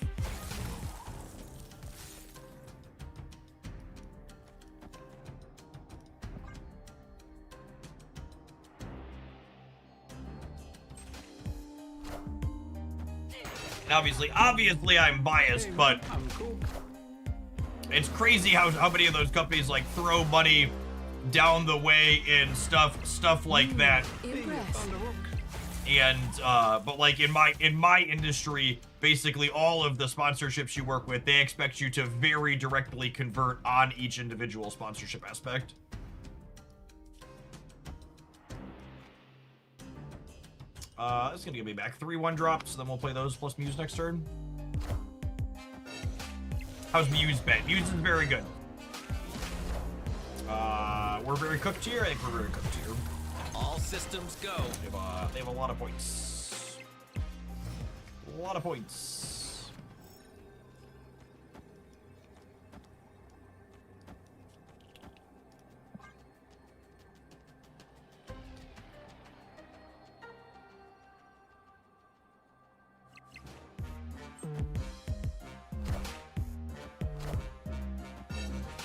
Obviously I'm biased, but it's crazy how many of those companies like throw money down the way in stuff like that. And but like in my industry, basically all of the sponsorships you work with, they expect you to very directly convert on each individual sponsorship aspect. This is gonna give me back 3-1 drops, so then we'll play those plus Muse next turn. How's Muse been? Muse is very good. We're very cooked here. I think we're very cooked here. All systems go. They have a lot of points. A lot of points.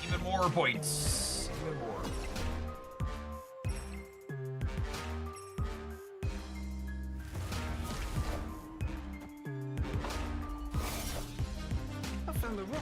Even more points. Even more. I found a rock.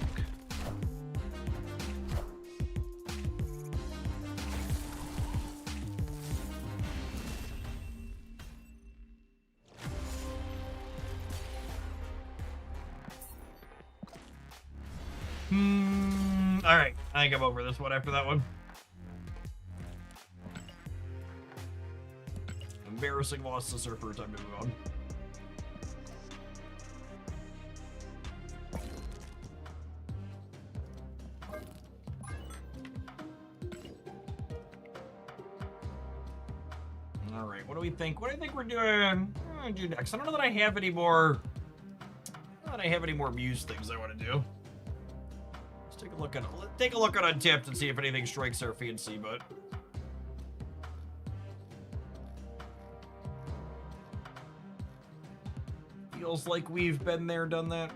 All right, I think I'm over this one after that one. Embarrassing loss to Surfer. Time to move on. All right, what do we think? What do you think we're doing? What do I do next? I don't know that I have any more. I don't know that I have any more Muse things I want to do. Let's take a look at Untipped and see if anything strikes our fancy, but. Feels like we've been there, done that.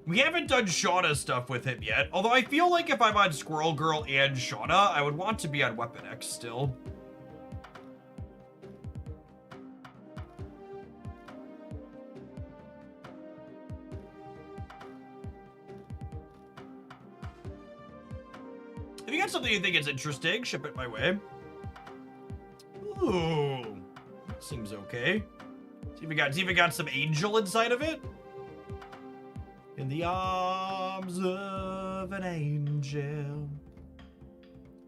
We haven't done Shauna stuff with him yet, although I feel like if I'm on Squirrel Girl and Shauna, I would want to be on Weapon X still. If you got something you think is interesting, ship it my way. Ooh, seems okay. See if we got some angel inside of it. In the arms of an angel.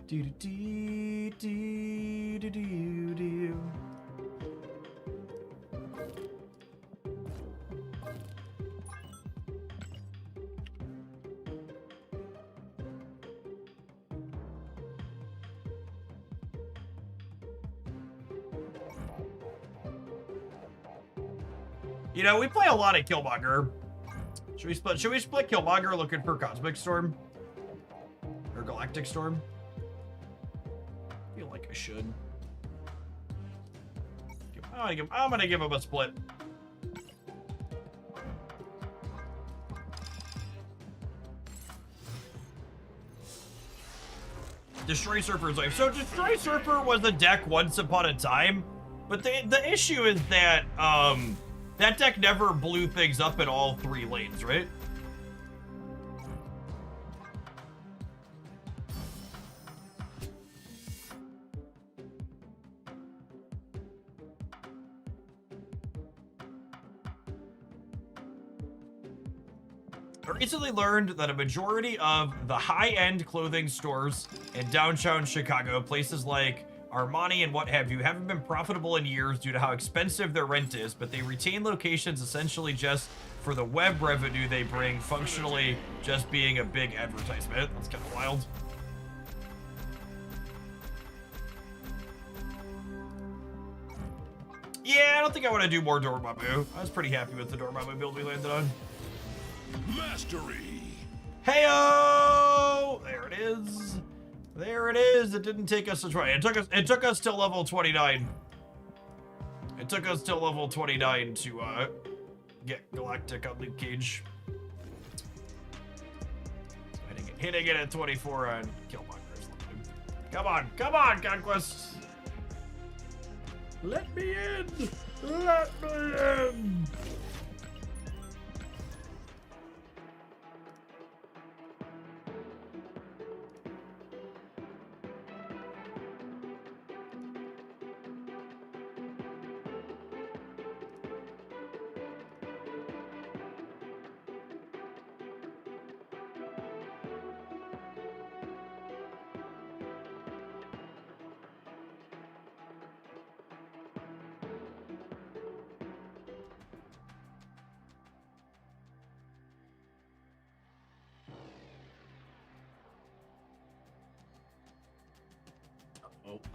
Do do do do do do do. You know, we play a lot of Killmonger. Should we split Killmonger looking for Cosmic Storm? Or Galactic Storm? I feel like I should. I'm gonna give him a split. Destroy Surfer's life. So Destroy Surfer was a deck once upon a time, but the issue is that that deck never blew things up in all 3 lanes, right? I recently learned that a majority of the high-end clothing stores in downtown Chicago, places like Armani and what have you, haven't been profitable in years due to how expensive their rent is, but they retain locations essentially just for the web revenue they bring, functionally just being a big advertisement. That's kind of wild. Yeah, I don't think I want to do more Dormammu. I was pretty happy with the Dormammu build we landed on. Mastery. Heyo! There it is. There it is. It didn't take us to try. It took us till level 29. It took us till level 29 to get Galactic on Luke Cage. Hitting it at 24 on Killmonger is Come on, Conquest. Let me in. Let me in.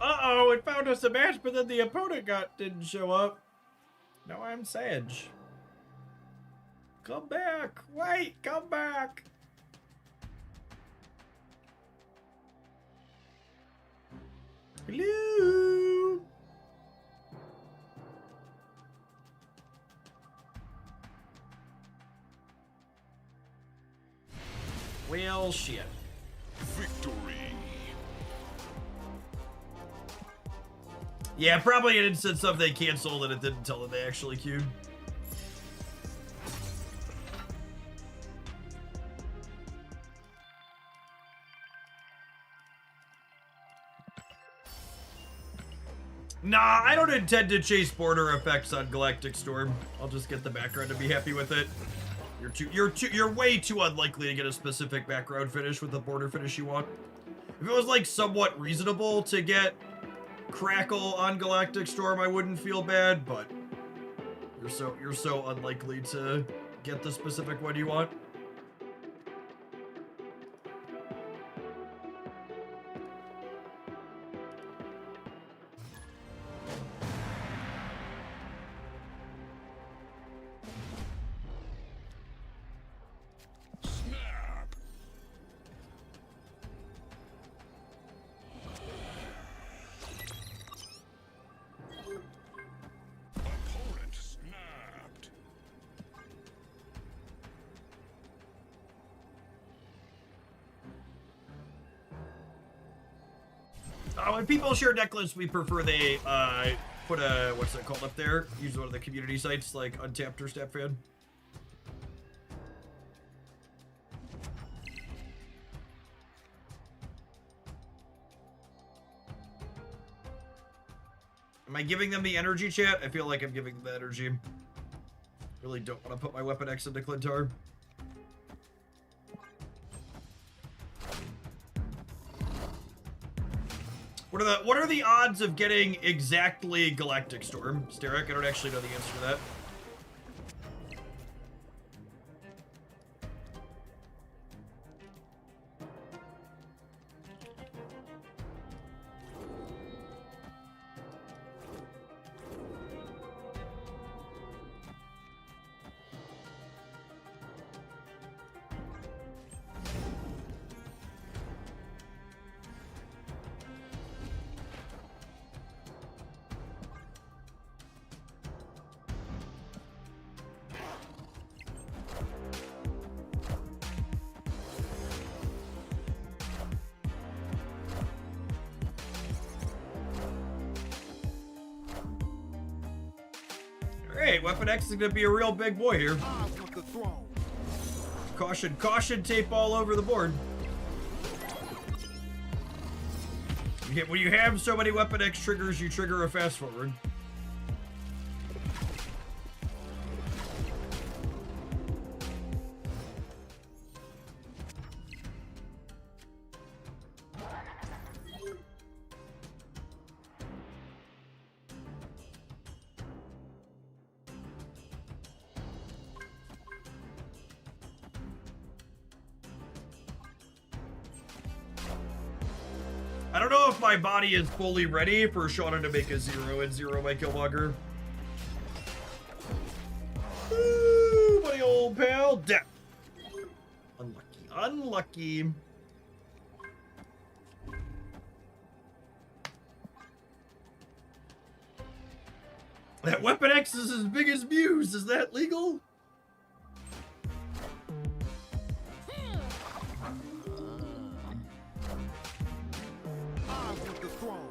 Uh-oh, it found us a match, but then the opponent didn't show up. Now I'm sad. Come back. Wait, come back. Hello. Well, shit. Victory. Yeah, probably an instant stuff they canceled and it didn't tell them they actually queued. Nah, I don't intend to chase border effects on Galactic Storm. I'll just get the background to be happy with it. You're way too unlikely to get a specific background finish with the border finish you want. If it was like somewhat reasonable to get Crackle on Galactic Storm, I wouldn't feel bad, but you're so unlikely to get the specific one you want. When people share necklace, we prefer they put a, what's it called up there? Use one of the community sites like Untapped or StepFan. Am I giving them the energy, chat? I feel like I'm giving them the energy. Really don't want to put my Weapon X into Clintar. What are the odds of getting exactly Galactic Storm? Steric, I don't actually know the answer to that. Alright, Weapon X is gonna be a real big boy here. Caution, caution tape all over the board. When you have so many Weapon X triggers, you trigger a fast forward. I don't know if my body is fully ready for Shauna to make a 0-0 my Killmonger. Ooh, my old pal. Death. Unlucky. Unlucky. That Weapon X is as big as Muse. Is that legal? throne.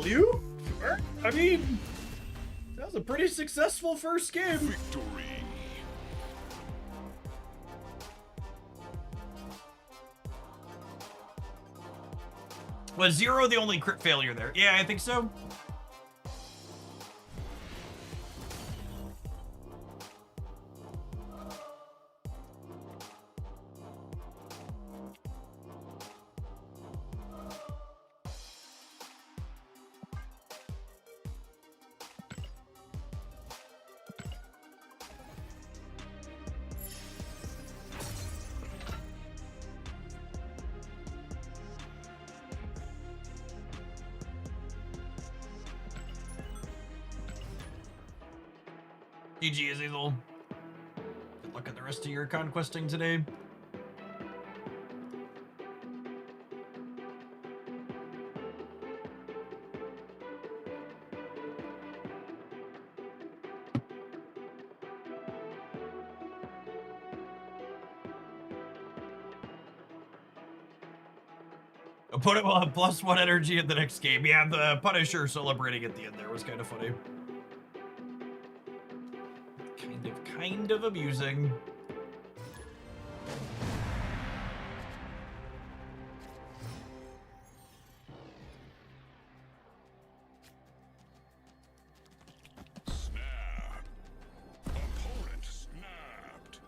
Liu? Sure. I mean, that was a pretty successful first game. Victory. Was Zero the only crit failure there? Yeah, I think so. GG, Azazel. Good luck at the rest of your conquesting today. Put it on +1 energy in the next game. Yeah, the Punisher celebrating at the end there was kind of funny. Kind of amusing. Snap. Opponent snapped.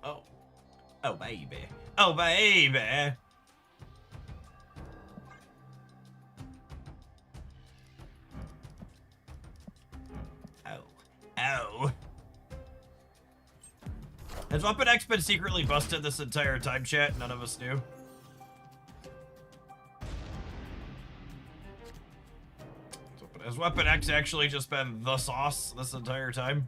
Oh. Oh, baby. Oh, baby. Oh. Oh. Has Weapon X been secretly busted this entire time, chat? None of us knew. Has Weapon X actually just been the sauce this entire time?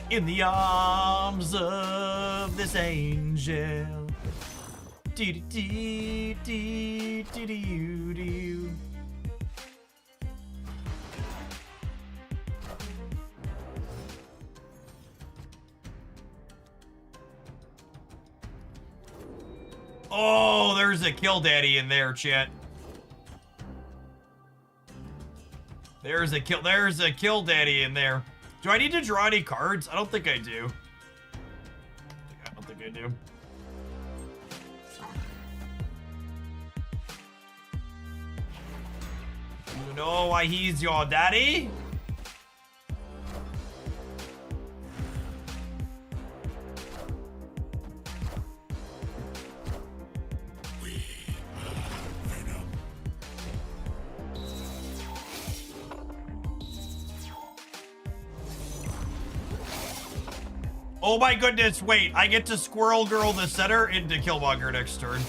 In the arms of this angel. Oh, there's a kill daddy in there, chat. There's a kill daddy in there. Do I need to draw any cards? I don't think I do. I don't think I do. You know why he's your daddy? Oh my goodness, wait, I get to Squirrel Girl the center into Killmonger next turn.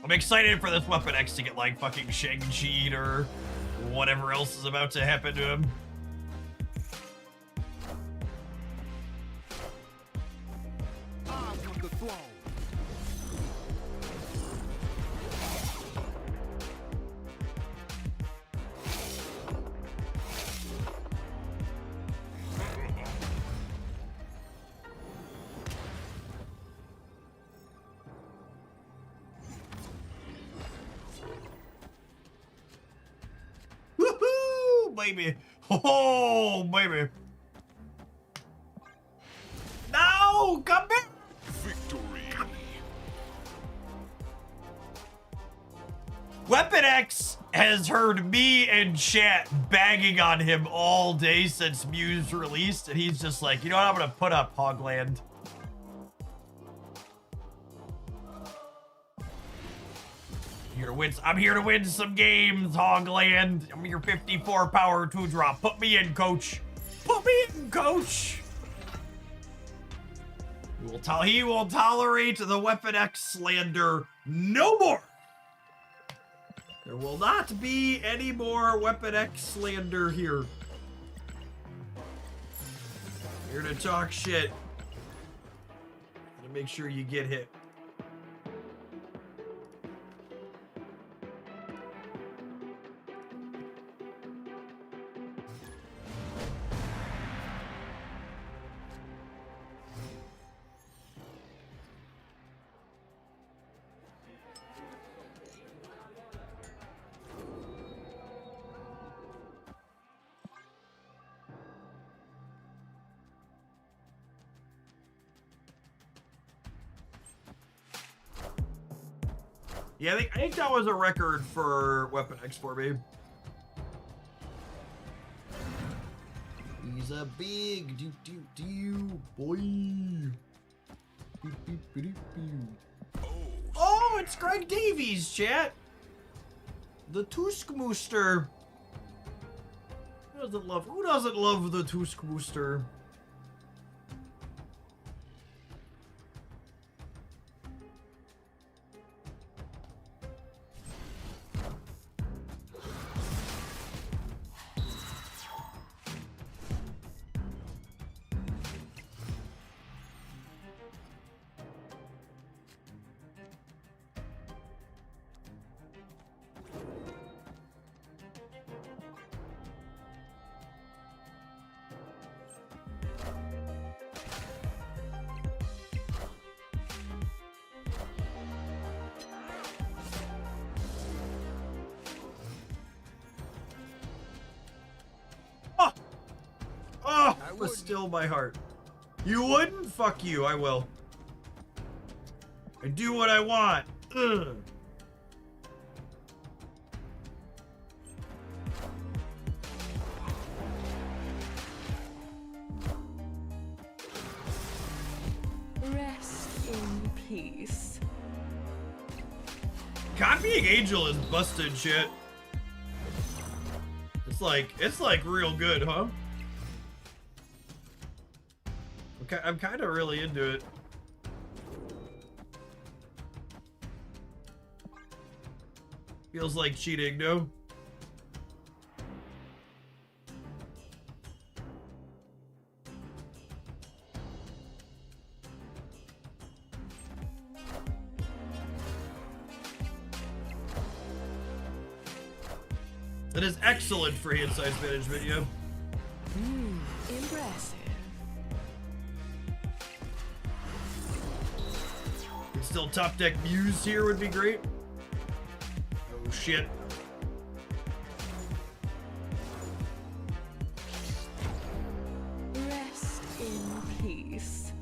I'm excited for this Weapon X to get like fucking Shang-Chi or whatever else is about to happen to him. baby. Oh, baby. No, come back. Victory. Weapon X has heard me and chat banging on him all day since Muse released, and he's just like, you know what, I'm gonna put up Hogland. I'm here to win some games, Hogland. I'm your 54 power 2-drop. Put me in, coach. Put me in, coach. He will tolerate the Weapon X slander no more. There will not be any more Weapon X slander here. Here to talk shit. To make sure you get hit. Yeah, I think that was a record for Weapon X for me. He's a big boy. Oh, it's Greg Davies, chat. The Tuskmooster. Who doesn't love the Tuskmooster? Was still my heart. You wouldn't? Fuck you, I will. I do what I want. Ugh. Rest in peace. Copying Angel is busted shit. It's like real good, huh? I'm kind of really into it. Feels like cheating, no? That is excellent for hand size management, yeah. Impressive. Still top deck Muse here would be great. Oh shit. Rest in peace.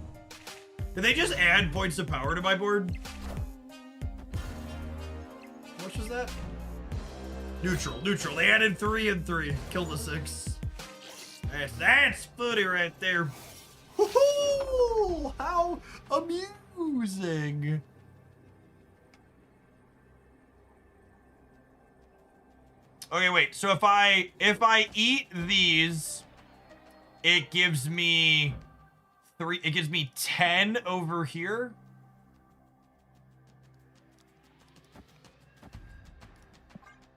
Did they just add points of power to my board? How much was that? Neutral. They added 3 and 3. Kill the 6. That's footy right there. Woohoo! How amusing. Okay, wait. So if I eat these, it gives me 3. It gives me 10 over here.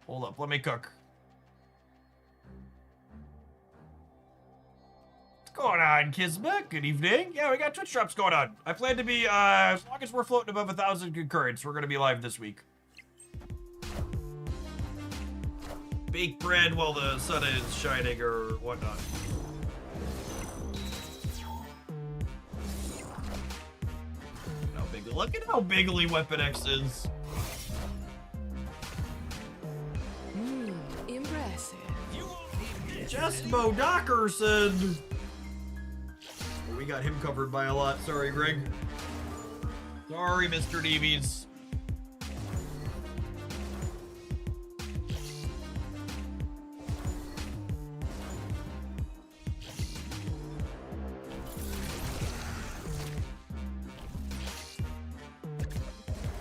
Hold up, let me cook. What's going on, Kismet? Good evening. Yeah, we got Twitch drops going on. I plan to be, as long as we're floating above 1,000 concurrents, we're gonna be live this week. Bake bread while the sun is shining or whatnot. How big? Look at how bigly Weapon X is. Impressive. Just Mo Dockerson. Oh, we got him covered by a lot. Sorry, Greg. Sorry, Mr. Davies.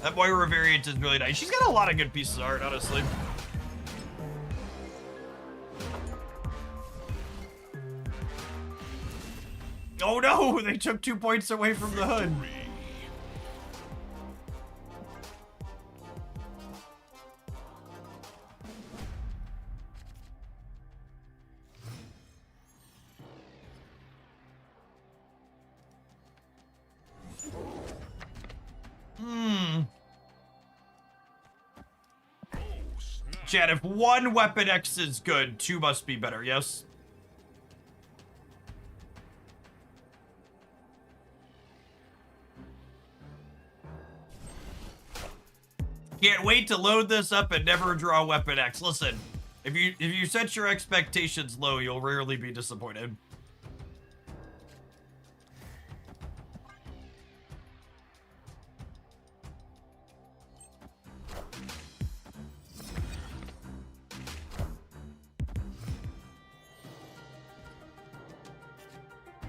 That Moira variant is really nice. She's got a lot of good pieces of art, honestly. Oh no, they took 2 points away from the hood. Chad, if one Weapon X is good, 2 must be better, yes? Can't wait to load this up and never draw Weapon X. Listen, if you set your expectations low, you'll rarely be disappointed.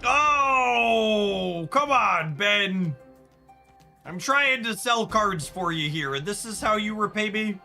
Oh, come on, Ben. I'm trying to sell cards for you here, and this is how you repay me?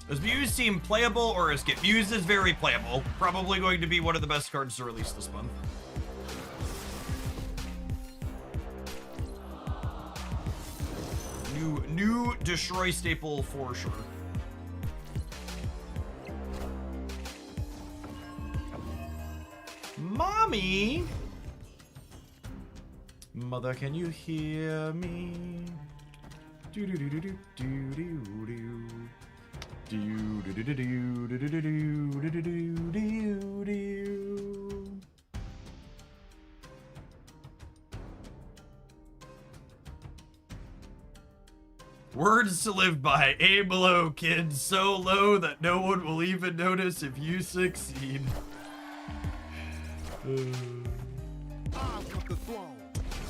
Does Muse seem playable or a skip? Muse is very playable. Probably going to be one of the best cards to release this month. New destroy staple for sure. Mommy! Mother, can you hear me? Do do do do do do do do. Words to live by. Aim low, kids. So low that no one will even notice if you succeed.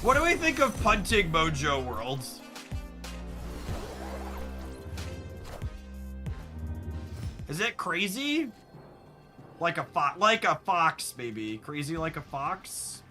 What do we think of punting Mojo Worlds? Is it crazy? Like a fox, maybe. Crazy like a fox?